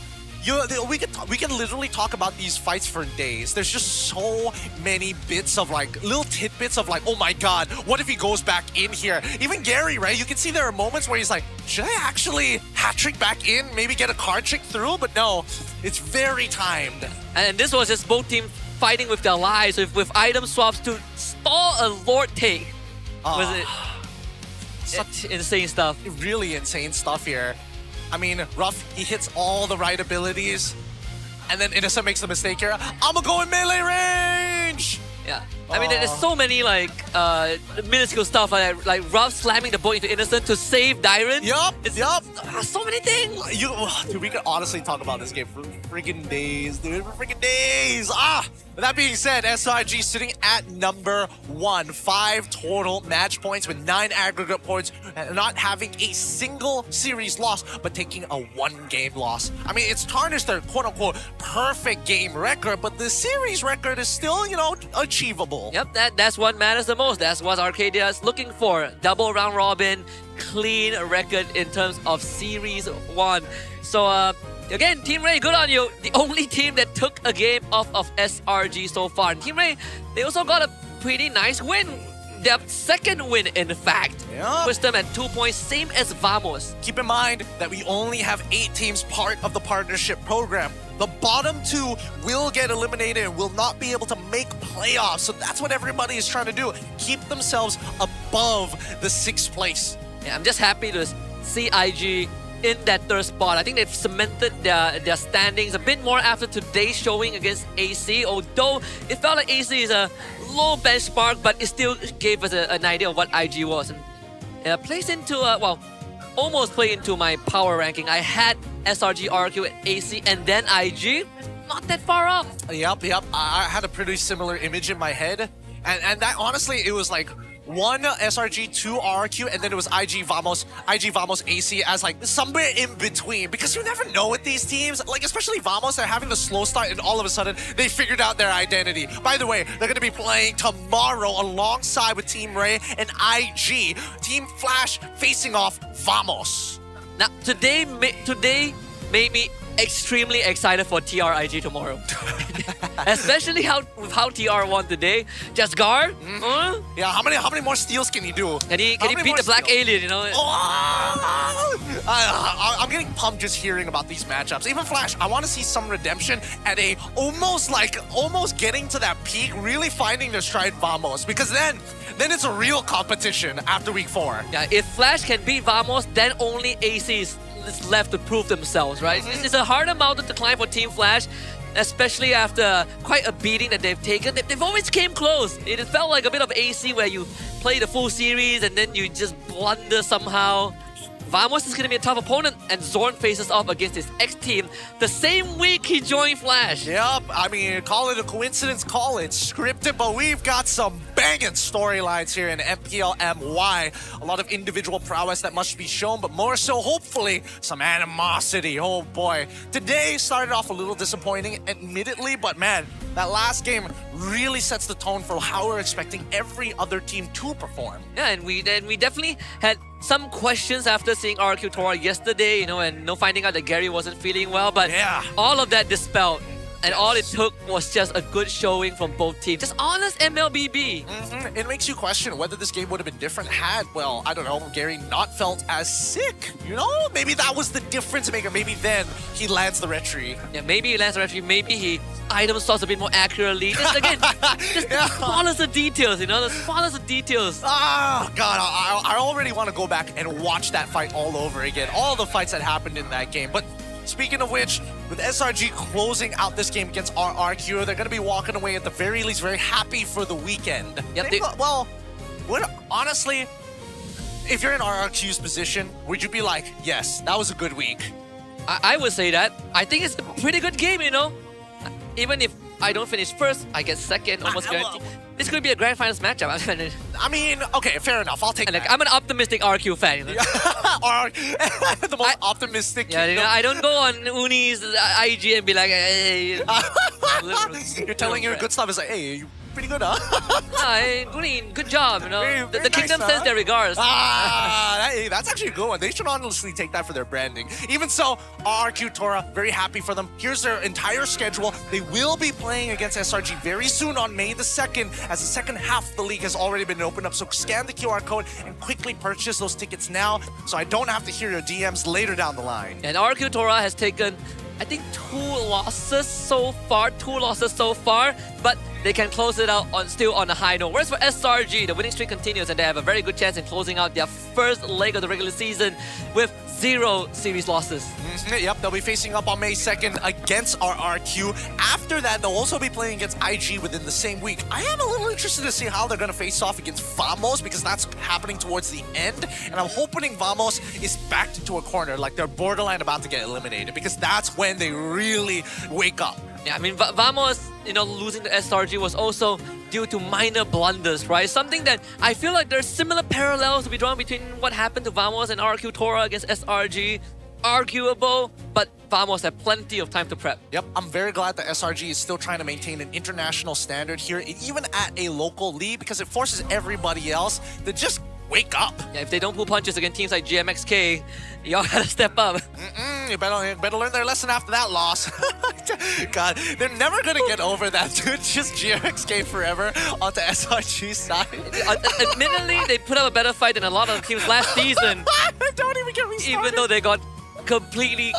we can literally talk about these fights for days. There's just so many bits of like, little tidbits of like, oh my god, what if he goes back in here? Even Gary, right? You can see there are moments where he's like, should I actually hat-trick back in? Maybe get a card trick through? But no, it's very timed. And this was just both teams fighting with their lives, with item swaps to stall a Lord take. Was it? Such insane stuff. Really insane stuff here. I mean, Ruff, he hits all the right abilities, and then Innocent makes the mistake here. I'ma go in melee range! Yeah. I mean, there's so many, like, minuscule stuff, like Ruff slamming the boat into Innocent to save Dyron. Yup. So many things. Dude, we could honestly talk about this game for freaking days, dude. For freaking days. With that being said, SRG sitting at number 1. 5 total match points with 9 aggregate points, and not having a single series loss, but taking a 1-game loss. I mean, it's tarnished their quote-unquote perfect game record, but the series record is still, you know, achievable. Yep, that's what matters the most. That's what Arcadia is looking for. Double round robin, clean record in terms of Series 1. So, again, Team Ray, good on you. The only team that took a game off of SRG so far. And Team Ray, they also got a pretty nice win. Their second win, in fact. Yep. Puts them at 2 points, same as Vamos. Keep in mind that we only have 8 teams part of the partnership program. The bottom 2 will get eliminated and will not be able to make playoffs. So that's what everybody is trying to do. Keep themselves above the 6th place. Yeah, I'm just happy to see IG in that 3rd spot. I think they've cemented their standings a bit more after today's showing against AC, although it felt like AC is a low benchmark, but it still gave us an idea of what IG was. And plays into, almost played into my power ranking. I had SRG, RQ, AC, and then IG. Not that far off. Yep. I had a pretty similar image in my head. And that, honestly, it was like 1 SRG, 2 RQ, and then it was IG Vamos AC as like somewhere in between, because you never know with these teams, like especially Vamos, they're having the slow start and all of a sudden they figured out their identity. By the way, they're going to be playing tomorrow alongside with Team Ray and IG. Team Flash facing off Vamos. Now, today made me extremely excited for TR-IG tomorrow. Especially with how TR won today. Just guard. Yeah, how many more steals can he do? Can he beat the Black Alien, you know? I'm getting pumped just hearing about these matchups. Even Flash, I want to see some redemption at a almost getting to that peak, really finding their stride Vamos, because then it's a real competition after week 4. Yeah, if Flash can beat Vamos, then only AC is left to prove themselves, right? It's a harder mountain to climb for Team Flash, especially after quite a beating that they've taken. They've always came close. It felt like a bit of AC where you play the full series and then you just blunder somehow. Vamos is going to be a tough opponent, and Zorn faces off against his ex-team the same week he joined Flash. Yep, I mean, call it a coincidence, call it scripted, but we've got some banging storylines here in MPL MY. A lot of individual prowess that must be shown, but more so, hopefully, some animosity. Oh boy. Today started off a little disappointing, admittedly, but man, that last game really sets the tone for how we're expecting every other team to perform. Yeah, and we definitely had some questions after seeing RRQ Tora yesterday, and finding out that Gary wasn't feeling well, but all of that dispelled. And all it took was just a good showing from both teams. Just honest MLBB. It makes you question whether this game would have been different had, well, I don't know, Gary not felt as sick. Maybe that was the difference maker. Maybe then he lands the retry. Yeah, maybe he lands the retry. Maybe he item slots a bit more accurately. Just again, the smallest of details, the smallest of details. Oh, God, I already want to go back and watch that fight all over again. All the fights that happened in that game. But speaking of which, with SRG closing out this game against RRQ, they're going to be walking away at the very least very happy for the weekend. Yep, honestly, if you're in RRQ's position, would you be like, yes, that was a good week? I would say that. I think it's a pretty good game, Even if I don't finish first, I get second, almost guaranteed. This could be a grand finals matchup. I mean, okay, fair enough. I'll take that. I'm an optimistic RQ fan. The most optimistic. Yeah, I don't go on Uni's IG and be like, hey. You're telling your good stuff is like, hey, you pretty good, huh? Uni, good job. The kingdom sends their regards. That's actually a good one. They should honestly take that for their branding. Even so, RRQ Tora, very happy for them. Here's their entire schedule. They will be playing against SRG very soon on May the 2nd, as the second half of the league has already been opened up. So scan the QR code and quickly purchase those tickets now, so I don't have to hear your DMs later down the line. And RRQ Tora has taken, I think, 2 losses so far, but they can close it out still on a high note. Whereas for SRG, the winning streak continues, and they have a very good chance in closing out their first leg of the regular season with 0 series losses. Yep, they'll be facing up on May 2nd against RRQ. After that, they'll also be playing against IG within the same week. I am a little interested to see how they're going to face off against Vamos, because that's happening towards the end. And I'm hoping Vamos is backed into a corner, like they're borderline about to get eliminated, because that's when they really wake up. Yeah, I mean, Vamos, losing to SRG was also due to minor blunders, right? Something that I feel like there's similar parallels to be drawn between what happened to Vamos and RRQ Tora against SRG. Arguable, but Vamos had plenty of time to prep. Yep, I'm very glad that SRG is still trying to maintain an international standard here, even at a local league, because it forces everybody else to just wake up. Yeah, if they don't pull punches against teams like GMXK, y'all gotta step up. You better learn their lesson after that loss. God, they're never gonna get over that, dude. Just GMXK forever onto SRG's side. Admittedly, they put up a better fight than a lot of teams last season. Don't even get me started. Even though they got completely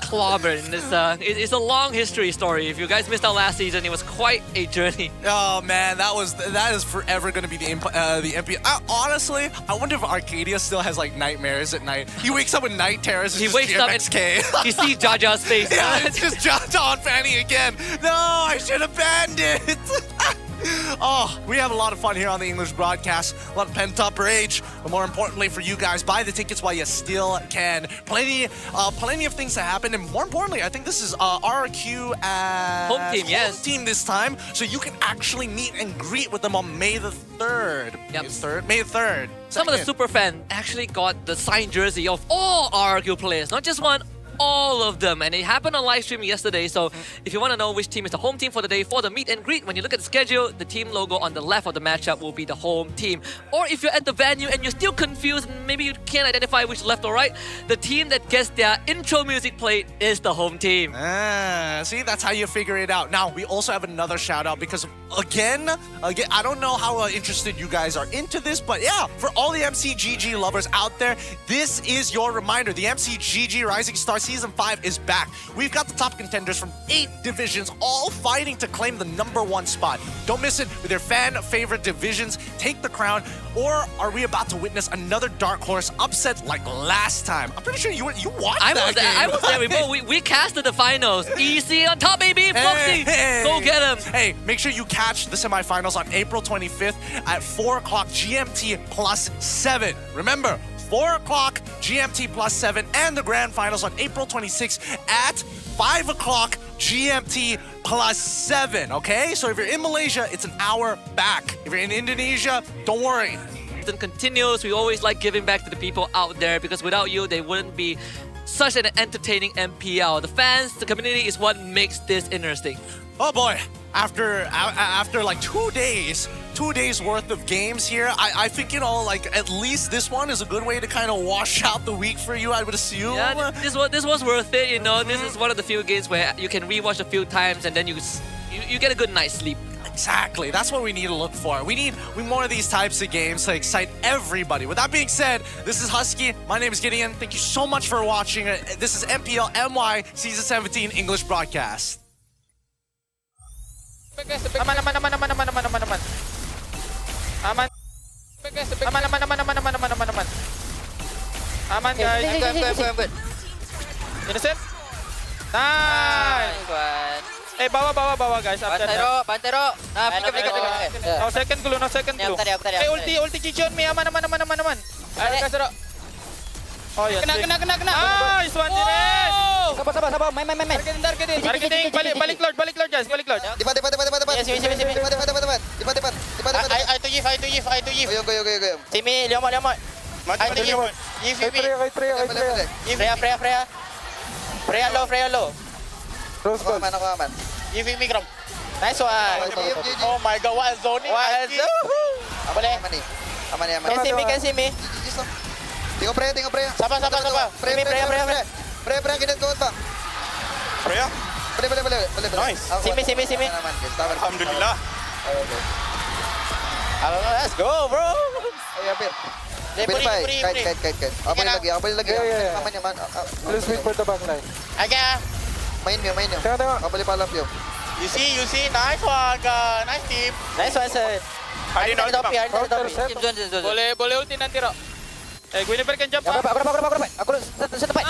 clobbered in this. It's a long history story. If you guys missed out last season, it was quite a journey. Oh man, that is forever going to be the MPL. Honestly, I wonder if Arcadia still has like nightmares at night. He wakes up with night terrors. He wakes up and he sees Jaja's face. Yeah, it's just Jaja and Fanny again. No, I should have banned it. Oh, we have a lot of fun here on the English broadcast. A lot of pent-up rage. But more importantly for you guys, buy the tickets while you still can. Plenty of things to happen. And more importantly, I think this is RRQ as home team this time. So you can actually meet and greet with them on May the 3rd. Yep. May the 3rd. Some of the super fans actually got the signed jersey of all RRQ players. Not just one, all of them, and it happened on live stream yesterday. So if you want to know which team is the home team for the day for the meet and greet, when you look at the schedule, the team logo on the left of the matchup will be the home team. Or if you're at the venue and you're still confused and maybe you can't identify which left or right, the team that gets their intro music played is the home team. See, that's how you figure it out. Now, we also have another shout out because again, I don't know how interested you guys are into this, but yeah, for all the MCGG lovers out there, this is your reminder. The MCGG Rising Star Season 5 is back. We've got the top contenders from 8 divisions, all fighting to claim the #1 spot. Don't miss it with their fan-favorite divisions. Take the crown, or are we about to witness another dark horse upset like last time? I'm pretty sure you watched that game. I was there. We casted the finals. EC on top, baby. Foxy, go get him. Hey, make sure you catch the semifinals on April 25th at 4 o'clock GMT +7. Remember, 4 o'clock GMT plus 7, and the grand finals on April 26th at 5 o'clock GMT plus 7, okay? So if you're in Malaysia, it's an hour back. If you're in Indonesia, don't worry. It continues. We always like giving back to the people out there because without you, they wouldn't be such an entertaining MPL. The fans, the community is what makes this interesting. Oh boy, after like 2 days worth of games here, I think, you know, like at least this one is a good way to kind of wash out the week for you, I would assume. Yeah, this was worth it, you know. This is one of the few games where you can rewatch a few times and then you get a good night's sleep. Exactly, that's what we need to look for. We need more of these types of games to excite everybody. With that being said, this is Husky. My name is Gideon. Thank you so much for watching. This is MPL MY Season 17 English broadcast. Aman. Aman guys. Innocent. Nice. Eh, bawa guys. Pantero. Nah, pick. No second glue. Ulti Chichon me. Aman. Ayo guys, Ro. Oh ya. Kena. Nice one direct. Sabar. Main. Targeting. Balik Lord guys. Balik Lord. Depan. I to give. Go. Simi, liamot. I to give. Freya low. Ako aman. Give me Grom. Nice one. Oh my god, what a zoning. Boleh. Can see me. Tengok Freya. Sabar. Freya, kita kuat bang. Freya? Boleh. Nice. Simi. Alhamdulillah. Let's go, bro. Puri. Kait. Apa lagi? Aman. Let's wait for the back line. Agak. Main nyo. Tengok. Boleh palap yo. You see. Nice one, guys. Nice team. Nice one, sir. Hari ni topi. Boleh ulti nanti, Ro. Guinevere can jump. Berapa? Aku setepat.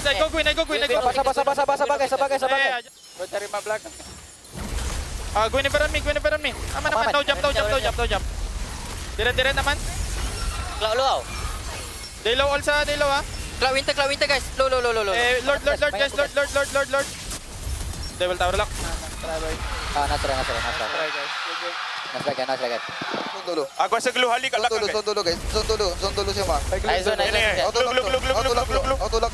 Saya go Queen. Sabar guys. Gua cari map belakang. Guinevere on me. Aman. No jump. Direct aman. Low. Day low ah. Cloud winter guys. Low. Lord guys. Lord. Devil tower lock. Nasra. Nice guys. Dulu. Aku rasa Glue Hali kat belakang. Zone dulu guys. Zone dulu semua. Zone. Auto lock.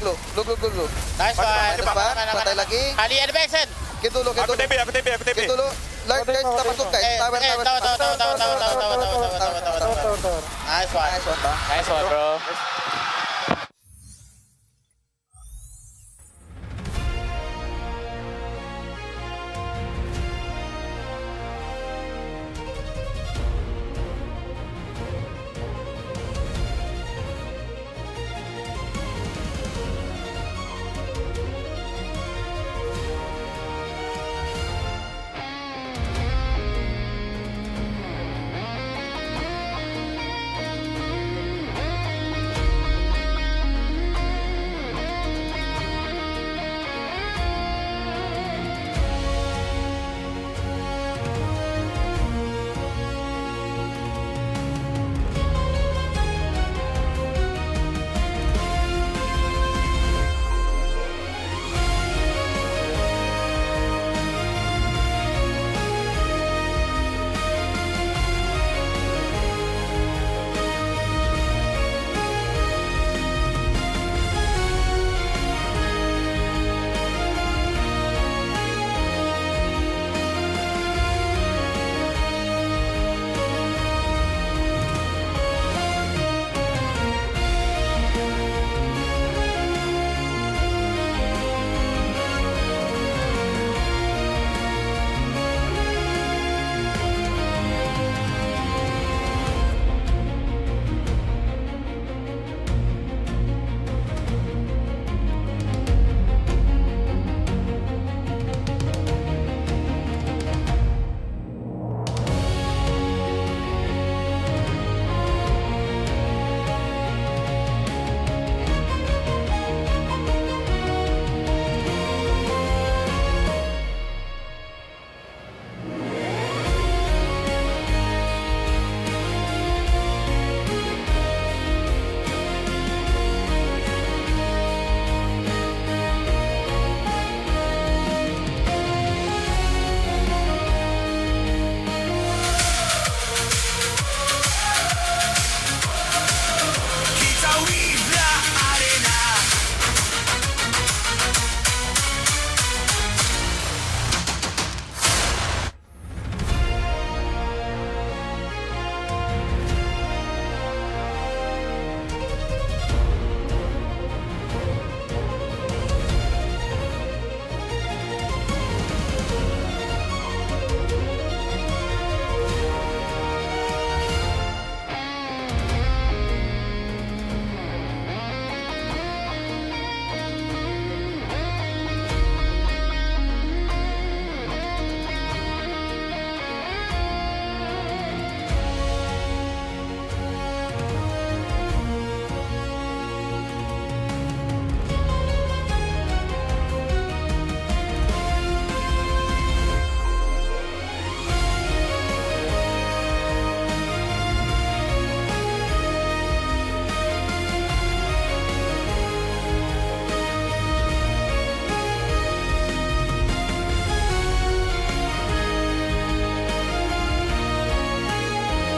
Nice one. Pantai lagi. Ali at the back side. Gitu dulu. Aku TP. Gitu dulu. Lord guys, kita masuk guys. Tower. Nice one, bro.